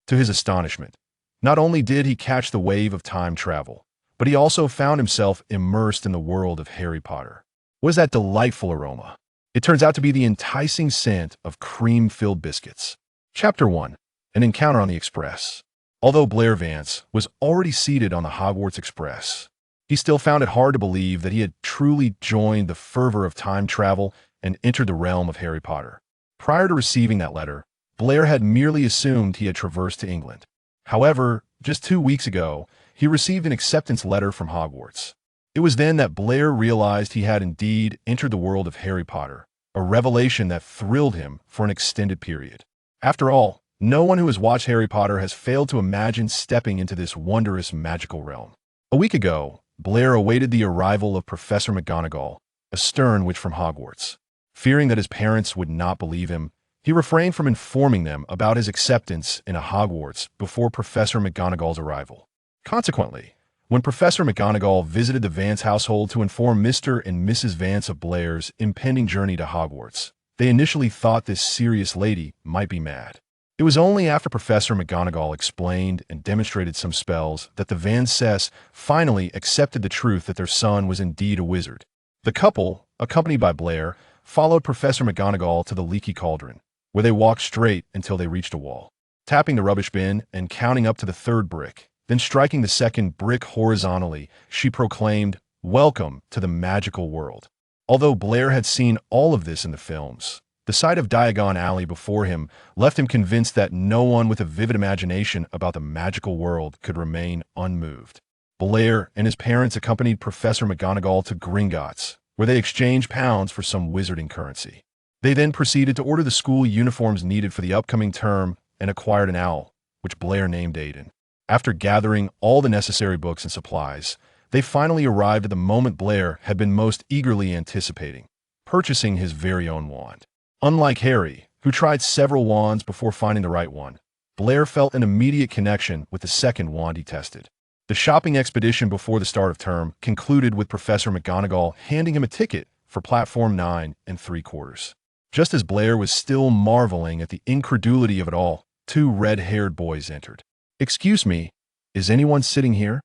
To his astonishment, not only did he catch the wave of time travel, but he also found himself immersed in the world of Harry Potter. What is that delightful aroma? It turns out to be the enticing scent of cream-filled biscuits. Chapter 1. An Encounter on the Express. Although Blair Vans was already seated on the Hogwarts Express, he still found it hard to believe that he had truly joined the fervor of time travel and entered the realm of Harry Potter. Prior to receiving that letter, Blair had merely assumed he had traversed to England. However, just 2 weeks ago, he received an acceptance letter from Hogwarts. It was then that Blair realized he had indeed entered the world of Harry Potter, a revelation that thrilled him for an extended period. After all, no one who has watched Harry Potter has failed to imagine stepping into this wondrous magical realm. A week ago, Blair awaited the arrival of Professor McGonagall, a stern witch from Hogwarts. Fearing that his parents would not believe him, he refrained from informing them about his acceptance into Hogwarts before Professor McGonagall's arrival. Consequently, when Professor McGonagall visited the Vance household to inform Mr. and Mrs. Vance of Blair's impending journey to Hogwarts, they initially thought this serious lady might be mad. It was only after Professor McGonagall explained and demonstrated some spells that the Vances finally accepted the truth that their son was indeed a wizard. The couple, accompanied by Blair, followed Professor McGonagall to the leaky cauldron, where they walked straight until they reached a wall. Tapping the rubbish bin and counting up to the third brick, then striking the second brick horizontally, she proclaimed, "Welcome to the magical world." Although Blair had seen all of this in the films, the sight of Diagon Alley before him left him convinced that no one with a vivid imagination about the magical world could remain unmoved. Blair and his parents accompanied Professor McGonagall to Gringotts, where they exchanged pounds for some wizarding currency. They then proceeded to order the school uniforms needed for the upcoming term and acquired an owl, which Blair named Aiden. After gathering all the necessary books and supplies, they finally arrived at the moment Blair had been most eagerly anticipating, purchasing his very own wand. Unlike Harry, who tried several wands before finding the right one, Blair felt an immediate connection with the second wand he tested. The shopping expedition before the start of term concluded with Professor McGonagall handing him a ticket for platform 9 3/4. Just as Blair was still marveling at the incredulity of it all, 2 red-haired boys entered. "Excuse me, is anyone sitting here?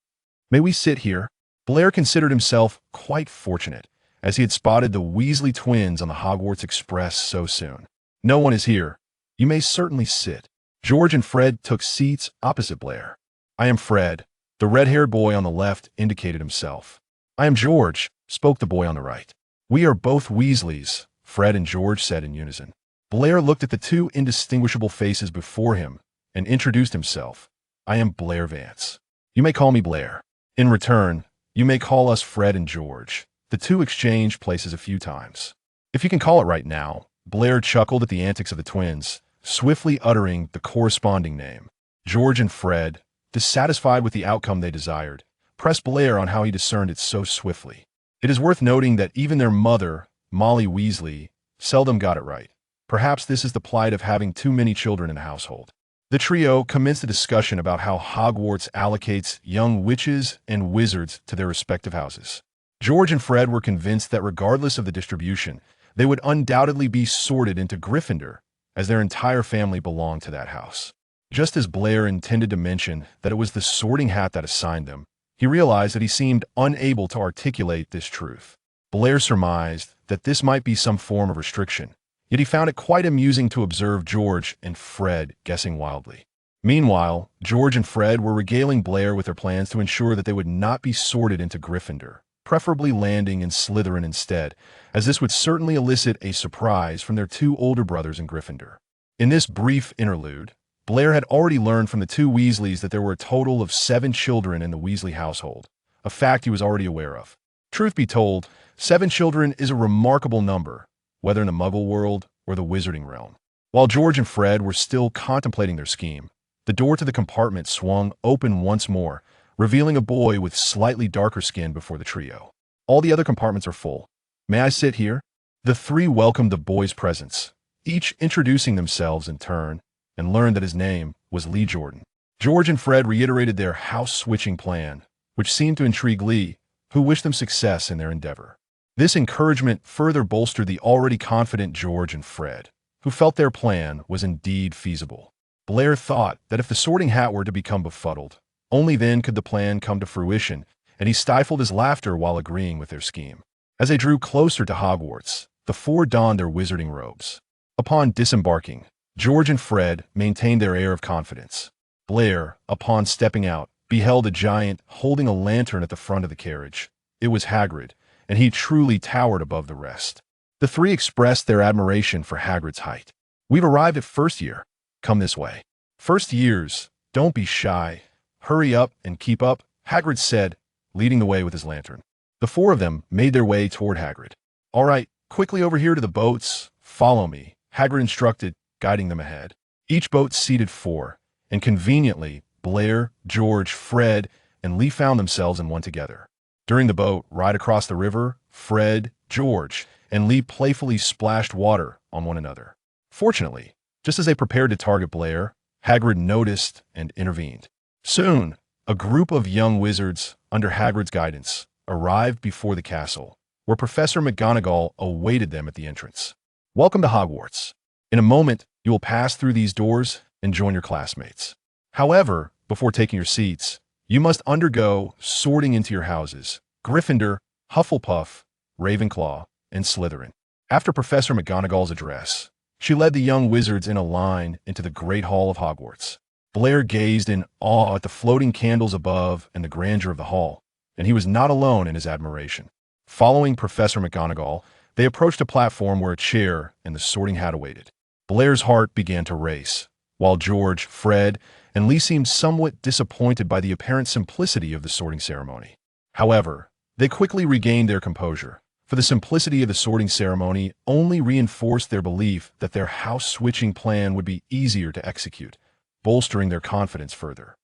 May we sit here?" Blair considered himself quite fortunate, as he had spotted the Weasley twins on the Hogwarts Express so soon. "No one is here. You may certainly sit." George and Fred took seats opposite Blair. "I am Fred." The red-haired boy on the left indicated himself. "I am George," spoke the boy on the right. "We are both Weasleys," Fred and George said in unison. Blair looked at the 2 indistinguishable faces before him and introduced himself. "I am Blair Vance. You may call me Blair. In return, you may call us Fred and George." The 2 exchanged places a few times. "If you can call it right now," Blair chuckled at the antics of the twins, swiftly uttering the corresponding name. George and Fred, dissatisfied with the outcome they desired, pressed Blair on how he discerned it so swiftly. It is worth noting that even their mother, Molly Weasley, seldom got it right. Perhaps this is the plight of having too many children in the household. The trio commenced a discussion about how Hogwarts allocates young witches and wizards to their respective houses. George and Fred were convinced that regardless of the distribution, they would undoubtedly be sorted into Gryffindor, as their entire family belonged to that house. Just as Blair intended to mention that it was the sorting hat that assigned them, he realized that he seemed unable to articulate this truth. Blair surmised that this might be some form of restriction, yet he found it quite amusing to observe George and Fred guessing wildly. Meanwhile, George and Fred were regaling Blair with their plans to ensure that they would not be sorted into Gryffindor, preferably landing in Slytherin instead, as this would certainly elicit a surprise from their 2 older brothers in Gryffindor. In this brief interlude, Blair had already learned from the 2 Weasleys that there were a total of 7 children in the Weasley household, a fact he was already aware of. Truth be told, 7 children is a remarkable number, whether in the Muggle world or the Wizarding realm. While George and Fred were still contemplating their scheme, the door to the compartment swung open once more, revealing a boy with slightly darker skin before the trio. "All the other compartments are full. May I sit here?" The 3 welcomed the boy's presence, each introducing themselves in turn, and learned that his name was Lee Jordan. George and Fred reiterated their house-switching plan, which seemed to intrigue Lee, who wished them success in their endeavor. This encouragement further bolstered the already confident George and Fred, who felt their plan was indeed feasible. Blair thought that if the Sorting Hat were to become befuddled, only then could the plan come to fruition, and he stifled his laughter while agreeing with their scheme. As they drew closer to Hogwarts, the four donned their wizarding robes. Upon disembarking, George and Fred maintained their air of confidence. Blair, upon stepping out, beheld a giant holding a lantern at the front of the carriage. It was Hagrid, and he truly towered above the rest. The three expressed their admiration for Hagrid's height. "We've arrived at first year. Come this way." "First years, don't be shy. Hurry up and keep up," Hagrid said, leading the way with his lantern. The four of them made their way toward Hagrid. "All right, quickly over here to the boats. Follow me," Hagrid instructed, guiding them ahead. Each boat seated four, and conveniently, Blair, George, Fred, and Lee found themselves in one together. During the boat ride across the river, Fred, George, and Lee playfully splashed water on one another. Fortunately, just as they prepared to target Blair, Hagrid noticed and intervened. Soon, a group of young wizards, under Hagrid's guidance, arrived before the castle, where Professor McGonagall awaited them at the entrance. "Welcome to Hogwarts. In a moment, you will pass through these doors and join your classmates. However, before taking your seats, you must undergo sorting into your houses: Gryffindor, Hufflepuff, Ravenclaw, and Slytherin." After Professor McGonagall's address, she led the young wizards in a line into the Great Hall of Hogwarts. Blair gazed in awe at the floating candles above and the grandeur of the hall, and he was not alone in his admiration. Following Professor McGonagall, they approached a platform where a chair and the Sorting Hat awaited. Blair's heart began to race, while George, Fred, and Lee seemed somewhat disappointed by the apparent simplicity of the sorting ceremony. However, they quickly regained their composure, for the simplicity of the sorting ceremony only reinforced their belief that their house-switching plan would be easier to execute, bolstering their confidence further.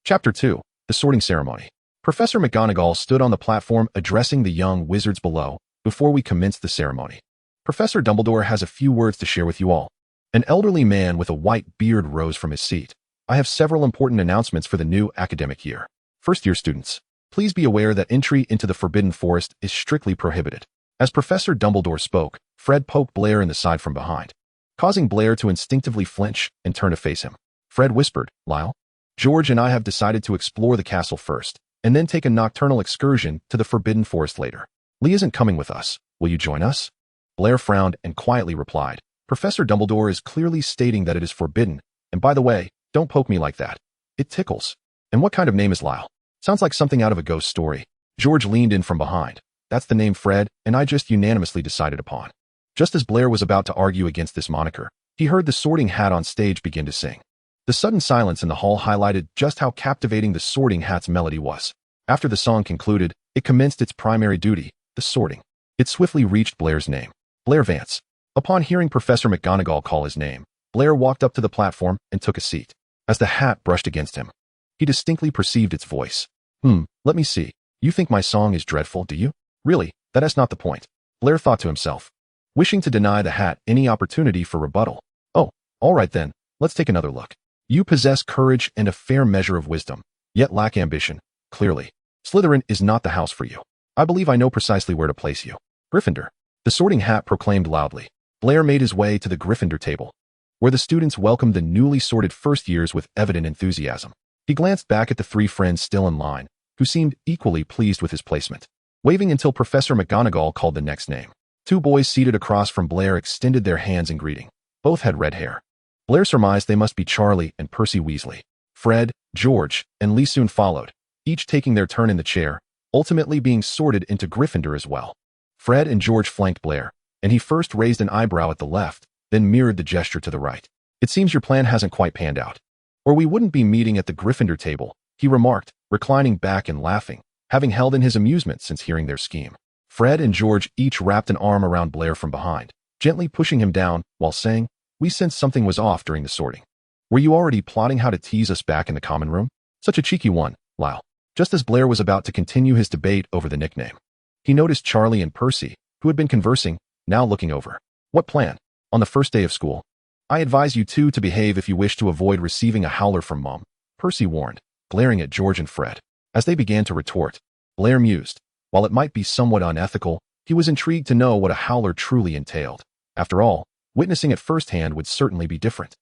Chapter 2. The Sorting Ceremony. Professor McGonagall stood on the platform addressing the young wizards below before we commenced the ceremony. "Professor Dumbledore has a few words to share with you all." An elderly man with a white beard rose from his seat. "I have several important announcements for the new academic year. First-year students, please be aware that entry into the Forbidden Forest is strictly prohibited." As Professor Dumbledore spoke, Fred poked Blair in the side from behind, causing Blair to instinctively flinch and turn to face him. Fred whispered, "Lyle, George and I have decided to explore the castle first, and then take a nocturnal excursion to the Forbidden Forest later. Lee isn't coming with us. Will you join us?" Blair frowned and quietly replied, "Professor Dumbledore is clearly stating that it is forbidden, and by the way, don't poke me like that. It tickles. And what kind of name is Lyle? Sounds like something out of a ghost story." George leaned in from behind. "That's the name Fred and I just unanimously decided upon." Just as Blair was about to argue against this moniker, he heard the Sorting Hat on stage begin to sing. The sudden silence in the hall highlighted just how captivating the Sorting Hat's melody was. After the song concluded, it commenced its primary duty, the sorting. It swiftly reached Blair's name, Blair Vance. Upon hearing Professor McGonagall call his name, Blair walked up to the platform and took a seat. As the hat brushed against him, he distinctly perceived its voice. Let me see. You think my song is dreadful, do you? Really, that's not the point," Blair thought to himself, wishing to deny the hat any opportunity for rebuttal. "Oh, all right then, let's take another look. You possess courage and a fair measure of wisdom, yet lack ambition, clearly. Slytherin is not the house for you. I believe I know precisely where to place you. Gryffindor," the Sorting Hat proclaimed loudly. Blair made his way to the Gryffindor table, where the students welcomed the newly sorted first years with evident enthusiasm. He glanced back at the three friends still in line, who seemed equally pleased with his placement. Waving until Professor McGonagall called the next name, two boys seated across from Blair extended their hands in greeting. Both had red hair. Blair surmised they must be Charlie and Percy Weasley. Fred, George, and Lee soon followed, each taking their turn in the chair, ultimately being sorted into Gryffindor as well. Fred and George flanked Blair, and he first raised an eyebrow at the left, then mirrored the gesture to the right. "It seems your plan hasn't quite panned out. Or we wouldn't be meeting at the Gryffindor table," he remarked, reclining back and laughing, having held in his amusement since hearing their scheme. Fred and George each wrapped an arm around Blair from behind, gently pushing him down while saying, "We sensed something was off during the sorting. Were you already plotting how to tease us back in the common room? Such a cheeky one, Lyle." Just as Blair was about to continue his debate over the nickname, he noticed Charlie and Percy, who had been conversing, now looking over. "What plan? On the first day of school? I advise you two to behave if you wish to avoid receiving a howler from Mom," Percy warned, glaring at George and Fred. As they began to retort, Blair mused. While it might be somewhat unethical, he was intrigued to know what a howler truly entailed. After all, witnessing it firsthand would certainly be different.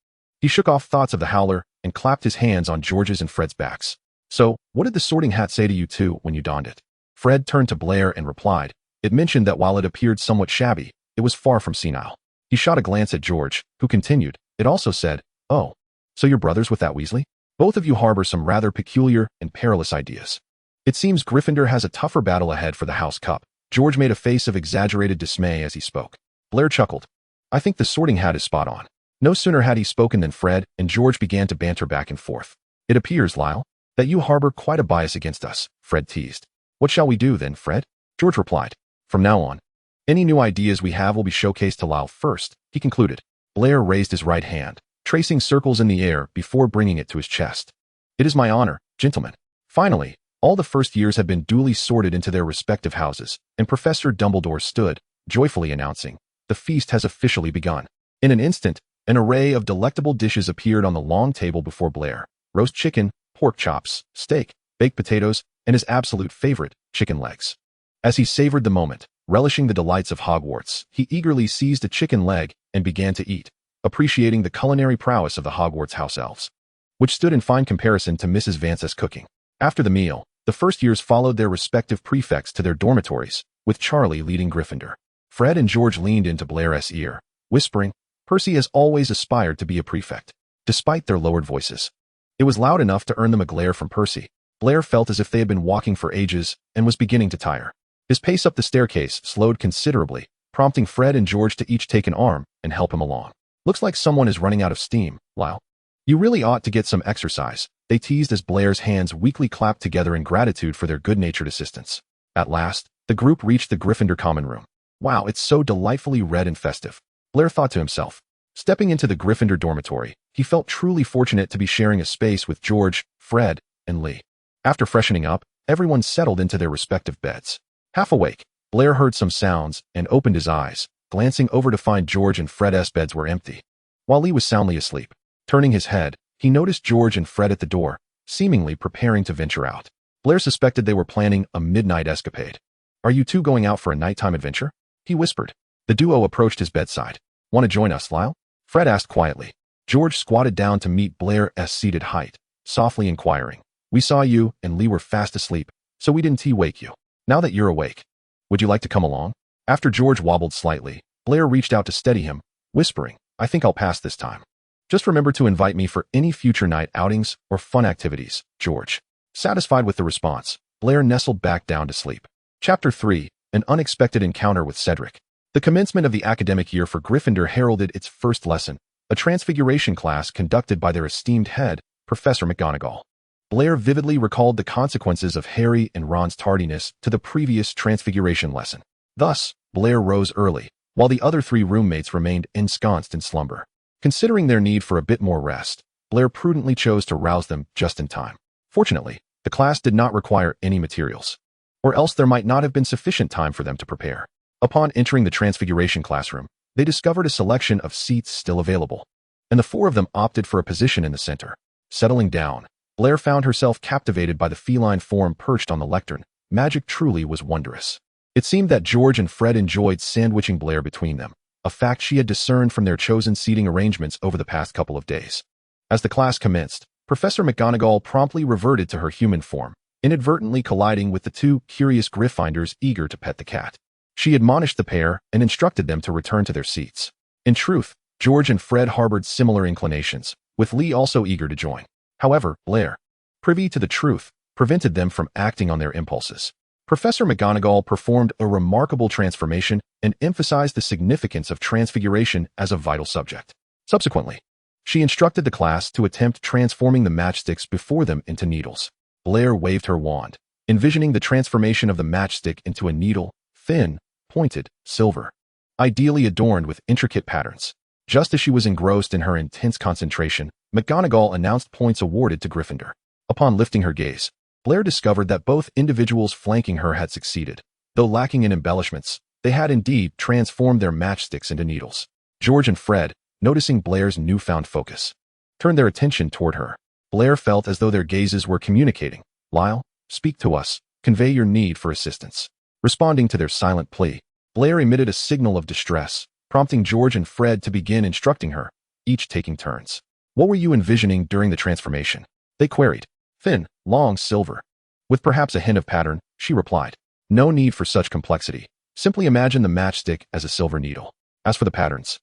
He shook off thoughts of the Howler and clapped his hands on George's and Fred's backs. So, what did the Sorting Hat say to you two when you donned it? Fred turned to Blair and replied. It mentioned that while it appeared somewhat shabby, it was far from senile. He shot a glance at George, who continued. It also said, oh, so you're brothers with that Weasley? Both of you harbor some rather peculiar and perilous ideas. It seems Gryffindor has a tougher battle ahead for the House Cup. George made a face of exaggerated dismay as he spoke. Blair chuckled. I think the Sorting Hat is spot on. No sooner had he spoken than Fred and George began to banter back and forth. It appears, Lyle, that you harbor quite a bias against us, Fred teased. What shall we do then, Fred? George replied. From now on, any new ideas we have will be showcased to Lyle first, he concluded. Blair raised his right hand, tracing circles in the air before bringing it to his chest. It is my honor, gentlemen. Finally, all the first years have been duly sorted into their respective houses, and Professor Dumbledore stood, joyfully announcing, the feast has officially begun. In an instant, an array of delectable dishes appeared on the long table before Blair. Roast chicken, pork chops, steak, baked potatoes, and his absolute favorite, chicken legs. As he savored the moment, relishing the delights of Hogwarts, he eagerly seized a chicken leg and began to eat, appreciating the culinary prowess of the Hogwarts house elves, which stood in fine comparison to Mrs. Vance's cooking. After the meal, the first years followed their respective prefects to their dormitories, with Charlie leading Gryffindor. Fred and George leaned into Blair's ear, whispering, Percy has always aspired to be a prefect, despite their lowered voices. It was loud enough to earn them a glare from Percy. Blair felt as if they had been walking for ages and was beginning to tire. His pace up the staircase slowed considerably, prompting Fred and George to each take an arm and help him along. Looks like someone is running out of steam, Lyle. You really ought to get some exercise, they teased as Blair's hands weakly clapped together in gratitude for their good-natured assistance. At last, the group reached the Gryffindor common room. Wow, it's so delightfully red and festive, Blair thought to himself. Stepping into the Gryffindor dormitory, he felt truly fortunate to be sharing a space with George, Fred, and Lee. After freshening up, everyone settled into their respective beds. Half awake, Blair heard some sounds and opened his eyes, glancing over to find George and Fred's beds were empty, while Lee was soundly asleep. Turning his head, he noticed George and Fred at the door, seemingly preparing to venture out. Blair suspected they were planning a midnight escapade. Are you two going out for a nighttime adventure? He whispered. The duo approached his bedside. Want to join us, Lyle? Fred asked quietly. George squatted down to meet Blair's seated height, softly inquiring. We saw you and Lee were fast asleep, so we didn't wake you. Now that you're awake, would you like to come along? After George wobbled slightly, Blair reached out to steady him, whispering, I think I'll pass this time. Just remember to invite me for any future night outings or fun activities, George. Satisfied with the response, Blair nestled back down to sleep. Chapter 3, An Unexpected Encounter with Cedric. The commencement of the academic year for Gryffindor heralded its first lesson, a transfiguration class conducted by their esteemed head, Professor McGonagall. Blair vividly recalled the consequences of Harry and Ron's tardiness to the previous transfiguration lesson. Thus, Blair rose early, while the other three roommates remained ensconced in slumber. Considering their need for a bit more rest, Blair prudently chose to rouse them just in time. Fortunately, the class did not require any materials, or else there might not have been sufficient time for them to prepare. Upon entering the Transfiguration classroom, they discovered a selection of seats still available, and the four of them opted for a position in the center. Settling down, Blair found herself captivated by the feline form perched on the lectern. Magic truly was wondrous. It seemed that George and Fred enjoyed sandwiching Blair between them, a fact she had discerned from their chosen seating arrangements over the past couple of days. As the class commenced, Professor McGonagall promptly reverted to her human form, inadvertently colliding with the two curious Gryffindors eager to pet the cat. She admonished the pair and instructed them to return to their seats. In truth, George and Fred harbored similar inclinations, with Lee also eager to join. However, Blair, privy to the truth, prevented them from acting on their impulses. Professor McGonagall performed a remarkable transformation and emphasized the significance of transfiguration as a vital subject. Subsequently, she instructed the class to attempt transforming the matchsticks before them into needles. Blair waved her wand, envisioning the transformation of the matchstick into a needle, thin, pointed, silver, ideally adorned with intricate patterns. Just as she was engrossed in her intense concentration, McGonagall announced points awarded to Gryffindor. Upon lifting her gaze, Blair discovered that both individuals flanking her had succeeded. Though lacking in embellishments, they had indeed transformed their matchsticks into needles. George and Fred, noticing Blair's newfound focus, turned their attention toward her. Blair felt as though their gazes were communicating. Lyle, speak to us, convey your need for assistance. Responding to their silent plea, Blair emitted a signal of distress, prompting George and Fred to begin instructing her, each taking turns. What were you envisioning during the transformation? They queried. Thin, long, silver. With perhaps a hint of pattern, she replied. No need for such complexity. Simply imagine the matchstick as a silver needle. As for the patterns,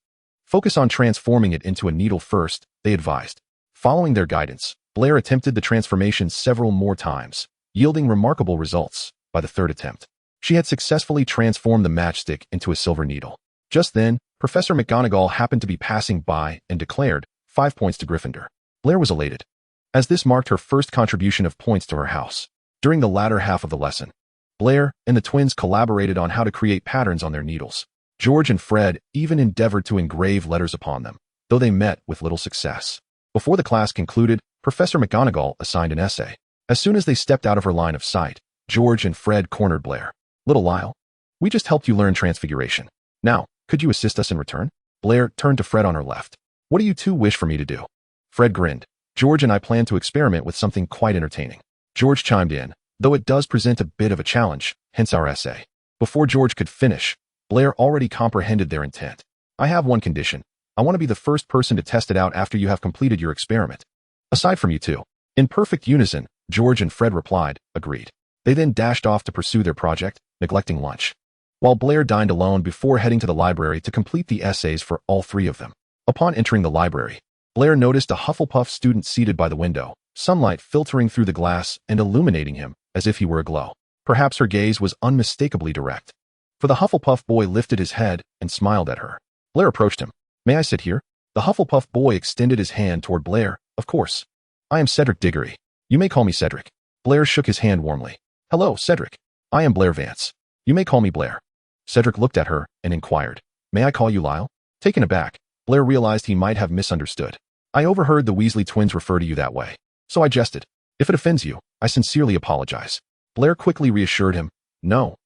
focus on transforming it into a needle first, they advised. Following their guidance, Blair attempted the transformation several more times, yielding remarkable results. By the third attempt, she had successfully transformed the matchstick into a silver needle. Just then, Professor McGonagall happened to be passing by and declared, 5 points to Gryffindor. Blair was elated, as this marked her first contribution of points to her house. During the latter half of the lesson, Blair and the twins collaborated on how to create patterns on their needles. George and Fred even endeavored to engrave letters upon them, though they met with little success. Before the class concluded, Professor McGonagall assigned an essay. As soon as they stepped out of her line of sight, George and Fred cornered Blair. Little Lyle, we just helped you learn transfiguration. Now, could you assist us in return? Blair turned to Fred on her left. What do you two wish for me to do? Fred grinned. George and I plan to experiment with something quite entertaining. George chimed in, though it does present a bit of a challenge, hence our essay. Before George could finish, Blair already comprehended their intent. I have one condition. I want to be the first person to test it out after you have completed your experiment. Aside from you two. In perfect unison, George and Fred replied, agreed. They then dashed off to pursue their project, neglecting lunch, while Blair dined alone before heading to the library to complete the essays for all three of them. Upon entering the library, Blair noticed a Hufflepuff student seated by the window, sunlight filtering through the glass and illuminating him as if he were aglow. Perhaps her gaze was unmistakably direct, for the Hufflepuff boy lifted his head and smiled at her. Blair approached him. May I sit here? The Hufflepuff boy extended his hand toward Blair. Of course. I am Cedric Diggory. You may call me Cedric. Blair shook his hand warmly. Hello, Cedric. I am Blair Vance. You may call me Blair. Cedric looked at her and inquired, May I call you Lyle? Taken aback, Blair realized he might have misunderstood. I overheard the Weasley twins refer to you that way, so I jested. If it offends you, I sincerely apologize. Blair quickly reassured him. No,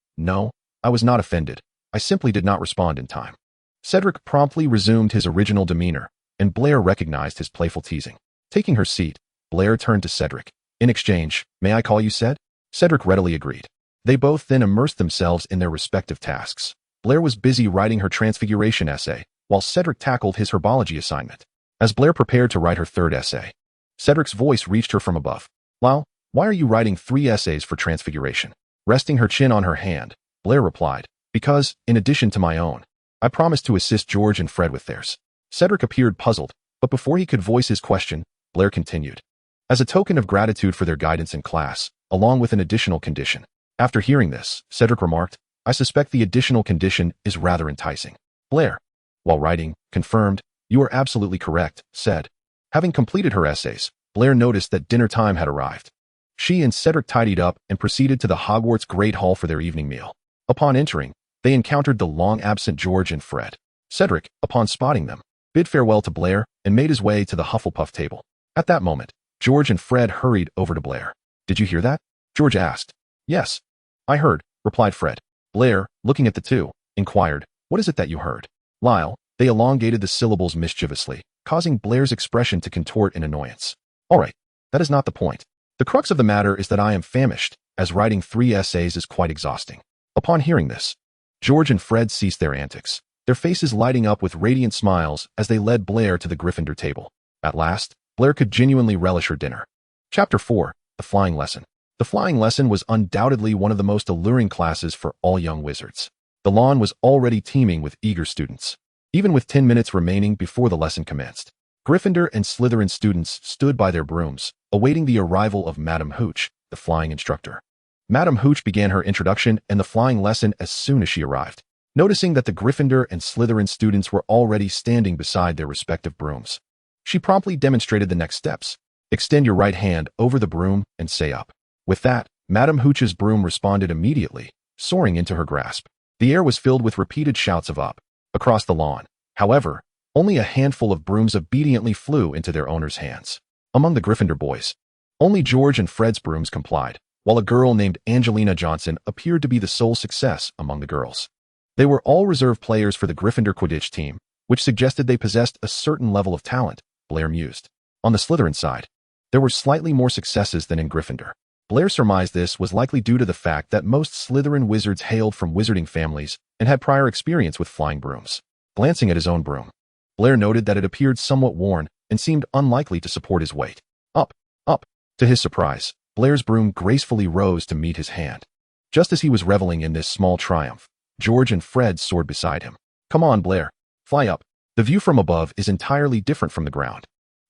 I was not offended. I simply did not respond in time. Cedric promptly resumed his original demeanor, and Blair recognized his playful teasing. Taking her seat, Blair turned to Cedric. In exchange, may I call you Ced? Cedric readily agreed. They both then immersed themselves in their respective tasks. Blair was busy writing her transfiguration essay, while Cedric tackled his herbology assignment. As Blair prepared to write her third essay, Cedric's voice reached her from above. Lyle, why are you writing 3 essays for transfiguration? Resting her chin on her hand, Blair replied, Because, in addition to my own, I promised to assist George and Fred with theirs. Cedric appeared puzzled, but before he could voice his question, Blair continued. As a token of gratitude for their guidance in class, along with an additional condition. After hearing this, Cedric remarked, I suspect the additional condition is rather enticing. Blair, while writing, confirmed, You are absolutely correct, said. Having completed her essays, Blair noticed that dinner time had arrived. She and Cedric tidied up and proceeded to the Hogwarts Great Hall for their evening meal. Upon entering, they encountered the long-absent George and Fred. Cedric, upon spotting them, bid farewell to Blair and made his way to the Hufflepuff table. At that moment, George and Fred hurried over to Blair. Did you hear that? George asked. Yes. I heard, replied Fred. Blair, looking at the two, inquired, What is it that you heard? Lyle, they elongated the syllables mischievously, causing Blair's expression to contort in annoyance. All right, that is not the point. The crux of the matter is that I am famished, as writing 3 essays is quite exhausting. Upon hearing this, George and Fred ceased their antics, their faces lighting up with radiant smiles as they led Blair to the Gryffindor table. At last, Blair could genuinely relish her dinner. Chapter 4, The Flying Lesson. The flying lesson was undoubtedly one of the most alluring classes for all young wizards. The lawn was already teeming with eager students. Even with 10 minutes remaining before the lesson commenced, Gryffindor and Slytherin students stood by their brooms, awaiting the arrival of Madame Hooch, the flying instructor. Madame Hooch began her introduction and the flying lesson as soon as she arrived. Noticing that the Gryffindor and Slytherin students were already standing beside their respective brooms, she promptly demonstrated the next steps. Extend your right hand over the broom and say up. With that, Madame Hooch's broom responded immediately, soaring into her grasp. The air was filled with repeated shouts of up. Across the lawn, however, only a handful of brooms obediently flew into their owners' hands. Among the Gryffindor boys, only George and Fred's brooms complied, while a girl named Angelina Johnson appeared to be the sole success among the girls. They were all reserve players for the Gryffindor Quidditch team, which suggested they possessed a certain level of talent, Blair mused. On the Slytherin side, there were slightly more successes than in Gryffindor. Blair surmised this was likely due to the fact that most Slytherin wizards hailed from wizarding families and had prior experience with flying brooms. Glancing at his own broom, Blair noted that it appeared somewhat worn and seemed unlikely to support his weight. Up, up. To his surprise, Blair's broom gracefully rose to meet his hand. Just as he was reveling in this small triumph, George and Fred soared beside him. Come on, Blair. Fly up. The view from above is entirely different from the ground.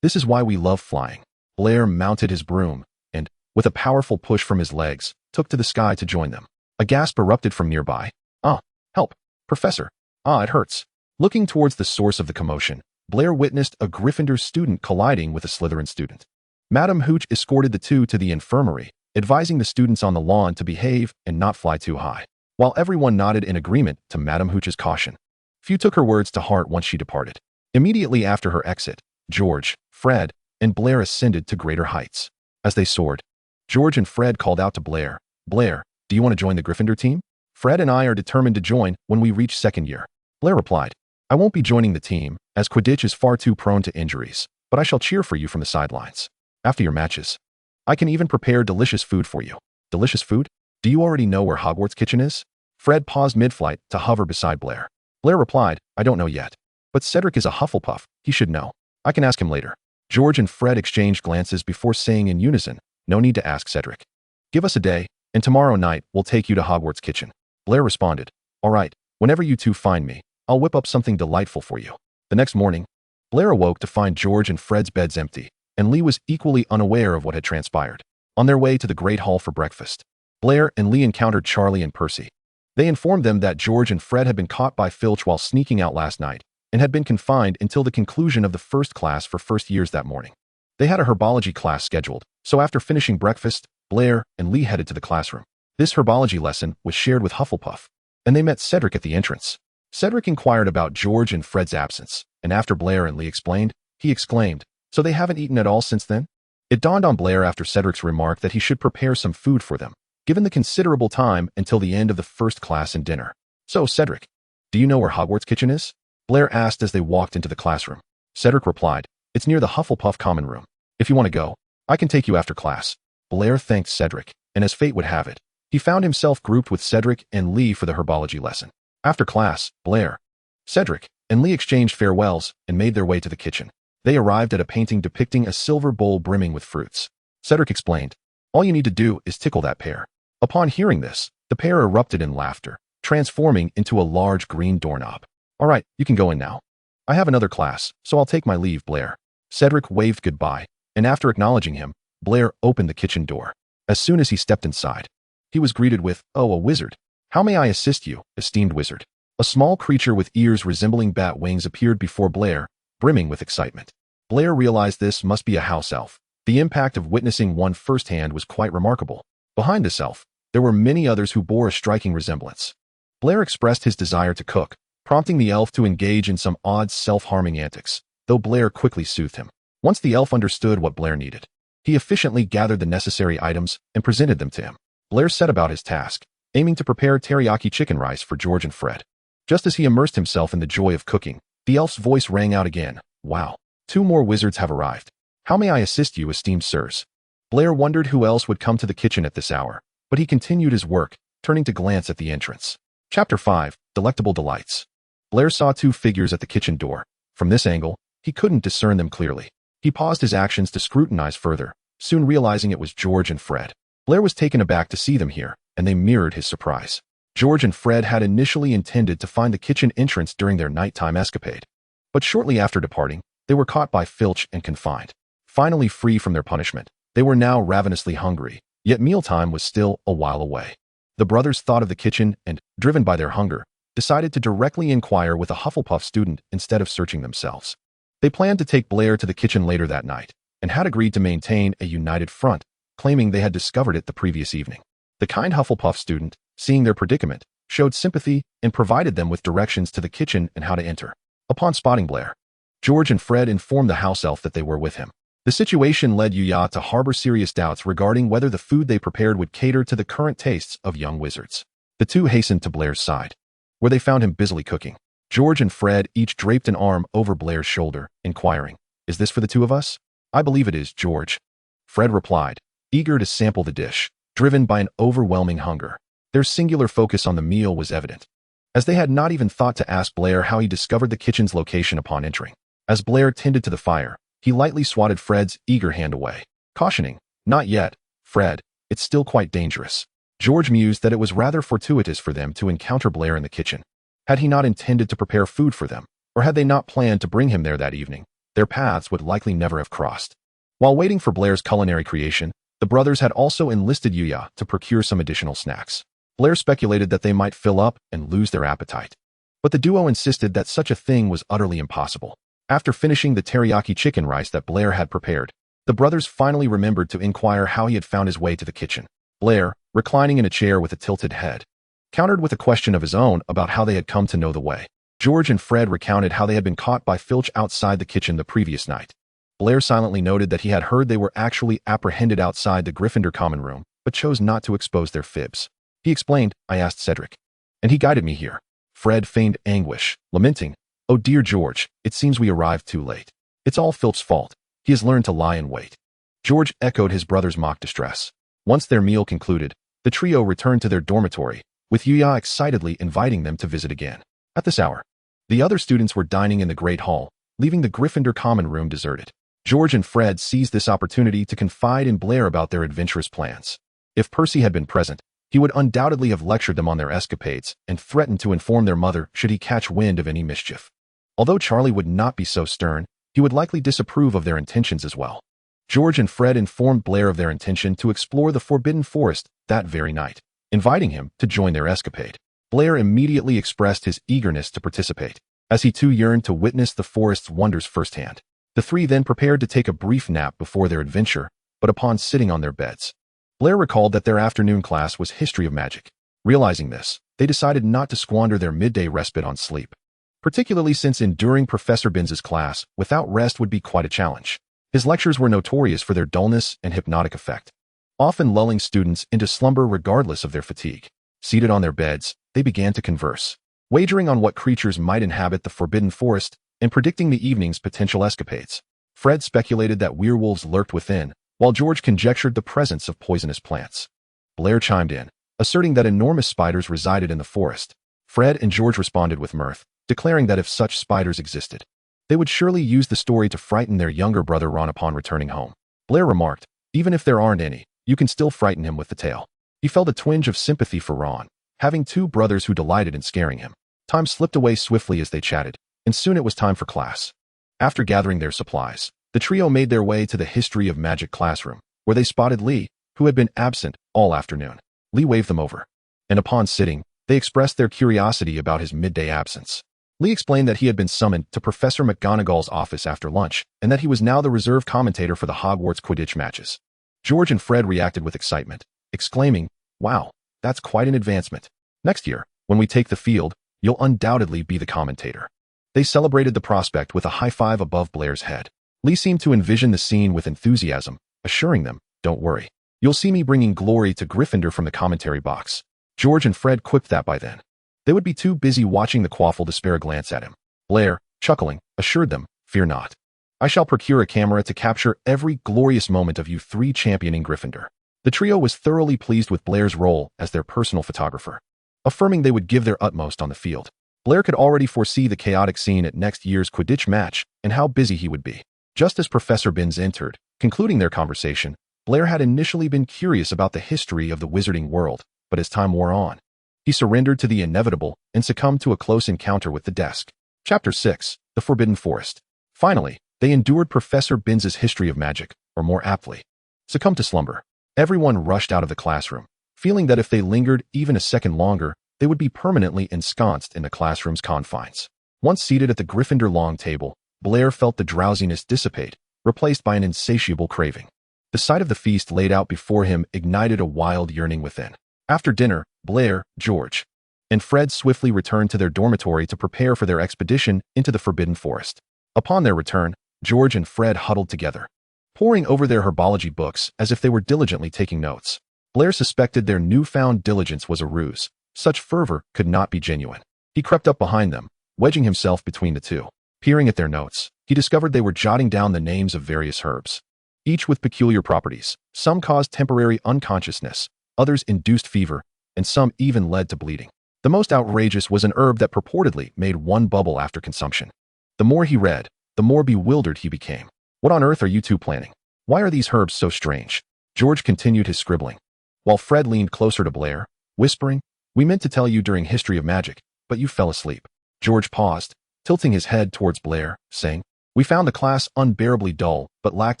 This is why we love flying. Blair mounted his broom and, with a powerful push from his legs, took to the sky to join them. A gasp erupted from nearby. Ah, help, Professor. Ah, it hurts. Looking towards the source of the commotion, Blair witnessed a Gryffindor student colliding with a Slytherin student. Madam Hooch escorted the two to the infirmary, advising the students on the lawn to behave and not fly too high, while everyone nodded in agreement to Madam Hooch's caution. Few took her words to heart once she departed. Immediately after her exit, George, Fred, and Blair ascended to greater heights. As they soared, George and Fred called out to Blair, Blair, do you want to join the Gryffindor team? Fred and I are determined to join when we reach second year. Blair replied, I won't be joining the team, as Quidditch is far too prone to injuries, but I shall cheer for you from the sidelines. After your matches, I can even prepare delicious food for you. Delicious food? Do you already know where Hogwarts kitchen is? Fred paused mid-flight to hover beside Blair. Blair replied, I don't know yet. But Cedric is a Hufflepuff, he should know. I can ask him later. George and Fred exchanged glances before saying in unison, no need to ask Cedric. Give us a day, and tomorrow night we'll take you to Hogwarts kitchen. Blair responded, all right, whenever you two find me, I'll whip up something delightful for you. The next morning, Blair awoke to find George and Fred's beds empty, and Lee was equally unaware of what had transpired. On their way to the Great Hall for breakfast, Blair and Lee encountered Charlie and Percy. They informed them that George and Fred had been caught by Filch while sneaking out last night, and had been confined until the conclusion of the first class for first years that morning. They had a herbology class scheduled, so after finishing breakfast, Blair and Lee headed to the classroom. This herbology lesson was shared with Hufflepuff, and they met Cedric at the entrance. Cedric inquired about George and Fred's absence, and after Blair and Lee explained, he exclaimed, so they haven't eaten at all since then? It dawned on Blair after Cedric's remark that he should prepare some food for them, given the considerable time until the end of the first class and dinner. So, Cedric, do you know where Hogwarts kitchen is? Blair asked as they walked into the classroom. Cedric replied, it's near the Hufflepuff common room. If you want to go, I can take you after class. Blair thanked Cedric, and as fate would have it, he found himself grouped with Cedric and Lee for the herbology lesson. After class, Blair, Cedric, and Lee exchanged farewells and made their way to the kitchen. They arrived at a painting depicting a silver bowl brimming with fruits. Cedric explained, all you need to do is tickle that pear. Upon hearing this, the pair erupted in laughter, transforming into a large green doorknob. All right, you can go in now. I have another class, so I'll take my leave, Blair. Cedric waved goodbye, and after acknowledging him, Blair opened the kitchen door. As soon as he stepped inside, he was greeted with, oh, a wizard. How may I assist you, esteemed wizard? A small creature with ears resembling bat wings appeared before Blair, brimming with excitement. Blair realized this must be a house elf. The impact of witnessing one firsthand was quite remarkable. Behind this elf, there were many others who bore a striking resemblance. Blair expressed his desire to cook, prompting the elf to engage in some odd self-harming antics, though Blair quickly soothed him. Once the elf understood what Blair needed, he efficiently gathered the necessary items and presented them to him. Blair set about his task, aiming to prepare teriyaki chicken rice for George and Fred. Just as he immersed himself in the joy of cooking, the elf's voice rang out again. Wow, 2 more wizards have arrived. How may I assist you, esteemed sirs? Blair wondered who else would come to the kitchen at this hour, but he continued his work, turning to glance at the entrance. Chapter 5, Delectable Delights. Blair saw 2 figures at the kitchen door. From this angle, he couldn't discern them clearly. He paused his actions to scrutinize further, soon realizing it was George and Fred. Blair was taken aback to see them here, and they mirrored his surprise. George and Fred had initially intended to find the kitchen entrance during their nighttime escapade. But shortly after departing, they were caught by Filch and confined. Finally free from their punishment, they were now ravenously hungry, yet mealtime was still a while away. The brothers thought of the kitchen and, driven by their hunger, decided to directly inquire with a Hufflepuff student instead of searching themselves. They planned to take Blair to the kitchen later that night, and had agreed to maintain a united front, claiming they had discovered it the previous evening. The kind Hufflepuff student, seeing their predicament, showed sympathy and provided them with directions to the kitchen and how to enter. Upon spotting Blair, George and Fred informed the house elf that they were with him. The situation led Yuya to harbor serious doubts regarding whether the food they prepared would cater to the current tastes of young wizards. The two hastened to Blair's side, where they found him busily cooking. George and Fred each draped an arm over Blair's shoulder, inquiring, "Is this for the 2 of us?" "I believe it is, George," Fred replied, eager to sample the dish, driven by an overwhelming hunger. Their singular focus on the meal was evident, as they had not even thought to ask Blair how he discovered the kitchen's location upon entering. As Blair tended to the fire, He lightly swatted Fred's eager hand away, cautioning, "Not yet, Fred, it's still quite dangerous." George mused that it was rather fortuitous for them to encounter Blair in the kitchen. Had he not intended to prepare food for them, or had they not planned to bring him there that evening, their paths would likely never have crossed. While waiting for Blair's culinary creation, the brothers had also enlisted Yuya to procure some additional snacks. Blair speculated that they might fill up and lose their appetite. But the duo insisted that such a thing was utterly impossible. After finishing the teriyaki chicken rice that Blair had prepared, the brothers finally remembered to inquire how he had found his way to the kitchen. Blair, reclining in a chair with a tilted head, countered with a question of his own about how they had come to know the way. George and Fred recounted how they had been caught by Filch outside the kitchen the previous night. Blair silently noted that he had heard they were actually apprehended outside the Gryffindor common room, but chose not to expose their fibs. He explained, "I asked Cedric, and he guided me here." Fred feigned anguish, lamenting, "Oh dear George, it seems we arrived too late. It's all Filch's fault. He has learned to lie in wait." George echoed his brother's mock distress. Once their meal concluded, the trio returned to their dormitory, with Yuya excitedly inviting them to visit again. At this hour, the other students were dining in the Great Hall, leaving the Gryffindor common room deserted. George and Fred seized this opportunity to confide in Blair about their adventurous plans. If Percy had been present, he would undoubtedly have lectured them on their escapades and threatened to inform their mother should he catch wind of any mischief. Although Charlie would not be so stern, he would likely disapprove of their intentions as well. George and Fred informed Blair of their intention to explore the Forbidden Forest that very night, inviting him to join their escapade. Blair immediately expressed his eagerness to participate, as he too yearned to witness the forest's wonders firsthand. The three then prepared to take a brief nap before their adventure, but upon sitting on their beds, Blair recalled that their afternoon class was history of magic. Realizing this, they decided not to squander their midday respite on sleep, particularly since enduring Professor Binz's class without rest would be quite a challenge. His lectures were notorious for their dullness and hypnotic effect, often lulling students into slumber regardless of their fatigue. Seated on their beds, they began to converse, wagering on what creatures might inhabit the Forbidden Forest and predicting the evening's potential escapades. Fred speculated that werewolves lurked within, while George conjectured the presence of poisonous plants. Blair chimed in, asserting that enormous spiders resided in the forest. Fred and George responded with mirth, declaring that if such spiders existed, they would surely use the story to frighten their younger brother Ron upon returning home. Blair remarked, "Even if there aren't any, you can still frighten him with the tale." He felt a twinge of sympathy for Ron, having two brothers who delighted in scaring him. Time slipped away swiftly as they chatted, and soon it was time for class. After gathering their supplies, the trio made their way to the History of Magic classroom, where they spotted Lee, who had been absent all afternoon. Lee waved them over, and upon sitting, they expressed their curiosity about his midday absence. Lee explained that he had been summoned to Professor McGonagall's office after lunch, and that he was now the reserve commentator for the Hogwarts Quidditch matches. George and Fred reacted with excitement, exclaiming, "Wow, that's quite an advancement. Next year, when we take the field, you'll undoubtedly be the commentator." They celebrated the prospect with a high five above Blair's head. Lee seemed to envision the scene with enthusiasm, assuring them, "Don't worry. You'll see me bringing glory to Gryffindor from the commentary box." George and Fred quipped that by then they would be too busy watching the quaffle to spare a glance at him. Blair, chuckling, assured them, "Fear not. I shall procure a camera to capture every glorious moment of you three championing Gryffindor." The trio was thoroughly pleased with Blair's role as their personal photographer, affirming they would give their utmost on the field. Blair could already foresee the chaotic scene at next year's Quidditch match and how busy he would be. Just as Professor Binns entered, concluding their conversation, Blair had initially been curious about the history of the wizarding world, but as time wore on, he surrendered to the inevitable and succumbed to a close encounter with the desk. Chapter 6, The Forbidden Forest. Finally, they endured Professor Binns's history of magic, or more aptly, succumbed to slumber. Everyone rushed out of the classroom, feeling that if they lingered even a second longer, they would be permanently ensconced in the classroom's confines. Once seated at the Gryffindor long table, Blair felt the drowsiness dissipate, replaced by an insatiable craving. The sight of the feast laid out before him ignited a wild yearning within. After dinner, Blair, George, and Fred swiftly returned to their dormitory to prepare for their expedition into the Forbidden Forest. Upon their return, George and Fred huddled together, poring over their herbology books as if they were diligently taking notes. Blair suspected their newfound diligence was a ruse. Such fervor could not be genuine. He crept up behind them, wedging himself between the two. Peering at their notes, he discovered they were jotting down the names of various herbs, each with peculiar properties. Some caused temporary unconsciousness, others induced fever, and some even led to bleeding. The most outrageous was an herb that purportedly made one bubble after consumption. The more he read, the more bewildered he became. What on earth are you two planning? Why are these herbs so strange? George continued his scribbling, while Fred leaned closer to Blair, whispering, "We meant to tell you during History of Magic, but you fell asleep." George paused, tilting his head towards Blair, saying, "We found the class unbearably dull, but lacked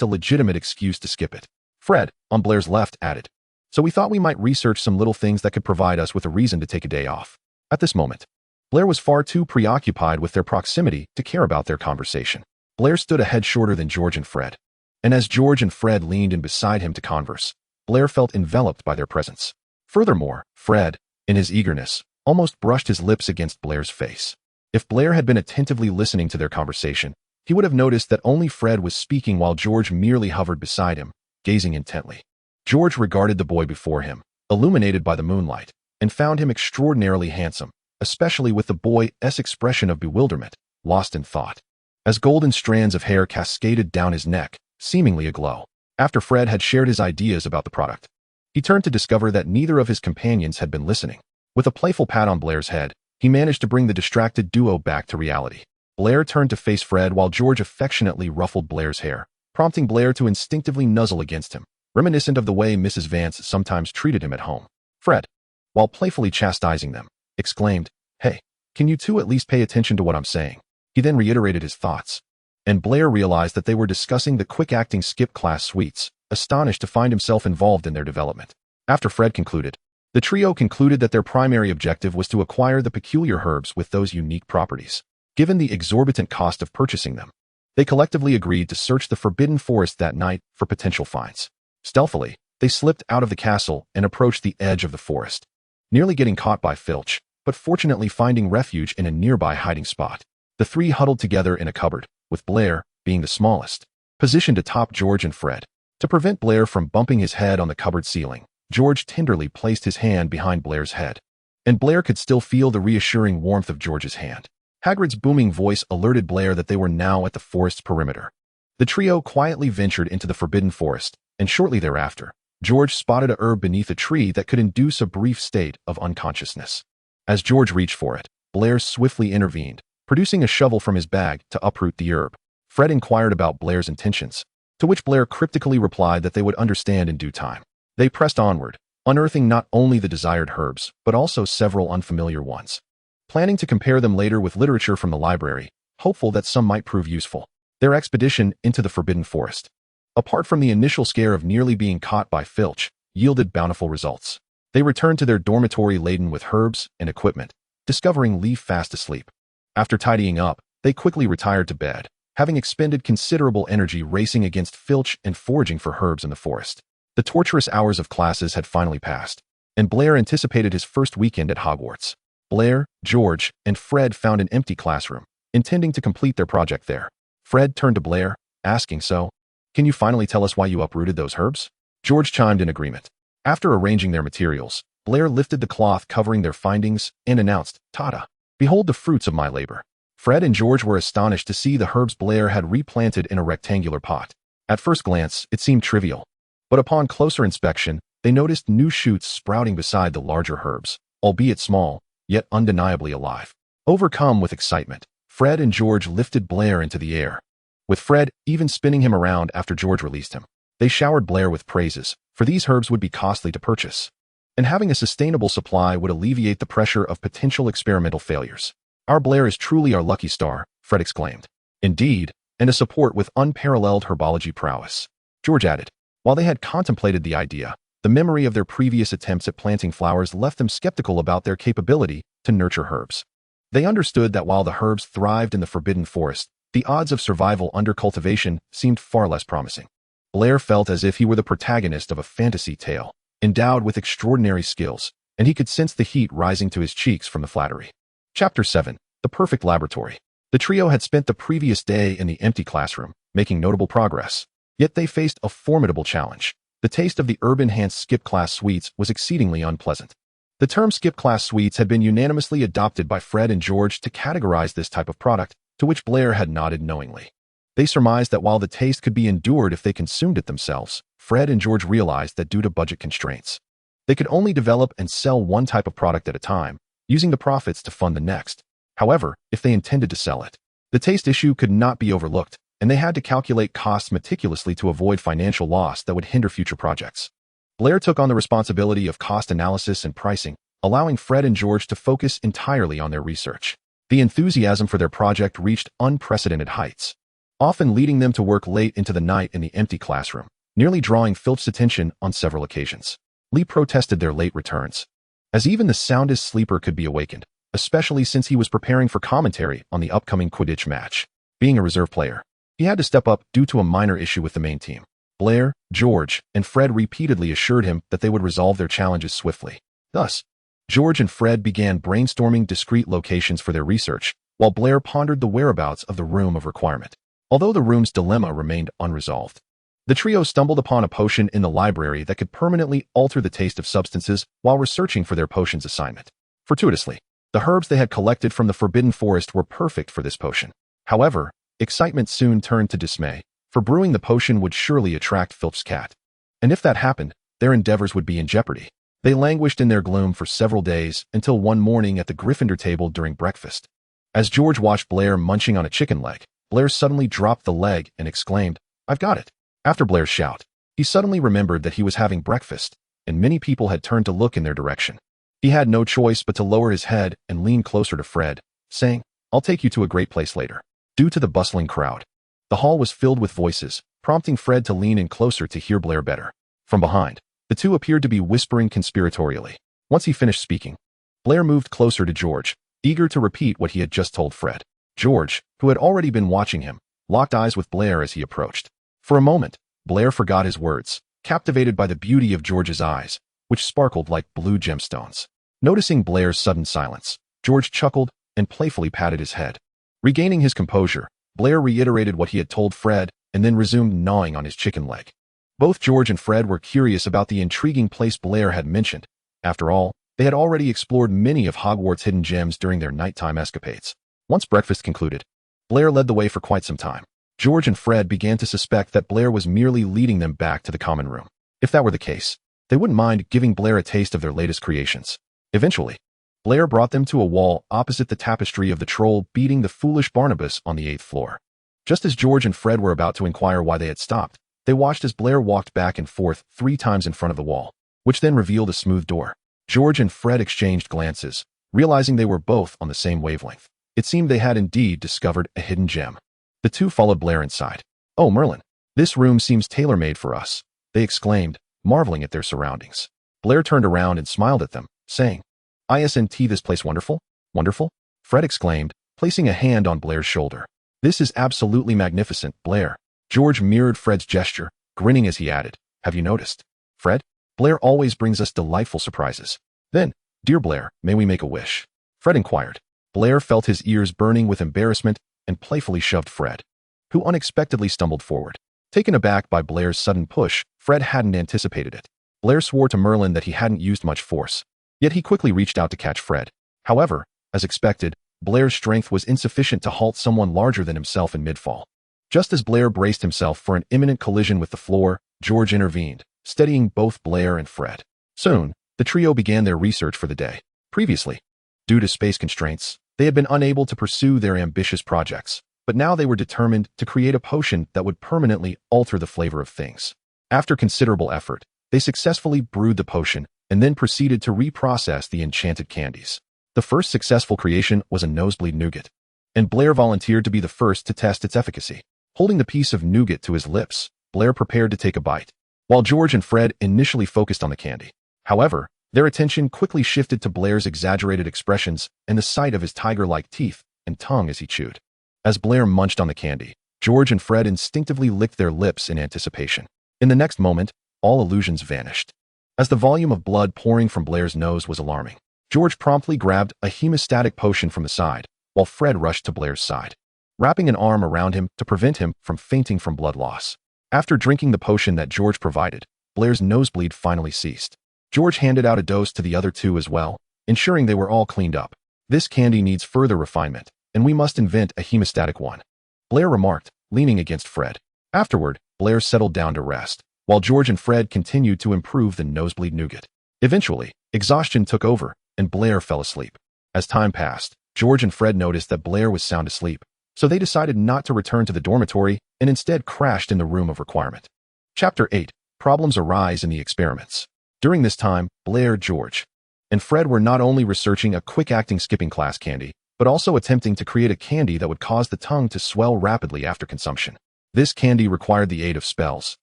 a legitimate excuse to skip it." Fred, on Blair's left, added, "So we thought we might research some little things that could provide us with a reason to take a day off." At this moment, Blair was far too preoccupied with their proximity to care about their conversation. Blair stood a head shorter than George and Fred, and as George and Fred leaned in beside him to converse, Blair felt enveloped by their presence. Furthermore, Fred, in his eagerness, almost brushed his lips against Blair's face. If Blair had been attentively listening to their conversation, he would have noticed that only Fred was speaking while George merely hovered beside him, gazing intently. George regarded the boy before him, illuminated by the moonlight, and found him extraordinarily handsome, especially with the boy's expression of bewilderment, lost in thought, as golden strands of hair cascaded down his neck, seemingly aglow. After Fred had shared his ideas about the product, he turned to discover that neither of his companions had been listening. With a playful pat on Blair's head, he managed to bring the distracted duo back to reality. Blair turned to face Fred while George affectionately ruffled Blair's hair, prompting Blair to instinctively nuzzle against him, reminiscent of the way Mrs. Vance sometimes treated him at home. Fred, while playfully chastising them, exclaimed, "Hey, can you two at least pay attention to what I'm saying?" He then reiterated his thoughts, and Blair realized that they were discussing the quick-acting skip class suites, astonished to find himself involved in their development. After Fred concluded, the trio concluded that their primary objective was to acquire the peculiar herbs with those unique properties. Given the exorbitant cost of purchasing them, they collectively agreed to search the Forbidden Forest that night for potential finds. Stealthily, they slipped out of the castle and approached the edge of the forest, nearly getting caught by Filch, but fortunately finding refuge in a nearby hiding spot. The three huddled together in a cupboard, with Blair, being the smallest, positioned atop George and Fred. To prevent Blair from bumping his head on the cupboard ceiling, George tenderly placed his hand behind Blair's head, and Blair could still feel the reassuring warmth of George's hand. Hagrid's booming voice alerted Blair that they were now at the forest's perimeter. The trio quietly ventured into the Forbidden Forest, and shortly thereafter, George spotted a herb beneath a tree that could induce a brief state of unconsciousness. As George reached for it, Blair swiftly intervened, producing a shovel from his bag to uproot the herb. Fred inquired about Blair's intentions, to which Blair cryptically replied that they would understand in due time. They pressed onward, unearthing not only the desired herbs, but also several unfamiliar ones, planning to compare them later with literature from the library, hopeful that some might prove useful. Their expedition into the Forbidden Forest, apart from the initial scare of nearly being caught by Filch, yielded bountiful results. They returned to their dormitory laden with herbs and equipment, discovering Leaf fast asleep. After tidying up, they quickly retired to bed, having expended considerable energy racing against Filch and foraging for herbs in the forest. The torturous hours of classes had finally passed, and Blair anticipated his first weekend at Hogwarts. Blair, George, and Fred found an empty classroom, intending to complete their project there. Fred turned to Blair, asking, "So, can you finally tell us why you uprooted those herbs?" George chimed in agreement. After arranging their materials, Blair lifted the cloth covering their findings and announced, "Tada! Behold the fruits of my labor." Fred and George were astonished to see the herbs Blair had replanted in a rectangular pot. At first glance, it seemed trivial, but upon closer inspection, they noticed new shoots sprouting beside the larger herbs, albeit small, yet undeniably alive. Overcome with excitement, Fred and George lifted Blair into the air, with Fred even spinning him around after George released him. They showered Blair with praises, for these herbs would be costly to purchase, and having a sustainable supply would alleviate the pressure of potential experimental failures. "Our Blair is truly our lucky star," Fred exclaimed. "Indeed, and a support with unparalleled herbology prowess," George added. While they had contemplated the idea, the memory of their previous attempts at planting flowers left them skeptical about their capability to nurture herbs. They understood that while the herbs thrived in the Forbidden Forest, the odds of survival under cultivation seemed far less promising. Blair felt as if he were the protagonist of a fantasy tale, endowed with extraordinary skills, and he could sense the heat rising to his cheeks from the flattery. Chapter 7. The Perfect Laboratory. The trio had spent the previous day in the empty classroom, making notable progress. Yet they faced a formidable challenge. The taste of the herb-enhanced skip class sweets was exceedingly unpleasant. The term skip class sweets had been unanimously adopted by Fred and George to categorize this type of product, to which Blair had nodded knowingly. They surmised that while the taste could be endured if they consumed it themselves, Fred and George realized that due to budget constraints, they could only develop and sell one type of product at a time, using the profits to fund the next. However, if they intended to sell it, the taste issue could not be overlooked, and they had to calculate costs meticulously to avoid financial loss that would hinder future projects. Blair took on the responsibility of cost analysis and pricing, allowing Fred and George to focus entirely on their research. The enthusiasm for their project reached unprecedented heights, often leading them to work late into the night in the empty classroom, nearly drawing Philip's attention on several occasions. Lee protested their late returns, as even the soundest sleeper could be awakened, especially since he was preparing for commentary on the upcoming Quidditch match. Being a reserve player, he had to step up due to a minor issue with the main team. Blair, George, and Fred repeatedly assured him that they would resolve their challenges swiftly. Thus, George and Fred began brainstorming discrete locations for their research, while Blair pondered the whereabouts of the room of requirement. Although the room's dilemma remained unresolved, the trio stumbled upon a potion in the library that could permanently alter the taste of substances while researching for their potion's assignment. Fortuitously, the herbs they had collected from the Forbidden Forest were perfect for this potion. However, excitement soon turned to dismay, for brewing the potion would surely attract Philip's cat. And if that happened, their endeavors would be in jeopardy. They languished in their gloom for several days until one morning at the Gryffindor table during breakfast. As George watched Blair munching on a chicken leg, Blair suddenly dropped the leg and exclaimed, "I've got it." After Blair's shout, he suddenly remembered that he was having breakfast, and many people had turned to look in their direction. He had no choice but to lower his head and lean closer to Fred, saying, "I'll take you to a great place later." Due to the bustling crowd, the hall was filled with voices, prompting Fred to lean in closer to hear Blair better. From behind, the two appeared to be whispering conspiratorially. Once he finished speaking, Blair moved closer to George, eager to repeat what he had just told Fred. George, who had already been watching him, locked eyes with Blair as he approached. For a moment, Blair forgot his words, captivated by the beauty of George's eyes, which sparkled like blue gemstones. Noticing Blair's sudden silence, George chuckled and playfully patted his head. Regaining his composure, Blair reiterated what he had told Fred and then resumed gnawing on his chicken leg. Both George and Fred were curious about the intriguing place Blair had mentioned. After all, they had already explored many of Hogwarts' hidden gems during their nighttime escapades. Once breakfast concluded, Blair led the way for quite some time. George and Fred began to suspect that Blair was merely leading them back to the common room. If that were the case, they wouldn't mind giving Blair a taste of their latest creations. Eventually, Blair brought them to a wall opposite the tapestry of the troll beating the foolish Barnabas on the 8th floor. Just as George and Fred were about to inquire why they had stopped, they watched as Blair walked back and forth 3 times in front of the wall, which then revealed a smooth door. George and Fred exchanged glances, realizing they were both on the same wavelength. It seemed they had indeed discovered a hidden gem. The two followed Blair inside. "Oh, Merlin, this room seems tailor-made for us," they exclaimed, marveling at their surroundings. Blair turned around and smiled at them, saying, "Isn't this place wonderful?" "Wonderful?" Fred exclaimed, placing a hand on Blair's shoulder. "This is absolutely magnificent, Blair." George mirrored Fred's gesture, grinning as he added, "Have you noticed, Fred? Blair always brings us delightful surprises." Then, "Dear Blair, may we make a wish?" Fred inquired. Blair felt his ears burning with embarrassment and playfully shoved Fred, who unexpectedly stumbled forward. Taken aback by Blair's sudden push, Fred hadn't anticipated it. Blair swore to Merlin that he hadn't used much force, yet he quickly reached out to catch Fred. However, as expected, Blair's strength was insufficient to halt someone larger than himself in mid-fall. Just as Blair braced himself for an imminent collision with the floor, George intervened, steadying both Blair and Fred. Soon, the trio began their research for the day. Previously, due to space constraints, they had been unable to pursue their ambitious projects, but now they were determined to create a potion that would permanently alter the flavor of things. After considerable effort, they successfully brewed the potion and then proceeded to reprocess the enchanted candies. The first successful creation was a nosebleed nougat, and Blair volunteered to be the first to test its efficacy. Holding the piece of nougat to his lips, Blair prepared to take a bite, while George and Fred initially focused on the candy. However, their attention quickly shifted to Blair's exaggerated expressions and the sight of his tiger-like teeth and tongue as he chewed. As Blair munched on the candy, George and Fred instinctively licked their lips in anticipation. In the next moment, all illusions vanished. As the volume of blood pouring from Blair's nose was alarming, George promptly grabbed a hemostatic potion from the side, while Fred rushed to Blair's side, wrapping an arm around him to prevent him from fainting from blood loss. After drinking the potion that George provided, Blair's nosebleed finally ceased. George handed out a dose to the other two as well, ensuring they were all cleaned up. "This candy needs further refinement, and we must invent a hemostatic one," Blair remarked, leaning against Fred. Afterward, Blair settled down to rest, while George and Fred continued to improve the nosebleed nougat. Eventually, exhaustion took over, and Blair fell asleep. As time passed, George and Fred noticed that Blair was sound asleep, so they decided not to return to the dormitory and instead crashed in the room of requirement. Chapter 8. Problems arise in the experiments. During this time, Blair, George, and Fred were not only researching a quick-acting skipping class candy, but also attempting to create a candy that would cause the tongue to swell rapidly after consumption. This candy required the aid of spells,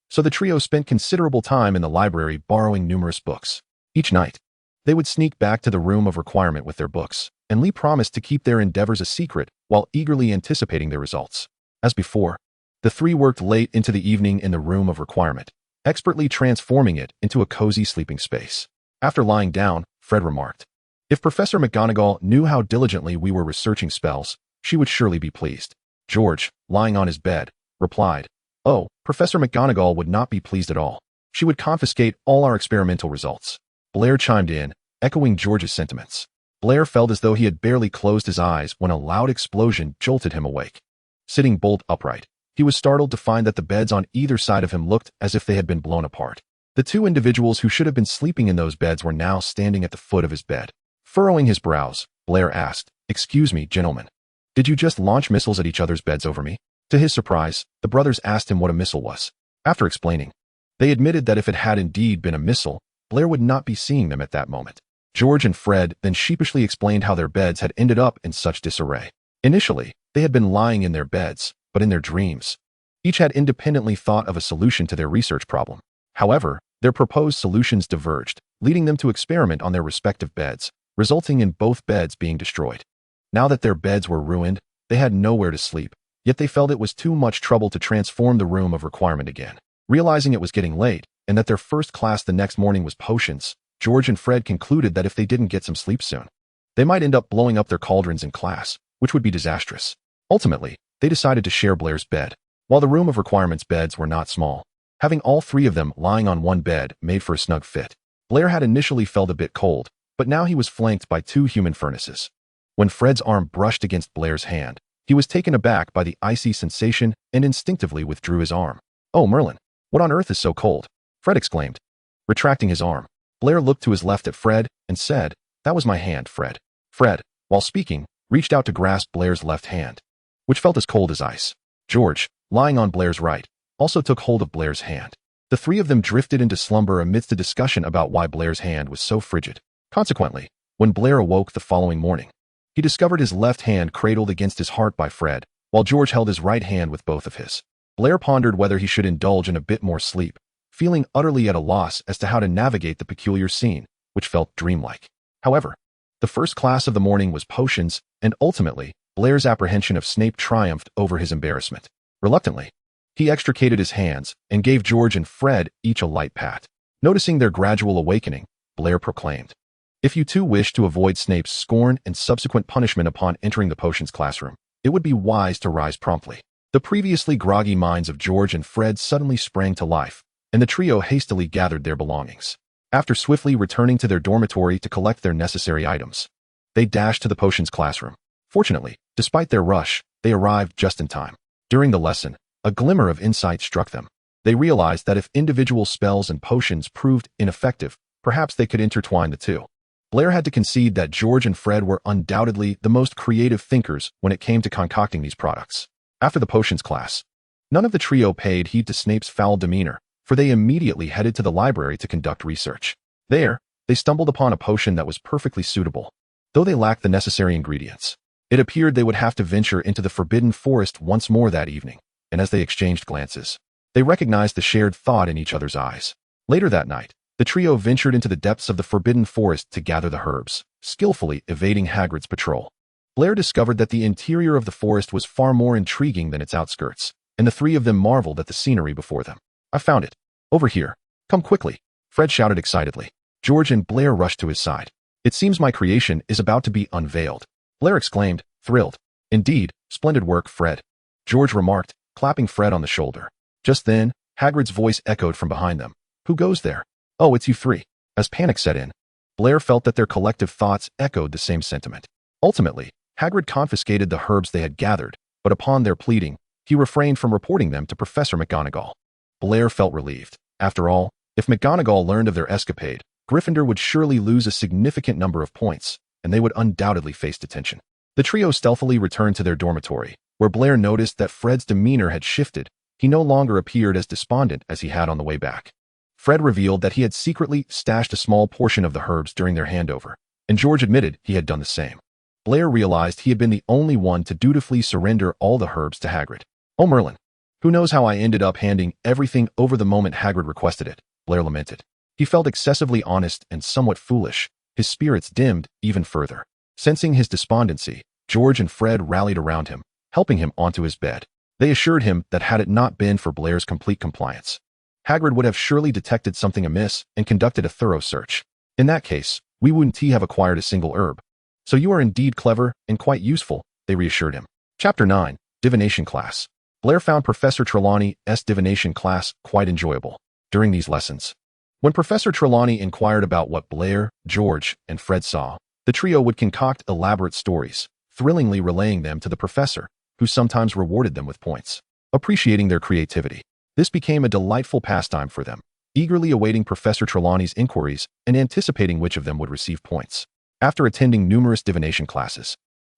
so the trio spent considerable time in the library borrowing numerous books. Each night, they would sneak back to the room of requirement with their books, and Lee promised to keep their endeavors a secret while eagerly anticipating their results. As before, the three worked late into the evening in the room of requirement, expertly transforming it into a cozy sleeping space. After lying down, Fred remarked, "If Professor McGonagall knew how diligently we were researching spells, she would surely be pleased." George, lying on his bed, replied, "Oh, Professor McGonagall would not be pleased at all. She would confiscate all our experimental results." Blair chimed in, echoing George's sentiments. Blair felt as though he had barely closed his eyes when a loud explosion jolted him awake. Sitting bolt upright, he was startled to find that the beds on either side of him looked as if they had been blown apart. The two individuals who should have been sleeping in those beds were now standing at the foot of his bed. Furrowing his brows, Blair asked, "Excuse me, gentlemen. Did you just launch missiles at each other's beds over me?" To his surprise, the brothers asked him what a missile was. After explaining, they admitted that if it had indeed been a missile, Blair would not be seeing them at that moment. George and Fred then sheepishly explained how their beds had ended up in such disarray. Initially, they had been lying in their beds, but in their dreams. Each had independently thought of a solution to their research problem. However, their proposed solutions diverged, leading them to experiment on their respective beds, resulting in both beds being destroyed. Now that their beds were ruined, they had nowhere to sleep, yet they felt it was too much trouble to transform the room of requirement again. Realizing it was getting late, and that their first class the next morning was potions, George and Fred concluded that if they didn't get some sleep soon, they might end up blowing up their cauldrons in class, which would be disastrous. Ultimately, they decided to share Blair's bed. While the room of requirement's beds were not small, having all three of them lying on one bed made for a snug fit. Blair had initially felt a bit cold, but now he was flanked by two human furnaces. When Fred's arm brushed against Blair's hand, he was taken aback by the icy sensation and instinctively withdrew his arm. "Oh, Merlin, what on earth is so cold?" Fred exclaimed, retracting his arm. Blair looked to his left at Fred and said, "That was my hand, Fred." Fred, while speaking, reached out to grasp Blair's left hand, which felt as cold as ice. George, lying on Blair's right, also took hold of Blair's hand. The three of them drifted into slumber amidst a discussion about why Blair's hand was so frigid. Consequently, when Blair awoke the following morning, he discovered his left hand cradled against his heart by Fred, while George held his right hand with both of his. Blair pondered whether he should indulge in a bit more sleep, feeling utterly at a loss as to how to navigate the peculiar scene, which felt dreamlike. However, the first class of the morning was potions, and ultimately, Blair's apprehension of Snape triumphed over his embarrassment. Reluctantly, he extricated his hands and gave George and Fred each a light pat. Noticing their gradual awakening, Blair proclaimed, "If you two wish to avoid Snape's scorn and subsequent punishment upon entering the potions classroom, it would be wise to rise promptly." The previously groggy minds of George and Fred suddenly sprang to life, and the trio hastily gathered their belongings. After swiftly returning to their dormitory to collect their necessary items, they dashed to the potions classroom. Fortunately, despite their rush, they arrived just in time. During the lesson, a glimmer of insight struck them. They realized that if individual spells and potions proved ineffective, perhaps they could intertwine the two. Blair had to concede that George and Fred were undoubtedly the most creative thinkers when it came to concocting these products. After the potions class, none of the trio paid heed to Snape's foul demeanor, for they immediately headed to the library to conduct research. There, they stumbled upon a potion that was perfectly suitable, though they lacked the necessary ingredients. It appeared they would have to venture into the Forbidden Forest once more that evening, and as they exchanged glances, they recognized the shared thought in each other's eyes. Later that night, the trio ventured into the depths of the Forbidden Forest to gather the herbs, skillfully evading Hagrid's patrol. Blair discovered that the interior of the forest was far more intriguing than its outskirts, and the three of them marveled at the scenery before them. "I found it. Over here. Come quickly," Fred shouted excitedly. George and Blair rushed to his side. "It seems my creation is about to be unveiled," Blair exclaimed, thrilled. "Indeed, splendid work, Fred," George remarked, clapping Fred on the shoulder. Just then, Hagrid's voice echoed from behind them. "Who goes there?" "Oh, it's you three." As panic set in, Blair felt that their collective thoughts echoed the same sentiment. Ultimately, Hagrid confiscated the herbs they had gathered, but upon their pleading, he refrained from reporting them to Professor McGonagall. Blair felt relieved. After all, if McGonagall learned of their escapade, Gryffindor would surely lose a significant number of points, and they would undoubtedly face detention. The trio stealthily returned to their dormitory, where Blair noticed that Fred's demeanor had shifted he no longer appeared as despondent as he had on the way back. Fred revealed that he had secretly stashed a small portion of the herbs during their handover, and George admitted he had done the same. Blair realized he had been the only one to dutifully surrender all the herbs to Hagrid. "Oh, Merlin, who knows how I ended up handing everything over the moment Hagrid requested it," Blair lamented. He felt excessively honest and somewhat foolish. His spirits dimmed even further. Sensing his despondency, George and Fred rallied around him, helping him onto his bed. They assured him that had it not been for Blair's complete compliance, Hagrid would have surely detected something amiss and conducted a thorough search. In that case, we wouldn't have acquired a single herb. "So you are indeed clever and quite useful," they reassured him. Chapter 9, Divination Class. Blair found Professor Trelawney's divination class quite enjoyable. During these lessons, when Professor Trelawney inquired about what Blair, George, and Fred saw, the trio would concoct elaborate stories, thrillingly relaying them to the professor, who sometimes rewarded them with points. Appreciating their creativity, this became a delightful pastime for them, eagerly awaiting Professor Trelawney's inquiries and anticipating which of them would receive points. After attending numerous divination classes,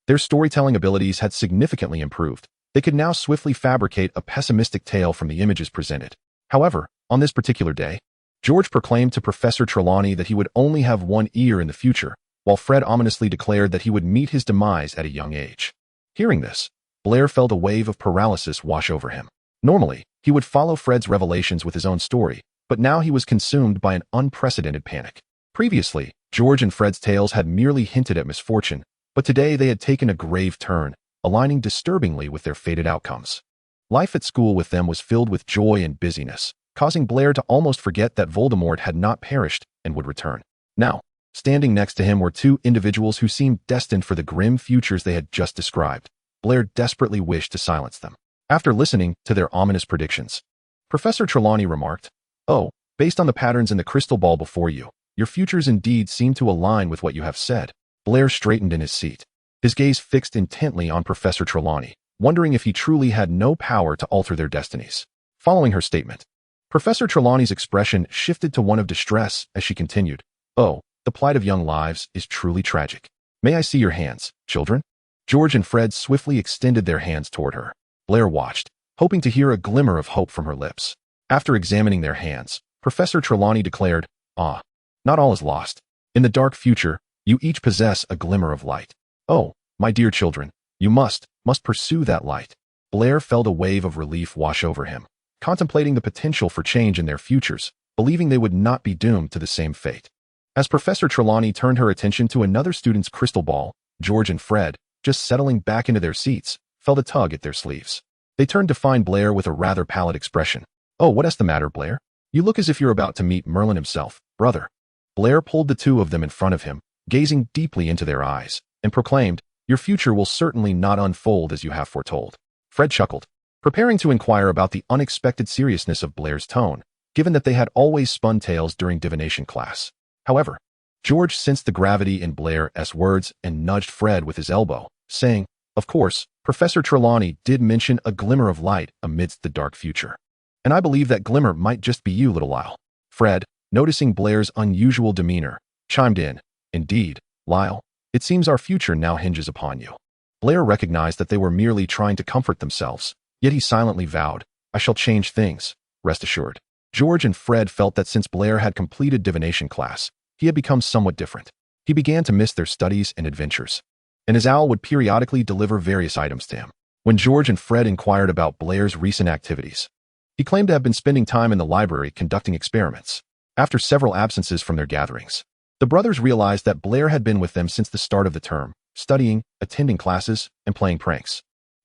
their storytelling abilities had significantly improved. They could now swiftly fabricate a pessimistic tale from the images presented. However, on this particular day, George proclaimed to Professor Trelawney that he would only have one ear in the future, while Fred ominously declared that he would meet his demise at a young age. Hearing this, Blair felt a wave of paralysis wash over him. Normally, he would follow Fred's revelations with his own story, but now he was consumed by an unprecedented panic. Previously, George and Fred's tales had merely hinted at misfortune, but today they had taken a grave turn, aligning disturbingly with their fated outcomes. Life at school with them was filled with joy and busyness, causing Blair to almost forget that Voldemort had not perished and would return. Now, standing next to him were two individuals who seemed destined for the grim futures they had just described. Blair desperately wished to silence them. After listening to their ominous predictions, Professor Trelawney remarked, "Oh, based on the patterns in the crystal ball before you, your futures indeed seem to align with what you have said." Blair straightened in his seat, his gaze fixed intently on Professor Trelawney, wondering if he truly had no power to alter their destinies. Following her statement, Professor Trelawney's expression shifted to one of distress as she continued, "Oh, the plight of young lives is truly tragic. May I see your hands, children?" George and Fred swiftly extended their hands toward her. Blair watched, hoping to hear a glimmer of hope from her lips. After examining their hands, Professor Trelawney declared, "Ah, not all is lost. In the dark future, you each possess a glimmer of light. Oh, my dear children, you must pursue that light." Blair felt a wave of relief wash over him, contemplating the potential for change in their futures, believing they would not be doomed to the same fate. As Professor Trelawney turned her attention to another student's crystal ball, George and Fred, just settling back into their seats, felt a tug at their sleeves. They turned to find Blair with a rather pallid expression. "Oh, what's the matter, Blair? You look as if you're about to meet Merlin himself, brother." Blair pulled the two of them in front of him, gazing deeply into their eyes, and proclaimed, "Your future will certainly not unfold as you have foretold." Fred chuckled, preparing to inquire about the unexpected seriousness of Blair's tone, given that they had always spun tales during divination class. However, George sensed the gravity in Blair's words and nudged Fred with his elbow, saying, "Of course, Professor Trelawney did mention a glimmer of light amidst the dark future. And I believe that glimmer might just be you, little Lyle." Fred, noticing Blair's unusual demeanor, chimed in, "Indeed, Lyle, it seems our future now hinges upon you." Blair recognized that they were merely trying to comfort themselves, yet he silently vowed, "I shall change things, rest assured." George and Fred felt that since Blair had completed divination class, he had become somewhat different. He began to miss their studies and adventures, and his owl would periodically deliver various items to him. When George and Fred inquired about Blair's recent activities, he claimed to have been spending time in the library conducting experiments. After several absences from their gatherings, the brothers realized that Blair had been with them since the start of the term, studying, attending classes, and playing pranks.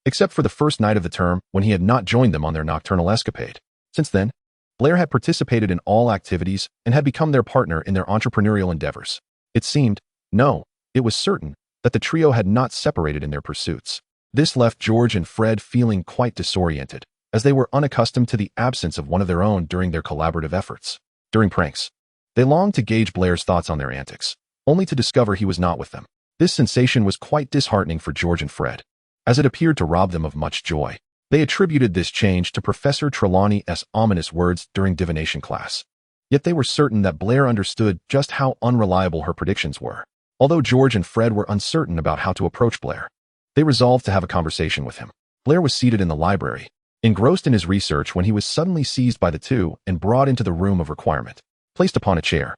Except for the first night of the term when he had not joined them on their nocturnal escapade. Since then, Blair had participated in all activities and had become their partner in their entrepreneurial endeavors. It seemed, no, it was certain, that the trio had not separated in their pursuits. This left George and Fred feeling quite disoriented, as they were unaccustomed to the absence of one of their own during their collaborative efforts. During pranks, they longed to gauge Blair's thoughts on their antics, only to discover he was not with them. This sensation was quite disheartening for George and Fred, as it appeared to rob them of much joy. They attributed this change to Professor Trelawney's ominous words during divination class. Yet they were certain that Blair understood just how unreliable her predictions were. Although George and Fred were uncertain about how to approach Blair, they resolved to have a conversation with him. Blair was seated in the library, engrossed in his research when he was suddenly seized by the two and brought into the room of requirement. Placed upon a chair,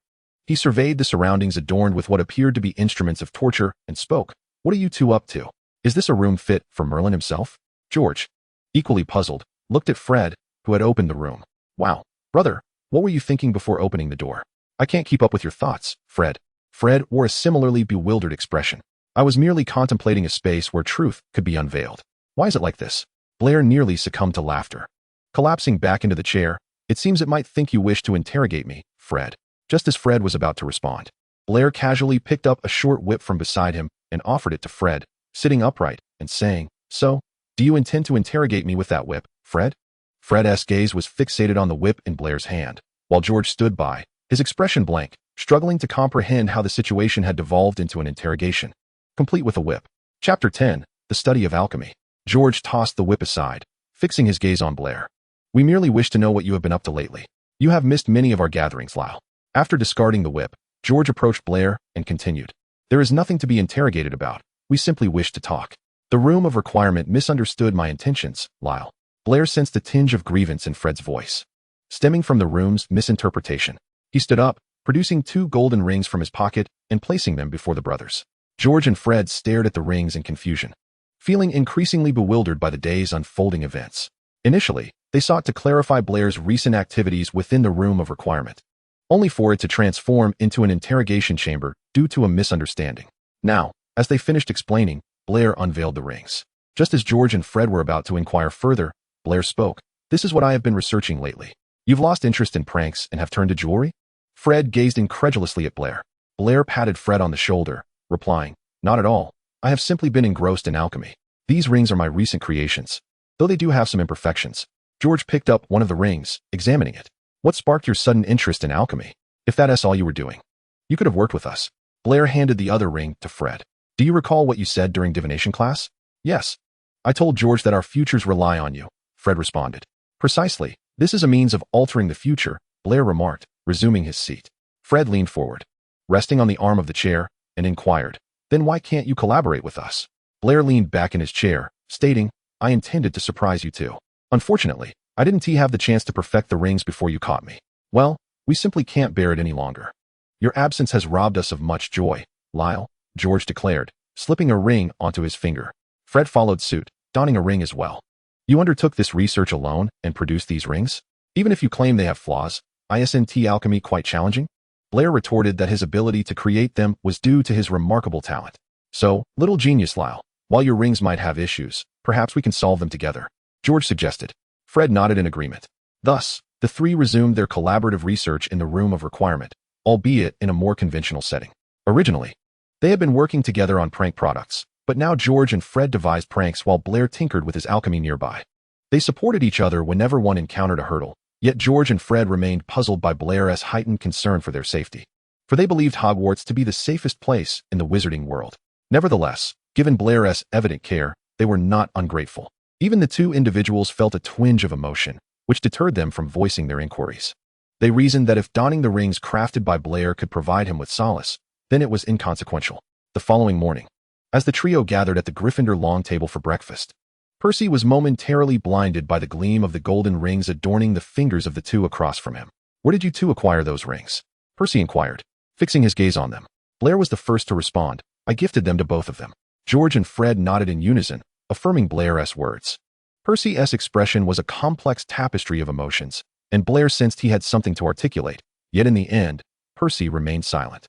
he surveyed the surroundings adorned with what appeared to be instruments of torture and spoke. "What are you two up to? Is this a room fit for Merlin himself?" George, equally puzzled, looked at Fred, who had opened the room. "Wow, brother, what were you thinking before opening the door?" "I can't keep up with your thoughts, Fred." Fred wore a similarly bewildered expression. "I was merely contemplating a space where truth could be unveiled." "Why is it like this?" Blair nearly succumbed to laughter. Collapsing back into the chair, "It seems it might think you wish to interrogate me, Fred." Just as Fred was about to respond, Blair casually picked up a short whip from beside him and offered it to Fred, sitting upright and saying, "So, do you intend to interrogate me with that whip, Fred?" Fred's gaze was fixated on the whip in Blair's hand, while George stood by, his expression blank, struggling to comprehend how the situation had devolved into an interrogation, complete with a whip. Chapter 10, The Study of Alchemy. George tossed the whip aside, fixing his gaze on Blair. "We merely wish to know what you have been up to lately. You have missed many of our gatherings, Lyle." After discarding the whip, George approached Blair and continued, "There is nothing to be interrogated about. We simply wish to talk." "The room of requirement misunderstood my intentions, Lyle." Blair sensed a tinge of grievance in Fred's voice, stemming from the room's misinterpretation. He stood up, producing 2 golden rings from his pocket and placing them before the brothers. George and Fred stared at the rings in confusion, feeling increasingly bewildered by the day's unfolding events. Initially, they sought to clarify Blair's recent activities within the room of requirement, only for it to transform into an interrogation chamber due to a misunderstanding. Now, as they finished explaining, Blair unveiled the rings. Just as George and Fred were about to inquire further, Blair spoke. "This is what I have been researching lately. You've lost interest in pranks and have turned to jewelry?" Fred gazed incredulously at Blair. Blair patted Fred on the shoulder, replying, "Not at all. I have simply been engrossed in alchemy. These rings are my recent creations, though they do have some imperfections." George picked up one of the rings, examining it. "What sparked your sudden interest in alchemy? If that's all you were doing, you could have worked with us." Blair handed the other ring to Fred. "Do you recall what you said during divination class?" "Yes. I told George that our futures rely on you," Fred responded. "Precisely. This is a means of altering the future," Blair remarked, resuming his seat. Fred leaned forward, resting on the arm of the chair, and inquired, "Then why can't you collaborate with us?" Blair leaned back in his chair, stating, "I intended to surprise you too. Unfortunately, I didn't have the chance to perfect the rings before you caught me. Well, we simply can't bear it any longer. Your absence has robbed us of much joy, Lyle," George declared, slipping a ring onto his finger. Fred followed suit, donning a ring as well. "You undertook this research alone and produced these rings? Even if you claim they have flaws, isn't alchemy quite challenging?" Blair retorted that his ability to create them was due to his remarkable talent. "So, little genius Lyle, while your rings might have issues, perhaps we can solve them together," George suggested. Fred nodded in agreement. Thus, the three resumed their collaborative research in the room of requirement, albeit in a more conventional setting. Originally, they had been working together on prank products, but now George and Fred devised pranks while Blair tinkered with his alchemy nearby. They supported each other whenever one encountered a hurdle, yet George and Fred remained puzzled by Blair's heightened concern for their safety, for they believed Hogwarts to be the safest place in the wizarding world. Nevertheless, given Blair's evident care, they were not ungrateful. Even the two individuals felt a twinge of emotion, which deterred them from voicing their inquiries. They reasoned that if donning the rings crafted by Blair could provide him with solace, then it was inconsequential. The following morning, as the trio gathered at the Gryffindor long table for breakfast, Percy was momentarily blinded by the gleam of the golden rings adorning the fingers of the two across from him. "Where did you two acquire those rings?" Percy inquired, fixing his gaze on them. Blair was the first to respond. "I gifted them to both of them." George and Fred nodded in unison, affirming Blair's words. Percy's expression was a complex tapestry of emotions, and Blair sensed he had something to articulate, yet in the end, Percy remained silent.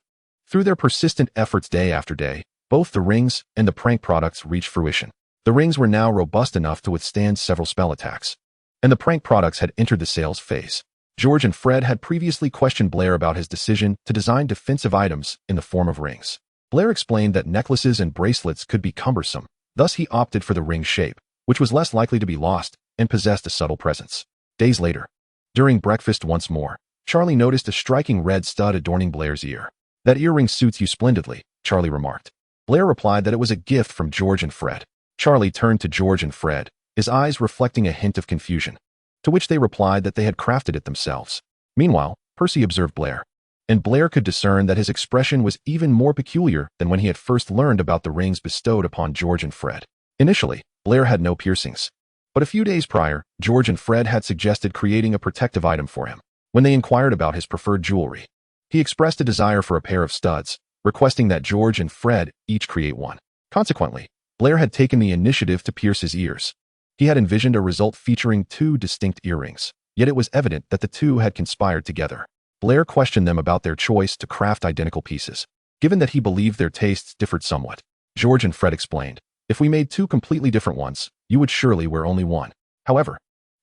Through their persistent efforts day after day, both the rings and the prank products reached fruition. The rings were now robust enough to withstand several spell attacks, and the prank products had entered the sales phase. George and Fred had previously questioned Blair about his decision to design defensive items in the form of rings. Blair explained that necklaces and bracelets could be cumbersome, thus he opted for the ring shape, which was less likely to be lost and possessed a subtle presence. Days later, during breakfast once more, Charlie noticed a striking red stud adorning Blair's ear. "That earring suits you splendidly," Charlie remarked. Blair replied that it was a gift from George and Fred. Charlie turned to George and Fred, his eyes reflecting a hint of confusion, to which they replied that they had crafted it themselves. Meanwhile, Percy observed Blair, and Blair could discern that his expression was even more peculiar than when he had first learned about the rings bestowed upon George and Fred. Initially, Blair had no piercings, But a few days prior, George and Fred had suggested creating a protective item for him. When they inquired about his preferred jewelry, he expressed a desire for a pair of studs, requesting that George and Fred each create one. Consequently, Blair had taken the initiative to pierce his ears. He had envisioned a result featuring 2 distinct earrings, yet it was evident that the 2 had conspired together. Blair questioned them about their choice to craft identical pieces, given that he believed their tastes differed somewhat. George and Fred explained, "If we made 2 completely different ones, you would surely wear only one. However,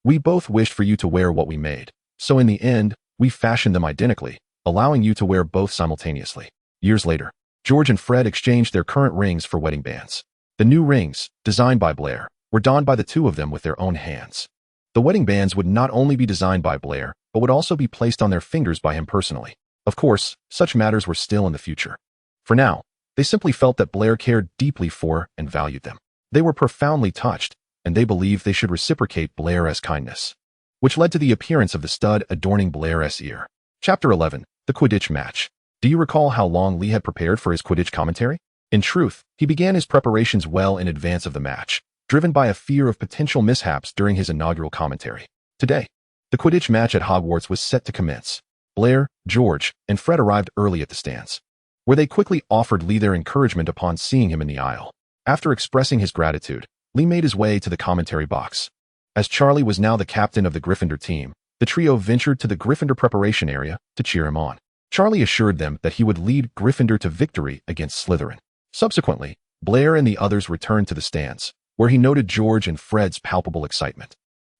we both wished for you to wear what we made, so in the end, we fashioned them identically, allowing you to wear both simultaneously." Years later, George and Fred exchanged their current rings for wedding bands. The new rings, designed by Blair, were donned by the 2 of them with their own hands. The wedding bands would not only be designed by Blair, but would also be placed on their fingers by him personally. Of course, such matters were still in the future. For now, they simply felt that Blair cared deeply for and valued them. They were profoundly touched, and they believed they should reciprocate Blair's kindness, which led to the appearance of the stud adorning Blair's ear. Chapter 11, The Quidditch Match. Do you recall how long Lee had prepared for his Quidditch commentary? In truth, he began his preparations well in advance of the match, driven by a fear of potential mishaps during his inaugural commentary. Today, the Quidditch match at Hogwarts was set to commence. Blair, George, and Fred arrived early at the stands, where they quickly offered Lee their encouragement upon seeing him in the aisle. After expressing his gratitude, Lee made his way to the commentary box. As Charlie was now the captain of the Gryffindor team, the trio ventured to the Gryffindor preparation area to cheer him on. Charlie assured them that he would lead Gryffindor to victory against Slytherin. Subsequently, Blair and the others returned to the stands, where he noted George and Fred's palpable excitement.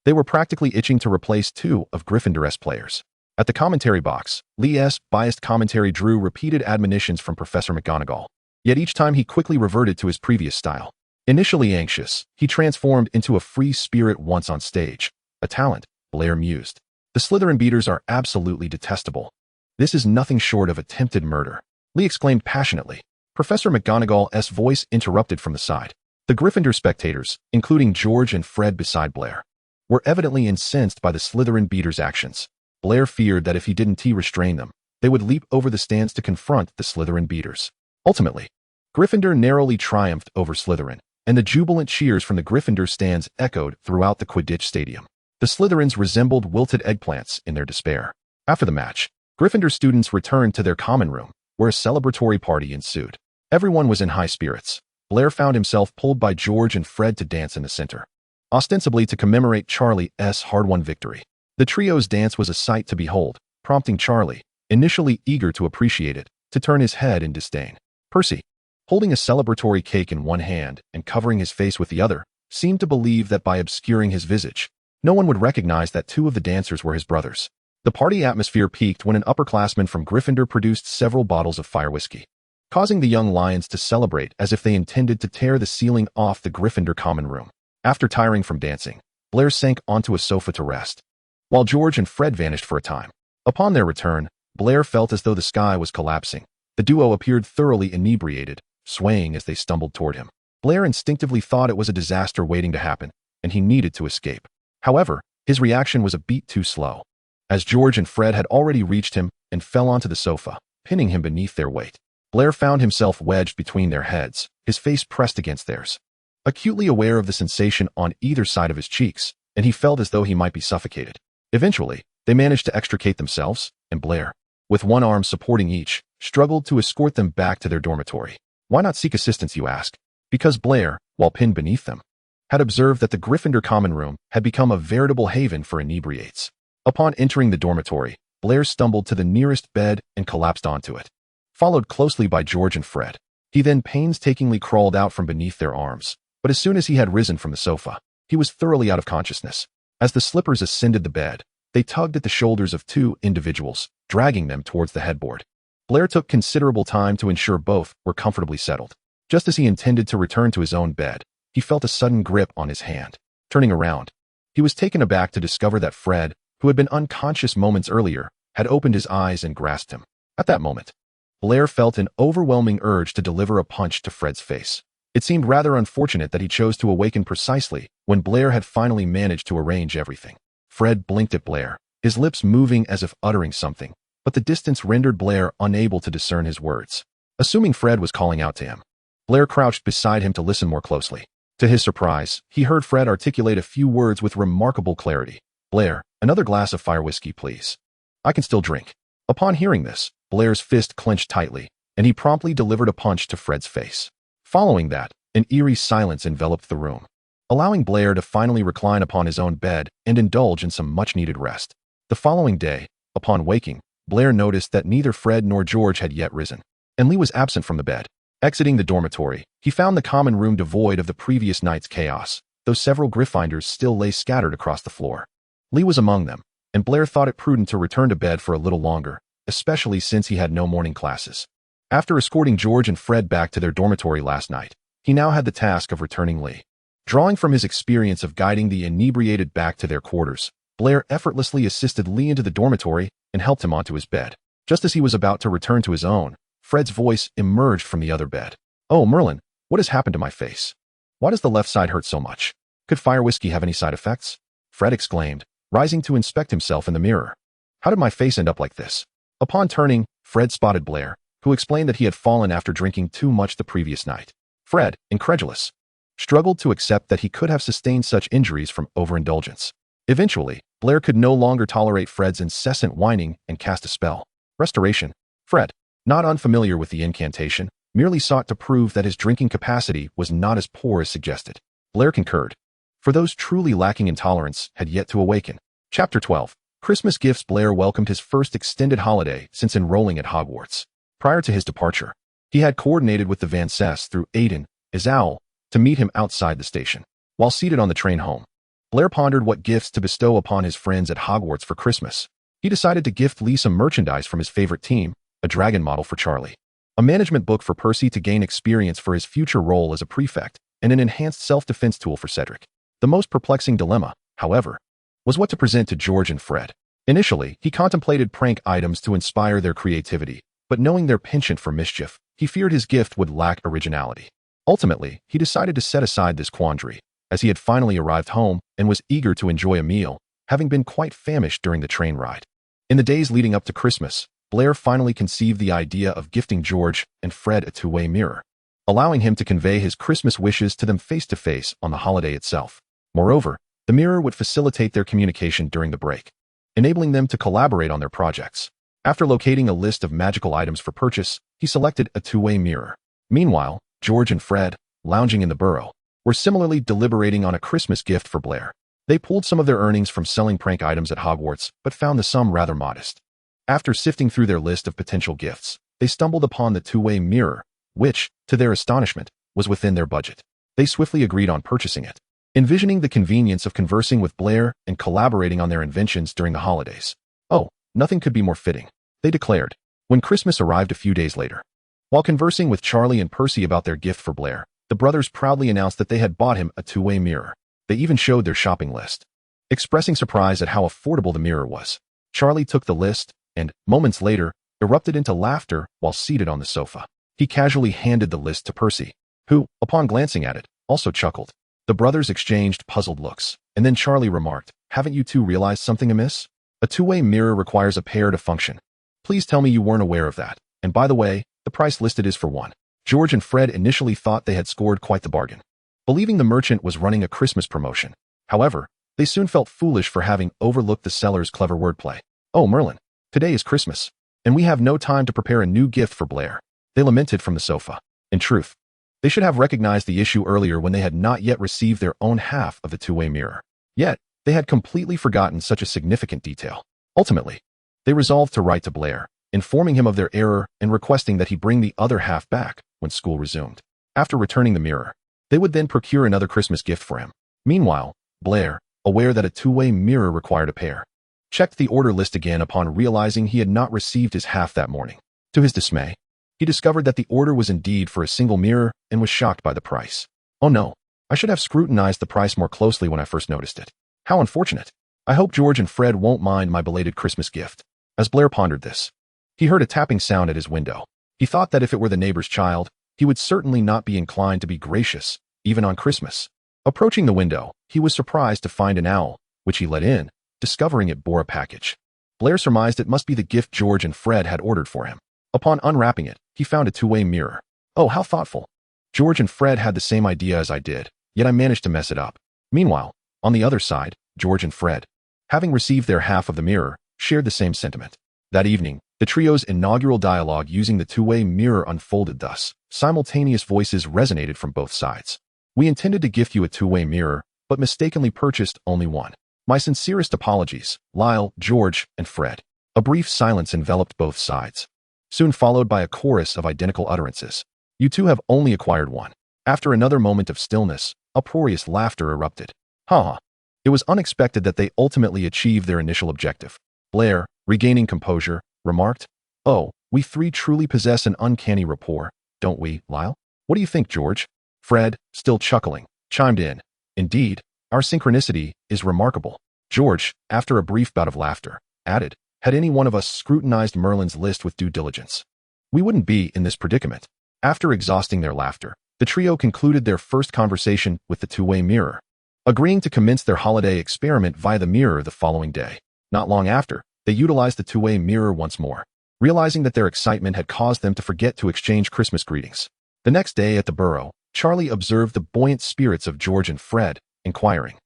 They were practically itching to replace 2 of Gryffindor's players. At the commentary box, Lee's biased commentary drew repeated admonitions from Professor McGonagall, yet each time he quickly reverted to his previous style. Initially anxious, he transformed into a free spirit once on stage. A talent, Blair mused. The Slytherin beaters are absolutely detestable. This is nothing short of attempted murder, Lee exclaimed passionately. Professor McGonagall's voice interrupted from the side. The Gryffindor spectators, including George and Fred beside Blair, were evidently incensed by the Slytherin beaters' actions. Blair feared that if he didn't restrain them, they would leap over the stands to confront the Slytherin beaters. Ultimately, Gryffindor narrowly triumphed over Slytherin, and the jubilant cheers from the Gryffindor stands echoed throughout the Quidditch stadium. The Slytherins resembled wilted eggplants in their despair. After the match, Gryffindor students returned to their common room, where a celebratory party ensued. Everyone was in high spirits. Blair found himself pulled by George and Fred to dance in the center, ostensibly to commemorate Charlie's hard-won victory. The trio's dance was a sight to behold, prompting Charlie, initially eager to appreciate it, to turn his head in disdain. Percy, holding a celebratory cake in one hand and covering his face with the other, seemed to believe that by obscuring his visage, no one would recognize that 2 of the dancers were his brothers. The party atmosphere peaked when an upperclassman from Gryffindor produced several bottles of fire whiskey, causing the young lions to celebrate as if they intended to tear the ceiling off the Gryffindor common room. After tiring from dancing, Blair sank onto a sofa to rest, while George and Fred vanished for a time. Upon their return, Blair felt as though the sky was collapsing. The duo appeared thoroughly inebriated, swaying as they stumbled toward him. Blair instinctively thought it was a disaster waiting to happen, and he needed to escape. However, his reaction was a beat too slow, as George and Fred had already reached him and fell onto the sofa, pinning him beneath their weight. Blair found himself wedged between their heads, his face pressed against theirs, acutely aware of the sensation on either side of his cheeks, and he felt as though he might be suffocated. Eventually, they managed to extricate themselves, and Blair, with one arm supporting each, struggled to escort them back to their dormitory. Why not seek assistance, you ask? Because Blair, while pinned beneath them, had observed that the Gryffindor common room had become a veritable haven for inebriates. Upon entering the dormitory, Blair stumbled to the nearest bed and collapsed onto it, followed closely by George and Fred. He then painstakingly crawled out from beneath their arms, but as soon as he had risen from the sofa, he was thoroughly out of consciousness. As the slippers ascended the bed, they tugged at the shoulders of 2 individuals, dragging them towards the headboard. Blair took considerable time to ensure both were comfortably settled. Just as he intended to return to his own bed, he felt a sudden grip on his hand. Turning around, he was taken aback to discover that Fred, who had been unconscious moments earlier, had opened his eyes and grasped him. At that moment, Blair felt an overwhelming urge to deliver a punch to Fred's face. It seemed rather unfortunate that he chose to awaken precisely when Blair had finally managed to arrange everything. Fred blinked at Blair, his lips moving as if uttering something, but the distance rendered Blair unable to discern his words. Assuming Fred was calling out to him, Blair crouched beside him to listen more closely. To his surprise, he heard Fred articulate a few words with remarkable clarity. "Blair, another glass of fire whiskey, please. I can still drink." Upon hearing this, Blair's fist clenched tightly, and he promptly delivered a punch to Fred's face. Following that, an eerie silence enveloped the room, allowing Blair to finally recline upon his own bed and indulge in some much-needed rest. The following day, upon waking, Blair noticed that neither Fred nor George had yet risen, and Lee was absent from the bed. Exiting the dormitory, he found the common room devoid of the previous night's chaos, though several Gryffindors still lay scattered across the floor. Lee was among them, and Blair thought it prudent to return to bed for a little longer, especially since he had no morning classes. After escorting George and Fred back to their dormitory last night, he now had the task of returning Lee. Drawing from his experience of guiding the inebriated back to their quarters, Blair effortlessly assisted Lee into the dormitory and helped him onto his bed. Just as he was about to return to his own, Fred's voice emerged from the other bed. "Oh, Merlin, what has happened to my face? Why does the left side hurt so much? Could fire whiskey have any side effects?" Fred exclaimed, rising to inspect himself in the mirror. "How did my face end up like this?" Upon turning, Fred spotted Blair, who explained that he had fallen after drinking too much the previous night. Fred, incredulous, struggled to accept that he could have sustained such injuries from overindulgence. Eventually, Blair could no longer tolerate Fred's incessant whining and cast a spell. Restoration. Fred, not unfamiliar with the incantation, merely sought to prove that his drinking capacity was not as poor as suggested. Blair concurred, for those truly lacking in tolerance had yet to awaken. Chapter 12. Christmas Gifts. Blair welcomed his first extended holiday since enrolling at Hogwarts. Prior to his departure, he had coordinated with the Vances through Aiden, his owl, to meet him outside the station. While seated on the train home, Blair pondered what gifts to bestow upon his friends at Hogwarts for Christmas. He decided to gift Lee some merchandise from his favorite team, a dragon model for Charlie, a management book for Percy to gain experience for his future role as a prefect, and an enhanced self-defense tool for Cedric. The most perplexing dilemma, however, was what to present to George and Fred. Initially, he contemplated prank items to inspire their creativity, but knowing their penchant for mischief, he feared his gift would lack originality. Ultimately, he decided to set aside this quandary, as he had finally arrived home and was eager to enjoy a meal, having been quite famished during the train ride. In the days leading up to Christmas, Blair finally conceived the idea of gifting George and Fred a two-way mirror, allowing him to convey his Christmas wishes to them face-to-face on the holiday itself. Moreover, the mirror would facilitate their communication during the break, enabling them to collaborate on their projects. After locating a list of magical items for purchase, he selected a two-way mirror. Meanwhile, George and Fred, lounging in the burrow, were similarly deliberating on a Christmas gift for Blair. They pooled some of their earnings from selling prank items at Hogwarts, but found the sum rather modest. After sifting through their list of potential gifts, they stumbled upon the two-way mirror, which, to their astonishment, was within their budget. They swiftly agreed on purchasing it, envisioning the convenience of conversing with Blair and collaborating on their inventions during the holidays. "Oh, nothing could be more fitting," they declared, when Christmas arrived a few days later. While conversing with Charlie and Percy about their gift for Blair, the brothers proudly announced that they had bought him a two-way mirror. They even showed their shopping list, expressing surprise at how affordable the mirror was. Charlie took the list and, moments later, erupted into laughter while seated on the sofa. He casually handed the list to Percy, who, upon glancing at it, also chuckled. The brothers exchanged puzzled looks, and then Charlie remarked, "Haven't you two realized something amiss? A two-way mirror requires a pair to function. Please tell me you weren't aware of that. And by the way, the price listed is for one." George and Fred initially thought they had scored quite the bargain, believing the merchant was running a Christmas promotion. However, they soon felt foolish for having overlooked the seller's clever wordplay. "Oh, Merlin, today is Christmas, and we have no time to prepare a new gift for Blair," they lamented from the sofa. In truth, they should have recognized the issue earlier when they had not yet received their own half of the two-way mirror. Yet, they had completely forgotten such a significant detail. Ultimately, they resolved to write to Blair, informing him of their error and requesting that he bring the other half back when school resumed. After returning the mirror, they would then procure another Christmas gift for him. Meanwhile, Blair, aware that a two-way mirror required a pair, checked the order list again upon realizing he had not received his half that morning. To his dismay, he discovered that the order was indeed for a single mirror and was shocked by the price. "Oh no, I should have scrutinized the price more closely when I first noticed it. How unfortunate. I hope George and Fred won't mind my belated Christmas gift." As Blair pondered this, he heard a tapping sound at his window. He thought that if it were the neighbor's child, he would certainly not be inclined to be gracious, even on Christmas. Approaching the window, he was surprised to find an owl, which he let in, discovering it bore a package. Blair surmised it must be the gift George and Fred had ordered for him. Upon unwrapping it, he found a two-way mirror. "Oh, how thoughtful. George and Fred had the same idea as I did. yet I managed to mess it up. Meanwhile, on the other side, George and Fred, having received their half of the mirror, shared the same sentiment. That evening, the trio's inaugural dialogue using the two-way mirror unfolded thus. Simultaneous voices resonated from both sides. We intended to gift you a two-way mirror, but mistakenly purchased only one. My sincerest apologies, Lyle, George, and Fred. A brief silence enveloped both sides, soon followed by a chorus of identical utterances. You two have only acquired one. After another moment of stillness, uproarious laughter erupted. Ha! It was unexpected that they ultimately achieved their initial objective. Blair, regaining composure, remarked, "Oh, we three truly possess an uncanny rapport, don't we, Lyle? What do you think, George?" Fred, still chuckling, chimed in. "Indeed, our synchronicity is remarkable." George, after a brief bout of laughter, added, "Had any one of us scrutinized Merlin's list with due diligence, we wouldn't be in this predicament." After exhausting their laughter, the trio concluded their first conversation with the two-way mirror, agreeing to commence their holiday experiment via the mirror the following day. Not long after, they utilized the two-way mirror once more, realizing that their excitement had caused them to forget to exchange Christmas greetings. The next day at the burrow, Charlie observed the buoyant spirits of George and Fred, inquiring,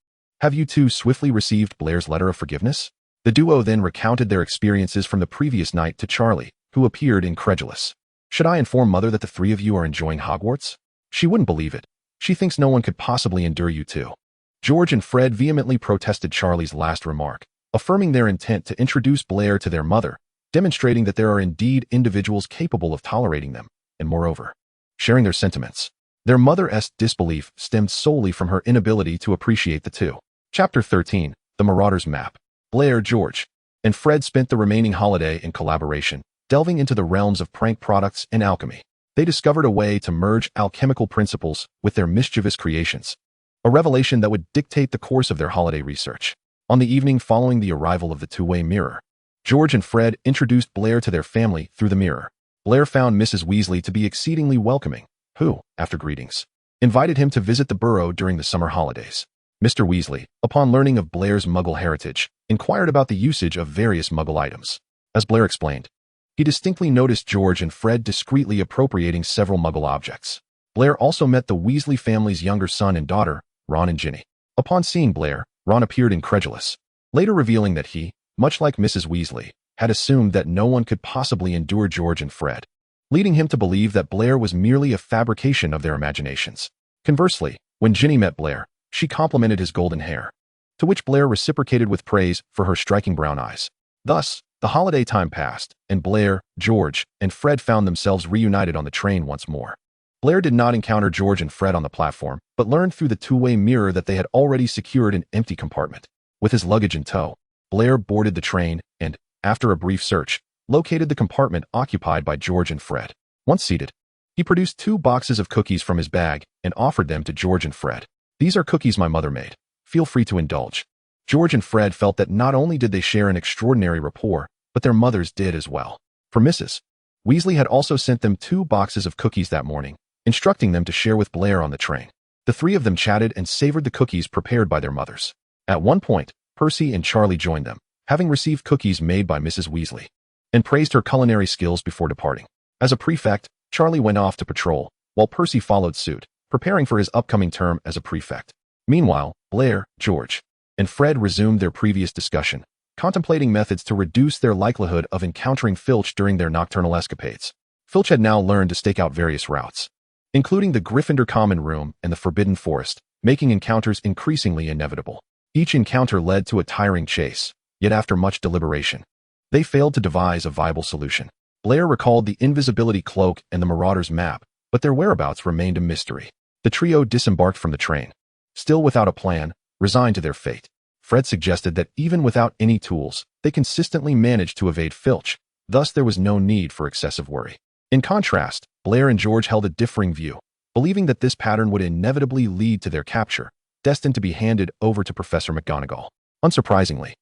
"Have you two swiftly received Blair's letter of forgiveness?" The duo then recounted their experiences from the previous night to Charlie, who appeared incredulous. "Should I inform Mother that the three of you are enjoying Hogwarts? She wouldn't believe it. She thinks no one could possibly endure you two." George and Fred vehemently protested Charlie's last remark, affirming their intent to introduce Blair to their mother, demonstrating that there are indeed individuals capable of tolerating them, and moreover, sharing their sentiments. Their mother's disbelief stemmed solely from her inability to appreciate the two. Chapter 13, The Marauder's Map. Blair, George, and Fred spent the remaining holiday in collaboration, delving into the realms of prank products and alchemy. They discovered a way to merge alchemical principles with their mischievous creations, a revelation that would dictate the course of their holiday research. On the evening following the arrival of the two-way mirror, George and Fred introduced Blair to their family through the mirror. Blair found Mrs. Weasley to be exceedingly welcoming, who, after greetings, invited him to visit the burrow during the summer holidays. Mr. Weasley, upon learning of Blair's Muggle heritage, inquired about the usage of various Muggle items. As Blair explained, he distinctly noticed George and Fred discreetly appropriating several Muggle objects. Blair also met the Weasley family's younger son and daughter, Ron and Ginny. Upon seeing Blair, Ron appeared incredulous, later revealing that he, much like Mrs. Weasley, had assumed that no one could possibly endure George and Fred, leading him to believe that Blair was merely a fabrication of their imaginations. Conversely, when Ginny met Blair, she complimented his golden hair, to which Blair reciprocated with praise for her striking brown eyes. Thus, the holiday time passed, and Blair, George, and Fred found themselves reunited on the train once more. Blair did not encounter George and Fred on the platform, but learned through the two-way mirror that they had already secured an empty compartment. With his luggage in tow, Blair boarded the train and, after a brief search, located the compartment occupied by George and Fred. Once seated, he produced 2 boxes of cookies from his bag and offered them to George and Fred. "These are cookies my mother made. Feel free to indulge." George and Fred felt that not only did they share an extraordinary rapport, but their mothers did as well. For Mrs. Weasley had also sent them 2 boxes of cookies that morning, instructing them to share with Blair on the train. The three of them chatted and savored the cookies prepared by their mothers. At one point, Percy and Charlie joined them, having received cookies made by Mrs. Weasley, and praised her culinary skills before departing. As a prefect, Charlie went off to patrol, while Percy followed suit, preparing for his upcoming term as a prefect. Meanwhile, Blair, George, and Fred resumed their previous discussion, contemplating methods to reduce their likelihood of encountering Filch during their nocturnal escapades. Filch had now learned to stake out various routes, including the Gryffindor Common Room and the Forbidden Forest, making encounters increasingly inevitable. Each encounter led to a tiring chase, yet after much deliberation, they failed to devise a viable solution. Blair recalled the invisibility cloak and the Marauder's map, but their whereabouts remained a mystery. The trio disembarked from the train, still without a plan, resigned to their fate. Fred suggested that even without any tools, they consistently managed to evade Filch, thus there was no need for excessive worry. In contrast, Blair and George held a differing view, believing that this pattern would inevitably lead to their capture, destined to be handed over to Professor McGonagall. Unsurprisingly,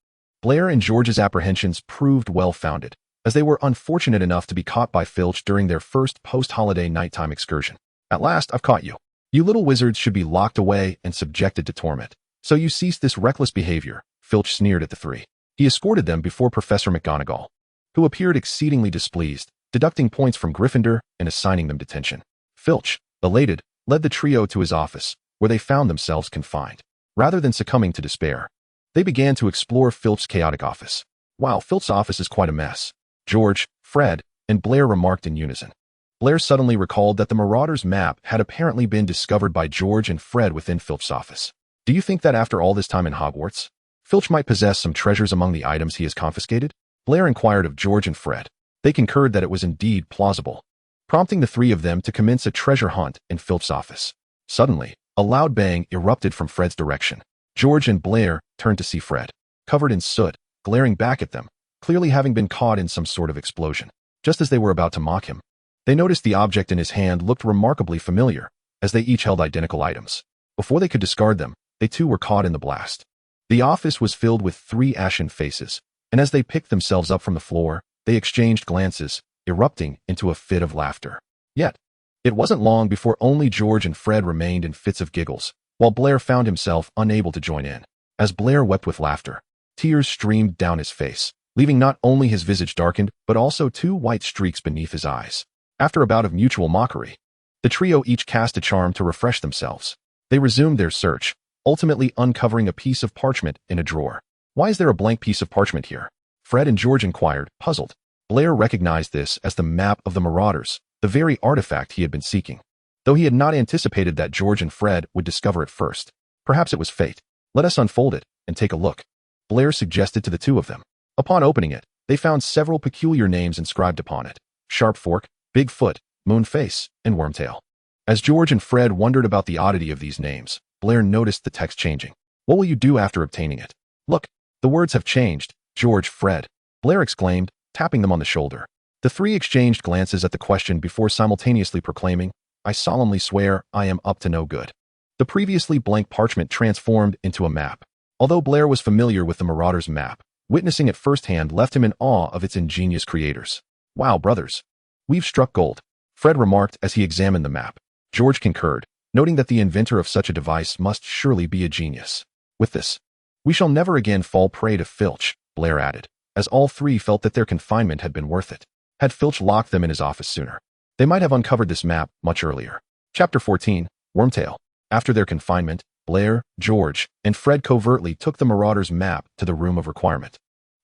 Blair and George's apprehensions proved well-founded, as they were unfortunate enough to be caught by Filch during their first post-holiday nighttime excursion. "At last, I've caught you. You little wizards should be locked away and subjected to torment. So you cease this reckless behavior," Filch sneered at the three. He escorted them before Professor McGonagall, who appeared exceedingly displeased, deducting points from Gryffindor and assigning them detention. Filch, elated, led the trio to his office, where they found themselves confined. Rather than succumbing to despair, they began to explore Filch's chaotic office. Wow, Filch's office is quite a mess, George, Fred, and Blair remarked in unison. Blair suddenly recalled that the Marauder's map had apparently been discovered by George and Fred within Filch's office. Do you think that after all this time in Hogwarts, Filch might possess some treasures among the items he has confiscated? Blair inquired of George and Fred. They concurred that it was indeed plausible, prompting the three of them to commence a treasure hunt in Filch's office. Suddenly, a loud bang erupted from Fred's direction. George and Blair turned to see Fred, covered in soot, glaring back at them, clearly having been caught in some sort of explosion. Just as they were about to mock him, they noticed the object in his hand looked remarkably familiar, as they each held identical items. Before they could discard them, they too were caught in the blast. The office was filled with three ashen faces, and as they picked themselves up from the floor, they exchanged glances, erupting into a fit of laughter. Yet, it wasn't long before only George and Fred remained in fits of giggles, while Blair found himself unable to join in. As Blair wept with laughter, tears streamed down his face, leaving not only his visage darkened, but also two white streaks beneath his eyes. After a bout of mutual mockery, the trio each cast a charm to refresh themselves. They resumed their search, ultimately uncovering a piece of parchment in a drawer. Why is there a blank piece of parchment here? Fred and George inquired, puzzled. Blair recognized this as the map of the Marauders, the very artifact he had been seeking. Though he had not anticipated that George and Fred would discover it first. Perhaps it was fate. Let us unfold it and take a look, Blair suggested to the two of them. Upon opening it, they found several peculiar names inscribed upon it: Sharp Fork, Big Foot, Moonface, and Wormtail. As George and Fred wondered about the oddity of these names, Blair noticed the text changing. What will you do after obtaining it? Look, the words have changed, George, Fred, Blair exclaimed, tapping them on the shoulder. The three exchanged glances at the question before simultaneously proclaiming, I solemnly swear I am up to no good. The previously blank parchment transformed into a map. Although Blair was familiar with the Marauder's map, witnessing it firsthand left him in awe of its ingenious creators. Wow, brothers, we've struck gold, Fred remarked as he examined the map. George concurred, noting that the inventor of such a device must surely be a genius. With this, we shall never again fall prey to Filch, Blair added, as all three felt that their confinement had been worth it. Had Filch locked them in his office sooner, they might have uncovered this map much earlier. Chapter 14, Wormtail. After their confinement, Blair, George, and Fred covertly took the Marauder's map to the room of requirement.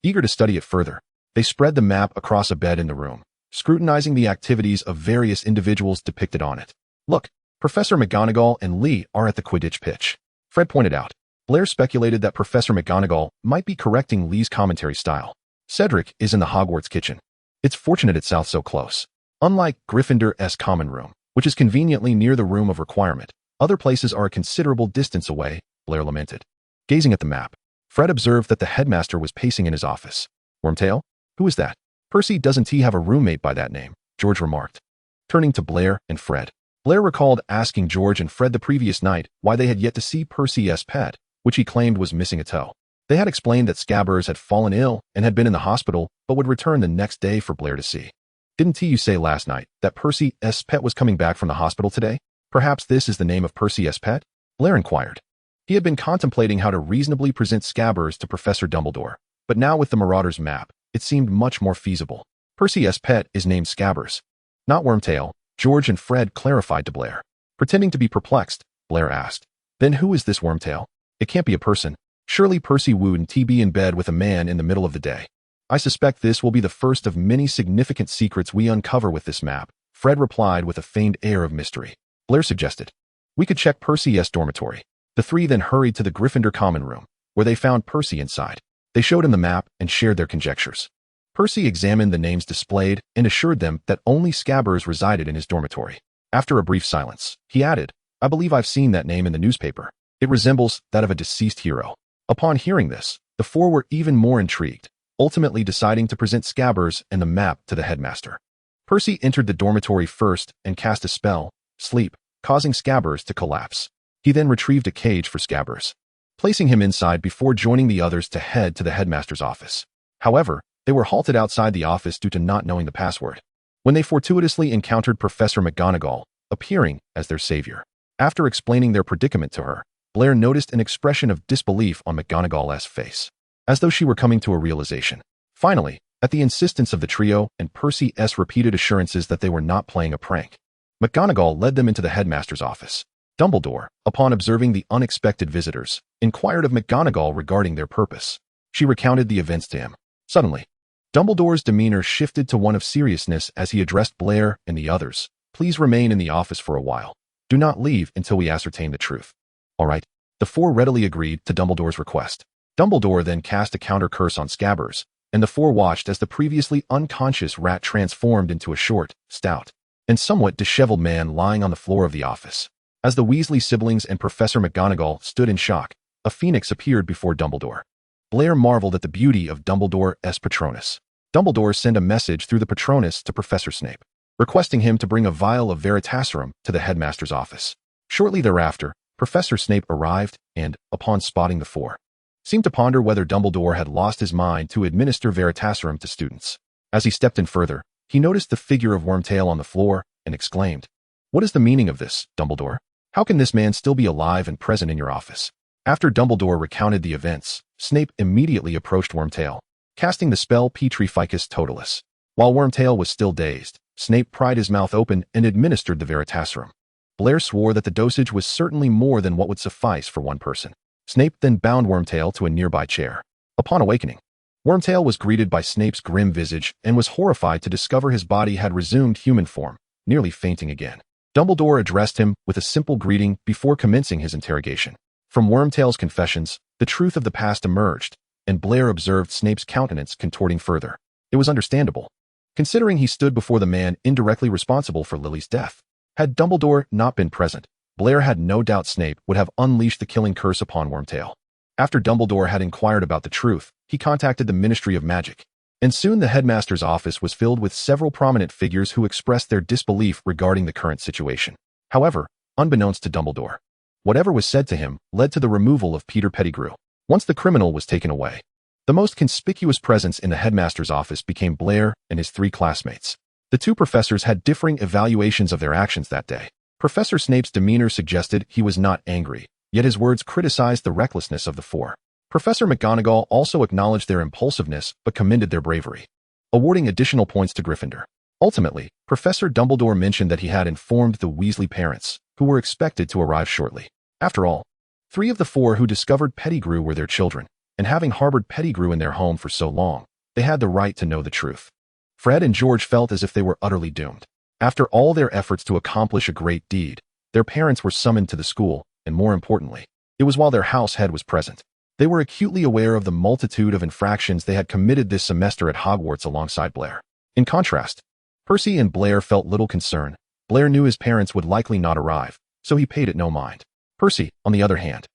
Eager to study it further, they spread the map across a bed in the room, scrutinizing the activities of various individuals depicted on it. Look, Professor McGonagall and Lee are at the Quidditch pitch, Fred pointed out. Blair speculated that Professor McGonagall might be correcting Lee's commentary style. Cedric is in the Hogwarts kitchen. It's fortunate it sounds so close. Unlike Gryffindor's common room, which is conveniently near the room of requirement, other places are a considerable distance away, Blair lamented. Gazing at the map, Fred observed that the headmaster was pacing in his office. Wormtail? Who is that? Percy, doesn't he have a roommate by that name? George remarked. Turning to Blair and Fred, Blair recalled asking George and Fred the previous night why they had yet to see Percy's pet, which he claimed was missing a toe. They had explained that Scabbers had fallen ill and had been in the hospital, but would return the next day for Blair to see. Didn't you say last night that Percy's pet was coming back from the hospital today? Perhaps this is the name of Percy's pet? Blair inquired. He had been contemplating how to reasonably present Scabbers to Professor Dumbledore, but now with the Marauder's map, it seemed much more feasible. Percy's pet is named Scabbers, not Wormtail, George and Fred clarified to Blair. Pretending to be perplexed, Blair asked, Then who is this Wormtail? It can't be a person. Surely Percy wouldn't be in bed with a man in the middle of the day. I suspect this will be the first of many significant secrets we uncover with this map, Fred replied with a feigned air of mystery. Blair suggested, We could check Percy's dormitory. The three then hurried to the Gryffindor common room, where they found Percy inside. They showed him the map and shared their conjectures. Percy examined the names displayed and assured them that only Scabbers resided in his dormitory. After a brief silence, he added, I believe I've seen that name in the newspaper. It resembles that of a deceased hero. Upon hearing this, the four were even more intrigued, ultimately deciding to present Scabbers and the map to the headmaster. Percy entered the dormitory first and cast a spell, Sleep, causing Scabbers to collapse. He then retrieved a cage for Scabbers, placing him inside before joining the others to head to the headmaster's office. However, they were halted outside the office due to not knowing the password, when they fortuitously encountered Professor McGonagall, appearing as their savior. After explaining their predicament to her, Blair noticed an expression of disbelief on McGonagall's face, as though she were coming to a realization. Finally, at the insistence of the trio and Percy's repeated assurances that they were not playing a prank, McGonagall led them into the headmaster's office. Dumbledore, upon observing the unexpected visitors, inquired of McGonagall regarding their purpose. She recounted the events to him. Suddenly, Dumbledore's demeanor shifted to one of seriousness as he addressed Blair and the others. Please remain in the office for a while. Do not leave until we ascertain the truth. All right. The four readily agreed to Dumbledore's request. Dumbledore then cast a counter curse on Scabbers, and the four watched as the previously unconscious rat transformed into a short, stout, and somewhat disheveled man lying on the floor of the office. As the Weasley siblings and Professor McGonagall stood in shock, a phoenix appeared before Dumbledore. Blair marveled at the beauty of Dumbledore's Patronus. Dumbledore sent a message through the Patronus to Professor Snape, requesting him to bring a vial of Veritaserum to the headmaster's office. Shortly thereafter, Professor Snape arrived and, upon spotting the four, seemed to ponder whether Dumbledore had lost his mind to administer Veritaserum to students. As he stepped in further, he noticed the figure of Wormtail on the floor and exclaimed, "What is the meaning of this, Dumbledore? How can this man still be alive and present in your office?" After Dumbledore recounted the events, Snape immediately approached Wormtail, casting the spell Petrificus Totalis. While Wormtail was still dazed, Snape pried his mouth open and administered the Veritaserum. Blair swore that the dosage was certainly more than what would suffice for one person. Snape then bound Wormtail to a nearby chair. Upon awakening, Wormtail was greeted by Snape's grim visage and was horrified to discover his body had resumed human form, nearly fainting again. Dumbledore addressed him with a simple greeting before commencing his interrogation. From Wormtail's confessions, the truth of the past emerged, and Blair observed Snape's countenance contorting further. It was understandable, considering he stood before the man indirectly responsible for Lily's death. Had Dumbledore not been present, Blair had no doubt Snape would have unleashed the killing curse upon Wormtail. After Dumbledore had inquired about the truth, he contacted the Ministry of Magic, and soon the headmaster's office was filled with several prominent figures who expressed their disbelief regarding the current situation. However, unbeknownst to Dumbledore, whatever was said to him led to the removal of Peter Pettigrew. Once the criminal was taken away, the most conspicuous presence in the headmaster's office became Blair and his three classmates. The two professors had differing evaluations of their actions that day. Professor Snape's demeanor suggested he was not angry, yet his words criticized the recklessness of the four. Professor McGonagall also acknowledged their impulsiveness but commended their bravery, awarding additional points to Gryffindor. Ultimately, Professor Dumbledore mentioned that he had informed the Weasley parents, who were expected to arrive shortly. After all, 3 of the 4 who discovered Pettigrew were their children, and having harbored Pettigrew in their home for so long, they had the right to know the truth. Fred and George felt as if they were utterly doomed. After all their efforts to accomplish a great deed, their parents were summoned to the school, and more importantly, it was while their house head was present. They were acutely aware of the multitude of infractions they had committed this semester at Hogwarts alongside Blair. In contrast, Percy and Blair felt little concern. Blair knew his parents would likely not arrive, so he paid it no mind. Percy, on the other hand,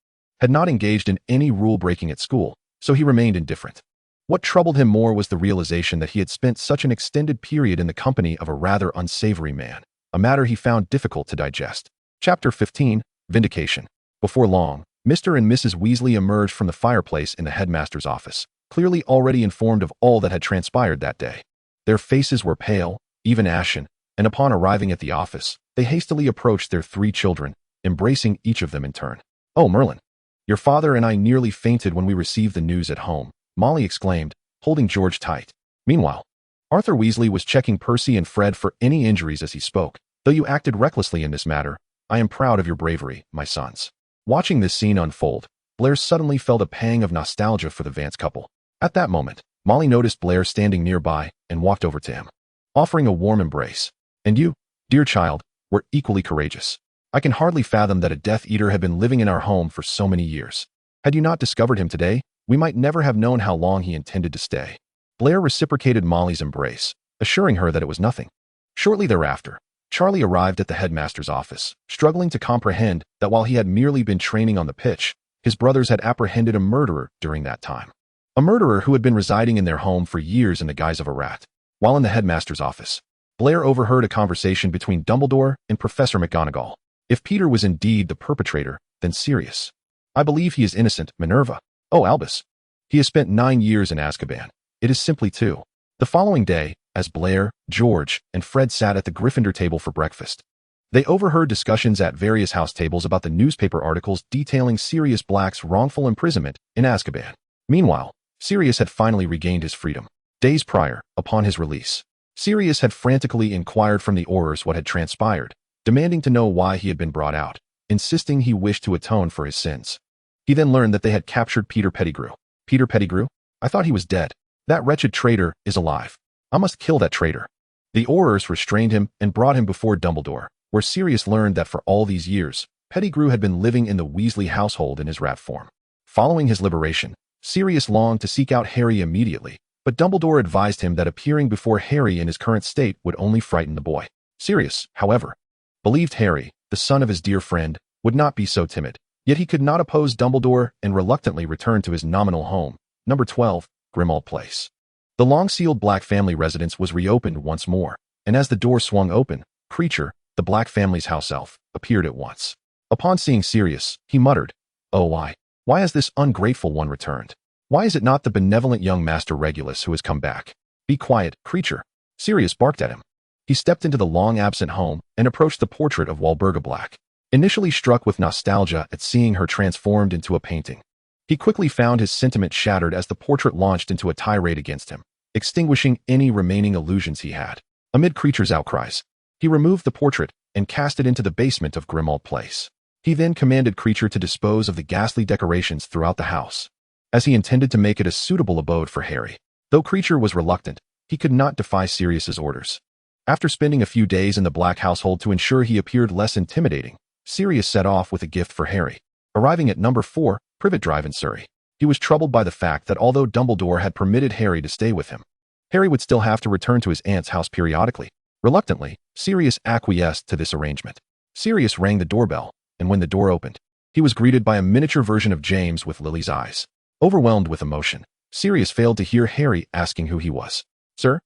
had not engaged in any rule-breaking at school, so he remained indifferent. What troubled him more was the realization that he had spent such an extended period in the company of a rather unsavory man, a matter he found difficult to digest. Chapter 15, Vindication. Before long, Mr. and Mrs. Weasley emerged from the fireplace in the headmaster's office, clearly already informed of all that had transpired that day. Their faces were pale, even ashen, and upon arriving at the office, they hastily approached their 3 children, embracing each of them in turn. "Oh, Merlin, your father and I nearly fainted when we received the news at home," Molly exclaimed, holding George tight. Meanwhile, Arthur Weasley was checking Percy and Fred for any injuries as he spoke. "Though you acted recklessly in this matter, I am proud of your bravery, my sons." Watching this scene unfold, Blair suddenly felt a pang of nostalgia for the Vance couple. At that moment, Molly noticed Blair standing nearby and walked over to him, offering a warm embrace. "And you, dear child, were equally courageous. I can hardly fathom that a Death Eater had been living in our home for so many years. Had you not discovered him today, we might never have known how long he intended to stay." Blair reciprocated Molly's embrace, assuring her that it was nothing. Shortly thereafter, Charlie arrived at the headmaster's office, struggling to comprehend that while he had merely been training on the pitch, his brothers had apprehended a murderer during that time. A murderer who had been residing in their home for years in the guise of a rat. While in the headmaster's office, Blair overheard a conversation between Dumbledore and Professor McGonagall. If Peter was indeed the perpetrator, then Sirius. "I believe he is innocent, Minerva." "Oh, Albus. He has spent 9 years in Azkaban. It is simply 2. The following day, as Blair, George, and Fred sat at the Gryffindor table for breakfast, they overheard discussions at various house tables about the newspaper articles detailing Sirius Black's wrongful imprisonment in Azkaban. Meanwhile, Sirius had finally regained his freedom. Days prior, upon his release, Sirius had frantically inquired from the Aurors what had transpired, demanding to know why he had been brought out. insisting he wished to atone for his sins. He then learned that they had captured Peter Pettigrew. Peter Pettigrew? I thought he was dead. That wretched traitor is alive. I must kill that traitor. The Aurors restrained him and brought him before Dumbledore, where Sirius learned that for all these years, Pettigrew had been living in the Weasley household in his rat form. Following his liberation, Sirius longed to seek out Harry immediately, but Dumbledore advised him that appearing before Harry in his current state would only frighten the boy. Sirius, however, believed Harry, the son of his dear friend, would not be so timid, yet he could not oppose Dumbledore and reluctantly returned to his nominal home, number 12, Grimmauld Place. The long-sealed Black family residence was reopened once more, and as the door swung open, Creature, the Black family's house elf, appeared at once. Upon seeing Sirius, he muttered, "Oh, why has this ungrateful one returned? Why is it not the benevolent young Master Regulus who has come back?" "Be quiet, Creature." Sirius barked at him. He stepped into the long-absent home and approached the portrait of Walburga Black. Initially struck with nostalgia at seeing her transformed into a painting, he quickly found his sentiment shattered as the portrait launched into a tirade against him, extinguishing any remaining illusions he had. Amid Creature's outcries, he removed the portrait and cast it into the basement of Grimmauld Place. He then commanded Creature to dispose of the ghastly decorations throughout the house, as he intended to make it a suitable abode for Harry. Though Creature was reluctant, he could not defy Sirius's orders. After spending a few days in the Black household to ensure he appeared less intimidating, Sirius set off with a gift for Harry. Arriving at number 4, Privet Drive in Surrey, he was troubled by the fact that although Dumbledore had permitted Harry to stay with him, Harry would still have to return to his aunt's house periodically. Reluctantly, Sirius acquiesced to this arrangement. Sirius rang the doorbell, and when the door opened, he was greeted by a miniature version of James with Lily's eyes. Overwhelmed with emotion, Sirius failed to hear Harry asking who he was. Sir?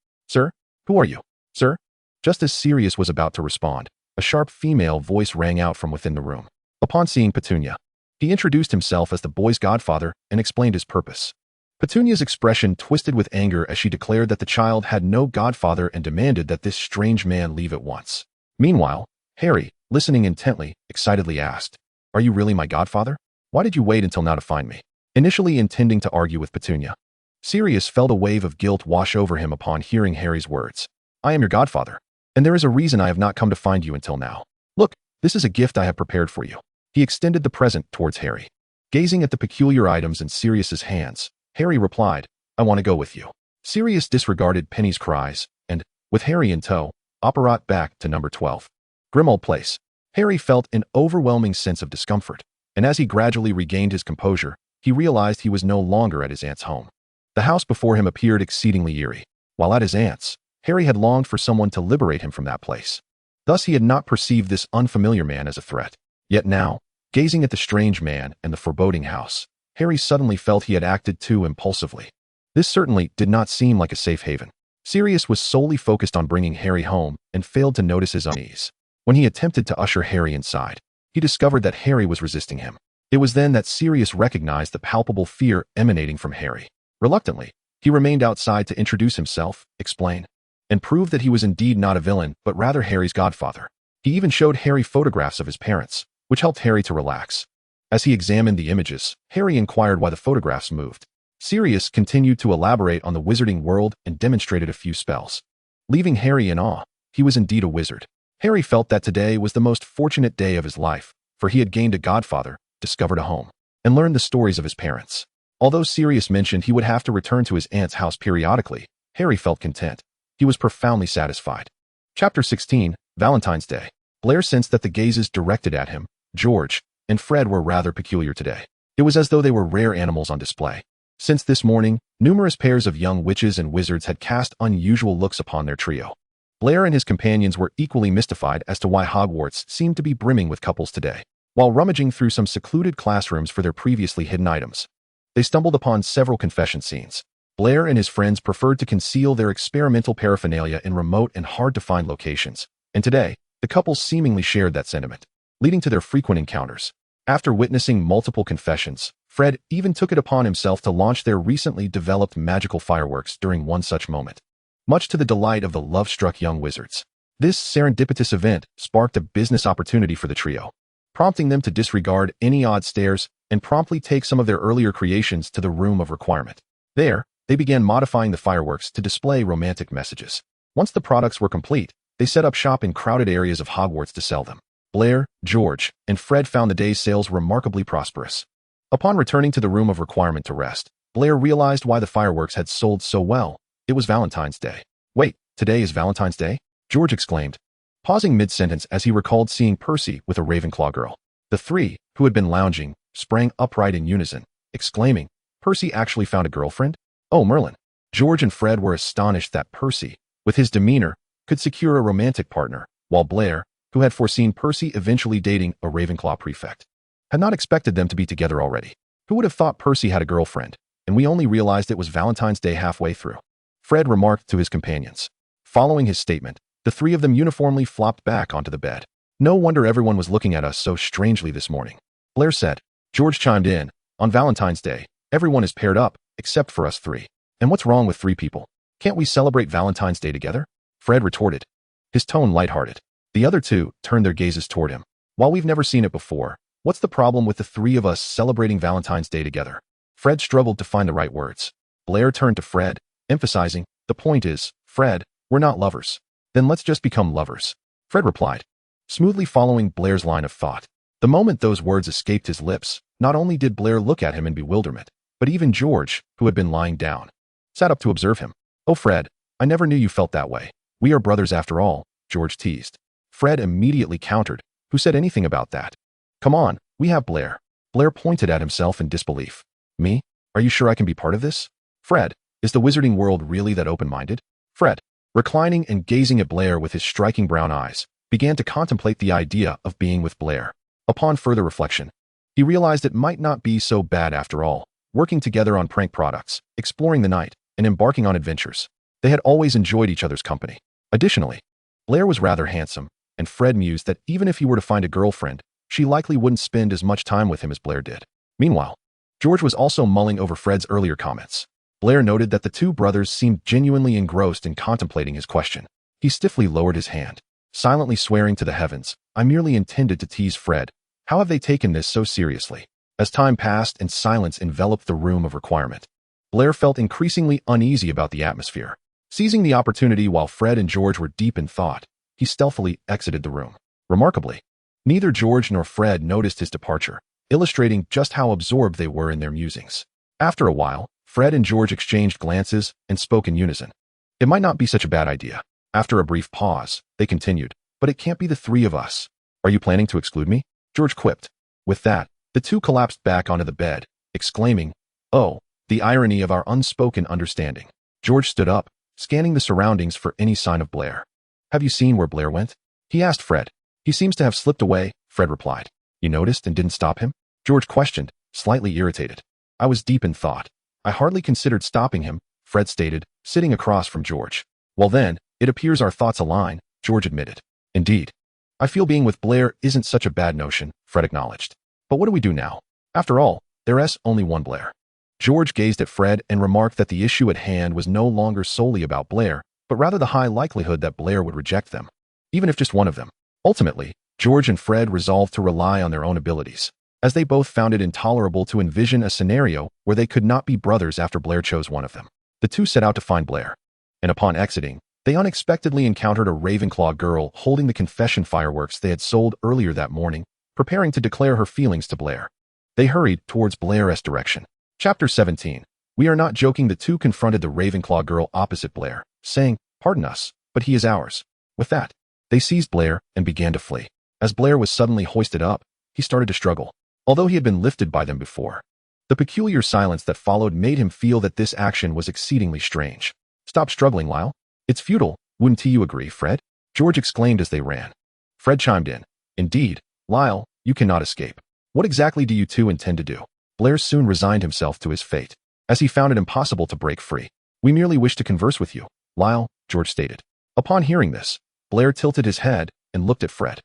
Who are you? Sir?" Just as Sirius was about to respond, a sharp female voice rang out from within the room. Upon seeing Petunia, he introduced himself as the boy's godfather and explained his purpose. Petunia's expression twisted with anger as she declared that the child had no godfather and demanded that this strange man leave at once. Meanwhile, Harry, listening intently, excitedly asked, "Are you really my godfather? Why did you wait until now to find me?" Initially intending to argue with Petunia, Sirius felt a wave of guilt wash over him upon hearing Harry's words. "I am your godfather, and there is a reason I have not come to find you until now. Look, this is a gift I have prepared for you." He extended the present towards Harry. Gazing at the peculiar items in Sirius's hands, Harry replied, "I want to go with you." Sirius disregarded Penny's cries, and, with Harry in tow, apparat back to number 12. Grimmauld Place. Harry felt an overwhelming sense of discomfort, and as he gradually regained his composure, he realized he was no longer at his aunt's home. The house before him appeared exceedingly eerie. While at his aunt's, Harry had longed for someone to liberate him from that place. Thus he had not perceived this unfamiliar man as a threat. Yet now, gazing at the strange man and the foreboding house, Harry suddenly felt he had acted too impulsively. This certainly did not seem like a safe haven. Sirius was solely focused on bringing Harry home and failed to notice his unease. When he attempted to usher Harry inside, he discovered that Harry was resisting him. It was then that Sirius recognized the palpable fear emanating from Harry. Reluctantly, he remained outside to introduce himself, explain, and prove that he was indeed not a villain, but rather Harry's godfather. He even showed Harry photographs of his parents, which helped Harry to relax. As he examined the images, Harry inquired why the photographs moved. Sirius continued to elaborate on the wizarding world and demonstrated a few spells. Leaving Harry in awe, he was indeed a wizard. Harry felt that today was the most fortunate day of his life, for he had gained a godfather, discovered a home, and learned the stories of his parents. Although Sirius mentioned he would have to return to his aunt's house periodically, Harry felt content. He was profoundly satisfied. Chapter 16, Valentine's Day. Blair sensed that the gazes directed at him, George, and Fred were rather peculiar today. It was as though they were rare animals on display. Since this morning, numerous pairs of young witches and wizards had cast unusual looks upon their trio. Blair and his companions were equally mystified as to why Hogwarts seemed to be brimming with couples today. While rummaging through some secluded classrooms for their previously hidden items, they stumbled upon several confession scenes. Blair and his friends preferred to conceal their experimental paraphernalia in remote and hard-to-find locations, and today, the couples seemingly shared that sentiment, leading to their frequent encounters. After witnessing multiple confessions, Fred even took it upon himself to launch their recently developed magical fireworks during one such moment, much to the delight of the love-struck young wizards. This serendipitous event sparked a business opportunity for the trio, prompting them to disregard any odd stares and promptly take some of their earlier creations to the room of requirement. There, they began modifying the fireworks to display romantic messages. Once the products were complete, they set up shop in crowded areas of Hogwarts to sell them. Blair, George, and Fred found the day's sales remarkably prosperous. Upon returning to the room of requirement to rest, Blair realized why the fireworks had sold so well. It was Valentine's Day. Wait, today is Valentine's Day? George exclaimed, pausing mid-sentence as he recalled seeing Percy with a Ravenclaw girl. The three, who had been lounging, sprang upright in unison, exclaiming, Percy actually found a girlfriend? Oh, Merlin. George and Fred were astonished that Percy, with his demeanor, could secure a romantic partner, while Blair, who had foreseen Percy eventually dating a Ravenclaw prefect, had not expected them to be together already. Who would have thought Percy had a girlfriend, and we only realized it was Valentine's Day halfway through? Fred remarked to his companions. Following his statement, the three of them uniformly flopped back onto the bed. No wonder everyone was looking at us so strangely this morning, Blair said. George chimed in, on Valentine's Day, everyone is paired up, except for us three. And what's wrong with three people? Can't we celebrate Valentine's Day together? Fred retorted, his tone lighthearted. The other two turned their gazes toward him. While we've never seen it before, what's the problem with the three of us celebrating Valentine's Day together? Fred struggled to find the right words. Blair turned to Fred, emphasizing, the point is, Fred, we're not lovers. Then let's just become lovers. Fred replied, smoothly following Blair's line of thought. The moment those words escaped his lips, not only did Blair look at him in bewilderment, but even George, who had been lying down, sat up to observe him. Oh, Fred, I never knew you felt that way. We are brothers after all, George teased. Fred immediately countered, who said anything about that? Come on, we have Blair. Blair pointed at himself in disbelief. Me? Are you sure I can be part of this? Fred, is the wizarding world really that open-minded? Fred, reclining and gazing at Blair with his striking brown eyes, began to contemplate the idea of being with Blair. Upon further reflection, he realized it might not be so bad after all, working together on prank products, exploring the night, and embarking on adventures. They had always enjoyed each other's company. Additionally, Blair was rather handsome, and Fred mused that even if he were to find a girlfriend, she likely wouldn't spend as much time with him as Blair did. Meanwhile, George was also mulling over Fred's earlier comments. Blair noted that the two brothers seemed genuinely engrossed in contemplating his question. He stiffly lowered his hand, silently swearing to the heavens, I merely intended to tease Fred. How have they taken this so seriously? As time passed and silence enveloped the room of requirement, Blair felt increasingly uneasy about the atmosphere. Seizing the opportunity while Fred and George were deep in thought, he stealthily exited the room. Remarkably, neither George nor Fred noticed his departure, illustrating just how absorbed they were in their musings. After a while, Fred and George exchanged glances and spoke in unison. It might not be such a bad idea. After a brief pause, they continued, but it can't be the three of us. Are you planning to exclude me? George quipped. With that, the two collapsed back onto the bed, exclaiming, oh, the irony of our unspoken understanding. George stood up, scanning the surroundings for any sign of Blair. Have you seen where Blair went? He asked Fred. He seems to have slipped away, Fred replied. You noticed and didn't stop him? George questioned, slightly irritated. I was deep in thought. I hardly considered stopping him, Fred stated, sitting across from George. Well then, it appears our thoughts align, George admitted. Indeed. I feel being with Blair isn't such a bad notion, Fred acknowledged. But what do we do now? After all, there's only one Blair. George gazed at Fred and remarked that the issue at hand was no longer solely about Blair, but rather the high likelihood that Blair would reject them, even if just one of them. Ultimately, George and Fred resolved to rely on their own abilities, as they both found it intolerable to envision a scenario where they could not be brothers after Blair chose one of them. The two set out to find Blair, and upon exiting, they unexpectedly encountered a Ravenclaw girl holding the confession fireworks they had sold earlier that morning, preparing to declare her feelings to Blair. They hurried towards Blair's direction. Chapter 17. We are not joking. The two confronted the Ravenclaw girl opposite Blair, saying, pardon us, but he is ours. With that, they seized Blair and began to flee. As Blair was suddenly hoisted up, he started to struggle, although he had been lifted by them before. The peculiar silence that followed made him feel that this action was exceedingly strange. Stop struggling, Lyle. It's futile, wouldn't you agree, Fred? George exclaimed as they ran. Fred chimed in. Indeed, Lyle, you cannot escape. What exactly do you two intend to do? Blair soon resigned himself to his fate, as he found it impossible to break free. We merely wish to converse with you, Lyle, George stated. Upon hearing this, Blair tilted his head and looked at Fred.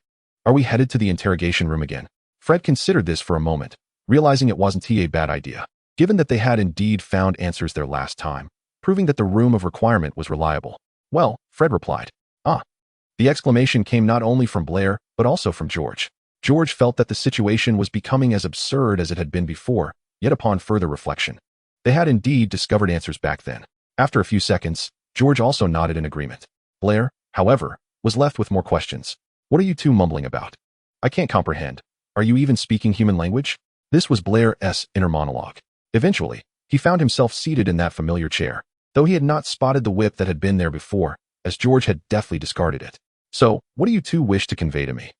Are we headed to the interrogation room again? Fred considered this for a moment, realizing it wasn't a bad idea, given that they had indeed found answers their last time, proving that the room of requirement was reliable. Well, Fred replied. Ah. The exclamation came not only from Blair, but also from George. George felt that the situation was becoming as absurd as it had been before, yet upon further reflection, they had indeed discovered answers back then. After a few seconds, George also nodded in agreement. Blair, however, was left with more questions. What are you two mumbling about? I can't comprehend. Are you even speaking human language? This was Blair's inner monologue. Eventually, he found himself seated in that familiar chair, though he had not spotted the whip that had been there before, as George had deftly discarded it. So, what do you two wish to convey to me?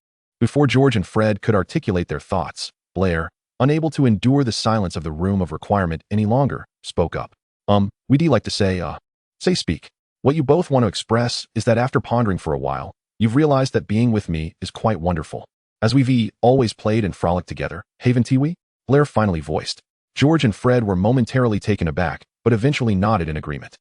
Before George and Fred could articulate their thoughts, Blair, unable to endure the silence of the room of requirement any longer, spoke up. We'd like to say speak. What you both want to express is that after pondering for a while, you've realized that being with me is quite wonderful. As we've always played and frolicked together, haven't we? Blair finally voiced. George and Fred were momentarily taken aback, but eventually nodded in agreement.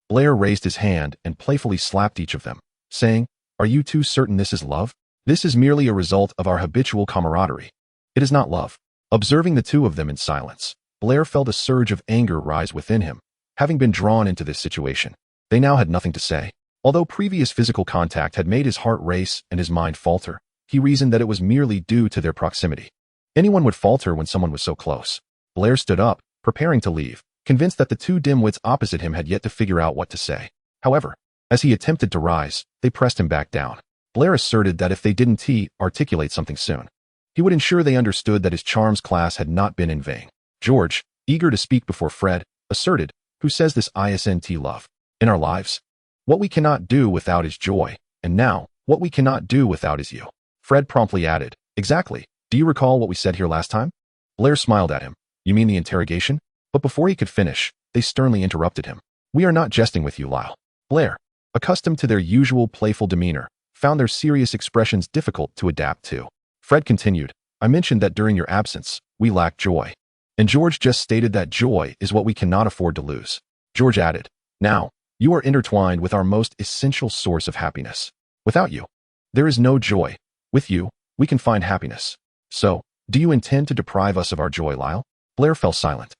Blair raised his hand and playfully slapped each of them, saying, Are you two certain this is love? This is merely a result of our habitual camaraderie. It is not love. Observing the two of them in silence, Blair felt a surge of anger rise within him, having been drawn into this situation. They now had nothing to say. Although previous physical contact had made his heart race and his mind falter, he reasoned that it was merely due to their proximity. Anyone would falter when someone was so close. Blair stood up, preparing to leave, convinced that the two dimwits opposite him had yet to figure out what to say. However, as he attempted to rise, they pressed him back down. Blair asserted that if they didn't articulate something soon, he would ensure they understood that his charms class had not been in vain. George, eager to speak before Fred, asserted, Who says this isn't love? In our lives? What we cannot do without is joy, and now, what we cannot do without is you. Fred promptly added, Exactly. Do you recall what we said here last time? Blair smiled at him. You mean the interrogation? But before he could finish, they sternly interrupted him. We are not jesting with you, Lyle. Blair, accustomed to their usual playful demeanor, found their serious expressions difficult to adapt to. Fred continued, I mentioned that during your absence, we lacked joy. And George just stated that joy is what we cannot afford to lose. George added, Now, you are intertwined with our most essential source of happiness. Without you, there is no joy. With you, we can find happiness. So, do you intend to deprive us of our joy, Lyle? Blair fell silent.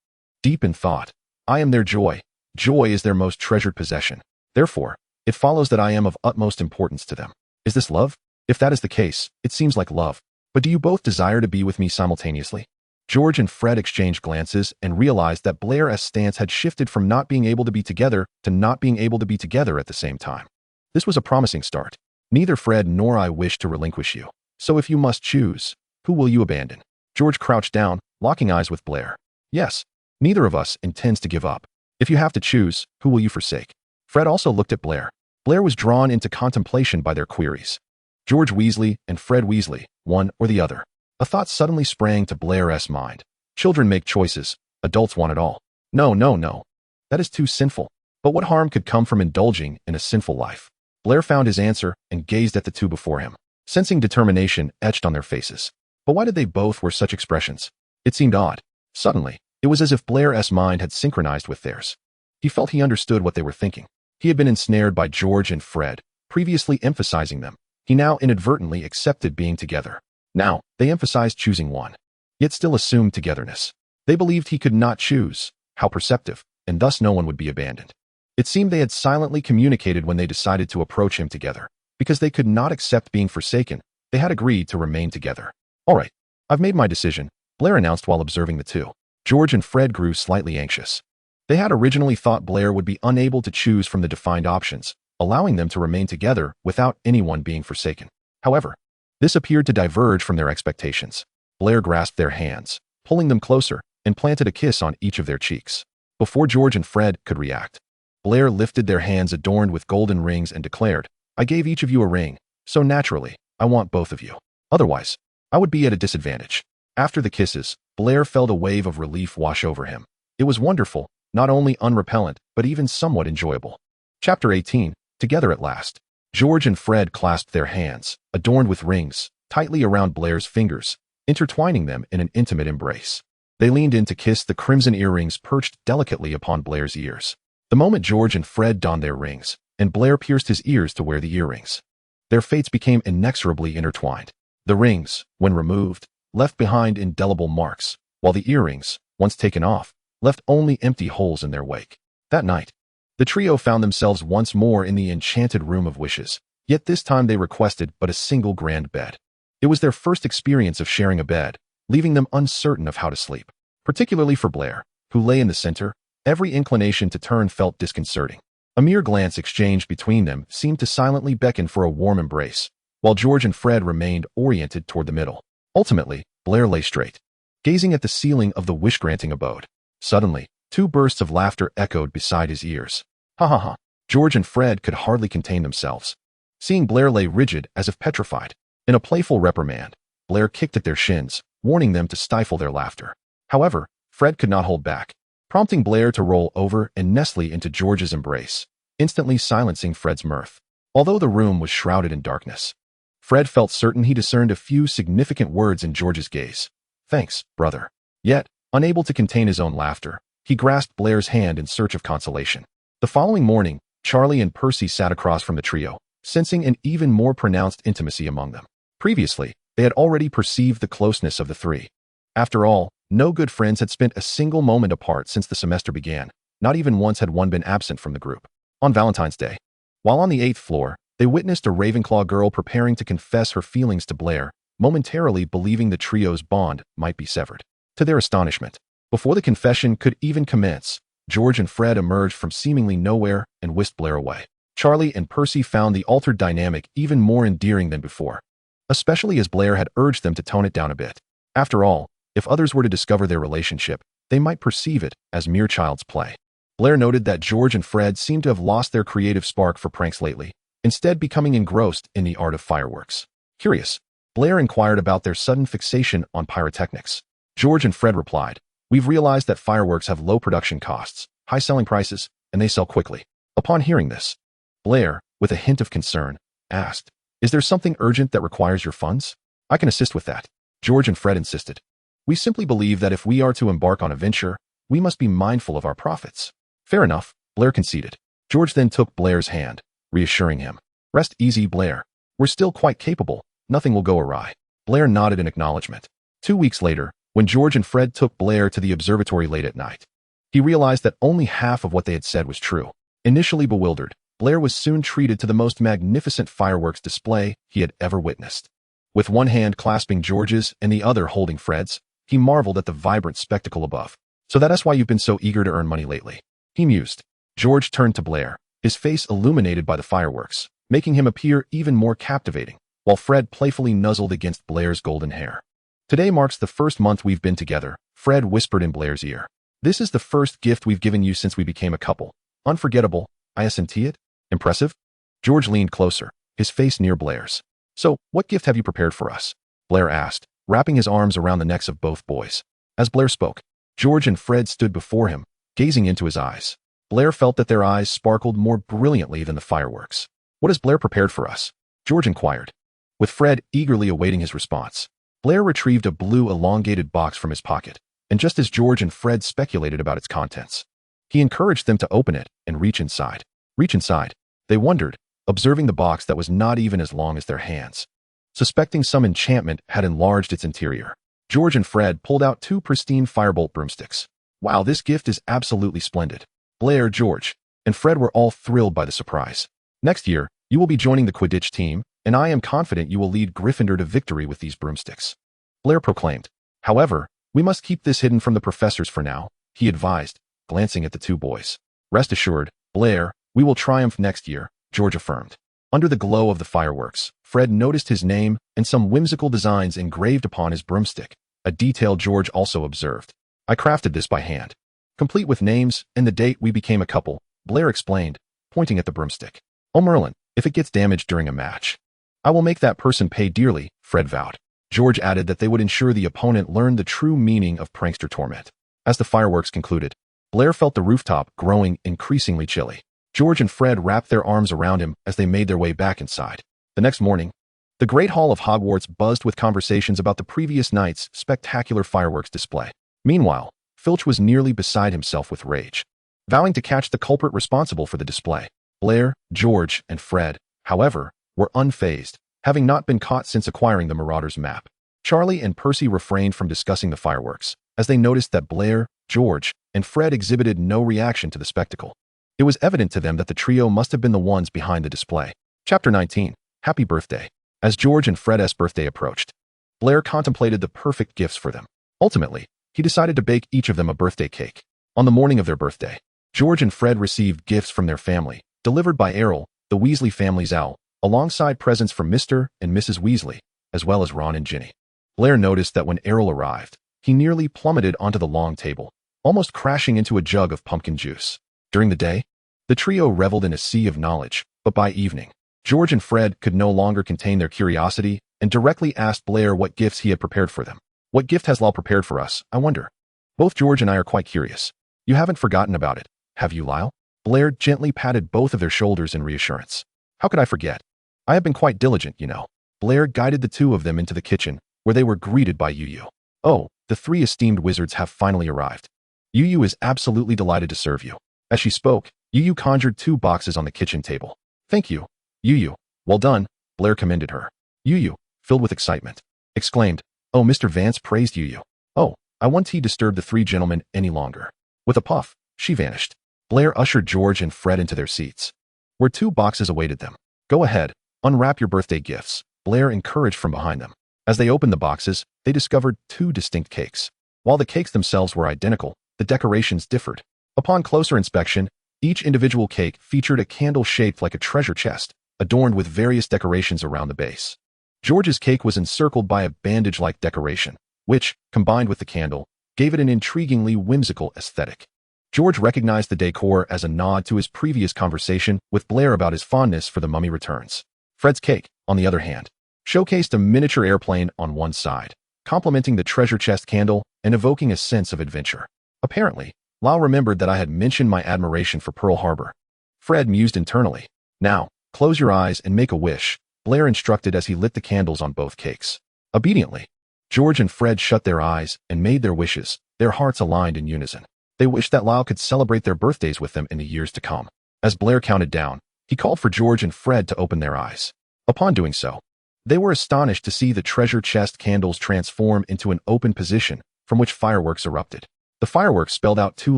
Deep in thought, I am their joy. Joy is their most treasured possession. Therefore, it follows that I am of utmost importance to them. Is this love? If that is the case, it seems like love. But do you both desire to be with me simultaneously? George and Fred exchanged glances and realized that Blair's stance had shifted from not being able to be together to not being able to be together at the same time. This was a promising start. Neither Fred nor I wish to relinquish you. So if you must choose, who will you abandon? George crouched down, locking eyes with Blair. Yes, neither of us intends to give up. If you have to choose, who will you forsake? Fred also looked at Blair. Blair was drawn into contemplation by their queries. George Weasley and Fred Weasley, one or the other. A thought suddenly sprang to Blair's mind. Children make choices. Adults want it all. No. That is too sinful. But what harm could come from indulging in a sinful life? Blair found his answer and gazed at the two before him, sensing determination etched on their faces. But why did they both wear such expressions? It seemed odd. Suddenly, it was as if Blair's mind had synchronized with theirs. He felt he understood what they were thinking. He had been ensnared by George and Fred, previously emphasizing them. He now inadvertently accepted being together. Now, they emphasized choosing one, yet still assumed togetherness. They believed he could not choose. How perceptive, and thus no one would be abandoned. It seemed they had silently communicated when they decided to approach him together. Because they could not accept being forsaken, they had agreed to remain together. All right, I've made my decision, Blair announced while observing the two. George and Fred grew slightly anxious. They had originally thought Blair would be unable to choose from the defined options, allowing them to remain together without anyone being forsaken. However, this appeared to diverge from their expectations. Blair grasped their hands, pulling them closer, and planted a kiss on each of their cheeks. Before George and Fred could react, Blair lifted their hands adorned with golden rings and declared, I gave each of you a ring, so naturally, I want both of you. Otherwise, I would be at a disadvantage. After the kisses, Blair felt a wave of relief wash over him. It was wonderful, not only unrepellent, but even somewhat enjoyable. Chapter 18, Together at Last. George and Fred clasped their hands, adorned with rings, tightly around Blair's fingers, intertwining them in an intimate embrace. They leaned in to kiss the crimson earrings perched delicately upon Blair's ears. The moment George and Fred donned their rings, and Blair pierced his ears to wear the earrings, their fates became inexorably intertwined. The rings, when removed, left behind indelible marks, while the earrings, once taken off, left only empty holes in their wake. That night, the trio found themselves once more in the enchanted room of wishes, yet this time they requested but a single grand bed. It was their first experience of sharing a bed, leaving them uncertain of how to sleep. Particularly for Blair, who lay in the center, every inclination to turn felt disconcerting. A mere glance exchanged between them seemed to silently beckon for a warm embrace, while George and Fred remained oriented toward the middle. Ultimately, Blair lay straight, gazing at the ceiling of the wish-granting abode. Suddenly, two bursts of laughter echoed beside his ears. Ha ha ha. George and Fred could hardly contain themselves, seeing Blair lay rigid as if petrified. In a playful reprimand, Blair kicked at their shins, warning them to stifle their laughter. However, Fred could not hold back, prompting Blair to roll over and nestle into George's embrace, instantly silencing Fred's mirth. Although the room was shrouded in darkness, Fred felt certain he discerned a few significant words in George's gaze. "Thanks, brother." Yet, unable to contain his own laughter, he grasped Blair's hand in search of consolation. The following morning, Charlie and Percy sat across from the trio, sensing an even more pronounced intimacy among them. Previously, they had already perceived the closeness of the three. After all, no good friends had spent a single moment apart since the semester began. Not even once had one been absent from the group. On Valentine's Day, while on the 8th floor, they witnessed a Ravenclaw girl preparing to confess her feelings to Blair, momentarily believing the trio's bond might be severed. To their astonishment, before the confession could even commence, George and Fred emerged from seemingly nowhere and whisked Blair away. Charlie and Percy found the altered dynamic even more endearing than before, especially as Blair had urged them to tone it down a bit. After all, if others were to discover their relationship, they might perceive it as mere child's play. Blair noted that George and Fred seemed to have lost their creative spark for pranks lately, instead becoming engrossed in the art of fireworks. Curious, Blair inquired about their sudden fixation on pyrotechnics. George and Fred replied, "We've realized that fireworks have low production costs, high selling prices, and they sell quickly." Upon hearing this, Blair, with a hint of concern, asked, "Is there something urgent that requires your funds?" "I can assist with that," George and Fred insisted. "We simply believe that if we are to embark on a venture, we must be mindful of our profits." "Fair enough," Blair conceded. George then took Blair's hand, reassuring him. "Rest easy, Blair. We're still quite capable. Nothing will go awry." Blair nodded in acknowledgement. 2 weeks later, when George and Fred took Blair to the observatory late at night, he realized that only half of what they had said was true. Initially bewildered, Blair was soon treated to the most magnificent fireworks display he had ever witnessed. With one hand clasping George's and the other holding Fred's, he marveled at the vibrant spectacle above. "So that's why you've been so eager to earn money lately," he mused. George turned to Blair, his face illuminated by the fireworks, making him appear even more captivating, while Fred playfully nuzzled against Blair's golden hair. "Today marks the first month we've been together," Fred whispered in Blair's ear. "This is the first gift we've given you since we became a couple. Unforgettable, isn't it? Impressive?" George leaned closer, his face near Blair's. "So, what gift have you prepared for us?" Blair asked, wrapping his arms around the necks of both boys. As Blair spoke, George and Fred stood before him, gazing into his eyes. Blair felt that their eyes sparkled more brilliantly than the fireworks. "What has Blair prepared for us?" George inquired, with Fred eagerly awaiting his response. Blair retrieved a blue elongated box from his pocket, and just as George and Fred speculated about its contents, he encouraged them to open it and reach inside. Reach inside, they wondered, observing the box that was not even as long as their hands. Suspecting some enchantment had enlarged its interior, George and Fred pulled out 2 pristine firebolt broomsticks. "Wow, this gift is absolutely splendid." Blair, George, and Fred were all thrilled by the surprise. "Next year, you will be joining the Quidditch team, and I am confident you will lead Gryffindor to victory with these broomsticks," Blair proclaimed. "However, we must keep this hidden from the professors for now," he advised, glancing at the 2 boys. "Rest assured, Blair, we will triumph next year," George affirmed. Under the glow of the fireworks, Fred noticed his name and some whimsical designs engraved upon his broomstick, a detail George also observed. "I crafted this by hand, complete with names and the date we became a couple," Blair explained, pointing at the broomstick. "Oh Merlin, if it gets damaged during a match, I will make that person pay dearly," Fred vowed. George added that they would ensure the opponent learned the true meaning of prankster torment. As the fireworks concluded, Blair felt the rooftop growing increasingly chilly. George and Fred wrapped their arms around him as they made their way back inside. The next morning, the Great Hall of Hogwarts buzzed with conversations about the previous night's spectacular fireworks display. Meanwhile, Filch was nearly beside himself with rage, vowing to catch the culprit responsible for the display. Blair, George, and Fred, however, were unfazed, having not been caught since acquiring the Marauder's map. Charlie and Percy refrained from discussing the fireworks, as they noticed that Blair, George, and Fred exhibited no reaction to the spectacle. It was evident to them that the trio must have been the ones behind the display. Chapter 19. Happy Birthday. As George and Fred's birthday approached, Blair contemplated the perfect gifts for them. Ultimately, he decided to bake each of them a birthday cake. On the morning of their birthday, George and Fred received gifts from their family, delivered by Errol, the Weasley family's owl, alongside presents from Mr. and Mrs. Weasley, as well as Ron and Ginny. Blair noticed that when Errol arrived, he nearly plummeted onto the long table, almost crashing into a jug of pumpkin juice. During the day, the trio reveled in a sea of knowledge, but by evening, George and Fred could no longer contain their curiosity and directly asked Blair what gifts he had prepared for them. What gift has Lal prepared for us, I wonder? Both George and I are quite curious. You haven't forgotten about it, have you, Lyle? Blair gently patted both of their shoulders in reassurance. How could I forget? I have been quite diligent, you know. Blair guided the two of them into the kitchen, where they were greeted by Yu. Oh, the three esteemed wizards have finally arrived. Yu is absolutely delighted to serve you. As she spoke, Yu conjured 2 boxes on the kitchen table. Thank you, Yu. Well done, Blair commended her. Yu, filled with excitement, exclaimed, Oh, Mr. Vance praised Yu. Oh, I won't disturb the 3 gentlemen any longer. With a puff, she vanished. Blair ushered George and Fred into their seats, where 2 boxes awaited them. Go ahead, unwrap your birthday gifts, Blair encouraged from behind them. As they opened the boxes, they discovered 2 distinct cakes. While the cakes themselves were identical, the decorations differed. Upon closer inspection, each individual cake featured a candle shaped like a treasure chest, adorned with various decorations around the base. George's cake was encircled by a bandage-like decoration, which, combined with the candle, gave it an intriguingly whimsical aesthetic. George recognized the decor as a nod to his previous conversation with Blair about his fondness for the Mummy Returns. Fred's cake, on the other hand, showcased a miniature airplane on one side, complementing the treasure chest candle and evoking a sense of adventure. Apparently, Lyle remembered that I had mentioned my admiration for Pearl Harbor. Fred mused internally. Now, close your eyes and make a wish, Blair instructed as he lit the candles on both cakes. Obediently, George and Fred shut their eyes and made their wishes, their hearts aligned in unison. They wished that Lyle could celebrate their birthdays with them in the years to come. As Blair counted down, he called for George and Fred to open their eyes. Upon doing so, they were astonished to see the treasure chest candles transform into an open position from which fireworks erupted. The fireworks spelled out 2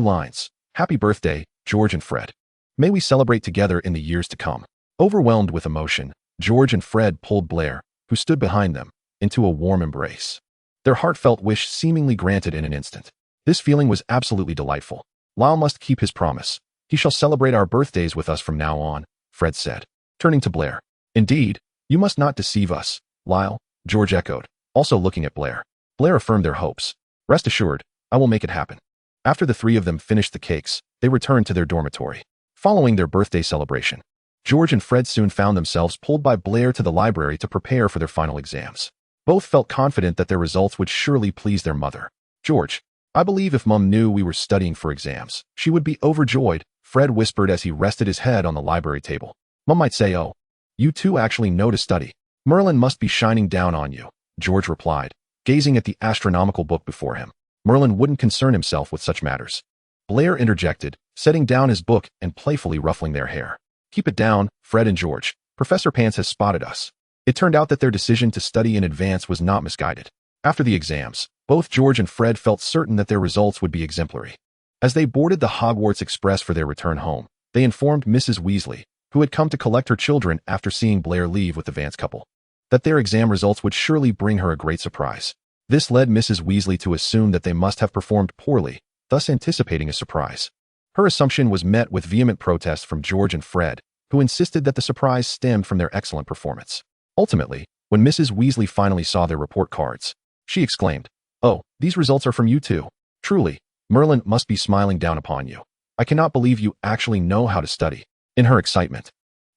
lines, Happy Birthday, George and Fred. May we celebrate together in the years to come. Overwhelmed with emotion, George and Fred pulled Blair, who stood behind them, into a warm embrace. Their heartfelt wish seemingly granted in an instant. This feeling was absolutely delightful. Lyle must keep his promise. He shall celebrate our birthdays with us from now on, Fred said, turning to Blair. Indeed, you must not deceive us, Lyle, George echoed, also looking at Blair. Blair affirmed their hopes. Rest assured, I will make it happen. After the 3 of them finished the cakes, they returned to their dormitory. Following their birthday celebration, George and Fred soon found themselves pulled by Blair to the library to prepare for their final exams. Both felt confident that their results would surely please their mother. George, I believe if Mum knew we were studying for exams, she would be overjoyed, Fred whispered as he rested his head on the library table. Mum might say, oh, you 2 actually know to study. Merlin must be shining down on you, George replied, gazing at the astronomical book before him. Merlin wouldn't concern himself with such matters. Blair interjected, setting down his book and playfully ruffling their hair. Keep it down, Fred and George. Professor Pants has spotted us. It turned out that their decision to study in advance was not misguided. After the exams, both George and Fred felt certain that their results would be exemplary. As they boarded the Hogwarts Express for their return home, they informed Mrs. Weasley, who had come to collect her children after seeing Blair leave with the Vance couple, that their exam results would surely bring her a great surprise. This led Mrs. Weasley to assume that they must have performed poorly, thus anticipating a surprise. Her assumption was met with vehement protests from George and Fred, who insisted that the surprise stemmed from their excellent performance. Ultimately, when Mrs. Weasley finally saw their report cards, she exclaimed, Oh, these results are from you 2. Truly, Merlin must be smiling down upon you. I cannot believe you actually know how to study. In her excitement,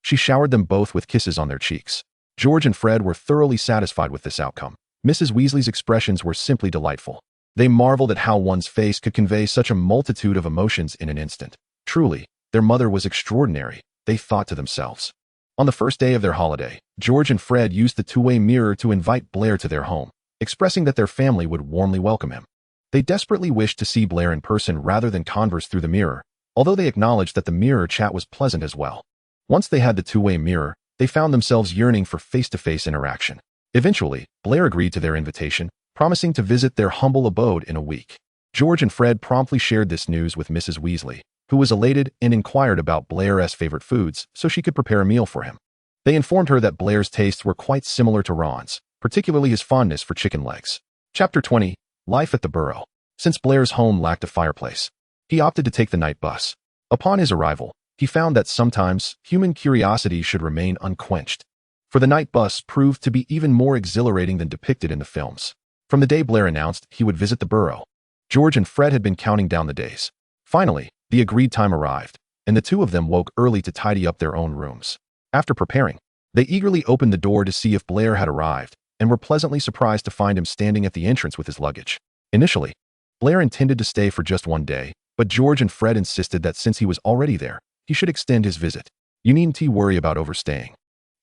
she showered them both with kisses on their cheeks. George and Fred were thoroughly satisfied with this outcome. Mrs. Weasley's expressions were simply delightful. They marveled at how one's face could convey such a multitude of emotions in an instant. Truly, their mother was extraordinary, they thought to themselves. On the first day of their holiday, George and Fred used the 2-way mirror to invite Blair to their home, expressing that their family would warmly welcome him. They desperately wished to see Blair in person rather than converse through the mirror, although they acknowledged that the mirror chat was pleasant as well. Once they had the 2-way mirror, they found themselves yearning for face-to-face interaction. Eventually, Blair agreed to their invitation, promising to visit their humble abode in a week. George and Fred promptly shared this news with Mrs. Weasley, who was elated and inquired about Blair's favorite foods so she could prepare a meal for him. They informed her that Blair's tastes were quite similar to Ron's, particularly his fondness for chicken legs. Chapter 20, Life at the Burrow. Since Blair's home lacked a fireplace, he opted to take the night bus. Upon his arrival, he found that sometimes human curiosity should remain unquenched. For the night bus proved to be even more exhilarating than depicted in the films. From the day Blair announced he would visit the borough, George and Fred had been counting down the days. Finally, the agreed time arrived, and the two of them woke early to tidy up their own rooms. After preparing, they eagerly opened the door to see if Blair had arrived, and were pleasantly surprised to find him standing at the entrance with his luggage. Initially, Blair intended to stay for just one day, but George and Fred insisted that since he was already there, he should extend his visit. You needn't worry about overstaying.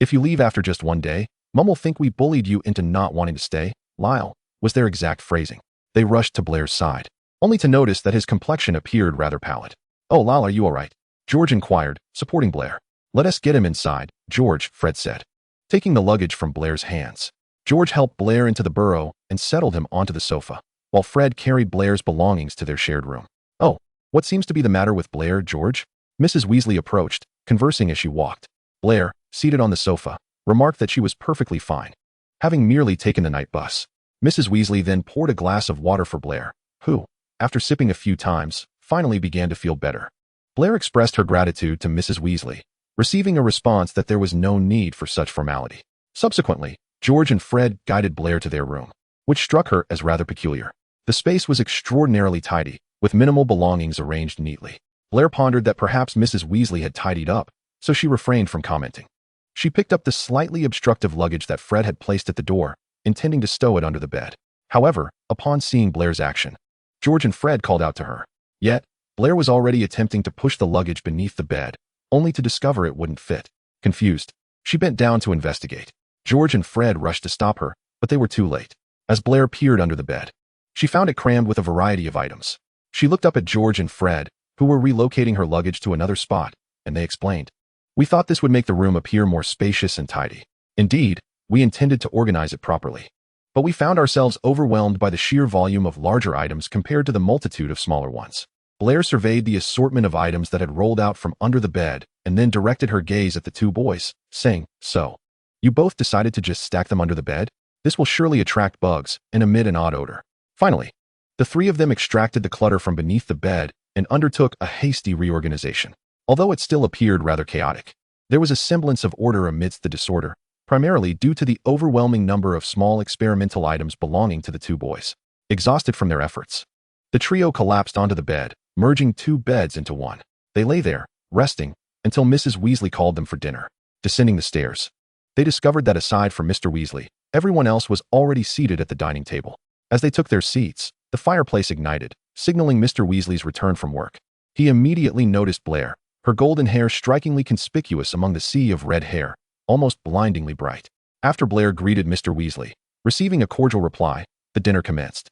If you leave after just one day, Mum will think we bullied you into not wanting to stay, Lyle, was their exact phrasing. They rushed to Blair's side, only to notice that his complexion appeared rather pallid. Oh, Lyle, are you all right? George inquired, supporting Blair. Let us get him inside, George, Fred said. Taking the luggage from Blair's hands, George helped Blair into the burrow and settled him onto the sofa, while Fred carried Blair's belongings to their shared room. Oh, what seems to be the matter with Blair, George? Mrs. Weasley approached, conversing as she walked. Blair, seated on the sofa, remarked that she was perfectly fine, having merely taken the night bus. Mrs. Weasley then poured a glass of water for Blair, who, after sipping a few times, finally began to feel better. Blair expressed her gratitude to Mrs. Weasley, receiving a response that there was no need for such formality. Subsequently, George and Fred guided Blair to their room, which struck her as rather peculiar. The space was extraordinarily tidy, with minimal belongings arranged neatly. Blair pondered that perhaps Mrs. Weasley had tidied up, so she refrained from commenting. She picked up the slightly obstructive luggage that Fred had placed at the door, intending to stow it under the bed. However, upon seeing Blair's action, George and Fred called out to her. Yet, Blair was already attempting to push the luggage beneath the bed, only to discover it wouldn't fit. Confused, she bent down to investigate. George and Fred rushed to stop her, but they were too late. As Blair peered under the bed, she found it crammed with a variety of items. She looked up at George and Fred, who were relocating her luggage to another spot, and they explained. We thought this would make the room appear more spacious and tidy. Indeed, we intended to organize it properly. But we found ourselves overwhelmed by the sheer volume of larger items compared to the multitude of smaller ones. Blair surveyed the assortment of items that had rolled out from under the bed and then directed her gaze at the two boys, saying, So, you both decided to just stack them under the bed? This will surely attract bugs and emit an odd odor. Finally, the three of them extracted the clutter from beneath the bed and undertook a hasty reorganization. Although it still appeared rather chaotic, there was a semblance of order amidst the disorder, primarily due to the overwhelming number of small experimental items belonging to the two boys. Exhausted from their efforts, the trio collapsed onto the bed, merging two beds into one. They lay there, resting, until Mrs. Weasley called them for dinner. Descending the stairs, they discovered that aside from Mr. Weasley, everyone else was already seated at the dining table. As they took their seats, the fireplace ignited, signaling Mr. Weasley's return from work. He immediately noticed Blair, her golden hair strikingly conspicuous among the sea of red hair, almost blindingly bright. After Blair greeted Mr. Weasley, receiving a cordial reply, the dinner commenced.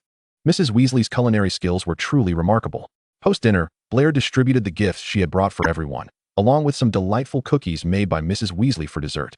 Mrs. Weasley's culinary skills were truly remarkable. Post-dinner, Blair distributed the gifts she had brought for everyone, along with some delightful cookies made by Mrs. Weasley for dessert.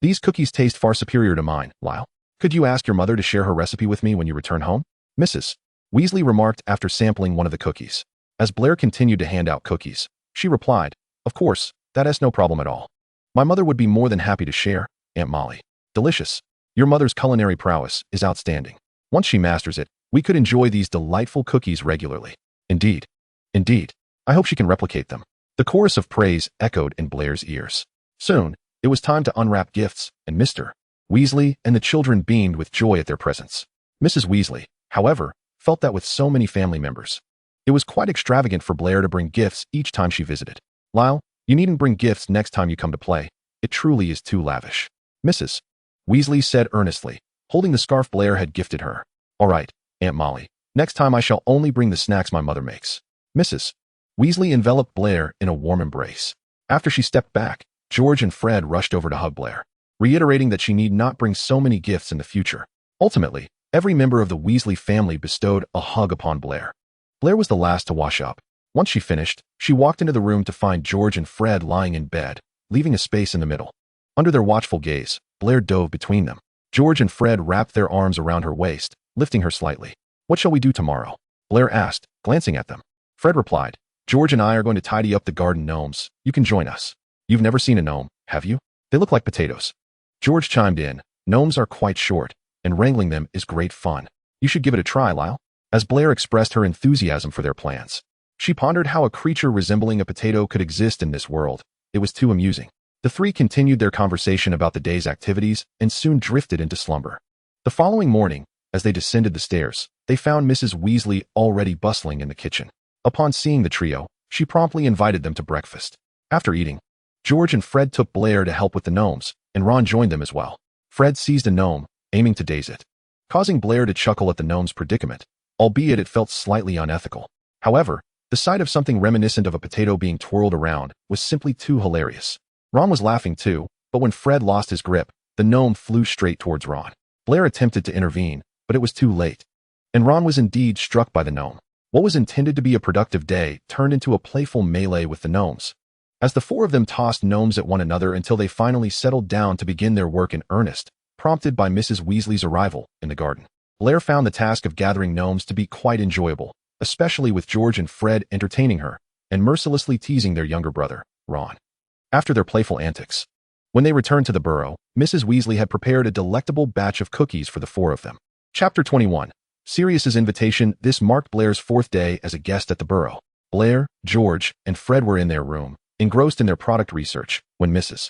These cookies taste far superior to mine, Lyle. Could you ask your mother to share her recipe with me when you return home? Mrs. Weasley remarked after sampling one of the cookies. As Blair continued to hand out cookies, she replied, Of course, that is no problem at all. My mother would be more than happy to share, Aunt Molly. Delicious. Your mother's culinary prowess is outstanding. Once she masters it, we could enjoy these delightful cookies regularly. Indeed. Indeed. I hope she can replicate them. The chorus of praise echoed in Blair's ears. Soon, it was time to unwrap gifts, and Mr. Weasley and the children beamed with joy at their presence. Mrs. Weasley, however, felt that with so many family members, it was quite extravagant for Blair to bring gifts each time she visited. Lyle, you needn't bring gifts next time you come to play. It truly is too lavish. Mrs. Weasley said earnestly, holding the scarf Blair had gifted her. All right, Aunt Molly. Next time I shall only bring the snacks my mother makes. Mrs. Weasley enveloped Blair in a warm embrace. After she stepped back, George and Fred rushed over to hug Blair, reiterating that she need not bring so many gifts in the future. Ultimately, every member of the Weasley family bestowed a hug upon Blair. Blair was the last to wash up. Once she finished, she walked into the room to find George and Fred lying in bed, leaving a space in the middle. Under their watchful gaze, Blair dove between them. George and Fred wrapped their arms around her waist, lifting her slightly. What shall we do tomorrow? Blair asked, glancing at them. Fred replied, George and I are going to tidy up the garden gnomes. You can join us. You've never seen a gnome, have you? They look like potatoes. George chimed in, gnomes are quite short, and wrangling them is great fun. You should give it a try, Lyle. As Blair expressed her enthusiasm for their plans, she pondered how a creature resembling a potato could exist in this world. It was too amusing. The three continued their conversation about the day's activities and soon drifted into slumber. The following morning, as they descended the stairs, they found Mrs. Weasley already bustling in the kitchen. Upon seeing the trio, she promptly invited them to breakfast. After eating, George and Fred took Blair to help with the gnomes, and Ron joined them as well. Fred seized a gnome, aiming to daze it, causing Blair to chuckle at the gnome's predicament, albeit it felt slightly unethical. However, the sight of something reminiscent of a potato being twirled around was simply too hilarious. Ron was laughing too, but when Fred lost his grip, the gnome flew straight towards Ron. Blair attempted to intervene, but it was too late, and Ron was indeed struck by the gnome. What was intended to be a productive day turned into a playful melee with the gnomes, as the four of them tossed gnomes at one another until they finally settled down to begin their work in earnest, prompted by Mrs. Weasley's arrival in the garden. Blair found the task of gathering gnomes to be quite enjoyable, especially with George and Fred entertaining her and mercilessly teasing their younger brother, Ron. After their playful antics, when they returned to the burrow, Mrs. Weasley had prepared a delectable batch of cookies for the four of them. Chapter 21. Sirius's invitation. This marked Blair's fourth day as a guest at the burrow. Blair, George, and Fred were in their room, engrossed in their product research, when Mrs.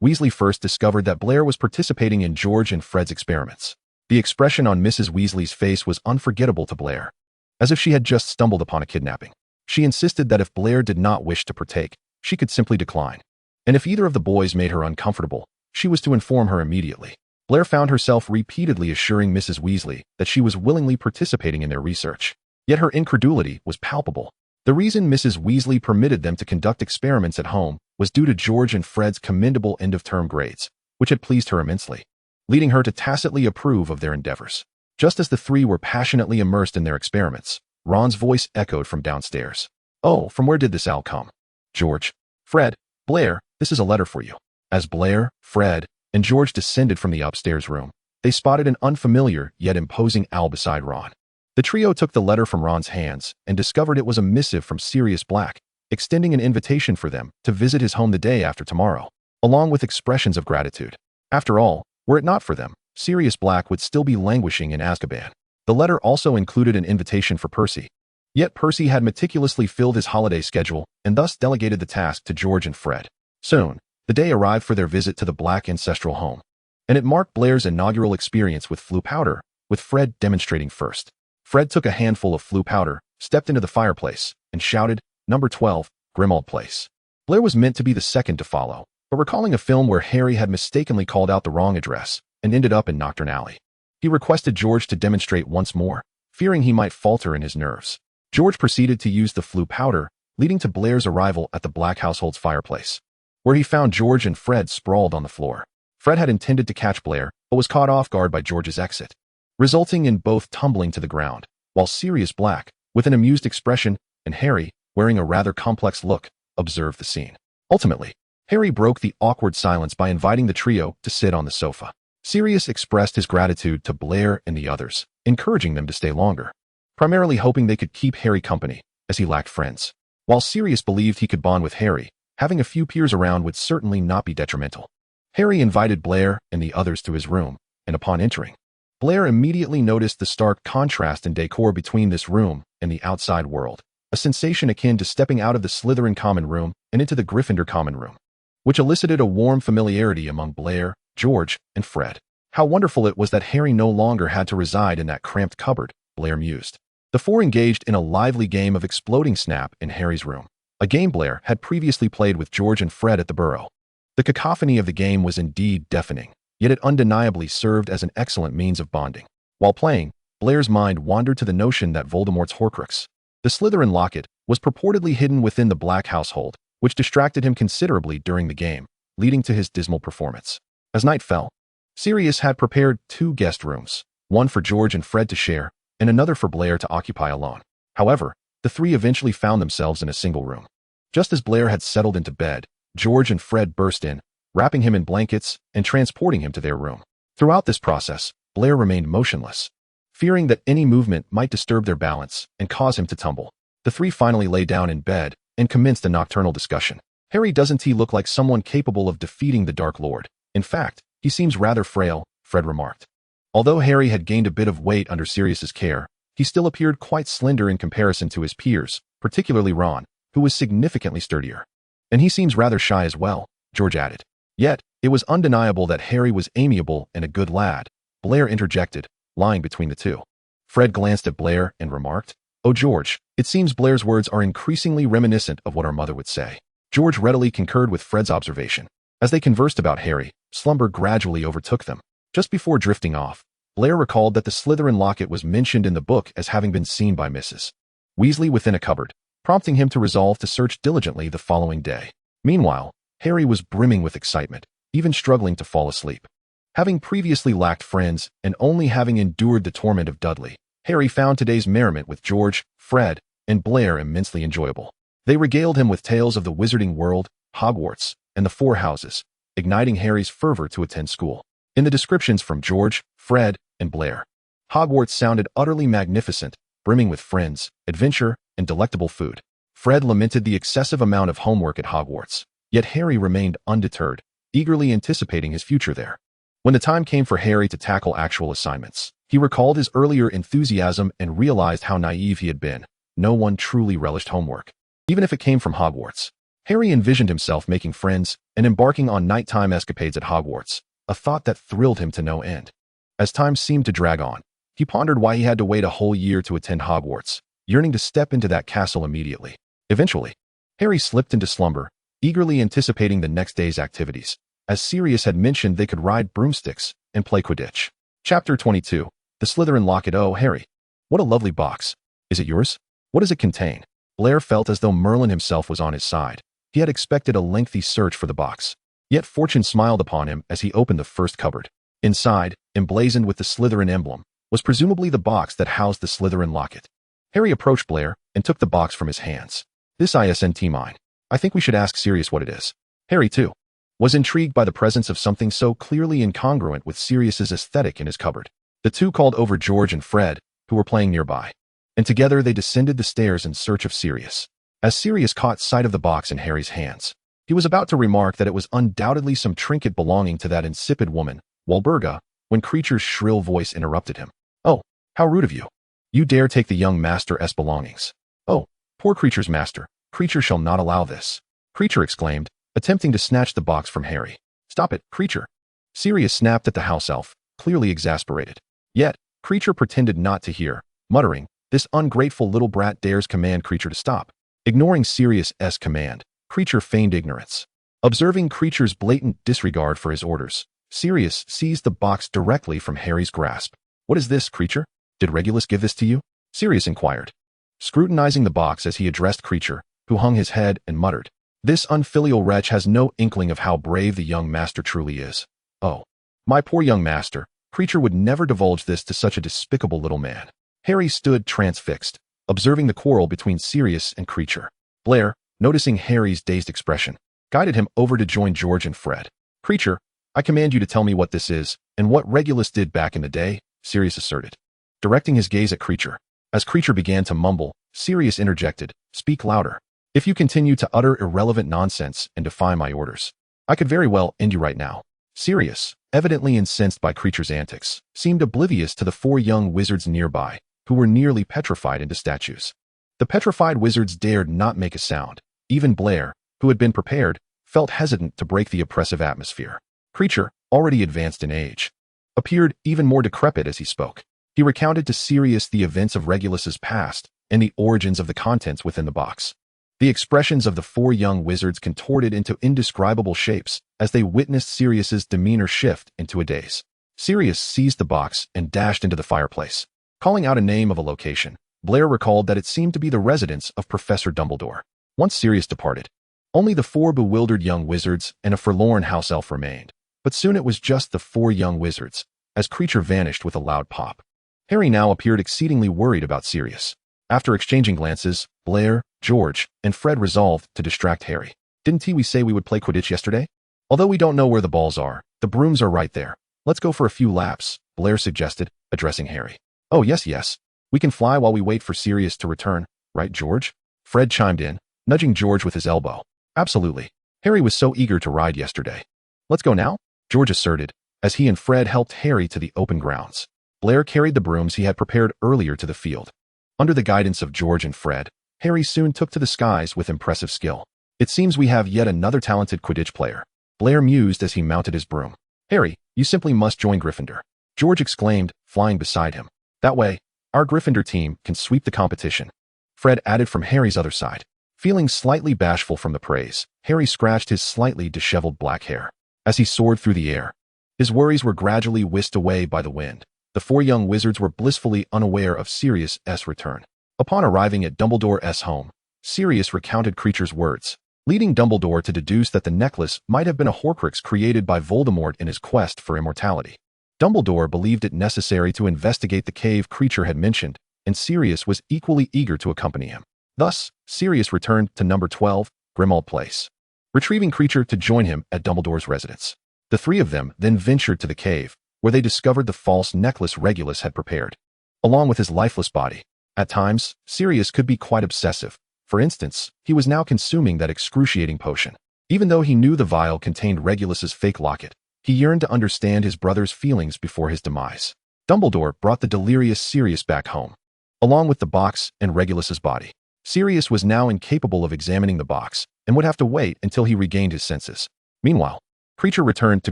Weasley first discovered that Blair was participating in George and Fred's experiments. The expression on Mrs. Weasley's face was unforgettable to Blair, as if she had just stumbled upon a kidnapping. She insisted that if Blair did not wish to partake, she could simply decline, and if either of the boys made her uncomfortable, she was to inform her immediately. Blair found herself repeatedly assuring Mrs. Weasley that she was willingly participating in their research. Yet her incredulity was palpable. The reason Mrs. Weasley permitted them to conduct experiments at home was due to George and Fred's commendable end-of-term grades, which had pleased her immensely, leading her to tacitly approve of their endeavors. Just as the three were passionately immersed in their experiments, Ron's voice echoed from downstairs. "Oh, from where did this owl come?" "George, Fred, Blair, this is a letter for you." As Blair, Fred, and George descended from the upstairs room, they spotted an unfamiliar yet imposing owl beside Ron. The trio took the letter from Ron's hands and discovered it was a missive from Sirius Black, extending an invitation for them to visit his home the day after tomorrow, along with expressions of gratitude. After all, were it not for them, Sirius Black would still be languishing in Azkaban. The letter also included an invitation for Percy. Yet Percy had meticulously filled his holiday schedule and thus delegated the task to George and Fred. Soon, the day arrived for their visit to the Black ancestral home, and it marked Blair's inaugural experience with flue powder, with Fred demonstrating first. Fred took a handful of flue powder, stepped into the fireplace, and shouted, "Number 12, Grimmauld Place." Blair was meant to be the second to follow, but recalling a film where Harry had mistakenly called out the wrong address and ended up in Knockturn Alley, he requested George to demonstrate once more, fearing he might falter in his nerves. George proceeded to use the flue powder, leading to Blair's arrival at the Black household's fireplace, where he found George and Fred sprawled on the floor. Fred had intended to catch Blair, but was caught off guard by George's exit, resulting in both tumbling to the ground, while Sirius Black, with an amused expression, and Harry, wearing a rather complex look, observed the scene. Ultimately, Harry broke the awkward silence by inviting the trio to sit on the sofa. Sirius expressed his gratitude to Blair and the others, encouraging them to stay longer, primarily hoping they could keep Harry company, as he lacked friends. While Sirius believed he could bond with Harry, having a few peers around would certainly not be detrimental. Harry invited Blair and the others to his room, and upon entering, Blair immediately noticed the stark contrast in decor between this room and the outside world, a sensation akin to stepping out of the Slytherin common room and into the Gryffindor common room, which elicited a warm familiarity among Blair, George, and Fred. How wonderful it was that Harry no longer had to reside in that cramped cupboard, Blair mused. The four engaged in a lively game of Exploding Snap in Harry's room, a game Blair had previously played with George and Fred at the burrow. The cacophony of the game was indeed deafening, yet it undeniably served as an excellent means of bonding. While playing, Blair's mind wandered to the notion that Voldemort's Horcrux, the Slytherin locket, was purportedly hidden within the Black household, which distracted him considerably during the game, leading to his dismal performance. As night fell, Sirius had prepared 2 guest rooms, one for George and Fred to share, and another for Blair to occupy alone. However, the three eventually found themselves in a single room. Just as Blair had settled into bed, George and Fred burst in, wrapping him in blankets and transporting him to their room. Throughout this process, Blair remained motionless, fearing that any movement might disturb their balance and cause him to tumble. The three finally lay down in bed and commenced a nocturnal discussion. "Harry, doesn't he look like someone capable of defeating the Dark Lord? In fact, he seems rather frail," Fred remarked. Although Harry had gained a bit of weight under Sirius's care, he still appeared quite slender in comparison to his peers, particularly Ron, who was significantly sturdier. "And he seems rather shy as well," George added. Yet, it was undeniable that Harry was amiable and a good lad. Blair interjected, lying between the two. Fred glanced at Blair and remarked, "Oh, George, it seems Blair's words are increasingly reminiscent of what our mother would say." George readily concurred with Fred's observation. As they conversed about Harry, slumber gradually overtook them. Just before drifting off, Blair recalled that the Slytherin locket was mentioned in the book as having been seen by Mrs. Weasley within a cupboard, prompting him to resolve to search diligently the following day. Meanwhile, Harry was brimming with excitement, even struggling to fall asleep. Having previously lacked friends and only having endured the torment of Dudley, Harry found today's merriment with George, Fred, and Blair immensely enjoyable. They regaled him with tales of the wizarding world, Hogwarts, and the Four Houses, igniting Harry's fervor to attend school. In the descriptions from George, Fred, and Blair, Hogwarts sounded utterly magnificent, brimming with friends, adventure, and delectable food. Fred lamented the excessive amount of homework at Hogwarts, yet Harry remained undeterred, eagerly anticipating his future there. When the time came for Harry to tackle actual assignments, he recalled his earlier enthusiasm and realized how naive he had been. No one truly relished homework, even if it came from Hogwarts. Harry envisioned himself making friends and embarking on nighttime escapades at Hogwarts, a thought that thrilled him to no end. As time seemed to drag on, he pondered why he had to wait a whole year to attend Hogwarts, yearning to step into that castle immediately. Eventually, Harry slipped into slumber, eagerly anticipating the next day's activities. As Sirius had mentioned, they could ride broomsticks and play Quidditch. Chapter 22. The Slytherin Locket. Oh, Harry, what a lovely box. Is it yours? What does it contain? Blair felt as though Merlin himself was on his side. He had expected a lengthy search for the box. Yet fortune smiled upon him as he opened the first cupboard. Inside, emblazoned with the Slytherin emblem, was presumably the box that housed the Slytherin Locket. Harry approached Blair and took the box from his hands. "This isn't mine. I think we should ask Sirius what it is." Harry, too, was intrigued by the presence of something so clearly incongruent with Sirius's aesthetic in his cupboard. The two called over George and Fred, who were playing nearby, and together they descended the stairs in search of Sirius. As Sirius caught sight of the box in Harry's hands, he was about to remark that it was undoubtedly some trinket belonging to that insipid woman, Walburga, when Creature's shrill voice interrupted him. "Oh, how rude of you. You dare take the young master's belongings." "Oh, poor Creature's master. Creature shall not allow this," Creature exclaimed, attempting to snatch the box from Harry. "Stop it, Creature." Sirius snapped at the house elf, clearly exasperated. Yet, Creature pretended not to hear, muttering, "This ungrateful little brat dares command Creature to stop." Ignoring Sirius's command, Creature feigned ignorance. Observing Creature's blatant disregard for his orders, Sirius seized the box directly from Harry's grasp. "What is this, Creature? Did Regulus give this to you?" Sirius inquired, scrutinizing the box as he addressed Creature, who hung his head and muttered, "This unfilial wretch has no inkling of how brave the young master truly is. Oh, my poor young master, Creature would never divulge this to such a despicable little man." Harry stood transfixed, observing the quarrel between Sirius and Creature. Blair, noticing Harry's dazed expression, guided him over to join George and Fred. "Creature, I command you to tell me what this is, and what Regulus did back in the day," Sirius asserted, directing his gaze at Creature. As Creature began to mumble, Sirius interjected, "Speak louder. If you continue to utter irrelevant nonsense and defy my orders, I could very well end you right now." Sirius, evidently incensed by Creature's antics, seemed oblivious to the four young wizards nearby, who were nearly petrified into statues. The petrified wizards dared not make a sound. Even Blair, who had been prepared, felt hesitant to break the oppressive atmosphere. Creature, already advanced in age, appeared even more decrepit as he spoke. He recounted to Sirius the events of Regulus's past and the origins of the contents within the box. The expressions of the four young wizards contorted into indescribable shapes as they witnessed Sirius's demeanor shift into a daze. Sirius seized the box and dashed into the fireplace. Calling out a name of a location, Blair recalled that it seemed to be the residence of Professor Dumbledore. Once Sirius departed, only the four bewildered young wizards and a forlorn house elf remained. But soon it was just the four young wizards, as Creature vanished with a loud pop. Harry now appeared exceedingly worried about Sirius. After exchanging glances, Blair, George, and Fred resolved to distract Harry. "Didn't we say we would play Quidditch yesterday? Although we don't know where the balls are, the brooms are right there. Let's go for a few laps," Blair suggested, addressing Harry. "Oh, yes. We can fly while we wait for Sirius to return, right, George?" Fred chimed in, nudging George with his elbow. "Absolutely. Harry was so eager to ride yesterday." "Let's go now?" George asserted, as he and Fred helped Harry to the open grounds. Blair carried the brooms he had prepared earlier to the field. Under the guidance of George and Fred, Harry soon took to the skies with impressive skill. "It seems we have yet another talented Quidditch player," Blair mused as he mounted his broom. Harry, you simply must join Gryffindor, George exclaimed, flying beside him. That way, our Gryffindor team can sweep the competition, Fred added from Harry's other side. Feeling slightly bashful from the praise, Harry scratched his slightly disheveled black hair. As he soared through the air, his worries were gradually whisked away by the wind. The four young wizards were blissfully unaware of Sirius's return. Upon arriving at Dumbledore's home, Sirius recounted Creature's words, leading Dumbledore to deduce that the necklace might have been a Horcrux created by Voldemort in his quest for immortality. Dumbledore believed it necessary to investigate the cave Creature had mentioned, and Sirius was equally eager to accompany him. Thus, Sirius returned to number 12, Grimmauld Place, retrieving Creature to join him at Dumbledore's residence. The three of them then ventured to the cave, where they discovered the false necklace Regulus had prepared, along with his lifeless body. At times, Sirius could be quite obsessive. For instance, he was now consuming that excruciating potion. Even though he knew the vial contained Regulus's fake locket, he yearned to understand his brother's feelings before his demise. Dumbledore brought the delirious Sirius back home, along with the box and Regulus's body. Sirius was now incapable of examining the box and would have to wait until he regained his senses. Meanwhile, Creature returned to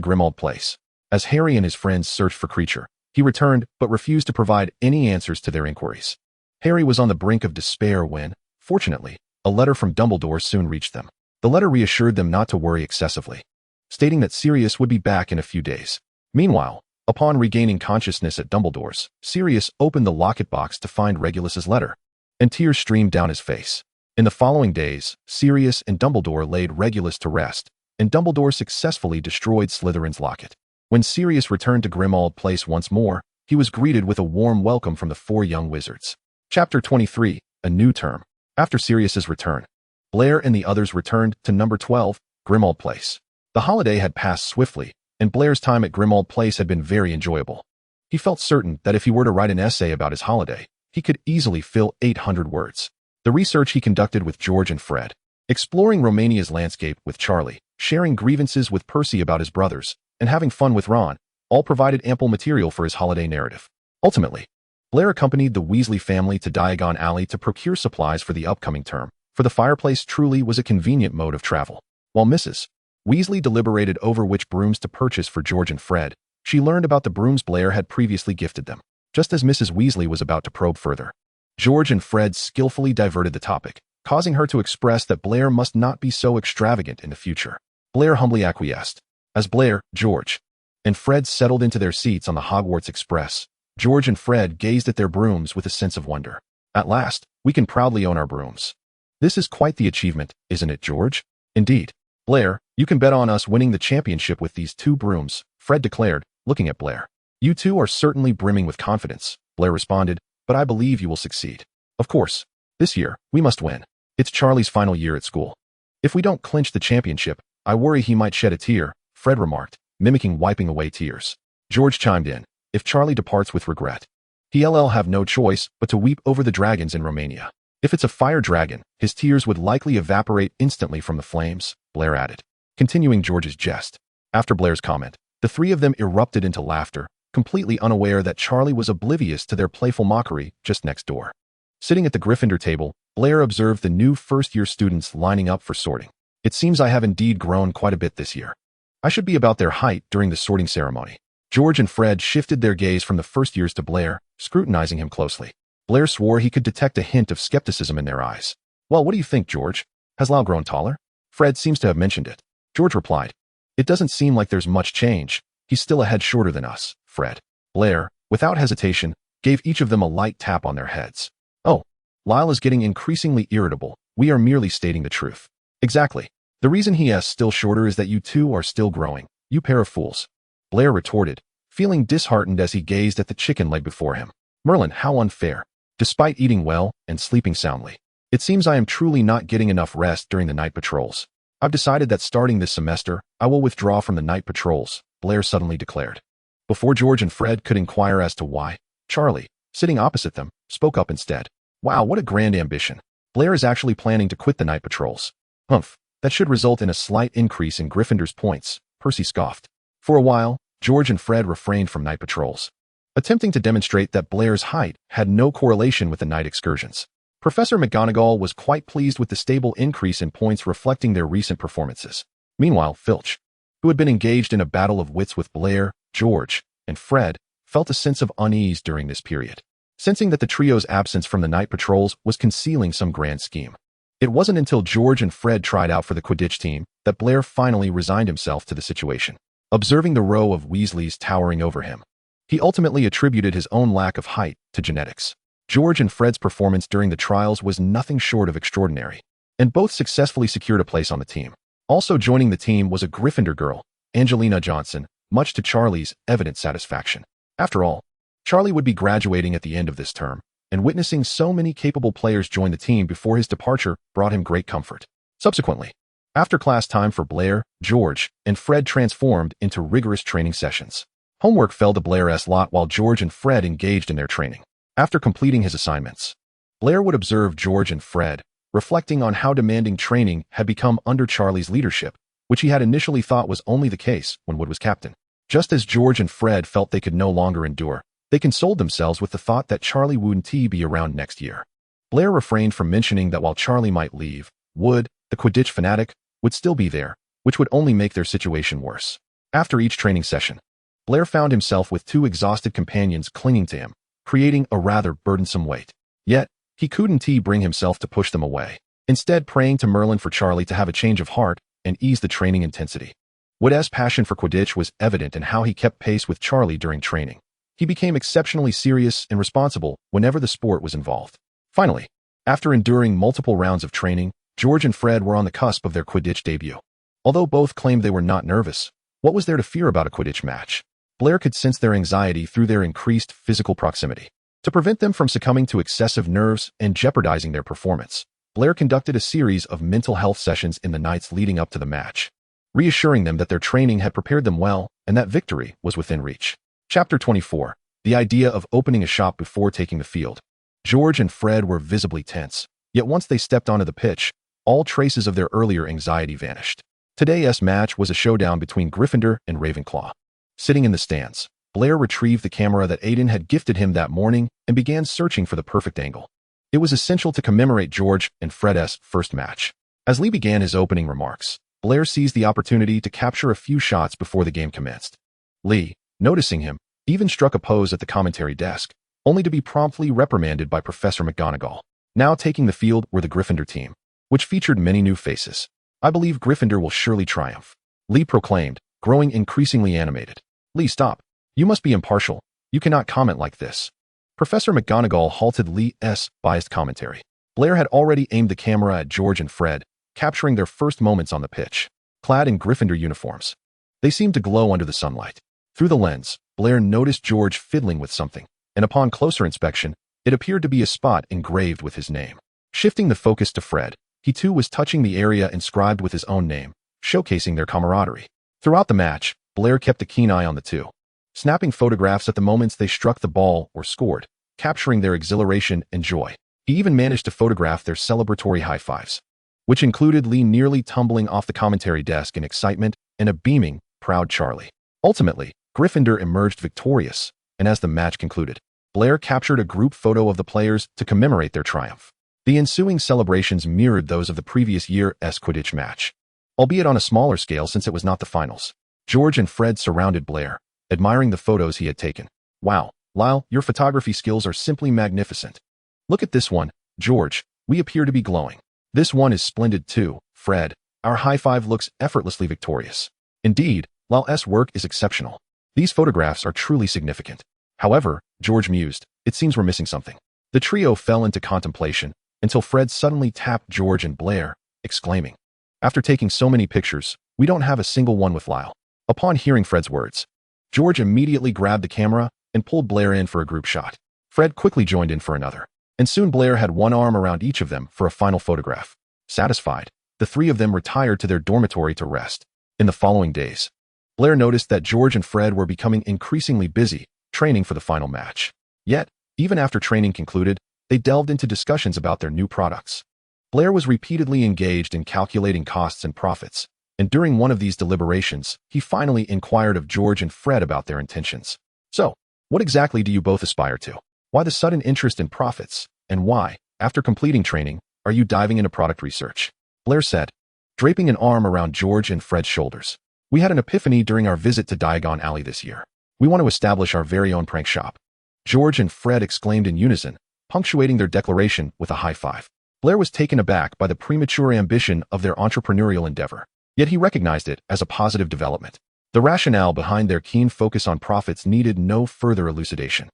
Grimmauld Place. As Harry and his friends searched for Creature, he returned but refused to provide any answers to their inquiries. Harry was on the brink of despair when, fortunately, a letter from Dumbledore soon reached them. The letter reassured them not to worry excessively, stating that Sirius would be back in a few days. Meanwhile, upon regaining consciousness at Dumbledore's, Sirius opened the locket box to find Regulus's letter, and tears streamed down his face. In the following days, Sirius and Dumbledore laid Regulus to rest, and Dumbledore successfully destroyed Slytherin's locket. When Sirius returned to Grimmauld Place once more, he was greeted with a warm welcome from the four young wizards. Chapter 23, A New Term. After Sirius's return, Blair and the others returned to number 12, Grimmauld Place. The holiday had passed swiftly, and Blair's time at Grimmauld Place had been very enjoyable. He felt certain that if he were to write an essay about his holiday, he could easily fill 800 words. The research he conducted with George and Fred, exploring Romania's landscape with Charlie, sharing grievances with Percy about his brothers, and having fun with Ron, all provided ample material for his holiday narrative. Ultimately, Blair accompanied the Weasley family to Diagon Alley to procure supplies for the upcoming term, for the fireplace truly was a convenient mode of travel. While Mrs. Weasley deliberated over which brooms to purchase for George and Fred, she learned about the brooms Blair had previously gifted them. Just as Mrs. Weasley was about to probe further, George and Fred skillfully diverted the topic, causing her to express that Blair must not be so extravagant in the future. Blair humbly acquiesced. As Blair, George, and Fred settled into their seats on the Hogwarts Express, George and Fred gazed at their brooms with a sense of wonder. At last, we can proudly own our brooms. This is quite the achievement, isn't it, George? Indeed. Blair, you can bet on us winning the championship with these two brooms, Fred declared, looking at Blair. You two are certainly brimming with confidence, Blair responded, but I believe you will succeed. Of course. This year, we must win. It's Charlie's final year at school. If we don't clinch the championship, I worry he might shed a tear, Fred remarked, mimicking wiping away tears. George chimed in. If Charlie departs with regret, he'll have no choice but to weep over the dragons in Romania. If it's a fire dragon, his tears would likely evaporate instantly from the flames, Blair added, continuing George's jest. After Blair's comment, the three of them erupted into laughter, completely unaware that Charlie was oblivious to their playful mockery just next door. Sitting at the Gryffindor table, Blair observed the new first-year students lining up for sorting. It seems I have indeed grown quite a bit this year. I should be about their height during the sorting ceremony. George and Fred shifted their gaze from the first years to Blair, scrutinizing him closely. Blair swore he could detect a hint of skepticism in their eyes. Well, what do you think, George? Has Lau grown taller? Fred seems to have mentioned it. George replied. It doesn't seem like there's much change. He's still a head shorter than us, Fred. Blair, without hesitation, gave each of them a light tap on their heads. Oh, Lyle is getting increasingly irritable. We are merely stating the truth. Exactly. The reason he is still shorter is that you two are still growing. You pair of fools. Blair retorted, feeling disheartened as he gazed at the chicken leg before him. Merlin, how unfair. Despite eating well and sleeping soundly, it seems I am truly not getting enough rest during the night patrols. I've decided that starting this semester, I will withdraw from the night patrols, Blair suddenly declared. Before George and Fred could inquire as to why, Charlie, sitting opposite them, spoke up instead. Wow, what a grand ambition. Blair is actually planning to quit the night patrols. Humph, that should result in a slight increase in Gryffindor's points, Percy scoffed. For a while, George and Fred refrained from night patrols, attempting to demonstrate that Blair's height had no correlation with the night excursions. Professor McGonagall was quite pleased with the stable increase in points reflecting their recent performances. Meanwhile, Filch, who had been engaged in a battle of wits with Blair, George, and Fred, felt a sense of unease during this period, sensing that the trio's absence from the night patrols was concealing some grand scheme. It wasn't until George and Fred tried out for the Quidditch team that Blair finally resigned himself to the situation. Observing the row of Weasleys towering over him, he ultimately attributed his own lack of height to genetics. George and Fred's performance during the trials was nothing short of extraordinary, and both successfully secured a place on the team. Also joining the team was a Gryffindor girl, Angelina Johnson, much to Charlie's evident satisfaction. After all, Charlie would be graduating at the end of this term, and witnessing so many capable players join the team before his departure brought him great comfort. Subsequently, after class time for Blair, George, and Fred transformed into rigorous training sessions. Homework fell to Blair's lot while George and Fred engaged in their training. After completing his assignments, Blair would observe George and Fred, reflecting on how demanding training had become under Charlie's leadership, which he had initially thought was only the case when Wood was captain. Just as George and Fred felt they could no longer endure, they consoled themselves with the thought that Charlie wouldn't be around next year. Blair refrained from mentioning that while Charlie might leave, Wood, the Quidditch fanatic, would still be there, which would only make their situation worse. After each training session, Blair found himself with two exhausted companions clinging to him, creating a rather burdensome weight. Yet, he couldn't bring himself to push them away, instead praying to Merlin for Charlie to have a change of heart and ease the training intensity. Wood's passion for Quidditch was evident in how he kept pace with Charlie during training. He became exceptionally serious and responsible whenever the sport was involved. Finally, after enduring multiple rounds of training, George and Fred were on the cusp of their Quidditch debut. Although both claimed they were not nervous, what was there to fear about a Quidditch match? Blair could sense their anxiety through their increased physical proximity. To prevent them from succumbing to excessive nerves and jeopardizing their performance, Blair conducted a series of mental health sessions in the nights leading up to the match, reassuring them that their training had prepared them well and that victory was within reach. Chapter 24. The idea of opening a shop before taking the field. George and Fred were visibly tense, yet once they stepped onto the pitch, all traces of their earlier anxiety vanished. Today's match was a showdown between Gryffindor and Ravenclaw. Sitting in the stands, Blair retrieved the camera that Aiden had gifted him that morning and began searching for the perfect angle. It was essential to commemorate George and Fred's first match. As Lee began his opening remarks, Blair seized the opportunity to capture a few shots before the game commenced. Lee, noticing him, even struck a pose at the commentary desk, only to be promptly reprimanded by Professor McGonagall. Now taking the field were the Gryffindor team, which featured many new faces. "I believe Gryffindor will surely triumph," Lee proclaimed, growing increasingly animated. "Lee, stop. You must be impartial. You cannot comment like this." Professor McGonagall halted Lee's biased commentary. Blair had already aimed the camera at George and Fred, capturing their first moments on the pitch. Clad in Gryffindor uniforms, they seemed to glow under the sunlight. Through the lens, Blair noticed George fiddling with something, and upon closer inspection, it appeared to be a spot engraved with his name. Shifting the focus to Fred, he too was touching the area inscribed with his own name, showcasing their camaraderie. Throughout the match, Blair kept a keen eye on the two, snapping photographs at the moments they struck the ball or scored, capturing their exhilaration and joy. He even managed to photograph their celebratory high-fives, which included Lee nearly tumbling off the commentary desk in excitement and a beaming, proud Charlie. Ultimately, Gryffindor emerged victorious, and as the match concluded, Blair captured a group photo of the players to commemorate their triumph. The ensuing celebrations mirrored those of the previous year's Quidditch match, albeit on a smaller scale since it was not the finals. George and Fred surrounded Blair, admiring the photos he had taken. "Wow, Lyle, your photography skills are simply magnificent. Look at this one, George, we appear to be glowing. This one is splendid too, Fred. Our high five looks effortlessly victorious. Indeed, Lyle's work is exceptional. These photographs are truly significant." However, George mused, "It seems we're missing something." The trio fell into contemplation until Fred suddenly tapped George and Blair, exclaiming, "After taking so many pictures, we don't have a single one with Lyle." Upon hearing Fred's words, George immediately grabbed the camera and pulled Blair in for a group shot. Fred quickly joined in for another, and soon Blair had one arm around each of them for a final photograph. Satisfied, the three of them retired to their dormitory to rest. In the following days, Blair noticed that George and Fred were becoming increasingly busy training for the final match. Yet, even after training concluded, they delved into discussions about their new products. Blair was repeatedly engaged in calculating costs and profits, and during one of these deliberations, he finally inquired of George and Fred about their intentions. "So, what exactly do you both aspire to? Why the sudden interest in profits, and why, after completing training, are you diving into product research?" Blair said, draping an arm around George and Fred's shoulders. We had an epiphany during our visit to Diagon Alley this year. We want to establish our very own prank shop. George and Fred exclaimed in unison, punctuating their declaration with a high five. Blair was taken aback by the premature ambition of their entrepreneurial endeavor, yet he recognized it as a positive development. The rationale behind their keen focus on profits needed no further elucidation.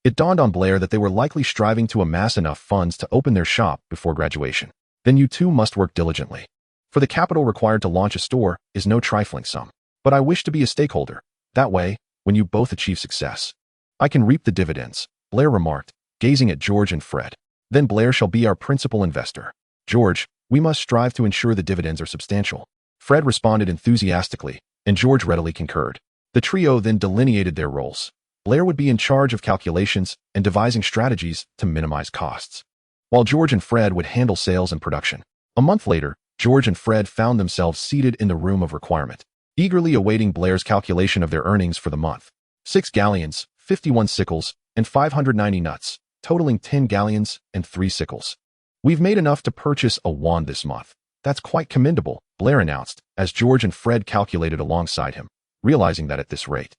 It dawned on Blair that they were likely striving to amass enough funds to open their shop before graduation. Then you too must work diligently. For the capital required to launch a store is no trifling sum. But I wish to be a stakeholder. That way, when you both achieve success, I can reap the dividends, Blair remarked, gazing at George and Fred. Then Blair shall be our principal investor. George, we must strive to ensure the dividends are substantial. Fred responded enthusiastically, and George readily concurred. The trio then delineated their roles. Blair would be in charge of calculations and devising strategies to minimize costs, while George and Fred would handle sales and production. A month later, George and Fred found themselves seated in the room of requirement, eagerly awaiting Blair's calculation of their earnings for the month. 6 galleons, 51 sickles, and 590 nuts, totaling 10 galleons and 3 sickles. We've made enough to purchase a wand this month. That's quite commendable, Blair announced, as George and Fred calculated alongside him, realizing that at this rate,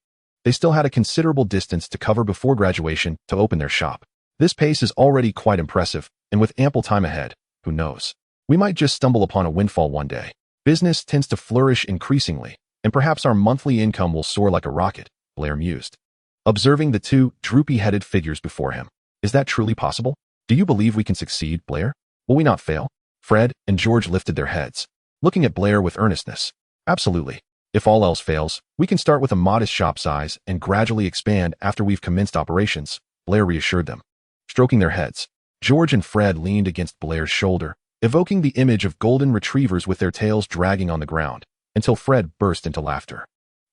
they still had a considerable distance to cover before graduation to open their shop. This pace is already quite impressive, and with ample time ahead, who knows? We might just stumble upon a windfall one day. Business tends to flourish increasingly, and perhaps our monthly income will soar like a rocket, Blair mused, observing the two droopy-headed figures before him. Is that truly possible? Do you believe we can succeed, Blair? Will we not fail? Fred and George lifted their heads, looking at Blair with earnestness. Absolutely. If all else fails, we can start with a modest shop size and gradually expand after we've commenced operations, Blair reassured them. Stroking their heads, George and Fred leaned against Blair's shoulder, evoking the image of golden retrievers with their tails dragging on the ground, until Fred burst into laughter.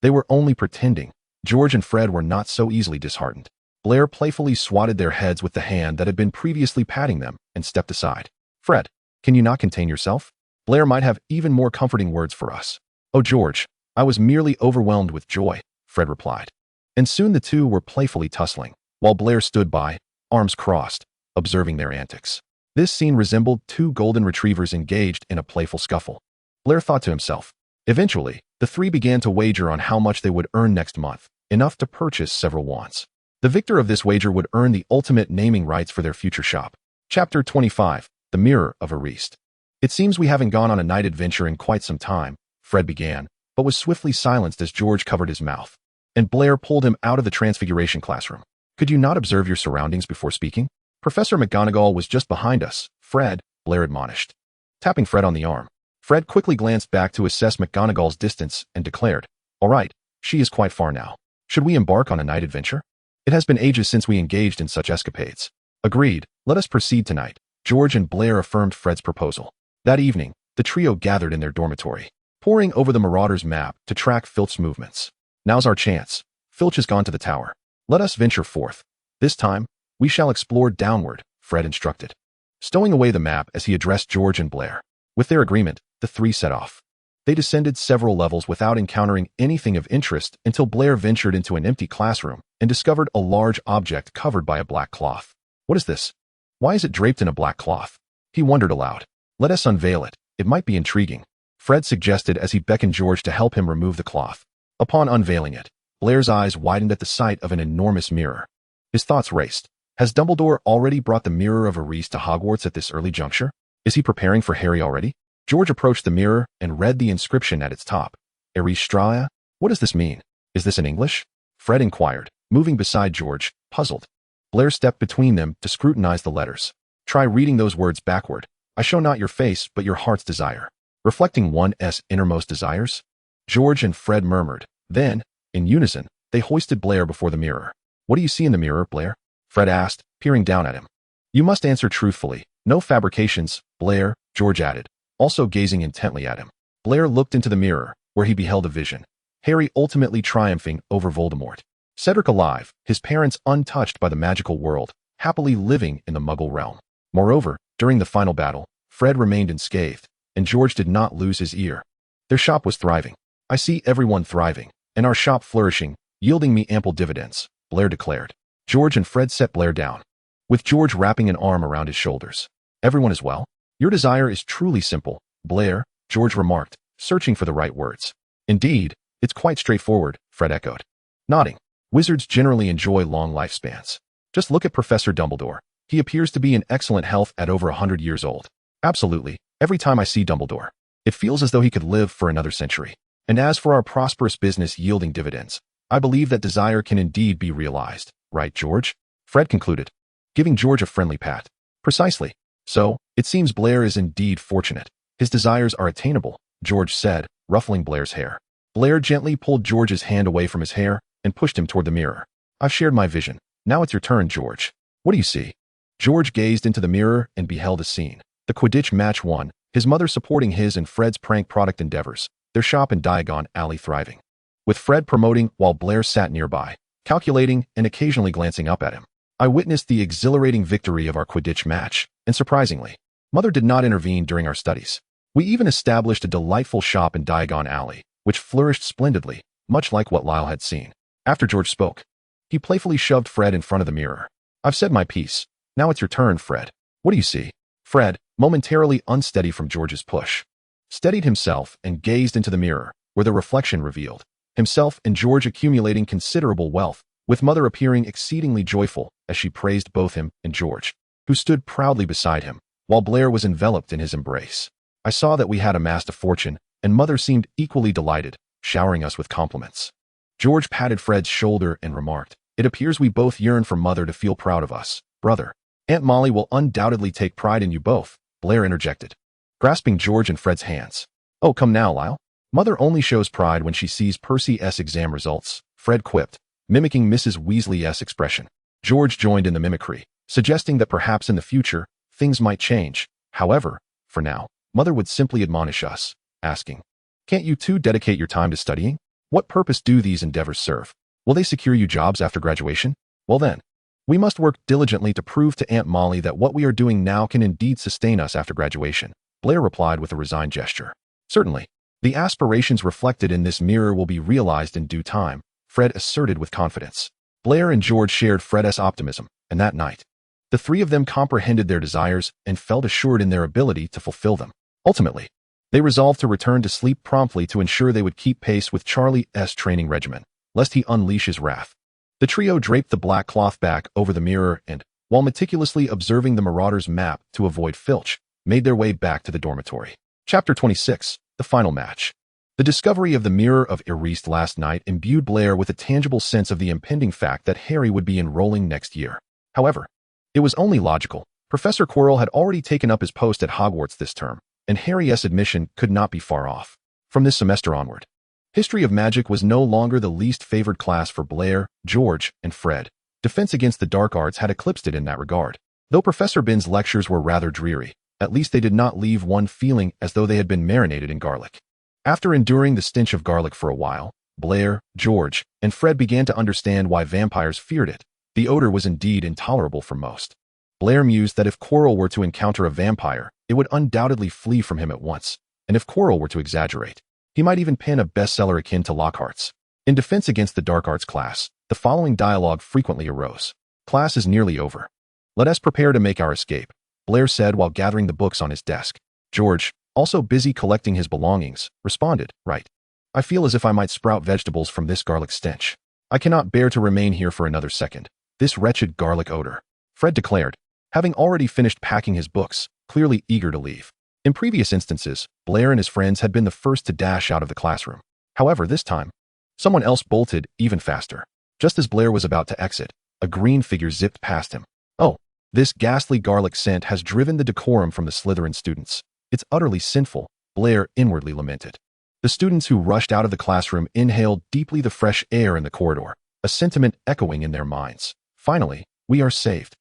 They were only pretending. George and Fred were not so easily disheartened. Blair playfully swatted their heads with the hand that had been previously patting them and stepped aside. Fred, can you not contain yourself? Blair might have even more comforting words for us. Oh, George, I was merely overwhelmed with joy, Fred replied. And soon the two were playfully tussling, while Blair stood by, arms crossed, observing their antics. This scene resembled two golden retrievers engaged in a playful scuffle. Blair thought to himself. Eventually, the three began to wager on how much they would earn next month, enough to purchase several wands. The victor of this wager would earn the ultimate naming rights for their future shop. Chapter 25, The Mirror of Ariste. It seems we haven't gone on a night adventure in quite some time, Fred began, but was swiftly silenced as George covered his mouth, and Blair pulled him out of the Transfiguration classroom. Could you not observe your surroundings before speaking? Professor McGonagall was just behind us, Fred, Blair admonished, tapping Fred on the arm. Fred quickly glanced back to assess McGonagall's distance and declared, all right, she is quite far now. Should we embark on a night adventure? It has been ages since we engaged in such escapades. Agreed, let us proceed tonight. George and Blair affirmed Fred's proposal. That evening, the trio gathered in their dormitory, poring over the Marauder's map to track Filch's movements. Now's our chance. Filch has gone to the tower. Let us venture forth. This time, we shall explore downward, Fred instructed, stowing away the map as he addressed George and Blair. With their agreement, the three set off. They descended several levels without encountering anything of interest until Blair ventured into an empty classroom and discovered a large object covered by a black cloth. What is this? Why is it draped in a black cloth? He wondered aloud. Let us unveil it. It might be intriguing, Fred suggested as he beckoned George to help him remove the cloth. Upon unveiling it, Blair's eyes widened at the sight of an enormous mirror. His thoughts raced. Has Dumbledore already brought the Mirror of Ariste to Hogwarts at this early juncture? Is he preparing for Harry already? George approached the mirror and read the inscription at its top. Aristraea? What does this mean? Is this in English? Fred inquired, moving beside George, puzzled. Blair stepped between them to scrutinize the letters. Try reading those words backward. I show not your face, but your heart's desire. Reflecting one's innermost desires? George and Fred murmured. Then, in unison, they hoisted Blair before the mirror. What do you see in the mirror, Blair? Fred asked, peering down at him. You must answer truthfully. No fabrications, Blair, George added, also gazing intently at him. Blair looked into the mirror, where he beheld a vision. Harry ultimately triumphing over Voldemort. Cedric alive, his parents untouched by the magical world, happily living in the Muggle realm. Moreover, during the final battle, Fred remained unscathed, and George did not lose his ear. Their shop was thriving. I see everyone thriving, and our shop flourishing, yielding me ample dividends, Blair declared. George and Fred set Blair down, with George wrapping an arm around his shoulders. Everyone is well? Your desire is truly simple, Blair, George remarked, searching for the right words. Indeed, It's quite straightforward, Fred echoed, nodding. Wizards generally enjoy long lifespans. Just look at Professor Dumbledore. He appears to be in excellent health at over 100 years old. Absolutely. Every time I see Dumbledore, it feels as though he could live for another century. And as for our prosperous business yielding dividends, I believe that desire can indeed be realized. Right, George? Fred concluded, giving George a friendly pat. Precisely. So, it seems Blair is indeed fortunate. His desires are attainable, George said, ruffling Blair's hair. Blair gently pulled George's hand away from his hair and pushed him toward the mirror. I've shared my vision. Now it's your turn, George. What do you see? George gazed into the mirror and beheld a scene. The Quidditch match won, his mother supporting his and Fred's prank product endeavors, their shop in Diagon Alley thriving. With Fred promoting while Blair sat nearby, calculating and occasionally glancing up at him. I witnessed the exhilarating victory of our Quidditch match, and surprisingly, Mother did not intervene during our studies. We even established a delightful shop in Diagon Alley, which flourished splendidly, much like what Lyle had seen. After George spoke, he playfully shoved Fred in front of the mirror. I've said my piece. Now it's your turn, Fred. What do you see? Fred, momentarily unsteady from George's push, steadied himself and gazed into the mirror, where the reflection revealed himself and George accumulating considerable wealth, with Mother appearing exceedingly joyful as she praised both him and George, who stood proudly beside him, while Blair was enveloped in his embrace. I saw that we had amassed a fortune, and Mother seemed equally delighted, showering us with compliments. George patted Fred's shoulder and remarked, it appears we both yearn for Mother to feel proud of us, brother. Aunt Molly will undoubtedly take pride in you both, Blair interjected, grasping George and Fred's hands. Oh, come now, Lyle. Mother only shows pride when she sees Percy S. exam results, Fred quipped, mimicking Mrs. Weasley's expression. George joined in the mimicry, suggesting that perhaps in the future, things might change. However, for now, Mother would simply admonish us, asking, can't you two dedicate your time to studying? What purpose do these endeavors serve? Will they secure you jobs after graduation? Well then, we must work diligently to prove to Aunt Molly that what we are doing now can indeed sustain us after graduation, Blair replied with a resigned gesture. Certainly, the aspirations reflected in this mirror will be realized in due time, Fred asserted with confidence. Blair and George shared Fred's optimism, and that night, the three of them comprehended their desires and felt assured in their ability to fulfill them. Ultimately, they resolved to return to sleep promptly to ensure they would keep pace with Charlie's training regimen, lest he unleash his wrath. The trio draped the black cloth back over the mirror and, while meticulously observing the Marauder's map to avoid Filch, made their way back to the dormitory. Chapter 26, The Final Match. The discovery of the Mirror of Erased last night imbued Blair with a tangible sense of the impending fact that Harry would be enrolling next year. However, it was only logical. Professor Quirrell had already taken up his post at Hogwarts this term, and Harry's admission could not be far off. From this semester onward, History of Magic was no longer the least favored class for Blair, George, and Fred. Defense against the dark arts had eclipsed it in that regard. Though Professor Binns' lectures were rather dreary, at least they did not leave one feeling as though they had been marinated in garlic. After enduring the stench of garlic for a while, Blair, George, and Fred began to understand why vampires feared it. The odor was indeed intolerable for most. Blair mused that if Quirrell were to encounter a vampire, it would undoubtedly flee from him at once, and if Quirrell were to exaggerate, he might even pen a bestseller akin to Lockhart's. In defense against the dark arts class, the following dialogue frequently arose. Class is nearly over. Let us prepare to make our escape, Blair said while gathering the books on his desk. George, also busy collecting his belongings, responded, right. I feel as if I might sprout vegetables from this garlic stench. I cannot bear to remain here for another second. This wretched garlic odor, Fred declared, having already finished packing his books, clearly eager to leave. In previous instances, Blair and his friends had been the first to dash out of the classroom. However, this time, someone else bolted even faster. Just as Blair was about to exit, a green figure zipped past him. Oh, this ghastly garlic scent has driven the decorum from the Slytherin students. It's utterly sinful, Blair inwardly lamented. The students who rushed out of the classroom inhaled deeply the fresh air in the corridor, a sentiment echoing in their minds. Finally, we are saved.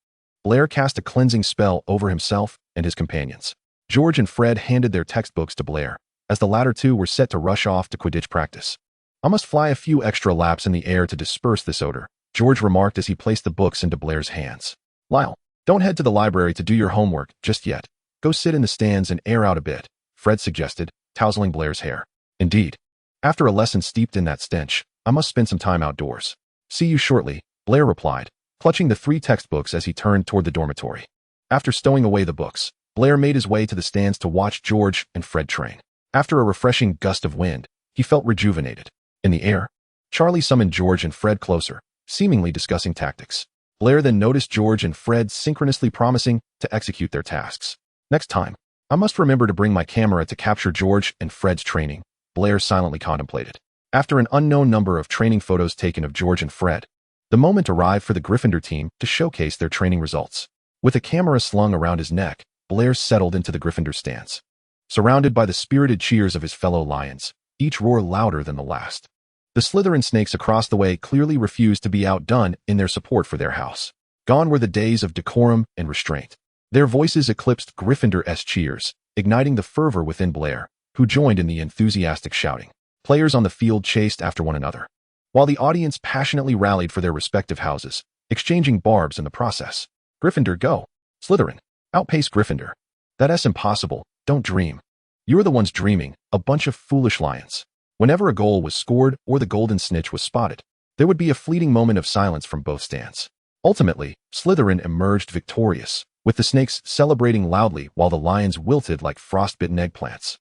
Blair cast a cleansing spell over himself and his companions. George and Fred handed their textbooks to Blair, as the latter two were set to rush off to Quidditch practice. I must fly a few extra laps in the air to disperse this odor, George remarked as he placed the books into Blair's hands. Lyle, don't head to the library to do your homework just yet. Go sit in the stands and air out a bit, Fred suggested, tousling Blair's hair. Indeed. After a lesson steeped in that stench, I must spend some time outdoors. See you shortly, Blair replied, clutching the 3 textbooks as he turned toward the dormitory. After stowing away the books, Blair made his way to the stands to watch George and Fred train. After a refreshing gust of wind, he felt rejuvenated. In the air, Charlie summoned George and Fred closer, seemingly discussing tactics. Blair then noticed George and Fred synchronously promising to execute their tasks. Next time, I must remember to bring my camera to capture George and Fred's training, Blair silently contemplated. After an unknown number of training photos taken of George and Fred, the moment arrived for the Gryffindor team to showcase their training results. With a camera slung around his neck, Blair settled into the Gryffindor stance. Surrounded by the spirited cheers of his fellow Lions, each roar louder than the last. The Slytherin snakes across the way clearly refused to be outdone in their support for their house. Gone were the days of decorum and restraint. Their voices eclipsed Gryffindor's cheers, igniting the fervor within Blair, who joined in the enthusiastic shouting. Players on the field chased after one another, while the audience passionately rallied for their respective houses, exchanging barbs in the process. Gryffindor go! Slytherin, outpace Gryffindor. That's impossible, don't dream. You're the ones dreaming, a bunch of foolish lions. Whenever a goal was scored or the golden snitch was spotted, there would be a fleeting moment of silence from both stands. Ultimately, Slytherin emerged victorious, with the snakes celebrating loudly while the lions wilted like frostbitten eggplants.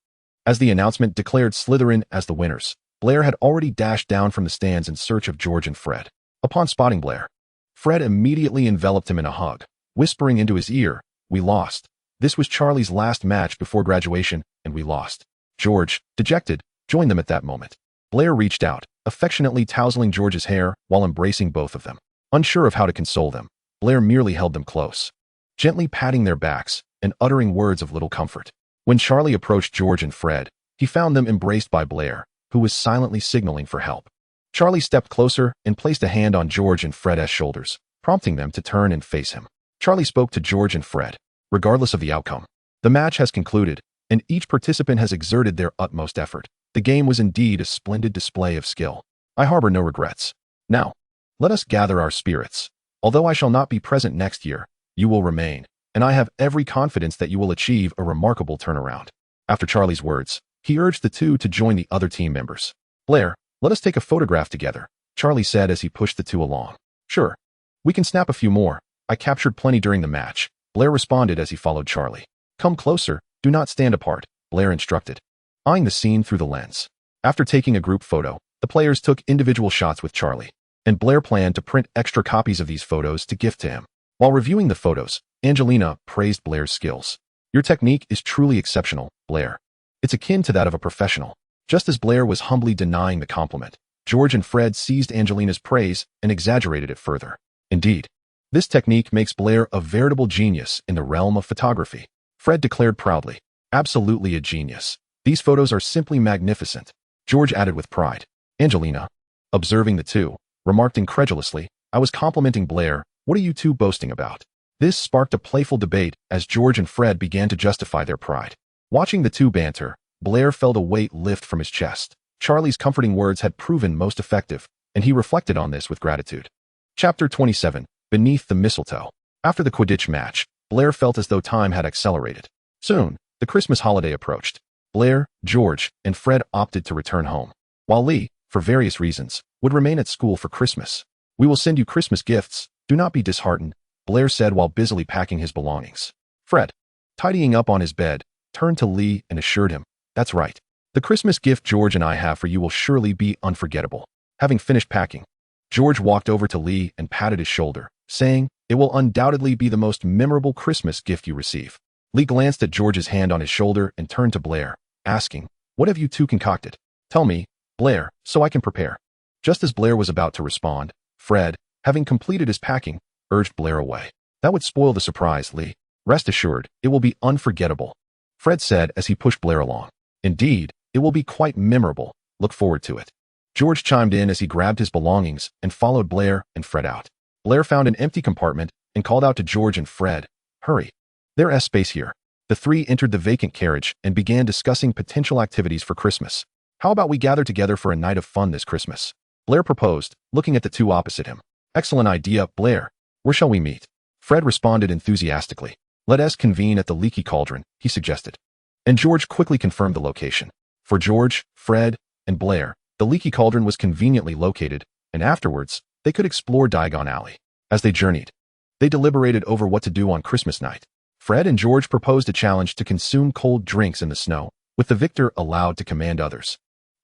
As the announcement declared Slytherin as the winners, Blair had already dashed down from the stands in search of George and Fred. Upon spotting Blair, Fred immediately enveloped him in a hug, whispering into his ear, "We lost. This was Charlie's last match before graduation, and we lost." George, dejected, joined them at that moment. Blair reached out, affectionately tousling George's hair while embracing both of them. Unsure of how to console them, Blair merely held them close, gently patting their backs and uttering words of little comfort. When Charlie approached George and Fred, he found them embraced by Blair, who was silently signaling for help. Charlie stepped closer and placed a hand on George and Fred's shoulders, prompting them to turn and face him. Charlie spoke to George and Fred. "Regardless of the outcome, the match has concluded, and each participant has exerted their utmost effort. The game was indeed a splendid display of skill. I harbor no regrets. Now, let us gather our spirits. Although I shall not be present next year, you will remain, and I have every confidence that you will achieve a remarkable turnaround." After Charlie's words, he urged the two to join the other team members. "Blair, let us take a photograph together," Charlie said as he pushed the two along. "Sure. We can snap a few more. I captured plenty during the match," Blair responded as he followed Charlie. "Come closer, do not stand apart," Blair instructed, eyeing the scene through the lens. After taking a group photo, the players took individual shots with Charlie, and Blair planned to print extra copies of these photos to gift to him. While reviewing the photos, Angelina praised Blair's skills. "Your technique is truly exceptional, Blair. It's akin to that of a professional." Just as Blair was humbly denying the compliment, George and Fred seized Angelina's praise and exaggerated it further. "Indeed, this technique makes Blair a veritable genius in the realm of photography," Fred declared proudly. "Absolutely a genius. These photos are simply magnificent," George added with pride. Angelina, observing the two, remarked incredulously, "I was complimenting Blair. What are you two boasting about?" This sparked a playful debate as George and Fred began to justify their pride. Watching the two banter, Blair felt a weight lift from his chest. Charlie's comforting words had proven most effective, and he reflected on this with gratitude. Chapter 27, Beneath the Mistletoe. After the Quidditch match, Blair felt as though time had accelerated. Soon, the Christmas holiday approached. Blair, George, and Fred opted to return home, while Lee, for various reasons, would remain at school for Christmas. "We will send you Christmas gifts, do not be disheartened," Blair said while busily packing his belongings. Fred, tidying up on his bed, turned to Lee and assured him, "That's right. The Christmas gift George and I have for you will surely be unforgettable." Having finished packing, George walked over to Lee and patted his shoulder, saying, "It will undoubtedly be the most memorable Christmas gift you receive." Lee glanced at George's hand on his shoulder and turned to Blair, asking, "What have you two concocted? Tell me, Blair, so I can prepare." Just as Blair was about to respond, Fred, having completed his packing, urged Blair away. "That would spoil the surprise, Lee. Rest assured, it will be unforgettable," Fred said as he pushed Blair along. "Indeed, it will be quite memorable. Look forward to it." George chimed in as he grabbed his belongings and followed Blair and Fred out. Blair found an empty compartment and called out to George and Fred, "Hurry. There's space here." The three entered the vacant carriage and began discussing potential activities for Christmas. "How about we gather together for a night of fun this Christmas?" Blair proposed, looking at the two opposite him. "Excellent idea, Blair. Where shall we meet?" Fred responded enthusiastically. "Let us convene at the Leaky Cauldron," he suggested. And George quickly confirmed the location. For George, Fred, and Blair, the Leaky Cauldron was conveniently located, and afterwards, they could explore Diagon Alley. As they journeyed, they deliberated over what to do on Christmas night. Fred and George proposed a challenge to consume cold drinks in the snow, with the victor allowed to command others.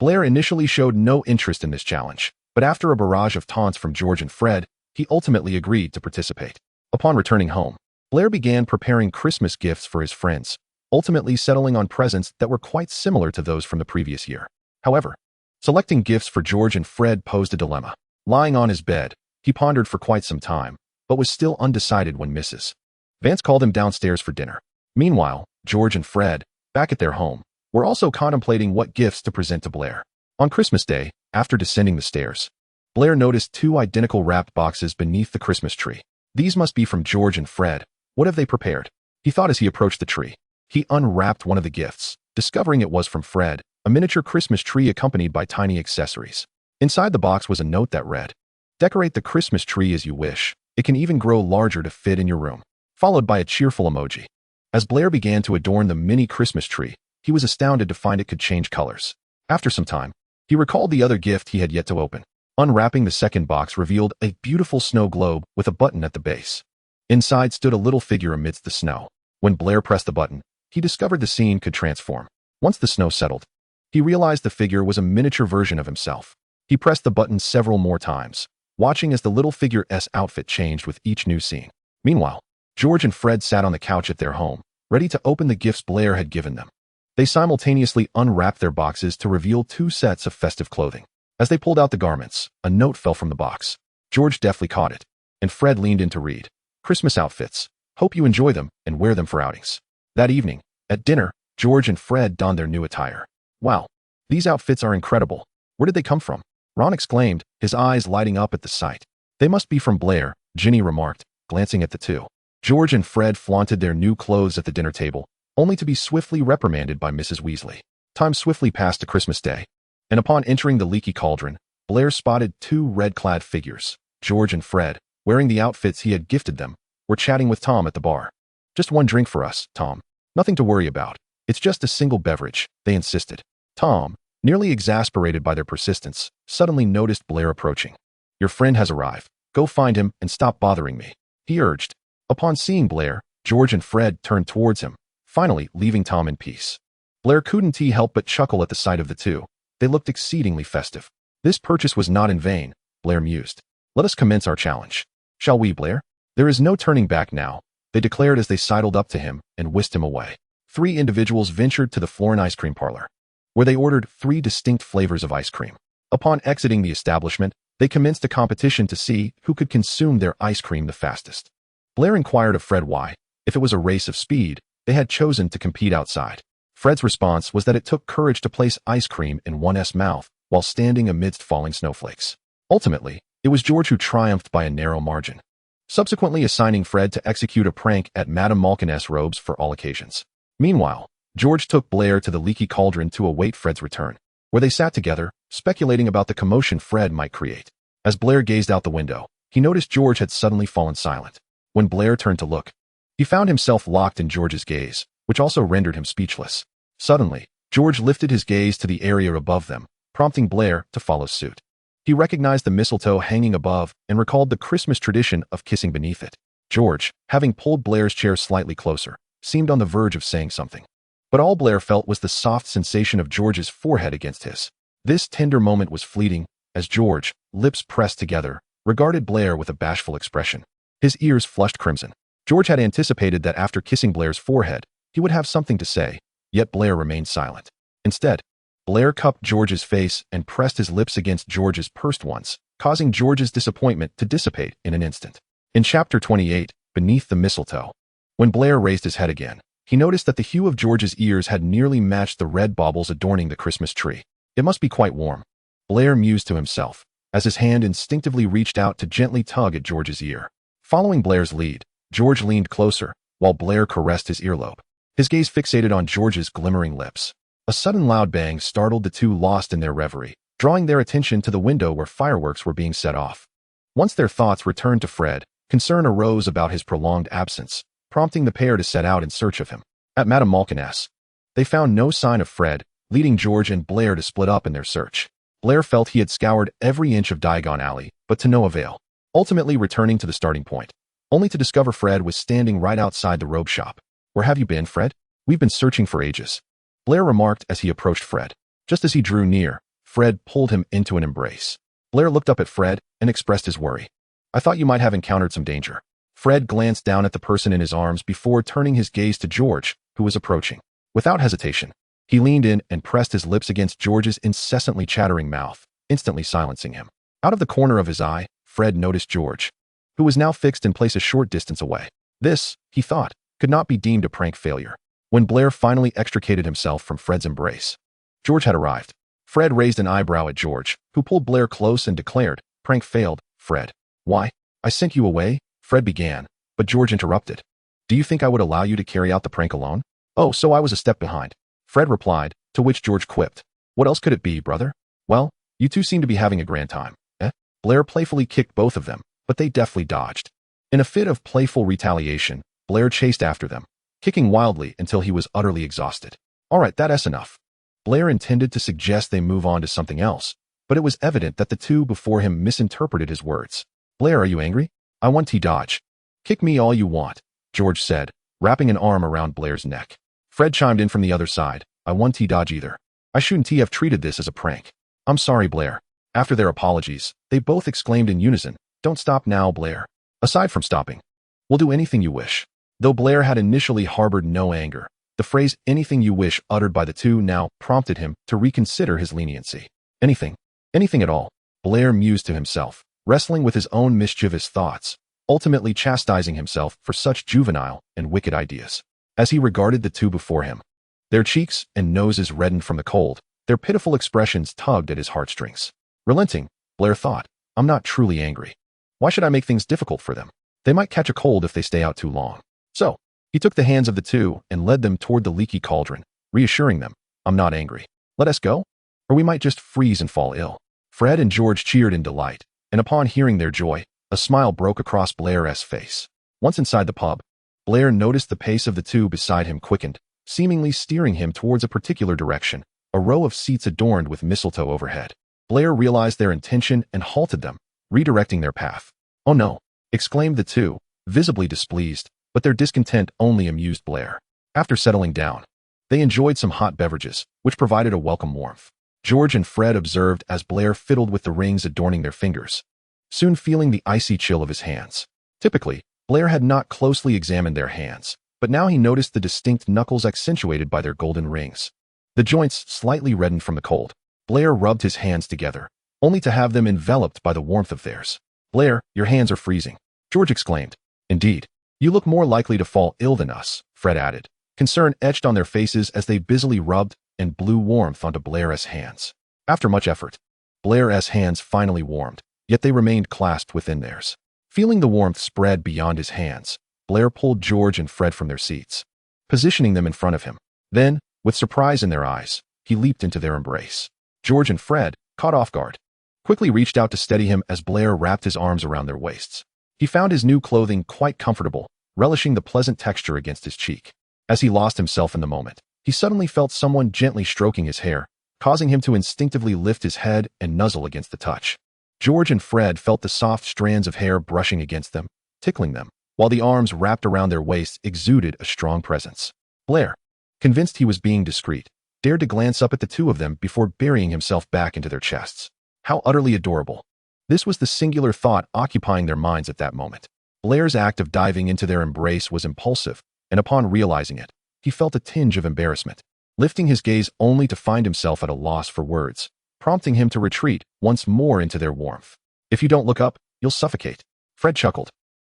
Blair initially showed no interest in this challenge, but after a barrage of taunts from George and Fred, he ultimately agreed to participate. Upon returning home, Blair began preparing Christmas gifts for his friends, ultimately settling on presents that were quite similar to those from the previous year. However, selecting gifts for George and Fred posed a dilemma. Lying on his bed, he pondered for quite some time, but was still undecided when Mrs. Vance called him downstairs for dinner. Meanwhile, George and Fred, back at their home, were also contemplating what gifts to present to Blair. On Christmas Day, after descending the stairs, Blair noticed two identical wrapped boxes beneath the Christmas tree. These must be from George and Fred. What have they prepared? He thought as he approached the tree. He unwrapped one of the gifts, discovering it was from Fred, a miniature Christmas tree accompanied by tiny accessories. Inside the box was a note that read, "Decorate the Christmas tree as you wish. It can even grow larger to fit in your room," followed by a cheerful emoji. As Blair began to adorn the mini Christmas tree, he was astounded to find it could change colors. After some time, he recalled the other gift he had yet to open. Unwrapping the second box revealed a beautiful snow globe with a button at the base. Inside stood a little figure amidst the snow. When Blair pressed the button, he discovered the scene could transform. Once the snow settled, he realized the figure was a miniature version of himself. He pressed the button several more times, watching as the little figure's outfit changed with each new scene. Meanwhile, George and Fred sat on the couch at their home, ready to open the gifts Blair had given them. They simultaneously unwrapped their boxes to reveal two sets of festive clothing. As they pulled out the garments, a note fell from the box. George deftly caught it, and Fred leaned in to read, "Christmas outfits. Hope you enjoy them and wear them for outings." That evening, at dinner, George and Fred donned their new attire. "Wow, these outfits are incredible. Where did they come from?" Ron exclaimed, his eyes lighting up at the sight. "They must be from Blair," Ginny remarked, glancing at the two. George and Fred flaunted their new clothes at the dinner table, only to be swiftly reprimanded by Mrs. Weasley. Time swiftly passed to Christmas Day, and upon entering the leaky cauldron, Blair spotted two red-clad figures. George and Fred, wearing the outfits he had gifted them, were chatting with Tom at the bar. "Just one drink for us, Tom. Nothing to worry about. It's just a single beverage," they insisted. Tom, nearly exasperated by their persistence, suddenly noticed Blair approaching. "Your friend has arrived. Go find him and stop bothering me," he urged. Upon seeing Blair, George and Fred turned towards him, finally leaving Tom in peace. Blair couldn't help but chuckle at the sight of the two. They looked exceedingly festive. "This purchase was not in vain," Blair mused. "Let us commence our challenge. Shall we, Blair?" "There is no turning back now," they declared as they sidled up to him and whisked him away. Three individuals ventured to the Florin ice cream parlor, where they ordered 3 distinct flavors of ice cream. Upon exiting the establishment, they commenced a competition to see who could consume their ice cream the fastest. Blair inquired of Fred why, if it was a race of speed, they had chosen to compete outside. Fred's response was that it took courage to place ice cream in one's mouth while standing amidst falling snowflakes. Ultimately, it was George who triumphed by a narrow margin, subsequently assigning Fred to execute a prank at Madame Malkin's robes for all occasions. Meanwhile, George took Blair to the leaky cauldron to await Fred's return, where they sat together, speculating about the commotion Fred might create. As Blair gazed out the window, he noticed George had suddenly fallen silent. When Blair turned to look, he found himself locked in George's gaze, which also rendered him speechless. Suddenly, George lifted his gaze to the area above them, prompting Blair to follow suit. He recognized the mistletoe hanging above and recalled the Christmas tradition of kissing beneath it. George, having pulled Blair's chair slightly closer, seemed on the verge of saying something. But all Blair felt was the soft sensation of George's forehead against his. This tender moment was fleeting, as George, lips pressed together, regarded Blair with a bashful expression. His ears flushed crimson. George had anticipated that after kissing Blair's forehead, he would have something to say, yet Blair remained silent. Instead, Blair cupped George's face and pressed his lips against George's pursed ones, causing George's disappointment to dissipate in an instant. In Chapter 28, Beneath the Mistletoe, when Blair raised his head again, he noticed that the hue of George's ears had nearly matched the red baubles adorning the Christmas tree. It must be quite warm, Blair mused to himself, as his hand instinctively reached out to gently tug at George's ear. Following Blair's lead, George leaned closer, while Blair caressed his earlobe, his gaze fixated on George's glimmering lips. A sudden loud bang startled the two, lost in their reverie, drawing their attention to the window where fireworks were being set off. Once their thoughts returned to Fred, concern arose about his prolonged absence, prompting the pair to set out in search of him. At Madame Malkin's, they found no sign of Fred, leading George and Blair to split up in their search. Blair felt he had scoured every inch of Diagon Alley, but to no avail, ultimately returning to the starting point, only to discover Fred was standing right outside the robe shop. "Where have you been, Fred? We've been searching for ages," Blair remarked as he approached Fred. Just as he drew near, Fred pulled him into an embrace. Blair looked up at Fred and expressed his worry. "I thought you might have encountered some danger." Fred glanced down at the person in his arms before turning his gaze to George, who was approaching. Without hesitation, he leaned in and pressed his lips against George's incessantly chattering mouth, instantly silencing him. Out of the corner of his eye, Fred noticed George, who was now fixed in place a short distance away. This, he thought, could not be deemed a prank failure. When Blair finally extricated himself from Fred's embrace, George had arrived. Fred raised an eyebrow at George, who pulled Blair close and declared, "Prank failed, Fred." "Why? I sent you away," Fred began, but George interrupted. "Do you think I would allow you to carry out the prank alone?" "Oh, so I was a step behind," Fred replied, to which George quipped. "What else could it be, brother?" "Well, you two seem to be having a grand time, eh?" Blair playfully kicked both of them, but they deftly dodged. In a fit of playful retaliation, Blair chased after them, kicking wildly until he was utterly exhausted. "All right, that's enough." Blair intended to suggest they move on to something else, but it was evident that the two before him misinterpreted his words. "Blair, are you angry? I want to dodge." "Kick me all you want," George said, wrapping an arm around Blair's neck. Fred chimed in from the other side. "I want to dodge either. I shouldn't have treated this as a prank." "I'm sorry, Blair." After their apologies, they both exclaimed in unison, "Don't stop now, Blair." "Aside from stopping, we'll do anything you wish." Though Blair had initially harbored no anger, the phrase "anything you wish" uttered by the two now prompted him to reconsider his leniency. Anything. Anything at all, Blair mused to himself, wrestling with his own mischievous thoughts, ultimately chastising himself for such juvenile and wicked ideas. As he regarded the two before him, their cheeks and noses reddened from the cold, their pitiful expressions tugged at his heartstrings. Relenting, Blair thought, "I'm not truly angry. Why should I make things difficult for them? They might catch a cold if they stay out too long." So, he took the hands of the two and led them toward the leaky cauldron, reassuring them, "I'm not angry. Let us go, or we might just freeze and fall ill." Fred and George cheered in delight, and upon hearing their joy, a smile broke across Blair's face. Once inside the pub, Blair noticed the pace of the two beside him quickened, seemingly steering him towards a particular direction, a row of seats adorned with mistletoe overhead. Blair realized their intention and halted them, redirecting their path. "Oh no," exclaimed the two, visibly displeased, but their discontent only amused Blair. After settling down, they enjoyed some hot beverages, which provided a welcome warmth. George and Fred observed as Blair fiddled with the rings adorning their fingers, soon feeling the icy chill of his hands. Typically, Blair had not closely examined their hands, but now he noticed the distinct knuckles accentuated by their golden rings. The joints slightly reddened from the cold. Blair rubbed his hands together, only to have them enveloped by the warmth of theirs. "Blair, your hands are freezing," George exclaimed. "Indeed. You look more likely to fall ill than us," Fred added, concern etched on their faces as they busily rubbed and blew warmth onto Blair's hands. After much effort, Blair's hands finally warmed, yet they remained clasped within theirs. Feeling the warmth spread beyond his hands, Blair pulled George and Fred from their seats, positioning them in front of him. Then, with surprise in their eyes, he leaped into their embrace. George and Fred, caught off guard, quickly reached out to steady him as Blair wrapped his arms around their waists. He found his new clothing quite comfortable, relishing the pleasant texture against his cheek. As he lost himself in the moment, he suddenly felt someone gently stroking his hair, causing him to instinctively lift his head and nuzzle against the touch. George and Fred felt the soft strands of hair brushing against them, tickling them, while the arms wrapped around their waists exuded a strong presence. Blair, convinced he was being discreet, dared to glance up at the two of them before burying himself back into their chests. How utterly adorable. This was the singular thought occupying their minds at that moment. Blair's act of diving into their embrace was impulsive, and upon realizing it, he felt a tinge of embarrassment, lifting his gaze only to find himself at a loss for words, prompting him to retreat once more into their warmth. "If you don't look up, you'll suffocate," Fred chuckled.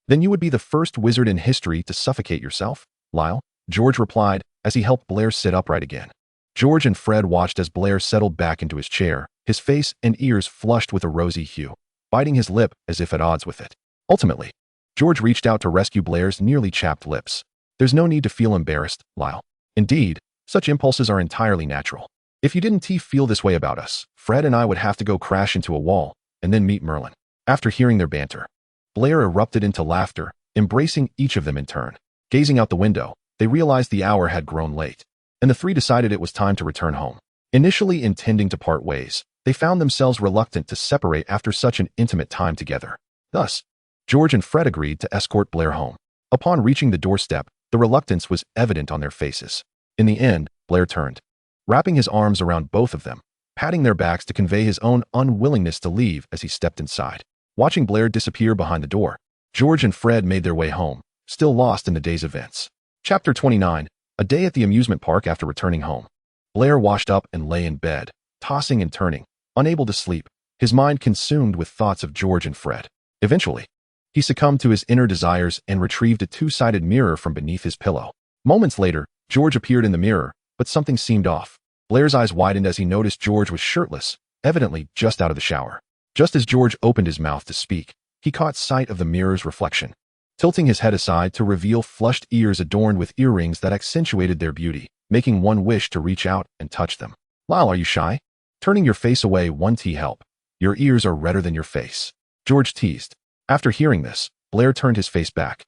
"Then you would be the first wizard in history to suffocate yourself, Lyle," George replied as he helped Blair sit upright again. George and Fred watched as Blair settled back into his chair, his face and ears flushed with a rosy hue, biting his lip as if at odds with it. Ultimately, George reached out to rescue Blair's nearly chapped lips. "There's no need to feel embarrassed, Lyle. Indeed, such impulses are entirely natural. If you didn't feel this way about us, Fred and I would have to go crash into a wall and then meet Merlin." After hearing their banter, Blair erupted into laughter, embracing each of them in turn. Gazing out the window, they realized the hour had grown late, and the three decided it was time to return home. Initially intending to part ways, they found themselves reluctant to separate after such an intimate time together. Thus, George and Fred agreed to escort Blair home. Upon reaching the doorstep, the reluctance was evident on their faces. In the end, Blair turned, wrapping his arms around both of them, patting their backs to convey his own unwillingness to leave as he stepped inside. Watching Blair disappear behind the door, George and Fred made their way home, still lost in the day's events. Chapter 29. A day at the amusement park after returning home. Blair washed up and lay in bed, tossing and turning, unable to sleep, his mind consumed with thoughts of George and Fred. Eventually, he succumbed to his inner desires and retrieved a two-sided mirror from beneath his pillow. Moments later, George appeared in the mirror, but something seemed off. Blair's eyes widened as he noticed George was shirtless, evidently just out of the shower. Just as George opened his mouth to speak, he caught sight of the mirror's reflection. Tilting his head aside to reveal flushed ears adorned with earrings that accentuated their beauty, making one wish to reach out and touch them. "Lyle, are you shy? Turning your face away won't help. Your ears are redder than your face," George teased. After hearing this, Blair turned his face back,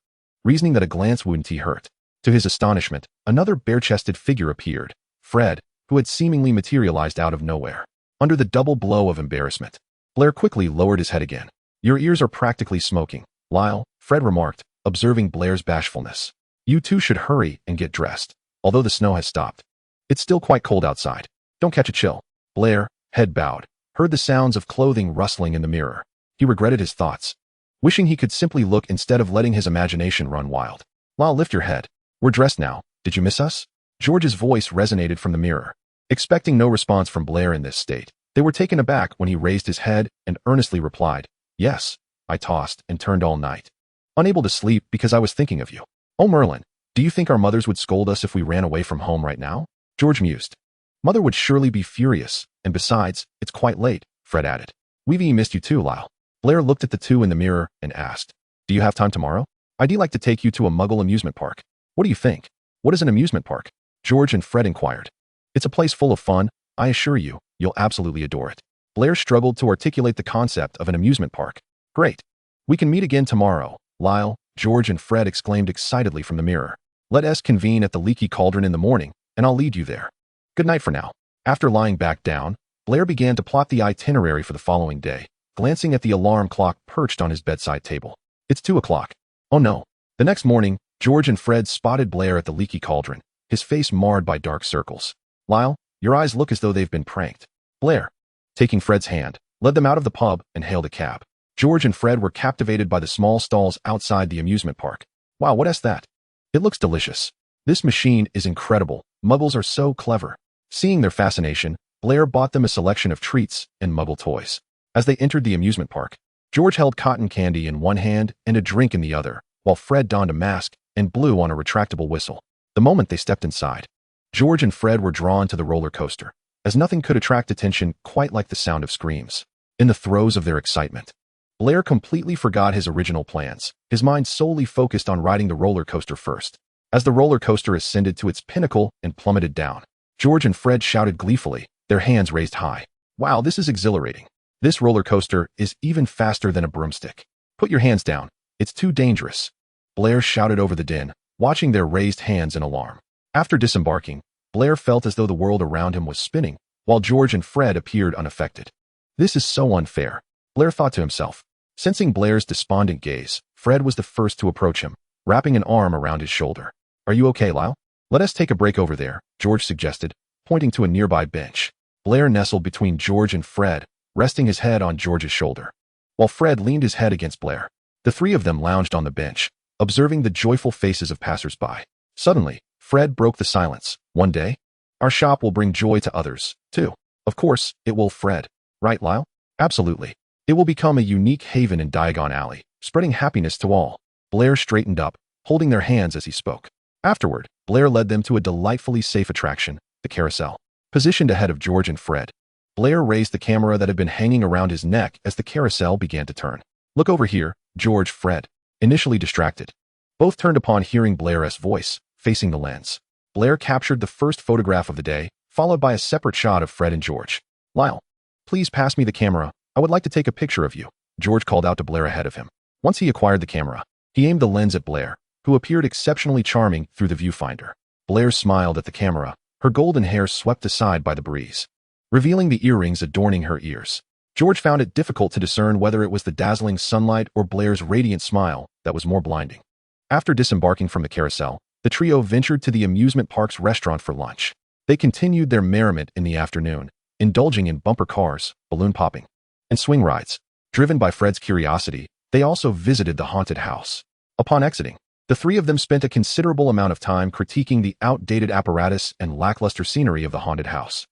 reasoning that a glance wouldn't hurt. To his astonishment, another bare-chested figure appeared, Fred, who had seemingly materialized out of nowhere. Under the double blow of embarrassment, Blair quickly lowered his head again. "Your ears are practically smoking, Lyle," Fred remarked, observing Blair's bashfulness. "You two should hurry and get dressed, although the snow has stopped. It's still quite cold outside. Don't catch a chill." Blair, head bowed, heard the sounds of clothing rustling in the mirror. He regretted his thoughts, wishing he could simply look instead of letting his imagination run wild. "Lyle, lift your head. We're dressed now. Did you miss us?" George's voice resonated from the mirror. Expecting no response from Blair in this state, they were taken aback when he raised his head and earnestly replied, "Yes, I tossed and turned all night, unable to sleep because I was thinking of you." "Oh, Merlin, do you think our mothers would scold us if we ran away from home right now?" George mused. "Mother would surely be furious, and besides, it's quite late," Fred added. "We've missed you too, Lyle." Blair looked at the two in the mirror and asked, "Do you have time tomorrow? I'd like to take you to a Muggle amusement park." "What do you think?" "What is an amusement park?" George and Fred inquired. "It's a place full of fun. I assure you, you'll absolutely adore it." Blair struggled to articulate the concept of an amusement park. "Great. We can meet again tomorrow, Lyle," George and Fred exclaimed excitedly from the mirror. "Let us convene at the Leaky Cauldron in the morning, and I'll lead you there. Good night for now." After lying back down, Blair began to plot the itinerary for the following day, glancing at the alarm clock perched on his bedside table. "It's 2 o'clock. Oh no." The next morning, George and Fred spotted Blair at the Leaky Cauldron, his face marred by dark circles. "Lyle, your eyes look as though they've been pranked." Blair, taking Fred's hand, led them out of the pub and hailed a cab. George and Fred were captivated by the small stalls outside the amusement park. "Wow, what is that? It looks delicious. This machine is incredible. Muggles are so clever." Seeing their fascination, Blair bought them a selection of treats and Muggle toys. As they entered the amusement park, George held cotton candy in one hand and a drink in the other, while Fred donned a mask and blew on a retractable whistle. The moment they stepped inside, George and Fred were drawn to the roller coaster, as nothing could attract attention quite like the sound of screams. In the throes of their excitement, Blair completely forgot his original plans, his mind solely focused on riding the roller coaster first. As the roller coaster ascended to its pinnacle and plummeted down, George and Fred shouted gleefully, their hands raised high. "Wow, this is exhilarating. This roller coaster is even faster than a broomstick." "Put your hands down. It's too dangerous," Blair shouted over the din, watching their raised hands in alarm. After disembarking, Blair felt as though the world around him was spinning, while George and Fred appeared unaffected. "This is so unfair," Blair thought to himself. Sensing Blair's despondent gaze, Fred was the first to approach him, wrapping an arm around his shoulder. "Are you okay, Lyle? Let us take a break over there," George suggested, pointing to a nearby bench. Blair nestled between George and Fred, resting his head on George's shoulder, while Fred leaned his head against Blair. The three of them lounged on the bench, observing the joyful faces of passers-by. Suddenly, Fred broke the silence. "One day, our shop will bring joy to others, too." "Of course, it will, Fred. Right, Lyle?" "Absolutely. It will become a unique haven in Diagon Alley, spreading happiness to all." Blair straightened up, holding their hands as he spoke. Afterward, Blair led them to a delightfully safe attraction, the carousel. Positioned ahead of George and Fred, Blair raised the camera that had been hanging around his neck as the carousel began to turn. "Look over here," George, Fred, initially distracted. Both turned upon hearing Blair's voice, facing the lens. Blair captured the first photograph of the day, followed by a separate shot of Fred and George. "Lyle, please pass me the camera. I would like to take a picture of you," George called out to Blair ahead of him. Once he acquired the camera, he aimed the lens at Blair, who appeared exceptionally charming through the viewfinder. Blair smiled at the camera, her golden hair swept aside by the breeze, revealing the earrings adorning her ears. George found it difficult to discern whether it was the dazzling sunlight or Blair's radiant smile that was more blinding. After disembarking from the carousel, the trio ventured to the amusement park's restaurant for lunch. They continued their merriment in the afternoon, indulging in bumper cars, balloon popping, and swing rides. Driven by Fred's curiosity, they also visited the haunted house. Upon exiting, the three of them spent a considerable amount of time critiquing the outdated apparatus and lackluster scenery of the haunted house,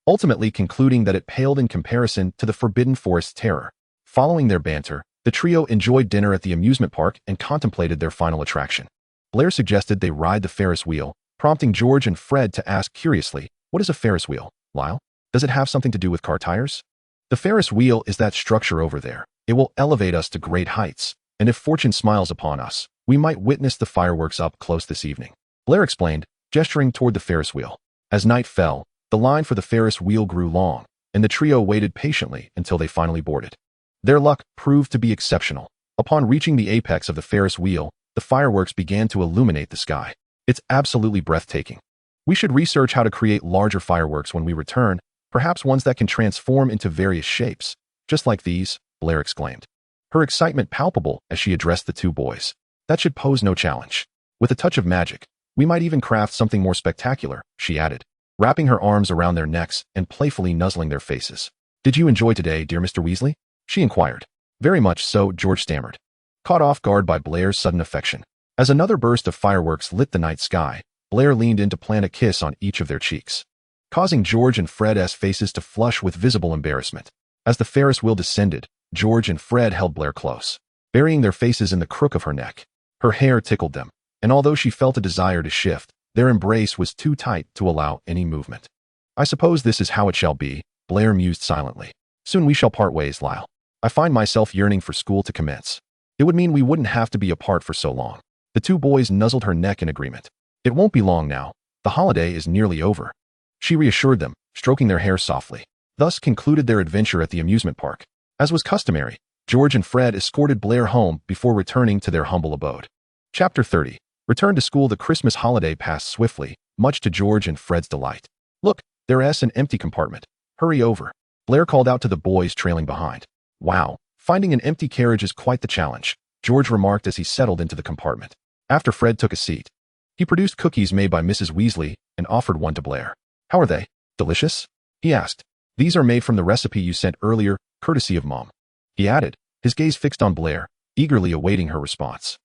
ultimately concluding that it paled in comparison to the Forbidden Forest's terror. Following their banter, the trio enjoyed dinner at the amusement park and contemplated their final attraction. Blair suggested they ride the Ferris wheel, prompting George and Fred to ask curiously, "What is a Ferris wheel, Lyle? Does it have something to do with car tires?" "The Ferris wheel is that structure over there. It will elevate us to great heights, and if fortune smiles upon us, we might witness the fireworks up close this evening," Blair explained, gesturing toward the Ferris wheel. As night fell, the line for the Ferris wheel grew long, and the trio waited patiently until they finally boarded. Their luck proved to be exceptional. Upon reaching the apex of the Ferris wheel, the fireworks began to illuminate the sky. "It's absolutely breathtaking. We should research how to create larger fireworks when we return, perhaps ones that can transform into various shapes, just like these," Blair exclaimed, her excitement palpable as she addressed the two boys. "That should pose no challenge. With a touch of magic, we might even craft something more spectacular," she added, wrapping her arms around their necks and playfully nuzzling their faces. "Did you enjoy today, dear Mr. Weasley?" she inquired. "Very much so," George stammered, caught off guard by Blair's sudden affection. As another burst of fireworks lit the night sky, Blair leaned in to plant a kiss on each of their cheeks, causing George and Fred's faces to flush with visible embarrassment. As the Ferris wheel descended, George and Fred held Blair close, burying their faces in the crook of her neck. Her hair tickled them, and although she felt a desire to shift, their embrace was too tight to allow any movement. "I suppose this is how it shall be," Blair mused silently. "Soon we shall part ways, Lyle. I find myself yearning for school to commence. It would mean we wouldn't have to be apart for so long." The two boys nuzzled her neck in agreement. "It won't be long now. The holiday is nearly over," she reassured them, stroking their hair softly. Thus concluded their adventure at the amusement park. As was customary, George and Fred escorted Blair home before returning to their humble abode. Chapter 30. Return to school. The Christmas holiday passed swiftly, much to George and Fred's delight. "Look, there's an empty compartment. Hurry over," Blair called out to the boys trailing behind. "Wow, finding an empty carriage is quite the challenge," George remarked as he settled into the compartment. After Fred took a seat, he produced cookies made by Mrs. Weasley and offered one to Blair. "How are they? Delicious?" he asked. "These are made from the recipe you sent earlier, courtesy of Mom," he added, his gaze fixed on Blair, eagerly awaiting her response.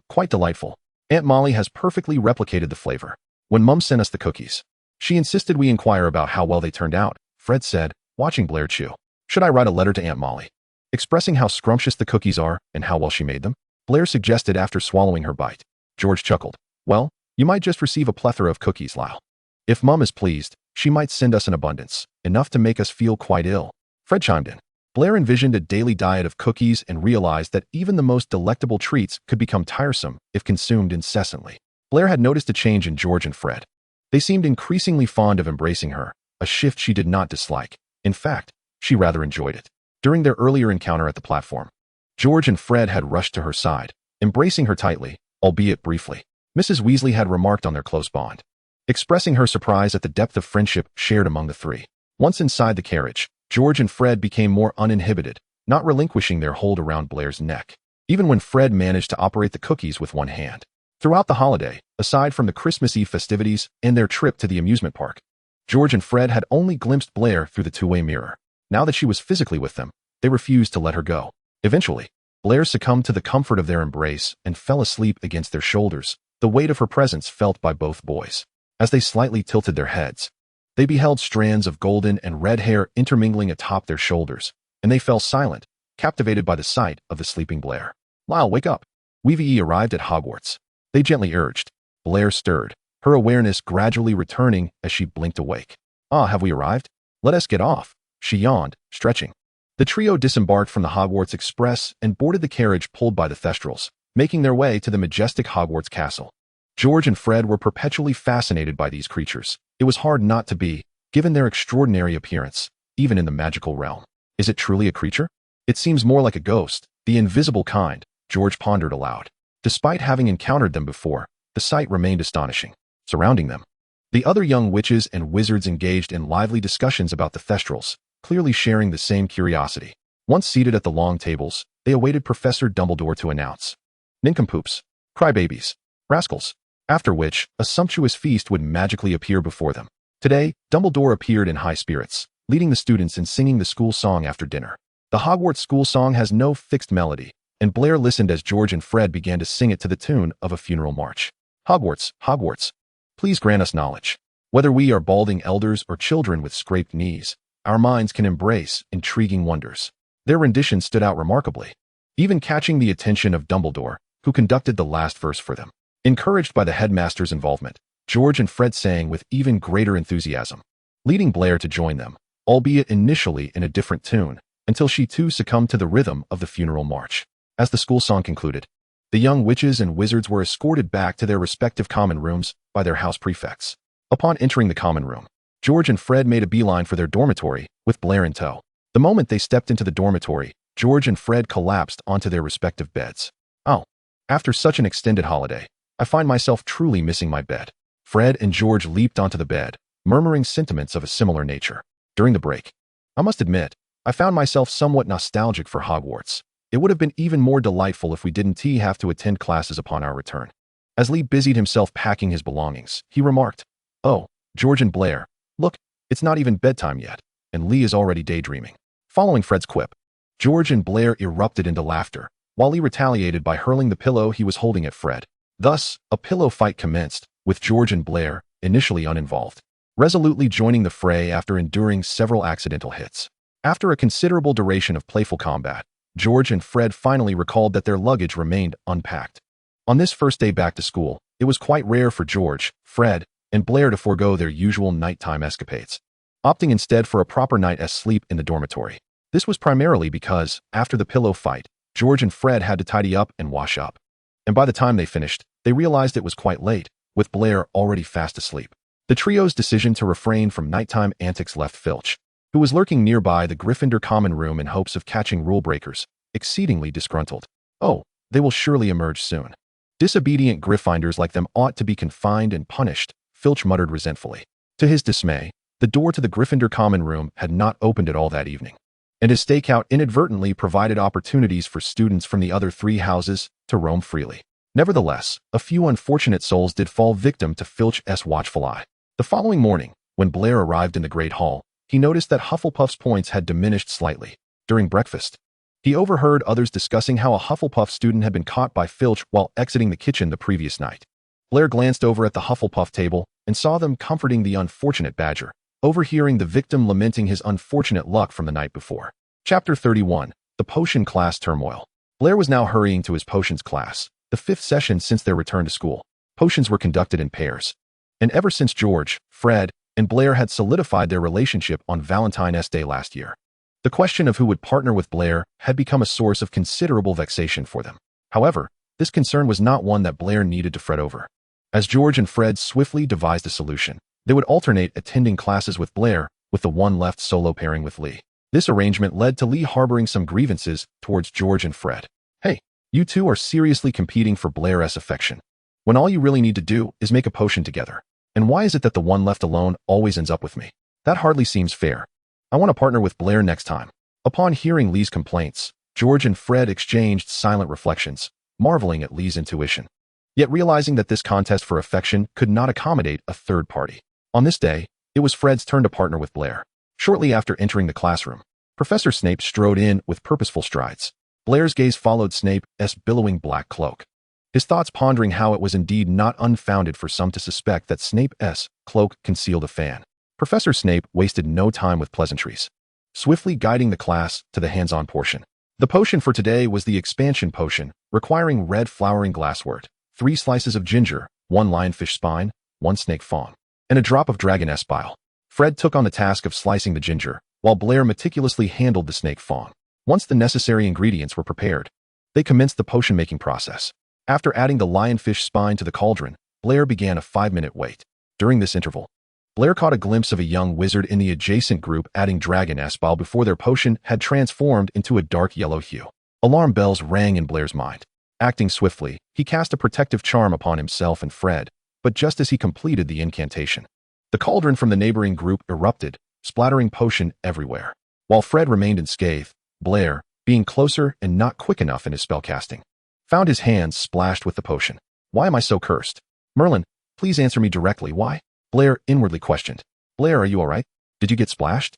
Quite delightful. Aunt Molly has perfectly replicated the flavor. When Mum sent us the cookies, she insisted we inquire about how well they turned out," Fred said, watching Blair chew. "Should I write a letter to Aunt Molly, expressing how scrumptious the cookies are and how well she made them?" Blair suggested after swallowing her bite. George chuckled. "Well, you might just receive a plethora of cookies, Lyle. If Mum is pleased, she might send us an abundance, enough to make us feel quite ill." Fred chimed in. Blair envisioned a daily diet of cookies and realized that even the most delectable treats could become tiresome if consumed incessantly. Blair had noticed a change in George and Fred. They seemed increasingly fond of embracing her, a shift she did not dislike. In fact, she rather enjoyed it. During their earlier encounter at the platform, George and Fred had rushed to her side, embracing her tightly, albeit briefly. Mrs. Weasley had remarked on their close bond, expressing her surprise at the depth of friendship shared among the three. Once inside the carriage, George and Fred became more uninhibited, not relinquishing their hold around Blair's neck, even when Fred managed to operate the cookies with one hand. Throughout the holiday, aside from the Christmas Eve festivities and their trip to the amusement park, George and Fred had only glimpsed Blair through the two-way mirror. Now that she was physically with them, they refused to let her go. Eventually, Blair succumbed to the comfort of their embrace and fell asleep against their shoulders, the weight of her presence felt by both boys. As they slightly tilted their heads, they beheld strands of golden and red hair intermingling atop their shoulders, and they fell silent, captivated by the sight of the sleeping Blair. "Lyle, wake up. We've arrived at Hogwarts," they gently urged. Blair stirred, her awareness gradually returning as she blinked awake. "Ah, have we arrived? Let us get off," she yawned, stretching. The trio disembarked from the Hogwarts Express and boarded the carriage pulled by the Thestrals, making their way to the majestic Hogwarts castle. George and Fred were perpetually fascinated by these creatures. It was hard not to be, given their extraordinary appearance, even in the magical realm. "Is it truly a creature? It seems more like a ghost, the invisible kind," George pondered aloud. Despite having encountered them before, the sight remained astonishing. Surrounding them, the other young witches and wizards engaged in lively discussions about the Thestrals, clearly sharing the same curiosity. Once seated at the long tables, they awaited Professor Dumbledore to announce, "Nincompoops, crybabies, rascals," after which a sumptuous feast would magically appear before them. Today, Dumbledore appeared in high spirits, leading the students in singing the school song after dinner. The Hogwarts school song has no fixed melody, and Blair listened as George and Fred began to sing it to the tune of a funeral march. Hogwarts, Hogwarts, please grant us knowledge. Whether we are balding elders or children with scraped knees, our minds can embrace intriguing wonders. Their rendition stood out remarkably, even catching the attention of Dumbledore, who conducted the last verse for them. Encouraged by the headmaster's involvement, George and Fred sang with even greater enthusiasm, leading Blair to join them, albeit initially in a different tune, until she too succumbed to the rhythm of the funeral march. As the school song concluded, the young witches and wizards were escorted back to their respective common rooms by their house prefects. Upon entering the common room, George and Fred made a beeline for their dormitory, with Blair in tow. The moment they stepped into the dormitory, George and Fred collapsed onto their respective beds. Oh, after such an extended holiday, I find myself truly missing my bed. Fred and George leaped onto the bed, murmuring sentiments of a similar nature. During the break, I must admit, I found myself somewhat nostalgic for Hogwarts. It would have been even more delightful if we didn't have to attend classes upon our return. As Lee busied himself packing his belongings, he remarked, "Oh, George and Blair, look, it's not even bedtime yet, and Lee is already daydreaming." Following Fred's quip, George and Blair erupted into laughter, while Lee retaliated by hurling the pillow he was holding at Fred. Thus, a pillow fight commenced, with George and Blair, initially uninvolved, resolutely joining the fray after enduring several accidental hits. After a considerable duration of playful combat, George and Fred finally recalled that their luggage remained unpacked. On this first day back to school, it was quite rare for George, Fred, and Blair to forego their usual nighttime escapades, opting instead for a proper night's sleep in the dormitory. This was primarily because, after the pillow fight, George and Fred had to tidy up and wash up. And by the time they finished, they realized it was quite late, with Blair already fast asleep. The trio's decision to refrain from nighttime antics left Filch, who was lurking nearby the Gryffindor common room in hopes of catching rule breakers, exceedingly disgruntled. Oh, they will surely emerge soon. Disobedient Gryffindors like them ought to be confined and punished, Filch muttered resentfully. To his dismay, the door to the Gryffindor common room had not opened at all that evening, and his stakeout inadvertently provided opportunities for students from the other three houses to roam freely. Nevertheless, a few unfortunate souls did fall victim to Filch's watchful eye. The following morning, when Blair arrived in the Great Hall, he noticed that Hufflepuff's points had diminished slightly. During breakfast, he overheard others discussing how a Hufflepuff student had been caught by Filch while exiting the kitchen the previous night. Blair glanced over at the Hufflepuff table and saw them comforting the unfortunate Badger, overhearing the victim lamenting his unfortunate luck from the night before. Chapter 31, The Potion Class Turmoil. Blair was now hurrying to his potions class, the fifth session since their return to school. Potions were conducted in pairs, and ever since George, Fred, and Blair had solidified their relationship on Valentine's Day last year, the question of who would partner with Blair had become a source of considerable vexation for them. However, this concern was not one that Blair needed to fret over. As George and Fred swiftly devised a solution, they would alternate attending classes with Blair, with the one left solo pairing with Lee. This arrangement led to Lee harboring some grievances towards George and Fred. Hey, you two are seriously competing for Blair's affection, when all you really need to do is make a potion together. And why is it that the one left alone always ends up with me? That hardly seems fair. I want to partner with Blair next time. Upon hearing Lee's complaints, George and Fred exchanged silent reflections, marveling at Lee's intuition, yet realizing that this contest for affection could not accommodate a third party. On this day, it was Fred's turn to partner with Blair. Shortly after entering the classroom, Professor Snape strode in with purposeful strides. Blair's gaze followed Snape's billowing black cloak, his thoughts pondering how it was indeed not unfounded for some to suspect that Snape's cloak concealed a fan. Professor Snape wasted no time with pleasantries, swiftly guiding the class to the hands-on portion. The potion for today was the expansion potion, requiring red flowering glasswort, 3 slices of ginger, 1 lionfish spine, 1 snake fawn, and a drop of dragoness bile. Fred took on the task of slicing the ginger, while Blair meticulously handled the snake fawn. Once the necessary ingredients were prepared, they commenced the potion-making process. After adding the lionfish spine to the cauldron, Blair began a 5-minute wait. During this interval, Blair caught a glimpse of a young wizard in the adjacent group adding dragoness bile before their potion had transformed into a dark yellow hue. Alarm bells rang in Blair's mind. Acting swiftly, he cast a protective charm upon himself and Fred, but just as he completed the incantation, the cauldron from the neighboring group erupted, splattering potion everywhere. While Fred remained unscathed, Blair, being closer and not quick enough in his spellcasting, found his hands splashed with the potion. Why am I so cursed? Merlin, please answer me directly, why? Blair inwardly questioned. Blair, are you alright? Did you get splashed?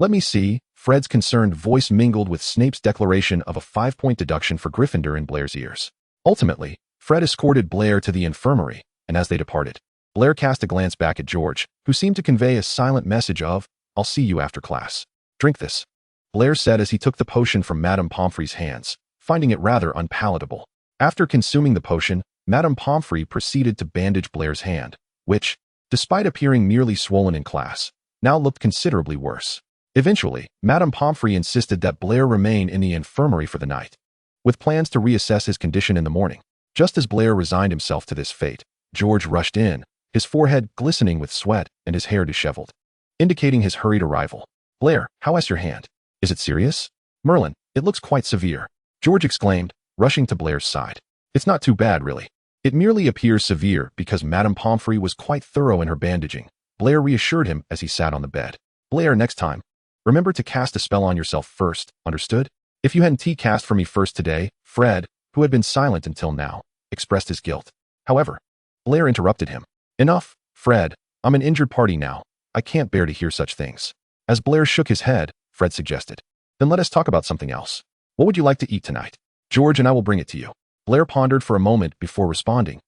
Let me see. Fred's concerned voice mingled with Snape's declaration of a 5-point deduction for Gryffindor in Blair's ears. Ultimately, Fred escorted Blair to the infirmary, and as they departed, Blair cast a glance back at George, who seemed to convey a silent message of, "I'll see you after class. Drink this," Blair said as he took the potion from Madame Pomfrey's hands, finding it rather unpalatable. After consuming the potion, Madame Pomfrey proceeded to bandage Blair's hand, which, despite appearing merely swollen in class, now looked considerably worse. Eventually, Madame Pomfrey insisted that Blair remain in the infirmary for the night, with plans to reassess his condition in the morning. Just as Blair resigned himself to this fate, George rushed in, his forehead glistening with sweat and his hair disheveled, indicating his hurried arrival. "Blair, how is your hand? Is it serious?" "Merlin, it looks quite severe," George exclaimed, rushing to Blair's side. "It's not too bad, really. It merely appears severe because Madame Pomfrey was quite thorough in her bandaging," Blair reassured him as he sat on the bed. "Blair, next time, remember to cast a spell on yourself first, understood? If you hadn't cast for me first today," Fred, who had been silent until now, expressed his guilt. However, Blair interrupted him. "Enough, Fred. I'm an injured party now. I can't bear to hear such things." As Blair shook his head, Fred suggested, "Then let us talk about something else. What would you like to eat tonight? George and I will bring it to you." Blair pondered for a moment before responding,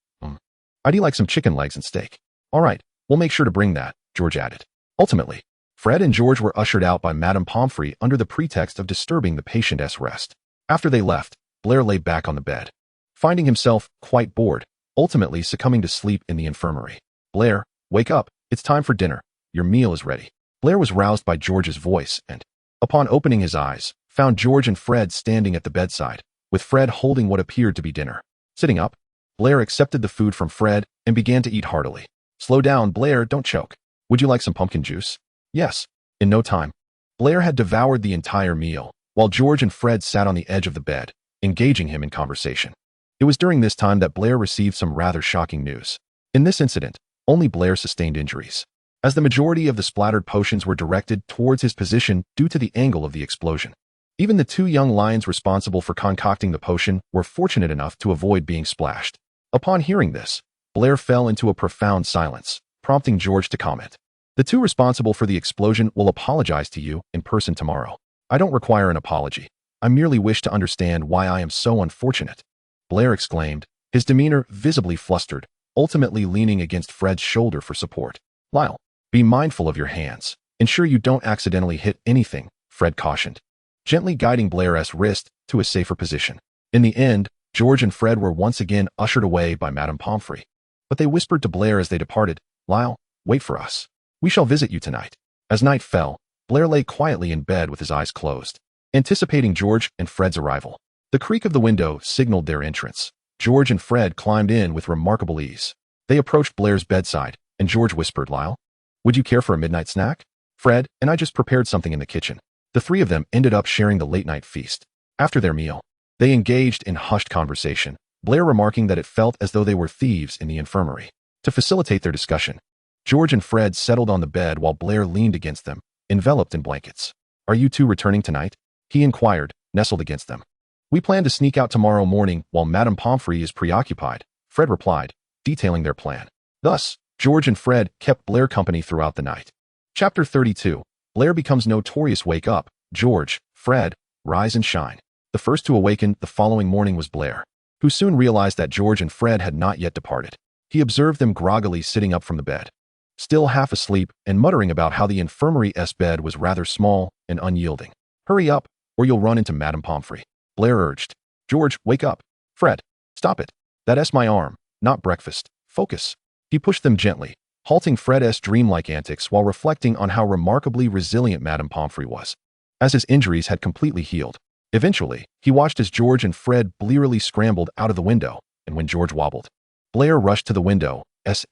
"I'd like some chicken legs and steak." "All right, we'll make sure to bring that," George added. Ultimately, Fred and George were ushered out by Madame Pomfrey under the pretext of disturbing the patient's rest. After they left, Blair lay back on the bed, finding himself quite bored, ultimately succumbing to sleep in the infirmary. "Blair, wake up. It's time for dinner. Your meal is ready." Blair was roused by George's voice and, upon opening his eyes, found George and Fred standing at the bedside, with Fred holding what appeared to be dinner. Sitting up, Blair accepted the food from Fred and began to eat heartily. "Slow down, Blair, don't choke. Would you like some pumpkin juice?" "Yes." In no time, Blair had devoured the entire meal, while George and Fred sat on the edge of the bed, engaging him in conversation. It was during this time that Blair received some rather shocking news. In this incident, only Blair sustained injuries, as the majority of the splattered potions were directed towards his position due to the angle of the explosion. Even the 2 young lions responsible for concocting the potion were fortunate enough to avoid being splashed. Upon hearing this, Blair fell into a profound silence, prompting George to comment, "The 2 responsible for the explosion will apologize to you in person tomorrow." "I don't require an apology. I merely wish to understand why I am so unfortunate," Blair exclaimed, his demeanor visibly flustered, ultimately leaning against Fred's shoulder for support. "Lyle, be mindful of your hands. Ensure you don't accidentally hit anything," Fred cautioned, gently guiding Blair's wrist to a safer position. In the end, George and Fred were once again ushered away by Madame Pomfrey, but they whispered to Blair as they departed, "Lyle, wait for us. We shall visit you tonight." As night fell, Blair lay quietly in bed with his eyes closed, anticipating George and Fred's arrival. The creak of the window signaled their entrance. George and Fred climbed in with remarkable ease. They approached Blair's bedside, and George whispered, "Lyle, would you care for a midnight snack? Fred and I just prepared something in the kitchen." The 3 of them ended up sharing the late-night feast. After their meal, they engaged in hushed conversation, Blair remarking that it felt as though they were thieves in the infirmary. To facilitate their discussion, George and Fred settled on the bed while Blair leaned against them, enveloped in blankets. "Are you 2 returning tonight?" he inquired, nestled against them. "We plan to sneak out tomorrow morning while Madame Pomfrey is preoccupied," Fred replied, detailing their plan. Thus, George and Fred kept Blair company throughout the night. Chapter 32. Blair becomes notorious. Wake up, George, Fred, rise and shine. The first to awaken the following morning was Blair, who soon realized that George and Fred had not yet departed. He observed them groggily sitting up from the bed, still half asleep and muttering about how the infirmary's bed was rather small and unyielding. "Hurry up, or you'll run into Madame Pomfrey," Blair urged. "George, wake up. Fred, stop it. That's my arm, not breakfast. Focus." He pushed them gently, halting Fred's dreamlike antics while reflecting on how remarkably resilient Madame Pomfrey was, as his injuries had completely healed. Eventually, he watched as George and Fred blearily scrambled out of the window, and when George wobbled, Blair rushed to the window's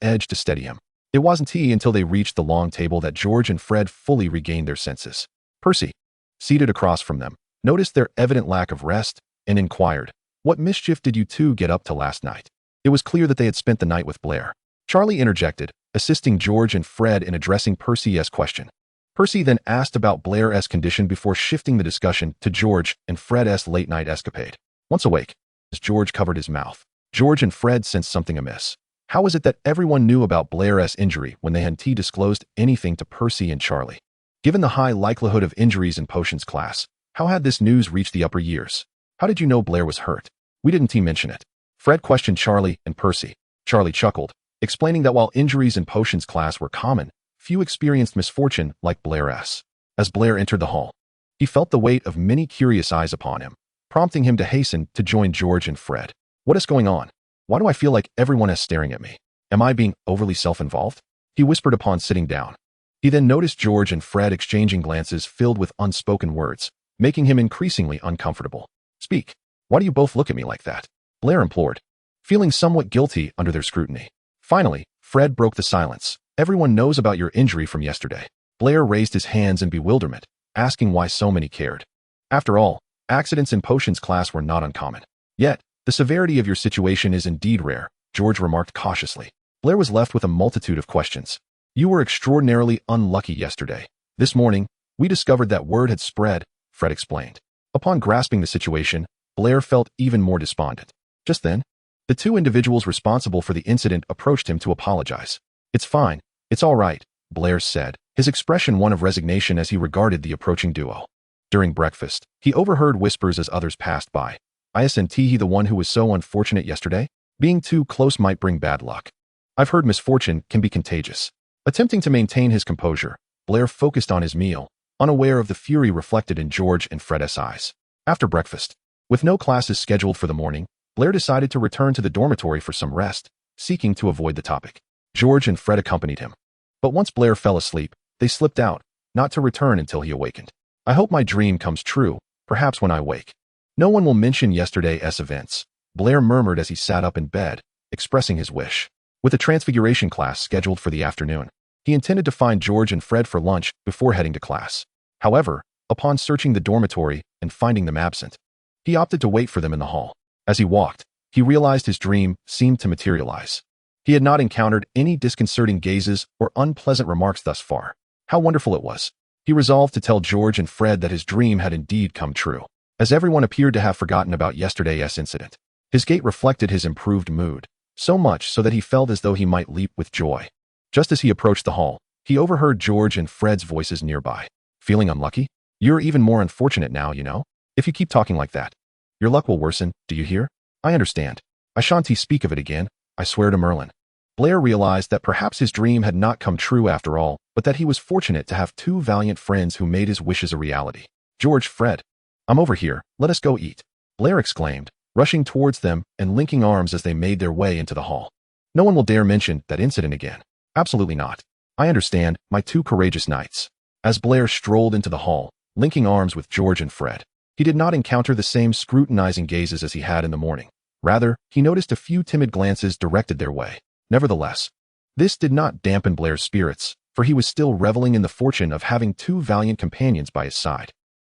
edge to steady him. It wasn't until they reached the long table that George and Fred fully regained their senses. Percy, seated across from them, noticed their evident lack of rest and inquired, "What mischief did you 2 get up to last night?" It was clear that they had spent the night with Blair. Charlie interjected, assisting George and Fred in addressing Percy's question. Percy then asked about Blair's condition before shifting the discussion to George and Fred's late-night escapade. Once awake, as George covered his mouth, George and Fred sensed something amiss. How was it that everyone knew about Blair's injury when they hadn't disclosed anything to Percy and Charlie? Given the high likelihood of injuries in potions class, how had this news reached the upper years? How did you know Blair was hurt? We didn't mention it. Fred questioned Charlie and Percy. Charlie chuckled, explaining that while injuries in potions class were common, few experienced misfortune like Blair S. As Blair entered the hall, he felt the weight of many curious eyes upon him, prompting him to hasten to join George and Fred. What is going on? Why do I feel like everyone is staring at me? Am I being overly self-involved? He whispered upon sitting down. He then noticed George and Fred exchanging glances filled with unspoken words, making him increasingly uncomfortable. Speak. Why do you both look at me like that? Blair implored, feeling somewhat guilty under their scrutiny. Finally, Fred broke the silence. Everyone knows about your injury from yesterday. Blair raised his hands in bewilderment, asking why so many cared. After all, accidents in potions class were not uncommon. Yet, the severity of your situation is indeed rare, George remarked cautiously. Blair was left with a multitude of questions. You were extraordinarily unlucky yesterday. This morning, we discovered that word had spread, Fred explained. Upon grasping the situation, Blair felt even more despondent. Just then, the two individuals responsible for the incident approached him to apologize. It's fine. It's all right, Blair said, his expression one of resignation as he regarded the approaching duo. During breakfast, he overheard whispers as others passed by. Isn't he the one who was so unfortunate yesterday? Being too close might bring bad luck. I've heard misfortune can be contagious. Attempting to maintain his composure, Blair focused on his meal, unaware of the fury reflected in George and Fred's eyes. After breakfast, with no classes scheduled for the morning, Blair decided to return to the dormitory for some rest, seeking to avoid the topic. George and Fred accompanied him. But once Blair fell asleep, they slipped out, not to return until he awakened. I hope my dream comes true, perhaps when I wake. No one will mention yesterday's events, Blair murmured as he sat up in bed, expressing his wish. With a transfiguration class scheduled for the afternoon, he intended to find George and Fred for lunch before heading to class. However, upon searching the dormitory and finding them absent, he opted to wait for them in the hall. As he walked, he realized his dream seemed to materialize. He had not encountered any disconcerting gazes or unpleasant remarks thus far. How wonderful it was. He resolved to tell George and Fred that his dream had indeed come true, as everyone appeared to have forgotten about yesterday's incident. His gait reflected his improved mood, so much so that he felt as though he might leap with joy. Just as he approached the hall, he overheard George and Fred's voices nearby. Feeling unlucky? You're even more unfortunate now, you know? If you keep talking like that, your luck will worsen, do you hear? I understand. I shan't speak of it again, I swear to Merlin. Blair realized that perhaps his dream had not come true after all, but that he was fortunate to have two valiant friends who made his wishes a reality. George, Fred. I'm over here, let us go eat, Blair exclaimed, rushing towards them and linking arms as they made their way into the hall. No one will dare mention that incident again. Absolutely not. I understand, my two courageous knights. As Blair strolled into the hall, linking arms with George and Fred, he did not encounter the same scrutinizing gazes as he had in the morning. Rather, he noticed a few timid glances directed their way. Nevertheless, this did not dampen Blair's spirits, for he was still reveling in the fortune of having two valiant companions by his side.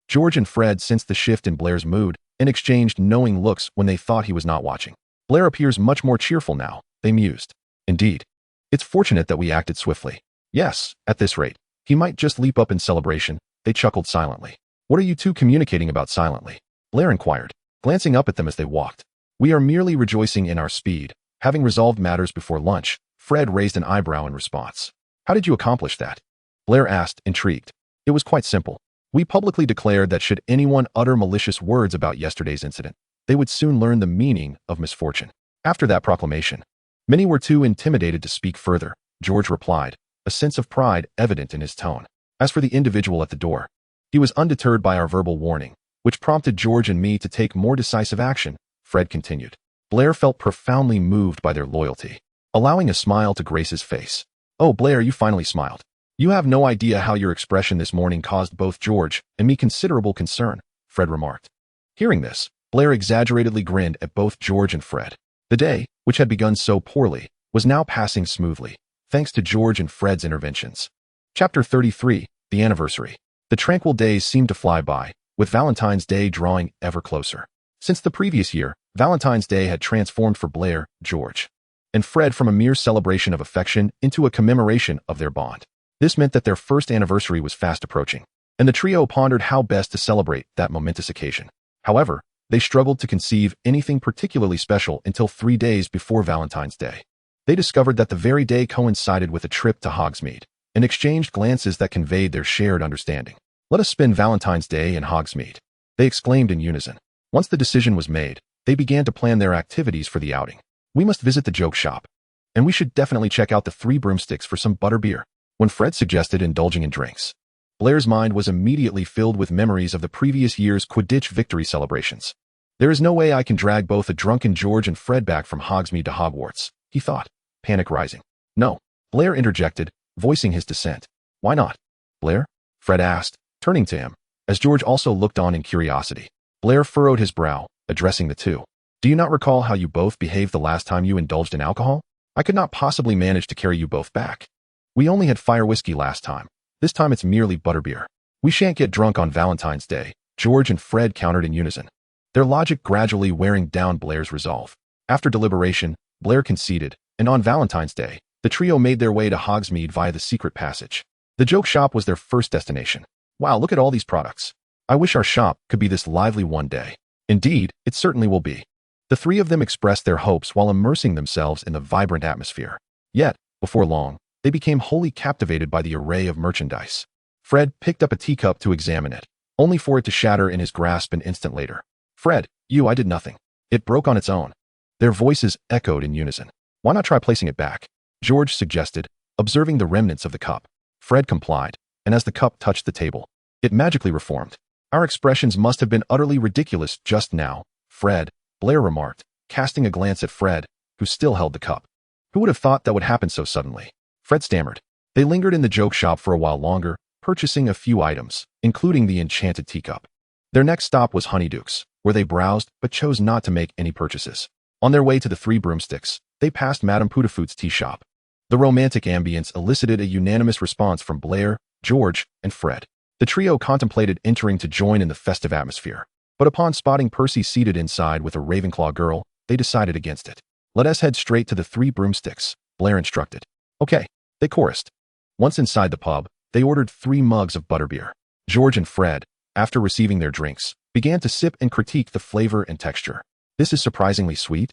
George and Fred sensed the shift in Blair's mood and exchanged knowing looks when they thought he was not watching. Blair appears much more cheerful now, they mused. Indeed. It's fortunate that we acted swiftly. Yes, at this rate, he might just leap up in celebration, they chuckled silently. What are you two communicating about silently? Blair inquired, glancing up at them as they walked. We are merely rejoicing in our speed, having resolved matters before lunch. Fred raised an eyebrow in response. How did you accomplish that? Blair asked, intrigued. It was quite simple. We publicly declared that should anyone utter malicious words about yesterday's incident, they would soon learn the meaning of misfortune. After that proclamation, many were too intimidated to speak further, George replied, a sense of pride evident in his tone. As for the individual at the door, he was undeterred by our verbal warning, which prompted George and me to take more decisive action, Fred continued. Blair felt profoundly moved by their loyalty, allowing a smile to grace his face. Oh, Blair, you finally smiled. You have no idea how your expression this morning caused both George and me considerable concern, Fred remarked. Hearing this, Blair exaggeratedly grinned at both George and Fred. The day, which had begun so poorly, was now passing smoothly, thanks to George and Fred's interventions. Chapter 33, The Anniversary. The tranquil days seemed to fly by, with Valentine's Day drawing ever closer. Since the previous year, Valentine's Day had transformed for Blair, George, and Fred from a mere celebration of affection into a commemoration of their bond. This meant that their first anniversary was fast approaching, and the trio pondered how best to celebrate that momentous occasion. However, they struggled to conceive anything particularly special until 3 days before Valentine's Day. They discovered that the very day coincided with a trip to Hogsmeade, and exchanged glances that conveyed their shared understanding. "Let us spend Valentine's Day in Hogsmeade," they exclaimed in unison. Once the decision was made, they began to plan their activities for the outing. "We must visit the joke shop, and we should definitely check out the Three Broomsticks for some butterbeer." When Fred suggested indulging in drinks, Blair's mind was immediately filled with memories of the previous year's Quidditch victory celebrations. "There is no way I can drag both a drunken George and Fred back from Hogsmeade to Hogwarts," he thought, panic rising. "No," Blair interjected, voicing his dissent. "Why not, Blair?" Fred asked, turning to him, as George also looked on in curiosity. Blair furrowed his brow, addressing the two. "Do you not recall how you both behaved the last time you indulged in alcohol? I could not possibly manage to carry you both back. We only had fire whiskey last time. This time it's merely butterbeer. We shan't get drunk on Valentine's Day," George and Fred countered in unison, their logic gradually wearing down Blair's resolve. After deliberation, Blair conceded, and on Valentine's Day, the trio made their way to Hogsmeade via the secret passage. The joke shop was their first destination. "Wow, look at all these products. I wish our shop could be this lively one day." "Indeed, it certainly will be." The three of them expressed their hopes while immersing themselves in the vibrant atmosphere. Yet, before long, they became wholly captivated by the array of merchandise. Fred picked up a teacup to examine it, only for it to shatter in his grasp an instant later. "Fred, I did nothing. It broke on its own." Their voices echoed in unison. "Why not try placing it back?" George suggested, observing the remnants of the cup. Fred complied, and as the cup touched the table, it magically reformed. "Our expressions must have been utterly ridiculous just now, Fred," Blair remarked, casting a glance at Fred, who still held the cup. "Who would have thought that would happen so suddenly?" Fred stammered. They lingered in the joke shop for a while longer, purchasing a few items, including the enchanted teacup. Their next stop was Honeyduke's, where they browsed but chose not to make any purchases. On their way to the Three Broomsticks, they passed Madame Putafoot's tea shop. The romantic ambience elicited a unanimous response from Blair, George, and Fred. The trio contemplated entering to join in the festive atmosphere, but upon spotting Percy seated inside with a Ravenclaw girl, they decided against it. "Let us head straight to the Three Broomsticks," Blair instructed. "Okay," they chorused. Once inside the pub, they ordered 3 mugs of butterbeer. George and Fred, after receiving their drinks, began to sip and critique the flavor and texture. "This is surprisingly sweet.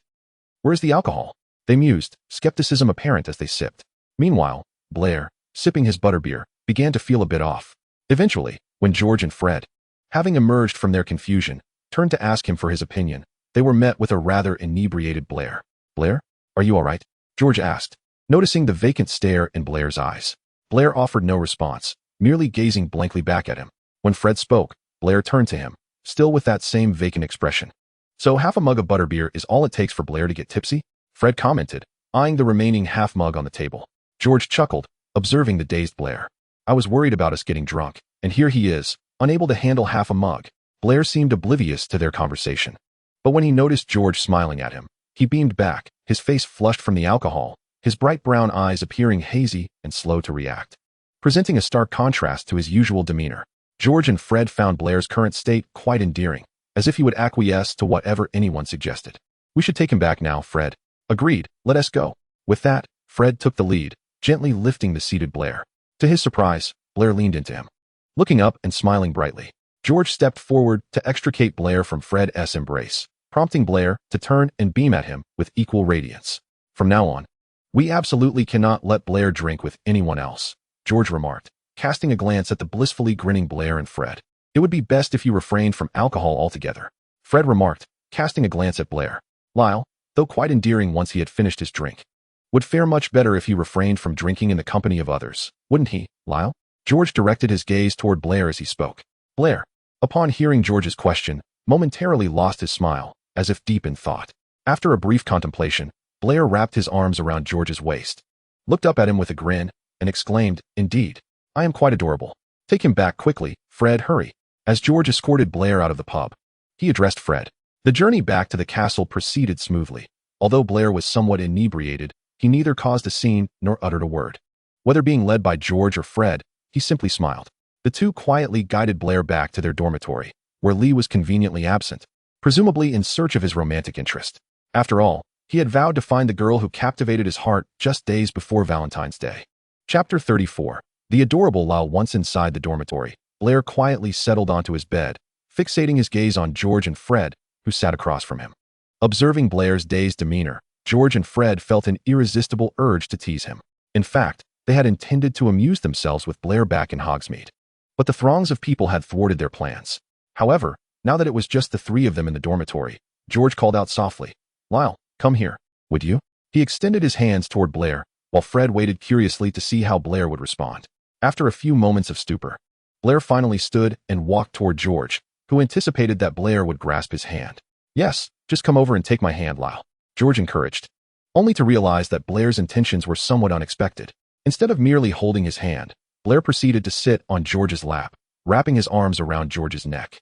Where's the alcohol?" they mused, skepticism apparent as they sipped. Meanwhile, Blair, sipping his butterbeer, began to feel a bit off. Eventually, when George and Fred, having emerged from their confusion, turned to ask him for his opinion, they were met with a rather inebriated Blair. "Blair, are you all right?" George asked, noticing the vacant stare in Blair's eyes. Blair offered no response, merely gazing blankly back at him. When Fred spoke, Blair turned to him, still with that same vacant expression. "So half a mug of butterbeer is all it takes for Blair to get tipsy?" Fred commented, eyeing the remaining half mug on the table. George chuckled, observing the dazed Blair. "I was worried about us getting drunk, and here he is, unable to handle half a mug." Blair seemed oblivious to their conversation. But when he noticed George smiling at him, he beamed back, his face flushed from the alcohol, his bright brown eyes appearing hazy and slow to react, presenting a stark contrast to his usual demeanor. George and Fred found Blair's current state quite endearing, as if he would acquiesce to whatever anyone suggested. "We should take him back now, Fred." "Agreed, let us go." With that, Fred took the lead, gently lifting the seated Blair. To his surprise, Blair leaned into him. Looking up and smiling brightly, George stepped forward to extricate Blair from Fred's embrace, prompting Blair to turn and beam at him with equal radiance. "From now on, we absolutely cannot let Blair drink with anyone else," George remarked, casting a glance at the blissfully grinning Blair and Fred. "It would be best if you refrained from alcohol altogether," Fred remarked, casting a glance at Blair. Lyle, though quite endearing once he had finished his drink, would fare much better if he refrained from drinking in the company of others, wouldn't he, Lyle? George directed his gaze toward Blair as he spoke. Blair, upon hearing George's question, momentarily lost his smile, as if deep in thought. After a brief contemplation, Blair wrapped his arms around George's waist, looked up at him with a grin, and exclaimed, "Indeed, I am quite adorable. Take him back quickly, Fred, hurry." As George escorted Blair out of the pub, he addressed Fred. The journey back to the castle proceeded smoothly. Although Blair was somewhat inebriated, he neither caused a scene nor uttered a word. Whether being led by George or Fred, he simply smiled. The two quietly guided Blair back to their dormitory, where Lee was conveniently absent, presumably in search of his romantic interest. After all, he had vowed to find the girl who captivated his heart just days before Valentine's Day. Chapter 34. The adorable Lyle. Once inside the dormitory, Blair quietly settled onto his bed, fixating his gaze on George and Fred, who sat across from him. Observing Blair's dazed demeanor, George and Fred felt an irresistible urge to tease him. In fact, They had intended to amuse themselves with Blair back in Hogsmeade. But the throngs of people had thwarted their plans. However, now that it was just the three of them in the dormitory, George called out softly, "Lyle, come here, would you?" He extended his hands toward Blair, while Fred waited curiously to see how Blair would respond. After a few moments of stupor, Blair finally stood and walked toward George, who anticipated that Blair would grasp his hand. "Yes, just come over and take my hand, Lyle," George encouraged, only to realize that Blair's intentions were somewhat unexpected. Instead of merely holding his hand, Blair proceeded to sit on George's lap, wrapping his arms around George's neck.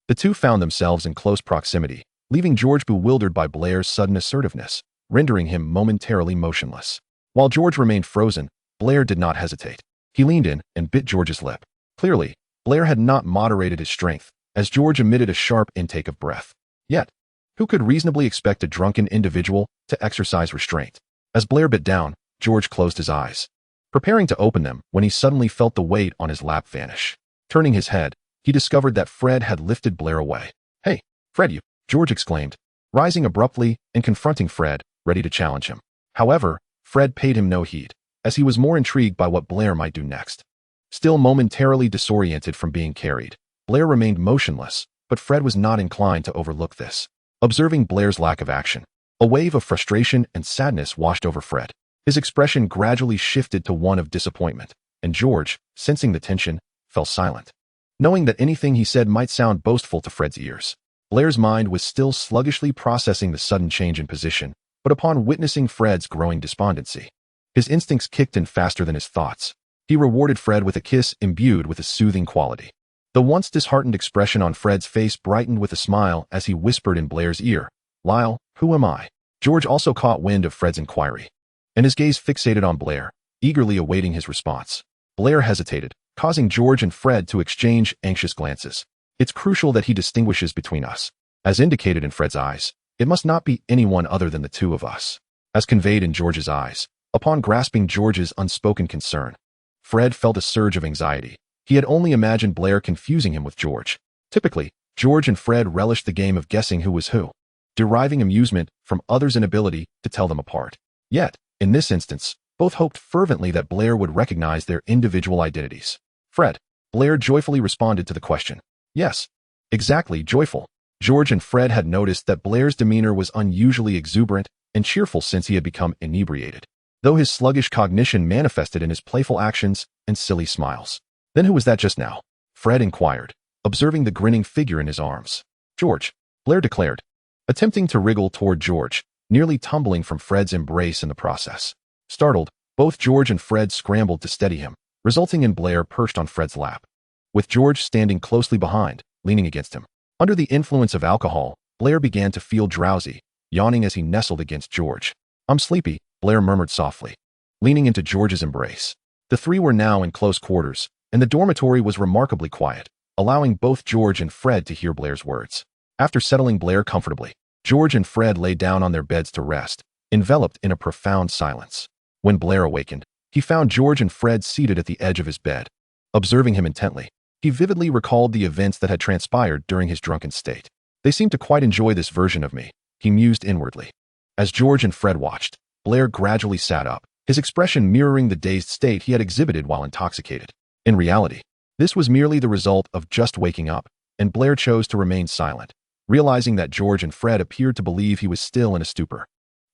The two found themselves in close proximity, leaving George bewildered by Blair's sudden assertiveness, rendering him momentarily motionless. While George remained frozen, Blair did not hesitate. He leaned in and bit George's lip. Clearly, Blair had not moderated his strength, as George emitted a sharp intake of breath. Yet, who could reasonably expect a drunken individual to exercise restraint? As Blair bit down, George closed his eyes, preparing to open them when he suddenly felt the weight on his lap vanish. Turning his head, he discovered that Fred had lifted Blair away. "Hey, Fred, you!" George exclaimed, rising abruptly and confronting Fred, ready to challenge him. However, Fred paid him no heed, as he was more intrigued by what Blair might do next. Still momentarily disoriented from being carried, Blair remained motionless, but Fred was not inclined to overlook this. Observing Blair's lack of action, a wave of frustration and sadness washed over Fred. His expression gradually shifted to one of disappointment, and George, sensing the tension, fell silent. Knowing that anything he said might sound boastful to Fred's ears, Blair's mind was still sluggishly processing the sudden change in position, but upon witnessing Fred's growing despondency, his instincts kicked in faster than his thoughts. He rewarded Fred with a kiss imbued with a soothing quality. The once disheartened expression on Fred's face brightened with a smile as he whispered in Blair's ear, "Lyle, who am I?" George also caught wind of Fred's inquiry, and his gaze fixated on Blair, eagerly awaiting his response. Blair hesitated, causing George and Fred to exchange anxious glances. "It's crucial that he distinguishes between us. As indicated in Fred's eyes, it must not be anyone other than the two of us." As conveyed in George's eyes, upon grasping George's unspoken concern, Fred felt a surge of anxiety. He had only imagined Blair confusing him with George. Typically, George and Fred relished the game of guessing who was who, deriving amusement from others' inability to tell them apart. Yet, in this instance, both hoped fervently that Blair would recognize their individual identities. "Fred," Blair joyfully responded to the question. "Yes, exactly, joyful." George and Fred had noticed that Blair's demeanor was unusually exuberant and cheerful since he had become inebriated, though his sluggish cognition manifested in his playful actions and silly smiles. "Then who was that just now?" Fred inquired, observing the grinning figure in his arms. "George," Blair declared, attempting to wriggle toward George, nearly tumbling from Fred's embrace in the process. Startled, both George and Fred scrambled to steady him, resulting in Blair perched on Fred's lap, with George standing closely behind, leaning against him. Under the influence of alcohol, Blair began to feel drowsy, yawning as he nestled against George. "I'm sleepy," Blair murmured softly, leaning into George's embrace. The three were now in close quarters, and the dormitory was remarkably quiet, allowing both George and Fred to hear Blair's words. After settling Blair comfortably, George and Fred lay down on their beds to rest, enveloped in a profound silence. When Blair awakened, he found George and Fred seated at the edge of his bed. Observing him intently, he vividly recalled the events that had transpired during his drunken state. "They seem to quite enjoy this version of me," he mused inwardly. As George and Fred watched, Blair gradually sat up, his expression mirroring the dazed state he had exhibited while intoxicated. In reality, this was merely the result of just waking up, and Blair chose to remain silent, realizing that George and Fred appeared to believe he was still in a stupor.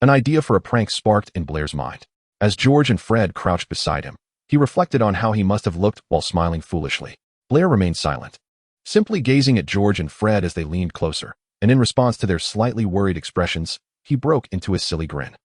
An idea for a prank sparked in Blair's mind. As George and Fred crouched beside him, he reflected on how he must have looked while smiling foolishly. Blair remained silent, simply gazing at George and Fred as they leaned closer, and in response to their slightly worried expressions, he broke into a silly grin.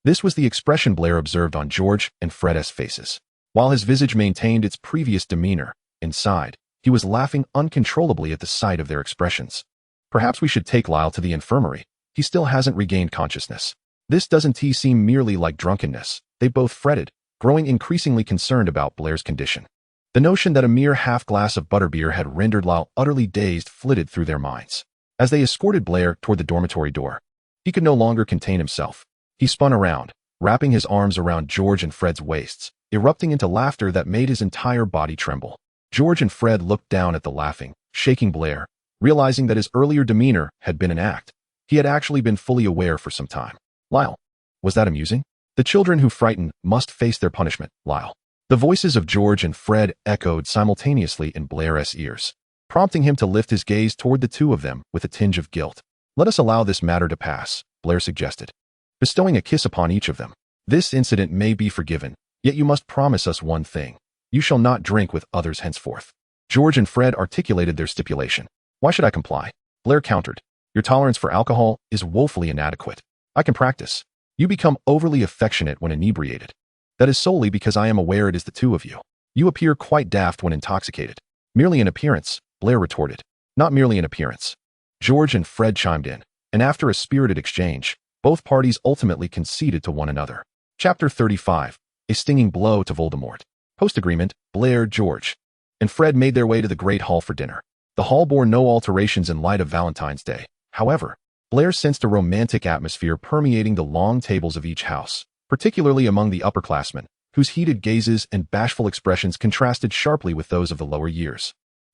This was the expression Blair observed on George and Fred's faces. While his visage maintained its previous demeanor, inside, he was laughing uncontrollably at the sight of their expressions. "Perhaps we should take Lyle to the infirmary. He still hasn't regained consciousness. This doesn't seem merely like drunkenness," they both fretted, growing increasingly concerned about Blair's condition. The notion that a mere half-glass of butterbeer had rendered Lyle utterly dazed flitted through their minds. As they escorted Blair toward the dormitory door, he could no longer contain himself. He spun around, wrapping his arms around George and Fred's waists, erupting into laughter that made his entire body tremble. George and Fred looked down at the laughing, shaking Blair, realizing that his earlier demeanor had been an act he had actually been fully aware for some time. "Lyle, was that amusing?" "The children who frighten must face their punishment, Lyle," The voices of George and Fred echoed simultaneously in Blair's ears, prompting him to lift his gaze toward the two of them with a tinge of guilt. "Let us allow this matter to pass," Blair suggested, bestowing a kiss upon each of them. "This incident may be forgiven, yet you must promise us one thing. You shall not drink with others henceforth." George and Fred articulated their stipulation. "Why should I comply?" Blair countered. "Your tolerance for alcohol is woefully inadequate. I can practice. You become overly affectionate when inebriated. That is solely because I am aware it is the two of you. You appear quite daft when intoxicated." "Merely an appearance," Blair retorted. "Not merely an appearance." George and Fred chimed in, and after a spirited exchange, both parties ultimately conceded to one another. Chapter 35. A stinging blow to Voldemort. Post-agreement, Blair, George, and Fred made their way to the Great Hall for dinner. The hall bore no alterations in light of Valentine's Day. However, Blair sensed a romantic atmosphere permeating the long tables of each house, particularly among the upperclassmen, whose heated gazes and bashful expressions contrasted sharply with those of the lower years,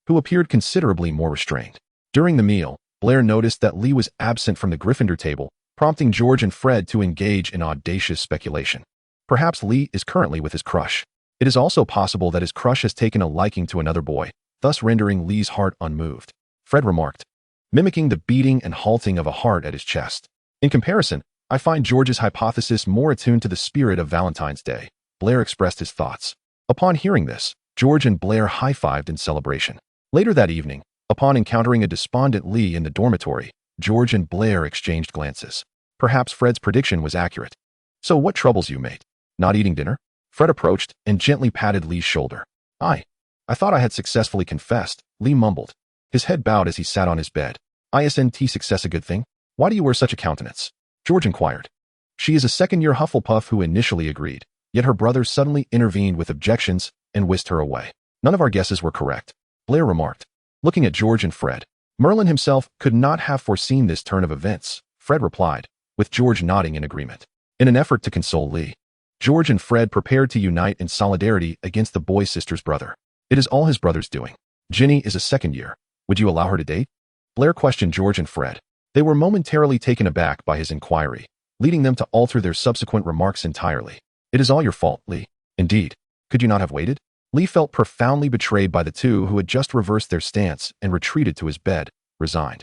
who appeared considerably more restrained. During the meal, Blair noticed that Lee was absent from the Gryffindor table, prompting George and Fred to engage in audacious speculation. Perhaps Lee is currently with his crush. It is also possible that his crush has taken a liking to another boy, thus rendering Lee's heart unmoved, Fred remarked, mimicking the beating and halting of a heart at his chest. "In comparison, I find George's hypothesis more attuned to the spirit of Valentine's Day," Blair expressed his thoughts. Upon hearing this, George and Blair high-fived in celebration. Later that evening, upon encountering a despondent Lee in the dormitory, George and Blair exchanged glances. Perhaps Fred's prediction was accurate. "So what troubles you, mate? Not eating dinner?" Fred approached and gently patted Lee's shoulder. I thought I had successfully confessed," Lee mumbled. His head bowed as he sat on his bed. "Isn't success a good thing? Why do you wear such a countenance?" George inquired. "She is a second-year Hufflepuff who initially agreed, yet her brother suddenly intervened with objections and whisked her away. None of our guesses were correct," Blair remarked, looking at George and Fred. "Merlin himself could not have foreseen this turn of events," Fred replied, with George nodding in agreement. In an effort to console Lee, George and Fred prepared to unite in solidarity against the boy sister's brother. "It is all his brother's doing. Ginny is a second year. Would you allow her to date?" Blair questioned George and Fred. They were momentarily taken aback by his inquiry, leading them to alter their subsequent remarks entirely. "It is all your fault, Lee." "Indeed. Could you not have waited?" Lee felt profoundly betrayed by the two who had just reversed their stance and retreated to his bed, resigned.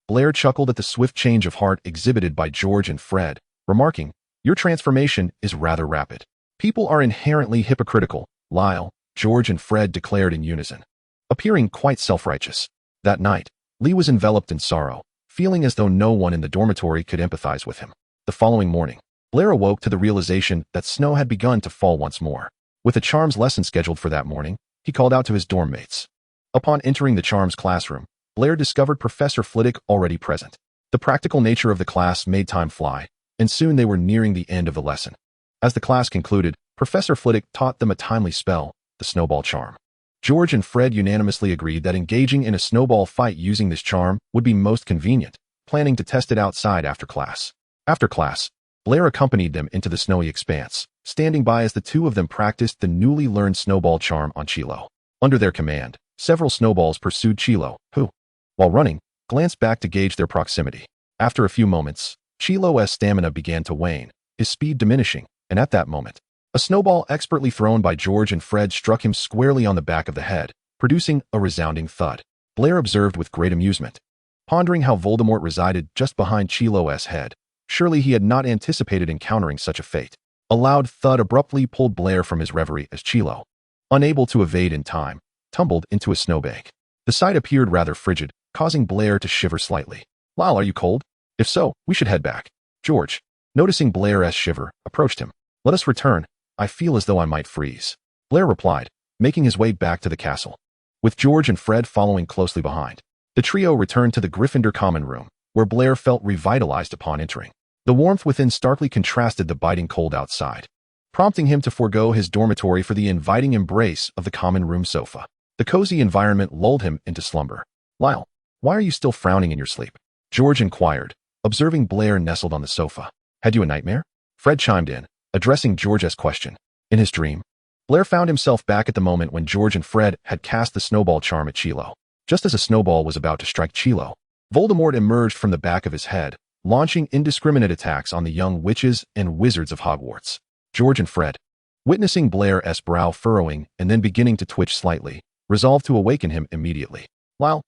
Blair chuckled at the swift change of heart exhibited by George and Fred, remarking, "Your transformation is rather rapid." "People are inherently hypocritical, Lyle," George and Fred declared in unison, appearing quite self-righteous. That night, Lee was enveloped in sorrow, feeling as though no one in the dormitory could empathize with him. The following morning, Blair awoke to the realization that snow had begun to fall once more. With a charms lesson scheduled for that morning, he called out to his dorm mates. Upon entering the charms classroom, Blair discovered Professor Flitwick already present. The practical nature of the class made time fly, and soon they were nearing the end of the lesson. As the class concluded, Professor Flitwick taught them a timely spell, the snowball charm. George and Fred unanimously agreed that engaging in a snowball fight using this charm would be most convenient, planning to test it outside after class. After class, Blair accompanied them into the snowy expanse, standing by as the two of them practiced the newly learned snowball charm on Chilo. Under their command, several snowballs pursued Chilo, who, while running, glanced back to gauge their proximity. After a few moments, Chilo's stamina began to wane, his speed diminishing, and at that moment, a snowball expertly thrown by George and Fred struck him squarely on the back of the head, producing a resounding thud. Blair observed with great amusement, pondering how Voldemort resided just behind Chilo's head. Surely he had not anticipated encountering such a fate. A loud thud abruptly pulled Blair from his reverie as Chilo, unable to evade in time, tumbled into a snowbank. The sight appeared rather frigid, causing Blair to shiver slightly. "Lyle, are you cold? If so, we should head back." George, noticing Blair's shiver, approached him. "Let us return. I feel as though I might freeze," Blair replied, making his way back to the castle, with George and Fred following closely behind. The trio returned to the Gryffindor common room, where Blair felt revitalized upon entering. The warmth within starkly contrasted the biting cold outside, prompting him to forego his dormitory for the inviting embrace of the common room sofa. The cozy environment lulled him into slumber. "Lyle, why are you still frowning in your sleep?" George inquired, observing Blair nestled on the sofa. "Had you a nightmare?" Fred chimed in, addressing George's question. In his dream, Blair found himself back at the moment when George and Fred had cast the snowball charm at Chilo. Just as a snowball was about to strike Chilo, Voldemort emerged from the back of his head, launching indiscriminate attacks on the young witches and wizards of Hogwarts. George and Fred, Witnessing Blair's brow furrowing and then beginning to twitch slightly, resolved to awaken him immediately. Lyle,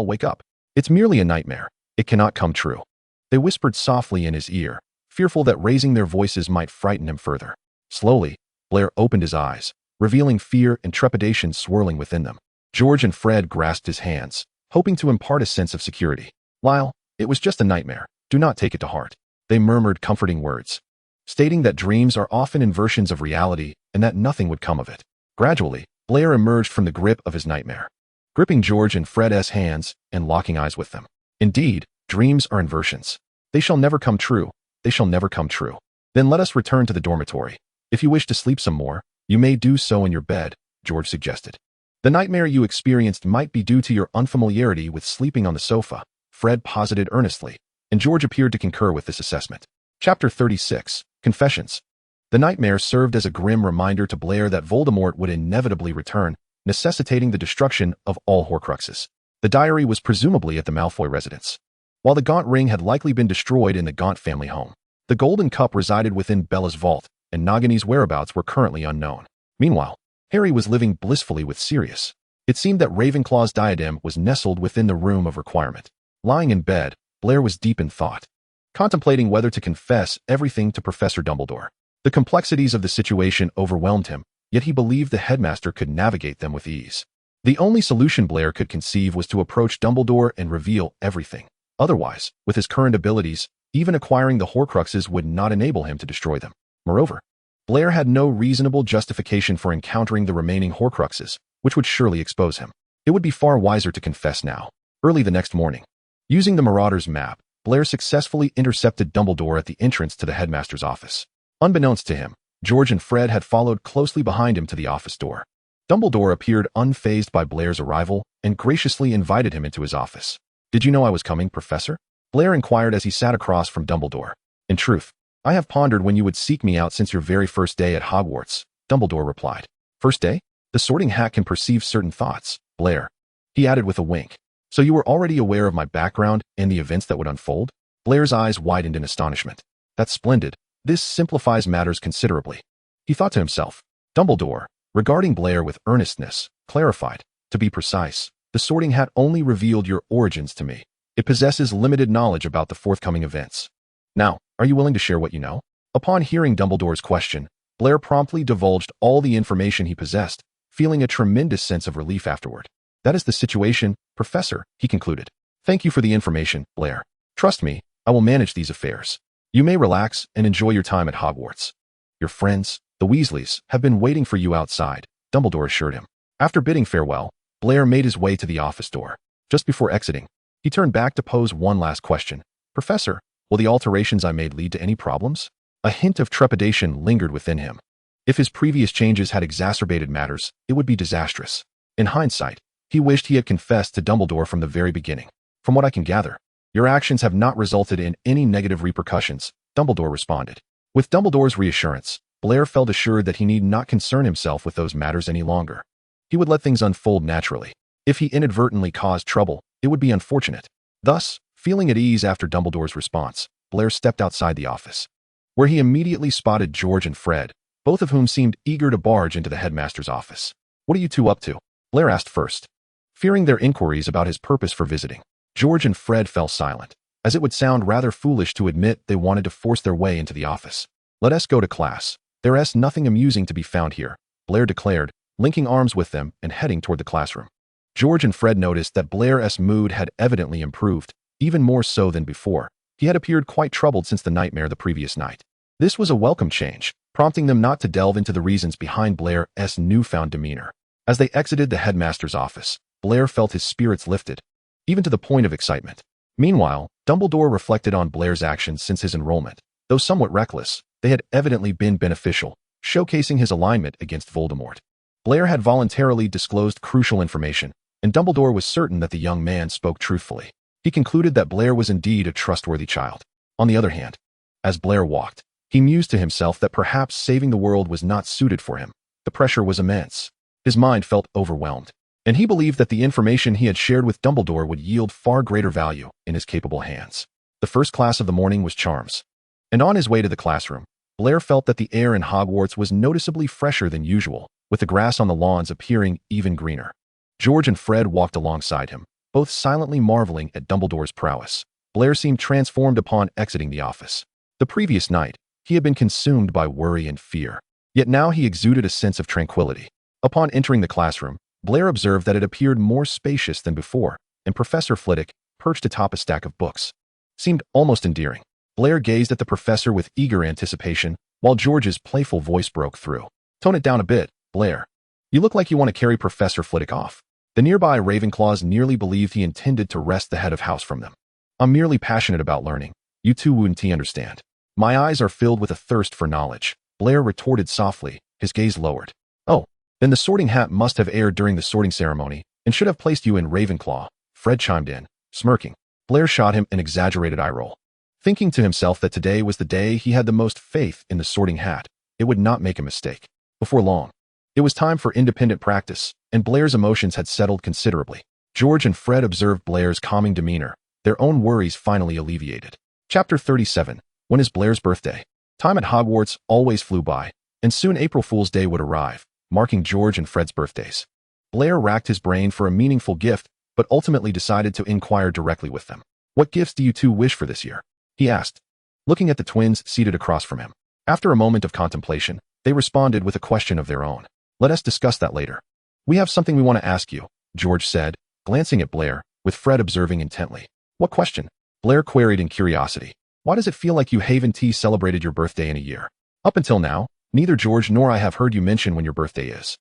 wake up. It's merely a nightmare. It cannot come true. They whispered softly in his ear, fearful that raising their voices might frighten him further. Slowly, Blair opened his eyes, revealing fear and trepidation swirling within them. George and Fred grasped his hands, hoping to impart a sense of security. Lyle, it was just a nightmare. Do not take it to heart. They murmured comforting words, stating that dreams are often inversions of reality and that nothing would come of it. Gradually, Blair emerged from the grip of his nightmare, gripping George and Fred's hands and locking eyes with them. Indeed, dreams are inversions. They shall never come true. They shall never come true. Then let us return to the dormitory. If you wish to sleep some more, you may do so in your bed, George suggested. The nightmare you experienced might be due to your unfamiliarity with sleeping on the sofa, Fred posited earnestly, and George appeared to concur with this assessment. Chapter 36, Confessions. The nightmare served as a grim reminder to Blair that Voldemort would inevitably return, necessitating the destruction of all Horcruxes. The diary was presumably at the Malfoy residence, while the Gaunt ring had likely been destroyed in the Gaunt family home. The Golden Cup resided within Bella's vault, and Nagini's whereabouts were currently unknown. Meanwhile, Harry was living blissfully with Sirius. It seemed that Ravenclaw's diadem was nestled within the room of requirement. Lying in bed, Blair was deep in thought, contemplating whether to confess everything to Professor Dumbledore. The complexities of the situation overwhelmed him, yet he believed the headmaster could navigate them with ease. The only solution Blair could conceive was to approach Dumbledore and reveal everything. Otherwise, with his current abilities, even acquiring the Horcruxes would not enable him to destroy them. Moreover, Blair had no reasonable justification for encountering the remaining Horcruxes, which would surely expose him. It would be far wiser to confess now. Early the next morning, using the Marauder's map, Blair successfully intercepted Dumbledore at the entrance to the headmaster's office. Unbeknownst to him, George and Fred had followed closely behind him to the office door. Dumbledore appeared unfazed by Blair's arrival and graciously invited him into his office. Did you know I was coming, Professor? Blair inquired as he sat across from Dumbledore. In truth, I have pondered when you would seek me out since your very first day at Hogwarts, Dumbledore replied. First day? The Sorting Hat can perceive certain thoughts, Blair. He added with a wink. So you were already aware of my background and the events that would unfold? Blair's eyes widened in astonishment. That's splendid. This simplifies matters considerably. He thought to himself. Dumbledore, regarding Blair with earnestness, clarified. To be precise, the Sorting Hat only revealed your origins to me. It possesses limited knowledge about the forthcoming events. Now, are you willing to share what you know? Upon hearing Dumbledore's question, Blair promptly divulged all the information he possessed, feeling a tremendous sense of relief afterward. That is the situation, Professor, he concluded. Thank you for the information, Blair. Trust me, I will manage these affairs. You may relax and enjoy your time at Hogwarts. Your friends, the Weasleys, have been waiting for you outside, Dumbledore assured him. After bidding farewell, Blair made his way to the office door. Just before exiting, he turned back to pose one last question. Professor, will the alterations I made lead to any problems? A hint of trepidation lingered within him. If his previous changes had exacerbated matters, it would be disastrous. In hindsight, he wished he had confessed to Dumbledore from the very beginning. From what I can gather, your actions have not resulted in any negative repercussions, Dumbledore responded. With Dumbledore's reassurance, Blair felt assured that he need not concern himself with those matters any longer. He would let things unfold naturally. If he inadvertently caused trouble, it would be unfortunate. Thus, feeling at ease after Dumbledore's response, Blair stepped outside the office, where he immediately spotted George and Fred, both of whom seemed eager to barge into the headmaster's office. What are you two up to? Blair asked first, fearing their inquiries about his purpose for visiting. George and Fred fell silent, as it would sound rather foolish to admit they wanted to force their way into the office. Let us go to class. There's nothing amusing to be found here, Blair declared, linking arms with them and heading toward the classroom. George and Fred noticed that Blair's mood had evidently improved, even more so than before. He had appeared quite troubled since the nightmare the previous night. This was a welcome change, prompting them not to delve into the reasons behind Blair's newfound demeanor. As they exited the headmaster's office, Blair felt his spirits lifted, even to the point of excitement. Meanwhile, Dumbledore reflected on Blair's actions since his enrollment. Though somewhat reckless, they had evidently been beneficial, showcasing his alignment against Voldemort. Blair had voluntarily disclosed crucial information, and Dumbledore was certain that the young man spoke truthfully. He concluded that Blair was indeed a trustworthy child. On the other hand, as Blair walked, he mused to himself that perhaps saving the world was not suited for him. The pressure was immense. His mind felt overwhelmed, and he believed that the information he had shared with Dumbledore would yield far greater value in his capable hands. The first class of the morning was Charms, and on his way to the classroom, Blair felt that the air in Hogwarts was noticeably fresher than usual, with the grass on the lawns appearing even greener. George and Fred walked alongside him, both silently marveling at Dumbledore's prowess. Blair seemed transformed upon exiting the office. The previous night, he had been consumed by worry and fear, yet now he exuded a sense of tranquility. Upon entering the classroom, Blair observed that it appeared more spacious than before, and Professor Flitwick, perched atop a stack of books, seemed almost endearing. Blair gazed at the professor with eager anticipation, while George's playful voice broke through. "Tone it down a bit, Blair. You look like you want to carry Professor Flitwick off." The nearby Ravenclaws nearly believed he intended to wrest the head of house from them. "I'm merely passionate about learning. You two wouldn't understand. My eyes are filled with a thirst for knowledge," Blair retorted softly, his gaze lowered. "Oh, then the sorting hat must have aired during the sorting ceremony and should have placed you in Ravenclaw," Fred chimed in, smirking. Blair shot him an exaggerated eye roll. Thinking to himself that today was the day he had the most faith in the sorting hat, it would not make a mistake. Before long, it was time for independent practice, and Blair's emotions had settled considerably. George and Fred observed Blair's calming demeanor, their own worries finally alleviated. Chapter 37. When is Blair's birthday? Time at Hogwarts always flew by, and soon April Fool's Day would arrive, marking George and Fred's birthdays. Blair racked his brain for a meaningful gift, but ultimately decided to inquire directly with them. "What gifts do you two wish for this year?" he asked, looking at the twins seated across from him. After a moment of contemplation, they responded with a question of their own. "Let us discuss that later. We have something we want to ask you," George said, glancing at Blair, with Fred observing intently. "What question?" Blair queried in curiosity. "Why does it feel like you haven't celebrated your birthday in a year? Up until now, neither George nor I have heard you mention when your birthday is.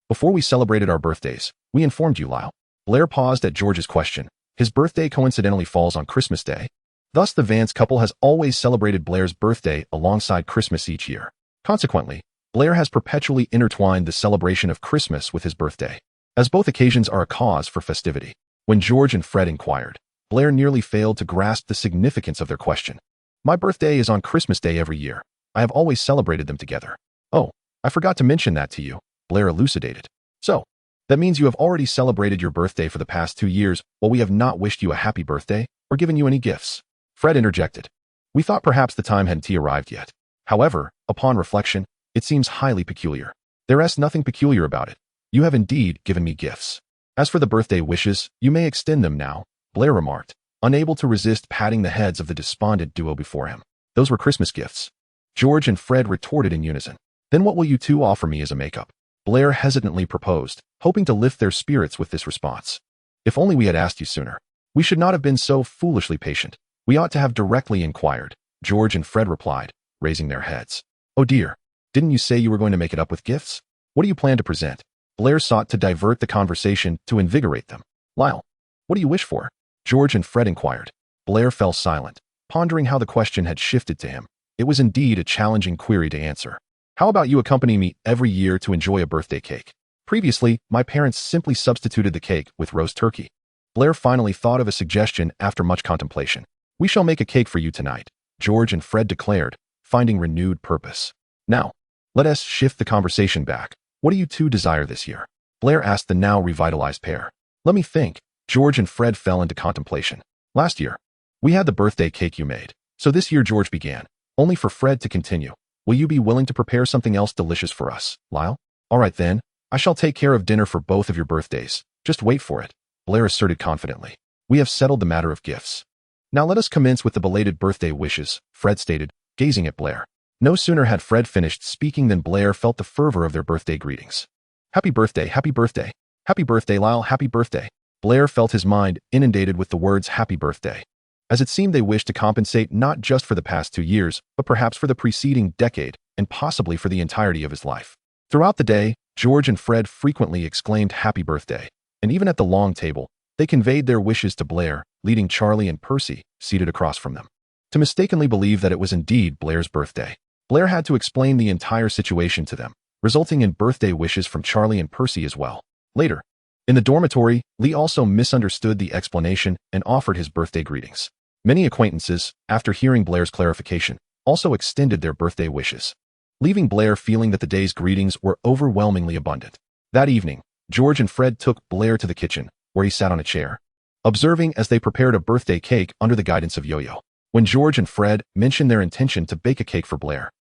Before we celebrated our birthdays, we informed you, Lyle." Blair paused at George's question. His birthday coincidentally falls on Christmas Day. Thus, the Vance couple has always celebrated Blair's birthday alongside Christmas each year. Consequently, Blair has perpetually intertwined the celebration of Christmas with his birthday, as both occasions are a cause for festivity. When George and Fred inquired, Blair nearly failed to grasp the significance of their question. "My birthday is on Christmas Day every year. I have always celebrated them together." "Oh, I forgot to mention that to you," Blair elucidated. "So, that means you have already celebrated your birthday for the past 2 years while we have not wished you a happy birthday or given you any gifts," Fred interjected. "We thought perhaps the time hadn't arrived yet. However, upon reflection, it seems highly peculiar." "There is nothing peculiar about it. You have indeed given me gifts. As for the birthday wishes, you may extend them now," Blair remarked, unable to resist patting the heads of the despondent duo before him. "Those were Christmas gifts," George and Fred retorted in unison. "Then what will you two offer me as a makeup?" Blair hesitantly proposed, hoping to lift their spirits with this response. "If only we had asked you sooner. We should not have been so foolishly patient. We ought to have directly inquired," George and Fred replied, raising their heads. "Oh dear, didn't you say you were going to make it up with gifts? What do you plan to present?" Blair sought to divert the conversation to invigorate them. "Lyle, what do you wish for?" George and Fred inquired. Blair fell silent, pondering how the question had shifted to him. It was indeed a challenging query to answer. "How about you accompany me every year to enjoy a birthday cake? Previously, my parents simply substituted the cake with roast turkey." Blair finally thought of a suggestion after much contemplation. "We shall make a cake for you tonight," George and Fred declared, finding renewed purpose. "Now, let us shift the conversation back. What do you two desire this year?" Blair asked the now revitalized pair. "Let me think." George and Fred fell into contemplation. "Last year, we had the birthday cake you made. So this year," George began, only for Fred to continue. "Will you be willing to prepare something else delicious for us, Lyle?" "All right then, I shall take care of dinner for both of your birthdays. Just wait for it," Blair asserted confidently. "We have settled the matter of gifts. Now let us commence with the belated birthday wishes," Fred stated, gazing at Blair. No sooner had Fred finished speaking than Blair felt the fervor of their birthday greetings. "Happy birthday, happy birthday. Happy birthday, Lyle, happy birthday." Blair felt his mind inundated with the words happy birthday, as it seemed they wished to compensate not just for the past 2 years, but perhaps for the preceding decade, and possibly for the entirety of his life. Throughout the day, George and Fred frequently exclaimed happy birthday, and even at the long table, they conveyed their wishes to Blair, leading Charlie and Percy, seated across from them, to mistakenly believe that it was indeed Blair's birthday. Blair had to explain the entire situation to them, resulting in birthday wishes from Charlie and Percy as well. Later, in the dormitory, Lee also misunderstood the explanation and offered his birthday greetings. Many acquaintances, after hearing Blair's clarification, also extended their birthday wishes, leaving Blair feeling that the day's greetings were overwhelmingly abundant. That evening, George and Fred took Blair to the kitchen, where he sat on a chair, observing as they prepared a birthday cake under the guidance of Yo-Yo. When George and Fred mentioned their intention to bake a cake for Blair,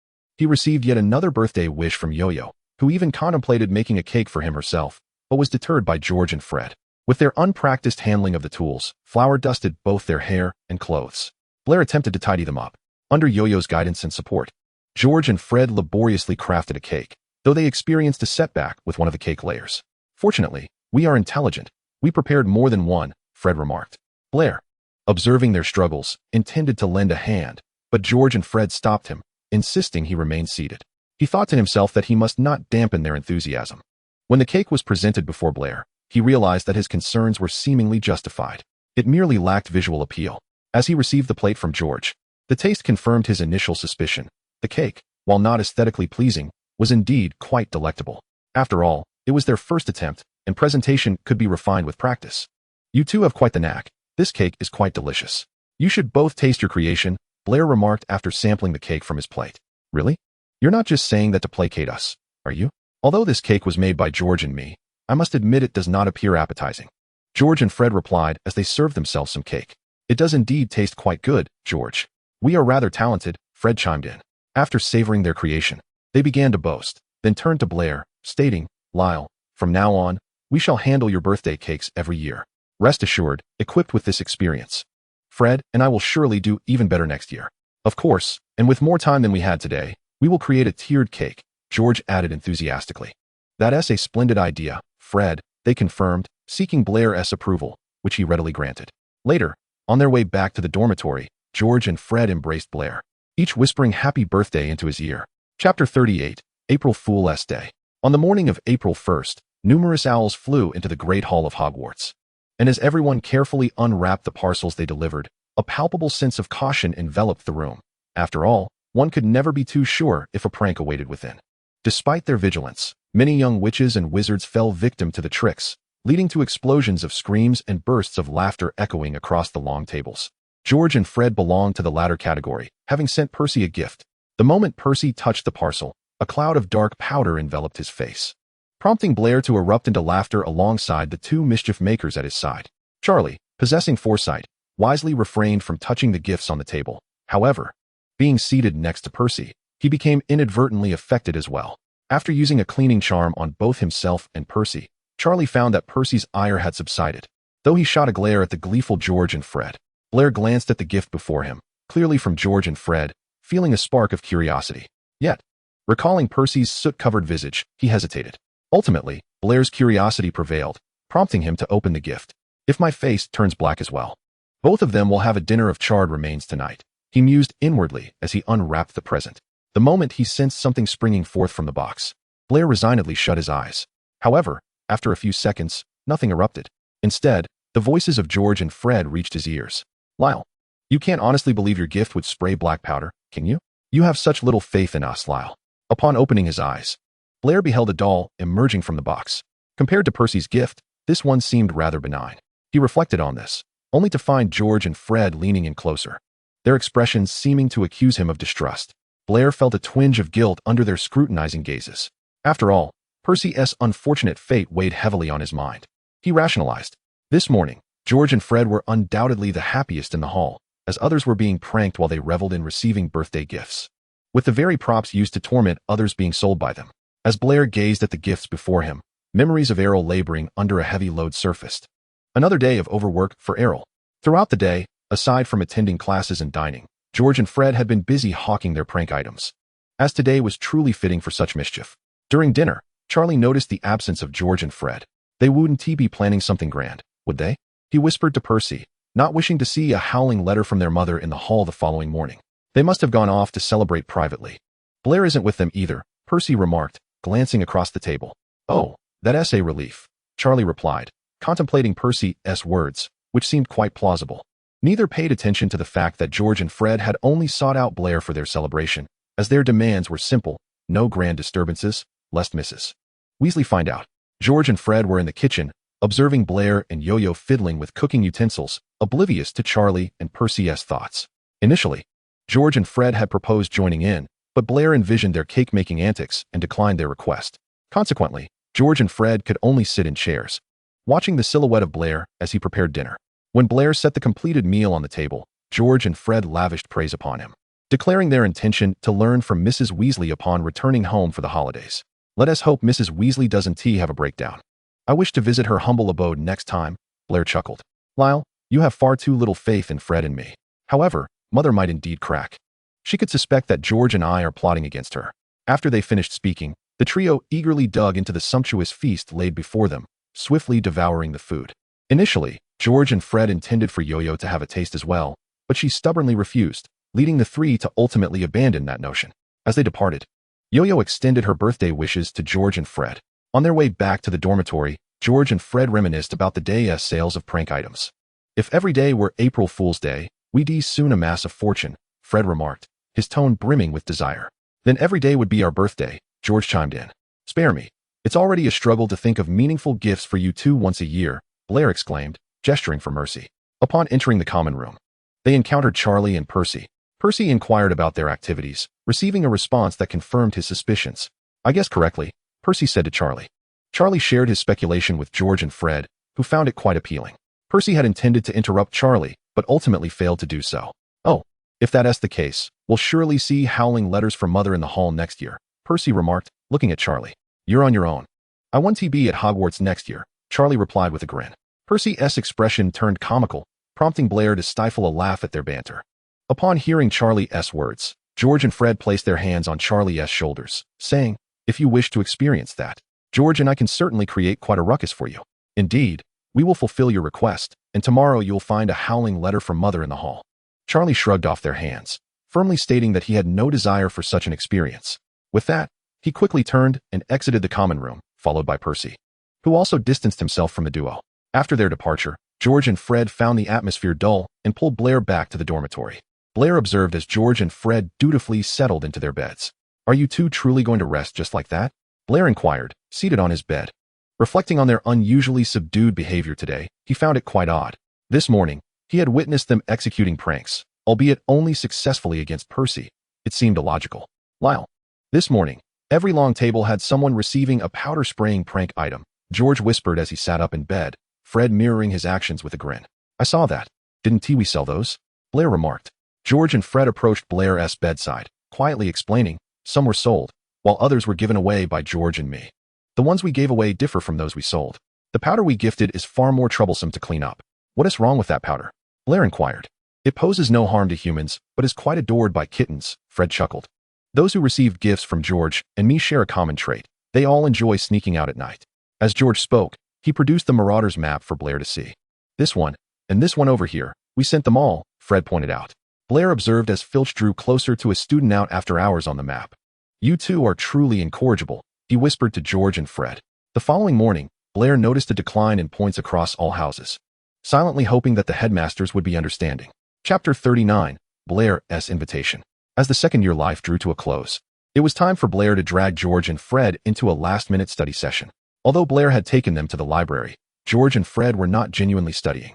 he received yet another birthday wish from Yo-Yo, who even contemplated making a cake for him herself, but was deterred by George and Fred. With their unpracticed handling of the tools, flour dusted both their hair and clothes. Blair attempted to tidy them up. Under Yo-Yo's guidance and support, George and Fred laboriously crafted a cake, though they experienced a setback with one of the cake layers. Fortunately, we are intelligent. We prepared more than one, Fred remarked. Blair, observing their struggles, intended to lend a hand, but George and Fred stopped him, insisting he remain seated. He thought to himself that he must not dampen their enthusiasm. When the cake was presented before Blair, he realized that his concerns were seemingly justified. It merely lacked visual appeal. As he received the plate from George, the taste confirmed his initial suspicion. The cake, while not aesthetically pleasing, was indeed quite delectable. After all, it was their first attempt, and presentation could be refined with practice. You two have quite the knack. This cake is quite delicious. You should both taste your creation, Blair remarked after sampling the cake from his plate. Really? You're not just saying that to placate us, are you? Although this cake was made by George and me, I must admit it does not appear appetizing. George and Fred replied as they served themselves some cake. It does indeed taste quite good, George. We are rather talented, Fred chimed in. After savoring their creation, they began to boast, then turned to Blair, stating, Lyle, from now on, we shall handle your birthday cakes every year. Rest assured, equipped with this experience, Fred and I will surely do even better next year. Of course, and with more time than we had today, we will create a tiered cake, George added enthusiastically. That's a splendid idea, Fred, they confirmed, seeking Blair's approval, which he readily granted. Later, on their way back to the dormitory, George and Fred embraced Blair, each whispering happy birthday into his ear. Chapter 38, April Fool's Day. On the morning of April 1st, numerous owls flew into the Great Hall of Hogwarts. And as everyone carefully unwrapped the parcels they delivered, a palpable sense of caution enveloped the room. After all, one could never be too sure if a prank awaited within. Despite their vigilance, many young witches and wizards fell victim to the tricks, leading to explosions of screams and bursts of laughter echoing across the long tables. George and Fred belonged to the latter category, having sent Percy a gift. The moment Percy touched the parcel, a cloud of dark powder enveloped his face, prompting Blair to erupt into laughter alongside the two mischief makers at his side. Charlie, possessing foresight, wisely refrained from touching the gifts on the table. However, being seated next to Percy, he became inadvertently affected as well. After using a cleaning charm on both himself and Percy, Charlie found that Percy's ire had subsided. Though he shot a glare at the gleeful George and Fred, Blair glanced at the gift before him, clearly from George and Fred, feeling a spark of curiosity. Yet, recalling Percy's soot-covered visage, he hesitated. Ultimately, Blair's curiosity prevailed, prompting him to open the gift. If my face turns black as well, both of them will have a dinner of charred remains tonight, he mused inwardly as he unwrapped the present. The moment he sensed something springing forth from the box, Blair resignedly shut his eyes. However, after a few seconds, nothing erupted. Instead, the voices of George and Fred reached his ears. Lyle, you can't honestly believe your gift would spray black powder, can you? You have such little faith in us, Lyle. Upon opening his eyes, Blair beheld a doll emerging from the box. Compared to Percy's gift, this one seemed rather benign. He reflected on this, only to find George and Fred leaning in closer, their expressions seeming to accuse him of distrust. Blair felt a twinge of guilt under their scrutinizing gazes. After all, Percy's unfortunate fate weighed heavily on his mind. He rationalized. This morning, George and Fred were undoubtedly the happiest in the hall, as others were being pranked while they reveled in receiving birthday gifts, with the very props used to torment others being sold by them. As Blair gazed at the gifts before him, memories of Errol laboring under a heavy load surfaced. Another day of overwork for Errol. Throughout the day, aside from attending classes and dining, George and Fred had been busy hawking their prank items, as today was truly fitting for such mischief. During dinner, Charlie noticed the absence of George and Fred. They wouldn't be planning something grand, would they? He whispered to Percy, not wishing to see a howling letter from their mother in the hall the following morning. They must have gone off to celebrate privately. Blair isn't with them either, Percy remarked, glancing across the table. Oh, that's a relief, Charlie replied, contemplating Percy's words, which seemed quite plausible. Neither paid attention to the fact that George and Fred had only sought out Blair for their celebration, as their demands were simple: no grand disturbances, lest Mrs. Weasley find out. George and Fred were in the kitchen, observing Blair and Yo-Yo fiddling with cooking utensils, oblivious to Charlie and Percy's thoughts. Initially, George and Fred had proposed joining in, but Blair envisioned their cake-making antics and declined their request. Consequently, George and Fred could only sit in chairs, watching the silhouette of Blair as he prepared dinner. When Blair set the completed meal on the table, George and Fred lavished praise upon him. declaring their intention to learn from Mrs. Weasley upon returning home for the holidays. Let us hope Mrs. Weasley doesn't have a breakdown. I wish to visit her humble abode next time, Blair chuckled. Lyle, you have far too little faith in Fred and me. However, Mother might indeed crack. She could suspect that George and I are plotting against her. After they finished speaking, the trio eagerly dug into the sumptuous feast laid before them, swiftly devouring the food. Initially, George and Fred intended for Yo-Yo to have a taste as well, but she stubbornly refused, leading the three to ultimately abandon that notion. As they departed, Yo-Yo extended her birthday wishes to George and Fred. On their way back to the dormitory, George and Fred reminisced about the day's sales of prank items. If every day were April Fool's Day, we'd soon amass a fortune, Fred remarked, his tone brimming with desire. Then every day would be our birthday, George chimed in. Spare me. It's already a struggle to think of meaningful gifts for you two once a year, Blair exclaimed, gesturing for mercy. Upon entering the common room, they encountered Charlie and Percy. Percy inquired about their activities, receiving a response that confirmed his suspicions. I guessed correctly, Percy said to Charlie. Charlie shared his speculation with George and Fred, who found it quite appealing. Percy had intended to interrupt Charlie, but ultimately failed to do so. Oh, if that's the case, we'll surely see howling letters from Mother in the hall next year, Percy remarked, looking at Charlie. You're on your own. I want to be at Hogwarts next year, Charlie replied with a grin. Percy's expression turned comical, prompting Blair to stifle a laugh at their banter. Upon hearing Charlie's words, George and Fred placed their hands on Charlie's shoulders, saying, if you wish to experience that, George and I can certainly create quite a ruckus for you. Indeed, we will fulfill your request, and tomorrow you'll find a howling letter from Mother in the hall. Charlie shrugged off their hands, firmly stating that he had no desire for such an experience. With that, he quickly turned and exited the common room, followed by Percy, who also distanced himself from the duo. After their departure, George and Fred found the atmosphere dull and pulled Blair back to the dormitory. Blair observed as George and Fred dutifully settled into their beds. Are you two truly going to rest just like that? Blair inquired, seated on his bed. Reflecting on their unusually subdued behavior today, he found it quite odd. This morning, he had witnessed them executing pranks, albeit only successfully against Percy. It seemed illogical. Lyle. This morning, every long table had someone receiving a powder-spraying prank item, George whispered as he sat up in bed, Fred mirroring his actions with a grin. I saw that. Didn't we sell those? Blair remarked. George and Fred approached Blair's bedside, quietly explaining, some were sold, while others were given away by George and me. The ones we gave away differ from those we sold. The powder we gifted is far more troublesome to clean up. What is wrong with that powder? Blair inquired. It poses no harm to humans, but is quite adored by kittens, Fred chuckled. Those who received gifts from George and me share a common trait. They all enjoy sneaking out at night. As George spoke, he produced the Marauders map for Blair to see. This one, and this one over here, we sent them all, Fred pointed out. Blair observed as Filch drew closer to a student out after hours on the map. You two are truly incorrigible, he whispered to George and Fred. The following morning, Blair noticed a decline in points across all houses, silently hoping that the headmasters would be understanding. Chapter 39, Blair's Invitation. As the second-year life drew to a close, it was time for Blair to drag George and Fred into a last-minute study session. Although Blair had taken them to the library, George and Fred were not genuinely studying.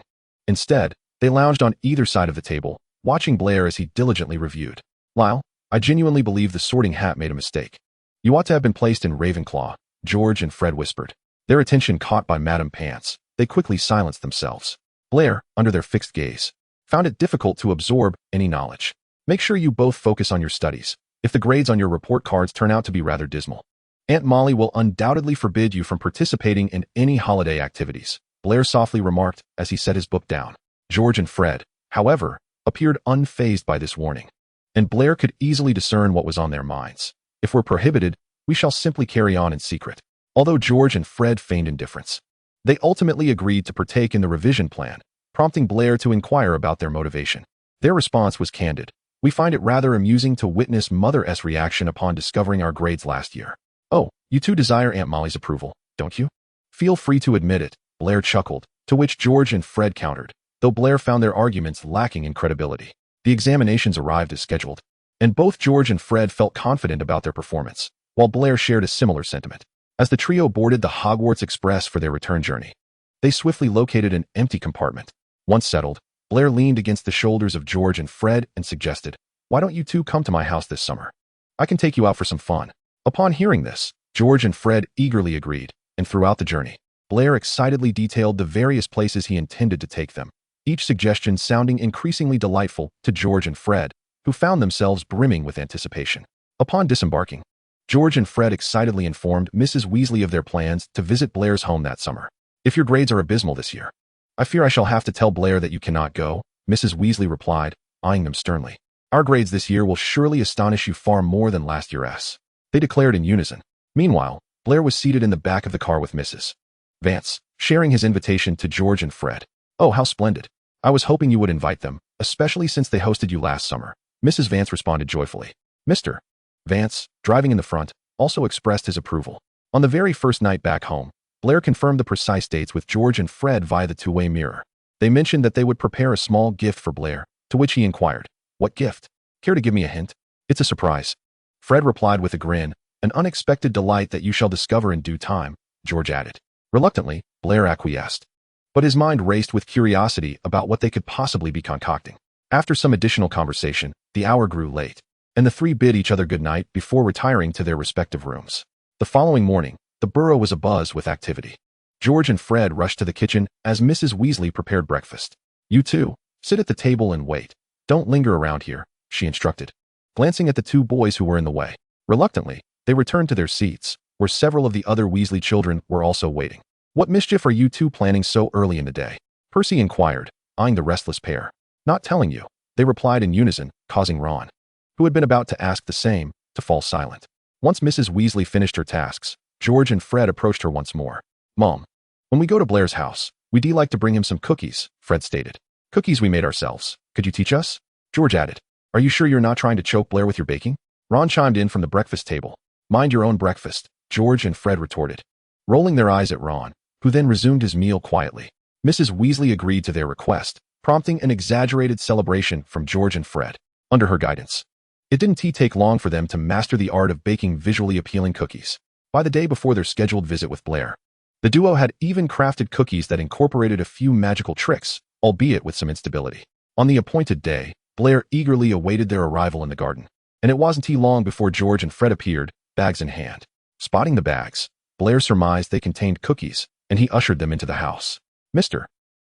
Instead, they lounged on either side of the table, watching Blair as he diligently reviewed. Lyle, I genuinely believe the sorting hat made a mistake. You ought to have been placed in Ravenclaw, George and Fred whispered. Their attention caught by Madame Pants, they quickly silenced themselves. Blair, under their fixed gaze, found it difficult to absorb any knowledge. Make sure you both focus on your studies, if the grades on your report cards turn out to be rather dismal. Aunt Molly will undoubtedly forbid you from participating in any holiday activities, Blair softly remarked as he set his book down. George and Fred, however, appeared unfazed by this warning, and Blair could easily discern what was on their minds. If we're prohibited, we shall simply carry on in secret. Although George and Fred feigned indifference, they ultimately agreed to partake in the revision plan, prompting Blair to inquire about their motivation. Their response was candid. We find it rather amusing to witness Mother's reaction upon discovering our grades last year. Oh, you two desire Aunt Molly's approval, don't you? Feel free to admit it, Blair chuckled, to which George and Fred countered, though Blair found their arguments lacking in credibility. The examinations arrived as scheduled, and both George and Fred felt confident about their performance, while Blair shared a similar sentiment. As the trio boarded the Hogwarts Express for their return journey, they swiftly located an empty compartment. Once settled, Blair leaned against the shoulders of George and Fred and suggested, why don't you two come to my house this summer? I can take you out for some fun. Upon hearing this, George and Fred eagerly agreed, and throughout the journey, Blair excitedly detailed the various places he intended to take them, each suggestion sounding increasingly delightful to George and Fred, who found themselves brimming with anticipation. Upon disembarking, George and Fred excitedly informed Mrs. Weasley of their plans to visit Blair's home that summer. "If your grades are abysmal this year, I fear I shall have to tell Blair that you cannot go," Mrs. Weasley replied, eyeing them sternly. "Our grades this year will surely astonish you far more than last year's," they declared in unison. Meanwhile, Blair was seated in the back of the car with Mrs. Vance, sharing his invitation to George and Fred. "Oh, how splendid. I was hoping you would invite them, especially since they hosted you last summer," Mrs. Vance responded joyfully. Mr. Vance, driving in the front, also expressed his approval. On the very first night back home, Blair confirmed the precise dates with George and Fred via the two-way mirror. They mentioned that they would prepare a small gift for Blair, to which he inquired, "What gift? Care to give me a hint?" "It's a surprise," Fred replied with a grin. "An unexpected delight that you shall discover in due time," George added. Reluctantly, Blair acquiesced. But his mind raced with curiosity about what they could possibly be concocting. After some additional conversation, the hour grew late, and the three bid each other good night before retiring to their respective rooms. The following morning, the borough was abuzz with activity. George and Fred rushed to the kitchen as Mrs. Weasley prepared breakfast. "You two, sit at the table and wait. Don't linger around here," she instructed, glancing at the two boys who were in the way. Reluctantly, they returned to their seats, where several of the other Weasley children were also waiting. "What mischief are you two planning so early in the day?" Percy inquired, eyeing the restless pair. "Not telling you," they replied in unison, causing Ron, who had been about to ask the same, to fall silent. Once Mrs. Weasley finished her tasks, George and Fred approached her once more. "Mom, when we go to Blair's house, we'd like to bring him some cookies," Fred stated. "Cookies we made ourselves. Could you teach us?" George added. "Are you sure you're not trying to choke Blair with your baking?" Ron chimed in from the breakfast table. "Mind your own breakfast," George and Fred retorted, rolling their eyes at Ron, who then resumed his meal quietly. Mrs. Weasley agreed to their request, prompting an exaggerated celebration from George and Fred. Under her guidance, it didn't take long for them to master the art of baking visually appealing cookies. By the day before their scheduled visit with Blair, the duo had even crafted cookies that incorporated a few magical tricks, albeit with some instability. On the appointed day, Blair eagerly awaited their arrival in the garden, and it wasn't long before George and Fred appeared, bags in hand. Spotting the bags, Blair surmised they contained cookies, and he ushered them into the house. Mr.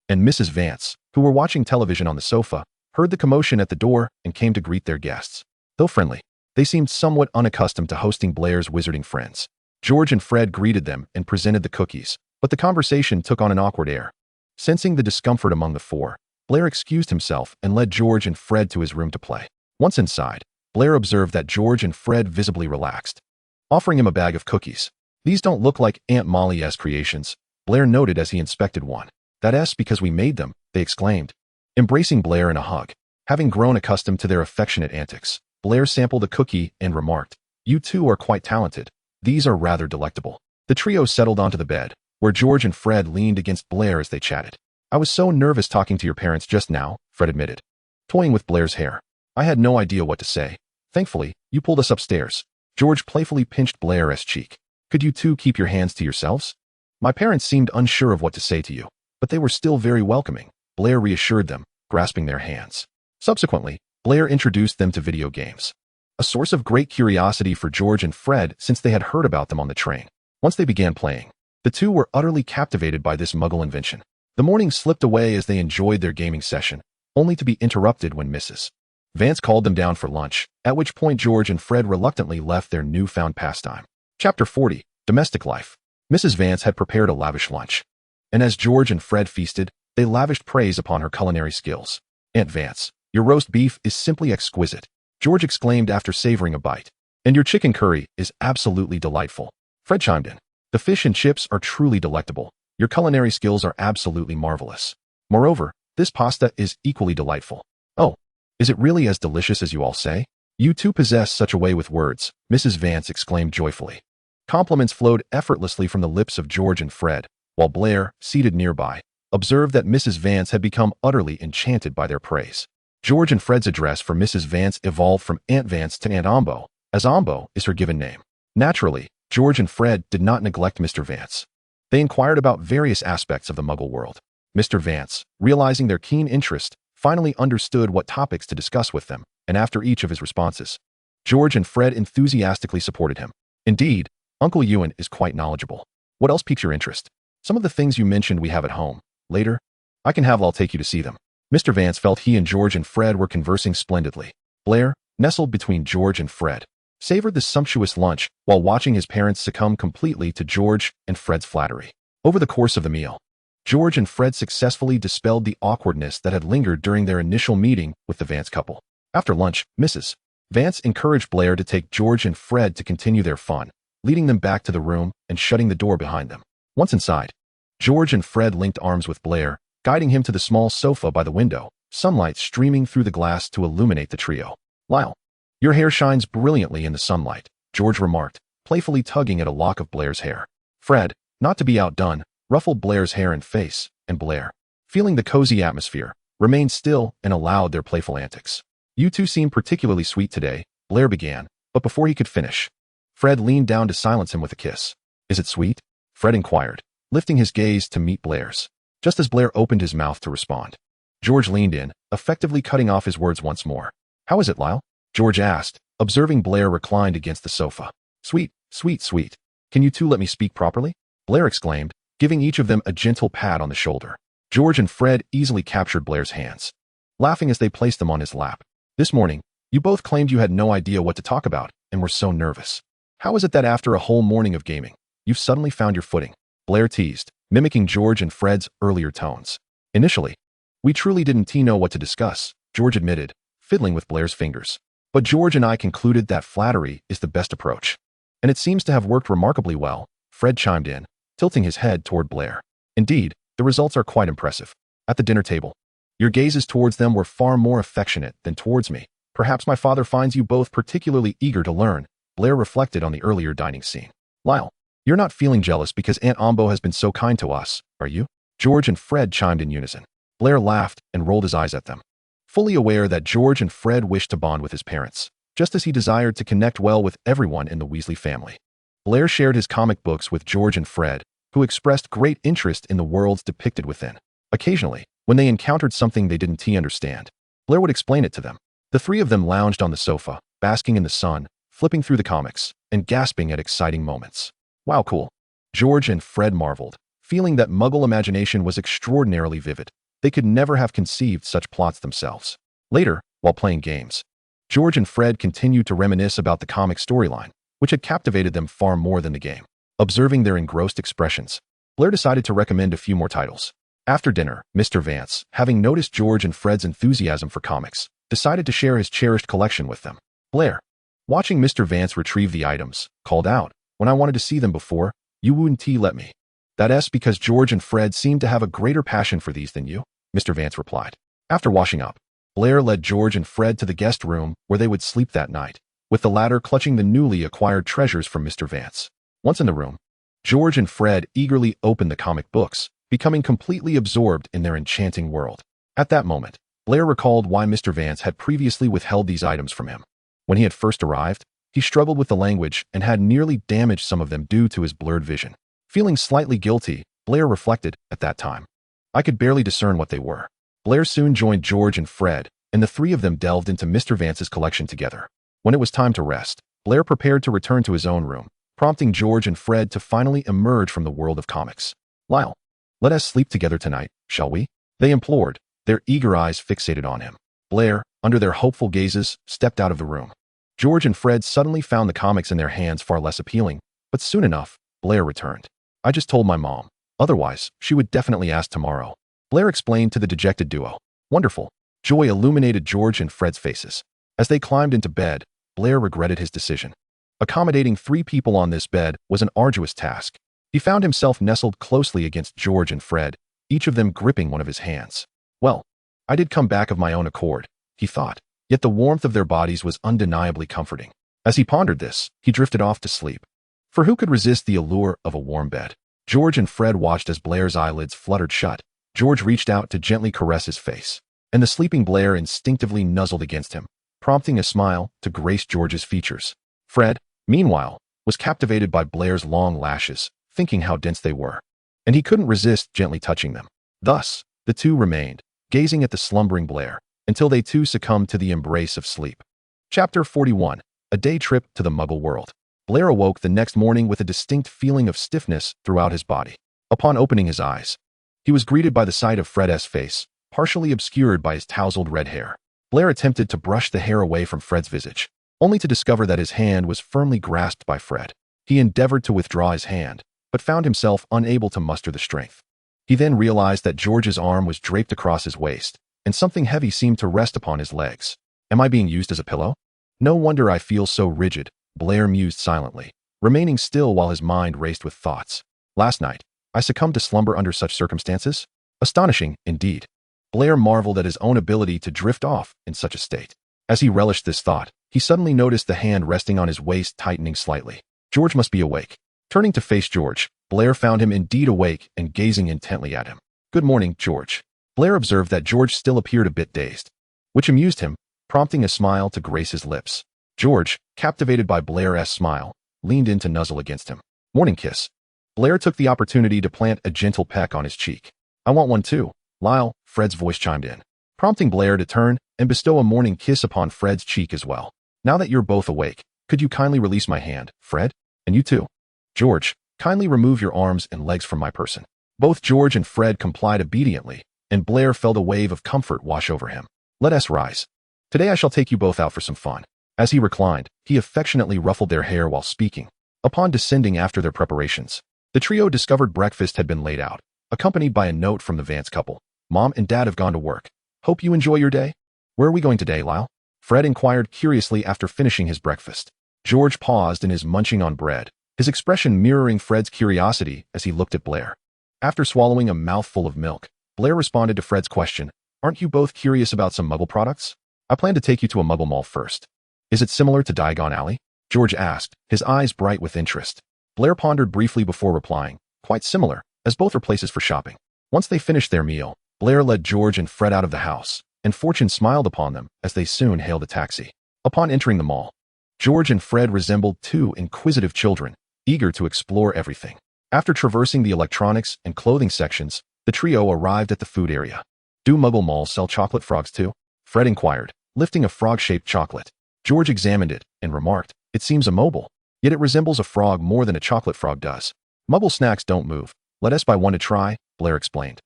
and Mrs. Vance, who were watching television on the sofa, heard the commotion at the door and came to greet their guests. Though friendly, they seemed somewhat unaccustomed to hosting Blair's wizarding friends. George and Fred greeted them and presented the cookies, but the conversation took on an awkward air. Sensing the discomfort among the four, Blair excused himself and led George and Fred to his room to play. Once inside, Blair observed that George and Fred visibly relaxed, offering him a bag of cookies. "These don't look like Aunt Molly's creations," Blair noted as he inspected one. "That's because we made them," they exclaimed, embracing Blair in a hug. Having grown accustomed to their affectionate antics, Blair sampled the cookie and remarked, "You two are quite talented. These are rather delectable." The trio settled onto the bed, where George and Fred leaned against Blair as they chatted. "I was so nervous talking to your parents just now," Fred admitted, toying with Blair's hair. "I had no idea what to say. Thankfully, you pulled us upstairs." George playfully pinched Blair's cheek. "Could you two keep your hands to yourselves?" "My parents seemed unsure of what to say to you, but they were still very welcoming," Blair reassured them, grasping their hands. Subsequently, Blair introduced them to video games, a source of great curiosity for George and Fred since they had heard about them on the train. Once they began playing, the two were utterly captivated by this Muggle invention. The morning slipped away as they enjoyed their gaming session, only to be interrupted when Mrs. Vance called them down for lunch, at which point George and Fred reluctantly left their newfound pastime. Chapter 40, Domestic Life. Mrs. Vance had prepared a lavish lunch, and as George and Fred feasted, they lavished praise upon her culinary skills. "Aunt Vance, your roast beef is simply exquisite," George exclaimed after savoring a bite. "And your chicken curry is absolutely delightful," Fred chimed in. "The fish and chips are truly delectable. Your culinary skills are absolutely marvelous. Moreover, this pasta is equally delightful." "Oh, is it really as delicious as you all say?" "You two possess such a way with words," Mrs. Vance exclaimed joyfully. Compliments flowed effortlessly from the lips of George and Fred, while Blair, seated nearby, observed that Mrs. Vance had become utterly enchanted by their praise. George and Fred's address for Mrs. Vance evolved from Aunt Vance to Aunt Ombo, as Ombo is her given name. Naturally, George and Fred did not neglect Mr. Vance. They inquired about various aspects of the Muggle world. Mr. Vance, realizing their keen interest, finally understood what topics to discuss with them, and after each of his responses, George and Fred enthusiastically supported him. "Indeed, Uncle Ewan is quite knowledgeable. What else piques your interest?" "Some of the things you mentioned we have at home. Later, I'll take you to see them." Mr. Vance felt he and George and Fred were conversing splendidly. Blair, nestled between George and Fred, savored the sumptuous lunch while watching his parents succumb completely to George and Fred's flattery. Over the course of the meal, George and Fred successfully dispelled the awkwardness that had lingered during their initial meeting with the Vance couple. After lunch, Mrs. Vance encouraged Blair to take George and Fred to continue their fun, leading them back to the room and shutting the door behind them. Once inside, George and Fred linked arms with Blair, guiding him to the small sofa by the window, sunlight streaming through the glass to illuminate the trio. "Lyle, your hair shines brilliantly in the sunlight," George remarked, playfully tugging at a lock of Blair's hair. Fred, not to be outdone, ruffled Blair's hair and face, and Blair, feeling the cozy atmosphere, remained still and allowed their playful antics. "You two seem particularly sweet today," Blair began, but before he could finish, Fred leaned down to silence him with a kiss. "Is it sweet?" Fred inquired, lifting his gaze to meet Blair's. Just as Blair opened his mouth to respond, George leaned in, effectively cutting off his words once more. "How is it, Lyle?" George asked, observing Blair reclined against the sofa. "Sweet, sweet, sweet. Can you two let me speak properly?" Blair exclaimed, giving each of them a gentle pat on the shoulder. George and Fred easily captured Blair's hands, laughing as they placed them on his lap. "This morning, you both claimed you had no idea what to talk about and were so nervous. How is it that after a whole morning of gaming, you've suddenly found your footing?" Blair teased, mimicking George and Fred's earlier tones. "Initially, we truly didn't know what to discuss," George admitted, fiddling with Blair's fingers. "But George and I concluded that flattery is the best approach. And it seems to have worked remarkably well," Fred chimed in, tilting his head toward Blair. "Indeed, the results are quite impressive. At the dinner table, your gazes towards them were far more affectionate than towards me. Perhaps my father finds you both particularly eager to learn," Blair reflected on the earlier dining scene. "Lyle, you're not feeling jealous because Aunt Ombo has been so kind to us, are you?" George and Fred chimed in unison. Blair laughed and rolled his eyes at them, fully aware that George and Fred wished to bond with his parents, just as he desired to connect well with everyone in the Weasley family. Blair shared his comic books with George and Fred, who expressed great interest in the worlds depicted within. Occasionally, when they encountered something they didn't understand, Blair would explain it to them. The three of them lounged on the sofa, basking in the sun, flipping through the comics, and gasping at exciting moments. "Wow, cool." George and Fred marveled, feeling that Muggle imagination was extraordinarily vivid. They could never have conceived such plots themselves. Later, while playing games, George and Fred continued to reminisce about the comic storyline, which had captivated them far more than the game. Observing their engrossed expressions, Blair decided to recommend a few more titles. After dinner, Mr. Vance, having noticed George and Fred's enthusiasm for comics, decided to share his cherished collection with them. Blair, watching Mr. Vance retrieve the items, called out, "When I wanted to see them before, you wouldn't let me." "That's because George and Fred seem to have a greater passion for these than you," Mr. Vance replied. After washing up, Blair led George and Fred to the guest room where they would sleep that night, with the latter clutching the newly acquired treasures from Mr. Vance. Once in the room, George and Fred eagerly opened the comic books, becoming completely absorbed in their enchanting world. At that moment, Blair recalled why Mr. Vance had previously withheld these items from him. When he had first arrived, he struggled with the language and had nearly damaged some of them due to his blurred vision. Feeling slightly guilty, Blair reflected, "At that time, I could barely discern what they were." Blair soon joined George and Fred, and the three of them delved into Mr. Vance's collection together. When it was time to rest, Blair prepared to return to his own room, prompting George and Fred to finally emerge from the world of comics. "Lyle, let us sleep together tonight, shall we?" they implored, their eager eyes fixated on him. Blair, under their hopeful gazes, stepped out of the room. George and Fred suddenly found the comics in their hands far less appealing, but soon enough, Blair returned. "I just told my mom. Otherwise, she would definitely ask tomorrow," Blair explained to the dejected duo. "Wonderful." Joy illuminated George and Fred's faces. As they climbed into bed, Blair regretted his decision. Accommodating 3 people on this bed was an arduous task. He found himself nestled closely against George and Fred, each of them gripping one of his hands. "Well, I did come back of my own accord," he thought, yet the warmth of their bodies was undeniably comforting. As he pondered this, he drifted off to sleep. For who could resist the allure of a warm bed? George and Fred watched as Blair's eyelids fluttered shut. George reached out to gently caress his face, and the sleeping Blair instinctively nuzzled against him, prompting a smile to grace George's features. Fred, meanwhile, was captivated by Blair's long lashes, thinking how dense they were, and he couldn't resist gently touching them. Thus, the two remained, gazing at the slumbering Blair, until they too succumbed to the embrace of sleep. Chapter 41. A Day Trip to the Muggle World. Blair awoke the next morning with a distinct feeling of stiffness throughout his body. Upon opening his eyes, he was greeted by the sight of Fred's face, partially obscured by his tousled red hair. Blair attempted to brush the hair away from Fred's visage, only to discover that his hand was firmly grasped by Fred. He endeavored to withdraw his hand, but found himself unable to muster the strength. He then realized that George's arm was draped across his waist, and something heavy seemed to rest upon his legs. Am I being used as a pillow? No wonder I feel so rigid, Blair mused silently, remaining still while his mind raced with thoughts. Last night, I succumbed to slumber under such circumstances? Astonishing, indeed. Blair marveled at his own ability to drift off in such a state. As he relished this thought, he suddenly noticed the hand resting on his waist tightening slightly. George must be awake. Turning to face George, Blair found him indeed awake and gazing intently at him. Good morning, George. Blair observed that George still appeared a bit dazed, which amused him, prompting a smile to grace his lips. George, captivated by Blair's smile, leaned in to nuzzle against him. Morning kiss. Blair took the opportunity to plant a gentle peck on his cheek. I want one too, Lyle, Fred's voice chimed in, prompting Blair to turn and bestow a morning kiss upon Fred's cheek as well. Now that you're both awake, could you kindly release my hand, Fred? And you too. George, kindly remove your arms and legs from my person. Both George and Fred complied obediently, and Blair felt a wave of comfort wash over him. Let us rise. Today I shall take you both out for some fun. As he reclined, he affectionately ruffled their hair while speaking. Upon descending after their preparations, the trio discovered breakfast had been laid out, accompanied by a note from the Vance couple. Mom and Dad have gone to work. Hope you enjoy your day. Where are we going today, Lyle? Fred inquired curiously after finishing his breakfast. George paused in his munching on bread, his expression mirroring Fred's curiosity as he looked at Blair. After swallowing a mouthful of milk, Blair responded to Fred's question, Aren't you both curious about some Muggle products? I plan to take you to a Muggle mall first. Is it similar to Diagon Alley? George asked, his eyes bright with interest. Blair pondered briefly before replying, Quite similar, as both are places for shopping. Once they finished their meal, Blair led George and Fred out of the house, and fortune smiled upon them as they soon hailed a taxi. Upon entering the mall, George and Fred resembled two inquisitive children, eager to explore everything. After traversing the electronics and clothing sections, the trio arrived at the food area. Do Muggle malls sell chocolate frogs too? Fred inquired, lifting a frog-shaped chocolate. George examined it and remarked, It seems immobile, yet it resembles a frog more than a chocolate frog does. Muggle snacks don't move. Let us buy one to try, Blair explained,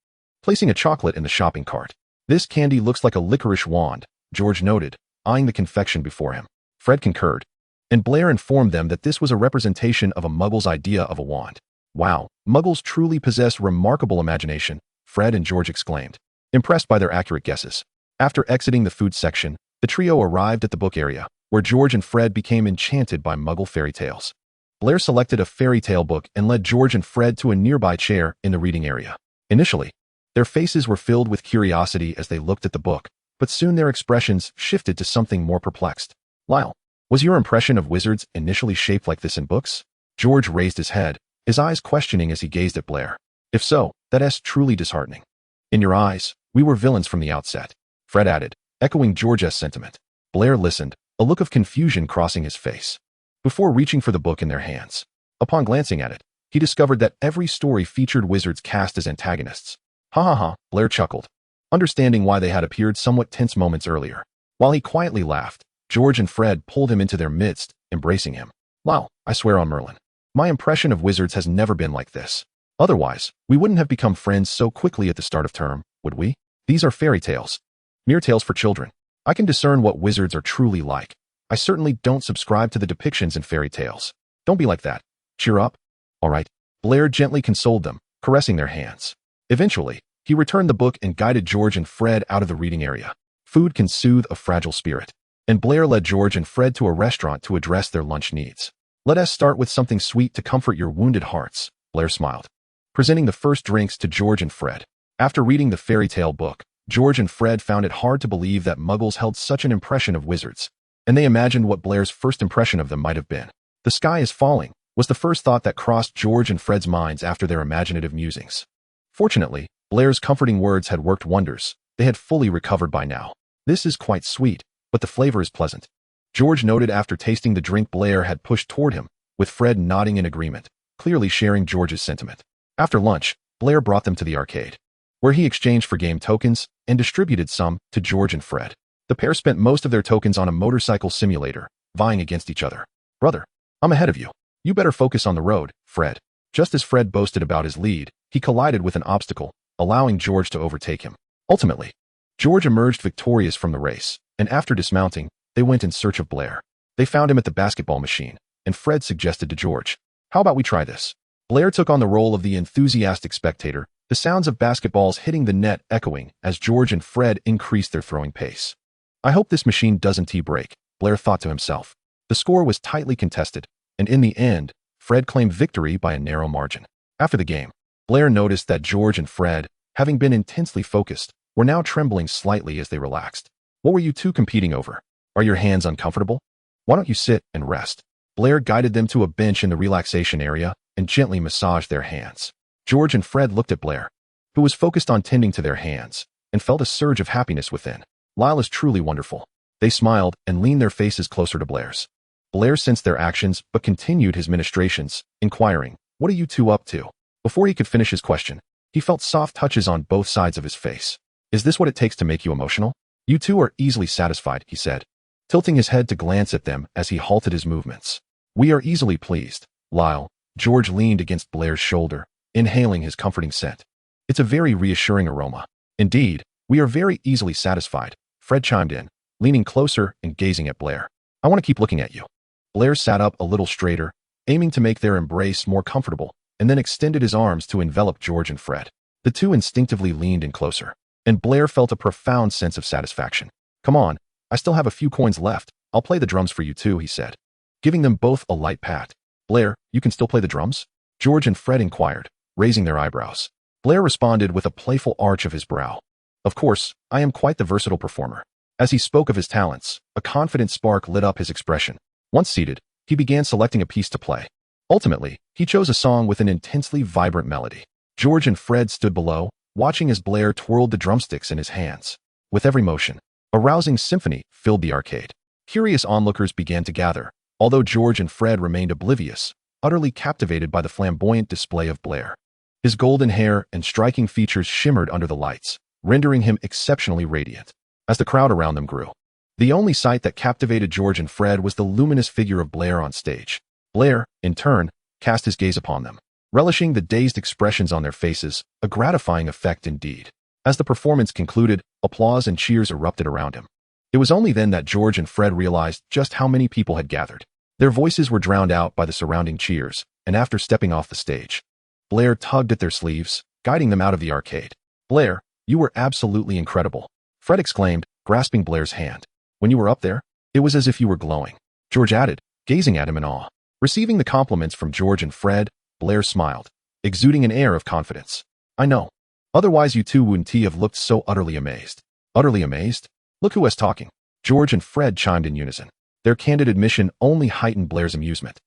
placing a chocolate in the shopping cart. This candy looks like a licorice wand, George noted, eyeing the confection before him. Fred concurred, and Blair informed them that this was a representation of a Muggle's idea of a wand. Wow, Muggles truly possess remarkable imagination, Fred and George exclaimed, impressed by their accurate guesses. After exiting the food section, the trio arrived at the book area, where George and Fred became enchanted by Muggle fairy tales. Blair selected a fairy tale book and led George and Fred to a nearby chair in the reading area. Initially, their faces were filled with curiosity as they looked at the book, but soon their expressions shifted to something more perplexed. Lyle, was your impression of wizards initially shaped like this in books? George raised his head, his eyes questioning as he gazed at Blair. If so, that's truly disheartening. In your eyes, we were villains from the outset, Fred added, echoing George's sentiment. Blair listened, a look of confusion crossing his face, before reaching for the book in their hands. Upon glancing at it, he discovered that every story featured wizards cast as antagonists. Ha ha ha, Blair chuckled, understanding why they had appeared somewhat tense moments earlier. While he quietly laughed, George and Fred pulled him into their midst, embracing him. Lyle, I swear on Merlin, my impression of wizards has never been like this. Otherwise, we wouldn't have become friends so quickly at the start of term, would we? These are fairy tales. Mere tales for children. I can discern what wizards are truly like. I certainly don't subscribe to the depictions in fairy tales. Don't be like that. Cheer up. All right. Blair gently consoled them, caressing their hands. Eventually, he returned the book and guided George and Fred out of the reading area. Food can soothe a fragile spirit, and Blair led George and Fred to a restaurant to address their lunch needs. Let us start with something sweet to comfort your wounded hearts, Blair smiled, presenting the first drinks to George and Fred. After reading the fairy tale book, George and Fred found it hard to believe that Muggles held such an impression of wizards, and they imagined what Blair's first impression of them might have been. The sky is falling, was the first thought that crossed George and Fred's minds after their imaginative musings. Fortunately, Blair's comforting words had worked wonders. They had fully recovered by now. This is quite sweet, but the flavor is pleasant, George noted after tasting the drink Blair had pushed toward him, with Fred nodding in agreement, clearly sharing George's sentiment. After lunch, Blair brought them to the arcade, where he exchanged for game tokens and distributed some to George and Fred. The pair spent most of their tokens on a motorcycle simulator, vying against each other. Brother, I'm ahead of you. You better focus on the road, Fred. Just as Fred boasted about his lead, he collided with an obstacle, allowing George to overtake him. Ultimately, George emerged victorious from the race, and after dismounting, they went in search of Blair. They found him at the basketball machine, and Fred suggested to George, "How about we try this?" Blair took on the role of the enthusiastic spectator, the sounds of basketballs hitting the net echoing as George and Fred increased their throwing pace. "I hope this machine doesn't break," Blair thought to himself. The score was tightly contested, and in the end, Fred claimed victory by a narrow margin. After the game, Blair noticed that George and Fred, having been intensely focused, were now trembling slightly as they relaxed. "What were you two competing over? Are your hands uncomfortable? Why don't you sit and rest?" Blair guided them to a bench in the relaxation area and gently massaged their hands. George and Fred looked at Blair, who was focused on tending to their hands, and felt a surge of happiness within. "Lyle is truly wonderful." They smiled and leaned their faces closer to Blair's. Blair sensed their actions but continued his ministrations, inquiring, "What are you two up to?" Before he could finish his question, he felt soft touches on both sides of his face. "Is this what it takes to make you emotional? You two are easily satisfied," he said, tilting his head to glance at them as he halted his movements. "We are easily pleased, Lyle." George leaned against Blair's shoulder, inhaling his comforting scent. "It's a very reassuring aroma." "Indeed, we are very easily satisfied," Fred chimed in, leaning closer and gazing at Blair. "I want to keep looking at you." Blair sat up a little straighter, aiming to make their embrace more comfortable, and then extended his arms to envelop George and Fred. The two instinctively leaned in closer, and Blair felt a profound sense of satisfaction. "Come on, I still have a few coins left. I'll play the drums for you too," he said, giving them both a light pat. "Blair, you can still play the drums?" George and Fred inquired, raising their eyebrows. Blair responded with a playful arch of his brow. "Of course, I am quite the versatile performer." As he spoke of his talents, a confident spark lit up his expression. Once seated, he began selecting a piece to play. Ultimately, he chose a song with an intensely vibrant melody. George and Fred stood below, watching as Blair twirled the drumsticks in his hands. With every motion, a rousing symphony filled the arcade. Curious onlookers began to gather, although George and Fred remained oblivious, utterly captivated by the flamboyant display of Blair. His golden hair and striking features shimmered under the lights, rendering him exceptionally radiant. As the crowd around them grew, the only sight that captivated George and Fred was the luminous figure of Blair on stage. Blair, in turn, cast his gaze upon them, relishing the dazed expressions on their faces, a gratifying effect indeed. As the performance concluded, applause and cheers erupted around him. It was only then that George and Fred realized just how many people had gathered. Their voices were drowned out by the surrounding cheers, and after stepping off the stage, Blair tugged at their sleeves, guiding them out of the arcade. "Blair, you were absolutely incredible," Fred exclaimed, grasping Blair's hand. "When you were up there, it was as if you were glowing," George added, gazing at him in awe. Receiving the compliments from George and Fred, Blair smiled, exuding an air of confidence. "I know. Otherwise you two wouldn't have looked so utterly amazed." "Utterly amazed? Look who was talking." George and Fred chimed in unison. Their candid admission only heightened Blair's amusement.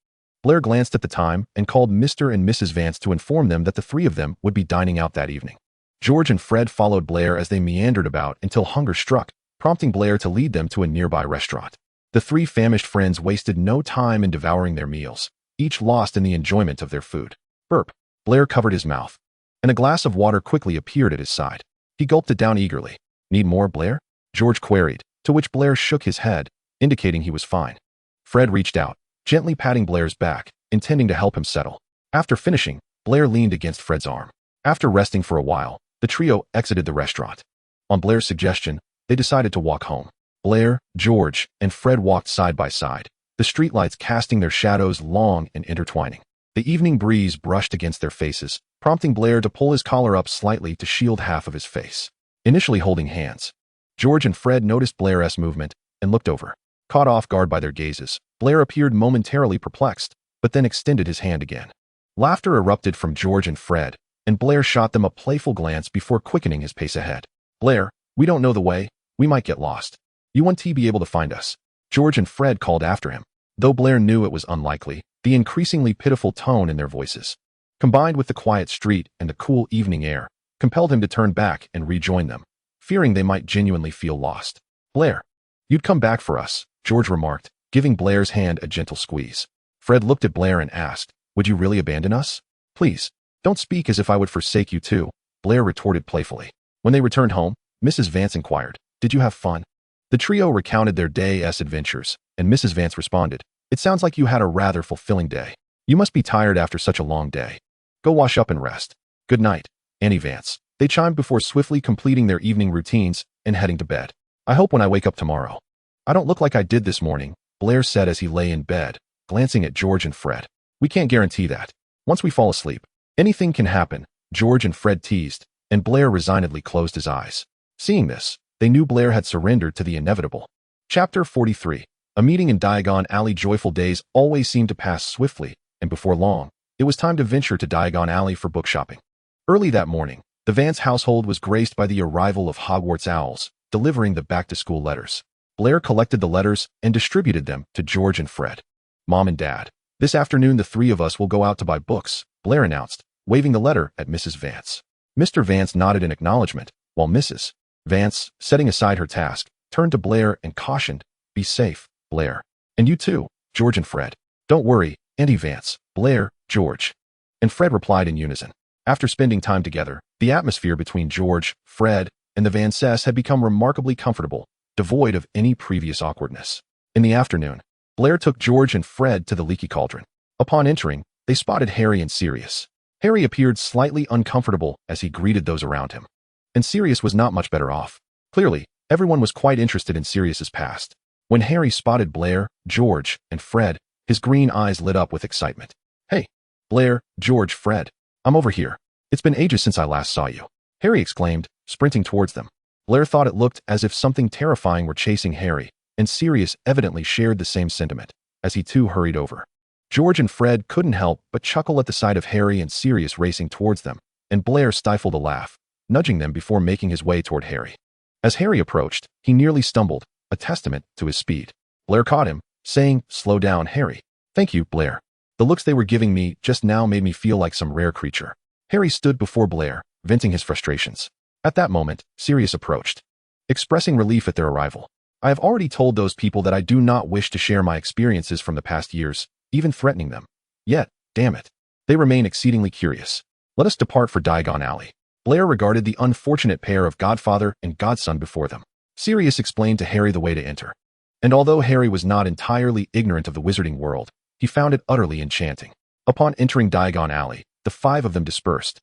Blair glanced at the time and called Mr. and Mrs. Vance to inform them that the three of them would be dining out that evening. George and Fred followed Blair as they meandered about until hunger struck, prompting Blair to lead them to a nearby restaurant. The three famished friends wasted no time in devouring their meals, each lost in the enjoyment of their food. Burp. Blair covered his mouth, and a glass of water quickly appeared at his side. He gulped it down eagerly. "Need more, Blair?" George queried, to which Blair shook his head, indicating he was fine. Fred reached out, gently patting Blair's back, intending to help him settle. After finishing, Blair leaned against Fred's arm. After resting for a while, the trio exited the restaurant. On Blair's suggestion, they decided to walk home. Blair, George, and Fred walked side by side, the streetlights casting their shadows long and intertwining. The evening breeze brushed against their faces, prompting Blair to pull his collar up slightly to shield half of his face. Initially holding hands, George and Fred noticed Blair's movement and looked over. Caught off guard by their gazes, Blair appeared momentarily perplexed, but then extended his hand again. Laughter erupted from George and Fred, and Blair shot them a playful glance before quickening his pace ahead. "Blair, we don't know the way. We might get lost. You won't be able to find us," George and Fred called after him. Though Blair knew it was unlikely, the increasingly pitiful tone in their voices, combined with the quiet street and the cool evening air, compelled him to turn back and rejoin them, fearing they might genuinely feel lost. "Blair, you'd come back for us," George remarked, giving Blair's hand a gentle squeeze. Fred looked at Blair and asked, "Would you really abandon us?" "Please, don't speak as if I would forsake you too," Blair retorted playfully. When they returned home, Mrs. Vance inquired, "Did you have fun?" The trio recounted their day's adventures, and Mrs. Vance responded, "It sounds like you had a rather fulfilling day. You must be tired after such a long day. Go wash up and rest. Good night, Annie Vance," they chimed before swiftly completing their evening routines and heading to bed. I hope when I wake up tomorrow. I don't look like I did this morning, Blair said as he lay in bed, glancing at George and Fred. We can't guarantee that. Once we fall asleep, anything can happen, George and Fred teased, and Blair resignedly closed his eyes. Seeing this, they knew Blair had surrendered to the inevitable. Chapter 43. A meeting in Diagon Alley. Joyful days always seemed to pass swiftly, and before long, it was time to venture to Diagon Alley for book shopping. Early that morning, the Vance household was graced by the arrival of Hogwarts owls, delivering the back-to-school letters. Blair collected the letters and distributed them to George and Fred. Mom and Dad, this afternoon the three of us will go out to buy books, Blair announced, waving the letter at Mrs. Vance. Mr. Vance nodded in acknowledgement, while Mrs. Vance, setting aside her task, turned to Blair and cautioned, "Be safe, Blair. And you too, George and Fred. Don't worry, Auntie Vance, Blair, George." And Fred replied in unison. After spending time together, the atmosphere between George, Fred, and the Vances had become remarkably comfortable, devoid of any previous awkwardness. In the afternoon, Blair took George and Fred to the Leaky Cauldron. Upon entering, they spotted Harry and Sirius. Harry appeared slightly uncomfortable as he greeted those around him. And Sirius was not much better off. Clearly, everyone was quite interested in Sirius's past. When Harry spotted Blair, George, and Fred, his green eyes lit up with excitement. "Hey, Blair, George, Fred. I'm over here. It's been ages since I last saw you," Harry exclaimed, sprinting towards them. Blair thought it looked as if something terrifying were chasing Harry, and Sirius evidently shared the same sentiment, as he too hurried over. George and Fred couldn't help but chuckle at the sight of Harry and Sirius racing towards them, and Blair stifled a laugh, nudging them before making his way toward Harry. As Harry approached, he nearly stumbled, a testament to his speed. Blair caught him, saying, "Slow down, Harry." "Thank you, Blair. The looks they were giving me just now made me feel like some rare creature." Harry stood before Blair, venting his frustrations. At that moment, Sirius approached, expressing relief at their arrival. "I have already told those people that I do not wish to share my experiences from the past years, even threatening them. Yet, damn it, they remain exceedingly curious. Let us depart for Diagon Alley." Blair regarded the unfortunate pair of godfather and godson before them. Sirius explained to Harry the way to enter. And although Harry was not entirely ignorant of the wizarding world, he found it utterly enchanting. Upon entering Diagon Alley, the five of them dispersed.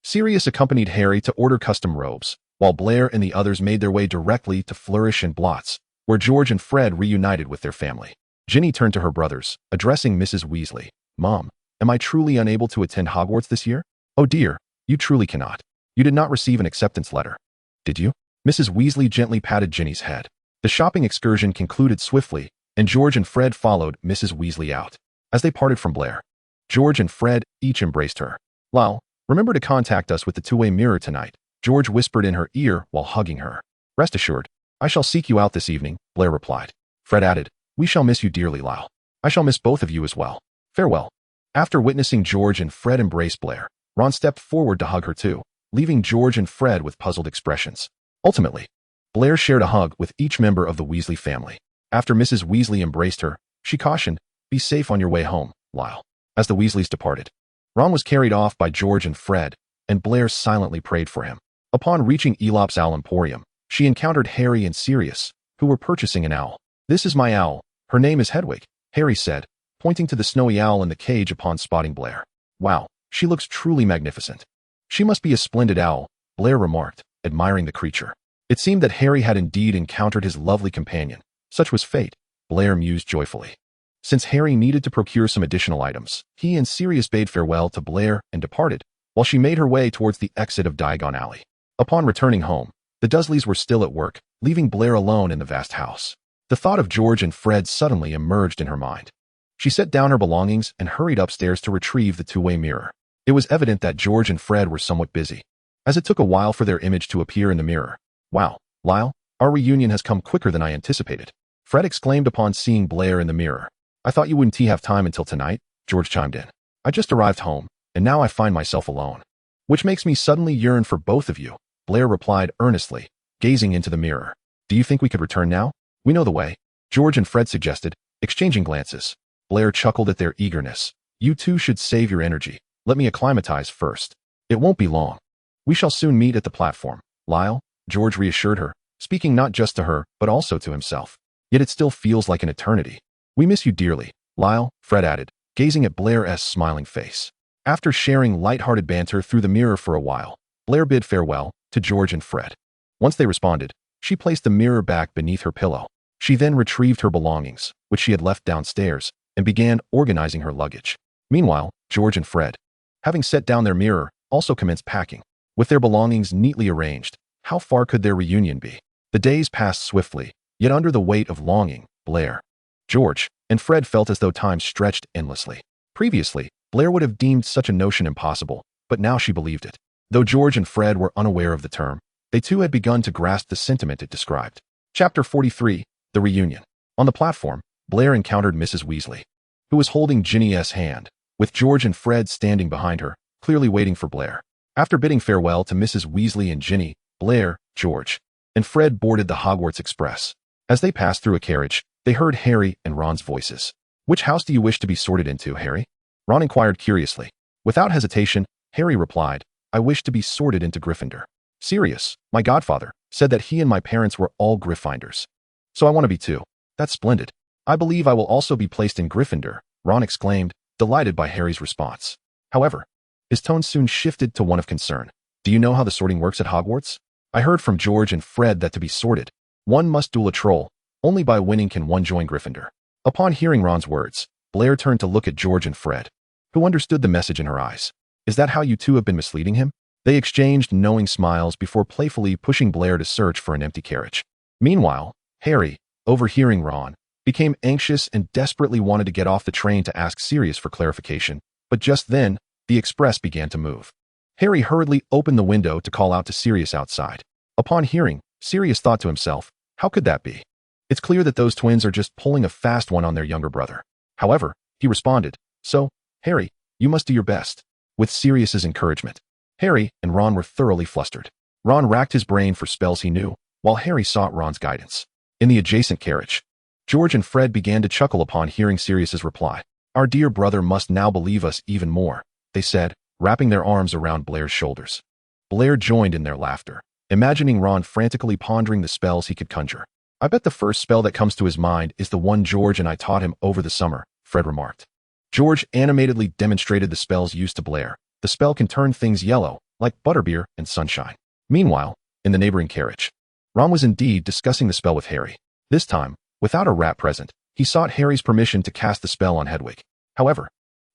Sirius accompanied Harry to order custom robes, while Blair and the others made their way directly to Flourish and Blots, where George and Fred reunited with their family. Ginny turned to her brothers, addressing Mrs. Weasley. "Mom, am I truly unable to attend Hogwarts this year?" "Oh dear, you truly cannot. You did not receive an acceptance letter, did you?" Mrs. Weasley gently patted Ginny's head. The shopping excursion concluded swiftly, and George and Fred followed Mrs. Weasley out. As they parted from Blair, George and Fred each embraced her. "Lyle, remember to contact us with the two-way mirror tonight," George whispered in her ear while hugging her. "Rest assured, I shall seek you out this evening," Blair replied. Fred added, "We shall miss you dearly, Lyle. I shall miss both of you as well. Farewell." After witnessing George and Fred embrace Blair, Ron stepped forward to hug her too, leaving George and Fred with puzzled expressions. Ultimately, Blair shared a hug with each member of the Weasley family. After Mrs. Weasley embraced her, she cautioned, "Be safe on your way home, Lyle." As the Weasleys departed, Ron was carried off by George and Fred, and Blair silently prayed for him. Upon reaching Elop's Owl Emporium, she encountered Harry and Sirius, who were purchasing an owl. "This is my owl. Her name is Hedwig," Harry said, pointing to the snowy owl in the cage upon spotting Blair. "Wow, she looks truly magnificent." "She must be a splendid owl," Blair remarked, admiring the creature. It seemed that Harry had indeed encountered his lovely companion. Such was fate, Blair mused joyfully. Since Harry needed to procure some additional items, he and Sirius bade farewell to Blair and departed, while she made her way towards the exit of Diagon Alley. Upon returning home, the Dursleys were still at work, leaving Blair alone in the vast house. The thought of George and Fred suddenly emerged in her mind. She set down her belongings and hurried upstairs to retrieve the two-way mirror. It was evident that George and Fred were somewhat busy, as it took a while for their image to appear in the mirror. "Wow, Lyle, our reunion has come quicker than I anticipated," Fred exclaimed upon seeing Blair in the mirror. "I thought you wouldn't have time until tonight," George chimed in. "I just arrived home, and now I find myself alone. Which makes me suddenly yearn for both of you," Blair replied earnestly, gazing into the mirror. "Do you think we could return now? We know the way," George and Fred suggested, exchanging glances. Blair chuckled at their eagerness. "You two should save your energy. Let me acclimatize first. It won't be long. We shall soon meet at the platform, Lyle," George reassured her, speaking not just to her, but also to himself. "Yet it still feels like an eternity." "We miss you dearly, Lyle," Fred added, gazing at Blair's smiling face. After sharing light-hearted banter through the mirror for a while, Blair bid farewell to George and Fred. Once they responded, She placed the mirror back beneath her pillow. She then retrieved her belongings, which she had left downstairs, and began organizing her luggage. Meanwhile, George and Fred, having set down their mirror, also commenced packing. With their belongings neatly arranged, how far could their reunion be? The days passed swiftly, yet under the weight of longing, Blair, George, and Fred felt as though time stretched endlessly. Previously, Blair would have deemed such a notion impossible, but now she believed it. Though George and Fred were unaware of the term, they too had begun to grasp the sentiment it described. Chapter 43, The Reunion. On the platform, Blair encountered Mrs. Weasley, who was holding Ginny's hand, with George and Fred standing behind her, clearly waiting for Blair. After bidding farewell to Mrs. Weasley and Ginny, Blair, George, and Fred boarded the Hogwarts Express. As they passed through a carriage, they heard Harry and Ron's voices. "Which house do you wish to be sorted into, Harry?" Ron inquired curiously. Without hesitation, Harry replied, "I wish to be sorted into Gryffindor. Sirius, my godfather, said that he and my parents were all Gryffindors. So I want to be too." "That's splendid. I believe I will also be placed in Gryffindor," Ron exclaimed, delighted by Harry's response. However, his tone soon shifted to one of concern. "Do you know how the sorting works at Hogwarts? I heard from George and Fred that to be sorted, one must duel a troll. Only by winning can one join Gryffindor." Upon hearing Ron's words, Blair turned to look at George and Fred, who understood the message in her eyes. "Is that how you two have been misleading him?" They exchanged knowing smiles before playfully pushing Blair to search for an empty carriage. Meanwhile, Harry, overhearing Ron, became anxious and desperately wanted to get off the train to ask Sirius for clarification, but just then, the express began to move. Harry hurriedly opened the window to call out to Sirius outside. Upon hearing, Sirius thought to himself, how could that be? It's clear that those twins are just pulling a fast one on their younger brother. However, he responded, "So, Harry, you must do your best." With Sirius's encouragement, Harry and Ron were thoroughly flustered. Ron racked his brain for spells he knew, while Harry sought Ron's guidance. In the adjacent carriage, George and Fred began to chuckle upon hearing Sirius's reply. "Our dear brother must now believe us even more," they said, wrapping their arms around Blair's shoulders. Blair joined in their laughter, imagining Ron frantically pondering the spells he could conjure. "I bet the first spell that comes to his mind is the one George and I taught him over the summer," Fred remarked. George animatedly demonstrated the spells used to Blair. The spell can turn things yellow, like butterbeer and sunshine. Meanwhile, in the neighboring carriage, Ron was indeed discussing the spell with Harry. This time, without a rat present, he sought Harry's permission to cast the spell on Hedwig. However,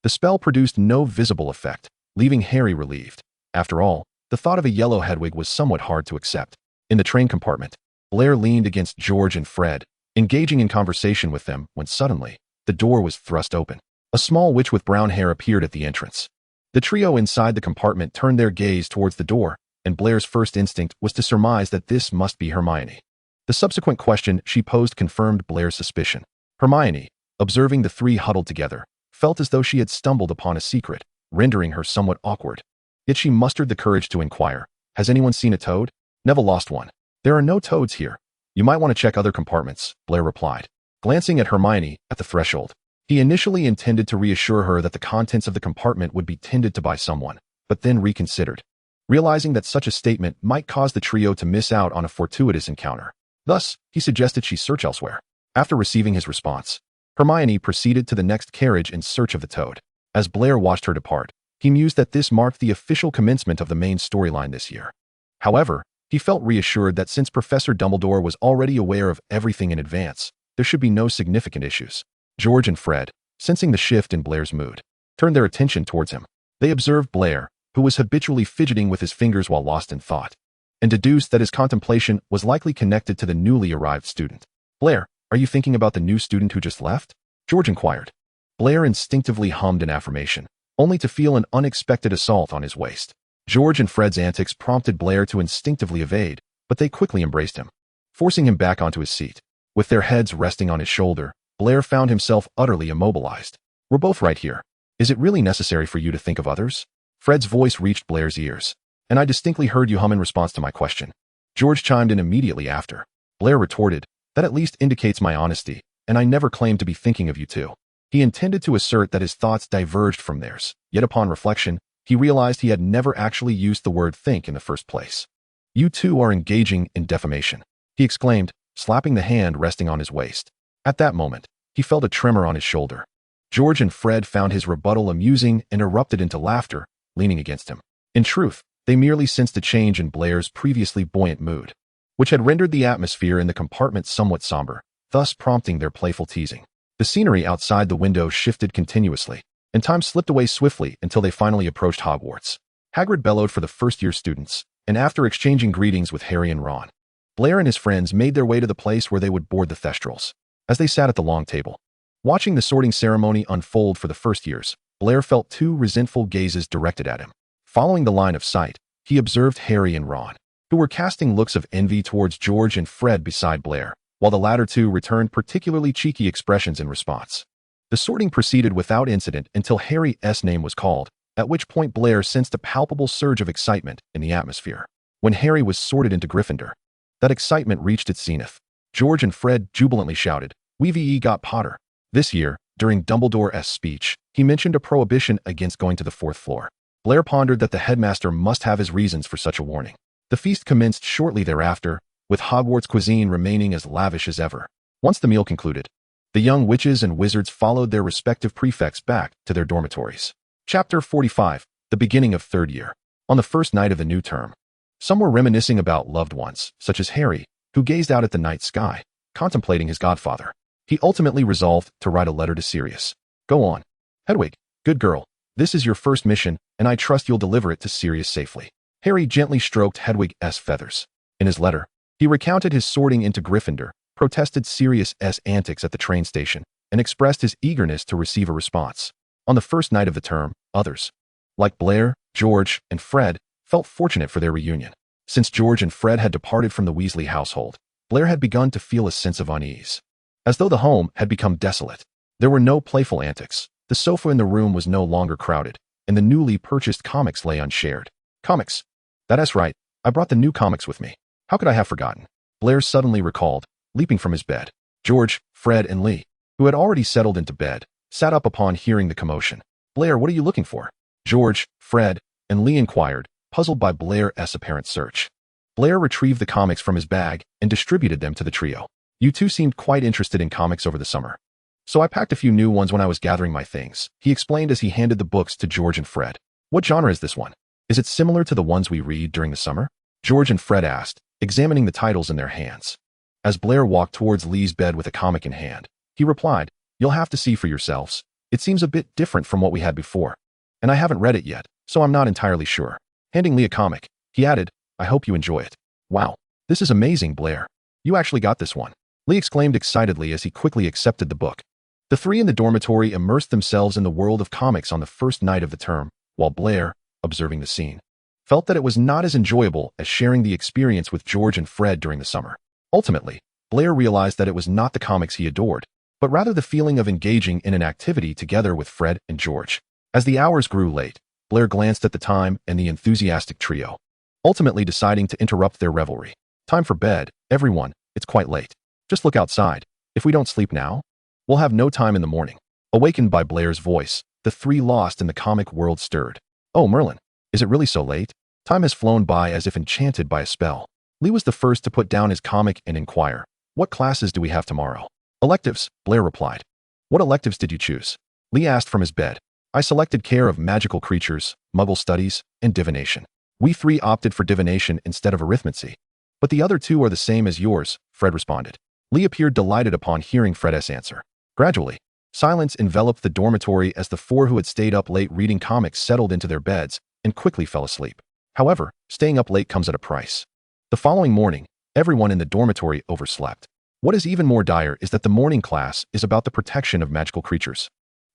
the spell produced no visible effect, leaving Harry relieved. After all, the thought of a yellow Hedwig was somewhat hard to accept. In the train compartment, Blair leaned against George and Fred, engaging in conversation with them when suddenly, the door was thrust open. A small witch with brown hair appeared at the entrance. The trio inside the compartment turned their gaze towards the door, and Blair's first instinct was to surmise that this must be Hermione. The subsequent question she posed confirmed Blair's suspicion. Hermione, observing the three huddled together, felt as though she had stumbled upon a secret, rendering her somewhat awkward. Yet she mustered the courage to inquire, "Has anyone seen a toad?" "Never lost one. There are no toads here. You might want to check other compartments," Blair replied, glancing at Hermione at the threshold. He initially intended to reassure her that the contents of the compartment would be tended to by someone, but then reconsidered, realizing that such a statement might cause the trio to miss out on a fortuitous encounter. Thus, he suggested she search elsewhere. After receiving his response, Hermione proceeded to the next carriage in search of the toad. As Blair watched her depart, he mused that this marked the official commencement of the main storyline this year. However, he felt reassured that since Professor Dumbledore was already aware of everything in advance, there should be no significant issues. George and Fred, sensing the shift in Blair's mood, turned their attention towards him. They observed Blair, who was habitually fidgeting with his fingers while lost in thought, and deduced that his contemplation was likely connected to the newly arrived student. "Blair, are you thinking about the new student who just left?" George inquired. Blair instinctively hummed an affirmation, only to feel an unexpected assault on his waist. George and Fred's antics prompted Blair to instinctively evade, but they quickly embraced him, forcing him back onto his seat. With their heads resting on his shoulder, Blair found himself utterly immobilized. "We're both right here. Is it really necessary for you to think of others?" Fred's voice reached Blair's ears. "And I distinctly heard you hum in response to my question." George chimed in immediately after. Blair retorted, "That at least indicates my honesty, and I never claimed to be thinking of you two." He intended to assert that his thoughts diverged from theirs, yet upon reflection, he realized he had never actually used the word think in the first place. "You two are engaging in defamation," he exclaimed, slapping the hand resting on his waist. At that moment, he felt a tremor on his shoulder. George and Fred found his rebuttal amusing and erupted into laughter, leaning against him. In truth, they merely sensed a change in Blair's previously buoyant mood. which had rendered the atmosphere in the compartment somewhat somber, thus prompting their playful teasing. The scenery outside the window shifted continuously, and time slipped away swiftly until they finally approached Hogwarts. Hagrid bellowed for the first-year students, and after exchanging greetings with Harry and Ron, Blair and his friends made their way to the place where they would board the Thestrals. As they sat at the long table, watching the sorting ceremony unfold for the first years, Blair felt two resentful gazes directed at him. Following the line of sight, he observed Harry and Ron, who were casting looks of envy towards George and Fred beside Blair, while the latter two returned particularly cheeky expressions in response. The sorting proceeded without incident until Harry's name was called, at which point Blair sensed a palpable surge of excitement in the atmosphere. When Harry was sorted into Gryffindor, that excitement reached its zenith. George and Fred jubilantly shouted, "We've got Potter." This year, during Dumbledore's speech, he mentioned a prohibition against going to the fourth floor. Blair pondered that the headmaster must have his reasons for such a warning. The feast commenced shortly thereafter, with Hogwarts cuisine remaining as lavish as ever. Once the meal concluded, the young witches and wizards followed their respective prefects back to their dormitories. Chapter 45, the beginning of third year. On the first night of the new term, some were reminiscing about loved ones, such as Harry, who gazed out at the night sky, contemplating his godfather. He ultimately resolved to write a letter to Sirius. "Go on, Hedwig, good girl. This is your first mission, and I trust you'll deliver it to Sirius safely." Harry gently stroked Hedwig's feathers. In his letter, he recounted his sorting into Gryffindor, protested Sirius's antics at the train station, and expressed his eagerness to receive a response. On the first night of the term, others, like Blair, George, and Fred, felt fortunate for their reunion. Since George and Fred had departed from the Weasley household, Blair had begun to feel a sense of unease. As though the home had become desolate. There were no playful antics, the sofa in the room was no longer crowded, and the newly purchased comics lay unshared. Comics. That's right, I brought the new comics with me. How could I have forgotten? Blair suddenly recalled, leaping from his bed. George, Fred, and Lee, who had already settled into bed, sat up upon hearing the commotion. "Blair, what are you looking for?" George, Fred, and Lee inquired, puzzled by Blair's apparent search. Blair retrieved the comics from his bag and distributed them to the trio. "You two seemed quite interested in comics over the summer. So I packed a few new ones when I was gathering my things," he explained as he handed the books to George and Fred. "What genre is this one? Is it similar to the ones we read during the summer?" George and Fred asked, examining the titles in their hands. As Blair walked towards Lee's bed with a comic in hand, he replied, "You'll have to see for yourselves. It seems a bit different from what we had before. And I haven't read it yet, so I'm not entirely sure." Handing Lee a comic, he added, "I hope you enjoy it." "Wow, this is amazing, Blair. You actually got this one," Lee exclaimed excitedly as he quickly accepted the book. The three in the dormitory immersed themselves in the world of comics on the first night of the term, while Blair, observing the scene, felt that it was not as enjoyable as sharing the experience with George and Fred during the summer. Ultimately, Blair realized that it was not the comics he adored, but rather the feeling of engaging in an activity together with Fred and George. As the hours grew late, Blair glanced at the time and the enthusiastic trio, ultimately deciding to interrupt their revelry. "Time for bed, everyone, it's quite late. Just look outside. If we don't sleep now, we'll have no time in the morning." Awakened by Blair's voice, the three lost in the comic world stirred. "Oh, Merlin, is it really so late?" Time has flown by as if enchanted by a spell. Lee was the first to put down his comic and inquire, "What classes do we have tomorrow?" "Electives," Blair replied. "What electives did you choose?" Lee asked from his bed. "I selected care of magical creatures, muggle studies, and divination." "We three opted for divination instead of arithmancy. But the other two are the same as yours," Fred responded. Lee appeared delighted upon hearing Fred's answer. Gradually, silence enveloped the dormitory as the four who had stayed up late reading comics settled into their beds and quickly fell asleep. However, staying up late comes at a price. The following morning, everyone in the dormitory overslept. What is even more dire is that the morning class is about the protection of magical creatures.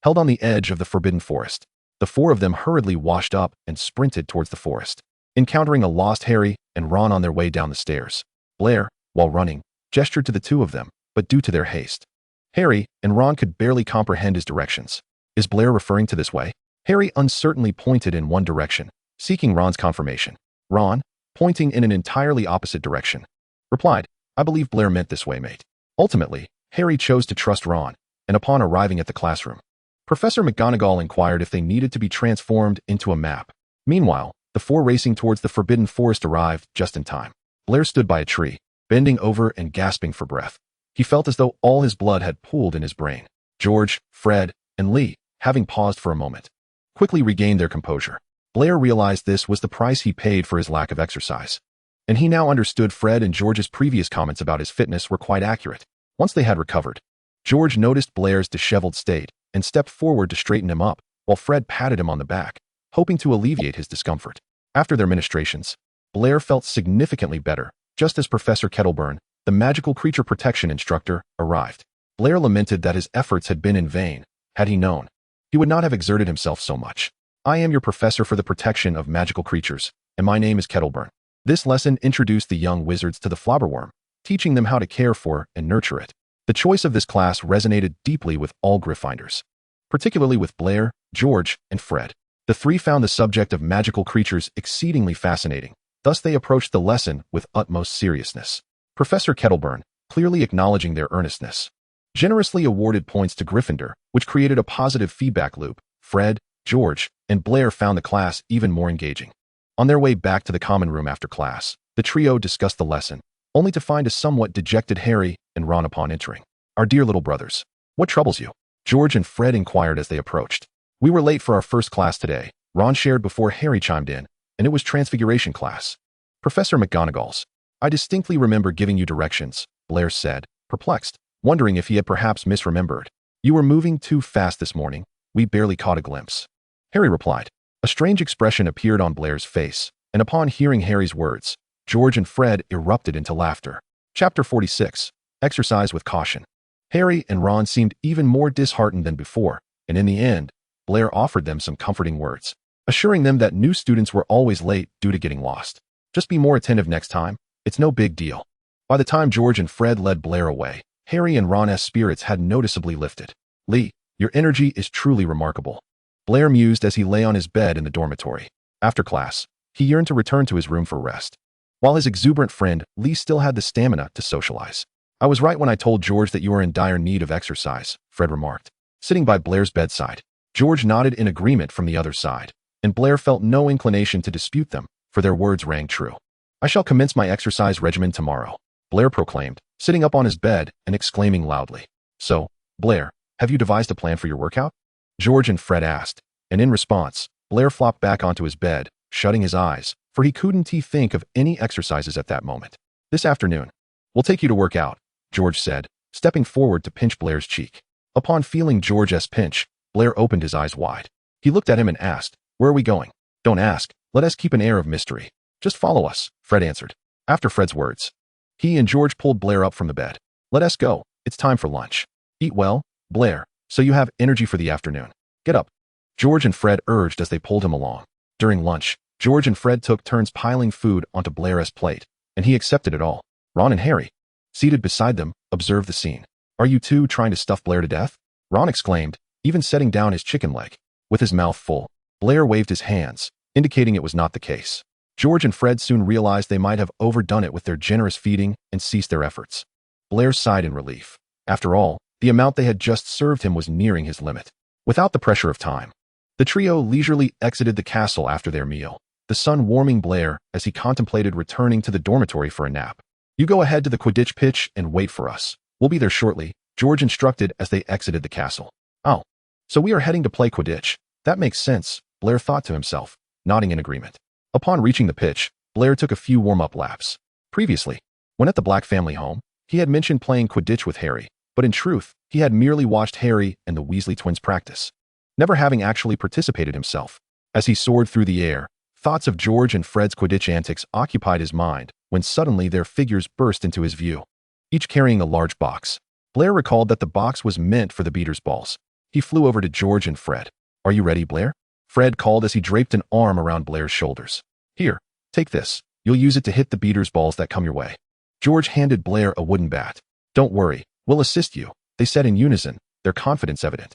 Held on the edge of the Forbidden Forest, the four of them hurriedly washed up and sprinted towards the forest, encountering a lost Harry and Ron on their way down the stairs. Blair, while running, gestured to the two of them, but due to their haste, Harry and Ron could barely comprehend his directions. Is Blair referring to this way? Harry uncertainly pointed in one direction, seeking Ron's confirmation. Ron, pointing in an entirely opposite direction, replied, "I believe Blair meant this way, mate." Ultimately, Harry chose to trust Ron, and upon arriving at the classroom, Professor McGonagall inquired if they needed to be transformed into a map. Meanwhile, the four racing towards the Forbidden Forest arrived just in time. Blair stood by a tree, bending over and gasping for breath. He felt as though all his blood had pooled in his brain. George, Fred, and Lee, having paused for a moment, quickly regained their composure. Blair realized this was the price he paid for his lack of exercise. And he now understood Fred and George's previous comments about his fitness were quite accurate. Once they had recovered, George noticed Blair's disheveled state and stepped forward to straighten him up, while Fred patted him on the back, hoping to alleviate his discomfort. After their ministrations, Blair felt significantly better, just as Professor Kettleburn, the magical creature protection instructor, arrived. Blair lamented that his efforts had been in vain. Had he known, he would not have exerted himself so much. I am your professor for the protection of magical creatures, and my name is Kettleburn. This lesson introduced the young wizards to the flobberworm, teaching them how to care for and nurture it. The choice of this class resonated deeply with all Gryffindors, particularly with Blair, George, and Fred. The three found the subject of magical creatures exceedingly fascinating, thus they approached the lesson with utmost seriousness. Professor Kettleburn, clearly acknowledging their earnestness, generously awarded points to Gryffindor, which created a positive feedback loop. Fred, George, and Blair found the class even more engaging. On their way back to the common room after class, the trio discussed the lesson, only to find a somewhat dejected Harry and Ron upon entering. Our dear little brothers, what troubles you? George and Fred inquired as they approached. We were late for our first class today, Ron shared before Harry chimed in, and it was Transfiguration class. Professor McGonagall's. I distinctly remember giving you directions, Blair said, perplexed, wondering if he had perhaps misremembered. You were moving too fast this morning, we barely caught a glimpse. Harry replied. A strange expression appeared on Blair's face, and upon hearing Harry's words, George and Fred erupted into laughter. Chapter 46. Exercise with Caution. Harry and Ron seemed even more disheartened than before, and in the end, Blair offered them some comforting words, assuring them that new students were always late due to getting lost. Just be more attentive next time, it's no big deal. By the time George and Fred led Blair away, Harry and Ron's spirits had noticeably lifted. Lee, your energy is truly remarkable, Blair mused as he lay on his bed in the dormitory. After class, he yearned to return to his room for rest, while his exuberant friend, Lee, still had the stamina to socialize. I was right when I told George that you are in dire need of exercise, Fred remarked, sitting by Blair's bedside. George nodded in agreement from the other side, and Blair felt no inclination to dispute them, for their words rang true. I shall commence my exercise regimen tomorrow, Blair proclaimed, sitting up on his bed and exclaiming loudly. So, Blair, have you devised a plan for your workout? George and Fred asked, and in response, Blair flopped back onto his bed, shutting his eyes, for he couldn't think of any exercises at that moment. This afternoon, we'll take you to work out, George said, stepping forward to pinch Blair's cheek. Upon feeling George's pinch, Blair opened his eyes wide. He looked at him and asked, where are we going? Don't ask, let us keep an air of mystery. Just follow us, Fred answered. After Fred's words, he and George pulled Blair up from the bed. Let us go, it's time for lunch. Eat well, Blair, so you have energy for the afternoon. Get up, George and Fred urged as they pulled him along. During lunch, George and Fred took turns piling food onto Blair's plate, and he accepted it all. Ron and Harry, seated beside them, observed the scene. Are you two trying to stuff Blair to death? Ron exclaimed, even setting down his chicken leg. With his mouth full, Blair waved his hands, indicating it was not the case. George and Fred soon realized they might have overdone it with their generous feeding and ceased their efforts. Blair sighed in relief. After all, the amount they had just served him was nearing his limit. Without the pressure of time, the trio leisurely exited the castle after their meal, the sun warming Blair as he contemplated returning to the dormitory for a nap. You go ahead to the Quidditch pitch and wait for us. We'll be there shortly, George instructed as they exited the castle. Oh, so we are heading to play Quidditch. That makes sense, Blair thought to himself, nodding in agreement. Upon reaching the pitch, Blair took a few warm-up laps. Previously, when at the Black family home, he had mentioned playing Quidditch with Harry, but in truth, he had merely watched Harry and the Weasley twins practice, never having actually participated himself. As he soared through the air, thoughts of George and Fred's Quidditch antics occupied his mind when suddenly their figures burst into his view, each carrying a large box. Blair recalled that the box was meant for the beaters' balls. He flew over to George and Fred. Are you ready, Blair? Fred called as he draped an arm around Blair's shoulders. Here, take this. You'll use it to hit the beaters' balls that come your way. George handed Blair a wooden bat. Don't worry, we'll assist you, they said in unison, their confidence evident.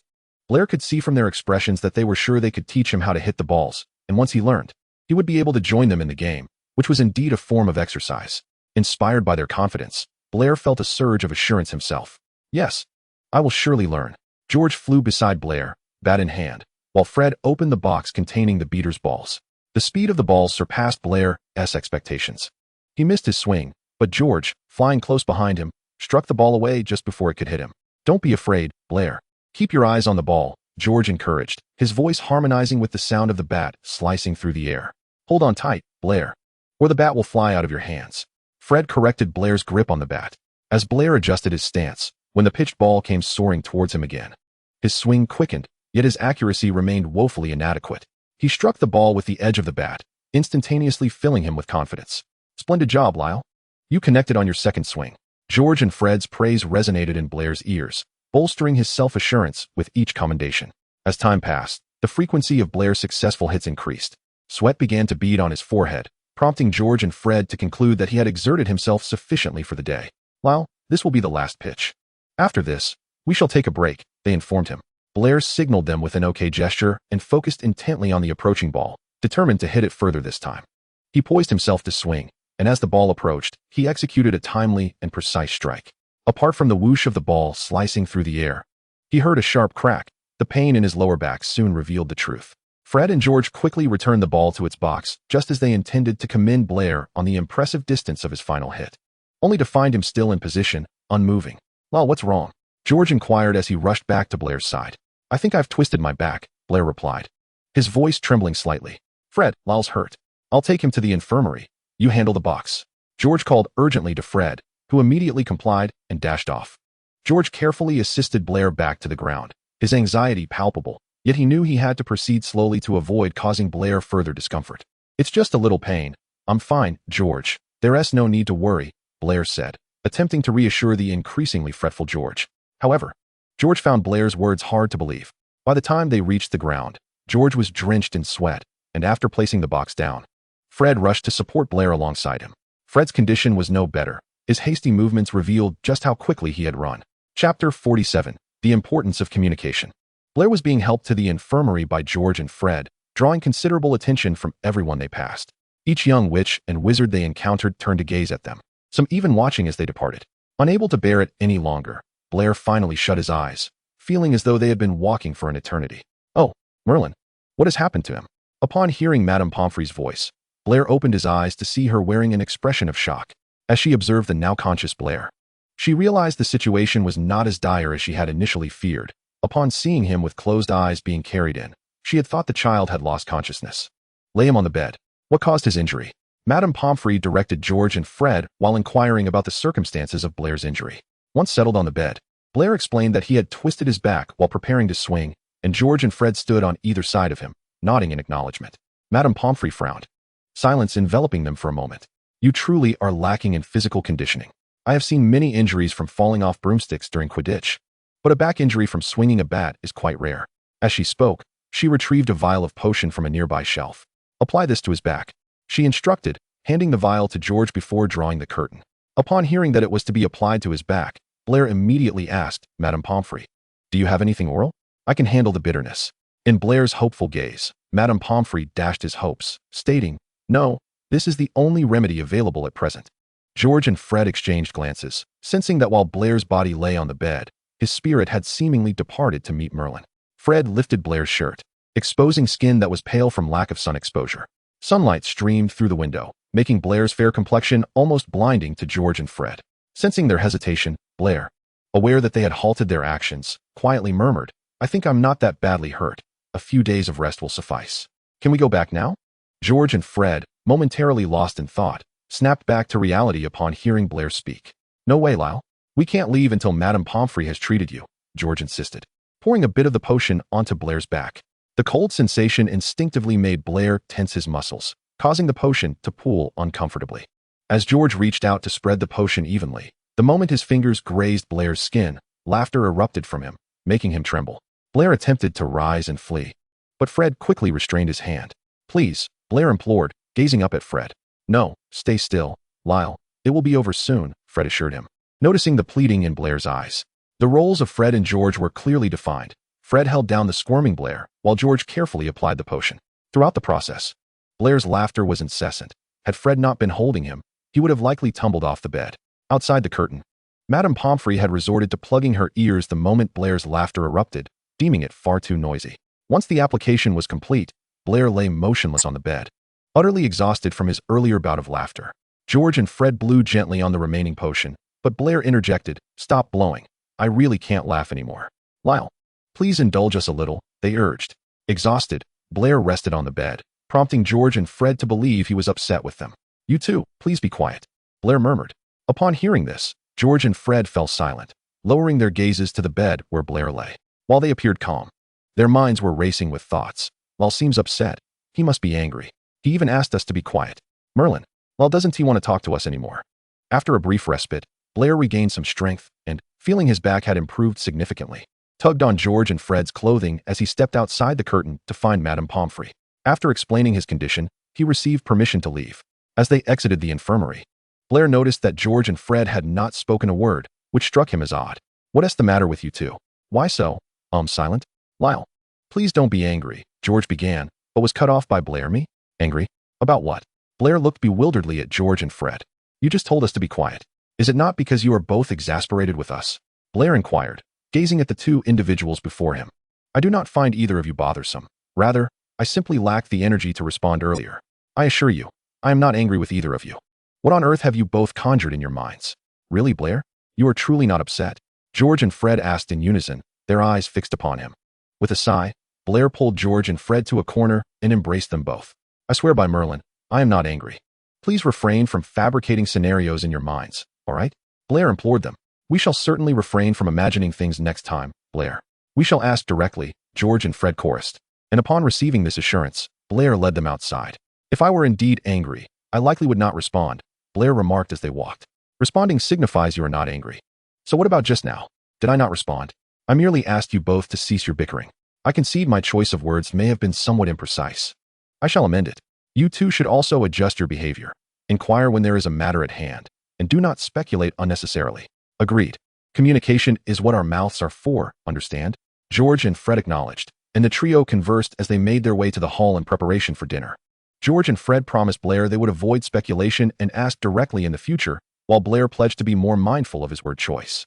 Blair could see from their expressions that they were sure they could teach him how to hit the balls, and once he learned, he would be able to join them in the game, which was indeed a form of exercise. Inspired by their confidence, Blair felt a surge of assurance himself. Yes, I will surely learn. George flew beside Blair, bat in hand, while Fred opened the box containing the beaters' balls. The speed of the balls surpassed Blair's expectations. He missed his swing, but George, flying close behind him, struck the ball away just before it could hit him. Don't be afraid, Blair. Keep your eyes on the ball, George encouraged, his voice harmonizing with the sound of the bat slicing through the air. Hold on tight, Blair. or the bat will fly out of your hands. Fred corrected Blair's grip on the bat. As Blair adjusted his stance, when the pitched ball came soaring towards him again, his swing quickened, yet his accuracy remained woefully inadequate. He struck the ball with the edge of the bat, instantaneously filling him with confidence. Splendid job, Lyle. You connected on your second swing. George and Fred's praise resonated in Blair's ears, bolstering his self-assurance with each commendation. As time passed, the frequency of Blair's successful hits increased. Sweat began to bead on his forehead, prompting George and Fred to conclude that he had exerted himself sufficiently for the day. Lyle, this will be the last pitch. After this, we shall take a break, they informed him. Blair signaled them with an okay gesture and focused intently on the approaching ball, determined to hit it further this time. He poised himself to swing, and as the ball approached, he executed a timely and precise strike. Apart from the whoosh of the ball slicing through the air, he heard a sharp crack. The pain in his lower back soon revealed the truth. Fred and George quickly returned the ball to its box, just as they intended to commend Blair on the impressive distance of his final hit, only to find him still in position, unmoving. Lyle, what's wrong? George inquired as he rushed back to Blair's side. I think I've twisted my back, Blair replied, his voice trembling slightly. Fred, Lyle's hurt. I'll take him to the infirmary. You handle the box. George called urgently to Fred, who immediately complied and dashed off. George carefully assisted Blair back to the ground, his anxiety palpable, yet he knew he had to proceed slowly to avoid causing Blair further discomfort. It's just a little pain. I'm fine, George. There's no need to worry, Blair said, attempting to reassure the increasingly fretful George. However, George found Blair's words hard to believe. By the time they reached the ground, George was drenched in sweat, and after placing the box down, Fred rushed to support Blair alongside him. Fred's condition was no better. His hasty movements revealed just how quickly he had run. Chapter 47. The Importance of Communication. Blair was being helped to the infirmary by George and Fred, drawing considerable attention from everyone they passed. Each young witch and wizard they encountered turned to gaze at them, some even watching as they departed. Unable to bear it any longer, Blair finally shut his eyes, feeling as though they had been walking for an eternity. Oh, Merlin, what has happened to him? Upon hearing Madame Pomfrey's voice, Blair opened his eyes to see her wearing an expression of shock. As she observed the now conscious Blair, she realized the situation was not as dire as she had initially feared. Upon seeing him with closed eyes being carried in, she had thought the child had lost consciousness. Lay him on the bed. What caused his injury? Madame Pomfrey directed George and Fred while inquiring about the circumstances of Blair's injury. Once settled on the bed, Blair explained that he had twisted his back while preparing to swing, and George and Fred stood on either side of him, nodding in acknowledgement. Madame Pomfrey frowned, silence enveloping them for a moment. You truly are lacking in physical conditioning. I have seen many injuries from falling off broomsticks during Quidditch, but a back injury from swinging a bat is quite rare. As she spoke, she retrieved a vial of potion from a nearby shelf. Apply this to his back, she instructed, handing the vial to George before drawing the curtain. Upon hearing that it was to be applied to his back, Blair immediately asked, Madame Pomfrey, do you have anything oral? I can handle the bitterness. In Blair's hopeful gaze, Madame Pomfrey dashed his hopes, stating, No, this is the only remedy available at present. George and Fred exchanged glances, sensing that while Blair's body lay on the bed, his spirit had seemingly departed to meet Merlin. Fred lifted Blair's shirt, exposing skin that was pale from lack of sun exposure. Sunlight streamed through the window, making Blair's fair complexion almost blinding to George and Fred. Sensing their hesitation, Blair, aware that they had halted their actions, quietly murmured, I think I'm not that badly hurt. A few days of rest will suffice. Can we go back now? George and Fred, momentarily lost in thought, snapped back to reality upon hearing Blair speak. No way, Lyle. We can't leave until Madame Pomfrey has treated you, George insisted, pouring a bit of the potion onto Blair's back. The cold sensation instinctively made Blair tense his muscles, causing the potion to pool uncomfortably. As George reached out to spread the potion evenly, the moment his fingers grazed Blair's skin, laughter erupted from him, making him tremble. Blair attempted to rise and flee, but Fred quickly restrained his hand. Please, Blair implored, gazing up at Fred. No, stay still, Lyle. It will be over soon, Fred assured him, noticing the pleading in Blair's eyes. The roles of Fred and George were clearly defined. Fred held down the squirming Blair, while George carefully applied the potion. Throughout the process, Blair's laughter was incessant. Had Fred not been holding him, he would have likely tumbled off the bed. Outside the curtain, Madame Pomfrey had resorted to plugging her ears the moment Blair's laughter erupted, deeming it far too noisy. Once the application was complete, Blair lay motionless on the bed, utterly exhausted from his earlier bout of laughter. George and Fred blew gently on the remaining potion, but Blair interjected, Stop blowing. I really can't laugh anymore. Lyle, please indulge us a little, they urged. Exhausted, Blair rested on the bed, prompting George and Fred to believe he was upset with them. You too, please be quiet, Blair murmured. Upon hearing this, George and Fred fell silent, lowering their gazes to the bed where Blair lay. While they appeared calm, their minds were racing with thoughts. Lal seems upset. He must be angry. He even asked us to be quiet. Merlin, Lal doesn't he want to talk to us anymore? After a brief respite, Blair regained some strength and, feeling his back had improved significantly, tugged on George and Fred's clothing as he stepped outside the curtain to find Madame Pomfrey. After explaining his condition, he received permission to leave. As they exited the infirmary, Blair noticed that George and Fred had not spoken a word, which struck him as odd. What's the matter with you two? Why so? Silent? Lyle. Please don't be angry, George began, but was cut off by Blair. Me? Angry? About what? Blair looked bewilderedly at George and Fred. You just told us to be quiet. Is it not because you are both exasperated with us? Blair inquired, gazing at the two individuals before him. I do not find either of you bothersome. Rather, I simply lack the energy to respond earlier. I assure you, I am not angry with either of you. What on earth have you both conjured in your minds? Really, Blair? You are truly not upset? George and Fred asked in unison, their eyes fixed upon him. With a sigh, Blair pulled George and Fred to a corner and embraced them both. I swear by Merlin, I am not angry. Please refrain from fabricating scenarios in your minds, all right? Blair implored them. We shall certainly refrain from imagining things next time, Blair. We shall ask directly, George and Fred chorused. And upon receiving this assurance, Blair led them outside. If I were indeed angry, I likely would not respond, Blair remarked as they walked. Responding signifies you are not angry. So what about just now? Did I not respond? I merely asked you both to cease your bickering. I concede my choice of words may have been somewhat imprecise. I shall amend it. You two should also adjust your behavior. Inquire when there is a matter at hand, and do not speculate unnecessarily. Agreed. Communication is what our mouths are for, understand? George and Fred acknowledged, and the trio conversed as they made their way to the hall in preparation for dinner. George and Fred promised Blair they would avoid speculation and ask directly in the future, while Blair pledged to be more mindful of his word choice.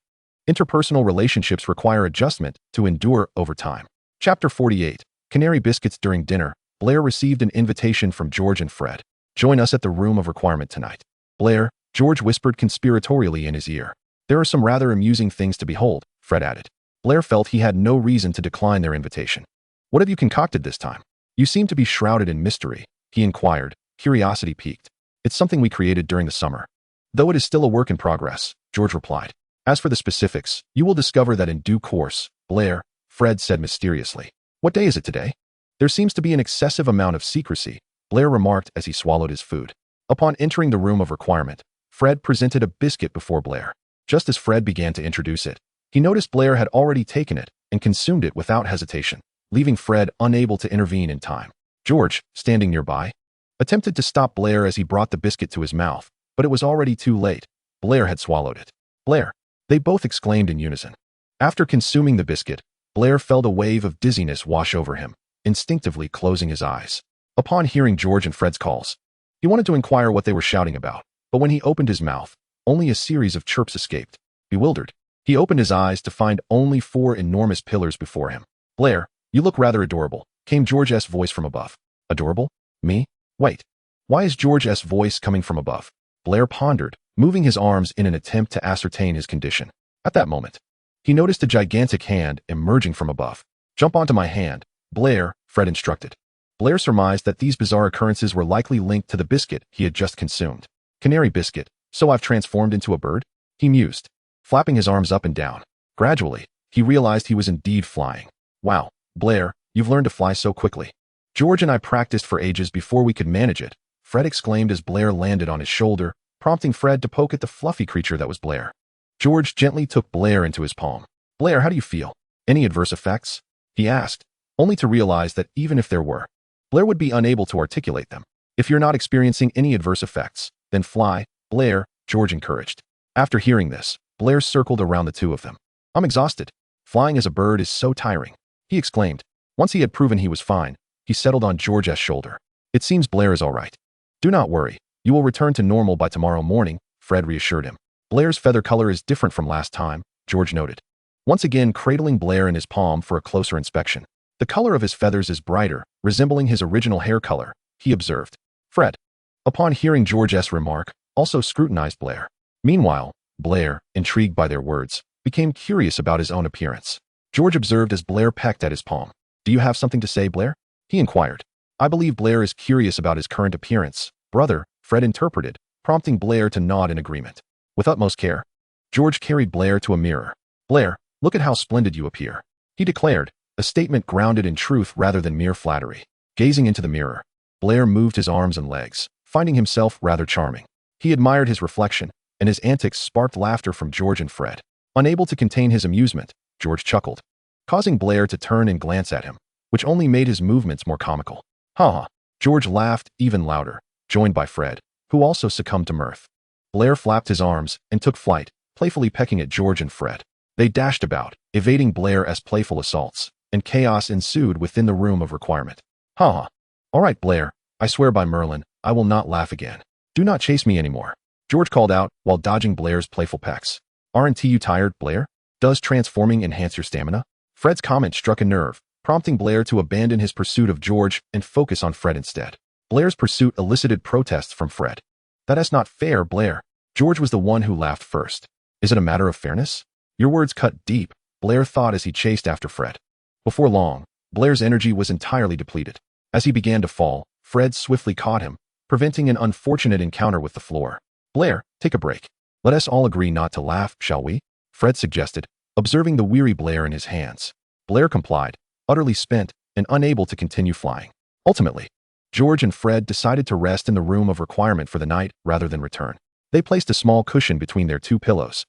Interpersonal relationships require adjustment to endure over time. Chapter 48. Canary Biscuits. During dinner, Blair received an invitation from George and Fred. Join us at the room of requirement tonight. Blair, George whispered conspiratorially in his ear. There are some rather amusing things to behold, Fred added. Blair felt he had no reason to decline their invitation. What have you concocted this time? You seem to be shrouded in mystery, he inquired, curiosity piqued. It's something we created during the summer. Though it is still a work in progress, George replied. As for the specifics, you will discover that in due course, Blair, Fred said mysteriously. What day is it today? There seems to be an excessive amount of secrecy, Blair remarked as he swallowed his food. Upon entering the room of requirement, Fred presented a biscuit before Blair. Just as Fred began to introduce it, he noticed Blair had already taken it and consumed it without hesitation, leaving Fred unable to intervene in time. George, standing nearby, attempted to stop Blair as he brought the biscuit to his mouth, but it was already too late. Blair had swallowed it. Blair, they both exclaimed in unison. After consuming the biscuit, Blair felt a wave of dizziness wash over him, instinctively closing his eyes. Upon hearing George and Fred's calls, he wanted to inquire what they were shouting about, but when he opened his mouth, only a series of chirps escaped. Bewildered, he opened his eyes to find only 4 enormous pillars before him. Blair, you look rather adorable, came George's voice from above. Adorable? Me? Wait. Why is George's voice coming from above? Blair pondered, moving his arms in an attempt to ascertain his condition. At that moment, he noticed a gigantic hand emerging from above. Jump onto my hand, Blair, Fred instructed. Blair surmised that these bizarre occurrences were likely linked to the biscuit he had just consumed. Canary biscuit, so I've transformed into a bird? He mused, flapping his arms up and down. Gradually, he realized he was indeed flying. Wow, Blair, you've learned to fly so quickly. George and I practiced for ages before we could manage it, Fred exclaimed as Blair landed on his shoulder, prompting Fred to poke at the fluffy creature that was Blair. George gently took Blair into his palm. Blair, how do you feel? Any adverse effects? He asked, only to realize that even if there were, Blair would be unable to articulate them. If you're not experiencing any adverse effects, then fly, Blair, George encouraged. After hearing this, Blair circled around the two of them. I'm exhausted. Flying as a bird is so tiring, he exclaimed. Once he had proven he was fine, he settled on George's shoulder. It seems Blair is all right. Do not worry. You will return to normal by tomorrow morning, Fred reassured him. Blair's feather color is different from last time, George noted. Once again cradling Blair in his palm for a closer inspection. The color of his feathers is brighter, resembling his original hair color, he observed. Fred, upon hearing George's remark, also scrutinized Blair. Meanwhile, Blair, intrigued by their words, became curious about his own appearance. George observed as Blair pecked at his palm. Do you have something to say, Blair? He inquired. I believe Blair is curious about his current appearance, brother, Fred interpreted, prompting Blair to nod in agreement. With utmost care, George carried Blair to a mirror. "Blair, look at how splendid you appear," he declared, a statement grounded in truth rather than mere flattery. Gazing into the mirror, Blair moved his arms and legs, finding himself rather charming. He admired his reflection, and his antics sparked laughter from George and Fred. Unable to contain his amusement, George chuckled, causing Blair to turn and glance at him, which only made his movements more comical. "Ha ha!" George laughed even louder, joined by Fred, who also succumbed to mirth. Blair flapped his arms and took flight, playfully pecking at George and Fred. They dashed about, evading Blair as playful assaults, and chaos ensued within the room of requirement. "Ha ha! All right, Blair, I swear by Merlin, I will not laugh again. Do not chase me anymore," George called out while dodging Blair's playful pecks. "Aren't you tired, Blair? Does transforming enhance your stamina?" Fred's comment struck a nerve, prompting Blair to abandon his pursuit of George and focus on Fred instead. Blair's pursuit elicited protests from Fred. "That's not fair, Blair." George was the one who laughed first. "Is it a matter of fairness?" Your words cut deep, Blair thought as he chased after Fred. Before long, Blair's energy was entirely depleted. As he began to fall, Fred swiftly caught him, preventing an unfortunate encounter with the floor. "Blair, take a break. Let us all agree not to laugh, shall we?" Fred suggested, observing the weary Blair in his hands. Blair complied, utterly spent and unable to continue flying. Ultimately, George and Fred decided to rest in the room of requirement for the night rather than return. They placed a small cushion between their two pillows,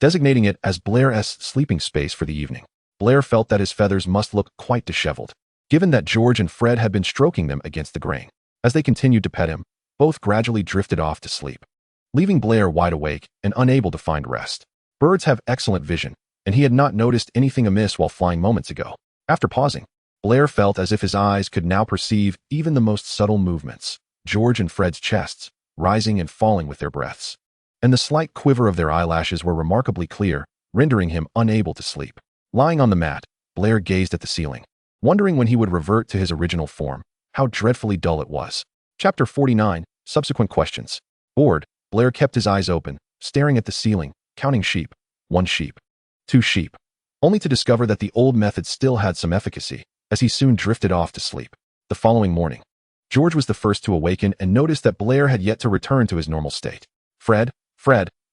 designating it as Blair's sleeping space for the evening. Blair felt that his feathers must look quite disheveled, given that George and Fred had been stroking them against the grain. As they continued to pet him, both gradually drifted off to sleep, leaving Blair wide awake and unable to find rest. Birds have excellent vision, and he had not noticed anything amiss while flying moments ago. After pausing, Blair felt as if his eyes could now perceive even the most subtle movements, George and Fred's chests, rising and falling with their breaths. And the slight quiver of their eyelashes were remarkably clear, rendering him unable to sleep. Lying on the mat, Blair gazed at the ceiling, wondering when he would revert to his original form. How dreadfully dull it was. Chapter 49, Subsequent Questions. Bored, Blair kept his eyes open, staring at the ceiling, counting sheep. 1 sheep. 2 sheep. Only to discover that the old method still had some efficacy, as he soon drifted off to sleep. The following morning, George was the first to awaken and noticed that Blair had yet to return to his normal state. Fred,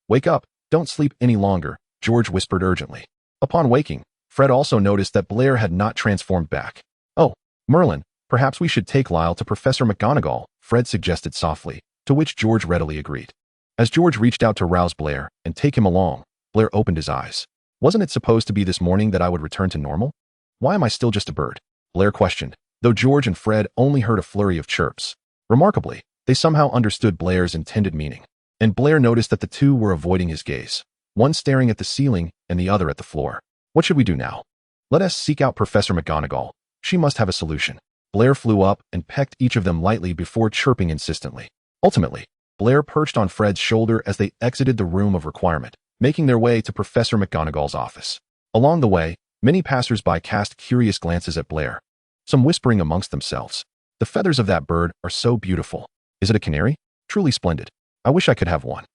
wake up, don't sleep any longer," George whispered urgently. Upon waking, Fred also noticed that Blair had not transformed back. "Oh, Merlin, perhaps we should take Lyle to Professor McGonagall," Fred suggested softly, to which George readily agreed. As George reached out to rouse Blair and take him along, Blair opened his eyes. "Wasn't it supposed to be this morning that I would return to normal? Why am I still just a bird?" Blair questioned, though George and Fred only heard a flurry of chirps. Remarkably, they somehow understood Blair's intended meaning, and Blair noticed that the two were avoiding his gaze, one staring at the ceiling and the other at the floor. "What should we do now?" "Let us seek out Professor McGonagall. She must have a solution." Blair flew up and pecked each of them lightly before chirping insistently. Ultimately, Blair perched on Fred's shoulder as they exited the room of requirement, making their way to Professor McGonagall's office. Along the way, many passers-by cast curious glances at Blair, some whispering amongst themselves. "The feathers of that bird are so beautiful. Is it a canary? Truly splendid. I wish I could have one."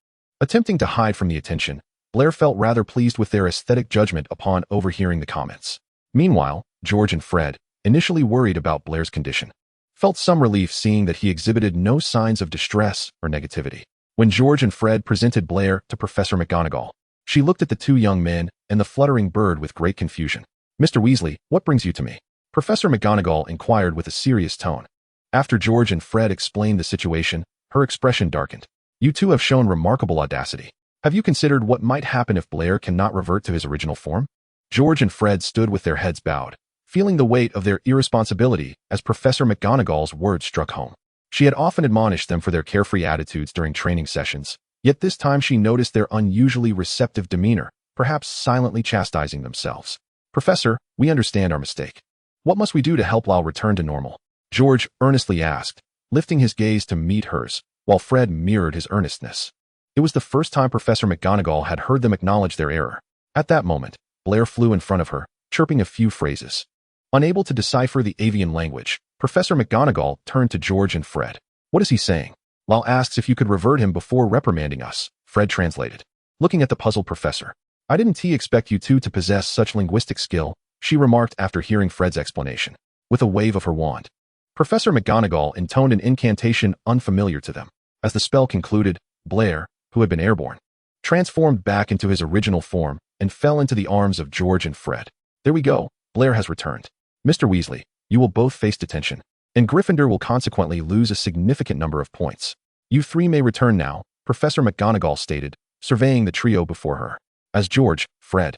Attempting to hide from the attention, Blair felt rather pleased with their aesthetic judgment upon overhearing the comments. Meanwhile, George and Fred, initially worried about Blair's condition, felt some relief seeing that he exhibited no signs of distress or negativity. When George and Fred presented Blair to Professor McGonagall, she looked at the two young men and the fluttering bird with great confusion. "Mr. Weasley, what brings you to me?" Professor McGonagall inquired with a serious tone. After George and Fred explained the situation, her expression darkened. "You two have shown remarkable audacity. Have you considered what might happen if Blair cannot revert to his original form?" George and Fred stood with their heads bowed, feeling the weight of their irresponsibility as Professor McGonagall's words struck home. She had often admonished them for their carefree attitudes during training sessions, yet this time she noticed their unusually receptive demeanor, perhaps silently chastising themselves. "Professor, we understand our mistake. What must we do to help Lyle return to normal?" George earnestly asked, lifting his gaze to meet hers, while Fred mirrored his earnestness. It was the first time Professor McGonagall had heard them acknowledge their error. At that moment, Blair flew in front of her, chirping a few phrases. Unable to decipher the avian language, Professor McGonagall turned to George and Fred. "What is he saying?" "Lyle asks if you could revert him before reprimanding us," Fred translated. Looking at the puzzled professor. "I didn't expect you two to possess such linguistic skill," she remarked after hearing Fred's explanation. With a wave of her wand, Professor McGonagall intoned an incantation unfamiliar to them. As the spell concluded, Blair, who had been airborne, transformed back into his original form and fell into the arms of George and Fred. There we go, Blair has returned. Mr. Weasley, you will both face detention, and Gryffindor will consequently lose a significant number of points. You three may return now, Professor McGonagall stated, surveying the trio before her. As George, Fred,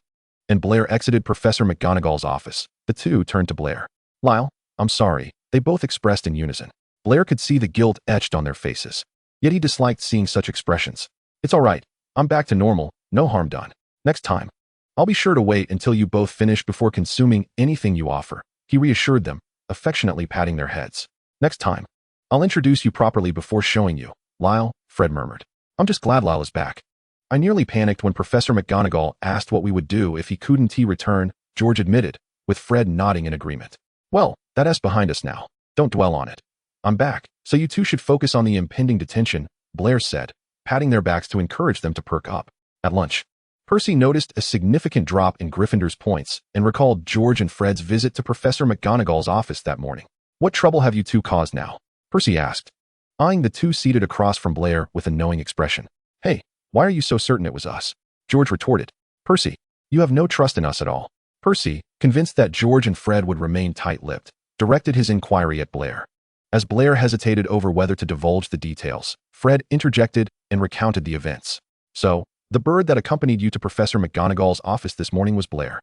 and Blair exited Professor McGonagall's office, the two turned to Blair. Lyle, I'm sorry, they both expressed in unison. Blair could see the guilt etched on their faces. Yet he disliked seeing such expressions. It's all right, I'm back to normal, no harm done. Next time, I'll be sure to wait until you both finish before consuming anything you offer, he reassured them, affectionately patting their heads. Next time, I'll introduce you properly before showing you, Lyle, Fred murmured. I'm just glad Lyle is back. I nearly panicked when Professor McGonagall asked what we would do if he couldn't return, George admitted, with Fred nodding in agreement. Well, that's behind us now. Don't dwell on it. I'm back, so you two should focus on the impending detention, Blair said, patting their backs to encourage them to perk up. At lunch, Percy noticed a significant drop in Gryffindor's points and recalled George and Fred's visit to Professor McGonagall's office that morning. What trouble have you two caused now? Percy asked, eyeing the two seated across from Blair with a knowing expression. Hey, why are you so certain it was us? George retorted. Percy, you have no trust in us at all. Percy, convinced that George and Fred would remain tight-lipped, directed his inquiry at Blair. As Blair hesitated over whether to divulge the details, Fred interjected and recounted the events. So, the bird that accompanied you to Professor McGonagall's office this morning was Blair.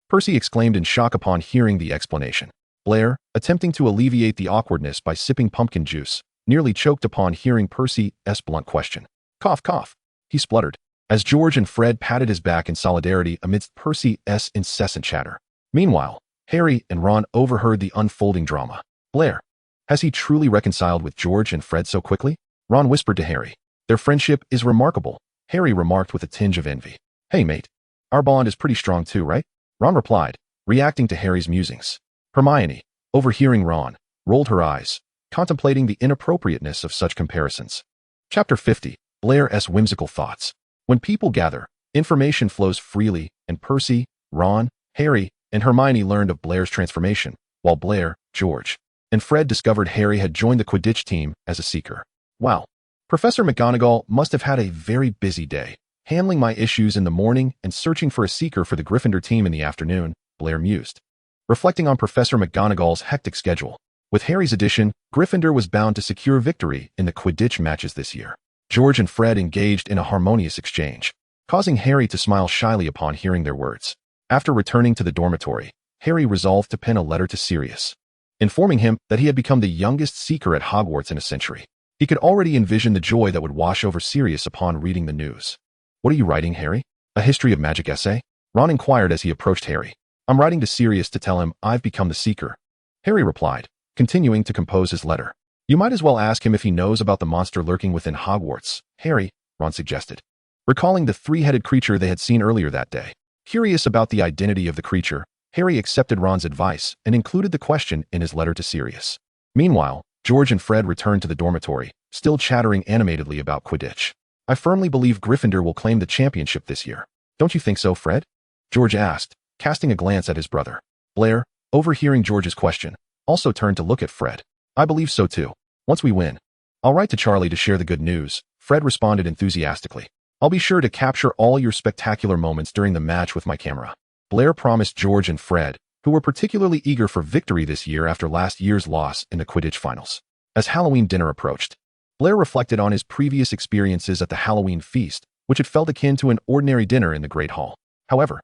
Percy exclaimed in shock upon hearing the explanation. Blair, attempting to alleviate the awkwardness by sipping pumpkin juice, nearly choked upon hearing Percy's blunt question. Cough, cough, he spluttered, as George and Fred patted his back in solidarity amidst Percy's incessant chatter. Meanwhile, Harry and Ron overheard the unfolding drama. Blair, has he truly reconciled with George and Fred so quickly? Ron whispered to Harry. Their friendship is remarkable, Harry remarked with a tinge of envy. Hey mate, our bond is pretty strong too, right? Ron replied, reacting to Harry's musings. Hermione, overhearing Ron, rolled her eyes, contemplating the inappropriateness of such comparisons. Chapter 50, Blair's whimsical thoughts. When people gather, information flows freely, and Percy, Ron, Harry, and Hermione learned of Blair's transformation, while Blair, George, and Fred discovered Harry had joined the Quidditch team as a seeker. Wow. Professor McGonagall must have had a very busy day, handling my issues in the morning and searching for a seeker for the Gryffindor team in the afternoon, Blair mused. Reflecting on Professor McGonagall's hectic schedule, with Harry's addition, Gryffindor was bound to secure victory in the Quidditch matches this year. George and Fred engaged in a harmonious exchange, causing Harry to smile shyly upon hearing their words. After returning to the dormitory, Harry resolved to pen a letter to Sirius, informing him that he had become the youngest seeker at Hogwarts in a century. He could already envision the joy that would wash over Sirius upon reading the news. What are you writing, Harry? A history of magic essay? Ron inquired as he approached Harry. I'm writing to Sirius to tell him I've become the seeker, Harry replied, continuing to compose his letter. You might as well ask him if he knows about the monster lurking within Hogwarts, Harry, Ron suggested, recalling the three-headed creature they had seen earlier that day. Curious about the identity of the creature, Harry accepted Ron's advice and included the question in his letter to Sirius. Meanwhile, George and Fred returned to the dormitory, still chattering animatedly about Quidditch. I firmly believe Gryffindor will claim the championship this year. Don't you think so, Fred? George asked, casting a glance at his brother. Blair, overhearing George's question, also turned to look at Fred. I believe so too. Once we win, I'll write to Charlie to share the good news, Fred responded enthusiastically. I'll be sure to capture all your spectacular moments during the match with my camera. Blair promised George and Fred, who were particularly eager for victory this year after last year's loss in the Quidditch finals. As Halloween dinner approached, Blair reflected on his previous experiences at the Halloween feast, which had felt akin to an ordinary dinner in the Great Hall. However,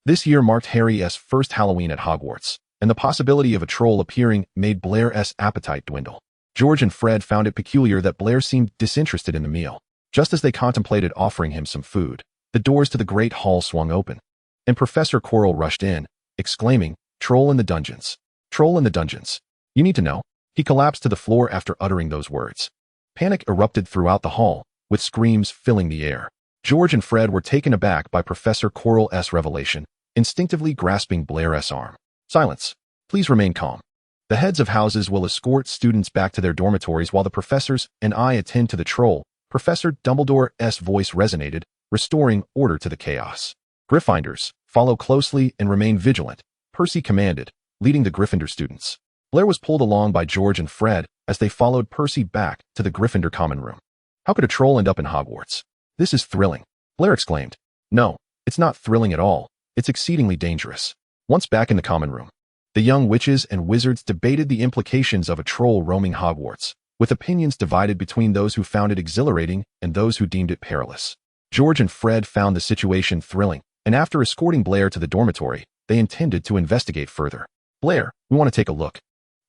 this year marked Harry's first Halloween at Hogwarts, and the possibility of a troll appearing made Blair's appetite dwindle. George and Fred found it peculiar that Blair seemed disinterested in the meal. Just as they contemplated offering him some food, the doors to the Great Hall swung open, and Professor Quirrell rushed in, exclaiming, Troll in the dungeons. Troll in the dungeons. You need to know. He collapsed to the floor after uttering those words. Panic erupted throughout the hall, with screams filling the air. George and Fred were taken aback by Professor Quirrell's revelation, instinctively grasping Blair's arm. Silence. Please remain calm. The heads of houses will escort students back to their dormitories while the professors and I attend to the troll. Professor Dumbledore's voice resonated, restoring order to the chaos. Gryffindors, follow closely and remain vigilant, Percy commanded, leading the Gryffindor students. Blair was pulled along by George and Fred as they followed Percy back to the Gryffindor common room. How could a troll end up in Hogwarts? This is thrilling, Blair exclaimed. No, it's not thrilling at all. It's exceedingly dangerous. Once back in the common room, the young witches and wizards debated the implications of a troll roaming Hogwarts, with opinions divided between those who found it exhilarating and those who deemed it perilous. George and Fred found the situation thrilling, and after escorting Blair to the dormitory, they intended to investigate further. Blair, we want to take a look,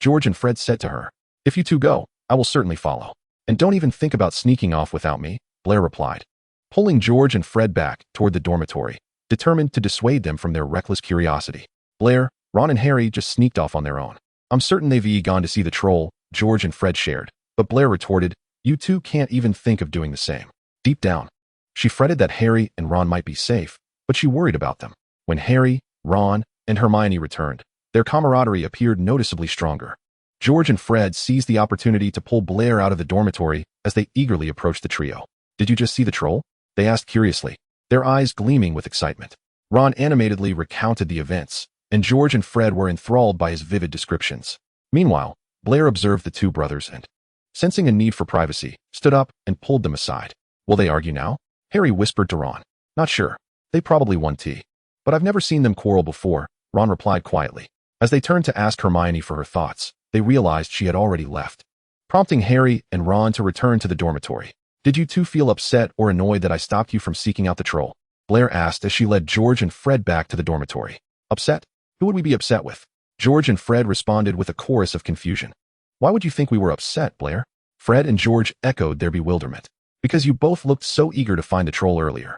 George and Fred said to her. If you two go, I will certainly follow. And don't even think about sneaking off without me, Blair replied, pulling George and Fred back toward the dormitory, determined to dissuade them from their reckless curiosity. Blair, Ron and Harry just sneaked off on their own. I'm certain they've gone to see the troll, George and Fred shared, but Blair retorted, you two can't even think of doing the same. Deep down, she fretted that Harry and Ron might be safe, but she worried about them. When Harry, Ron, and Hermione returned, their camaraderie appeared noticeably stronger. George and Fred seized the opportunity to pull Blair out of the dormitory as they eagerly approached the trio. Did you just see the troll? They asked curiously, their eyes gleaming with excitement. Ron animatedly recounted the events, and George and Fred were enthralled by his vivid descriptions. Meanwhile, Blair observed the two brothers and, sensing a need for privacy, stood up and pulled them aside. Will they argue now? Harry whispered to Ron. Not sure. They probably won tea. But I've never seen them quarrel before, Ron replied quietly. As they turned to ask Hermione for her thoughts, they realized she had already left, prompting Harry and Ron to return to the dormitory. Did you two feel upset or annoyed that I stopped you from seeking out the troll? Blair asked as she led George and Fred back to the dormitory. Upset? Who would we be upset with? George and Fred responded with a chorus of confusion. Why would you think we were upset, Blair? Fred and George echoed their bewilderment. Because you both looked so eager to find the troll earlier.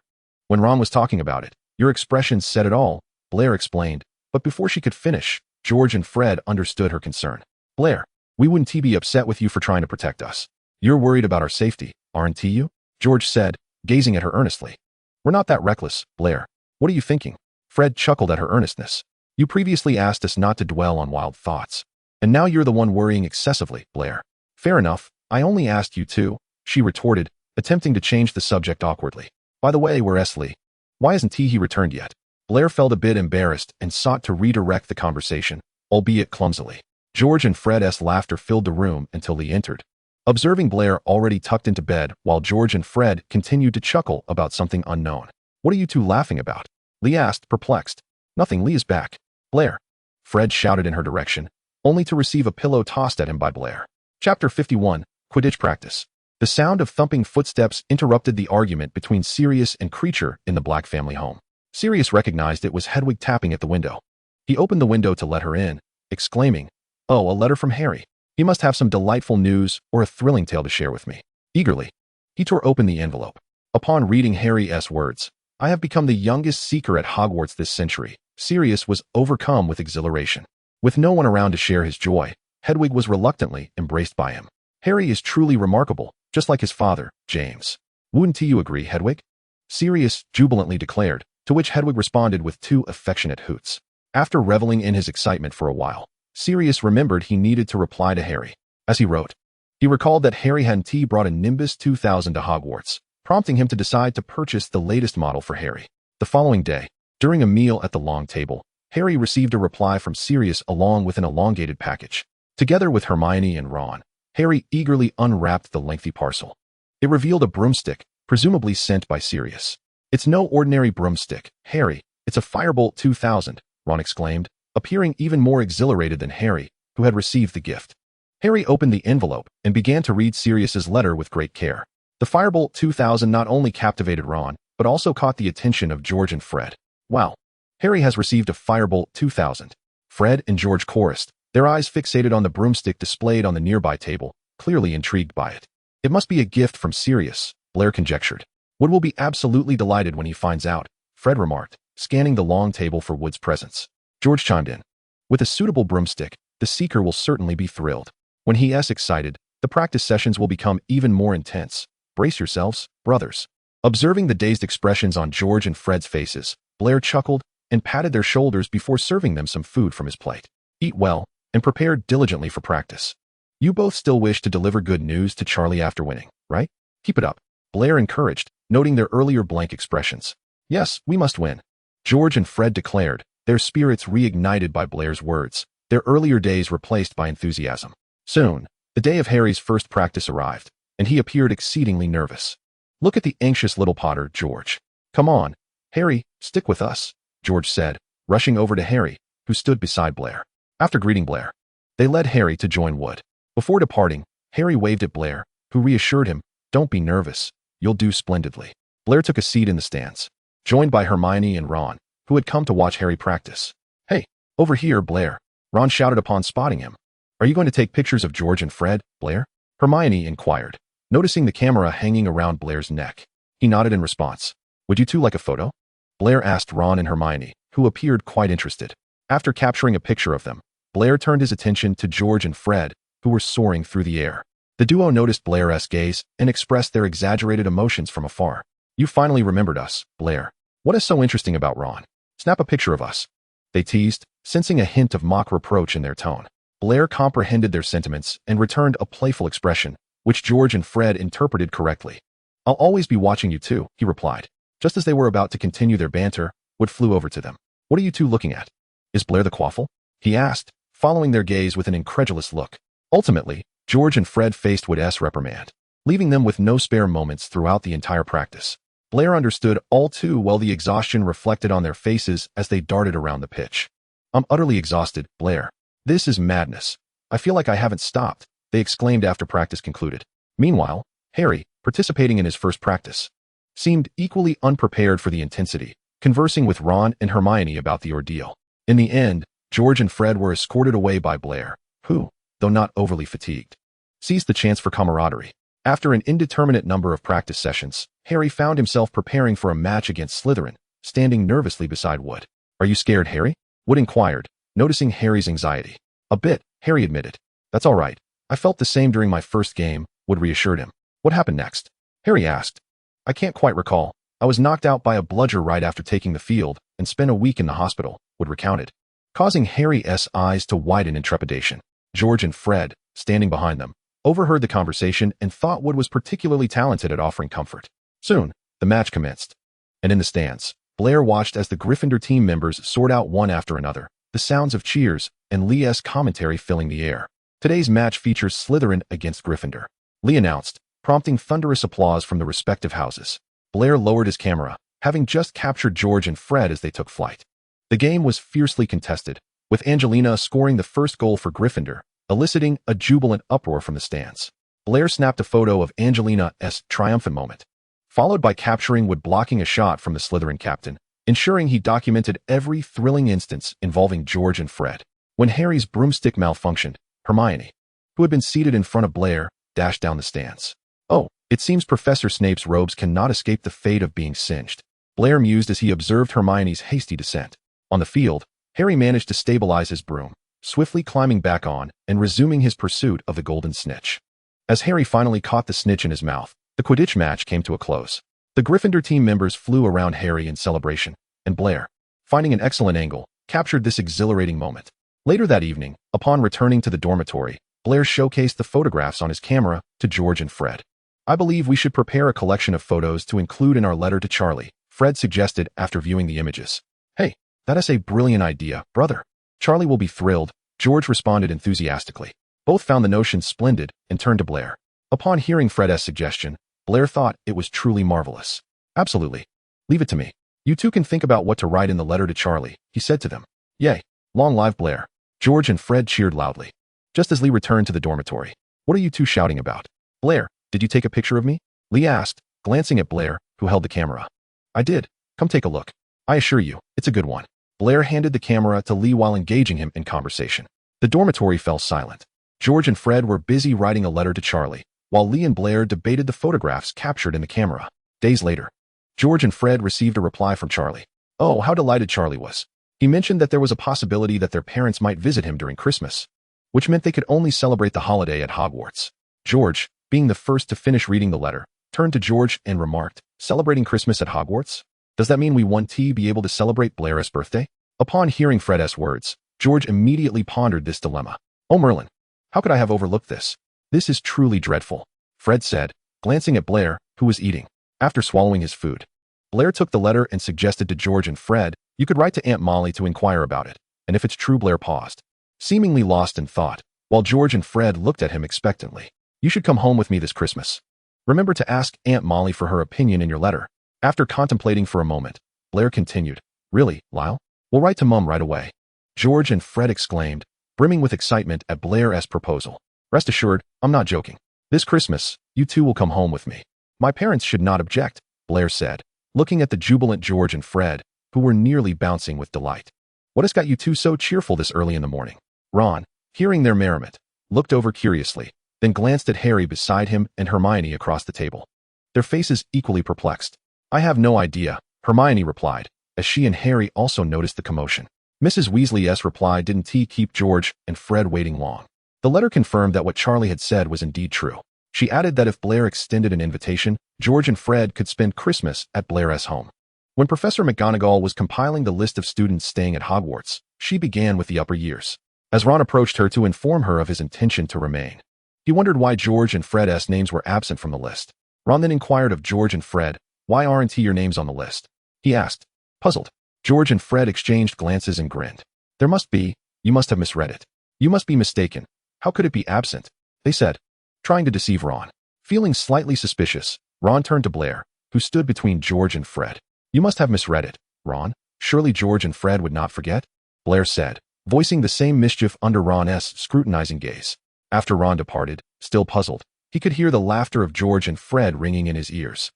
When Ron was talking about it, your expressions said it all, Blair explained, but before she could finish, George and Fred understood her concern. Blair, we wouldn't be upset with you for trying to protect us. You're worried about our safety, aren't you? George said, gazing at her earnestly. We're not that reckless, Blair. What are you thinking? Fred chuckled at her earnestness. You previously asked us not to dwell on wild thoughts. And now you're the one worrying excessively, Blair. Fair enough, I only asked you to, she retorted, attempting to change the subject awkwardly. By the way, where's Weasley? Why hasn't he returned yet? Blair felt a bit embarrassed and sought to redirect the conversation, albeit clumsily. George and Fred's laughter filled the room until Lee entered. Observing Blair already tucked into bed while George and Fred continued to chuckle about something unknown. What are you two laughing about? Lee asked, perplexed. Nothing, Lee is back. Blair. Fred shouted in her direction, only to receive a pillow tossed at him by Blair. Chapter 51, Quidditch Practice. The sound of thumping footsteps interrupted the argument between Sirius and Creature in the Black family home. Sirius recognized it was Hedwig tapping at the window. He opened the window to let her in, exclaiming, Oh, a letter from Harry. He must have some delightful news or a thrilling tale to share with me. Eagerly, he tore open the envelope. Upon reading Harry's words, I have become the youngest seeker at Hogwarts this century. Sirius was overcome with exhilaration. With no one around to share his joy, Hedwig was reluctantly embraced by him. Harry is truly remarkable, just like his father, James. Wouldn't you agree, Hedwig? Sirius jubilantly declared, to which Hedwig responded with two affectionate hoots. After reveling in his excitement for a while, Sirius remembered he needed to reply to Harry. As he wrote, he recalled that Harry hadn't brought a Nimbus 2000 to Hogwarts, prompting him to decide to purchase the latest model for Harry. The following day, during a meal at the long table, Harry received a reply from Sirius along with an elongated package. Together with Hermione and Ron, Harry eagerly unwrapped the lengthy parcel. It revealed a broomstick, presumably sent by Sirius. It's no ordinary broomstick, Harry. It's a Firebolt 2000, Ron exclaimed, appearing even more exhilarated than Harry, who had received the gift. Harry opened the envelope and began to read Sirius's letter with great care. The Firebolt 2000 not only captivated Ron, but also caught the attention of George and Fred. Wow! Harry has received a Firebolt 2000. Fred and George chorused, their eyes fixated on the broomstick displayed on the nearby table, clearly intrigued by it. It must be a gift from Sirius, Blair conjectured. Wood will be absolutely delighted when he finds out, Fred remarked, scanning the long table for Wood's presence. George chimed in. With a suitable broomstick, the seeker will certainly be thrilled. When he is excited, the practice sessions will become even more intense. Brace yourselves, brothers. Observing the dazed expressions on George and Fred's faces, Blair chuckled and patted their shoulders before serving them some food from his plate. Eat well, and prepare diligently for practice. You both still wish to deliver good news to Charlie after winning, right? Keep it up, Blair encouraged, noting their earlier blank expressions. Yes, we must win, George and Fred declared, their spirits reignited by Blair's words, their earlier days replaced by enthusiasm. Soon, the day of Harry's first practice arrived. and he appeared exceedingly nervous. "Look at the anxious little Potter, George. Come on, Harry, stick with us," George said, rushing over to Harry, who stood beside Blair. After greeting Blair, they led Harry to join Wood. Before departing, Harry waved at Blair, who reassured him, "Don't be nervous. You'll do splendidly." Blair took a seat in the stands, joined by Hermione and Ron, who had come to watch Harry practice. "Hey, over here, Blair," Ron shouted upon spotting him. "Are you going to take pictures of George and Fred, Blair?" Hermione inquired, noticing the camera hanging around Blair's neck. He nodded in response. "Would you two like a photo?" Blair asked Ron and Hermione, who appeared quite interested. After capturing a picture of them, Blair turned his attention to George and Fred, who were soaring through the air. The duo noticed Blair's gaze and expressed their exaggerated emotions from afar. "You finally remembered us, Blair. What is so interesting about Ron? Snap a picture of us," they teased, sensing a hint of mock reproach in their tone. Blair comprehended their sentiments and returned a playful expression, which George and Fred interpreted correctly. "I'll always be watching you too," he replied. Just as they were about to continue their banter, Wood flew over to them. "What are you two looking at? Is Blair the quaffle?" he asked, following their gaze with an incredulous look. Ultimately, George and Fred faced Wood's reprimand, leaving them with no spare moments throughout the entire practice. Blair understood all too well the exhaustion reflected on their faces as they darted around the pitch. "I'm utterly exhausted, Blair. This is madness. I feel like I haven't stopped," they exclaimed after practice concluded. Meanwhile, Harry, participating in his first practice, seemed equally unprepared for the intensity, conversing with Ron and Hermione about the ordeal. In the end, George and Fred were escorted away by Blair, who, though not overly fatigued, seized the chance for camaraderie. After an indeterminate number of practice sessions, Harry found himself preparing for a match against Slytherin, standing nervously beside Wood. "Are you scared, Harry?" Wood inquired, noticing Harry's anxiety. "A bit," Harry admitted. "That's all right. I felt the same during my first game," Wood reassured him. "What happened next?" Harry asked. "I can't quite recall. I was knocked out by a bludger right after taking the field and spent a week in the hospital," Wood recounted, causing Harry's eyes to widen in trepidation. George and Fred, standing behind them, overheard the conversation and thought Wood was particularly talented at offering comfort. Soon, the match commenced, and in the stands, Blair watched as the Gryffindor team members soared out one after another, the sounds of cheers and Lee's commentary filling the air. "Today's match features Slytherin against Gryffindor," Lee announced, prompting thunderous applause from the respective houses. Blair lowered his camera, having just captured George and Fred as they took flight. The game was fiercely contested, with Angelina scoring the first goal for Gryffindor, eliciting a jubilant uproar from the stands. Blair snapped a photo of Angelina's triumphant moment, followed by capturing Wood blocking a shot from the Slytherin captain, ensuring he documented every thrilling instance involving George and Fred. When Harry's broomstick malfunctioned, Hermione, who had been seated in front of Blair, dashed down the stands. "Oh, it seems Professor Snape's robes cannot escape the fate of being singed," Blair mused as he observed Hermione's hasty descent. On the field, Harry managed to stabilize his broom, swiftly climbing back on and resuming his pursuit of the golden snitch. As Harry finally caught the snitch in his mouth, the Quidditch match came to a close. The Gryffindor team members flew around Harry in celebration, and Blair, finding an excellent angle, captured this exhilarating moment. Later that evening, upon returning to the dormitory, Blair showcased the photographs on his camera to George and Fred. "I believe we should prepare a collection of photos to include in our letter to Charlie," Fred suggested after viewing the images. "Hey, that is a brilliant idea, brother. Charlie will be thrilled," George responded enthusiastically. Both found the notion splendid and turned to Blair. Upon hearing Fred's suggestion, Blair thought it was truly marvelous. "Absolutely. Leave it to me. You two can think about what to write in the letter to Charlie," he said to them. "Yay, long live Blair." George and Fred cheered loudly. Just as Lee returned to the dormitory, "What are you two shouting about?" "Blair, did you take a picture of me?" Lee asked, glancing at Blair, who held the camera. "I did. Come take a look. I assure you, it's a good one." Blair handed the camera to Lee while engaging him in conversation. The dormitory fell silent. George and Fred were busy writing a letter to Charlie, while Lee and Blair debated the photographs captured in the camera. Days later, George and Fred received a reply from Charlie. Oh, how delighted Charlie was. He mentioned that there was a possibility that their parents might visit him during Christmas, which meant they could only celebrate the holiday at Hogwarts. George, being the first to finish reading the letter, turned to George and remarked, "Celebrating Christmas at Hogwarts? Does that mean we won't be able to celebrate Blair's birthday?" Upon hearing Fred's words, George immediately pondered this dilemma. "Oh, Merlin, how could I have overlooked this? This is truly dreadful," Fred said, glancing at Blair, who was eating. After swallowing his food, Blair took the letter and suggested to George and Fred, "You could write to Aunt Molly to inquire about it." And if it's true, Blair paused, seemingly lost in thought, while George and Fred looked at him expectantly. "You should come home with me this Christmas," Remember to ask Aunt Molly for her opinion in your letter. After contemplating for a moment, Blair continued, Really, Lyle? We'll write to Mum right away. George and Fred exclaimed, brimming with excitement at Blair's proposal. Rest assured, I'm not joking. This Christmas, you two will come home with me. My parents should not object, Blair said, looking at the jubilant George and Fred, who were nearly bouncing with delight. What has got you two so cheerful this early in the morning? Ron, hearing their merriment, looked over curiously, then glanced at Harry beside him and Hermione across the table. Their faces equally perplexed. I have no idea, Hermione replied, as she and Harry also noticed the commotion. Mrs. Weasley's reply didn't keep George and Fred waiting long. The letter confirmed that what Charlie had said was indeed true. She added that if Blair extended an invitation, George and Fred could spend Christmas at Blair's home. When Professor McGonagall was compiling the list of students staying at Hogwarts, she began with the upper years. As Ron approached her to inform her of his intention to remain, he wondered why George and Fred's names were absent from the list. Ron then inquired of George and Fred, Why aren't your names on the list? He asked, puzzled. George and Fred exchanged glances and grinned. There must be, you must have misread it. You must be mistaken. How could it be absent? They said, trying to deceive Ron. Feeling slightly suspicious, Ron turned to Blair, who stood between George and Fred. You must have misread it, Ron. Surely George and Fred would not forget? Blair said, voicing the same mischief under Ron's scrutinizing gaze. After Ron departed, still puzzled, he could hear the laughter of George and Fred ringing in his ears.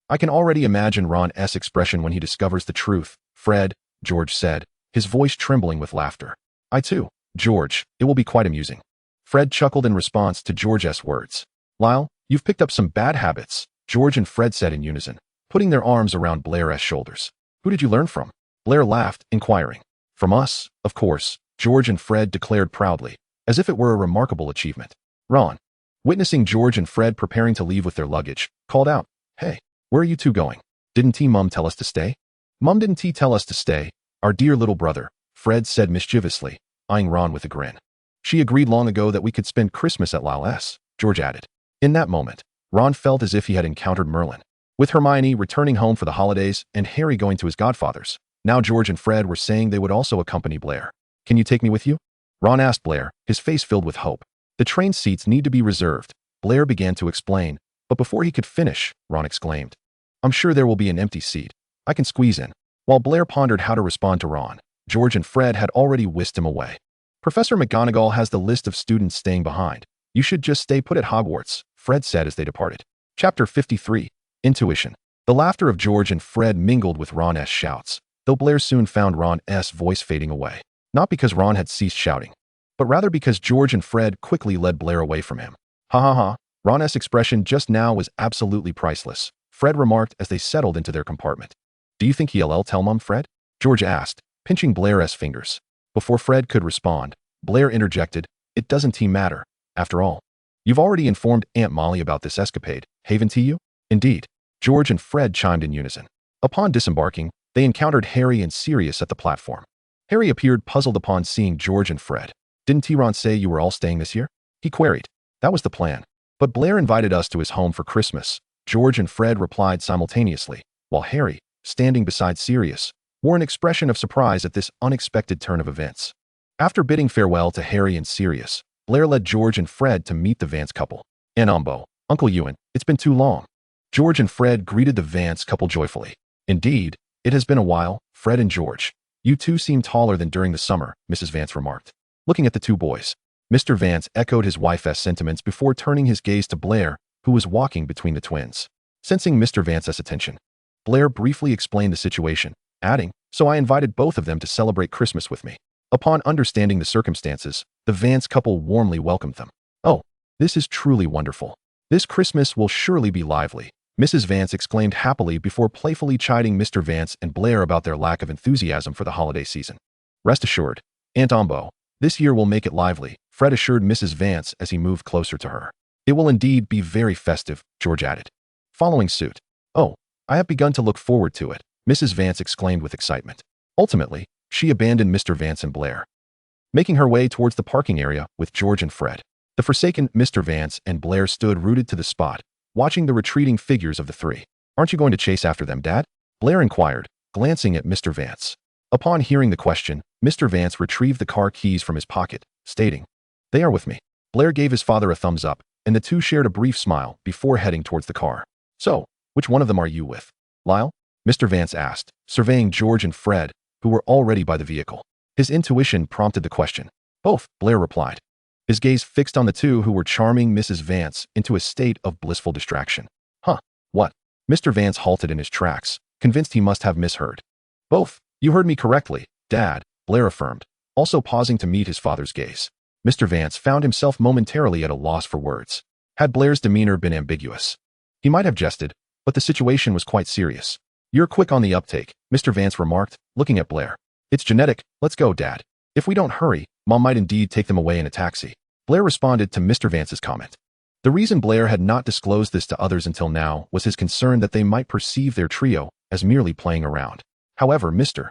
I can already imagine Ron's expression when he discovers the truth, Fred, George said, his voice trembling with laughter. I too, George, it will be quite amusing. Fred chuckled in response to George's words. Lyle, you've picked up some bad habits, George and Fred said in unison, putting their arms around Blair's shoulders. Who did you learn from? Blair laughed, inquiring. From us, of course, George and Fred declared proudly, as if it were a remarkable achievement. Ron, witnessing George and Fred preparing to leave with their luggage, called out, Hey, where are you two going? Didn't Mum tell us to stay? Mum didn't tell us to stay, our dear little brother, Fred said mischievously, eyeing Ron with a grin. She agreed long ago that we could spend Christmas at Lyle's, George added. In that moment, Ron felt as if he had encountered Merlin. With Hermione returning home for the holidays and Harry going to his godfather's, now George and Fred were saying they would also accompany Blair. Can you take me with you? Ron asked Blair, his face filled with hope. The train seats need to be reserved, Blair began to explain, but before he could finish, Ron exclaimed. I'm sure there will be an empty seat. I can squeeze in. While Blair pondered how to respond to Ron, George and Fred had already whisked him away. Professor McGonagall has the list of students staying behind. You should just stay put at Hogwarts, Fred said as they departed. Chapter 53. Intuition. The laughter of George and Fred mingled with Ron's shouts, though Blair soon found Ron's voice fading away. Not because Ron had ceased shouting, but rather because George and Fred quickly led Blair away from him. Ha ha ha, Ron's expression just now was absolutely priceless, Fred remarked as they settled into their compartment. Do you think he'll tell Mum, Fred? George asked, pinching Blair's fingers. Before Fred could respond, Blair interjected, It doesn't matter, after all. You've already informed Aunt Molly about this escapade, haven't you? Indeed. George and Fred chimed in unison. Upon disembarking, they encountered Harry and Sirius at the platform. Harry appeared puzzled upon seeing George and Fred. Didn't Ron say you were all staying this year? He queried. That was the plan. But Blair invited us to his home for Christmas, George and Fred replied simultaneously, while Harry, standing beside Sirius, wore an expression of surprise at this unexpected turn of events. After bidding farewell to Harry and Sirius, Blair led George and Fred to meet the Vance couple. Anambo, Uncle Ewan, it's been too long. George and Fred greeted the Vance couple joyfully. Indeed, it has been a while, Fred and George. You two seem taller than during the summer, Mrs. Vance remarked, looking at the two boys. Mr. Vance echoed his wife's sentiments before turning his gaze to Blair, who was walking between the twins. Sensing Mr. Vance's attention, Blair briefly explained the situation, adding, So I invited both of them to celebrate Christmas with me. Upon understanding the circumstances, the Vance couple warmly welcomed them. Oh, this is truly wonderful. This Christmas will surely be lively, Mrs. Vance exclaimed happily before playfully chiding Mr. Vance and Blair about their lack of enthusiasm for the holiday season. Rest assured, Aunt Ambo, this year will make it lively, Fred assured Mrs. Vance as he moved closer to her. It will indeed be very festive, George added. Following suit. Oh, I have begun to look forward to it, Mrs. Vance exclaimed with excitement. Ultimately, she abandoned Mr. Vance and Blair, making her way towards the parking area with George and Fred. The forsaken Mr. Vance and Blair stood rooted to the spot, watching the retreating figures of the three. Aren't you going to chase after them, Dad? Blair inquired, glancing at Mr. Vance. Upon hearing the question, Mr. Vance retrieved the car keys from his pocket, stating, They are with me. Blair gave his father a thumbs up, and the two shared a brief smile before heading towards the car. "So, which one of them are you with, Lyle?" Mr. Vance asked, surveying George and Fred, who were already by the vehicle. His intuition prompted the question. "Both," Blair replied. His gaze fixed on the two who were charming Mrs. Vance into a state of blissful distraction. "Huh, what?" Mr. Vance halted in his tracks, convinced he must have misheard. "Both. You heard me correctly, Dad," Blair affirmed, also pausing to meet his father's gaze. Mr. Vance found himself momentarily at a loss for words. Had Blair's demeanor been ambiguous, he might have jested, but the situation was quite serious. "You're quick on the uptake," Mr. Vance remarked, looking at Blair. "It's genetic. Let's go, Dad. If we don't hurry, Mom might indeed take them away in a taxi." Blair responded to Mr. Vance's comment. The reason Blair had not disclosed this to others until now was his concern that they might perceive their trio as merely playing around. However, Mr.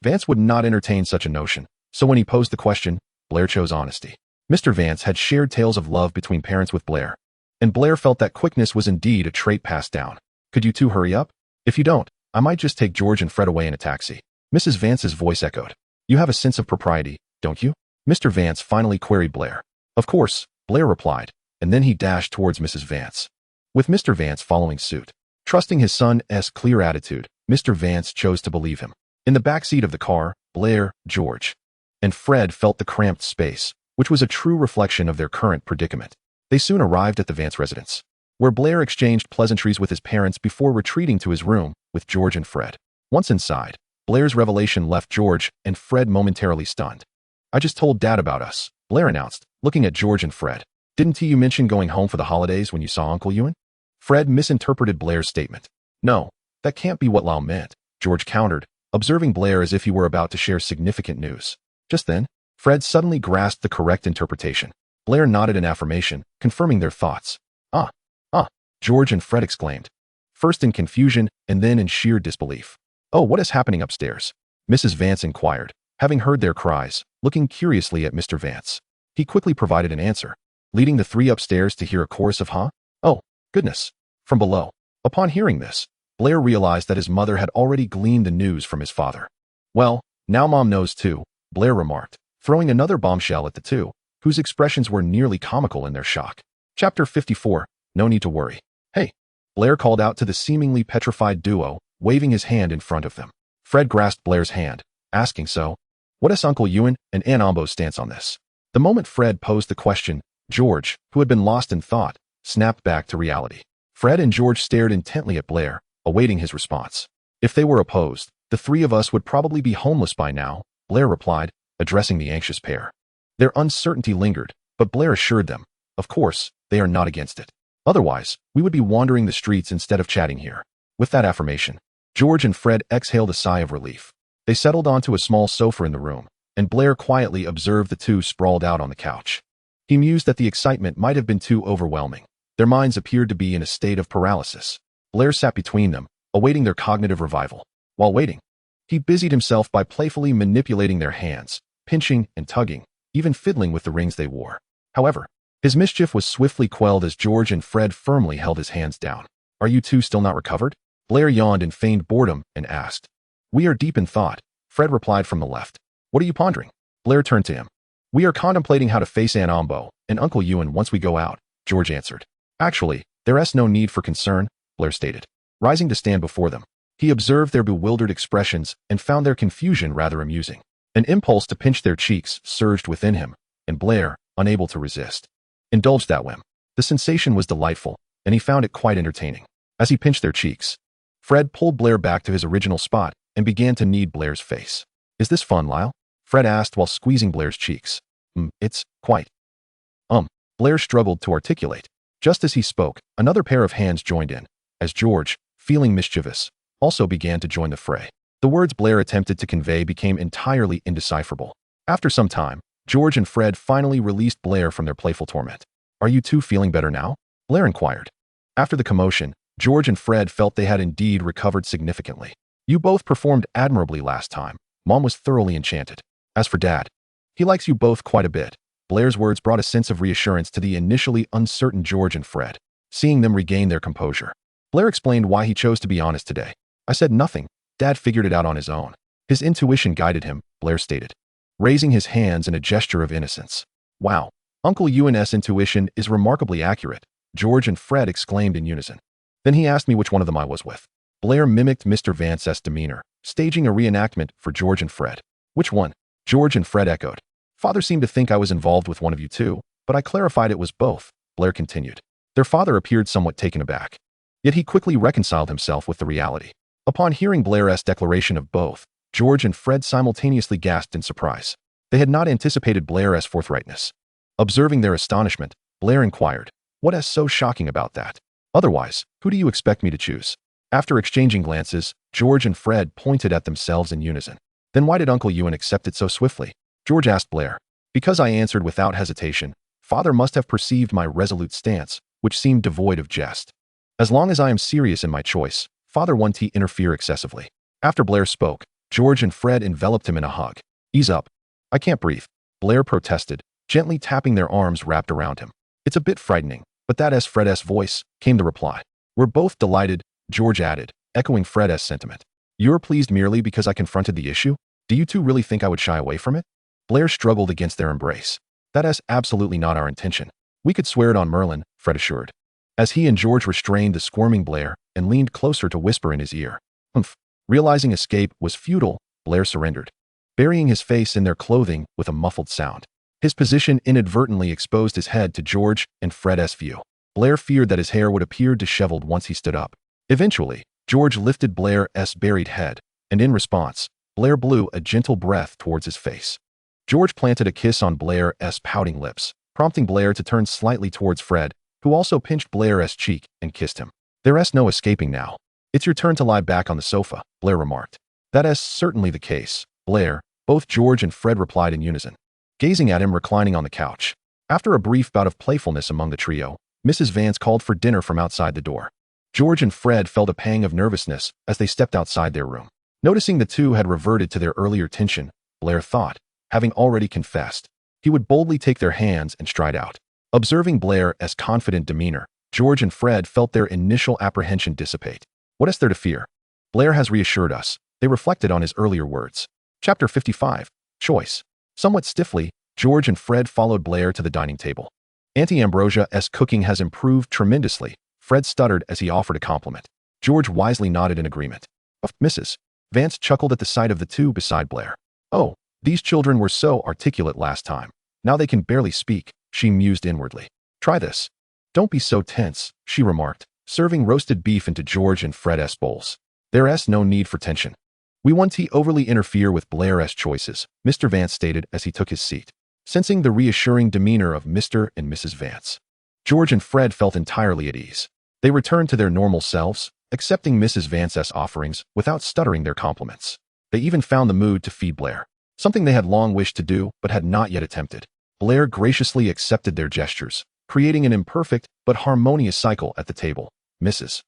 Vance would not entertain such a notion, so when he posed the question, Blair chose honesty. Mr. Vance had shared tales of love between parents with Blair, and Blair felt that quickness was indeed a trait passed down. "Could you two hurry up? If you don't, I might just take George and Fred away in a taxi." Mrs. Vance's voice echoed. "You have a sense of propriety, don't you?" Mr. Vance finally queried Blair. "Of course," Blair replied, and then he dashed towards Mrs. Vance, with Mr. Vance following suit. Trusting his son's clear attitude, Mr. Vance chose to believe him. In the backseat of the car, Blair, George, and Fred felt the cramped space, which was a true reflection of their current predicament. They soon arrived at the Vance residence, where Blair exchanged pleasantries with his parents before retreating to his room with George and Fred. Once inside, Blair's revelation left George and Fred momentarily stunned. "I just told Dad about us," Blair announced, looking at George and Fred. "Didn't you mention going home for the holidays when you saw Uncle Ewan?" Fred misinterpreted Blair's statement. "No, that can't be what Lyle meant," George countered, observing Blair as if he were about to share significant news. Just then, Fred suddenly grasped the correct interpretation. Blair nodded in affirmation, confirming their thoughts. Ah, George and Fred exclaimed, first in confusion and then in sheer disbelief. "Oh, what is happening upstairs?" Mrs. Vance inquired, having heard their cries, looking curiously at Mr. Vance. He quickly provided an answer, leading the three upstairs to hear a chorus of "Huh? Oh, goodness!" from below. Upon hearing this, Blair realized that his mother had already gleaned the news from his father. "Well, now Mom knows too," Blair remarked, throwing another bombshell at the two, whose expressions were nearly comical in their shock. Chapter 54, No Need to Worry. "Hey," Blair called out to the seemingly petrified duo, waving his hand in front of them. Fred grasped Blair's hand, asking, "So, what is Uncle Ewan and Aunt Ambo's stance on this?" The moment Fred posed the question, George, who had been lost in thought, snapped back to reality. Fred and George stared intently at Blair, awaiting his response. "If they were opposed, the three of us would probably be homeless by now," Blair replied, addressing the anxious pair. Their uncertainty lingered, but Blair assured them, "Of course, they are not against it. Otherwise, we would be wandering the streets instead of chatting here." With that affirmation, George and Fred exhaled a sigh of relief. They settled onto a small sofa in the room, and Blair quietly observed the two sprawled out on the couch. He mused that the excitement might have been too overwhelming. Their minds appeared to be in a state of paralysis. Blair sat between them, awaiting their cognitive revival. While waiting, he busied himself by playfully manipulating their hands, pinching and tugging, even fiddling with the rings they wore. However, his mischief was swiftly quelled as George and Fred firmly held his hands down. "Are you two still not recovered?" Blair yawned in feigned boredom and asked. "We are deep in thought," Fred replied from the left. "What are you pondering?" Blair turned to him. "We are contemplating how to face Aunt Ambo and Uncle Ewan once we go out," George answered. "Actually, there's no need for concern," Blair stated. Rising to stand before them, he observed their bewildered expressions and found their confusion rather amusing. An impulse to pinch their cheeks surged within him, and Blair, unable to resist, indulged that whim. The sensation was delightful, and he found it quite entertaining. As he pinched their cheeks, Fred pulled Blair back to his original spot and began to knead Blair's face. "Is this fun, Lyle?" Fred asked while squeezing Blair's cheeks. It's quite." Blair struggled to articulate. Just as he spoke, another pair of hands joined in, as George, feeling mischievous, also began to join the fray. The words Blair attempted to convey became entirely indecipherable. After some time, George and Fred finally released Blair from their playful torment. "Are you two feeling better now?" Blair inquired. After the commotion, George and Fred felt they had indeed recovered significantly. "You both performed admirably last time." Mom was thoroughly enchanted. "As for Dad, he likes you both quite a bit." Blair's words brought a sense of reassurance to the initially uncertain George and Fred. Seeing them regain their composure, Blair explained why he chose to be honest today. "I said nothing. Dad figured it out on his own. His intuition guided him," Blair stated, raising his hands in a gesture of innocence. "Wow, Uncle Ewan's intuition is remarkably accurate, George and Fred exclaimed in unison. Then he asked me which one of them I was with. Blair mimicked Mr. Vance's demeanor, staging a reenactment for George and Fred. Which one? George and Fred echoed. Father seemed to think I was involved with one of you too, but I clarified it was both, Blair continued. Their father appeared somewhat taken aback. Yet he quickly reconciled himself with the reality. Upon hearing Blair's declaration of both, George and Fred simultaneously gasped in surprise. They had not anticipated Blair's forthrightness. Observing their astonishment, Blair inquired, "What is so shocking about that? Otherwise, who do you expect me to choose?" After exchanging glances, George and Fred pointed at themselves in unison. Then why did Uncle Ewan accept it so swiftly? George asked Blair. Because I answered without hesitation. Father must have perceived my resolute stance, which seemed devoid of jest. As long as I am serious in my choice, Father won't interfere excessively. After Blair spoke, George and Fred enveloped him in a hug. Ease up. I can't breathe, Blair protested, gently tapping their arms wrapped around him. It's a bit frightening, but that is Fred's voice, came the reply. We're both delighted, George added, echoing Fred's sentiment. You're pleased merely because I confronted the issue? Do you two really think I would shy away from it? Blair struggled against their embrace. That is absolutely not our intention. We could swear it on Merlin, Fred assured. As he and George restrained the squirming Blair and leaned closer to whisper in his ear. Humph. Realizing escape was futile, Blair surrendered, burying his face in their clothing with a muffled sound. His position inadvertently exposed his head to George and Fred's view. Blair feared that his hair would appear disheveled once he stood up. Eventually, George lifted Blair's buried head, and in response, Blair blew a gentle breath towards his face. George planted a kiss on Blair's pouting lips, prompting Blair to turn slightly towards Fred, who also pinched Blair's cheek and kissed him. There's no escaping now. It's your turn to lie back on the sofa, Blair remarked. That is certainly the case, Blair, both George and Fred replied in unison, gazing at him reclining on the couch. After a brief bout of playfulness among the trio, Mrs. Vance called for dinner from outside the door. George and Fred felt a pang of nervousness as they stepped outside their room. Noticing the two had reverted to their earlier tension, Blair thought, having already confessed, he would boldly take their hands and stride out. Observing Blair's confident demeanor, George and Fred felt their initial apprehension dissipate. What is there to fear? Blair has reassured us, they reflected on his earlier words. Chapter 55. Choice. Somewhat stiffly, George and Fred followed Blair to the dining table. Auntie Ambrosia's cooking has improved tremendously, Fred stuttered as he offered a compliment. George wisely nodded in agreement. Mrs. Vance chuckled at the sight of the two beside Blair. Oh, these children were so articulate last time. Now they can barely speak, she mused inwardly. Try this. Don't be so tense, she remarked, serving roasted beef into George and Fred's bowls. There's no need for tension. We won't overly interfere with Blair's choices, Mr. Vance stated as he took his seat. Sensing the reassuring demeanor of Mr. and Mrs. Vance, George and Fred felt entirely at ease. They returned to their normal selves, accepting Mrs. Vance's offerings without stuttering their compliments. They even found the mood to feed Blair, something they had long wished to do but had not yet attempted. Blair graciously accepted their gestures, creating an imperfect but harmonious cycle at the table. Mrs.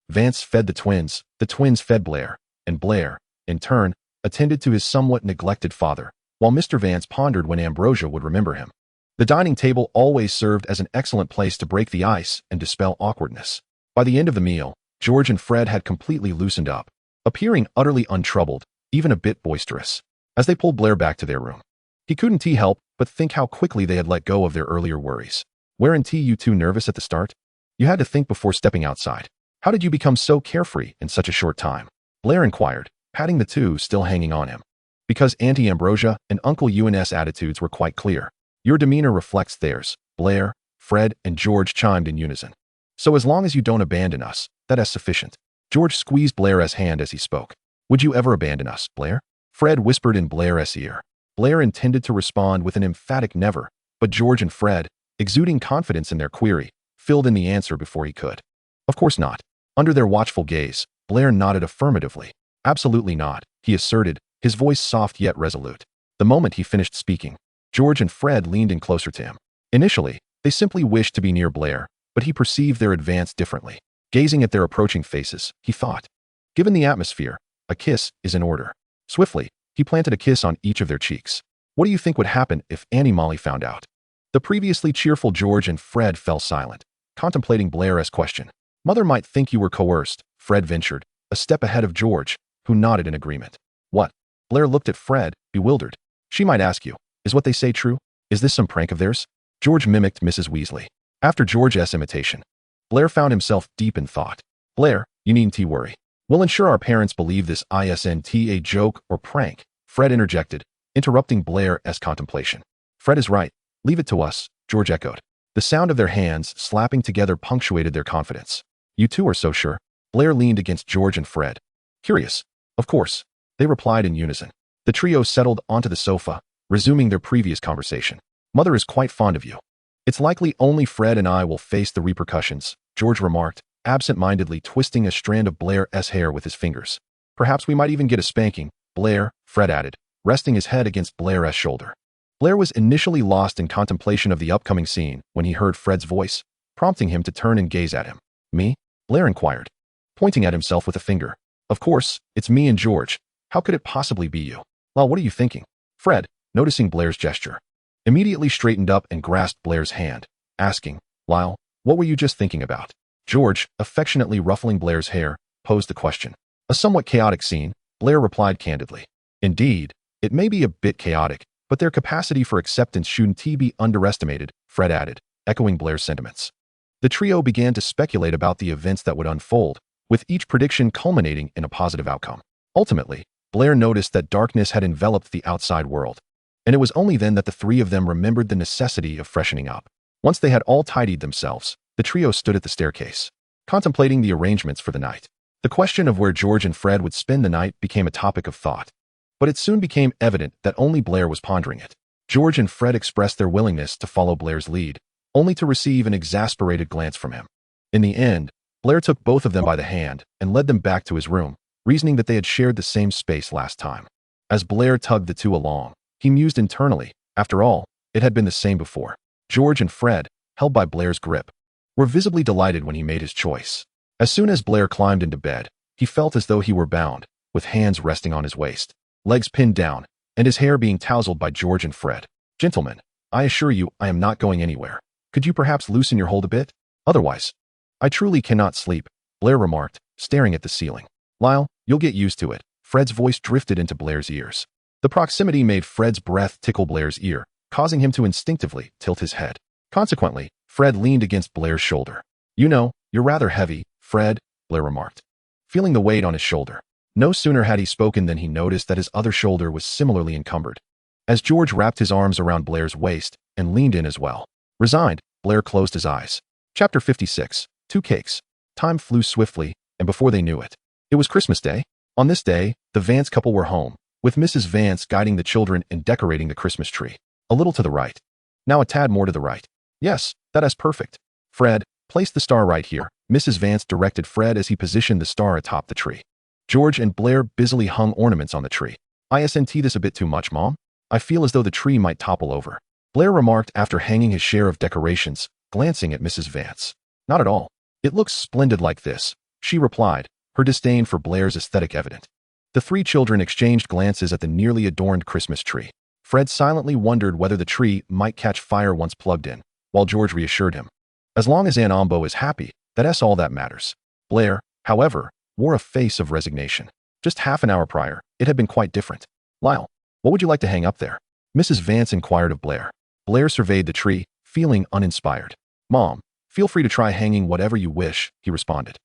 Vance fed the twins fed Blair, and Blair, in turn, attended to his somewhat neglected father, while Mr. Vance pondered when Ambrosia would remember him. The dining table always served as an excellent place to break the ice and dispel awkwardness. By the end of the meal, George and Fred had completely loosened up, appearing utterly untroubled, even a bit boisterous, as they pulled Blair back to their room. He couldn't help but think how quickly they had let go of their earlier worries. Weren't you too nervous at the start? You had to think before stepping outside. How did you become so carefree in such a short time? Blair inquired, patting the two still hanging on him. Because Auntie Ambrosia and Uncle Ewan's attitudes were quite clear. Your demeanor reflects theirs, Blair, Fred, and George chimed in unison. So as long as you don't abandon us, that is sufficient. George squeezed Blair's hand as he spoke. Would you ever abandon us, Blair? Fred whispered in Blair's ear. Blair intended to respond with an emphatic never, but George and Fred, exuding confidence in their query, filled in the answer before he could. Of course not. Under their watchful gaze, Blair nodded affirmatively. Absolutely not, he asserted, his voice soft yet resolute. The moment he finished speaking, George and Fred leaned in closer to him. Initially, they simply wished to be near Blair, but he perceived their advance differently. Gazing at their approaching faces, he thought, given the atmosphere, a kiss is in order. Swiftly, he planted a kiss on each of their cheeks. What do you think would happen if Annie Molly found out? The previously cheerful George and Fred fell silent, contemplating Blair's question. Mother might think you were coerced, Fred ventured, a step ahead of George, who nodded in agreement. What? Blair looked at Fred, bewildered. She might ask you, is what they say true? Is this some prank of theirs? George mimicked Mrs. Weasley. After George's imitation, Blair found himself deep in thought. Blair, you needn't worry. We'll ensure our parents believe this isn't a joke or prank, Fred interjected, interrupting Blair's contemplation. Fred is right. Leave it to us, George echoed. The sound of their hands slapping together punctuated their confidence. You two are so sure? Blair leaned against George and Fred. Curious. Of course, they replied in unison. The trio settled onto the sofa, resuming their previous conversation. Mother is quite fond of you. It's likely only Fred and I will face the repercussions, George remarked, absent-mindedly twisting a strand of Blair's hair with his fingers. Perhaps we might even get a spanking, Blair, Fred added, resting his head against Blair's shoulder. Blair was initially lost in contemplation of the upcoming scene when he heard Fred's voice, prompting him to turn and gaze at him. Me? Blair inquired, pointing at himself with a finger. Of course, it's me and George. How could it possibly be you? Well, what are you thinking? Fred, noticing Blair's gesture, immediately straightened up and grasped Blair's hand, asking, Lyle, what were you just thinking about? George, affectionately ruffling Blair's hair, posed the question. A somewhat chaotic scene, Blair replied candidly. Indeed, it may be a bit chaotic, but their capacity for acceptance shouldn't be underestimated, Fred added, echoing Blair's sentiments. The trio began to speculate about the events that would unfold, with each prediction culminating in a positive outcome. Ultimately, Blair noticed that darkness had enveloped the outside world, and it was only then that the three of them remembered the necessity of freshening up. Once they had all tidied themselves, the trio stood at the staircase, contemplating the arrangements for the night. The question of where George and Fred would spend the night became a topic of thought, but it soon became evident that only Blair was pondering it. George and Fred expressed their willingness to follow Blair's lead, only to receive an exasperated glance from him. In the end, Blair took both of them by the hand and led them back to his room, reasoning that they had shared the same space last time. As Blair tugged the two along, he mused internally. After all, it had been the same before. George and Fred, held by Blair's grip, were visibly delighted when he made his choice. As soon as Blair climbed into bed, he felt as though he were bound, with hands resting on his waist, legs pinned down, and his hair being tousled by George and Fred. Gentlemen, I assure you I am not going anywhere. Could you perhaps loosen your hold a bit? Otherwise, I truly cannot sleep, Blair remarked, staring at the ceiling. Lyle, you'll get used to it. Fred's voice drifted into Blair's ears. The proximity made Fred's breath tickle Blair's ear, causing him to instinctively tilt his head. Consequently, Fred leaned against Blair's shoulder. You know, you're rather heavy, Fred, Blair remarked, feeling the weight on his shoulder. No sooner had he spoken than he noticed that his other shoulder was similarly encumbered. As George wrapped his arms around Blair's waist and leaned in as well. Resigned, Blair closed his eyes. Chapter 56. 2 cakes. Time flew swiftly, and before they knew it, it was Christmas Day. On this day, the Vance couple were home, with Mrs. Vance guiding the children in decorating the Christmas tree. A little to the right. Now a tad more to the right. Yes, that is perfect. Fred, place the star right here, Mrs. Vance directed Fred as he positioned the star atop the tree. George and Blair busily hung ornaments on the tree. Isn't this a bit too much, Mom? I feel as though the tree might topple over, Blair remarked after hanging his share of decorations, glancing at Mrs. Vance. Not at all. It looks splendid like this, she replied, her disdain for Blair's aesthetic evident. The three children exchanged glances at the nearly adorned Christmas tree. Fred silently wondered whether the tree might catch fire once plugged in, while George reassured him. As long as Aunt Ambo is happy, that's all that matters. Blair, however, wore a face of resignation. Just half an hour prior, it had been quite different. Lyle, what would you like to hang up there? Mrs. Vance inquired of Blair. Blair surveyed the tree, feeling uninspired. Mom, feel free to try hanging whatever you wish, he responded.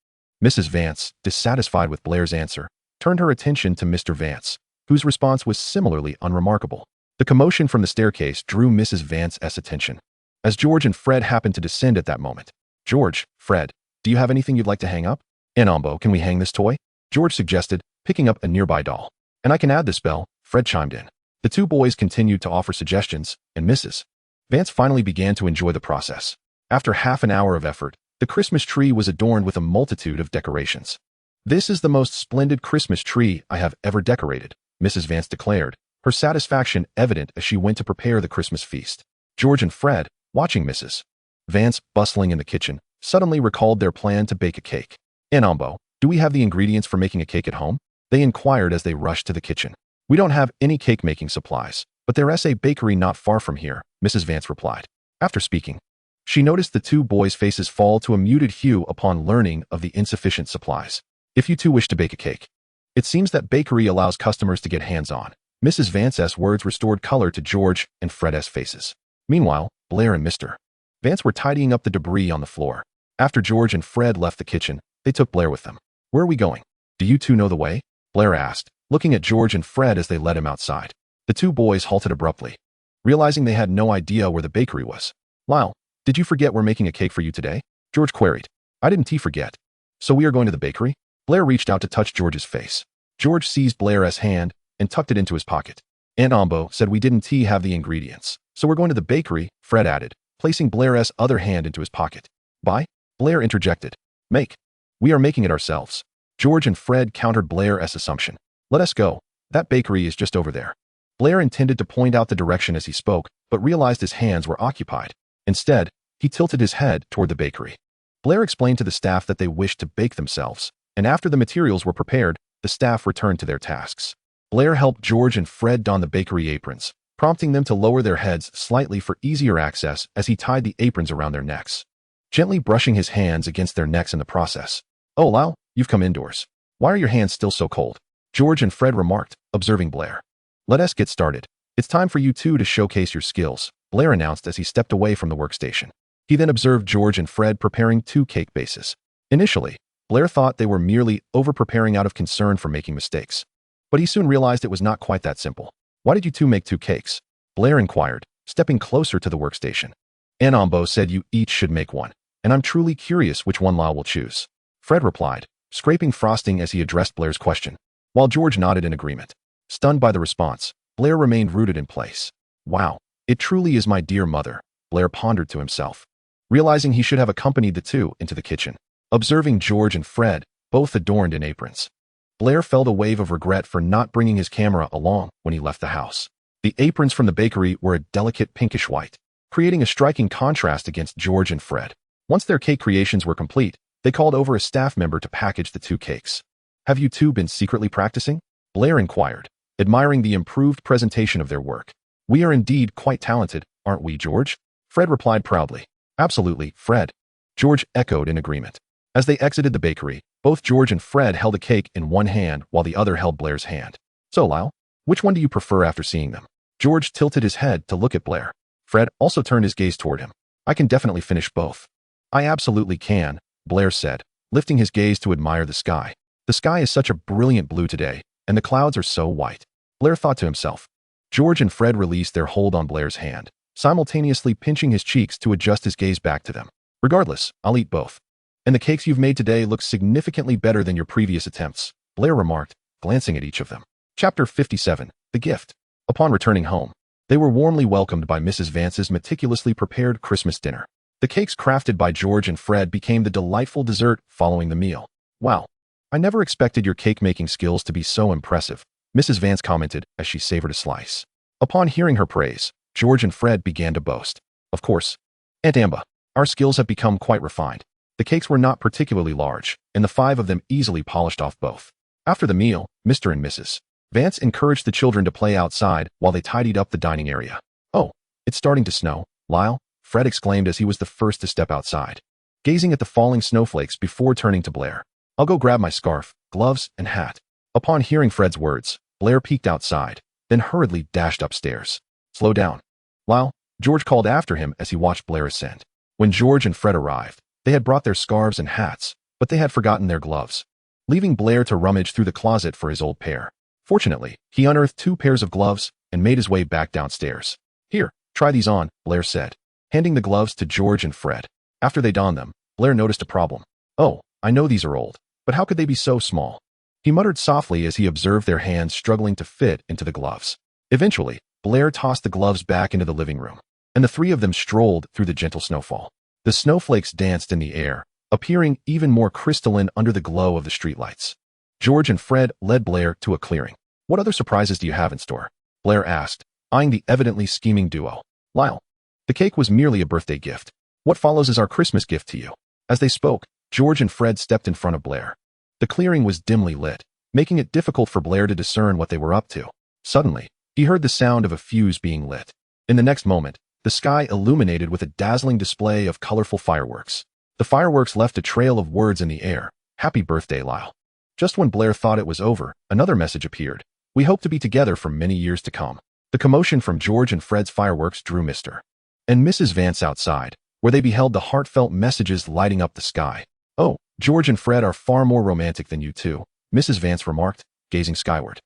Mrs. Vance, dissatisfied with Blair's answer, turned her attention to Mr. Vance, whose response was similarly unremarkable. The commotion from the staircase drew Mrs. Vance's attention, as George and Fred happened to descend at that moment. George, Fred, do you have anything you'd like to hang up? Aunt Ambo, can we hang this toy? George suggested, picking up a nearby doll. And I can add this bell, Fred chimed in. The two boys continued to offer suggestions, and Mrs. Vance finally began to enjoy the process. After half an hour of effort, the Christmas tree was adorned with a multitude of decorations. This is the most splendid Christmas tree I have ever decorated, Mrs. Vance declared, her satisfaction evident as she went to prepare the Christmas feast. George and Fred, watching Mrs. Vance bustling in the kitchen, suddenly recalled their plan to bake a cake. Aunt Ambo, do we have the ingredients for making a cake at home? They inquired as they rushed to the kitchen. We don't have any cake-making supplies, but there is a bakery not far from here, Mrs. Vance replied. After speaking, she noticed the two boys' faces fall to a muted hue upon learning of the insufficient supplies. If you two wish to bake a cake, it seems that bakery allows customers to get hands-on. Mrs. Vance's words restored color to George and Fred's faces. Meanwhile, Blair and Mr. Vance were tidying up the debris on the floor. After George and Fred left the kitchen, they took Blair with them. Where are we going? Do you two know the way? Blair asked, looking at George and Fred as they led him outside. The two boys halted abruptly, realizing they had no idea where the bakery was. Lyle, did you forget we're making a cake for you today? George queried. I didn't forget. So we are going to the bakery? Blair reached out to touch George's face. George seized Blair's hand and tucked it into his pocket. Aunt Ambo said we didn't have the ingredients. So we're going to the bakery, Fred added, placing Blair's other hand into his pocket. Buy? Blair interjected. Make. We are making it ourselves. George and Fred countered Blair's assumption. Let us go. That bakery is just over there. Blair intended to point out the direction as he spoke, but realized his hands were occupied. Instead, he tilted his head toward the bakery. Blair explained to the staff that they wished to bake themselves, and after the materials were prepared, the staff returned to their tasks. Blair helped George and Fred don the bakery aprons, prompting them to lower their heads slightly for easier access as he tied the aprons around their necks, gently brushing his hands against their necks in the process. Oh, Lyle, you've come indoors. Why are your hands still so cold? George and Fred remarked, observing Blair. Let us get started. It's time for you two to showcase your skills, Blair announced as he stepped away from the workstation. He then observed George and Fred preparing 2 cake bases. Initially, Blair thought they were merely over-preparing out of concern for making mistakes. But he soon realized it was not quite that simple. Why did you two make 2 cakes? Blair inquired, stepping closer to the workstation. Aunt Ambo said you each should make one, and I'm truly curious which one Lyle will choose. Fred replied, scraping frosting as he addressed Blair's question, while George nodded in agreement. Stunned by the response, Blair remained rooted in place. Wow, it truly is my dear mother, Blair pondered to himself, realizing he should have accompanied the two into the kitchen. Observing George and Fred, both adorned in aprons, Blair felt a wave of regret for not bringing his camera along when he left the house. The aprons from the bakery were a delicate pinkish white, creating a striking contrast against George and Fred. Once their cake creations were complete, they called over a staff member to package the 2 cakes. Have you two been secretly practicing? Blair inquired, admiring the improved presentation of their work. We are indeed quite talented, aren't we, George? Fred replied proudly. Absolutely, Fred. George echoed in agreement. As they exited the bakery, both George and Fred held a cake in one hand while the other held Blair's hand. So, Lyle, which one do you prefer after seeing them? George tilted his head to look at Blair. Fred also turned his gaze toward him. I can definitely finish both. I absolutely can, Blair said, lifting his gaze to admire the sky. The sky is such a brilliant blue today, and the clouds are so white. Blair thought to himself. George and Fred released their hold on Blair's hand, simultaneously pinching his cheeks to adjust his gaze back to them. Regardless, I'll eat both. And the cakes you've made today look significantly better than your previous attempts, Blair remarked, glancing at each of them. Chapter 57, The Gift. Upon returning home, they were warmly welcomed by Mrs. Vance's meticulously prepared Christmas dinner. The cakes crafted by George and Fred became the delightful dessert following the meal. Wow, I never expected your cake-making skills to be so impressive, Mrs. Vance commented as she savored a slice. Upon hearing her praise, George and Fred began to boast. Of course, Aunt Amba, our skills have become quite refined. The cakes were not particularly large, and the 5 of them easily polished off both. After the meal, Mr. and Mrs. Vance encouraged the children to play outside while they tidied up the dining area. Oh, it's starting to snow, Lyle, Fred exclaimed as he was the first to step outside, gazing at the falling snowflakes before turning to Blair. I'll go grab my scarf, gloves, and hat. Upon hearing Fred's words, Blair peeked outside, then hurriedly dashed upstairs. Slow down, Lyle, George called after him as he watched Blair ascend. When George and Fred arrived, they had brought their scarves and hats, but they had forgotten their gloves, leaving Blair to rummage through the closet for his old pair. Fortunately, he unearthed 2 pairs of gloves and made his way back downstairs. Here, try these on, Blair said, handing the gloves to George and Fred. After they donned them, Blair noticed a problem. Oh, I know these are old, but how could they be so small? He muttered softly as he observed their hands struggling to fit into the gloves. Eventually, Blair tossed the gloves back into the living room, and the 3 of them strolled through the gentle snowfall. The snowflakes danced in the air, appearing even more crystalline under the glow of the streetlights. George and Fred led Blair to a clearing. What other surprises do you have in store? Blair asked, eyeing the evidently scheming duo. Lyle, the cake was merely a birthday gift. What follows is our Christmas gift to you. As they spoke, George and Fred stepped in front of Blair. The clearing was dimly lit, making it difficult for Blair to discern what they were up to. Suddenly, he heard the sound of a fuse being lit. In the next moment, the sky illuminated with a dazzling display of colorful fireworks. The fireworks left a trail of words in the air. Happy birthday, Lyle. Just when Blair thought it was over, another message appeared. We hope to be together for many years to come. The commotion from George and Fred's fireworks drew Mr. and Mrs. Vance outside, where they beheld the heartfelt messages lighting up the sky. "Oh, George and Fred are far more romantic than you two," Mrs. Vance remarked, gazing skyward.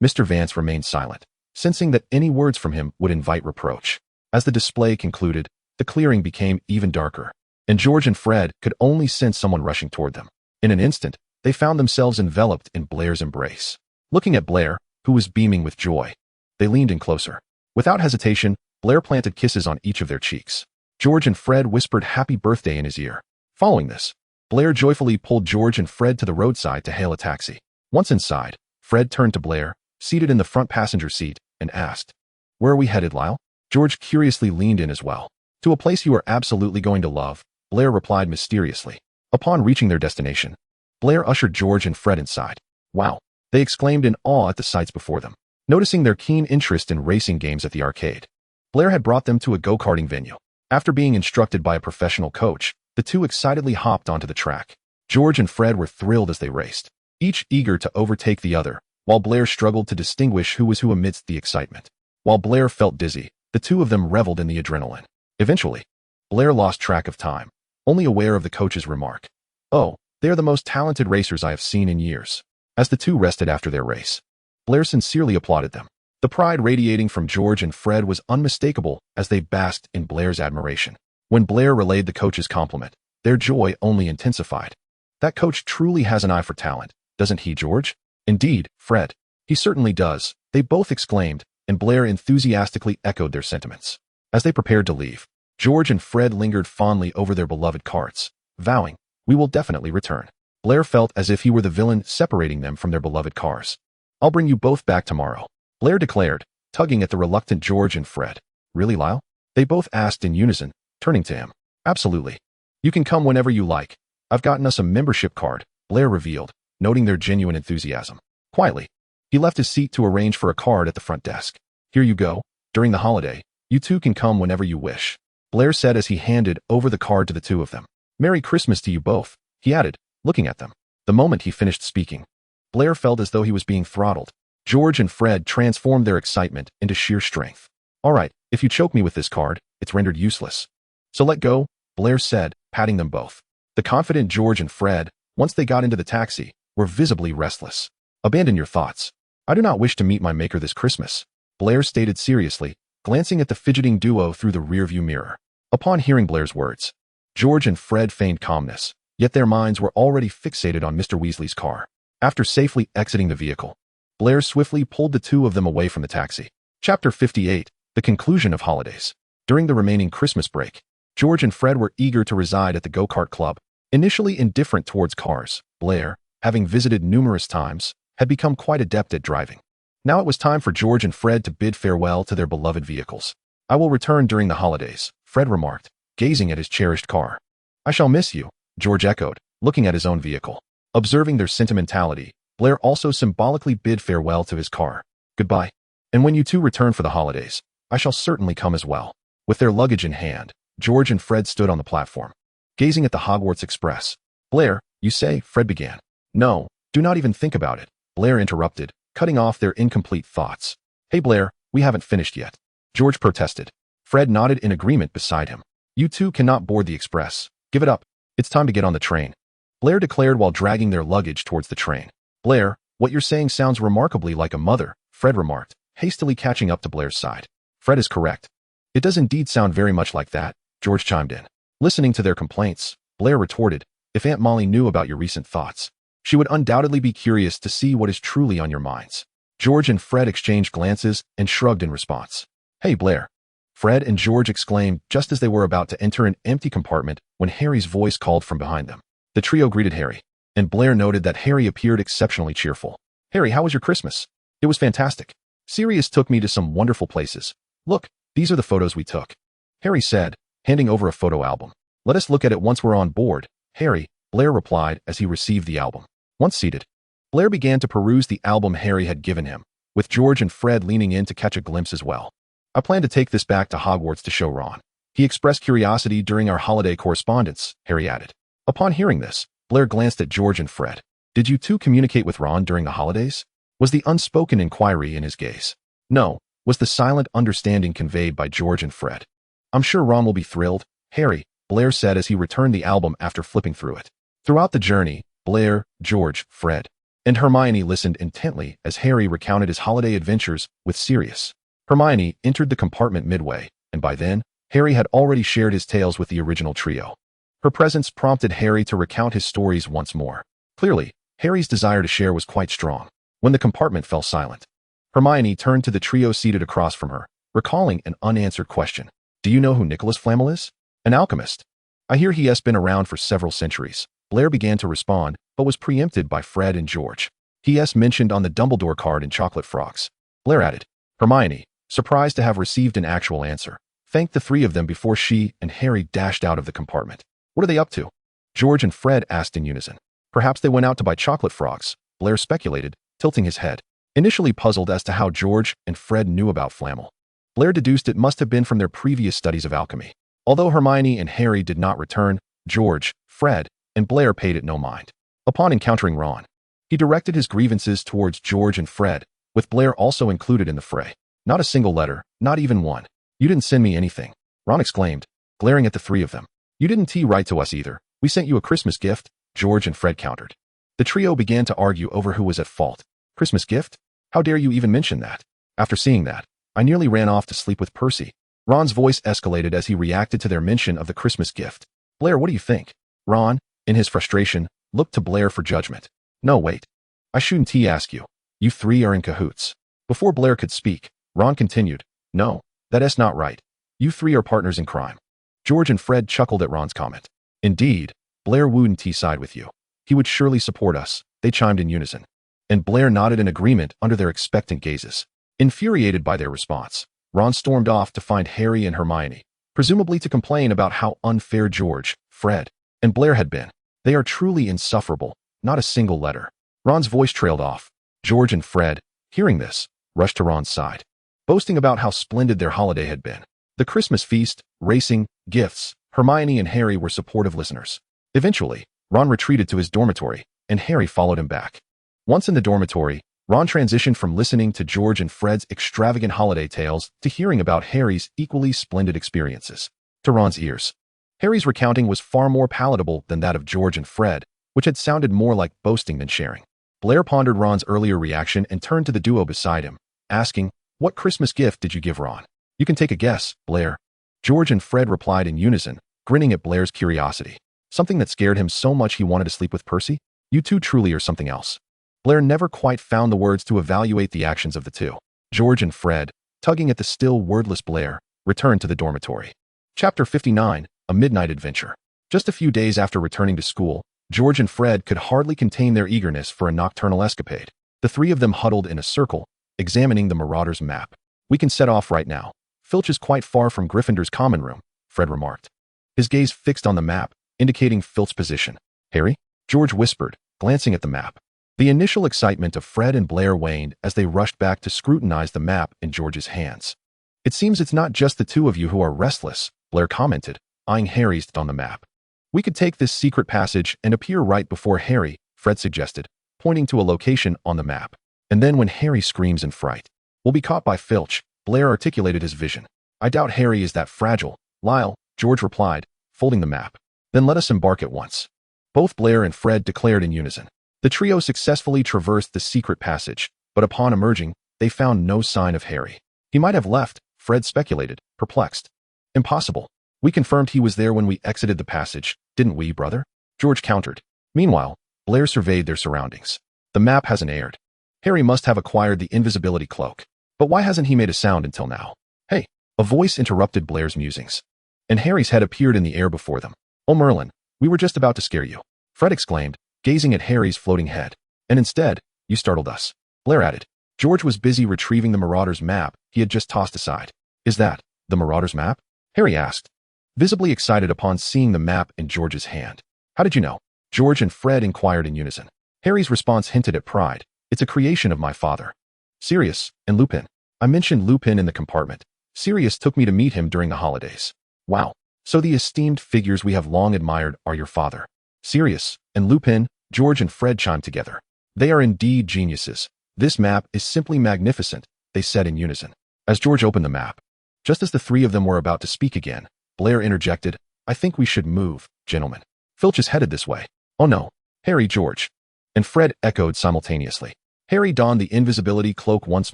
Mr. Vance remained silent, sensing that any words from him would invite reproach. As the display concluded, the clearing became even darker, and George and Fred could only sense someone rushing toward them. In an instant, they found themselves enveloped in Blair's embrace. Looking at Blair, who was beaming with joy, they leaned in closer. Without hesitation, Blair planted kisses on each of their cheeks. George and Fred whispered happy birthday in his ear. Following this, Blair joyfully pulled George and Fred to the roadside to hail a taxi. Once inside, Fred turned to Blair, seated in the front passenger seat, and asked, "Where are we headed, Lyle?" George curiously leaned in as well. "To a place you are absolutely going to love," Blair replied mysteriously. Upon reaching their destination, Blair ushered George and Fred inside. "Wow," they exclaimed in awe at the sights before them. Noticing their keen interest in racing games at the arcade, Blair had brought them to a go-karting venue. After being instructed by a professional coach, the two excitedly hopped onto the track. George and Fred were thrilled as they raced, each eager to overtake the other, while Blair struggled to distinguish who was who amidst the excitement. While Blair felt dizzy, the two of them reveled in the adrenaline. Eventually, Blair lost track of time, only aware of the coach's remark, "Oh, they are the most talented racers I have seen in years." As the two rested after their race, Blair sincerely applauded them. The pride radiating from George and Fred was unmistakable as they basked in Blair's admiration. When Blair relayed the coach's compliment, their joy only intensified. "That coach truly has an eye for talent, doesn't he, George?" "Indeed, Fred. He certainly does," they both exclaimed, and Blair enthusiastically echoed their sentiments. As they prepared to leave, George and Fred lingered fondly over their beloved carts, vowing, "We will definitely return." Blair felt as if he were the villain separating them from their beloved cars. "I'll bring you both back tomorrow," Blair declared, tugging at the reluctant George and Fred. "Really, Lyle?" they both asked in unison, turning to him. "Absolutely. You can come whenever you like. I've gotten us a membership card," Blair revealed, noting their genuine enthusiasm. Quietly, he left his seat to arrange for a card at the front desk. "Here you go. During the holiday, you two can come whenever you wish," Blair said as he handed over the card to the two of them. "Merry Christmas to you both," he added, looking at them. The moment he finished speaking, Blair felt as though he was being throttled. George and Fred transformed their excitement into sheer strength. "All right, if you choke me with this card, it's rendered useless. So let go," Blair said, patting them both. The confident George and Fred, once they got into the taxi, were visibly restless. "Abandon your thoughts. I do not wish to meet my maker this Christmas," Blair stated seriously, glancing at the fidgeting duo through the rearview mirror. Upon hearing Blair's words, George and Fred feigned calmness, yet their minds were already fixated on Mr. Weasley's car. After safely exiting the vehicle, Blair swiftly pulled the two of them away from the taxi. Chapter 58, The Conclusion of Holidays. During the remaining Christmas break, George and Fred were eager to reside at the go-kart club. Initially indifferent towards cars, Blair, having visited numerous times, had become quite adept at driving. Now it was time for George and Fred to bid farewell to their beloved vehicles. "I will return during the holidays," Fred remarked, gazing at his cherished car. "I shall miss you," George echoed, looking at his own vehicle. Observing their sentimentality, Blair also symbolically bid farewell to his car. "Goodbye. And when you two return for the holidays, I shall certainly come as well." With their luggage in hand, George and Fred stood on the platform, gazing at the Hogwarts Express. "Blair, you say," Fred began. "No, do not even think about it," Blair interrupted, cutting off their incomplete thoughts. "Hey Blair, we haven't finished yet," George protested. Fred nodded in agreement beside him. "You two cannot board the express. Give it up. It's time to get on the train," Blair declared while dragging their luggage towards the train. "Blair, what you're saying sounds remarkably like a mother," Fred remarked, hastily catching up to Blair's side. "Fred is correct. It does indeed sound very much like that," George chimed in. Listening to their complaints, Blair retorted, "If Aunt Molly knew about your recent thoughts, she would undoubtedly be curious to see what is truly on your minds." George and Fred exchanged glances and shrugged in response. "Hey Blair," Fred and George exclaimed just as they were about to enter an empty compartment when Harry's voice called from behind them. The trio greeted Harry, and Blair noted that Harry appeared exceptionally cheerful. "Harry, how was your Christmas?" "It was fantastic. Sirius took me to some wonderful places. Look, these are the photos we took," Harry said, handing over a photo album. "Let us look at it once we're on board, Harry," Blair replied as he received the album. Once seated, Blair began to peruse the album Harry had given him, with George and Fred leaning in to catch a glimpse as well. "I plan to take this back to Hogwarts to show Ron. He expressed curiosity during our holiday correspondence," Harry added. Upon hearing this, Blair glanced at George and Fred. "Did you two communicate with Ron during the holidays?" was the unspoken inquiry in his gaze. "No," was the silent understanding conveyed by George and Fred. I'm sure Ron will be thrilled, Harry, Blair said as he returned the album after flipping through it. Throughout the journey, Blair, George, Fred, and Hermione listened intently as Harry recounted his holiday adventures with Sirius. Hermione entered the compartment midway, and by then, Harry had already shared his tales with the original trio. Her presence prompted Harry to recount his stories once more. Clearly, Harry's desire to share was quite strong. When the compartment fell silent, Hermione turned to the trio seated across from her, recalling an unanswered question. Do you know who Nicholas Flamel is? An alchemist. I hear he has been around for several centuries. Blair began to respond, but was preempted by Fred and George. He is mentioned on the Dumbledore card in Chocolate Frogs. Blair added. Hermione, surprised to have received an actual answer, thanked the three of them before she and Harry dashed out of the compartment. What are they up to? George and Fred asked in unison. Perhaps they went out to buy chocolate frogs, Blair speculated, tilting his head. Initially puzzled as to how George and Fred knew about Flamel, Blair deduced it must have been from their previous studies of alchemy. Although Hermione and Harry did not return, George, Fred, and Blair paid it no mind. Upon encountering Ron, he directed his grievances towards George and Fred, with Blair also included in the fray. Not a single letter, not even one. You didn't send me anything, Ron exclaimed, glaring at the three of them. You didn't write to us either. We sent you a Christmas gift, George and Fred countered. The trio began to argue over who was at fault. Christmas gift? How dare you even mention that? After seeing that, I nearly ran off to sleep with Percy. Ron's voice escalated as he reacted to their mention of the Christmas gift. Blair, what do you think? Ron, in his frustration, looked to Blair for judgment. No, wait. I shouldn't ask you. You three are in cahoots. Before Blair could speak, Ron continued. No, that's not right. You three are partners in crime. George and Fred chuckled at Ron's comment. Indeed, Blair wouldn't side with you. He would surely support us, they chimed in unison. And Blair nodded in agreement under their expectant gazes. Infuriated by their response, Ron stormed off to find Harry and Hermione, presumably to complain about how unfair George, Fred, and Blair had been. They are truly insufferable, not a single letter. Ron's voice trailed off. George and Fred, hearing this, rushed to Ron's side, boasting about how splendid their holiday had been. The Christmas feast, racing, gifts, Hermione and Harry were supportive listeners. Eventually, Ron retreated to his dormitory, and Harry followed him back. Once in the dormitory, Ron transitioned from listening to George and Fred's extravagant holiday tales to hearing about Harry's equally splendid experiences. To Ron's ears, Harry's recounting was far more palatable than that of George and Fred, which had sounded more like boasting than sharing. Blair pondered Ron's earlier reaction and turned to the duo beside him, asking, What Christmas gift did you give Ron? You can take a guess, Blair. George and Fred replied in unison, grinning at Blair's curiosity. Something that scared him so much he wanted to sleep with Percy? You two truly are something else. Blair never quite found the words to evaluate the actions of the two. George and Fred, tugging at the still wordless Blair, returned to the dormitory. Chapter 59, A Midnight Adventure. Just a few days after returning to school, George and Fred could hardly contain their eagerness for a nocturnal escapade. The three of them huddled in a circle, examining the Marauders' map. We can set off right now. Filch is quite far from Gryffindor's common room, Fred remarked. His gaze fixed on the map, indicating Filch's position. Harry? George whispered, glancing at the map. The initial excitement of Fred and Blair waned as they rushed back to scrutinize the map in George's hands. It seems it's not just the two of you who are restless, Blair commented, eyeing Harry's on the map. We could take this secret passage and appear right before Harry, Fred suggested, pointing to a location on the map. And then when Harry screams in fright, we'll be caught by Filch, Blair articulated his vision. I doubt Harry is that fragile, Lyle, George replied, folding the map. Then let us embark at once. Both Blair and Fred declared in unison. The trio successfully traversed the secret passage, but upon emerging, they found no sign of Harry. He might have left, Fred speculated, perplexed. Impossible. We confirmed he was there when we exited the passage, didn't we, brother? George countered. Meanwhile, Blair surveyed their surroundings. The map hasn't aired. Harry must have acquired the invisibility cloak. But why hasn't he made a sound until now? Hey, a voice interrupted Blair's musings. And Harry's head appeared in the air before them. Oh, Merlin, we were just about to scare you, Fred exclaimed, gazing at Harry's floating head. And instead, you startled us, Blair added. George was busy retrieving the Marauders' map he had just tossed aside. Is that the Marauders' map? Harry asked, visibly excited upon seeing the map in George's hand. How did you know? George and Fred inquired in unison. Harry's response hinted at pride. It's a creation of my father. Sirius and Lupin. I mentioned Lupin in the compartment. Sirius took me to meet him during the holidays. Wow. So the esteemed figures we have long admired are your father. Sirius and Lupin, George and Fred chimed together. They are indeed geniuses. This map is simply magnificent, they said in unison. As George opened the map, Just as the three of them were about to speak again, Blair interjected, "I think we should move, gentlemen. Filch is headed this way." "Oh no." Harry, George, and Fred echoed simultaneously. Harry donned the invisibility cloak once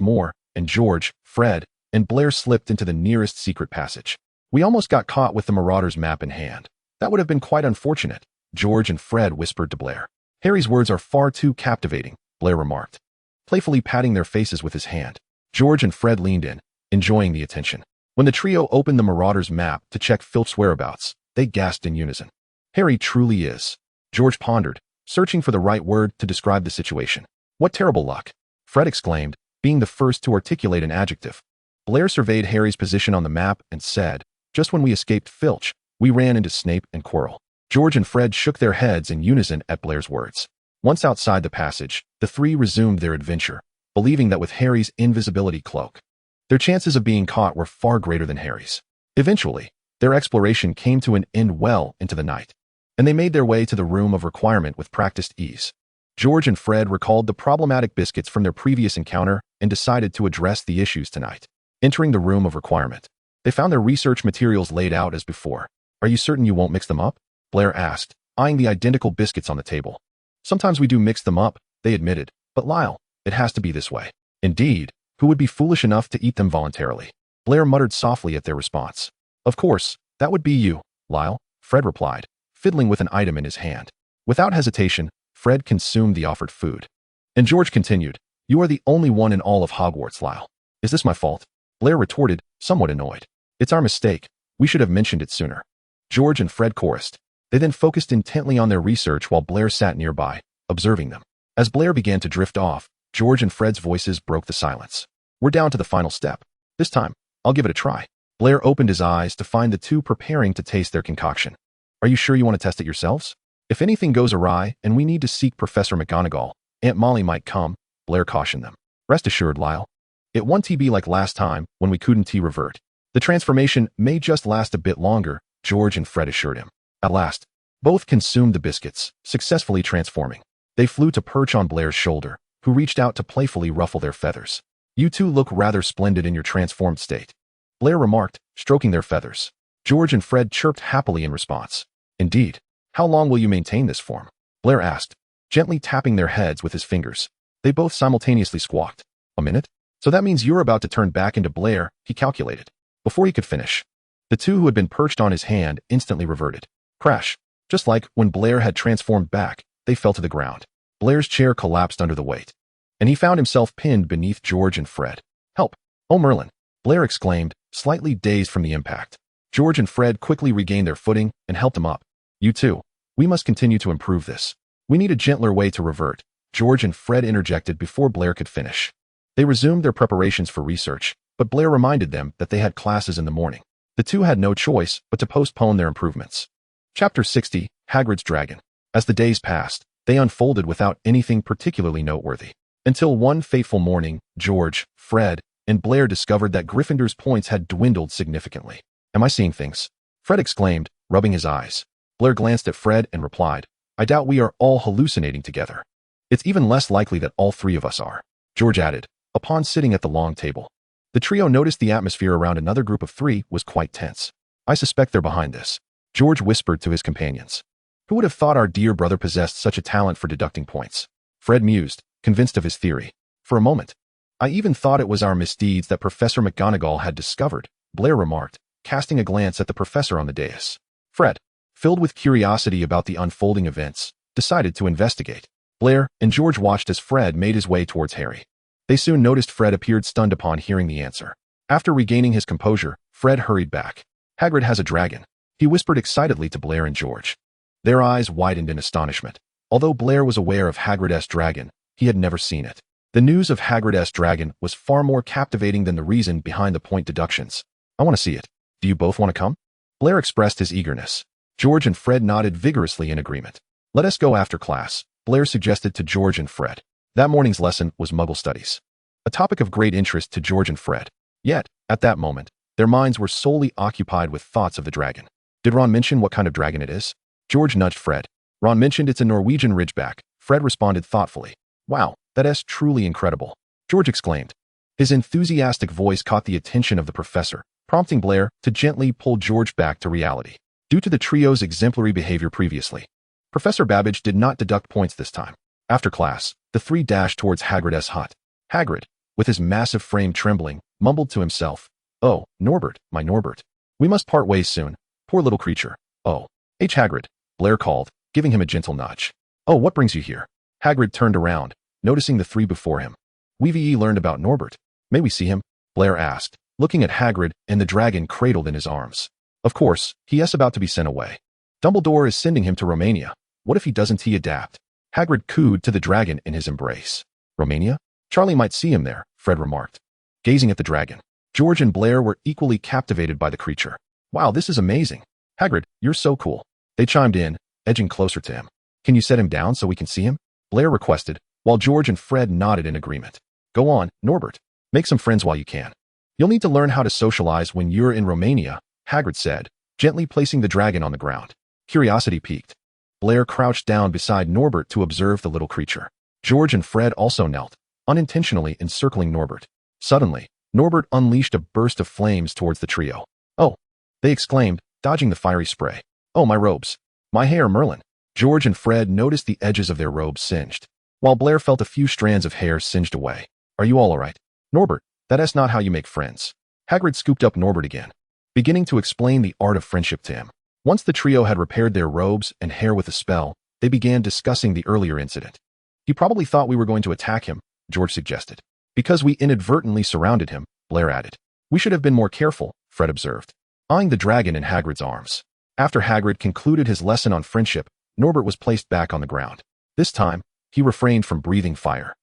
more, and George, Fred, and Blair slipped into the nearest secret passage. "We almost got caught with the Marauder's map in hand. That would have been quite unfortunate," George and Fred whispered to Blair. "Harry's words are far too captivating," Blair remarked, playfully patting their faces with his hand. George and Fred leaned in, enjoying the attention. When the trio opened the Marauder's map to check Filch's whereabouts, they gasped in unison. "Harry truly is." George pondered, searching for the right word to describe the situation. "What terrible luck," Fred exclaimed, being the first to articulate an adjective. Blair surveyed Harry's position on the map and said, "Just when we escaped Filch, we ran into Snape and Quirrell." George and Fred shook their heads in unison at Blair's words. Once outside the passage, the three resumed their adventure, believing that with Harry's invisibility cloak, their chances of being caught were far greater than Harry's. Eventually, their exploration came to an end well into the night, and they made their way to the room of requirement with practiced ease. George and Fred recalled the problematic biscuits from their previous encounter and decided to address the issues tonight. Entering the room of requirement, they found their research materials laid out as before. "Are you certain you won't mix them up?" Blair asked, eyeing the identical biscuits on the table. "Sometimes we do mix them up," they admitted, "but Lyle, it has to be this way." "Indeed, who would be foolish enough to eat them voluntarily?" Blair muttered softly at their response. "Of course, that would be you, Lyle," Fred replied, fiddling with an item in his hand. Without hesitation, Fred consumed the offered food. And George continued, "You are the only one in all of Hogwarts, Lyle." "Is this my fault?" Blair retorted, somewhat annoyed. "It's our mistake. We should have mentioned it sooner." George and Fred chorused. They then focused intently on their research while Blair sat nearby, observing them. As Blair began to drift off, George and Fred's voices broke the silence. "We're down to the final step. This time, I'll give it a try." Blair opened his eyes to find the two preparing to taste their concoction. "Are you sure you want to test it yourselves? If anything goes awry and we need to seek Professor McGonagall, Aunt Molly might come," Blair cautioned them. "Rest assured, Lyle, it won't be like last time when we couldn't revert. The transformation may just last a bit longer," George and Fred assured him. At last, both consumed the biscuits, successfully transforming. They flew to perch on Blair's shoulder, who reached out to playfully ruffle their feathers. "You two look rather splendid in your transformed state," Blair remarked, stroking their feathers. George and Fred chirped happily in response. "Indeed. How long will you maintain this form?" Blair asked, gently tapping their heads with his fingers. They both simultaneously squawked. "A minute? So that means you're about to turn back into Blair," he calculated. Before he could finish, the two who had been perched on his hand instantly reverted. Crash. Just like when Blair had transformed back, they fell to the ground. Blair's chair collapsed under the weight, and he found himself pinned beneath George and Fred. "Help! Oh, Merlin!" Blair exclaimed, slightly dazed from the impact. George and Fred quickly regained their footing and helped him up. "You two, we must continue to improve this. We need a gentler way to revert," George and Fred interjected before Blair could finish. They resumed their preparations for research, but Blair reminded them that they had classes in the morning. The two had no choice but to postpone their improvements. Chapter 60, Hagrid's Dragon. As the days passed, they unfolded without anything particularly noteworthy. Until one fateful morning, George, Fred, and Blair discovered that Gryffindor's points had dwindled significantly. "Am I seeing things?" Fred exclaimed, rubbing his eyes. Blair glanced at Fred and replied, "I doubt we are all hallucinating together. It's even less likely that all three of us are," George added, upon sitting at the long table. The trio noticed the atmosphere around another group of three was quite tense. "I suspect they're behind this," George whispered to his companions. "Who would have thought our dear brother possessed such a talent for deducting points?" Fred mused, convinced of his theory. "For a moment, I even thought it was our misdeeds that Professor McGonagall had discovered," Blair remarked, casting a glance at the professor on the dais. Fred, filled with curiosity about the unfolding events, decided to investigate. Blair and George watched as Fred made his way towards Harry. They soon noticed Fred appeared stunned upon hearing the answer. After regaining his composure, Fred hurried back. "Hagrid has a dragon," he whispered excitedly to Blair and George. Their eyes widened in astonishment. Although Blair was aware of Hagrid's dragon, he had never seen it. The news of Hagrid's dragon was far more captivating than the reason behind the point deductions. "I want to see it. Do you both want to come?" Blair expressed his eagerness. George and Fred nodded vigorously in agreement. "Let us go after class," Blair suggested to George and Fred. That morning's lesson was Muggle studies, a topic of great interest to George and Fred. Yet, at that moment, their minds were solely occupied with thoughts of the dragon. "Did Ron mention what kind of dragon it is?" George nudged Fred. "Ron mentioned it's a Norwegian Ridgeback," Fred responded thoughtfully. "Wow, that's truly incredible," George exclaimed. His enthusiastic voice caught the attention of the professor, prompting Blair to gently pull George back to reality. Due to the trio's exemplary behavior previously, Professor Babbage did not deduct points this time. After class, the three dashed towards Hagrid's hut. Hagrid, with his massive frame trembling, mumbled to himself, "Oh, Norbert, my Norbert. We must part ways soon. Poor little creature. Oh, Hagrid," Blair called, giving him a gentle nudge. "Oh, what brings you here?" Hagrid turned around, noticing the three before him. "We've learned about Norbert. May we see him?" Blair asked, looking at Hagrid and the dragon cradled in his arms. "Of course, he is about to be sent away. Dumbledore is sending him to Romania. What if he doesn't adapt?" Hagrid cooed to the dragon in his embrace. "Romania? Charlie might see him there," Fred remarked, gazing at the dragon. George and Blair were equally captivated by the creature. "Wow, this is amazing. Hagrid, you're so cool." They chimed in, edging closer to him. "Can you set him down so we can see him?" Blair requested, while George and Fred nodded in agreement. "Go on, Norbert. Make some friends while you can. You'll need to learn how to socialize when you're in Romania," Hagrid said, gently placing the dragon on the ground. Curiosity piqued. Blair crouched down beside Norbert to observe the little creature. George and Fred also knelt, unintentionally encircling Norbert. Suddenly, Norbert unleashed a burst of flames towards the trio. "Oh!" they exclaimed, dodging the fiery spray. "Oh, my robes. My hair, Merlin." George and Fred noticed the edges of their robes singed, while Blair felt a few strands of hair singed away. "Are you all right? Norbert, that's not how you make friends." Hagrid scooped up Norbert again, beginning to explain the art of friendship to him. Once the trio had repaired their robes and hair with a spell, they began discussing the earlier incident. "He probably thought we were going to attack him," George suggested. "Because we inadvertently surrounded him," Blair added. "We should have been more careful," Fred observed, eyeing the dragon in Hagrid's arms. After Hagrid concluded his lesson on friendship, Norbert was placed back on the ground. This time, he refrained from breathing fire,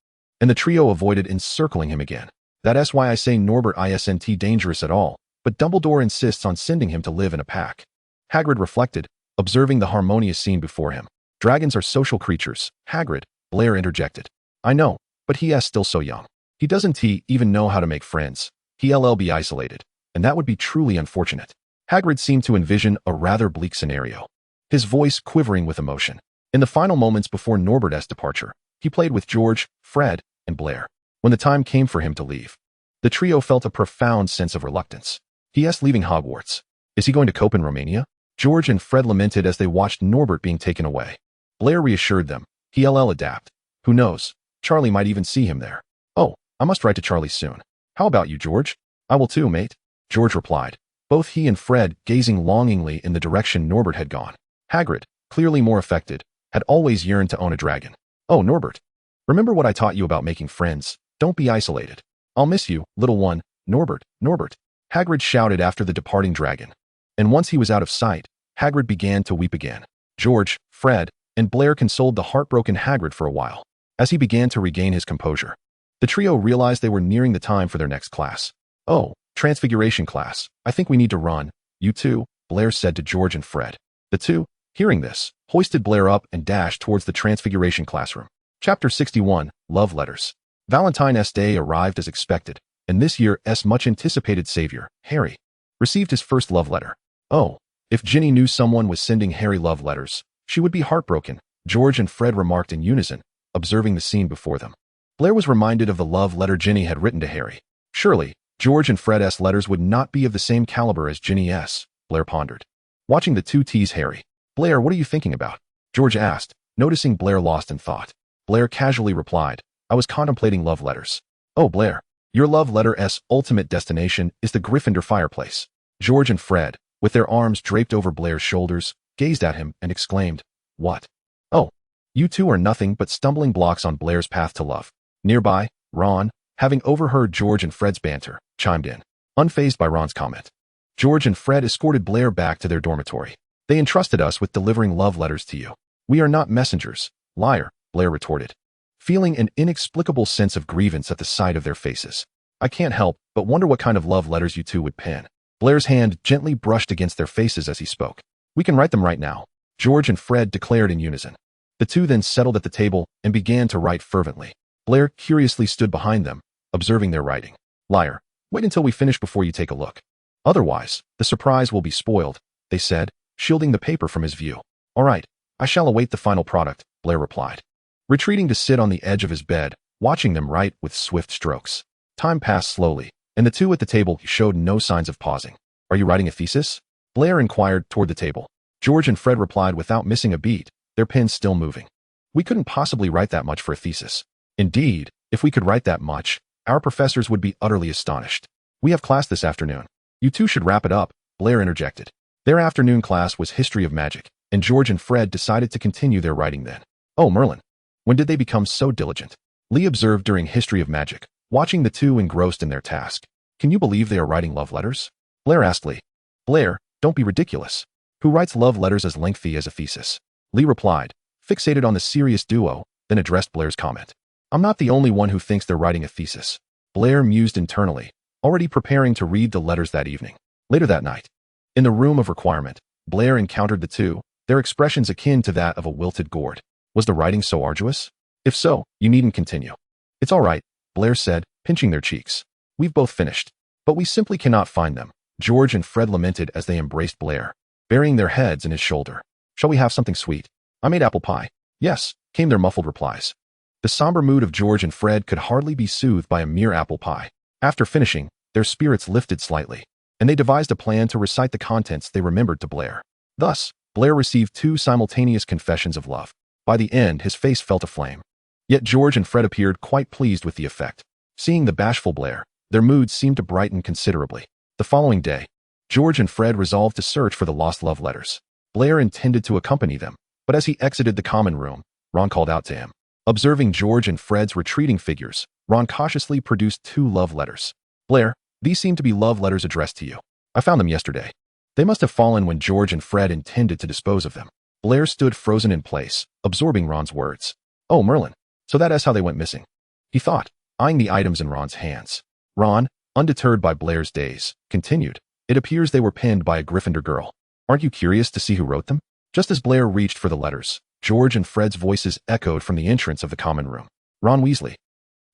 and the trio avoided encircling him again. "That's why I say Norbert isn't dangerous at all, but Dumbledore insists on sending him to live in a pack." Hagrid reflected, observing the harmonious scene before him. "Dragons are social creatures, Hagrid," Blair interjected. "I know, but he is still so young. He doesn't even know how to make friends. He'll be isolated, and that would be truly unfortunate." Hagrid seemed to envision a rather bleak scenario, his voice quivering with emotion. In the final moments before Norbert's departure, he played with George, Fred, and Blair. When the time came for him to leave, the trio felt a profound sense of reluctance. He is leaving Hogwarts. Is he going to cope in Romania? George and Fred lamented as they watched Norbert being taken away. Blair reassured them. He'll adapt. Who knows? Charlie might even see him there. "Oh, I must write to Charlie soon. How about you, George?" "I will too, mate," George replied, both he and Fred gazing longingly in the direction Norbert had gone. Hagrid, clearly more affected, had always yearned to own a dragon. "Oh, Norbert, remember what I taught you about making friends. Don't be isolated. I'll miss you, little one, Norbert, Norbert," Hagrid shouted after the departing dragon. And once he was out of sight, Hagrid began to weep again. George, Fred, and Blair consoled the heartbroken Hagrid for a while. As he began to regain his composure, the trio realized they were nearing the time for their next class. "Oh, Transfiguration class. I think we need to run. You too," Blair said to George and Fred. The two, hearing this, hoisted Blair up and dashed towards the Transfiguration classroom. Chapter 61, Love Letters. Valentine's Day arrived as expected, and this year's much-anticipated savior, Harry, received his first love letter. "Oh, if Ginny knew someone was sending Harry love letters, she would be heartbroken," George and Fred remarked in unison, observing the scene before them. Blair was reminded of the love letter Ginny had written to Harry. Surely, George and Fred's letters would not be of the same caliber as Ginny's, Blair pondered. Watching the two tease Harry. "Blair, what are you thinking about?" George asked, noticing Blair lost in thought. Blair casually replied, "I was contemplating love letters." "Oh, Blair, your love letter's ultimate destination is the Gryffindor fireplace." George and Fred, with their arms draped over Blair's shoulders, gazed at him and exclaimed, "What?" "Oh, you two are nothing but stumbling blocks on Blair's path to love." Nearby, Ron, having overheard George and Fred's banter, chimed in, unfazed by Ron's comment. George and Fred escorted Blair back to their dormitory. "They entrusted us with delivering love letters to you." "We are not messengers, liar," Blair retorted, feeling an inexplicable sense of grievance at the sight of their faces. "I can't help but wonder what kind of love letters you two would pen." Blair's hand gently brushed against their faces as he spoke. "We can write them right now," George and Fred declared in unison. The two then settled at the table and began to write fervently. Blair curiously stood behind them, observing their writing. "Liar, wait until we finish before you take a look. Otherwise, the surprise will be spoiled," they said, shielding the paper from his view. "All right, I shall await the final product," Blair replied, retreating to sit on the edge of his bed, watching them write with swift strokes. Time passed slowly, and the two at the table showed no signs of pausing. Are you writing a thesis? Blair inquired toward the table. George and Fred replied without missing a beat, their pens still moving. We couldn't possibly write that much for a thesis. Indeed, if we could write that much, our professors would be utterly astonished. We have class this afternoon. You two should wrap it up, Blair interjected. Their afternoon class was history of magic, and George and Fred decided to continue their writing then. Oh, Merlin. When did they become so diligent? Lee observed during history of magic, watching the two engrossed in their task. Can you believe they are writing love letters? Blair asked Lee. Blair, don't be ridiculous. Who writes love letters as lengthy as a thesis? Lee replied, fixated on the serious duo, then addressed Blair's comment. I'm not the only one who thinks they're writing a thesis. Blair mused internally, already preparing to read the letters that evening. Later that night, in the room of requirement, Blair encountered the two, their expressions akin to that of a wilted gourd. Was the writing so arduous? If so, you needn't continue. It's all right, Blair said, pinching their cheeks. We've both finished. But we simply cannot find them, George and Fred lamented as they embraced Blair, burying their heads in his shoulder. Shall we have something sweet? I made apple pie. Yes, came their muffled replies. The somber mood of George and Fred could hardly be soothed by a mere apple pie. After finishing, their spirits lifted slightly, and they devised a plan to recite the contents they remembered to Blair. Thus, Blair received two simultaneous confessions of love. By the end, his face felt aflame. Yet George and Fred appeared quite pleased with the effect. Seeing the bashful Blair, their moods seemed to brighten considerably. The following day, George and Fred resolved to search for the lost love letters. Blair intended to accompany them, but as he exited the common room, Ron called out to him. Observing George and Fred's retreating figures, Ron cautiously produced two love letters. Blair, these seem to be love letters addressed to you. I found them yesterday. They must have fallen when George and Fred intended to dispose of them. Blair stood frozen in place, absorbing Ron's words. Oh, Merlin. So that is how they went missing. He thought, eyeing the items in Ron's hands. Ron, undeterred by Blair's daze, continued. It appears they were penned by a Gryffindor girl. Aren't you curious to see who wrote them? Just as Blair reached for the letters, George and Fred's voices echoed from the entrance of the common room. Ron Weasley.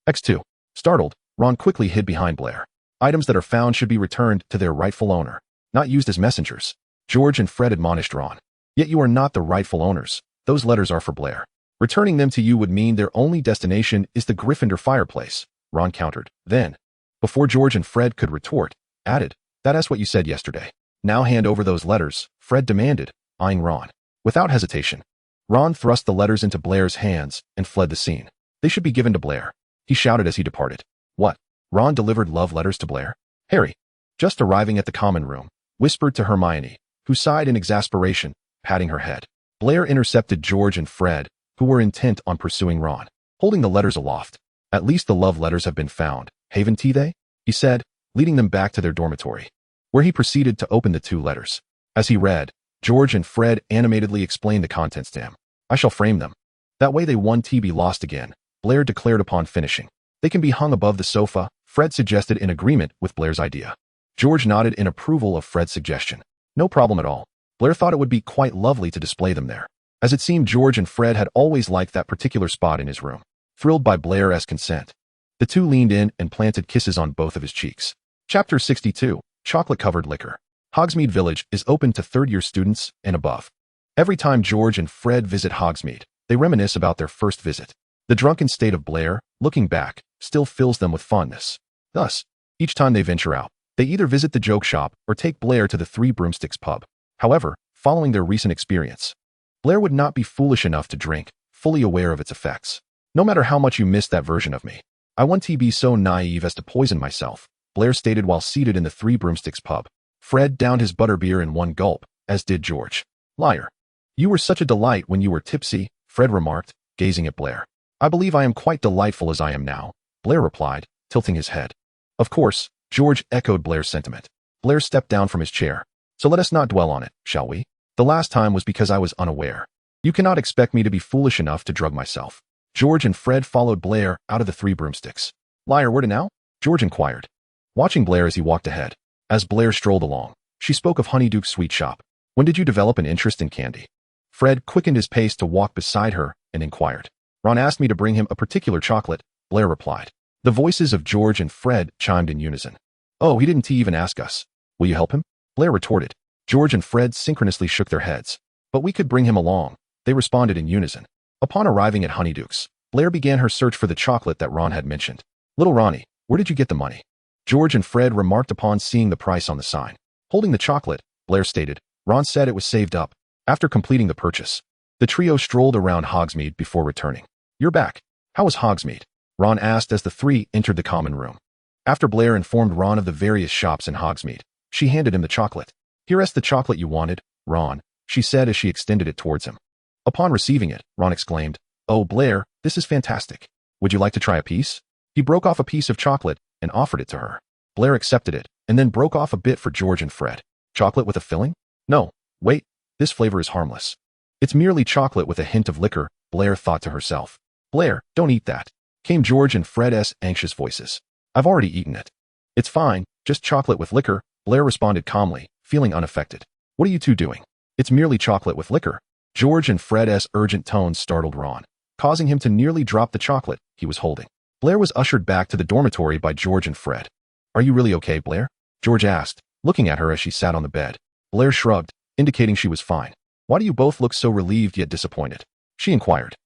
X2. Startled, Ron quickly hid behind Blair. Items that are found should be returned to their rightful owner, not used as messengers. George and Fred admonished Ron. Yet you are not the rightful owners. Those letters are for Blair. Returning them to you would mean their only destination is the Gryffindor fireplace, Ron countered. Then, before George and Fred could retort, added, that is what you said yesterday. Now hand over those letters, Fred demanded, eyeing Ron. Without hesitation, Ron thrust the letters into Blair's hands and fled the scene. They should be given to Blair, he shouted as he departed. What? Ron delivered love letters to Blair? Harry, just arriving at the common room, whispered to Hermione, who sighed in exasperation, patting her head. Blair intercepted George and Fred, who were intent on pursuing Ron, holding the letters aloft. At least the love letters have been found, haven't they? He said, leading them back to their dormitory, where he proceeded to open the two letters. As he read, George and Fred animatedly explained the contents to him. I shall frame them. That way they won't be lost again, Blair declared upon finishing. They can be hung above the sofa, Fred suggested in agreement with Blair's idea. George nodded in approval of Fred's suggestion. No problem at all. Blair thought it would be quite lovely to display them there, as it seemed George and Fred had always liked that particular spot in his room. Thrilled by Blair's consent, the two leaned in and planted kisses on both of his cheeks. Chapter 62, Chocolate-Covered Liquor. Hogsmeade Village is open to third-year students and above. Every time George and Fred visit Hogsmeade, they reminisce about their first visit. The drunken state of Blair, looking back, still fills them with fondness. Thus, each time they venture out, they either visit the joke shop or take Blair to the Three Broomsticks pub. However, following their recent experience, Blair would not be foolish enough to drink, fully aware of its effects. No matter how much you miss that version of me, I won't be so naive as to poison myself, Blair stated while seated in the Three Broomsticks pub. Fred downed his butterbeer in one gulp, as did George. Liar. You were such a delight when you were tipsy, Fred remarked, gazing at Blair. I believe I am quite delightful as I am now, Blair replied, tilting his head. Of course, George echoed Blair's sentiment. Blair stepped down from his chair. So let us not dwell on it, shall we? The last time was because I was unaware. You cannot expect me to be foolish enough to drug myself. George and Fred followed Blair out of the Three Broomsticks. Liar, where to now? George inquired, watching Blair as he walked ahead. As Blair strolled along, she spoke of Honeyduke's sweet shop. When did you develop an interest in candy? Fred quickened his pace to walk beside her and inquired. Ron asked me to bring him a particular chocolate, Blair replied. The voices of George and Fred chimed in unison. Oh, he didn't even ask us. Will you help him? Blair retorted. George and Fred synchronously shook their heads. But we could bring him along, they responded in unison. Upon arriving at Honeyduke's, Blair began her search for the chocolate that Ron had mentioned. Little Ronnie, where did you get the money? George and Fred remarked upon seeing the price on the sign. Holding the chocolate, Blair stated, Ron said it was saved up. After completing the purchase, the trio strolled around Hogsmeade before returning. You're back. How was Hogsmeade? Ron asked as the three entered the common room. After Blair informed Ron of the various shops in Hogsmeade, she handed him the chocolate. Here's the chocolate you wanted, Ron, she said as she extended it towards him. Upon receiving it, Ron exclaimed, Oh, Blair, this is fantastic. Would you like to try a piece? He broke off a piece of chocolate and offered it to her. Blair accepted it and then broke off a bit for George and Fred. Chocolate with a filling? No, wait, this flavor is harmless. It's merely chocolate with a hint of liquor, Blair thought to herself. Blair, don't eat that, came George and Fred's anxious voices. I've already eaten it. It's fine, just chocolate with liquor, Blair responded calmly, feeling unaffected. What are you two doing? It's merely chocolate with liquor. George and Fred's urgent tones startled Ron, causing him to nearly drop the chocolate he was holding. Blair was ushered back to the dormitory by George and Fred. Are you really okay, Blair? George asked, looking at her as she sat on the bed. Blair shrugged, indicating she was fine. Why do you both look so relieved yet disappointed? She inquired.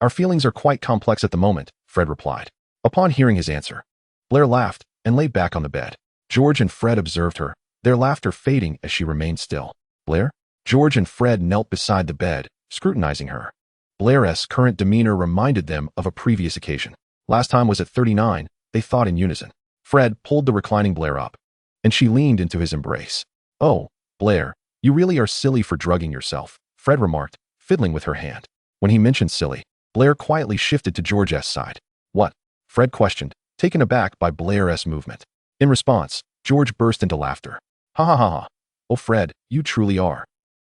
Our feelings are quite complex at the moment, Fred replied. Upon hearing his answer, Blair laughed and lay back on the bed. George and Fred observed her, their laughter fading as she remained still. Blair? George and Fred knelt beside the bed, scrutinizing her. Blair's current demeanor reminded them of a previous occasion. Last time was at 39, they thought in unison. Fred pulled the reclining Blair up, and she leaned into his embrace. Oh, Blair, you really are silly for drugging yourself, Fred remarked, fiddling with her hand. When he mentioned silly, Blair quietly shifted to George's side. What? Fred questioned, taken aback by Blair's movement. In response, George burst into laughter. Ha ha ha ha. Oh, Fred, you truly are.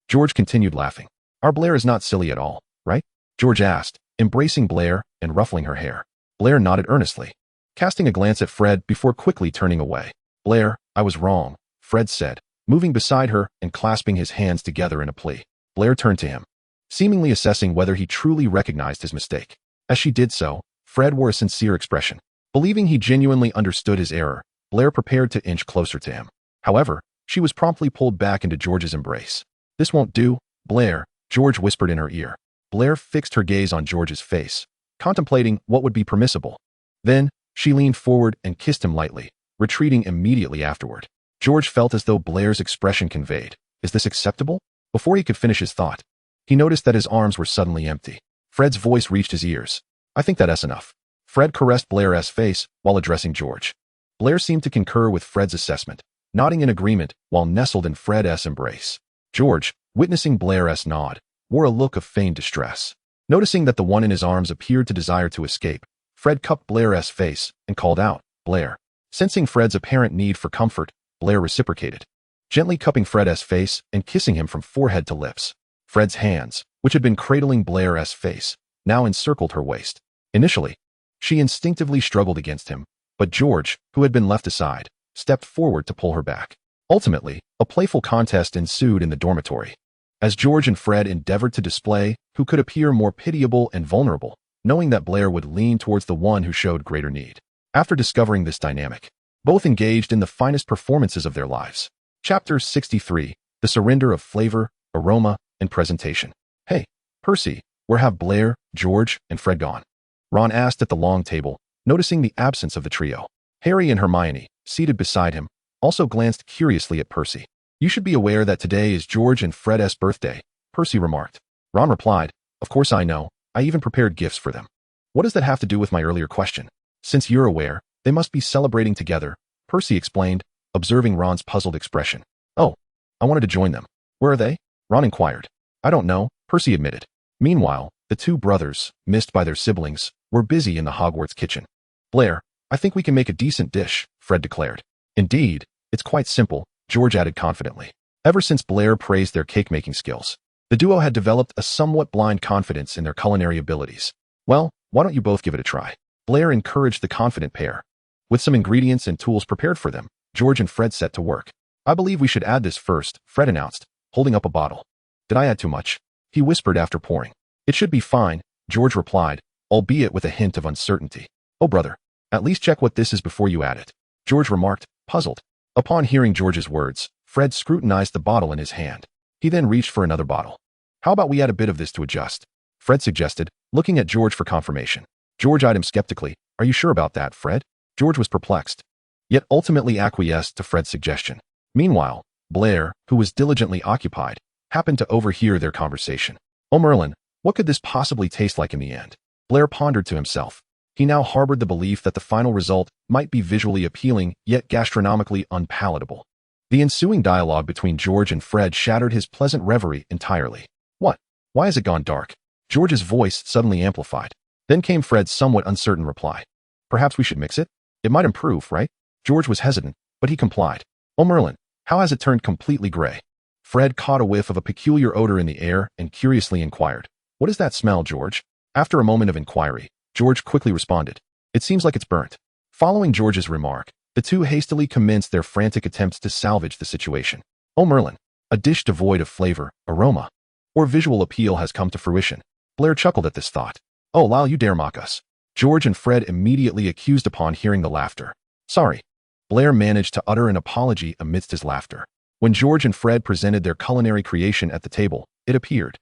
George continued laughing. Our Blair is not silly at all, right? George asked, embracing Blair and ruffling her hair. Blair nodded earnestly, casting a glance at Fred before quickly turning away. Blair, I was wrong, Fred said, moving beside her and clasping his hands together in a plea. Blair turned to him, seemingly assessing whether he truly recognized his mistake. As she did so, Fred wore a sincere expression. Believing he genuinely understood his error, Blair prepared to inch closer to him. However, she was promptly pulled back into George's embrace. This won't do, Blair, George whispered in her ear. Blair fixed her gaze on George's face, contemplating what would be permissible. Then, she leaned forward and kissed him lightly, retreating immediately afterward. George felt as though Blair's expression conveyed, Is this acceptable? Before he could finish his thought, he noticed that his arms were suddenly empty. Fred's voice reached his ears. I think that's enough. Fred caressed Blair's face while addressing George. Blair seemed to concur with Fred's assessment, nodding in agreement while nestled in Fred's embrace. George, witnessing Blair's nod, wore a look of feigned distress. Noticing that the one in his arms appeared to desire to escape, Fred cupped Blair's face and called out, Blair. Sensing Fred's apparent need for comfort, Blair reciprocated, gently cupping Fred's face and kissing him from forehead to lips. Fred's hands, which had been cradling Blair's face, now encircled her waist. Initially, she instinctively struggled against him, but George, who had been left aside, stepped forward to pull her back. Ultimately, a playful contest ensued in the dormitory, as George and Fred endeavored to display who could appear more pitiable and vulnerable, knowing that Blair would lean towards the one who showed greater need. After discovering this dynamic, both engaged in the finest performances of their lives. Chapter 63, The Surrender of Flavor, Aroma, and Presentation. Hey, Percy, where have Blair, George, and Fred gone? Ron asked at the long table, noticing the absence of the trio. Harry and Hermione, seated beside him, also glanced curiously at Percy. You should be aware that today is George and Fred's birthday, Percy remarked. Ron replied, Of course I know, I even prepared gifts for them. What does that have to do with my earlier question? Since you're aware, they must be celebrating together, Percy explained, observing Ron's puzzled expression. Oh, I wanted to join them. Where are they? Ron inquired. I don't know, Percy admitted. Meanwhile, the two brothers, missed by their siblings, were busy in the Hogwarts kitchen. Blair, I think we can make a decent dish, Fred declared. Indeed, it's quite simple, George added confidently. Ever since Blair praised their cake-making skills, the duo had developed a somewhat blind confidence in their culinary abilities. Well, why don't you both give it a try? Blair encouraged the confident pair. With some ingredients and tools prepared for them, George and Fred set to work. I believe we should add this first, Fred announced, holding up a bottle. Did I add too much? He whispered after pouring. It should be fine, George replied, albeit with a hint of uncertainty. Oh, brother, at least check what this is before you add it, George remarked, puzzled. Upon hearing George's words, Fred scrutinized the bottle in his hand. He then reached for another bottle. How about we add a bit of this to adjust? Fred suggested, looking at George for confirmation. George eyed him skeptically. Are you sure about that, Fred? George was perplexed. yet ultimately acquiesced to Fred's suggestion. Meanwhile, Blair, who was diligently occupied, happened to overhear their conversation. Oh Merlin, what could this possibly taste like in the end? Blair pondered to himself. He now harbored the belief that the final result might be visually appealing, yet gastronomically unpalatable. The ensuing dialogue between George and Fred shattered his pleasant reverie entirely. What? Why has it gone dark? George's voice suddenly amplified. Then came Fred's somewhat uncertain reply. Perhaps we should mix it? It might improve, right? George was hesitant, but he complied. Oh Merlin, how has it turned completely gray? Fred caught a whiff of a peculiar odor in the air and curiously inquired. What is that smell, George? After a moment of inquiry, George quickly responded. It seems like it's burnt. Following George's remark, the two hastily commenced their frantic attempts to salvage the situation. Oh Merlin, a dish devoid of flavor, aroma, or visual appeal has come to fruition. Blair chuckled at this thought. Oh Lyle, you dare mock us. George and Fred immediately accused upon hearing the laughter. Sorry. Blair managed to utter an apology amidst his laughter. When George and Fred presented their culinary creation at the table, it appeared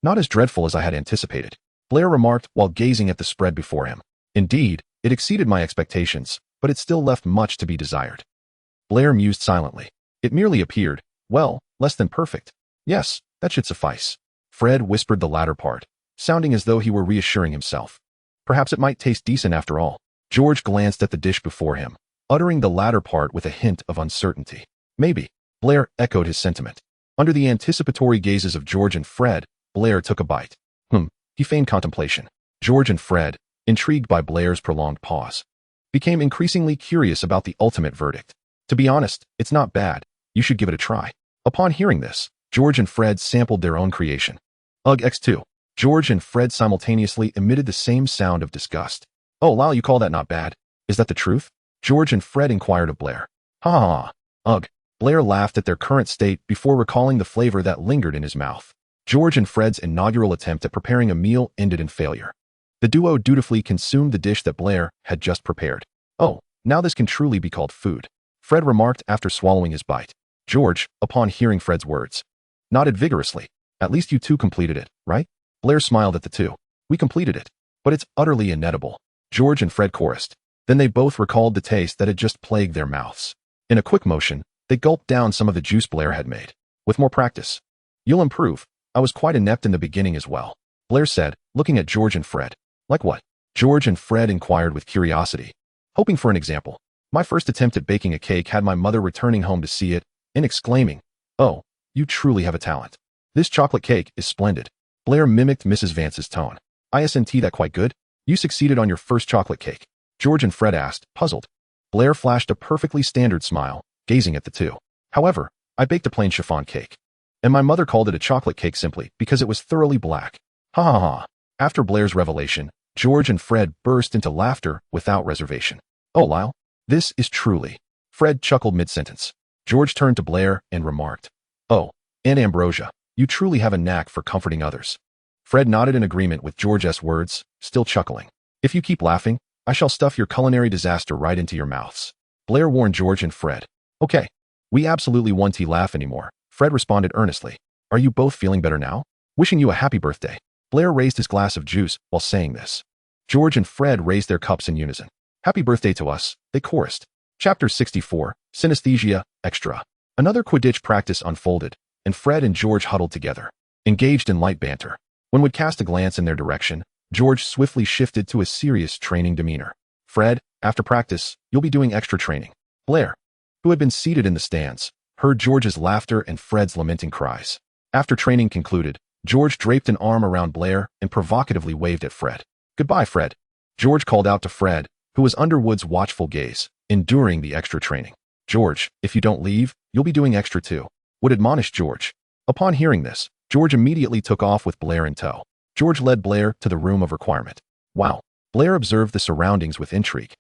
not as dreadful as I had anticipated, Blair remarked while gazing at the spread before him. Indeed, it exceeded my expectations, but it still left much to be desired. Blair mused silently. It merely appeared, well, less than perfect. Yes, that should suffice. Fred whispered the latter part, sounding as though he were reassuring himself. Perhaps it might taste decent after all. George glanced at the dish before him, uttering the latter part with a hint of uncertainty. Maybe. Blair echoed his sentiment. Under the anticipatory gazes of George and Fred, Blair took a bite. He feigned contemplation. George and Fred, intrigued by Blair's prolonged pause, became increasingly curious about the ultimate verdict. To be honest, it's not bad. You should give it a try. Upon hearing this, George and Fred sampled their own creation. Ugh X2. George and Fred simultaneously emitted the same sound of disgust. Oh Lyle, you call that not bad? Is that the truth? George and Fred inquired of Blair. Ha ha ha. Ugh. Blair laughed at their current state before recalling the flavor that lingered in his mouth. George and Fred's inaugural attempt at preparing a meal ended in failure. The duo dutifully consumed the dish that Blair had just prepared. Oh, now this can truly be called food, Fred remarked after swallowing his bite. George, upon hearing Fred's words, nodded vigorously. At least you two completed it, right? Blair smiled at the two. We completed it, but it's utterly inedible. George and Fred chorused. Then they both recalled the taste that had just plagued their mouths. In a quick motion, they gulped down some of the juice Blair had made. With more practice, you'll improve. I was quite inept in the beginning as well, Blair said, looking at George and Fred. Like what? George and Fred inquired with curiosity, hoping for an example. My first attempt at baking a cake had my mother returning home to see it and exclaiming, "Oh, you truly have a talent. This chocolate cake is splendid." Blair mimicked Mrs. Vance's tone. "Isn't that quite good? You succeeded on your first chocolate cake?" George and Fred asked, puzzled. Blair flashed a perfectly standard smile, gazing at the two. "However, I baked a plain chiffon cake, and my mother called it a chocolate cake simply because it was thoroughly black." Ha ha ha. After Blair's revelation, George and Fred burst into laughter without reservation. "Oh Lyle, this is truly..." Fred chuckled mid-sentence. George turned to Blair and remarked, "Oh, Aunt Ambrosia, you truly have a knack for comforting others." Fred nodded in agreement with George's words, still chuckling. "If you keep laughing, I shall stuff your culinary disaster right into your mouths," Blair warned George and Fred. "Okay, we absolutely won't laugh anymore," Fred responded earnestly. "Are you both feeling better now? Wishing you a happy birthday." Blair raised his glass of juice while saying this. George and Fred raised their cups in unison. "Happy birthday to us," they chorused. Chapter 64, Synesthesia, Extra. Another Quidditch practice unfolded, and Fred and George huddled together, engaged in light banter. When would cast a glance in their direction, George swiftly shifted to a serious training demeanor. "Fred, after practice, you'll be doing extra training." Blair, who had been seated in the stands, heard George's laughter and Fred's lamenting cries. After training concluded, George draped an arm around Blair and provocatively waved at Fred. "Goodbye, Fred," George called out to Fred, who was under Wood's watchful gaze, enduring the extra training. "George, if you don't leave, you'll be doing extra too," Wood admonished George. Upon hearing this, George immediately took off with Blair in tow. George led Blair to the room of requirement. Wow. Blair observed the surroundings with intrigue,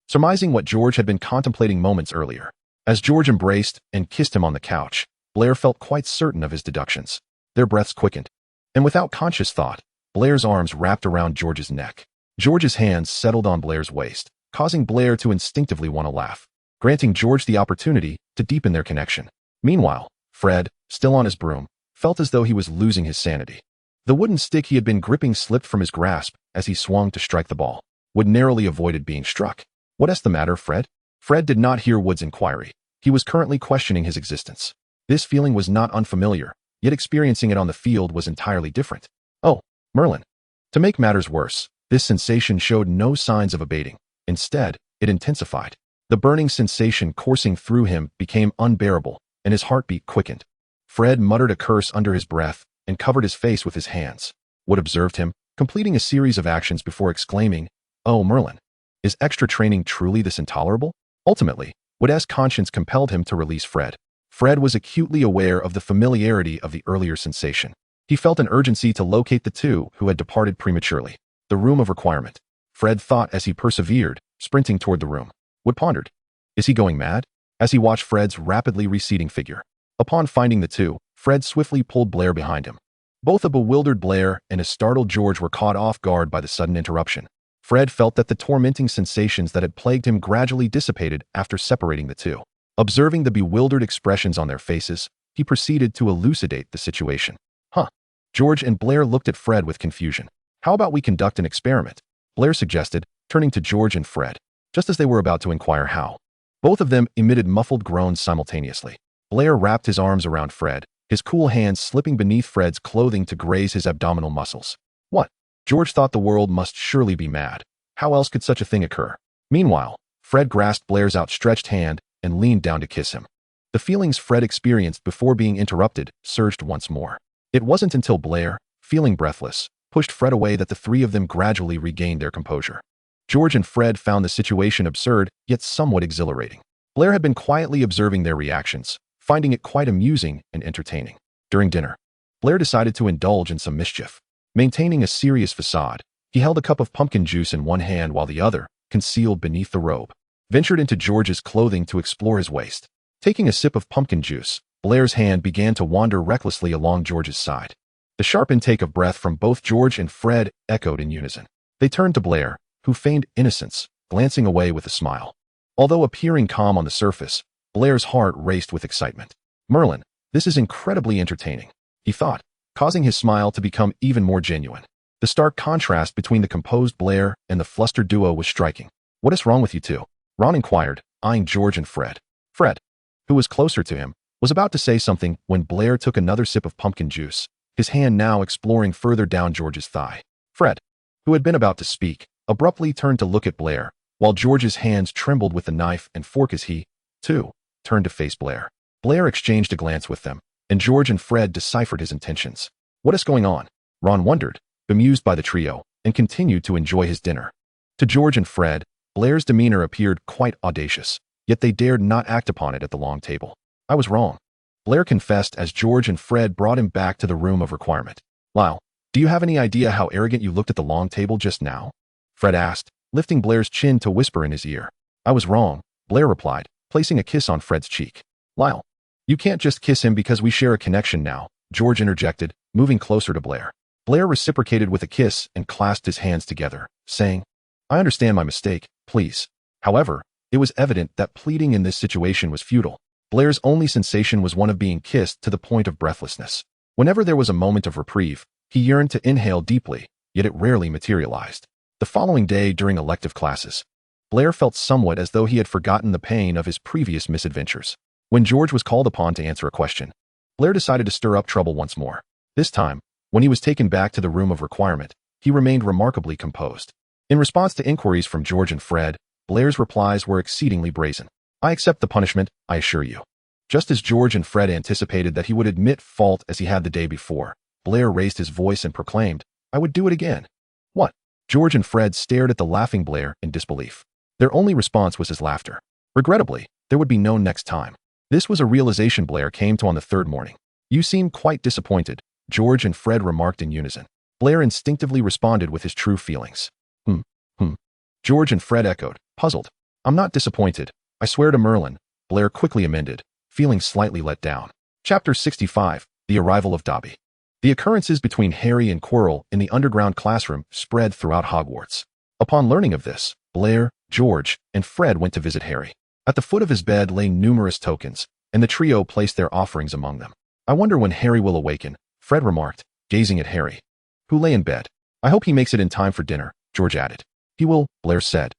surmising what George had been contemplating moments earlier. As George embraced and kissed him on the couch, Blair felt quite certain of his deductions. Their breaths quickened, and without conscious thought, Blair's arms wrapped around George's neck. George's hands settled on Blair's waist, causing Blair to instinctively want to laugh, granting George the opportunity to deepen their connection. Meanwhile, Fred, still on his broom, felt as though he was losing his sanity. The wooden stick he had been gripping slipped from his grasp as he swung to strike the ball. Wood narrowly avoided being struck. "What's the matter, Fred?" Fred did not hear Wood's inquiry. He was currently questioning his existence. This feeling was not unfamiliar, yet experiencing it on the field was entirely different. Oh, Merlin. To make matters worse, this sensation showed no signs of abating. Instead, it intensified. The burning sensation coursing through him became unbearable, and his heartbeat quickened. Fred muttered a curse under his breath and covered his face with his hands. Wood observed him, completing a series of actions before exclaiming, "Oh, Merlin. Is extra training truly this intolerable?" Ultimately, Wood's conscience compelled him to release Fred. Fred was acutely aware of the familiarity of the earlier sensation. He felt an urgency to locate the two who had departed prematurely. The room of requirement. Fred thought as he persevered, sprinting toward the room. Wood pondered. Is he going mad? As he watched Fred's rapidly receding figure. Upon finding the two, Fred swiftly pulled Blair behind him. Both a bewildered Blair and a startled George were caught off guard by the sudden interruption. Fred felt that the tormenting sensations that had plagued him gradually dissipated after separating the two. Observing the bewildered expressions on their faces, he proceeded to elucidate the situation. George and Blair looked at Fred with confusion. How about we conduct an experiment? Blair suggested, turning to George and Fred, just as they were about to inquire how. Both of them emitted muffled groans simultaneously. Blair wrapped his arms around Fred, his cool hands slipping beneath Fred's clothing to graze his abdominal muscles. What? George thought the world must surely be mad. How else could such a thing occur? Meanwhile, Fred grasped Blair's outstretched hand and leaned down to kiss him. The feelings Fred experienced before being interrupted surged once more. It wasn't until Blair, feeling breathless, pushed Fred away that the three of them gradually regained their composure. George and Fred found the situation absurd, yet somewhat exhilarating. Blair had been quietly observing their reactions, finding it quite amusing and entertaining. During dinner, Blair decided to indulge in some mischief. Maintaining a serious facade, he held a cup of pumpkin juice in one hand while the other, concealed beneath the robe, ventured into George's clothing to explore his waist. Taking a sip of pumpkin juice, Blair's hand began to wander recklessly along George's side. The sharp intake of breath from both George and Fred echoed in unison. They turned to Blair, who feigned innocence, glancing away with a smile. Although appearing calm on the surface, Blair's heart raced with excitement. Merlin, this is incredibly entertaining, he thought, causing his smile to become even more genuine. The stark contrast between the composed Blair and the flustered duo was striking. What is wrong with you two? Ron inquired, eyeing George and Fred. Fred, who was closer to him, was about to say something when Blair took another sip of pumpkin juice, his hand now exploring further down George's thigh. Fred, who had been about to speak, abruptly turned to look at Blair, while George's hands trembled with the knife and fork as he, too, turned to face Blair. Blair exchanged a glance with them, and George and Fred deciphered his intentions. What is going on? Ron wondered, bemused by the trio, and continued to enjoy his dinner. To George and Fred, Blair's demeanor appeared quite audacious, yet they dared not act upon it at the long table. I was wrong, Blair confessed as George and Fred brought him back to the room of requirement. Lyle, do you have any idea how arrogant you looked at the long table just now? Fred asked, lifting Blair's chin to whisper in his ear. I was wrong, Blair replied, placing a kiss on Fred's cheek. Lyle, you can't just kiss him because we share a connection now, George interjected, moving closer to Blair. Blair reciprocated with a kiss and clasped his hands together, saying, I understand my mistake, please. However, it was evident that pleading in this situation was futile. Blair's only sensation was one of being kissed to the point of breathlessness. Whenever there was a moment of reprieve, he yearned to inhale deeply, yet it rarely materialized. The following day during elective classes, Blair felt somewhat as though he had forgotten the pain of his previous misadventures. When George was called upon to answer a question, Blair decided to stir up trouble once more. This time, when he was taken back to the room of requirement, he remained remarkably composed. In response to inquiries from George and Fred, Blair's replies were exceedingly brazen. I accept the punishment, I assure you. Just as George and Fred anticipated that he would admit fault as he had the day before, Blair raised his voice and proclaimed, I would do it again. What? George and Fred stared at the laughing Blair in disbelief. Their only response was his laughter. Regrettably, there would be no next time. This was a realization Blair came to on the third morning. You seem quite disappointed, George and Fred remarked in unison. Blair instinctively responded with his true feelings. George and Fred echoed, puzzled. I'm not disappointed. I swear to Merlin, Blair quickly amended, feeling slightly let down. Chapter 65, The Arrival of Dobby. The occurrences between Harry and Quirrell in the underground classroom spread throughout Hogwarts. Upon learning of this, Blair, George, and Fred went to visit Harry. At the foot of his bed lay numerous tokens, and the trio placed their offerings among them. I wonder when Harry will awaken, Fred remarked, gazing at Harry, who lay in bed. I hope he makes it in time for dinner, George added. He will, Blair said,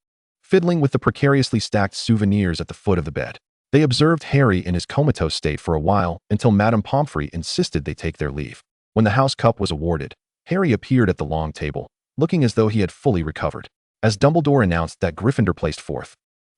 fiddling with the precariously stacked souvenirs at the foot of the bed. They observed Harry in his comatose state for a while until Madame Pomfrey insisted they take their leave. When the house cup was awarded, Harry appeared at the long table, looking as though he had fully recovered. As Dumbledore announced that Gryffindor placed fourth,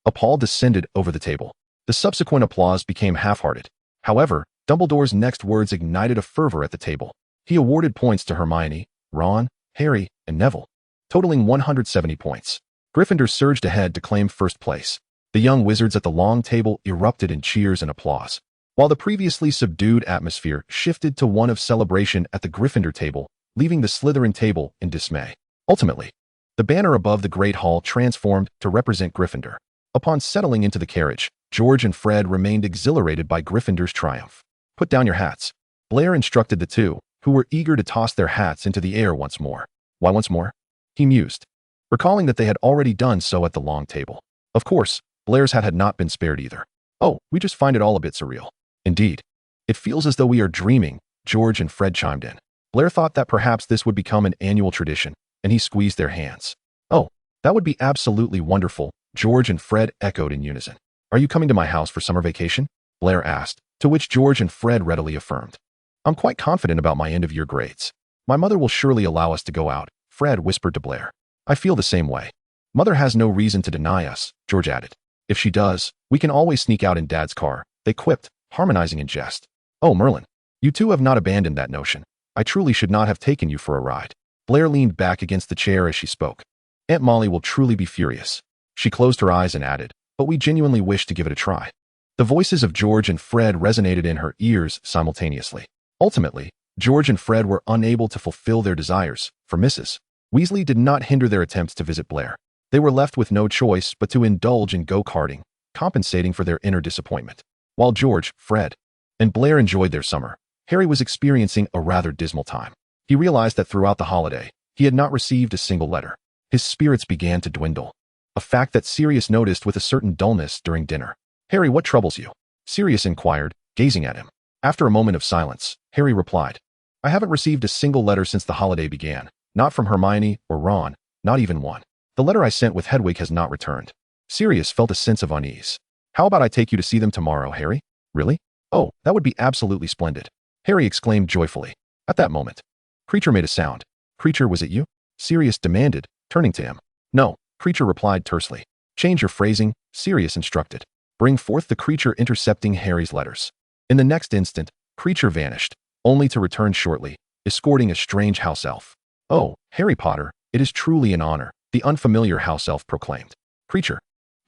a pall descended over the table. The subsequent applause became half-hearted. However, Dumbledore's next words ignited a fervor at the table. He awarded points to Hermione, Ron, Harry, and Neville, totaling 170 points. Gryffindor surged ahead to claim first place. The young wizards at the long table erupted in cheers and applause, while the previously subdued atmosphere shifted to one of celebration at the Gryffindor table, leaving the Slytherin table in dismay. Ultimately, the banner above the Great Hall transformed to represent Gryffindor. Upon settling into the carriage, George and Fred remained exhilarated by Gryffindor's triumph. "Put down your hats," Blair instructed the two, who were eager to toss their hats into the air once more. "Why once more?" he mused, recalling that they had already done so at the long table. Of course, Blair's hat had not been spared either. "Oh, we just find it all a bit surreal." "Indeed. It feels as though we are dreaming," George and Fred chimed in. Blair thought that perhaps this would become an annual tradition, and he squeezed their hands. "Oh, that would be absolutely wonderful," George and Fred echoed in unison. "Are you coming to my house for summer vacation?" Blair asked, to which George and Fred readily affirmed. "I'm quite confident about my end-of-year grades. My mother will surely allow us to go out," Fred whispered to Blair. "I feel the same way. Mother has no reason to deny us," George added. "If she does, we can always sneak out in Dad's car," they quipped, harmonizing in jest. "Oh, Merlin, you two have not abandoned that notion. I truly should not have taken you for a ride." Blair leaned back against the chair as she spoke. "Aunt Molly will truly be furious." She closed her eyes and added, "But we genuinely wish to give it a try." The voices of George and Fred resonated in her ears simultaneously. Ultimately, George and Fred were unable to fulfill their desires, for Mrs. Weasley did not hinder their attempts to visit Blair. They were left with no choice but to indulge in go-karting, compensating for their inner disappointment. While George, Fred, and Blair enjoyed their summer, Harry was experiencing a rather dismal time. He realized that throughout the holiday, he had not received a single letter. His spirits began to dwindle, a fact that Sirius noticed with a certain dullness during dinner. "Harry, what troubles you?" Sirius inquired, gazing at him. After a moment of silence, Harry replied, "I haven't received a single letter since the holiday began, not from Hermione or Ron, not even one. The letter I sent with Hedwig has not returned." Sirius felt a sense of unease. "How about I take you to see them tomorrow, Harry?" "Really? Oh, that would be absolutely splendid," Harry exclaimed joyfully. At that moment, Creature made a sound. "Creature, was it you?" Sirius demanded, turning to him. "No," Creature replied tersely. "Change your phrasing," Sirius instructed. "Bring forth the creature intercepting Harry's letters." In the next instant, Creature vanished, only to return shortly, escorting a strange house elf. "Oh, Harry Potter, it is truly an honor," the unfamiliar house elf proclaimed. "Creature,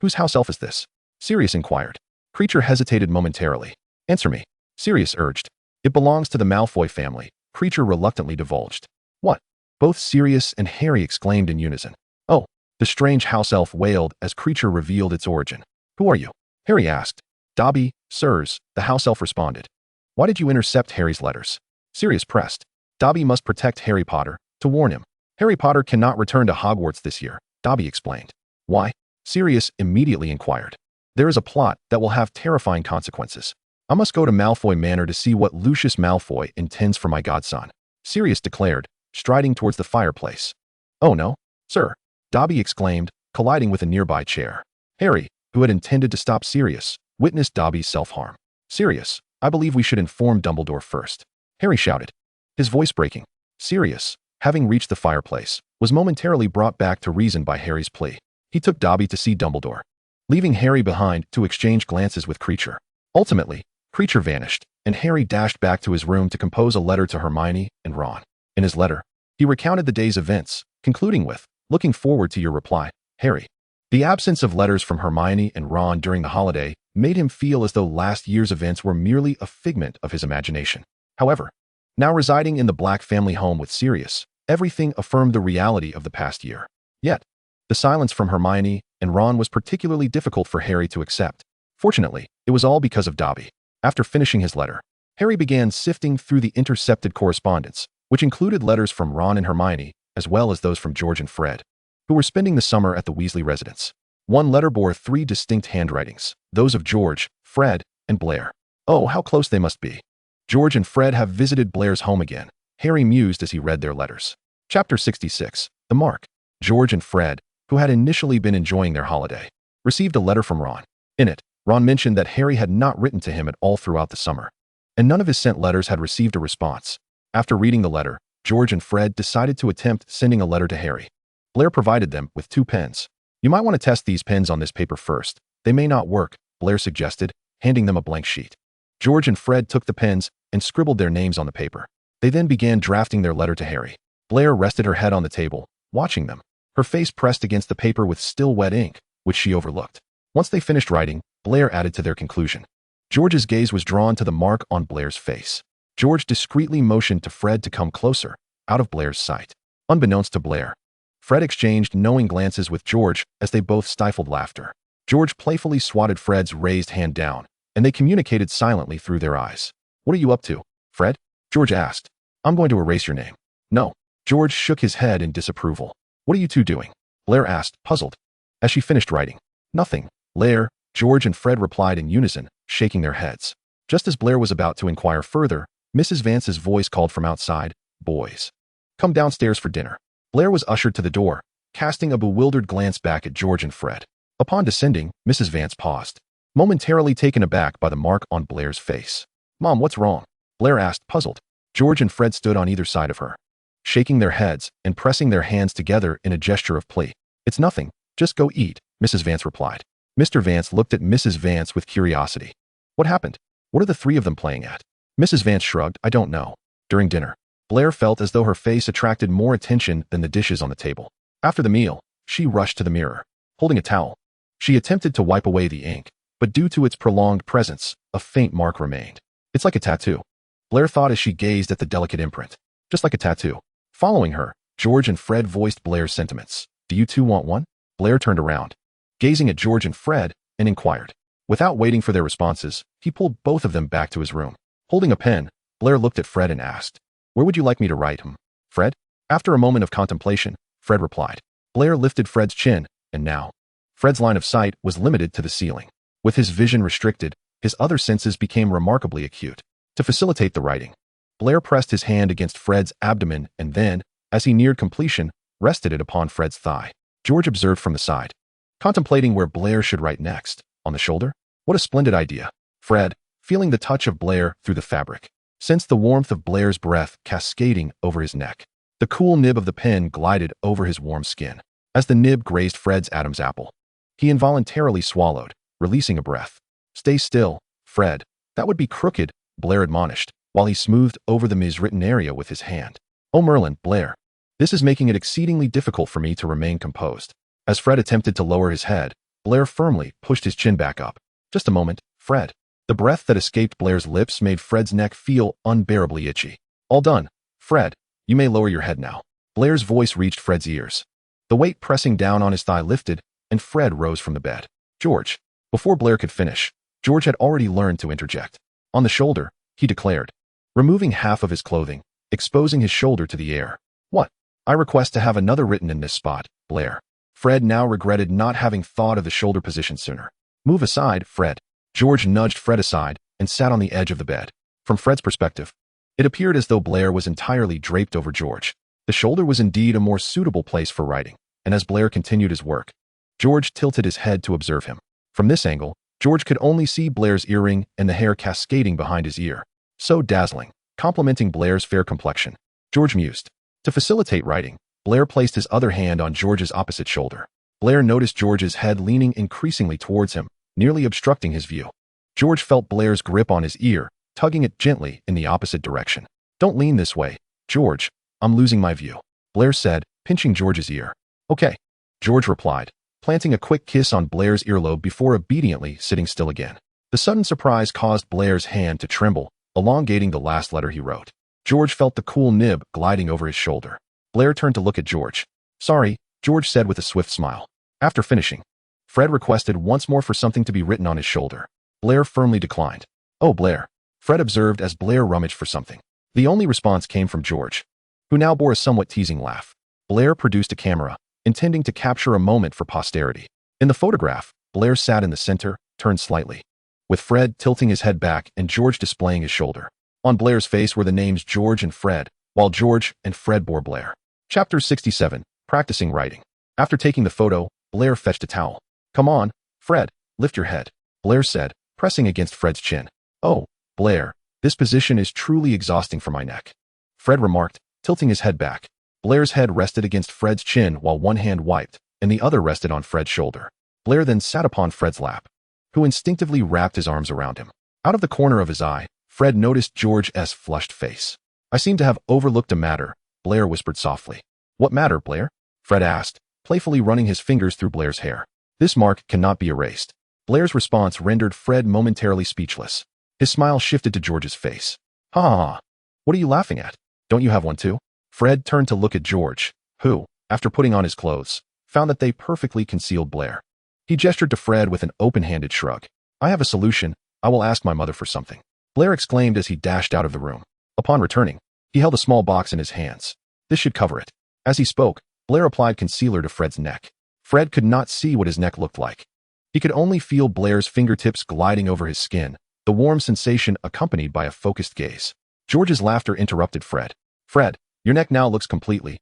whose house elf is this?" Sirius inquired. Creature hesitated momentarily. "Answer me," Sirius urged. "It belongs to the Malfoy family," Creature reluctantly divulged. "What?" Both Sirius and Harry exclaimed in unison. "Oh," the strange house elf wailed as Creature revealed its origin. "Who are you?" Harry asked. "Dobby, sirs," the house elf responded. "Why did you intercept Harry's letters?" Sirius pressed. "Dobby must protect Harry Potter, to warn him. Harry Potter cannot return to Hogwarts this year," Dobby explained. "Why?" Sirius immediately inquired. "There is a plot that will have terrifying consequences. I must go to Malfoy Manor to see what Lucius Malfoy intends for my godson," Sirius declared, striding towards the fireplace. "Oh no, sir," Dobby exclaimed, colliding with a nearby chair. Harry, who had intended to stop Sirius, witnessed Dobby's self-harm. "Sirius, I believe we should inform Dumbledore first," Harry shouted, his voice breaking. Sirius, having reached the fireplace, was momentarily brought back to reason by Harry's plea. He took Dobby to see Dumbledore, leaving Harry behind to exchange glances with Creature. Ultimately, Creature vanished, and Harry dashed back to his room to compose a letter to Hermione and Ron. In his letter, he recounted the day's events, concluding with, "Looking forward to your reply, Harry." The absence of letters from Hermione and Ron during the holiday made him feel as though last year's events were merely a figment of his imagination. However, now residing in the Black family home with Sirius, everything affirmed the reality of the past year. Yet, the silence from Hermione and Ron was particularly difficult for Harry to accept. Fortunately, it was all because of Dobby. After finishing his letter, Harry began sifting through the intercepted correspondence, which included letters from Ron and Hermione, as well as those from George and Fred, who were spending the summer at the Weasley residence. One letter bore 3 distinct handwritings, those of George, Fred, and Blair. Oh, how close they must be. George and Fred have visited Blair's home again, Harry mused as he read their letters. Chapter 66, The Mark. George and Fred, who had initially been enjoying their holiday, received a letter from Ron. In it, Ron mentioned that Harry had not written to him at all throughout the summer, and none of his sent letters had received a response. After reading the letter, George and Fred decided to attempt sending a letter to Harry. Blair provided them with 2 pens. "You might want to test these pens on this paper first. They may not work," Blair suggested, handing them a blank sheet. George and Fred took the pens and scribbled their names on the paper. They then began drafting their letter to Harry. Blair rested her head on the table, watching them, her face pressed against the paper with still wet ink, which she overlooked. Once they finished writing, Blair added to their conclusion. George's gaze was drawn to the mark on Blair's face. George discreetly motioned to Fred to come closer, out of Blair's sight. Unbeknownst to Blair, Fred exchanged knowing glances with George as they both stifled laughter. George playfully swatted Fred's raised hand down, and they communicated silently through their eyes. "What are you up to, Fred?" George asked. "I'm going to erase your name." "No." George shook his head in disapproval. "What are you two doing?" Blair asked, puzzled. As she finished writing, "Nothing, Blair," George and Fred replied in unison, shaking their heads. Just as Blair was about to inquire further, Mrs. Vance's voice called from outside, "Boys, come downstairs for dinner." Blair was ushered to the door, casting a bewildered glance back at George and Fred. Upon descending, Mrs. Vance paused, momentarily taken aback by the mark on Blair's face. "Mom, what's wrong?" Blair asked, puzzled. George and Fred stood on either side of her, shaking their heads and pressing their hands together in a gesture of plea. "It's nothing. Just go eat," Mrs. Vance replied. Mr. Vance looked at Mrs. Vance with curiosity. "What happened? What are the 3 of them playing at?" Mrs. Vance shrugged. "I don't know." During dinner, Blair felt as though her face attracted more attention than the dishes on the table. After the meal, she rushed to the mirror, holding a towel. She attempted to wipe away the ink, but due to its prolonged presence, a faint mark remained. "It's like a tattoo," Blair thought as she gazed at the delicate imprint. "Just like a tattoo." Following her, George and Fred voiced Blair's sentiments. "Do you two want one?" Blair turned around, gazing at George and Fred, and inquired. Without waiting for their responses, he pulled both of them back to his room. Holding a pen, Blair looked at Fred and asked, "Where would you like me to write him, Fred?" After a moment of contemplation, Fred replied. Blair lifted Fred's chin, and now, Fred's line of sight was limited to the ceiling. With his vision restricted, his other senses became remarkably acute. To facilitate the writing, Blair pressed his hand against Fred's abdomen and then, as he neared completion, rested it upon Fred's thigh. George observed from the side, contemplating where Blair should write next. On the shoulder? What a splendid idea. Fred, feeling the touch of Blair through the fabric, sensed the warmth of Blair's breath cascading over his neck. The cool nib of the pen glided over his warm skin. As the nib grazed Fred's Adam's apple, he involuntarily swallowed, releasing a breath. "Stay still, Fred. That would be crooked," Blair admonished, while he smoothed over the miswritten area with his hand. "Oh Merlin, Blair. This is making it exceedingly difficult for me to remain composed." As Fred attempted to lower his head, Blair firmly pushed his chin back up. "Just a moment, Fred." The breath that escaped Blair's lips made Fred's neck feel unbearably itchy. "All done, Fred. You may lower your head now." Blair's voice reached Fred's ears. The weight pressing down on his thigh lifted, and Fred rose from the bed. "George." Before Blair could finish, George had already learned to interject. On the shoulder, he declared, removing half of his clothing, exposing his shoulder to the air. "What?" "I request to have another written in this spot, Blair." Fred now regretted not having thought of the shoulder position sooner. "Move aside, Fred." George nudged Fred aside and sat on the edge of the bed. From Fred's perspective, it appeared as though Blair was entirely draped over George. The shoulder was indeed a more suitable place for writing, and as Blair continued his work, George tilted his head to observe him. From this angle, George could only see Blair's earring and the hair cascading behind his ear. So dazzling, complementing Blair's fair complexion. George mused. To facilitate writing, Blair placed his other hand on George's opposite shoulder. Blair noticed George's head leaning increasingly towards him, nearly obstructing his view. George felt Blair's grip on his ear, tugging it gently in the opposite direction. "Don't lean this way, George. I'm losing my view," Blair said, pinching George's ear. "Okay," George replied, planting a quick kiss on Blair's earlobe before obediently sitting still again. The sudden surprise caused Blair's hand to tremble, elongating the last letter he wrote. George felt the cool nib gliding over his shoulder. Blair turned to look at George. "Sorry," George said with a swift smile. After finishing, Fred requested once more for something to be written on his shoulder. Blair firmly declined. "Oh, Blair," Fred observed as Blair rummaged for something. The only response came from George, who now bore a somewhat teasing laugh. Blair produced a camera, intending to capture a moment for posterity. In the photograph, Blair sat in the center, turned slightly, with Fred tilting his head back and George displaying his shoulder. On Blair's face were the names George and Fred, while George and Fred bore Blair. Chapter 67, Practicing Writing. After taking the photo, Blair fetched a towel. "Come on, Fred, lift your head," Blair said, pressing against Fred's chin. "Oh, Blair, this position is truly exhausting for my neck," Fred remarked, tilting his head back. Blair's head rested against Fred's chin while one hand wiped, and the other rested on Fred's shoulder. Blair then sat upon Fred's lap, who instinctively wrapped his arms around him. Out of the corner of his eye, Fred noticed George's flushed face. "I seem to have overlooked a matter," Blair whispered softly. "What matter, Blair?" Fred asked, playfully running his fingers through Blair's hair. "This mark cannot be erased." Blair's response rendered Fred momentarily speechless. His smile shifted to George's face. "Ha ha ha. What are you laughing at? Don't you have one too?" Fred turned to look at George, who, after putting on his clothes, found that they perfectly concealed Blair. He gestured to Fred with an open-handed shrug. "I have a solution. I will ask my mother for something," Blair exclaimed as he dashed out of the room. Upon returning, he held a small box in his hands. "This should cover it." As he spoke, Blair applied concealer to Fred's neck. Fred could not see what his neck looked like. He could only feel Blair's fingertips gliding over his skin, the warm sensation accompanied by a focused gaze. George's laughter interrupted Fred. "Fred, your neck now looks completely,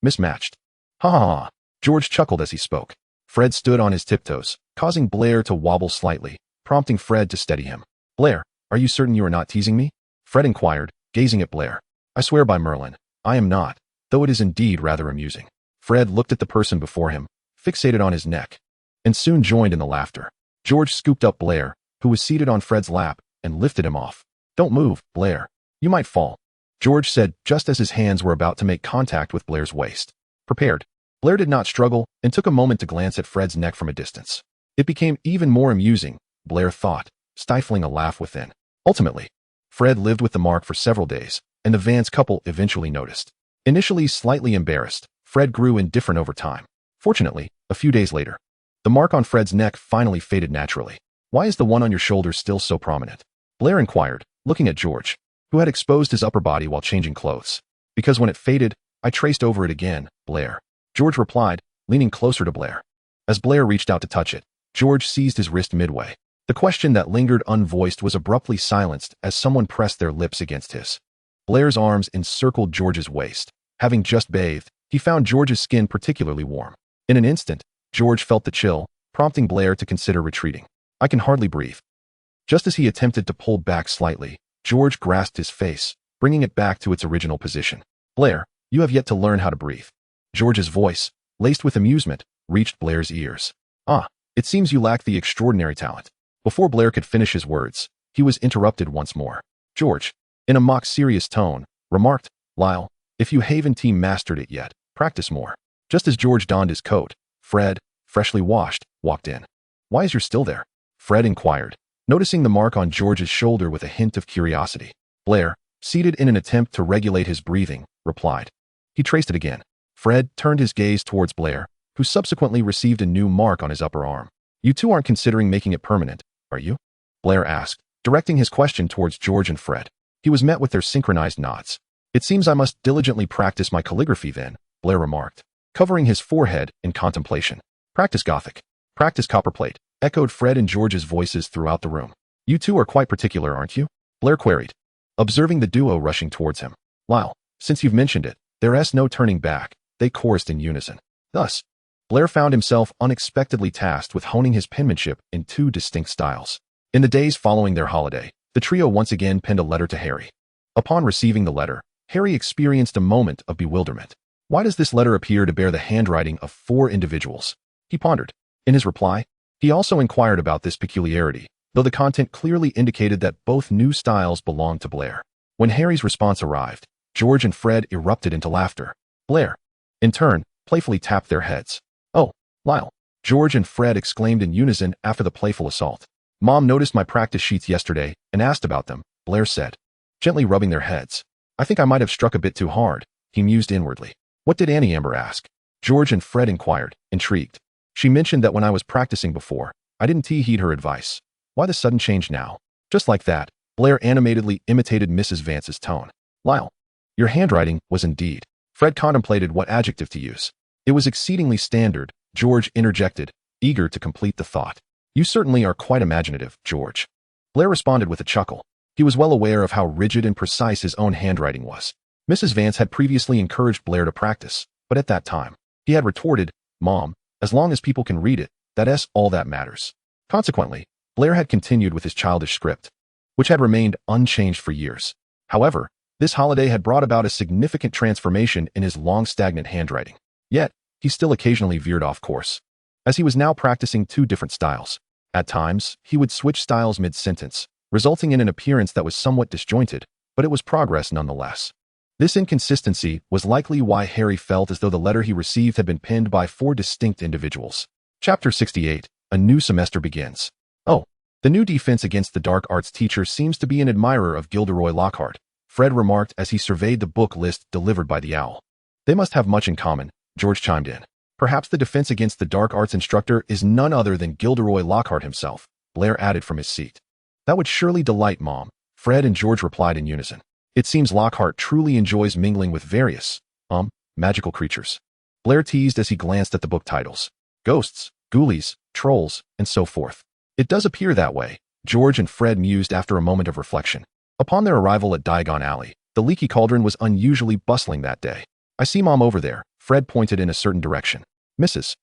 mismatched." "Ha ha ha." George chuckled as he spoke. Fred stood on his tiptoes, causing Blair to wobble slightly, prompting Fred to steady him. "Blair, are you certain you are not teasing me?" Fred inquired, gazing at Blair. "I swear by Merlin, I am not, though it is indeed rather amusing." Fred looked at the person before him, fixated on his neck, and soon joined in the laughter. George scooped up Blair, who was seated on Fred's lap, and lifted him off. "Don't move, Blair. You might fall," George said just as his hands were about to make contact with Blair's waist. Prepared, Blair did not struggle and took a moment to glance at Fred's neck from a distance. It became even more amusing, Blair thought, stifling a laugh within. Ultimately, Fred lived with the mark for several days, and the Vance couple eventually noticed. Initially slightly embarrassed, Fred grew indifferent over time. Fortunately, a few days later, the mark on Fred's neck finally faded naturally. "Why is the one on your shoulder still so prominent?" Blair inquired, looking at George, who had exposed his upper body while changing clothes. "Because when it faded, I traced over it again, Blair," George replied, leaning closer to Blair. As Blair reached out to touch it, George seized his wrist midway. The question that lingered unvoiced was abruptly silenced as someone pressed their lips against his. Blair's arms encircled George's waist. Having just bathed, he found George's skin particularly warm. In an instant, George felt the chill, prompting Blair to consider retreating. "I can hardly breathe." Just as he attempted to pull back slightly, George grasped his face, bringing it back to its original position. "Blair, you have yet to learn how to breathe." George's voice, laced with amusement, reached Blair's ears. "Ah, it seems you lack the extraordinary talent." Before Blair could finish his words, he was interrupted once more. George, in a mock-serious tone, remarked, "Lyle, if you haven't mastered it yet, practice more." Just as George donned his coat, Fred, freshly washed, walked in. "Why is your still there?" Fred inquired, noticing the mark on George's shoulder with a hint of curiosity. Blair, seated in an attempt to regulate his breathing, replied. He traced it again. Fred turned his gaze towards Blair, who subsequently received a new mark on his upper arm. "You two aren't considering making it permanent, are you?" Blair asked, directing his question towards George and Fred. He was met with their synchronized nods. "It seems I must diligently practice my calligraphy then," Blair remarked, covering his forehead in contemplation. "Practice Gothic. Practice copperplate," echoed Fred and George's voices throughout the room. "You two are quite particular, aren't you?" Blair queried, observing the duo rushing towards him. "Lyle, since you've mentioned it, there's no turning back," they chorused in unison. Thus, Blair found himself unexpectedly tasked with honing his penmanship in two distinct styles. In the days following their holiday, the trio once again penned a letter to Harry. Upon receiving the letter, Harry experienced a moment of bewilderment. Why does this letter appear to bear the handwriting of 4 individuals? He pondered. In his reply, he also inquired about this peculiarity, though the content clearly indicated that both new styles belonged to Blair. When Harry's response arrived, George and Fred erupted into laughter. Blair, in turn, playfully tapped their heads. "Oh, Lyle," George and Fred exclaimed in unison after the playful assault. "Mom noticed my practice sheets yesterday and asked about them," Blair said, gently rubbing their heads. "I think I might have struck a bit too hard," he mused inwardly. "What did Annie Amber ask?" George and Fred inquired, intrigued. "She mentioned that when I was practicing before, I didn't heed her advice. Why the sudden change now?" Just like that, Blair animatedly imitated Mrs. Vance's tone. "Lyle, your handwriting was indeed." Fred contemplated what adjective to use. "It was exceedingly standard," George interjected, eager to complete the thought. "You certainly are quite imaginative, George." Blair responded with a chuckle. He was well aware of how rigid and precise his own handwriting was. Mrs. Vance had previously encouraged Blair to practice, but at that time, he had retorted, Mom, as long as people can read it, that's all that matters. Consequently, Blair had continued with his childish script, which had remained unchanged for years. However, this holiday had brought about a significant transformation in his long stagnant handwriting. Yet, he still occasionally veered off course, as he was now practicing two different styles. At times, he would switch styles mid-sentence, resulting in an appearance that was somewhat disjointed, but it was progress nonetheless. This inconsistency was likely why Harry felt as though the letter he received had been penned by 4 distinct individuals. Chapter 68. A new semester begins. Oh, the new defense against the dark arts teacher seems to be an admirer of Gilderoy Lockhart, Fred remarked as he surveyed the book list delivered by the owl. They must have much in common, George chimed in. Perhaps the defense against the dark arts instructor is none other than Gilderoy Lockhart himself, Blair added from his seat. That would surely delight Mom, Fred and George replied in unison. It seems Lockhart truly enjoys mingling with various, magical creatures. Blair teased as he glanced at the book titles. Ghosts, ghoulies, trolls, and so forth. It does appear that way, George and Fred mused after a moment of reflection. Upon their arrival at Diagon Alley, the Leaky Cauldron was unusually bustling that day. I see Mom over there, Fred pointed in a certain direction. Mrs.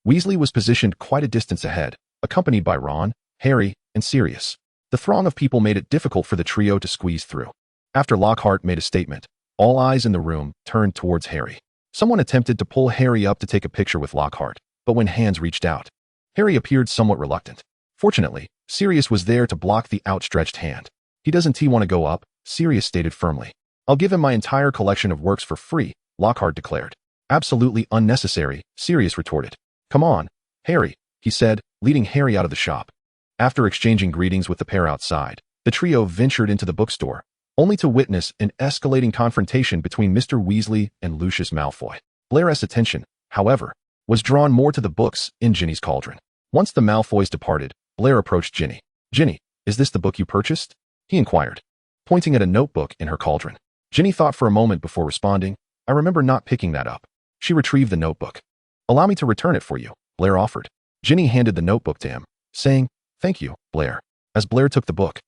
Weasley was positioned quite a distance ahead, accompanied by Ron, Harry, and Sirius. The throng of people made it difficult for the trio to squeeze through. After Lockhart made a statement, all eyes in the room turned towards Harry. Someone attempted to pull Harry up to take a picture with Lockhart, but when hands reached out, Harry appeared somewhat reluctant. Fortunately, Sirius was there to block the outstretched hand. He doesn't want to go up, Sirius stated firmly. I'll give him my entire collection of works for free, Lockhart declared. Absolutely unnecessary, Sirius retorted. Come on, Harry, he said, leading Harry out of the shop. After exchanging greetings with the pair outside, the trio ventured into the bookstore, only to witness an escalating confrontation between Mr. Weasley and Lucius Malfoy. Blair's attention, however, was drawn more to the books in Ginny's cauldron. Once the Malfoys departed, Blair approached Ginny. Ginny, is this the book you purchased? He inquired, pointing at a notebook in her cauldron. Ginny thought for a moment before responding. I remember not picking that up. She retrieved the notebook. Allow me to return it for you, Blair offered. Ginny handed the notebook to him, saying, Thank you, Blair. As Blair took the book,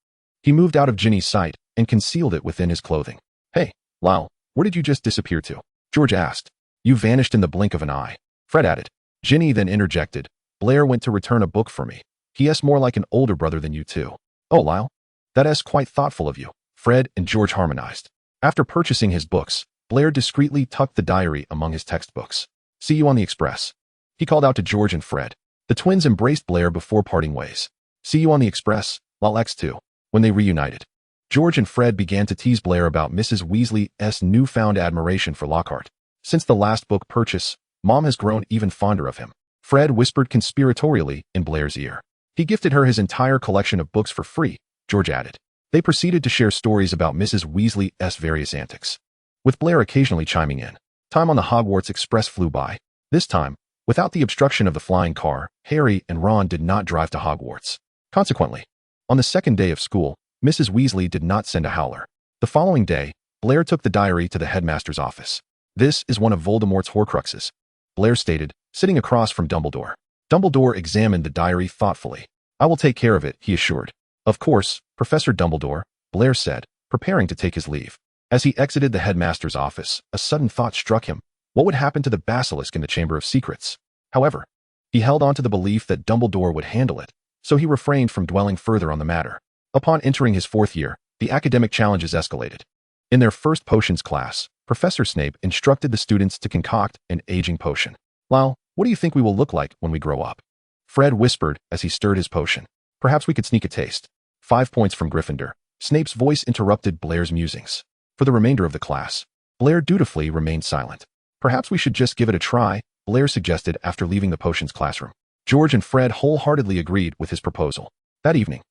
he moved out of Ginny's sight and concealed it within his clothing. Hey, Lyle, where did you just disappear to? George asked. You vanished in the blink of an eye, Fred added. Ginny then interjected. Blair went to return a book for me. He is more like an older brother than you two. Oh, Lyle, that is quite thoughtful of you, Fred and George harmonized. After purchasing his books, Blair discreetly tucked the diary among his textbooks. See you on the express, he called out to George and Fred. The twins embraced Blair before parting ways. See you on the express, Lal X2. When they reunited, George and Fred began to tease Blair about Mrs. Weasley's newfound admiration for Lockhart. Since the last book purchase, Mom has grown even fonder of him. Fred whispered conspiratorially in Blair's ear. He gifted her his entire collection of books for free, George added. They proceeded to share stories about Mrs. Weasley's various antics, with Blair occasionally chiming in. Time on the Hogwarts Express flew by. This time, without the obstruction of the flying car, Harry and Ron did not drive to Hogwarts. Consequently, on the second day of school, Mrs. Weasley did not send a howler. The following day, Blair took the diary to the headmaster's office. This is one of Voldemort's Horcruxes, Blair stated, sitting across from Dumbledore. Dumbledore examined the diary thoughtfully. I will take care of it, he assured. Of course, Professor Dumbledore, Blair said, preparing to take his leave. As he exited the headmaster's office, a sudden thought struck him. What would happen to the basilisk in the Chamber of Secrets? However, he held on to the belief that Dumbledore would handle it, so he refrained from dwelling further on the matter. Upon entering his 4th year, the academic challenges escalated. In their first potions class, Professor Snape instructed the students to concoct an aging potion. Lyle, what do you think we will look like when we grow up? Fred whispered as he stirred his potion. Perhaps we could sneak a taste. 5 points from Gryffindor. Snape's voice interrupted Blair's musings. For the remainder of the class, Blair dutifully remained silent. Perhaps we should just give it a try, Blair suggested after leaving the potions classroom. George and Fred wholeheartedly agreed with his proposal. That evening,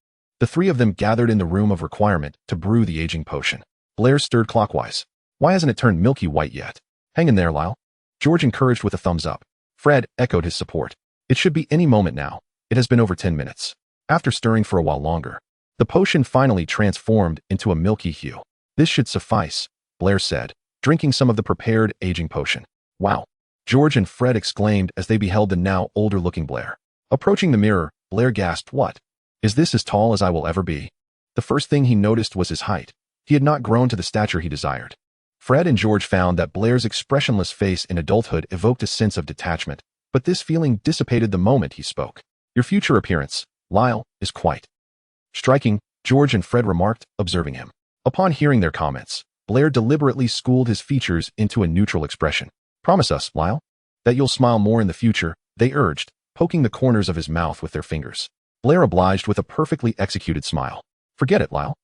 the 3 of them gathered in the room of requirement to brew the aging potion. Blair stirred clockwise. Why hasn't it turned milky white yet? Hang in there, Lyle. George encouraged with a thumbs up. Fred echoed his support. It should be any moment now. It has been over 10 minutes. After stirring for a while longer, the potion finally transformed into a milky hue. This should suffice, Blair said, drinking some of the prepared aging potion. Wow! George and Fred exclaimed as they beheld the now older-looking Blair. Approaching the mirror, Blair gasped, What? Is this as tall as I will ever be? The first thing he noticed was his height. He had not grown to the stature he desired. Fred and George found that Blair's expressionless face in adulthood evoked a sense of detachment, But this feeling dissipated the moment he spoke. Your future appearance, Lyle, is quite striking, George and Fred remarked, observing him. Upon hearing their comments, Blair deliberately schooled his features into a neutral expression. Promise us, Lyle, that you'll smile more in the future, they urged, poking the corners of his mouth with their fingers. Blair obliged with a perfectly executed smile. Forget it, Lyle.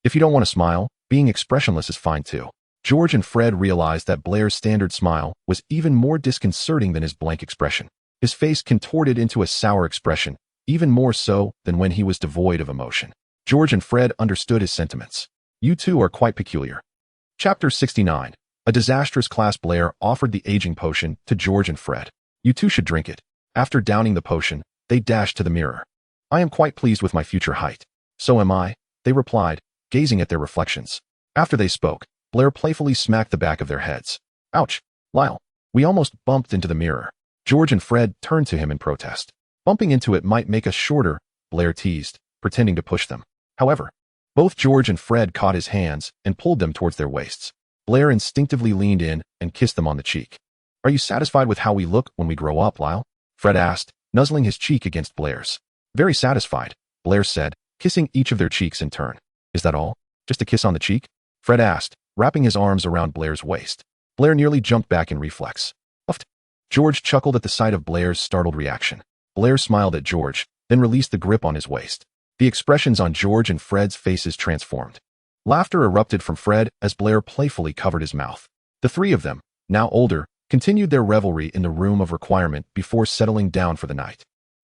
If you don't want to smile, being expressionless is fine too. George and Fred realized that Blair's standard smile was even more disconcerting than his blank expression. His face contorted into a sour expression, even more so than when he was devoid of emotion. George and Fred understood his sentiments. You two are quite peculiar. Chapter 69. A disastrous class. Blair offered the aging potion to George and Fred. You two should drink it. After downing the potion, they dashed to the mirror. I am quite pleased with my future height. So am I, they replied, gazing at their reflections. After they spoke, Blair playfully smacked the back of their heads. Ouch, Lyle. We almost bumped into the mirror. George and Fred turned to him in protest. Bumping into it might make us shorter, Blair teased, pretending to push them. However, both George and Fred caught his hands and pulled them towards their waists. Blair instinctively leaned in and kissed them on the cheek. Are you satisfied with how we look when we grow up, Lyle? Fred asked, nuzzling his cheek against Blair's. Very satisfied, Blair said, kissing each of their cheeks in turn. Is that all? Just a kiss on the cheek? Fred asked, wrapping his arms around Blair's waist. Blair nearly jumped back in reflex. Uffed. George chuckled at the sight of Blair's startled reaction. Blair smiled at George, then released the grip on his waist. The expressions on George and Fred's faces transformed. Laughter erupted from Fred as Blair playfully covered his mouth. The three of them, now older, continued their revelry in the room of requirement before settling down for the night.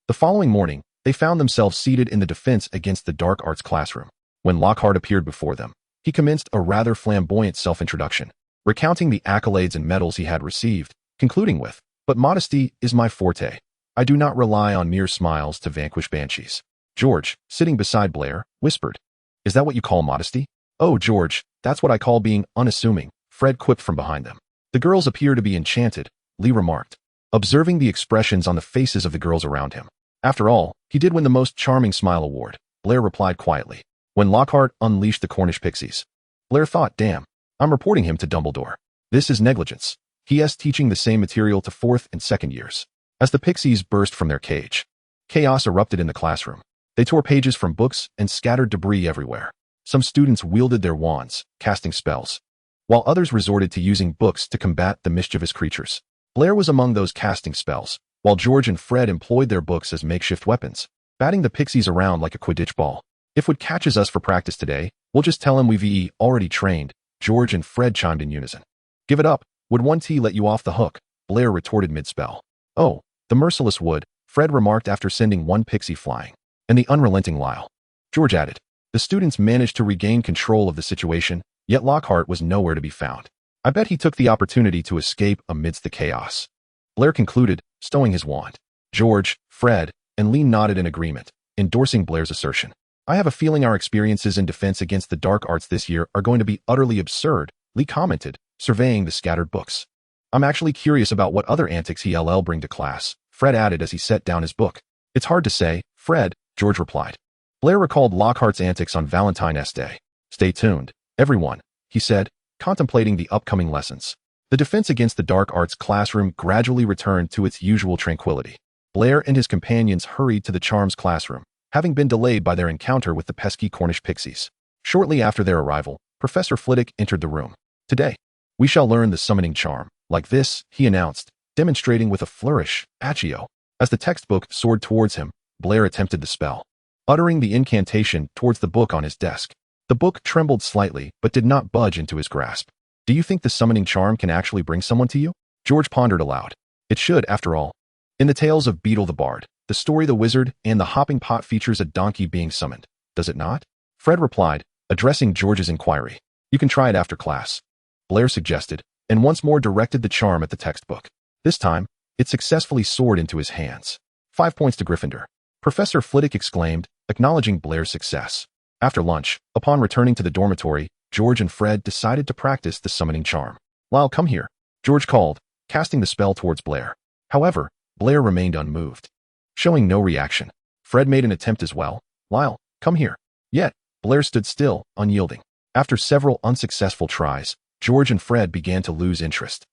The following morning, they found themselves seated in the Defense Against the Dark Arts classroom. When Lockhart appeared before them, he commenced a rather flamboyant self-introduction, recounting the accolades and medals he had received, concluding with, "But modesty is my forte. I do not rely on mere smiles to vanquish banshees." George, sitting beside Blair, whispered, "Is that what you call modesty?" "Oh, George, that's what I call being unassuming," Fred quipped from behind them. "The girls appear to be enchanted," Lee remarked, observing the expressions on the faces of the girls around him. "After all, he did win the Most Charming Smile award," Blair replied quietly. When Lockhart unleashed the Cornish pixies, Blair thought, damn, I'm reporting him to Dumbledore. This is negligence. He is teaching the same material to 4th and 2nd years. As the pixies burst from their cage, chaos erupted in the classroom. They tore pages from books and scattered debris everywhere. Some students wielded their wands, casting spells, while others resorted to using books to combat the mischievous creatures. Blair was among those casting spells, while George and Fred employed their books as makeshift weapons, batting the pixies around like a Quidditch ball. If Wood catches us for practice today, we'll just tell him we've already trained, George and Fred chimed in unison. Give it up, would 1T let you off the hook? Blair retorted mid-spell. Oh, the merciless Wood, Fred remarked after sending one pixie flying. And the unrelenting Lyle, George added. The students managed to regain control of the situation, yet Lockhart was nowhere to be found. I bet he took the opportunity to escape amidst the chaos, Blair concluded, stowing his wand. George, Fred, and Lee nodded in agreement, endorsing Blair's assertion. I have a feeling our experiences in Defense Against the Dark Arts this year are going to be utterly absurd, Lee commented, surveying the scattered books. I'm actually curious about what other antics he'll bring to class, Fred added as he set down his book. It's hard to say, Fred, George replied. Blair recalled Lockhart's antics on Valentine's Day. Stay tuned, everyone, he said, contemplating the upcoming lessons. The Defense Against the Dark Arts classroom gradually returned to its usual tranquility. Blair and his companions hurried to the Charms classroom, having been delayed by their encounter with the pesky Cornish pixies. Shortly after their arrival, Professor Flitwick entered the room. Today, we shall learn the summoning charm, like this, he announced, demonstrating with a flourish, Accio. As the textbook soared towards him, Blair attempted the spell, uttering the incantation towards the book on his desk. The book trembled slightly, but did not budge into his grasp. Do you think the summoning charm can actually bring someone to you? George pondered aloud. It should, after all. In the tales of Beetle the Bard, the story The Wizard and the Hopping Pot features a donkey being summoned, does it not? Fred replied, addressing George's inquiry. You can try it after class, Blair suggested, and once more directed the charm at the textbook. This time, it successfully soared into his hands. 5 points to Gryffindor, Professor Flitwick exclaimed, acknowledging Blair's success. After lunch, upon returning to the dormitory, George and Fred decided to practice the summoning charm. Lyle, come here, George called, casting the spell towards Blair. However, Blair remained unmoved. Showing no reaction, Fred made an attempt as well. Lyle, come here. Yet, Blair stood still, unyielding. After several unsuccessful tries, George and Fred began to lose interest.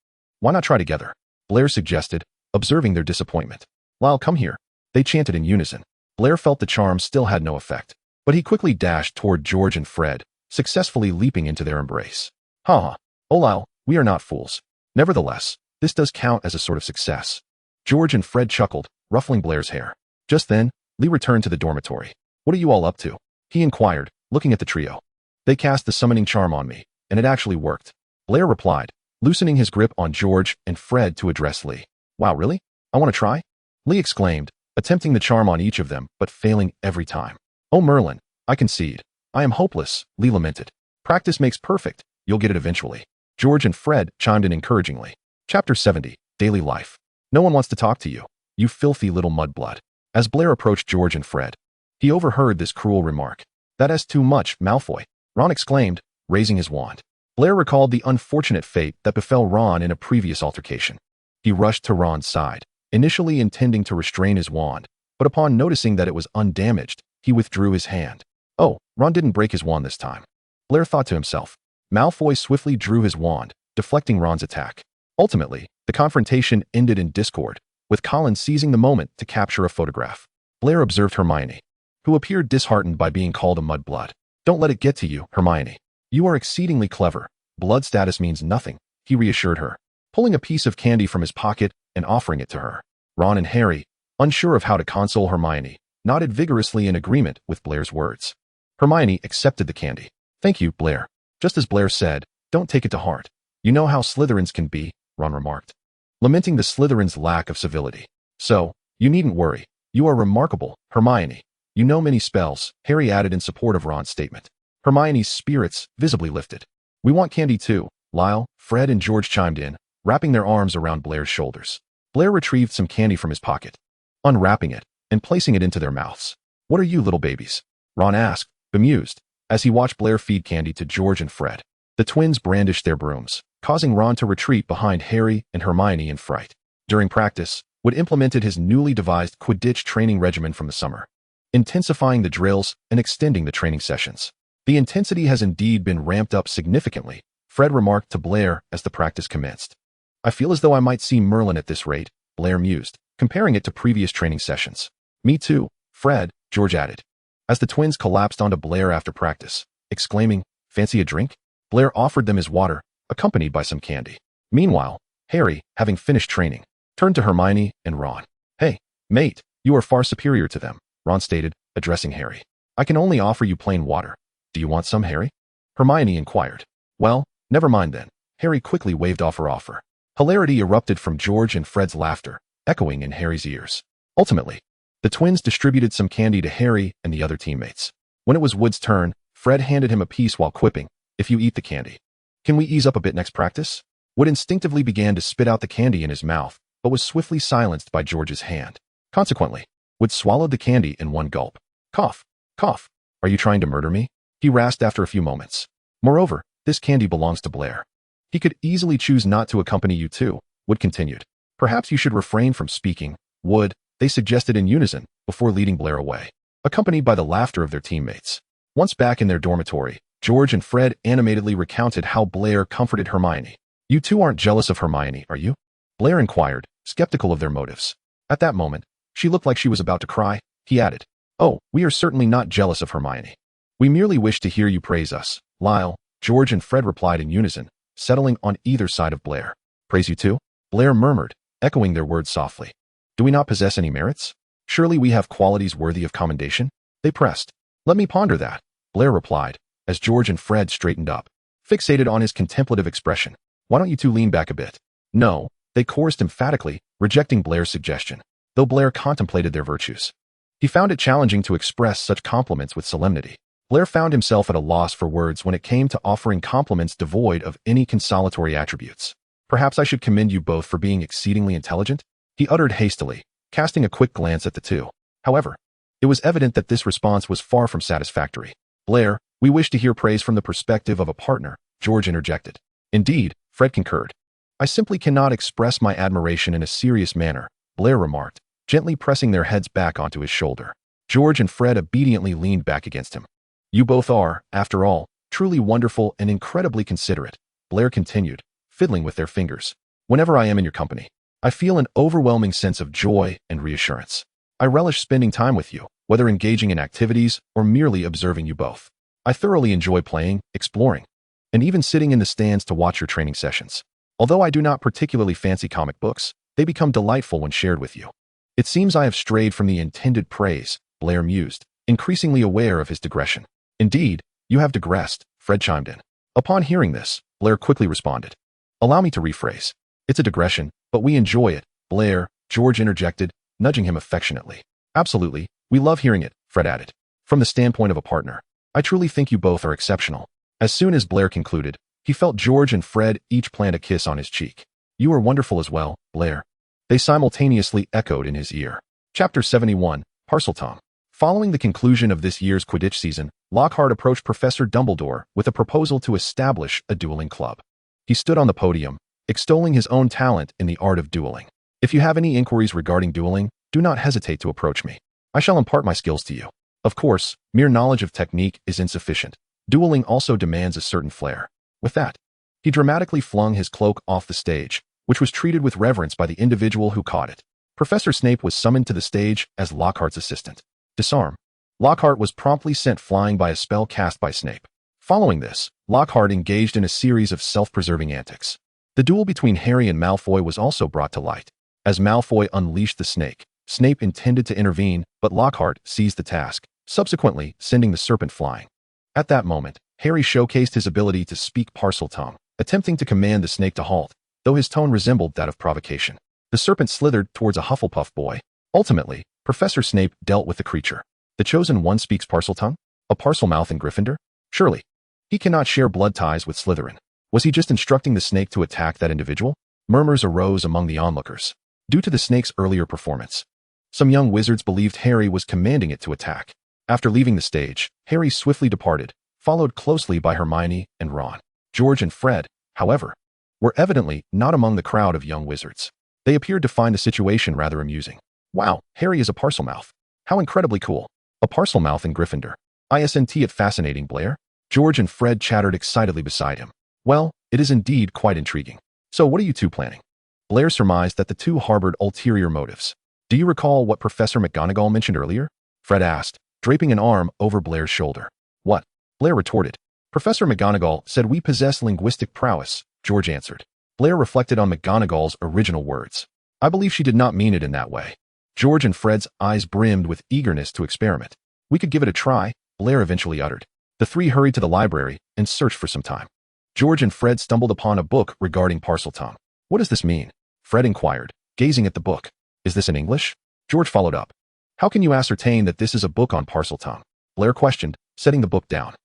Why not try together? Blair suggested, observing their disappointment. "Lyle, come here," they chanted in unison. Blair felt the charm still had no effect, but he quickly dashed toward George and Fred, successfully leaping into their embrace. "Ha ha. Oh, Lyle, we are not fools. Nevertheless, this does count as a sort of success." George and Fred chuckled, ruffling Blair's hair. Just then, Lee returned to the dormitory. "What are you all up to?" he inquired, looking at the trio. "They cast the summoning charm on me, and it actually worked," Blair replied, loosening his grip on George and Fred to address Lee. "Wow, really? I want to try?" Lee exclaimed, attempting the charm on each of them, but failing every time. "Oh, Merlin, I concede. I am hopeless," Lee lamented. "Practice makes perfect. You'll get it eventually." George and Fred chimed in encouragingly. Chapter 70, Daily Life. "No one wants to talk to you, you filthy little mudblood." As Blair approached George and Fred, he overheard this cruel remark. "That is too much, Malfoy," Ron exclaimed, raising his wand. Blair recalled the unfortunate fate that befell Ron in a previous altercation. He rushed to Ron's side, initially intending to restrain his wand, but upon noticing that it was undamaged, he withdrew his hand. "Oh, Ron didn't break his wand this time," Blair thought to himself. Malfoy swiftly drew his wand, deflecting Ron's attack. Ultimately, the confrontation ended in discord, with Colin seizing the moment to capture a photograph. Blair observed Hermione, who appeared disheartened by being called a mudblood. "Don't let it get to you, Hermione. You are exceedingly clever. Blood status means nothing," he reassured her, pulling a piece of candy from his pocket and offering it to her. Ron and Harry, unsure of how to console Hermione, nodded vigorously in agreement with Blair's words. Hermione accepted the candy. "Thank you, Blair. Just as Blair said, don't take it to heart. You know how Slytherins can be," Ron remarked, lamenting the Slytherins' lack of civility. "So, you needn't worry. You are remarkable, Hermione. You know many spells," Harry added in support of Ron's statement. Hermione's spirits visibly lifted. "We want candy too," Lyle, Fred, and George chimed in, wrapping their arms around Blair's shoulders. Blair retrieved some candy from his pocket, unwrapping it and placing it into their mouths. "What are you little babies?" Ron asked, bemused, as he watched Blair feed candy to George and Fred. The twins brandished their brooms, causing Ron to retreat behind Harry and Hermione in fright. During practice, Wood implemented his newly devised Quidditch training regimen from the summer, intensifying the drills and extending the training sessions. "The intensity has indeed been ramped up significantly," Fred remarked to Blair as the practice commenced. "I feel as though I might see Merlin at this rate," Blair mused, comparing it to previous training sessions. "Me too, Fred," George added, as the twins collapsed onto Blair after practice, exclaiming, "Fancy a drink?" Blair offered them his water, accompanied by some candy. Meanwhile, Harry, having finished training, turned to Hermione and Ron. "Hey, mate, you are far superior to them," Ron stated, addressing Harry. "I can only offer you plain water. Do you want some, Harry?" Hermione inquired. "Well, never mind then." Harry quickly waved off her offer. Hilarity erupted from George and Fred's laughter, echoing in Harry's ears. Ultimately, the twins distributed some candy to Harry and the other teammates. When it was Wood's turn, Fred handed him a piece while quipping, "If you eat the candy, can we ease up a bit next practice?" Wood instinctively began to spit out the candy in his mouth, but was swiftly silenced by George's hand. Consequently, Wood swallowed the candy in one gulp. "Cough, cough. Are you trying to murder me?" he rasped after a few moments. "Moreover, this candy belongs to Blair. He could easily choose not to accompany you too," Wood continued. "Perhaps you should refrain from speaking, Wood," they suggested in unison before leading Blair away, accompanied by the laughter of their teammates. Once back in their dormitory, George and Fred animatedly recounted how Blair comforted Hermione. "You two aren't jealous of Hermione, are you?" Blair inquired, skeptical of their motives. At that moment, she looked like she was about to cry. He added, "Oh, we are certainly not jealous of Hermione. We merely wish to hear you praise us." Lyle, George, and Fred replied in unison, settling on either side of Blair. "Praise you too?" Blair murmured, echoing their words softly. "Do we not possess any merits? Surely we have qualities worthy of commendation?" They pressed. "Let me ponder that," Blair replied, as George and Fred straightened up, fixated on his contemplative expression. "Why don't you two lean back a bit?" "No," they chorused emphatically, rejecting Blair's suggestion, though Blair contemplated their virtues. He found it challenging to express such compliments with solemnity. Blair found himself at a loss for words when it came to offering compliments devoid of any consolatory attributes. "Perhaps I should commend you both for being exceedingly intelligent," he uttered hastily, casting a quick glance at the two. However, it was evident that this response was far from satisfactory. "Blair, we wish to hear praise from the perspective of a partner," George interjected. "Indeed," Fred concurred. "I simply cannot express my admiration in a serious manner," Blair remarked, gently pressing their heads back onto his shoulder. George and Fred obediently leaned back against him. "You both are, after all, truly wonderful and incredibly considerate," Blair continued, fiddling with their fingers. "Whenever I am in your company, I feel an overwhelming sense of joy and reassurance. I relish spending time with you, whether engaging in activities or merely observing you both. I thoroughly enjoy playing, exploring, and even sitting in the stands to watch your training sessions. Although I do not particularly fancy comic books, they become delightful when shared with you. It seems I have strayed from the intended praise, Blair mused, increasingly aware of his digression. Indeed, you have digressed, Fred chimed in. Upon hearing this, Blair quickly responded. Allow me to rephrase. It's a digression, but we enjoy it, Blair, George interjected, nudging him affectionately. Absolutely, we love hearing it, Fred added. From the standpoint of a partner, I truly think you both are exceptional. As soon as Blair concluded, he felt George and Fred each plant a kiss on his cheek. You are wonderful as well, Blair. They simultaneously echoed in his ear. Chapter 71, Parseltongue. Following the conclusion of this year's Quidditch season, Lockhart approached Professor Dumbledore with a proposal to establish a dueling club. He stood on the podium, extolling his own talent in the art of dueling. If you have any inquiries regarding dueling, do not hesitate to approach me. I shall impart my skills to you. Of course, mere knowledge of technique is insufficient. Dueling also demands a certain flair. With that, he dramatically flung his cloak off the stage, which was treated with reverence by the individual who caught it. Professor Snape was summoned to the stage as Lockhart's assistant. Disarm. Lockhart was promptly sent flying by a spell cast by Snape. Following this, Lockhart engaged in a series of self-preserving antics. The duel between Harry and Malfoy was also brought to light. As Malfoy unleashed the snake, Snape intended to intervene, but Lockhart seized the task, subsequently sending the serpent flying. At that moment, Harry showcased his ability to speak Parseltongue, attempting to command the snake to halt, though his tone resembled that of provocation. The serpent slithered towards a Hufflepuff boy. Ultimately, Professor Snape dealt with the creature. The Chosen One speaks Parseltongue? A Parselmouth in Gryffindor? Surely. He cannot share blood ties with Slytherin. Was he just instructing the snake to attack that individual? Murmurs arose among the onlookers. Due to the snake's earlier performance, some young wizards believed Harry was commanding it to attack. After leaving the stage, Harry swiftly departed, followed closely by Hermione and Ron. George and Fred, however, were evidently not among the crowd of young wizards. They appeared to find the situation rather amusing. Wow, Harry is a Parselmouth. How incredibly cool. A Parselmouth in Gryffindor. Isn't it fascinating, Blair? George and Fred chattered excitedly beside him. Well, it is indeed quite intriguing. So what are you two planning? Blair surmised that the two harbored ulterior motives. Do you recall what Professor McGonagall mentioned earlier? Fred asked, draping an arm over Blair's shoulder. What? Blair retorted. Professor McGonagall said we possess linguistic prowess, George answered. Blair reflected on McGonagall's original words. I believe she did not mean it in that way. George and Fred's eyes brimmed with eagerness to experiment. We could give it a try, Blair eventually uttered. The three hurried to the library and searched for some time. George and Fred stumbled upon a book regarding Parseltongue. What does this mean? Fred inquired, gazing at the book. Is this in English? George followed up. How can you ascertain that this is a book on Parseltongue? Blair questioned, setting the book down.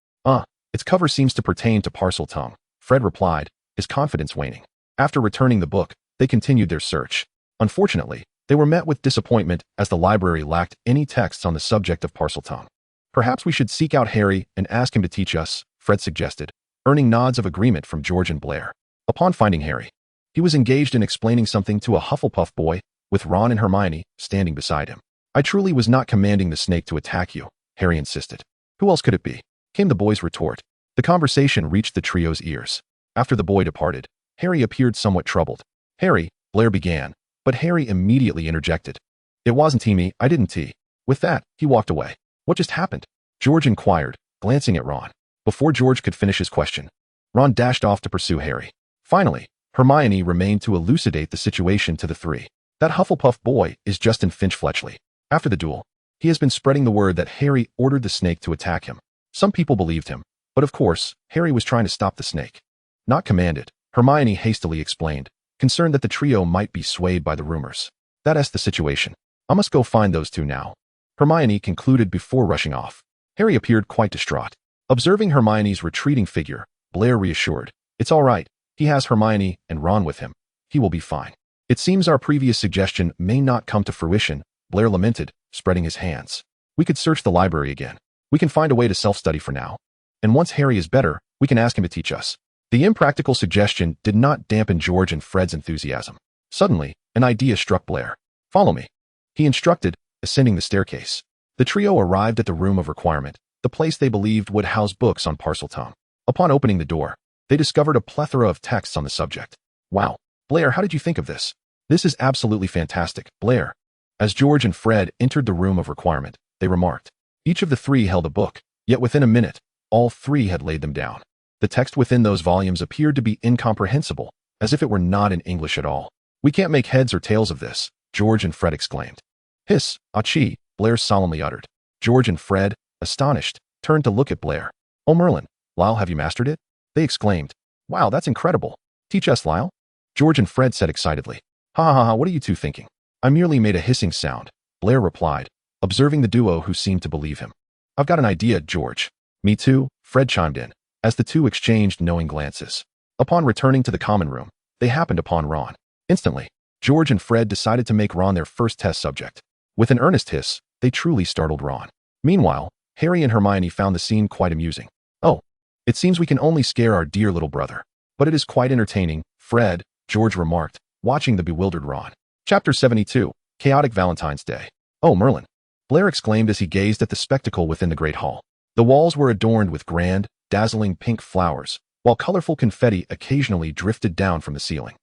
Its cover seems to pertain to Parseltongue, Fred replied, his confidence waning. After returning the book, they continued their search. Unfortunately, they were met with disappointment as the library lacked any texts on the subject of Parseltongue. Perhaps we should seek out Harry and ask him to teach us, Fred suggested, earning nods of agreement from George and Blair. Upon finding Harry, he was engaged in explaining something to a Hufflepuff boy, with Ron and Hermione standing beside him. I truly was not commanding the snake to attack you, Harry insisted. Who else could it be? Came the boy's retort. The conversation reached the trio's ears. After the boy departed, Harry appeared somewhat troubled. Harry, Blair began, but Harry immediately interjected. It wasn't me, I didn't tea. With that, he walked away. What just happened? George inquired, glancing at Ron. Before George could finish his question, Ron dashed off to pursue Harry. Finally, Hermione remained to elucidate the situation to the three. That Hufflepuff boy is Justin Finch-Fletchley. After the duel, he has been spreading the word that Harry ordered the snake to attack him. Some people believed him, but of course, Harry was trying to stop the snake. Not command it, Hermione hastily explained, concerned that the trio might be swayed by the rumors. That's the situation. I must go find those two now, Hermione concluded before rushing off. Harry appeared quite distraught. Observing Hermione's retreating figure, Blair reassured. It's all right. He has Hermione and Ron with him. He will be fine. It seems our previous suggestion may not come to fruition, Blair lamented, spreading his hands. We could search the library again. We can find a way to self-study for now. And once Harry is better, we can ask him to teach us. The impractical suggestion did not dampen George and Fred's enthusiasm. Suddenly, an idea struck Blair. Follow me, he instructed, ascending the staircase. The trio arrived at the room of requirement, the place they believed would house books on Parseltongue. Upon opening the door, they discovered a plethora of texts on the subject. Wow, Blair, how did you think of this? This is absolutely fantastic, Blair. As George and Fred entered the room of requirement, they remarked. Each of the three held a book, yet within a minute, all three had laid them down. The text within those volumes appeared to be incomprehensible, as if it were not in English at all. We can't make heads or tails of this, George and Fred exclaimed. Hiss, achee, Blair solemnly uttered. George and Fred, astonished, turned to look at Blair. Oh Merlin, Lyle, have you mastered it? They exclaimed. Wow, that's incredible. Teach us, Lyle. George and Fred said excitedly. Ha ha ha, what are you two thinking? I merely made a hissing sound, Blair replied, observing the duo who seemed to believe him. I've got an idea, George. Me too, Fred chimed in, as the two exchanged knowing glances. Upon returning to the common room, they happened upon Ron. Instantly, George and Fred decided to make Ron their first test subject. With an earnest hiss, they truly startled Ron. Meanwhile, Harry and Hermione found the scene quite amusing. Oh, it seems we can only scare our dear little brother. But it is quite entertaining, Fred, George remarked, watching the bewildered Ron. Chapter 72, Chaotic Valentine's Day. Oh, Merlin, Blair exclaimed as he gazed at the spectacle within the great hall. The walls were adorned with grand, dazzling pink flowers, while colorful confetti occasionally drifted down from the ceiling.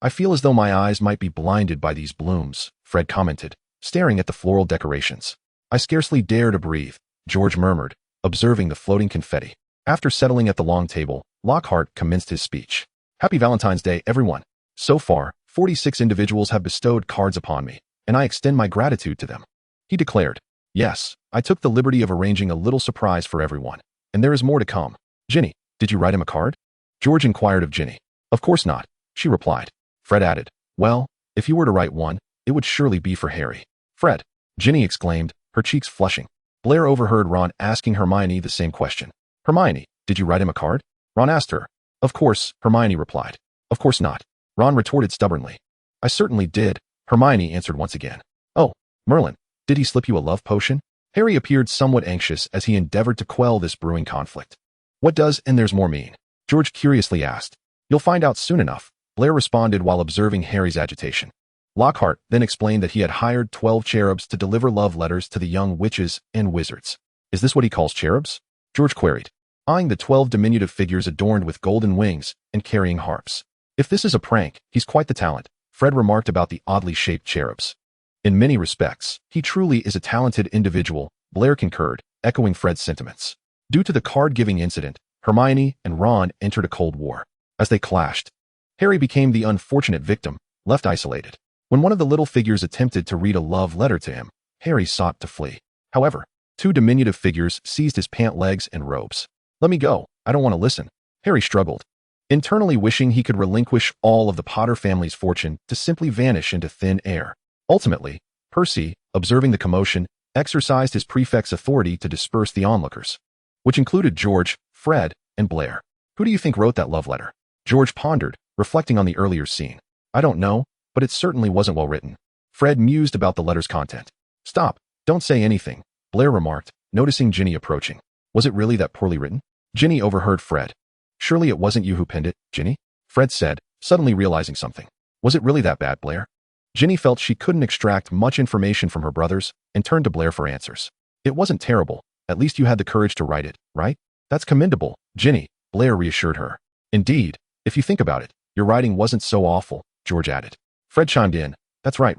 I feel as though my eyes might be blinded by these blooms, Fred commented, staring at the floral decorations. I scarcely dare to breathe, George murmured, observing the floating confetti. After settling at the long table, Lockhart commenced his speech. Happy Valentine's Day, everyone. So far, 46 individuals have bestowed cards upon me, and I extend my gratitude to them. He declared. Yes, I took the liberty of arranging a little surprise for everyone, and there is more to come. Ginny, did you write him a card? George inquired of Ginny. Of course not, she replied. Fred added, well, if you were to write one, it would surely be for Harry. Fred, Ginny exclaimed, her cheeks flushing. Blair overheard Ron asking Hermione the same question. Hermione, did you write him a card? Ron asked her. Of course, Hermione replied. Of course not. Ron retorted stubbornly. I certainly did, Hermione answered once again. Oh, Merlin, did he slip you a love potion? Harry appeared somewhat anxious as he endeavored to quell this brewing conflict. What does "and there's more" mean? George curiously asked. You'll find out soon enough, Blair responded while observing Harry's agitation. Lockhart then explained that he had hired 12 cherubs to deliver love letters to the young witches and wizards. Is this what he calls cherubs? George queried, eyeing the 12 diminutive figures adorned with golden wings and carrying harps. If this is a prank, he's quite the talent, Fred remarked about the oddly shaped cherubs. In many respects, he truly is a talented individual, Blair concurred, echoing Fred's sentiments. Due to the card-giving incident, Hermione and Ron entered a cold war. As they clashed, Harry became the unfortunate victim, left isolated. When one of the little figures attempted to read a love letter to him, Harry sought to flee. However, 2 diminutive figures seized his pant legs and robes. Let me go, I don't want to listen. Harry struggled, internally wishing he could relinquish all of the Potter family's fortune to simply vanish into thin air. Ultimately, Percy, observing the commotion, exercised his prefect's authority to disperse the onlookers, which included George, Fred, and Blair. Who do you think wrote that love letter? George pondered, reflecting on the earlier scene. I don't know, but it certainly wasn't well written. Fred mused about the letter's content. Stop, don't say anything, Blair remarked, noticing Ginny approaching. Was it really that poorly written? Ginny overheard Fred. Surely it wasn't you who penned it, Ginny? Fred said, suddenly realizing something. Was it really that bad, Blair? Ginny felt she couldn't extract much information from her brothers and turned to Blair for answers. It wasn't terrible. At least you had the courage to write it, right? That's commendable, Ginny, Blair reassured her. Indeed, if you think about it, your writing wasn't so awful, George added. Fred chimed in. That's right.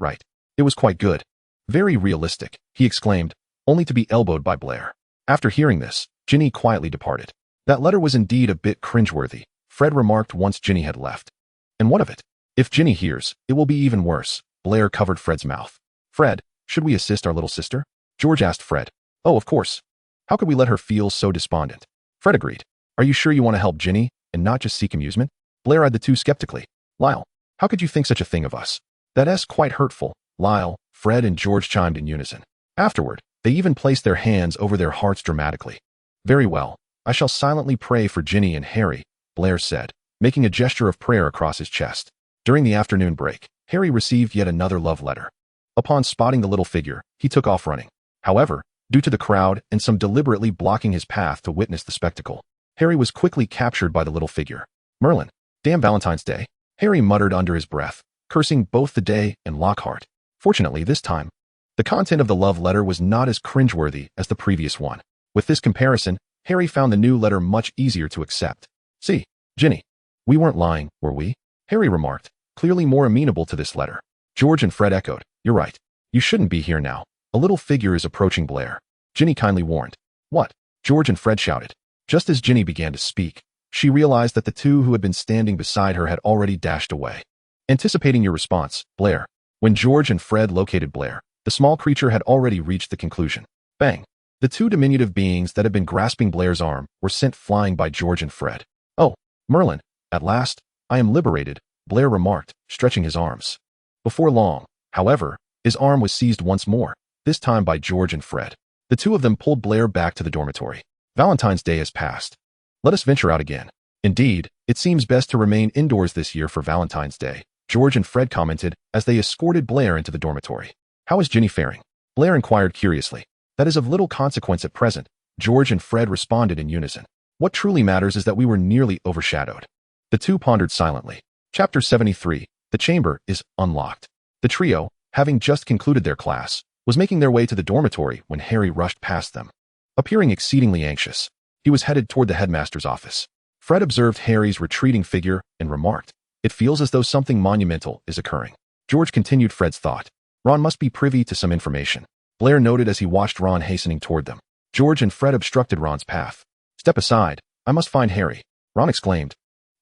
It was quite good. Very realistic, he exclaimed, only to be elbowed by Blair. After hearing this, Ginny quietly departed. That letter was indeed a bit cringeworthy, Fred remarked once Ginny had left. And what of it? If Ginny hears, it will be even worse, Blair covered Fred's mouth. Fred, should we assist our little sister? George asked Fred. Oh, of course. How could we let her feel so despondent? Fred agreed. Are you sure you want to help Ginny and not just seek amusement? Blair eyed the two skeptically. Lyle, how could you think such a thing of us? That's quite hurtful, Lyle, Fred and George chimed in unison. Afterward, they even placed their hands over their hearts dramatically. Very well, I shall silently pray for Ginny and Harry, Blair said, making a gesture of prayer across his chest. During the afternoon break, Harry received yet another love letter. Upon spotting the little figure, he took off running. However, due to the crowd and some deliberately blocking his path to witness the spectacle, Harry was quickly captured by the little figure. Merlin, damn Valentine's Day, Harry muttered under his breath, cursing both the day and Lockhart. Fortunately, this time, the content of the love letter was not as cringeworthy as the previous one. With this comparison, Harry found the new letter much easier to accept. See, Ginny, we weren't lying, were we? Harry remarked, clearly more amenable to this letter. George and Fred echoed. You're right. You shouldn't be here now. A little figure is approaching Blair. Ginny kindly warned. What? George and Fred shouted. Just as Ginny began to speak, she realized that the two who had been standing beside her had already dashed away. Anticipating your response, Blair. When George and Fred located Blair, the small creature had already reached the conclusion. Bang! The two diminutive beings that had been grasping Blair's arm were sent flying by George and Fred. Oh, Merlin, at last, I am liberated, Blair remarked, stretching his arms. Before long, however, his arm was seized once more, this time by George and Fred. The two of them pulled Blair back to the dormitory. Valentine's Day has passed. Let us venture out again. Indeed, it seems best to remain indoors this year for Valentine's Day, George and Fred commented as they escorted Blair into the dormitory. How is Ginny faring? Blair inquired curiously. That is of little consequence at present, George and Fred responded in unison. What truly matters is that we were nearly overshadowed. The two pondered silently. Chapter 73. The chamber is unlocked. The trio, having just concluded their class, was making their way to the dormitory when Harry rushed past them. Appearing exceedingly anxious, he was headed toward the headmaster's office. Fred observed Harry's retreating figure and remarked, It feels as though something monumental is occurring. George continued Fred's thought. Ron must be privy to some information. Blair noted as he watched Ron hastening toward them. George and Fred obstructed Ron's path. Step aside, I must find Harry, Ron exclaimed,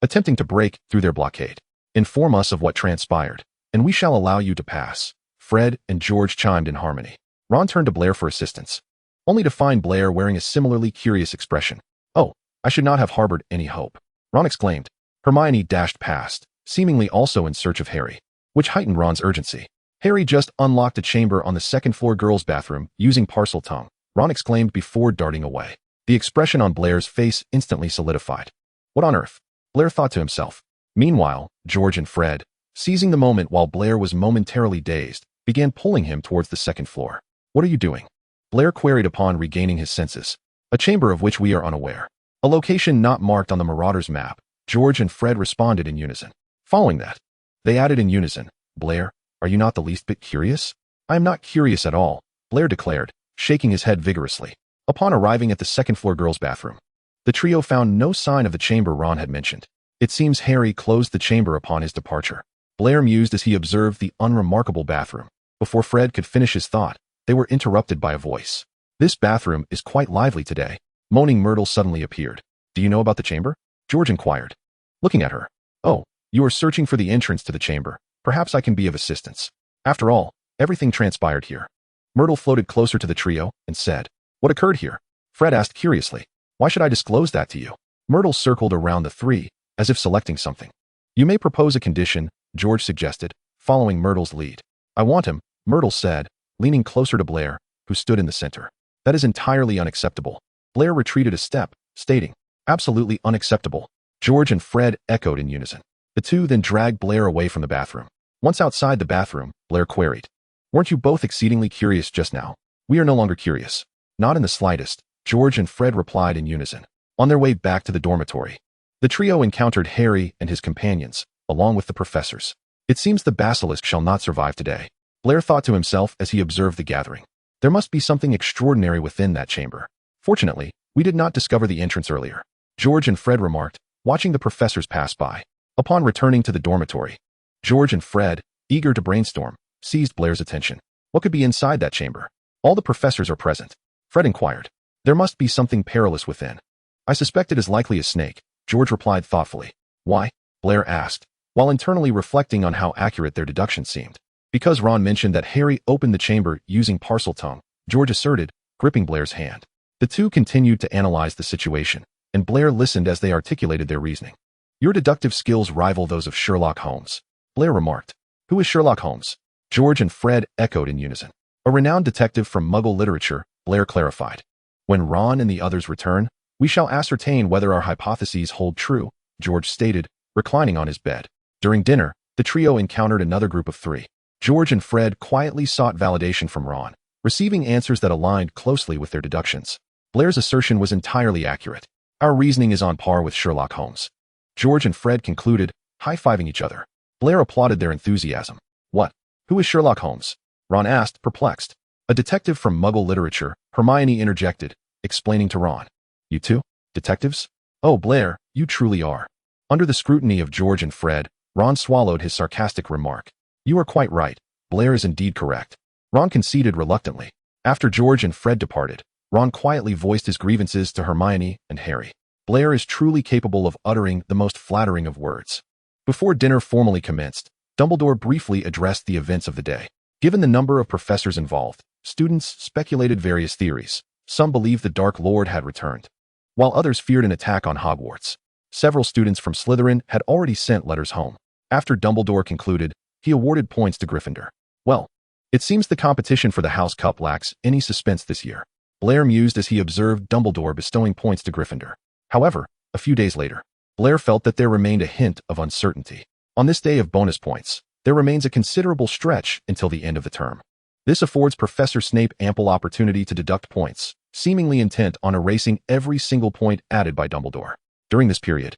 attempting to break through their blockade. Inform us of what transpired, and we shall allow you to pass. Fred and George chimed in harmony. Ron turned to Blair for assistance, only to find Blair wearing a similarly curious expression. Oh, I should not have harbored any hope, Ron exclaimed. Hermione dashed past, seemingly also in search of Harry, which heightened Ron's urgency. Harry just unlocked a chamber on the second-floor girls' bathroom using parcel tongue, Ron exclaimed before darting away. The expression on Blair's face instantly solidified. What on earth? Blair thought to himself. Meanwhile, George and Fred, seizing the moment while Blair was momentarily dazed, began pulling him towards the second floor. What are you doing? Blair queried upon regaining his senses. A chamber of which we are unaware. A location not marked on the Marauder's map, George and Fred responded in unison. Following that, they added in unison, Blair, are you not the least bit curious? I am not curious at all, Blair declared, shaking his head vigorously. Upon arriving at the second-floor girls' bathroom, the trio found no sign of the chamber Ron had mentioned. It seems Harry closed the chamber upon his departure. Blair mused as he observed the unremarkable bathroom. Before Fred could finish his thought, they were interrupted by a voice. This bathroom is quite lively today. Moaning Myrtle suddenly appeared. Do you know about the chamber? George inquired, looking at her. Oh, you are searching for the entrance to the chamber. Perhaps I can be of assistance. After all, everything transpired here. Myrtle floated closer to the trio and said, What occurred here? Fred asked curiously. Why should I disclose that to you? Myrtle circled around the three, as if selecting something. You may propose a condition, George suggested, following Myrtle's lead. I want him, Myrtle said, leaning closer to Blair, who stood in the center. That is entirely unacceptable. Blair retreated a step, stating, Absolutely unacceptable. George and Fred echoed in unison. The two then dragged Blair away from the bathroom. Once outside the bathroom, Blair queried, Weren't you both exceedingly curious just now? We are no longer curious. Not in the slightest, George and Fred replied in unison. On their way back to the dormitory, the trio encountered Harry and his companions, along with the professors. It seems the basilisk shall not survive today, Blair thought to himself as he observed the gathering. There must be something extraordinary within that chamber. Fortunately, we did not discover the entrance earlier, George and Fred remarked, watching the professors pass by. Upon returning to the dormitory, George and Fred, eager to brainstorm, seized Blair's attention. What could be inside that chamber? All the professors are present, Fred inquired. There must be something perilous within. I suspect it is likely a snake, George replied thoughtfully. Why? Blair asked, while internally reflecting on how accurate their deduction seemed. Because Ron mentioned that Harry opened the chamber using parcel tongue, George asserted, gripping Blair's hand. The two continued to analyze the situation, and Blair listened as they articulated their reasoning. Your deductive skills rival those of Sherlock Holmes, Blair remarked. Who is Sherlock Holmes? George and Fred echoed in unison. A renowned detective from Muggle literature, Blair clarified. When Ron and the others return, we shall ascertain whether our hypotheses hold true, George stated, reclining on his bed. During dinner, the trio encountered another group of three. George and Fred quietly sought validation from Ron, receiving answers that aligned closely with their deductions. Blair's assertion was entirely accurate. Our reasoning is on par with Sherlock Holmes. George and Fred concluded, high-fiving each other. Blair applauded their enthusiasm. What? Who is Sherlock Holmes? Ron asked, perplexed. A detective from Muggle literature, Hermione interjected, explaining to Ron. You two? Detectives? Oh, Blair, you truly are. Under the scrutiny of George and Fred, Ron swallowed his sarcastic remark. You are quite right. Blair is indeed correct. Ron conceded reluctantly. After George and Fred departed, Ron quietly voiced his grievances to Hermione and Harry. Blair is truly capable of uttering the most flattering of words. Before dinner formally commenced, Dumbledore briefly addressed the events of the day. Given the number of professors involved, students speculated various theories. Some believed the Dark Lord had returned, while others feared an attack on Hogwarts. Several students from Slytherin had already sent letters home. After Dumbledore concluded, he awarded points to Gryffindor. Well, it seems the competition for the House Cup lacks any suspense this year. Blair mused as he observed Dumbledore bestowing points to Gryffindor. However, a few days later, Blair felt that there remained a hint of uncertainty. On this day of bonus points, there remains a considerable stretch until the end of the term. This affords Professor Snape ample opportunity to deduct points, seemingly intent on erasing every single point added by Dumbledore. During this period,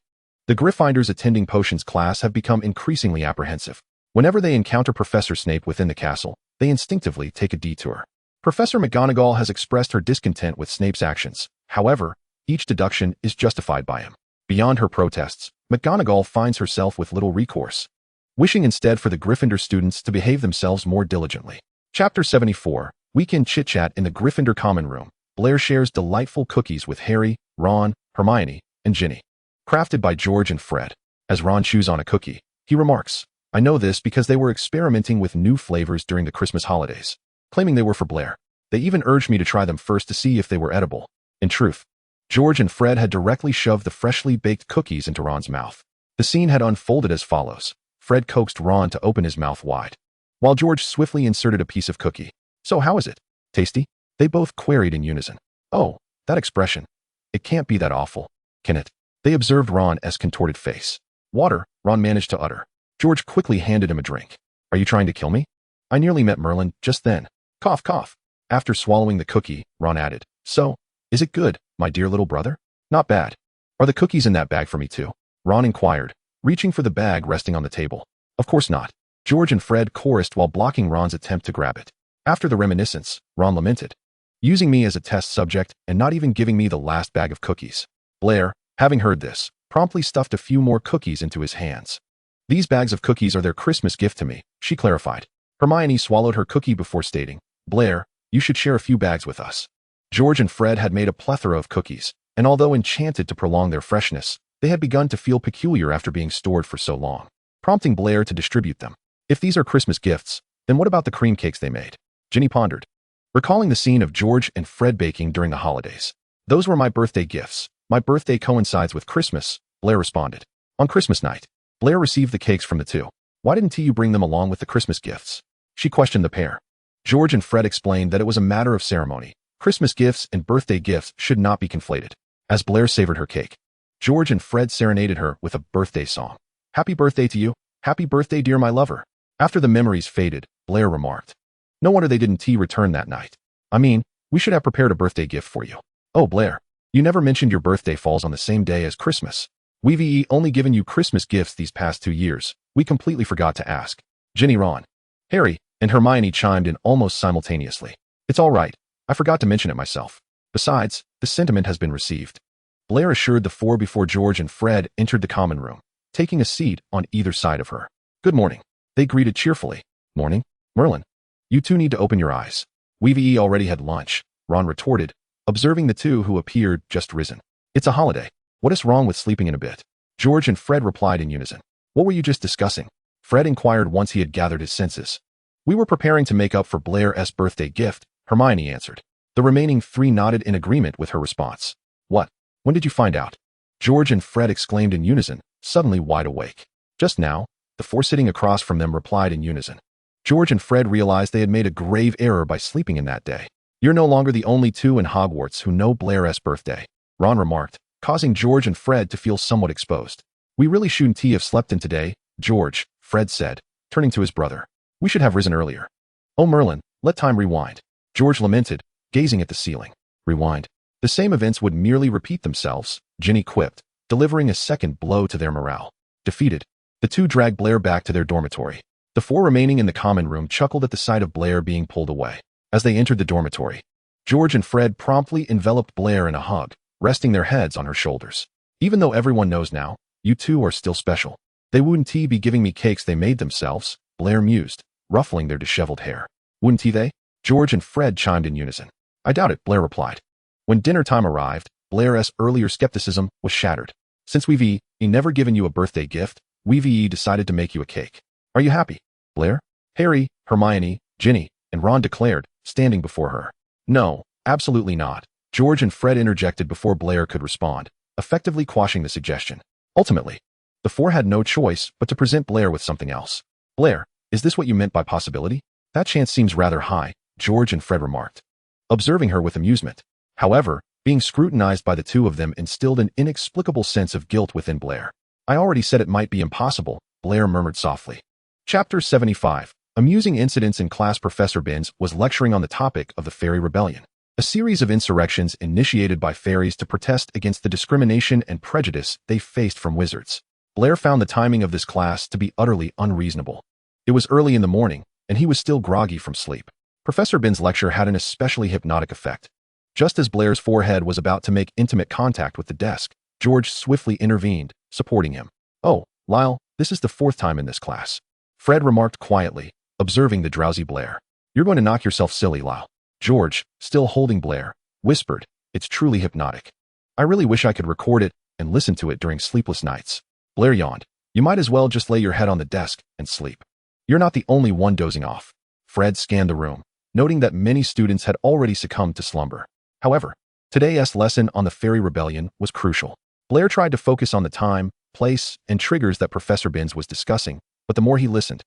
the Gryffindors attending Potions class have become increasingly apprehensive. Whenever they encounter Professor Snape within the castle, they instinctively take a detour. Professor McGonagall has expressed her discontent with Snape's actions. However, each deduction is justified by him. Beyond her protests, McGonagall finds herself with little recourse, wishing instead for the Gryffindor students to behave themselves more diligently. Chapter 74, Weekend Chit-Chat in the Gryffindor Common Room. Blair shares delightful cookies with Harry, Ron, Hermione, and Ginny. Crafted by George and Fred. As Ron chews on a cookie, he remarks, "I know this because they were experimenting with new flavors during the Christmas holidays," claiming they were for Blair. They even urged me to try them first to see if they were edible. In truth, George and Fred had directly shoved the freshly baked cookies into Ron's mouth. The scene had unfolded as follows. Fred coaxed Ron to open his mouth wide, while George swiftly inserted a piece of cookie. "So how is it? Tasty?" They both queried in unison. "Oh, that expression. It can't be that awful, can it?" They observed Ron's contorted face. "Water," Ron managed to utter. George quickly handed him a drink. "Are you trying to kill me?" "I nearly met Merlin just then." Cough, cough. After swallowing the cookie, Ron added, "So, is it good, my dear little brother?" "Not bad." "Are the cookies in that bag for me too?" Ron inquired, reaching for the bag resting on the table. "Of course not." George and Fred chorused while blocking Ron's attempt to grab it. After the reminiscence, Ron lamented, "Using me as a test subject and not even giving me the last bag of cookies." Blair, having heard this, promptly stuffed a few more cookies into his hands. "These bags of cookies are their Christmas gift to me," she clarified. Hermione swallowed her cookie before stating, "Blair, you should share a few bags with us." George and Fred had made a plethora of cookies, and although enchanted to prolong their freshness, they had begun to feel peculiar after being stored for so long, prompting Blair to distribute them. If these are Christmas gifts, then what about the cream cakes they made? Ginny pondered, recalling the scene of George and Fred baking during the holidays. "Those were my birthday gifts. My birthday coincides with Christmas," Blair responded. On Christmas night, Blair received the cakes from the two. "Why didn't you bring them along with the Christmas gifts?" She questioned the pair. George and Fred explained that it was a matter of ceremony. Christmas gifts and birthday gifts should not be conflated. As Blair savored her cake, George and Fred serenaded her with a birthday song. "Happy birthday to you. Happy birthday, dear my lover." After the memories faded, Blair remarked, "No wonder they didn't return that night. I mean, we should have prepared a birthday gift for you." "Oh, Blair, you never mentioned your birthday falls on the same day as Christmas. We've only given you Christmas gifts these past 2 years. We completely forgot to ask." Ginny, Ron, Harry, and Hermione chimed in almost simultaneously. "It's all right. I forgot to mention it myself. Besides, the sentiment has been received." Blair assured the four before George and Fred entered the common room, taking a seat on either side of her. "Good morning," they greeted cheerfully. "Morning, Merlin. You two need to open your eyes. We've already had lunch," Ron retorted, observing the two who appeared just risen. "It's a holiday. What is wrong with sleeping in a bit?" George and Fred replied in unison. "What were you just discussing?" Fred inquired once he had gathered his senses. "We were preparing to make up for Blair's birthday gift," Hermione answered. The remaining three nodded in agreement with her response. "What? When did you find out?" George and Fred exclaimed in unison, suddenly wide awake. "Just now," the four sitting across from them replied in unison. George and Fred realized they had made a grave error by sleeping in that day. "You're no longer the only two in Hogwarts who know Blair's birthday," Ron remarked, causing George and Fred to feel somewhat exposed. "We really shouldn't have slept in today, George," Fred said, turning to his brother. "We should have risen earlier." "Oh, Merlin, let time rewind," George lamented, gazing at the ceiling. "Rewind. The same events would merely repeat themselves," Ginny quipped, delivering a second blow to their morale. Defeated, the two dragged Blair back to their dormitory. The four remaining in the common room chuckled at the sight of Blair being pulled away. As they entered the dormitory, George and Fred promptly enveloped Blair in a hug, resting their heads on her shoulders. "Even though everyone knows now, you two are still special. They wouldn't be giving me cakes they made themselves," Blair mused, ruffling their disheveled hair. Wouldn't they? George and Fred chimed in unison. I doubt it, Blair replied. When dinner time arrived, Blair's earlier skepticism was shattered. Since we've never given you a birthday gift, we've decided to make you a cake. Are you happy, Blair? Harry, Hermione, Ginny, and Ron declared, standing before her. No, absolutely not. George and Fred interjected before Blair could respond, effectively quashing the suggestion. Ultimately, the four had no choice but to present Blair with something else. Blair, is this what you meant by possibility? That chance seems rather high, George and Fred remarked, observing her with amusement. However, being scrutinized by the two of them instilled an inexplicable sense of guilt within Blair. I already said it might be impossible, Blair murmured softly. Chapter 75. Amusing incidents in class. Professor Vans was lecturing on the topic of the Fairy Rebellion, a series of insurrections initiated by fairies to protest against the discrimination and prejudice they faced from wizards. Blair found the timing of this class to be utterly unreasonable. It was early in the morning, and he was still groggy from sleep. Professor Vans' lecture had an especially hypnotic effect. Just as Blair's forehead was about to make intimate contact with the desk, George swiftly intervened, supporting him. Oh, Lyle, this is the fourth time in this class, Fred remarked quietly, observing the drowsy Blair. You're going to knock yourself silly, Lyle. George, still holding Blair, whispered, it's truly hypnotic. I really wish I could record it and listen to it during sleepless nights. Blair yawned. You might as well just lay your head on the desk and sleep. You're not the only one dozing off. Fred scanned the room, noting that many students had already succumbed to slumber. However, today's lesson on the Fairy Rebellion was crucial. Blair tried to focus on the time, place, and triggers that Professor Vans was discussing, but the more he listened,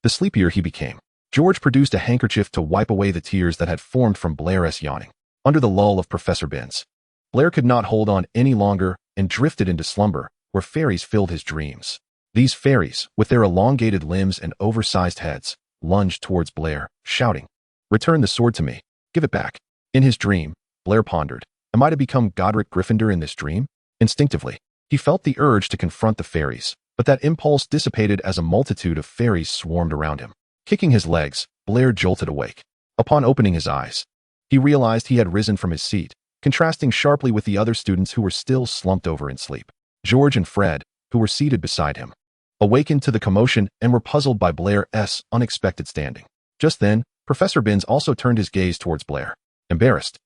the sleepier he became. George produced a handkerchief to wipe away the tears that had formed from Blair's yawning. Under the lull of Professor Vans, Blair could not hold on any longer and drifted into slumber, where fairies filled his dreams. These fairies, with their elongated limbs and oversized heads, lunged towards Blair, shouting, Return the sword to me. Give it back. In his dream, Blair pondered, am I to become Godric Gryffindor in this dream? Instinctively, he felt the urge to confront the fairies, but that impulse dissipated as a multitude of fairies swarmed around him. Kicking his legs, Blair jolted awake. Upon opening his eyes, he realized he had risen from his seat, contrasting sharply with the other students who were still slumped over in sleep. George and Fred, who were seated beside him, awakened to the commotion and were puzzled by Blair's unexpected standing. Just then, Professor Vans also turned his gaze towards Blair. Embarrassed,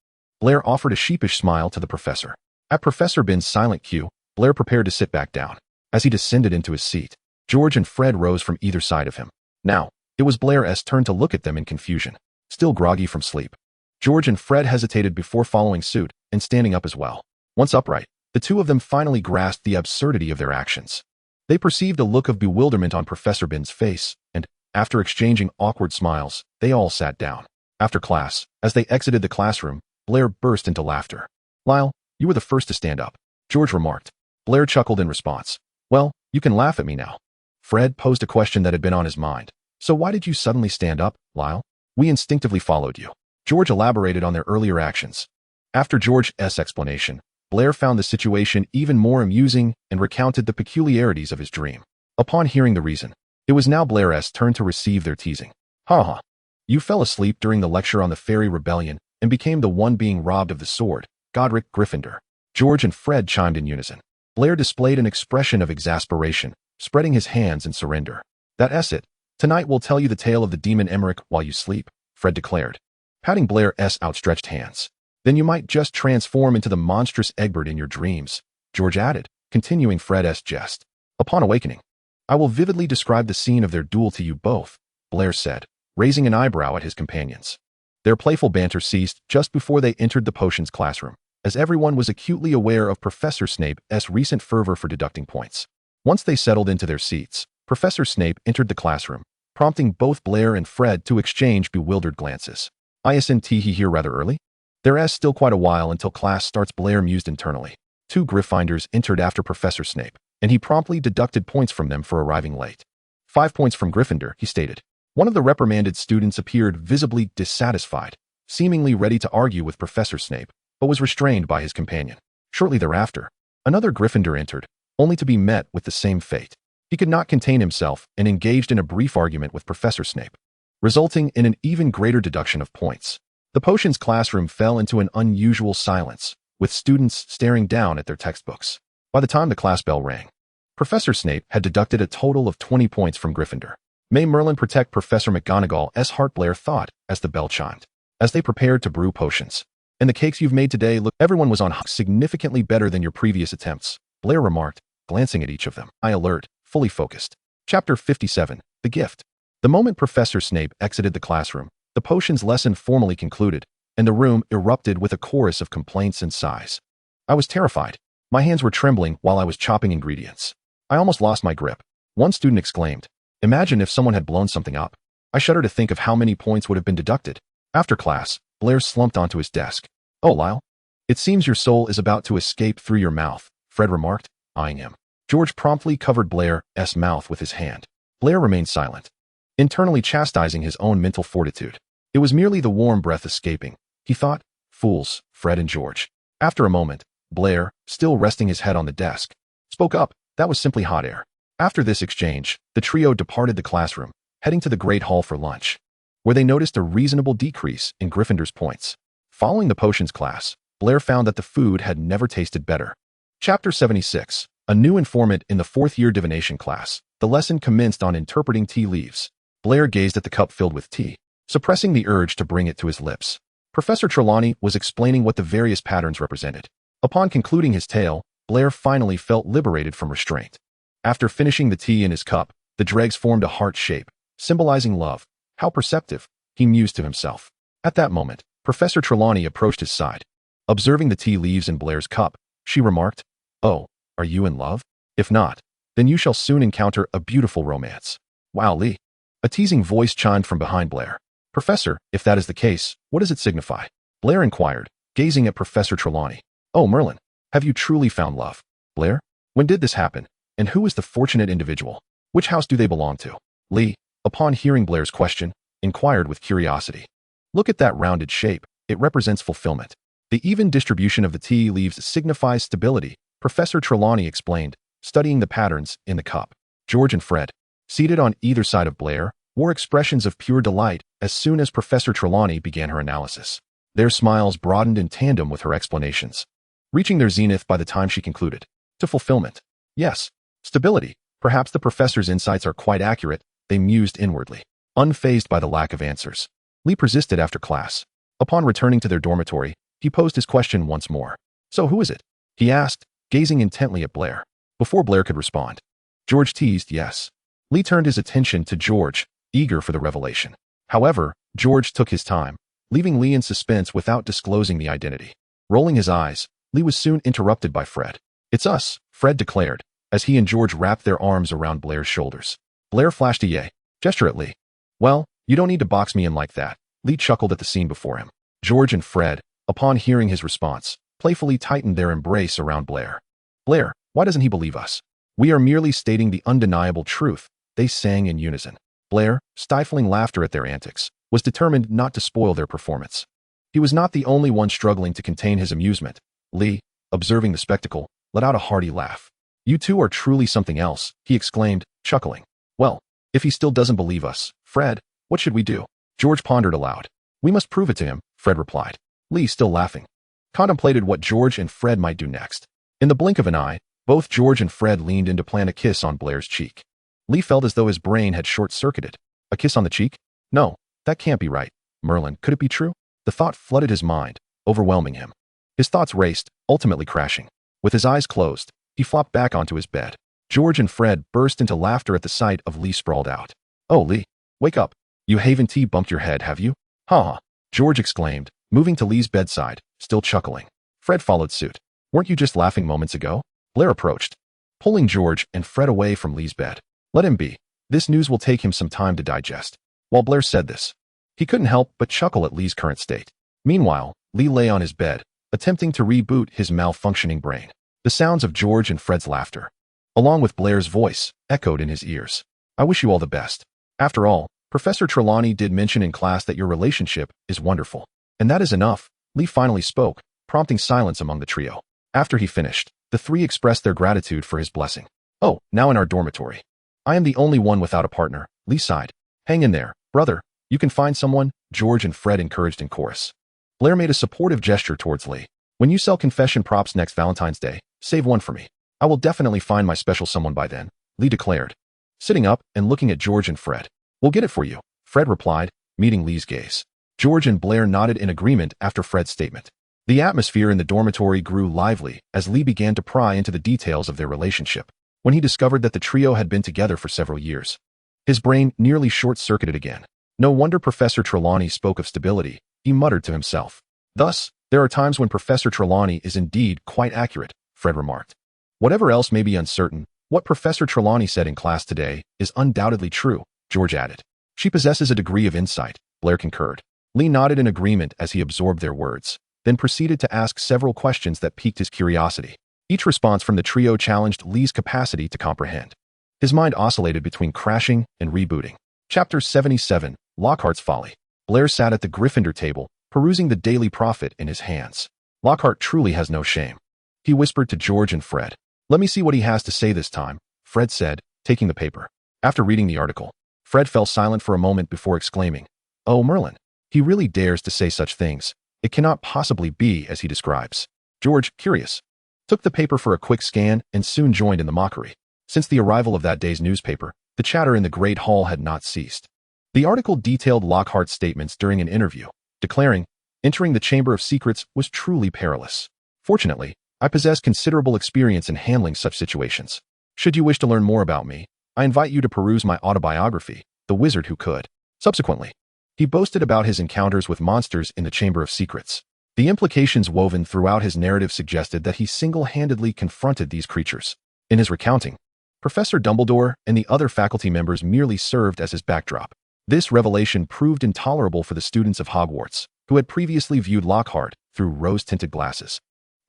Blair offered a sheepish smile to the professor. At Professor Vans' silent cue, Blair prepared to sit back down. As he descended into his seat, George and Fred rose from either side of him. Now, it was Blair's turn to look at them in confusion. Still groggy from sleep, George and Fred hesitated before following suit and standing up as well. Once upright, the two of them finally grasped the absurdity of their actions. They perceived a look of bewilderment on Professor Vans' face, and, after exchanging awkward smiles, they all sat down. After class, as they exited the classroom, Blair burst into laughter. Lyle, you were the first to stand up, George remarked. Blair chuckled in response. Well, you can laugh at me now. Fred posed a question that had been on his mind. So why did you suddenly stand up, Lyle? We instinctively followed you. George elaborated on their earlier actions. After George's explanation, Blair found the situation even more amusing and recounted the peculiarities of his dream. Upon hearing the reason, it was now Blair's turn to receive their teasing. Ha ha. You fell asleep during the lecture on the Fairy Rebellion and became the one being robbed of the sword, Godric Gryffindor. George and Fred chimed in unison. Blair displayed an expression of exasperation, spreading his hands in surrender. That's it. Tonight we'll tell you the tale of the demon Emmerich while you sleep, Fred declared, patting Blair's outstretched hands. Then you might just transform into the monstrous Egbert in your dreams, George added, continuing Fred's jest. Upon awakening, I will vividly describe the scene of their duel to you both, Blair said, raising an eyebrow at his companions. Their playful banter ceased just before they entered the potions classroom, as everyone was acutely aware of Professor Snape's recent fervor for deducting points. Once they settled into their seats, Professor Snape entered the classroom, prompting both Blair and Fred to exchange bewildered glances. Isn't he here rather early? There's still quite a while until class starts, Blair mused internally. 2 Gryffindors entered after Professor Snape, and he promptly deducted points from them for arriving late. 5 points from Gryffindor, he stated. One of the reprimanded students appeared visibly dissatisfied, seemingly ready to argue with Professor Snape, but was restrained by his companion. Shortly thereafter, another Gryffindor entered, only to be met with the same fate. He could not contain himself and engaged in a brief argument with Professor Snape, resulting in an even greater deduction of points. The potions classroom fell into an unusual silence, with students staring down at their textbooks. By the time the class bell rang, Professor Snape had deducted a total of 20 points from Gryffindor. May Merlin protect Professor McGonagall's heart, Blair thought as the bell chimed. As they prepared to brew potions. And the cakes you've made today look everyone was on significantly better than your previous attempts, Blair remarked, glancing at each of them. Eye alert, fully focused. Chapter 57, The Gift. The moment Professor Snape exited the classroom, the potions lesson formally concluded, and the room erupted with a chorus of complaints and sighs. I was terrified. My hands were trembling while I was chopping ingredients. I almost lost my grip. One student exclaimed, "Imagine if someone had blown something up." I shudder to think of how many points would have been deducted. After class, Blair slumped onto his desk. "Oh, Lyle, it seems your soul is about to escape through your mouth," Fred remarked, eyeing him. George promptly covered Blair's mouth with his hand. Blair remained silent, internally chastising his own mental fortitude. It was merely the warm breath escaping, he thought. Fools, Fred and George. After a moment, Blair, still resting his head on the desk, spoke up. That was simply hot air. After this exchange, the trio departed the classroom, heading to the Great Hall for lunch, where they noticed a reasonable decrease in Gryffindor's points. Following the potions class, Blair found that the food had never tasted better. Chapter 76, A New Informant in the fourth-year divination class. The lesson commenced on interpreting tea leaves. Blair gazed at the cup filled with tea, suppressing the urge to bring it to his lips. Professor Trelawney was explaining what the various patterns represented. Upon concluding his tale, Blair finally felt liberated from restraint. After finishing the tea in his cup, the dregs formed a heart shape, symbolizing love. How perceptive, he mused to himself. At that moment, Professor Trelawney approached his side. Observing the tea leaves in Blair's cup, she remarked, "Oh, are you in love? If not, then you shall soon encounter a beautiful romance." "Wow, Lee." A teasing voice chimed from behind Blair. "Professor, if that is the case, what does it signify?" Blair inquired, gazing at Professor Trelawney. "Oh, Merlin, have you truly found love?" "Blair, when did this happen? And who is the fortunate individual? Which house do they belong to?" Lee, upon hearing Blair's question, inquired with curiosity. "Look at that rounded shape. It represents fulfillment. The even distribution of the tea leaves signifies stability," Professor Trelawney explained, studying the patterns in the cup. George and Fred, seated on either side of Blair, wore expressions of pure delight as soon as Professor Trelawney began her analysis. Their smiles broadened in tandem with her explanations, reaching their zenith by the time she concluded. To fulfillment. Yes. Stability. Perhaps the professor's insights are quite accurate, they mused inwardly. Unfazed by the lack of answers, Lee persisted after class. Upon returning to their dormitory, he posed his question once more. "So who is it?" he asked, gazing intently at Blair. Before Blair could respond, George teased yes. Lee turned his attention to George, eager for the revelation. However, George took his time, leaving Lee in suspense without disclosing the identity. Rolling his eyes, Lee was soon interrupted by Fred. "It's us," Fred declared, as he and George wrapped their arms around Blair's shoulders. Blair flashed a yay gesture at Lee. "Well, you don't need to box me in like that." Lee chuckled at the scene before him. George and Fred, upon hearing his response, playfully tightened their embrace around Blair. "Blair, why doesn't he believe us? We are merely stating the undeniable truth," they sang in unison. Blair, stifling laughter at their antics, was determined not to spoil their performance. He was not the only one struggling to contain his amusement. Lee, observing the spectacle, let out a hearty laugh. "You two are truly something else," he exclaimed, chuckling. "Well, if he still doesn't believe us, Fred, what should we do?" George pondered aloud. "We must prove it to him," Fred replied. Lee, still laughing, contemplated what George and Fred might do next. In the blink of an eye, both George and Fred leaned in to plant a kiss on Blair's cheek. Lee felt as though his brain had short-circuited. A kiss on the cheek? No, that can't be right. Merlin, could it be true? The thought flooded his mind, overwhelming him. His thoughts raced, ultimately crashing. With his eyes closed, he flopped back onto his bed. George and Fred burst into laughter at the sight of Lee sprawled out. "Oh, Lee, wake up. You haven't bumped your head, have you?" "Ha!" George exclaimed, moving to Lee's bedside, still chuckling. Fred followed suit. "Weren't you just laughing moments ago?" Blair approached, pulling George and Fred away from Lee's bed. "Let him be. This news will take him some time to digest." While Blair said this, he couldn't help but chuckle at Lee's current state. Meanwhile, Lee lay on his bed, attempting to reboot his malfunctioning brain. The sounds of George and Fred's laughter, along with Blair's voice, echoed in his ears. "I wish you all the best. After all, Professor Trelawney did mention in class that your relationship is wonderful. And that is enough." Lee finally spoke, prompting silence among the trio. After he finished, the three expressed their gratitude for his blessing. "Oh, now in our dormitory. I am the only one without a partner," Lee sighed. "Hang in there, brother. You can find someone," George and Fred encouraged in chorus. Blair made a supportive gesture towards Lee. "When you sell confession props next Valentine's Day, save one for me. I will definitely find my special someone by then," Lee declared, sitting up and looking at George and Fred. We'll get it for you, Fred replied, meeting Lee's gaze. George and Blair nodded in agreement after Fred's statement. The atmosphere in the dormitory grew lively as Lee began to pry into the details of their relationship. When he discovered that the trio had been together for several years, his brain nearly short-circuited again. No wonder Professor Trelawney spoke of stability, he muttered to himself. Thus, there are times when Professor Trelawney is indeed quite accurate, Fred remarked. Whatever else may be uncertain, what Professor Trelawney said in class today is undoubtedly true, George added. She possesses a degree of insight, Blair concurred. Lee nodded in agreement as he absorbed their words, then proceeded to ask several questions that piqued his curiosity. Each response from the trio challenged Lee's capacity to comprehend. His mind oscillated between crashing and rebooting. Chapter 77, Lockhart's Folly. Blair sat at the Gryffindor table, perusing the Daily Prophet in his hands. Lockhart truly has no shame. He whispered to George and Fred. Let me see what he has to say this time, Fred said, taking the paper. After reading the article, Fred fell silent for a moment before exclaiming, "Oh, Merlin, he really dares to say such things. It cannot possibly be as he describes." George, curious, took the paper for a quick scan and soon joined in the mockery. Since the arrival of that day's newspaper, the chatter in the Great Hall had not ceased. The article detailed Lockhart's statements during an interview, declaring, "Entering the Chamber of Secrets was truly perilous. Fortunately, I possess considerable experience in handling such situations. Should you wish to learn more about me, I invite you to peruse my autobiography, The Wizard Who Could." Subsequently, he boasted about his encounters with monsters in the Chamber of Secrets. The implications woven throughout his narrative suggested that he single-handedly confronted these creatures. In his recounting, Professor Dumbledore and the other faculty members merely served as his backdrop. This revelation proved intolerable for the students of Hogwarts, who had previously viewed Lockhart through rose-tinted glasses.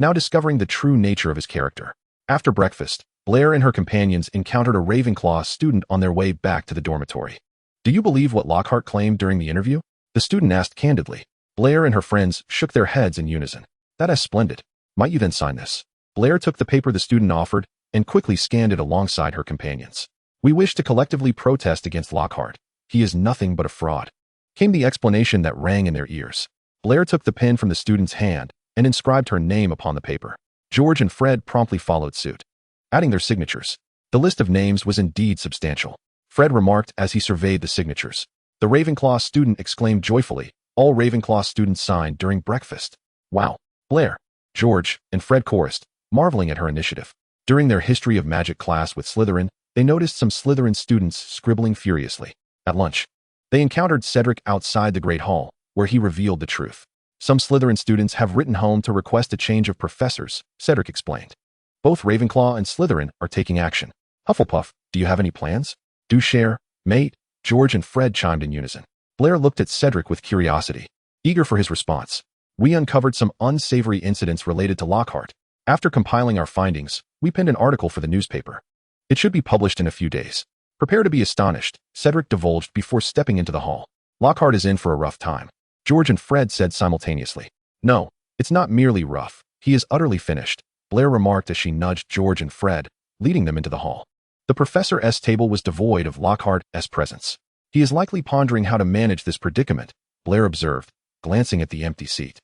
Now discovering the true nature of his character. After breakfast, Blair and her companions encountered a Ravenclaw student on their way back to the dormitory. "Do you believe what Lockhart claimed during the interview?" the student asked candidly. Blair and her friends shook their heads in unison. "That is splendid. Might you then sign this?" Blair took the paper the student offered and quickly scanned it alongside her companions. "We wish to collectively protest against Lockhart. He is nothing but a fraud," came the explanation that rang in their ears. Blair took the pen from the student's hand and inscribed her name upon the paper. George and Fred promptly followed suit, adding their signatures. The list of names was indeed substantial. Fred remarked as he surveyed the signatures. The Ravenclaw student exclaimed joyfully. All Ravenclaw students signed during breakfast. "Wow!" Blair, George, and Fred chorused, marveling at her initiative. During their History of Magic class with Slytherin, they noticed some Slytherin students scribbling furiously. At lunch, they encountered Cedric outside the Great Hall, where he revealed the truth. "Some Slytherin students have written home to request a change of professors," Cedric explained. "Both Ravenclaw and Slytherin are taking action." "Hufflepuff, do you have any plans?" "Do share, mate," George and Fred chimed in unison. Blair looked at Cedric with curiosity, eager for his response. "We uncovered some unsavory incidents related to Lockhart. After compiling our findings, we penned an article for the newspaper. It should be published in a few days. Prepare to be astonished," Cedric divulged before stepping into the hall. "Lockhart is in for a rough time," George and Fred said simultaneously. "No, it's not merely rough. He is utterly finished," Blair remarked as she nudged George and Fred, leading them into the hall. The Professor's table was devoid of Lockhart's presence. "He is likely pondering how to manage this predicament," Blair observed, glancing at the empty seat.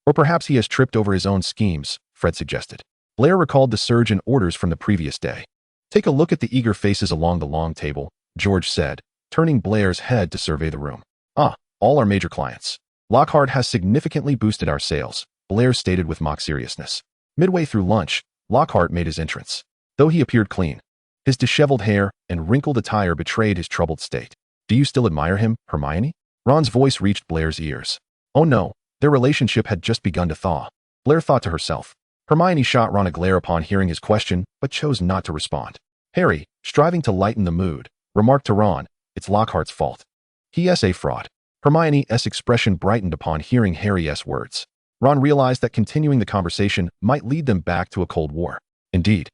"Or perhaps he has tripped over his own schemes," Fred suggested. Blair recalled the surge in orders from the previous day. "Take a look at the eager faces along the long table," George said, turning Blair's head to survey the room. "Ah, all our major clients. Lockhart has significantly boosted our sales," Blair stated with mock seriousness. Midway through lunch, Lockhart made his entrance. Though he appeared clean, his disheveled hair and wrinkled attire betrayed his troubled state. "Do you still admire him, Hermione?" Ron's voice reached Blair's ears. Oh no, their relationship had just begun to thaw. Blair thought to herself. Hermione shot Ron a glare upon hearing his question, but chose not to respond. Harry, striving to lighten the mood, remarked to Ron, "It's Lockhart's fault. He is a fraud." Hermione's expression brightened upon hearing Harry's words. Ron realized that continuing the conversation might lead them back to a Cold War. Indeed,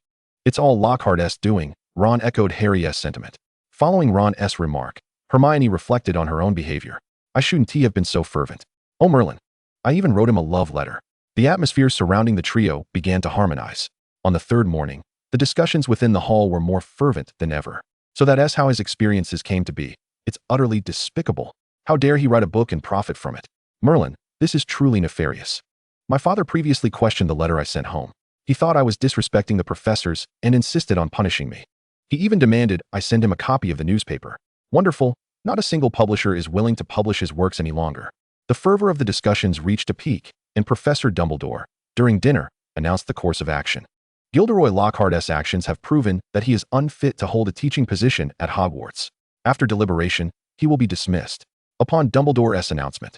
"It's all Lockhart's doing," Ron echoed Harry's sentiment. Following Ron's remark, Hermione reflected on her own behavior. "I shouldn't have been so fervent. Oh, Merlin. I even wrote him a love letter." The atmosphere surrounding the trio began to harmonize. On the third morning, the discussions within the hall were more fervent than ever. "So that's how his experiences came to be. It's utterly despicable. How dare he write a book and profit from it? Merlin, this is truly nefarious. My father previously questioned the letter I sent home. He thought I was disrespecting the professors and insisted on punishing me. He even demanded I send him a copy of the newspaper. Wonderful, Not a single publisher is willing to publish his works any longer. The fervor of the discussions reached a peak, and Professor Dumbledore, during dinner, announced the course of action. Gilderoy Lockhart's actions have proven that he is unfit to hold a teaching position at Hogwarts. After deliberation, he will be dismissed. Upon Dumbledore's announcement,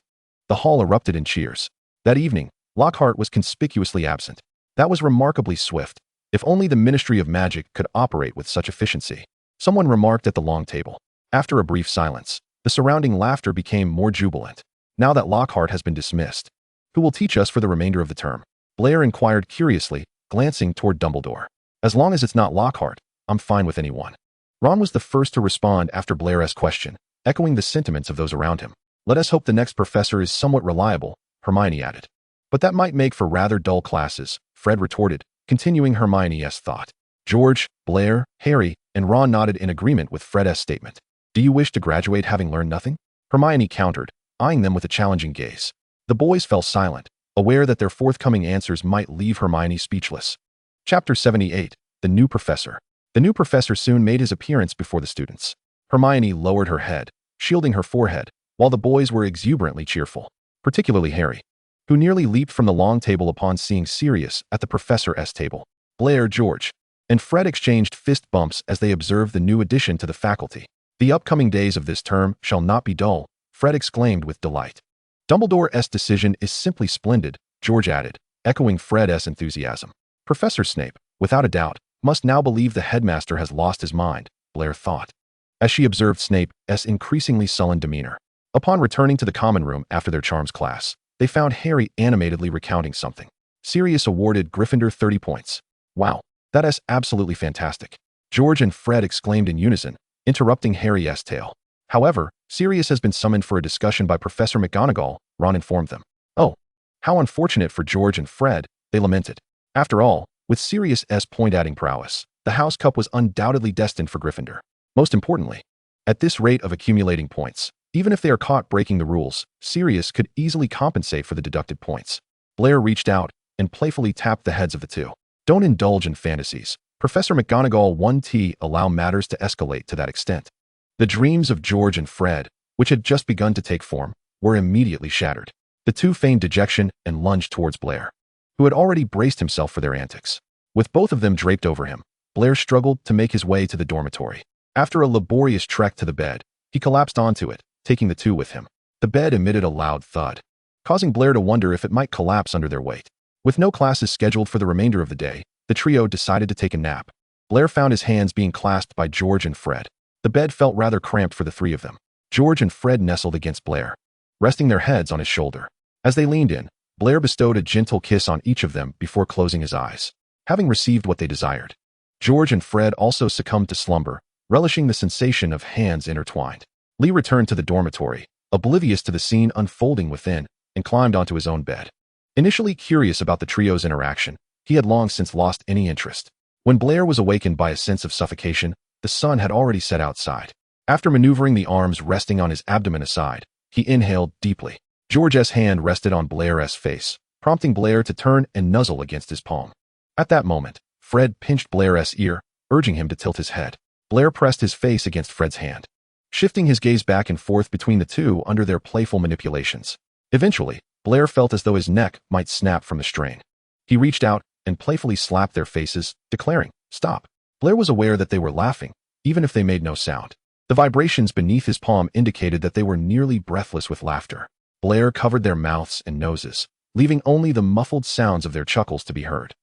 the hall erupted in cheers. That evening, Lockhart was conspicuously absent. That was remarkably swift. If only the Ministry of Magic could operate with such efficiency. Someone remarked at the long table. After a brief silence, the surrounding laughter became more jubilant. Now that Lockhart has been dismissed, who will teach us for the remainder of the term? Blair inquired curiously, glancing toward Dumbledore. As long as it's not Lockhart, I'm fine with anyone. Ron was the first to respond after Blair's question, echoing the sentiments of those around him. Let us hope the next professor is somewhat reliable, Hermione added. But that might make for rather dull classes, Fred retorted, continuing Hermione's thought. George, Blair, Harry, and Ron nodded in agreement with Fred's statement. Do you wish to graduate having learned nothing? Hermione countered, eyeing them with a challenging gaze. The boys fell silent, aware that their forthcoming answers might leave Hermione speechless. Chapter 78, The New Professor. The new professor soon made his appearance before the students. Hermione lowered her head, shielding her forehead, while the boys were exuberantly cheerful, particularly Harry, who nearly leaped from the long table upon seeing Sirius at the professor's table. Blair, George, and Fred exchanged fist bumps as they observed the new addition to the faculty. The upcoming days of this term shall not be dull, Fred exclaimed with delight. Dumbledore's decision is simply splendid, George added, echoing Fred's enthusiasm. Professor Snape, without a doubt, must now believe the headmaster has lost his mind, Blair thought, as she observed Snape's increasingly sullen demeanor. Upon returning to the common room after their charms class, they found Harry animatedly recounting something. Sirius awarded Gryffindor 30 points. Wow, that is absolutely fantastic, George and Fred exclaimed in unison, interrupting Harry's tale. However, Sirius has been summoned for a discussion by Professor McGonagall, Ron informed them. Oh, how unfortunate for George and Fred, they lamented. After all, with Sirius's point-adding prowess, the House Cup was undoubtedly destined for Gryffindor. Most importantly, at this rate of accumulating points, even if they are caught breaking the rules, Sirius could easily compensate for the deducted points. Blair reached out and playfully tapped the heads of the two. Don't indulge in fantasies. Professor McGonagall 1T allow matters to escalate to that extent. The dreams of George and Fred, which had just begun to take form, were immediately shattered. The two feigned dejection and lunged towards Blair, who had already braced himself for their antics. With both of them draped over him, Blair struggled to make his way to the dormitory. After a laborious trek to the bed, he collapsed onto it, taking the two with him. The bed emitted a loud thud, causing Blair to wonder if it might collapse under their weight. With no classes scheduled for the remainder of the day, the trio decided to take a nap. Blair found his hands being clasped by George and Fred. The bed felt rather cramped for the three of them. George and Fred nestled against Blair, resting their heads on his shoulder. As they leaned in, Blair bestowed a gentle kiss on each of them before closing his eyes. Having received what they desired, George and Fred also succumbed to slumber, relishing the sensation of hands intertwined. Lee returned to the dormitory, oblivious to the scene unfolding within, and climbed onto his own bed. Initially curious about the trio's interaction, he had long since lost any interest. When Blair was awakened by a sense of suffocation, the sun had already set outside. After maneuvering the arms resting on his abdomen aside, he inhaled deeply. George's hand rested on Blair's face, prompting Blair to turn and nuzzle against his palm. At that moment, Fred pinched Blair's ear, urging him to tilt his head. Blair pressed his face against Fred's hand, shifting his gaze back and forth between the two under their playful manipulations. Eventually, Blair felt as though his neck might snap from the strain. He reached out and playfully slapped their faces, declaring, "Stop." Blair was aware that they were laughing, even if they made no sound. The vibrations beneath his palm indicated that they were nearly breathless with laughter. Blair covered their mouths and noses, leaving only the muffled sounds of their chuckles to be heard.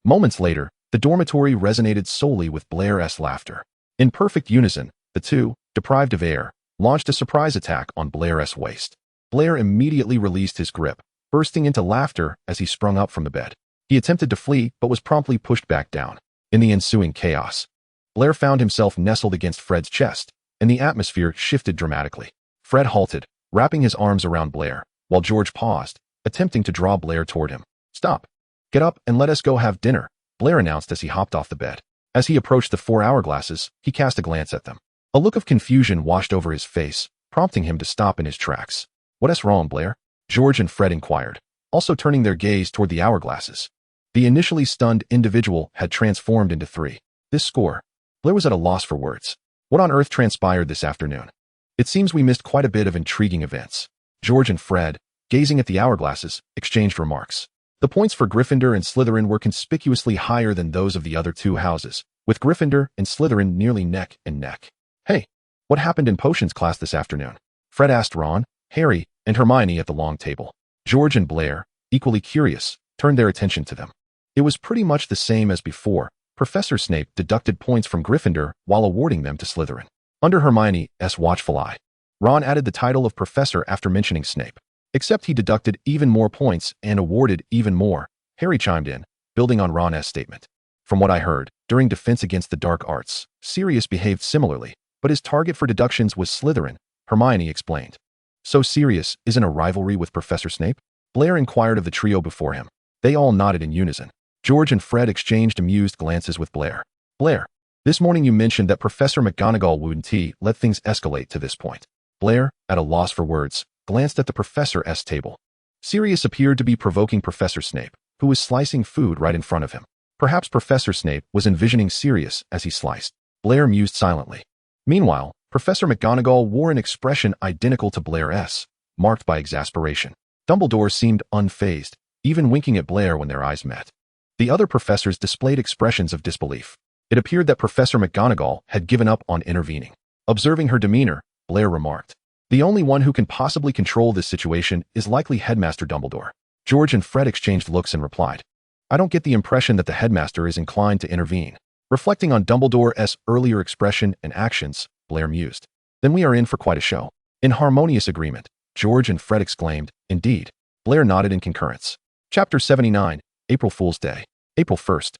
Moments later, the dormitory resonated solely with Blair's laughter. In perfect unison, the two, deprived of air, launched a surprise attack on Blair's waist. Blair immediately released his grip, bursting into laughter as he sprung up from the bed. He attempted to flee but was promptly pushed back down. In the ensuing chaos, Blair found himself nestled against Fred's chest, and the atmosphere shifted dramatically. Fred halted, wrapping his arms around Blair, while George paused, attempting to draw Blair toward him. "Stop. Get up and let us go have dinner," Blair announced as he hopped off the bed. As he approached the 4 hourglasses, he cast a glance at them. A look of confusion washed over his face, prompting him to stop in his tracks. "What's wrong, Blair?" George and Fred inquired, also turning their gaze toward the hourglasses. The initially stunned individual had transformed into 3. This score, Blair was at a loss for words. What on earth transpired this afternoon? It seems we missed quite a bit of intriguing events. George and Fred, gazing at the hourglasses, exchanged remarks. The points for Gryffindor and Slytherin were conspicuously higher than those of the other two houses, with Gryffindor and Slytherin nearly neck and neck. "Hey, what happened in potions class this afternoon?" Fred asked Ron, Harry, and Hermione at the long table. George and Blair, equally curious, turned their attention to them. It was pretty much the same as before. Professor Snape deducted points from Gryffindor while awarding them to Slytherin. Under Hermione's watchful eye, Ron added the title of professor after mentioning Snape. Except he deducted even more points and awarded even more, Harry chimed in, building on Ron's statement. "From what I heard, during Defense Against the Dark Arts, Sirius behaved similarly, but his target for deductions was Slytherin," Hermione explained. "So Sirius is in a rivalry with Professor Snape?" Blair inquired of the trio before him. They all nodded in unison. George and Fred exchanged amused glances with Blair. "Blair, this morning you mentioned that Professor McGonagall wouldn't let things escalate to this point." Blair, at a loss for words, glanced at the professor's table. Sirius appeared to be provoking Professor Snape, who was slicing food right in front of him. Perhaps Professor Snape was envisioning Sirius as he sliced. Blair mused silently. Meanwhile, Professor McGonagall wore an expression identical to Blair's, marked by exasperation. Dumbledore seemed unfazed, even winking at Blair when their eyes met. The other professors displayed expressions of disbelief. It appeared that Professor McGonagall had given up on intervening. Observing her demeanor, Blair remarked, "The only one who can possibly control this situation is likely Headmaster Dumbledore." George and Fred exchanged looks and replied, "I don't get the impression that the headmaster is inclined to intervene." Reflecting on Dumbledore's earlier expression and actions, Blair mused, "Then we are in for quite a show." In harmonious agreement, George and Fred exclaimed, "Indeed." Blair nodded in concurrence. Chapter 79, April Fool's Day. April 1st.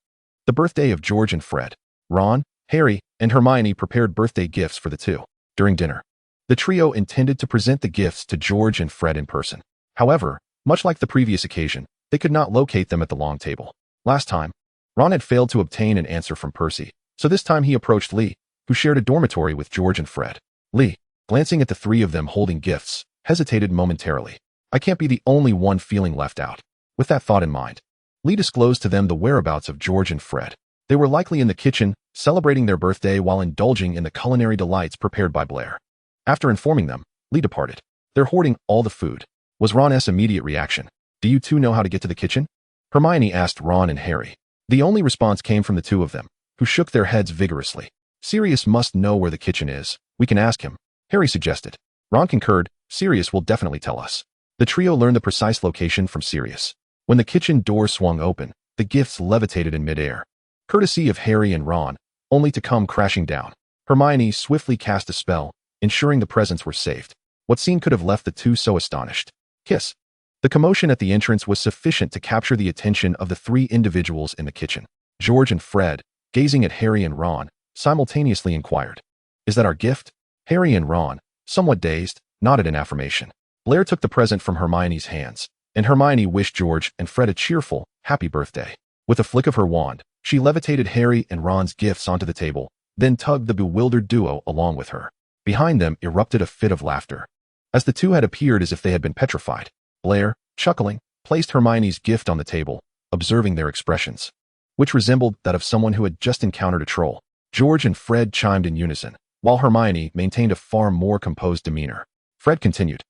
The birthday of George and Fred. Ron, Harry, and Hermione prepared birthday gifts for the two. During dinner, the trio intended to present the gifts to George and Fred in person. However, much like the previous occasion, they could not locate them at the long table. Last time, Ron had failed to obtain an answer from Percy, so this time he approached Lee, who shared a dormitory with George and Fred. Lee, glancing at the three of them holding gifts, hesitated momentarily. "I can't be the only one feeling left out." With that thought in mind, Lee disclosed to them the whereabouts of George and Fred. They were likely in the kitchen, celebrating their birthday while indulging in the culinary delights prepared by Blair. After informing them, Lee departed. "They're hoarding all the food," was Ron's immediate reaction. "Do you two know how to get to the kitchen?" Hermione asked Ron and Harry. The only response came from the two of them, who shook their heads vigorously. "Sirius must know where the kitchen is. We can ask him," Harry suggested. Ron concurred, "Sirius will definitely tell us." The trio learned the precise location from Sirius. When the kitchen door swung open, the gifts levitated in midair, courtesy of Harry and Ron, only to come crashing down. Hermione swiftly cast a spell, ensuring the presents were saved. What scene could have left the two so astonished? Kiss. The commotion at the entrance was sufficient to capture the attention of the three individuals in the kitchen. George and Fred, gazing at Harry and Ron, simultaneously inquired, "Is that our gift?" Harry and Ron, somewhat dazed, nodded in affirmation. Blair took the present from Hermione's hands, and Hermione wished George and Fred a cheerful, happy birthday. With a flick of her wand, she levitated Harry and Ron's gifts onto the table, then tugged the bewildered duo along with her. Behind them erupted a fit of laughter, as the two had appeared as if they had been petrified. Blair, chuckling, placed Hermione's gift on the table, observing their expressions, which resembled that of someone who had just encountered a troll. George and Fred chimed in unison, while Hermione maintained a far more composed demeanor. Fred continued,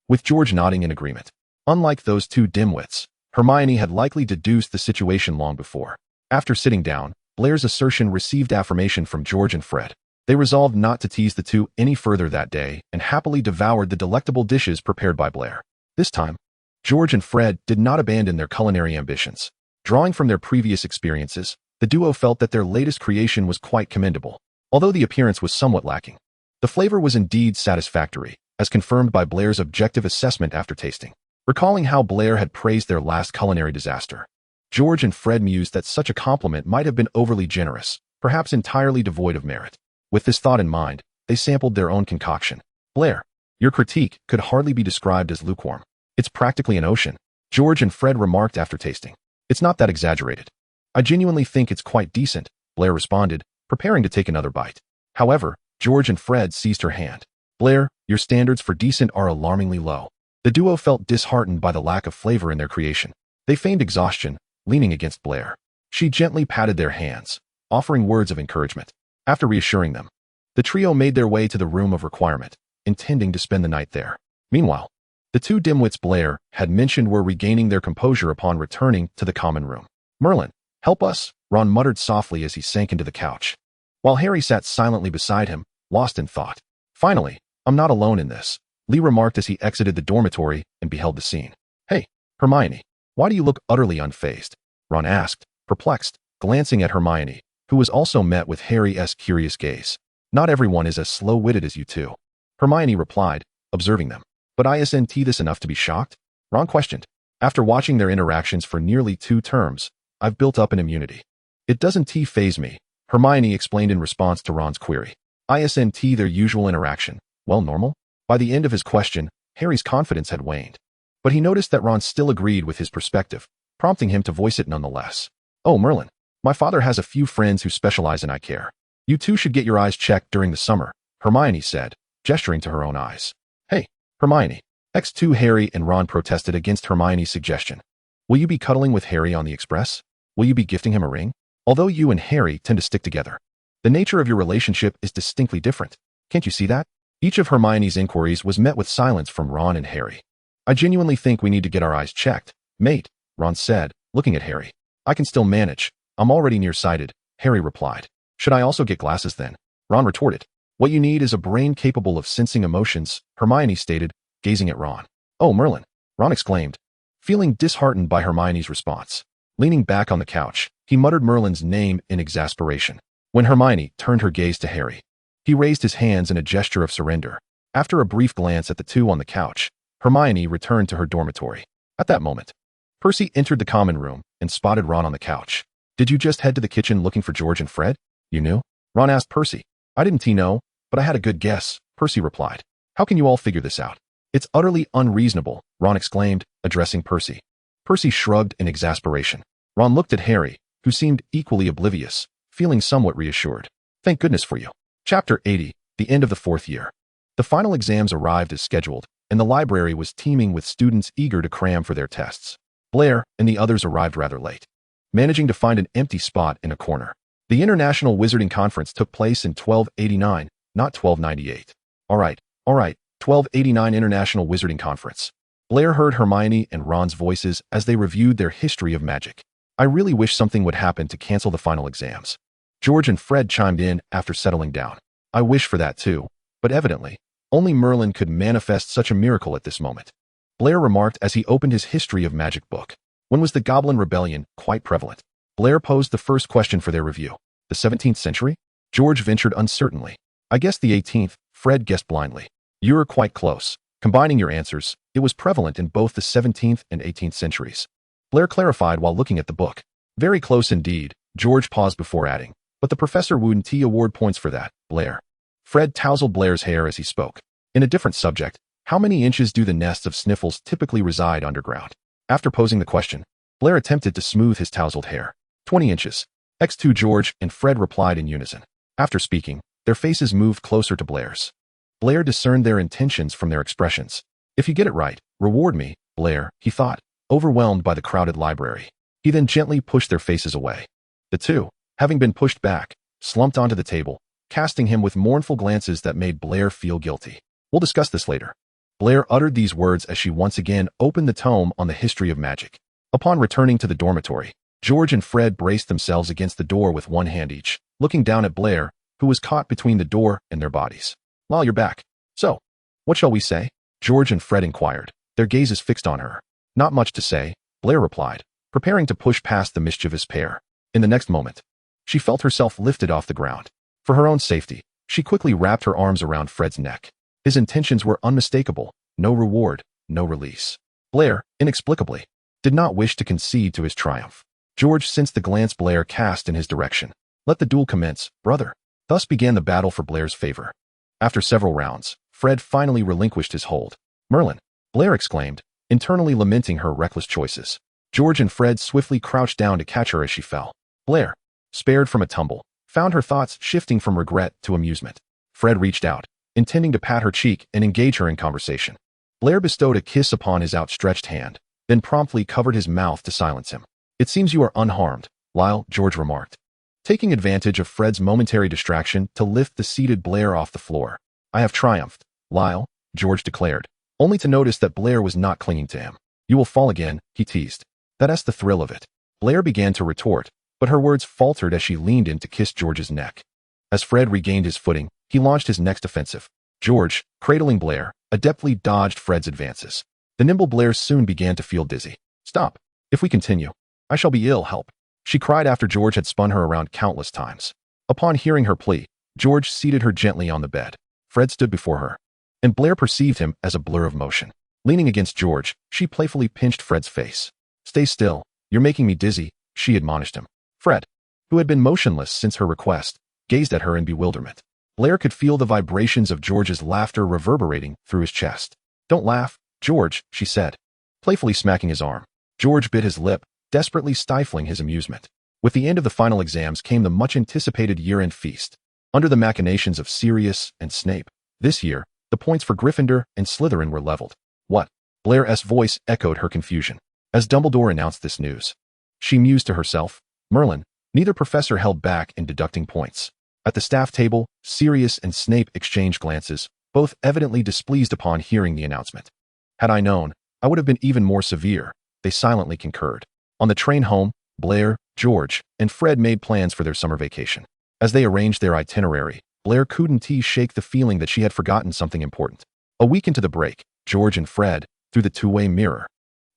with George nodding in agreement. Unlike those two dimwits, Hermione had likely deduced the situation long before. After sitting down, Blair's assertion received affirmation from George and Fred. They resolved not to tease the two any further that day and happily devoured the delectable dishes prepared by Blair. This time, George and Fred did not abandon their culinary ambitions. Drawing from their previous experiences, the duo felt that their latest creation was quite commendable, although the appearance was somewhat lacking. The flavor was indeed satisfactory, as confirmed by Blair's objective assessment after tasting. Recalling how Blair had praised their last culinary disaster, George and Fred mused that such a compliment might have been overly generous, perhaps entirely devoid of merit. With this thought in mind, they sampled their own concoction. "Blair, your critique could hardly be described as lukewarm. It's practically an ocean," George and Fred remarked after tasting. "It's not that exaggerated. I genuinely think it's quite decent," Blair responded, preparing to take another bite. However, George and Fred seized her hand. "Blair, your standards for decent are alarmingly low." The duo felt disheartened by the lack of flavor in their creation. They feigned exhaustion, leaning against Blair. She gently patted their hands, offering words of encouragement. After reassuring them, the trio made their way to the room of requirement, intending to spend the night there. Meanwhile, the two dimwits Blair had mentioned were regaining their composure upon returning to the common room. "Merlin, help us," Ron muttered softly as he sank into the couch, while Harry sat silently beside him, lost in thought. "Finally, I'm not alone in this," Lee remarked as he exited the dormitory and beheld the scene. "Hey, Hermione, why do you look utterly unfazed?" Ron asked, perplexed, glancing at Hermione, who was also met with Harry's curious gaze. "Not everyone is as slow-witted as you two," Hermione replied, observing them. "But isn't this enough to be shocked?" Ron questioned. "After watching their interactions for nearly 2 terms, I've built up an immunity. It doesn't faze me," Hermione explained in response to Ron's query. "Isn't their usual interaction, well, normal?" By the end of his question, Harry's confidence had waned. But he noticed that Ron still agreed with his perspective, prompting him to voice it nonetheless. "Oh, Merlin, my father has a few friends who specialize in eye care. You two should get your eyes checked during the summer," Hermione said, gesturing to her own eyes. "Hey, Hermione." X2 Harry and Ron protested against Hermione's suggestion. "Will you be cuddling with Harry on the express? Will you be gifting him a ring? Although you and Harry tend to stick together, the nature of your relationship is distinctly different. Can't you see that?" Each of Hermione's inquiries was met with silence from Ron and Harry. "I genuinely think we need to get our eyes checked, mate," Ron said, looking at Harry. "I can still manage. I'm already nearsighted," Harry replied. "Should I also get glasses then?" Ron retorted. "What you need is a brain capable of sensing emotions," Hermione stated, gazing at Ron. "Oh, Merlin," Ron exclaimed, feeling disheartened by Hermione's response. Leaning back on the couch, he muttered Merlin's name in exasperation. When Hermione turned her gaze to Harry, he raised his hands in a gesture of surrender. After a brief glance at the two on the couch, Hermione returned to her dormitory. At that moment, Percy entered the common room and spotted Ron on the couch. "Did you just head to the kitchen looking for George and Fred?" "You knew?" Ron asked Percy. "I didn't know, but I had a good guess," Percy replied. "How can you all figure this out?" "It's utterly unreasonable," Ron exclaimed, addressing Percy. Percy shrugged in exasperation. Ron looked at Harry, who seemed equally oblivious, feeling somewhat reassured. "Thank goodness for you." Chapter 80, the end of the 4th year. The final exams arrived as scheduled, and the library was teeming with students eager to cram for their tests. Blair and the others arrived rather late, managing to find an empty spot in a corner. The International Wizarding Conference took place in 1289, not 1298. All right, 1289 International Wizarding Conference. Blair heard Hermione and Ron's voices as they reviewed their history of magic. "I really wish something would happen to cancel the final exams." George and Fred chimed in after settling down. "I wish for that too, but evidently, only Merlin could manifest such a miracle at this moment," Blair remarked as he opened his History of Magic book. "When was the Goblin Rebellion quite prevalent?" Blair posed the first question for their review. "The 17th century?" George ventured uncertainly. "I guess the 18th, Fred guessed blindly. "You're quite close. Combining your answers, it was prevalent in both the 17th and 18th centuries," Blair clarified while looking at the book. "Very close indeed," George paused before adding. "But the professor wouldn't award points for that, Blair." Fred tousled Blair's hair as he spoke. In a different subject, how many inches do the nests of sniffles typically reside underground? After posing the question, Blair attempted to smooth his tousled hair. 20 inches. X2 George and Fred replied in unison. After speaking, their faces moved closer to Blair's. Blair discerned their intentions from their expressions. "If you get it right, reward me, Blair," he thought, overwhelmed by the crowded library. He then gently pushed their faces away. The two, having been pushed back, slumped onto the table, casting him with mournful glances that made Blair feel guilty. "We'll discuss this later." Blair uttered these words as she once again opened the tome on the history of magic. Upon returning to the dormitory, George and Fred braced themselves against the door with one hand each, looking down at Blair, who was caught between the door and their bodies. "Well, you're back. So, what shall we say?" George and Fred inquired, their gazes fixed on her. "Not much to say," Blair replied, preparing to push past the mischievous pair. In the next moment, she felt herself lifted off the ground. For her own safety, she quickly wrapped her arms around Fred's neck. His intentions were unmistakable: no reward, no release. Blair, inexplicably, did not wish to concede to his triumph. George sensed the glance Blair cast in his direction. "Let the duel commence, brother." Thus began the battle for Blair's favor. After several rounds, Fred finally relinquished his hold. "Merlin," Blair exclaimed, internally lamenting her reckless choices. George and Fred swiftly crouched down to catch her as she fell. Blair, spared from a tumble, found her thoughts shifting from regret to amusement. Fred reached out, intending to pat her cheek and engage her in conversation. Blair bestowed a kiss upon his outstretched hand, then promptly covered his mouth to silence him. "It seems you are unharmed, Lyle," George remarked, taking advantage of Fred's momentary distraction to lift the seated Blair off the floor. "I have triumphed," Lyle, George declared, only to notice that Blair was not clinging to him. You will fall again, he teased. That's the thrill of it. Blair began to retort, but her words faltered as she leaned in to kiss George's neck. As Fred regained his footing, he launched his next offensive. George, cradling Blair, adeptly dodged Fred's advances. The nimble Blair soon began to feel dizzy. Stop. If we continue, I shall be ill, help, she cried after George had spun her around countless times. Upon hearing her plea, George seated her gently on the bed. Fred stood before her, and Blair perceived him as a blur of motion. Leaning against George, she playfully pinched Fred's face. Stay still, you're making me dizzy, she admonished him. Fred, who had been motionless since her request, gazed at her in bewilderment. Blair could feel the vibrations of George's laughter reverberating through his chest. Don't laugh, George, she said, playfully smacking his arm. George bit his lip, desperately stifling his amusement. With the end of the final exams came the much-anticipated year-end feast. Under the machinations of Sirius and Snape, this year, the points for Gryffindor and Slytherin were leveled. What? Blair's voice echoed her confusion as Dumbledore announced this news. She mused to herself, Merlin, neither professor held back in deducting points. At the staff table, Sirius and Snape exchanged glances, both evidently displeased upon hearing the announcement. Had I known, I would have been even more severe, they silently concurred. On the train home, Blair, George, and Fred made plans for their summer vacation. As they arranged their itinerary, Blair couldn't shake the feeling that she had forgotten something important. A week into the break, George and Fred, through the two-way mirror,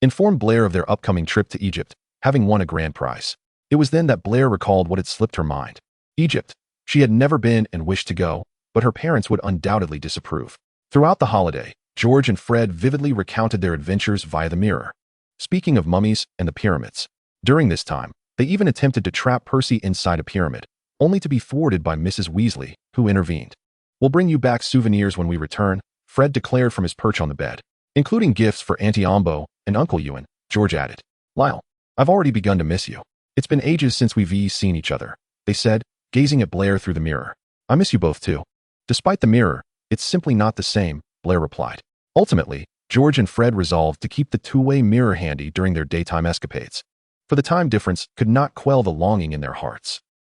informed Blair of their upcoming trip to Egypt, having won a grand prize. It was then that Blair recalled what had slipped her mind. Egypt. She had never been and wished to go, but her parents would undoubtedly disapprove. Throughout the holiday, George and Fred vividly recounted their adventures via the mirror. Speaking of mummies and the pyramids, during this time, they even attempted to trap Percy inside a pyramid, only to be thwarted by Mrs. Weasley, who intervened. We'll bring you back souvenirs when we return, Fred declared from his perch on the bed, including gifts for Auntie Ambo and Uncle Ewan, George added. Lyle, I've already begun to miss you. It's been ages since we've seen each other, they said, gazing at Blair through the mirror. I miss you both too. Despite the mirror, it's simply not the same, Blair replied. Ultimately, George and Fred resolved to keep the two-way mirror handy during their daytime escapades, for the time difference could not quell the longing in their hearts.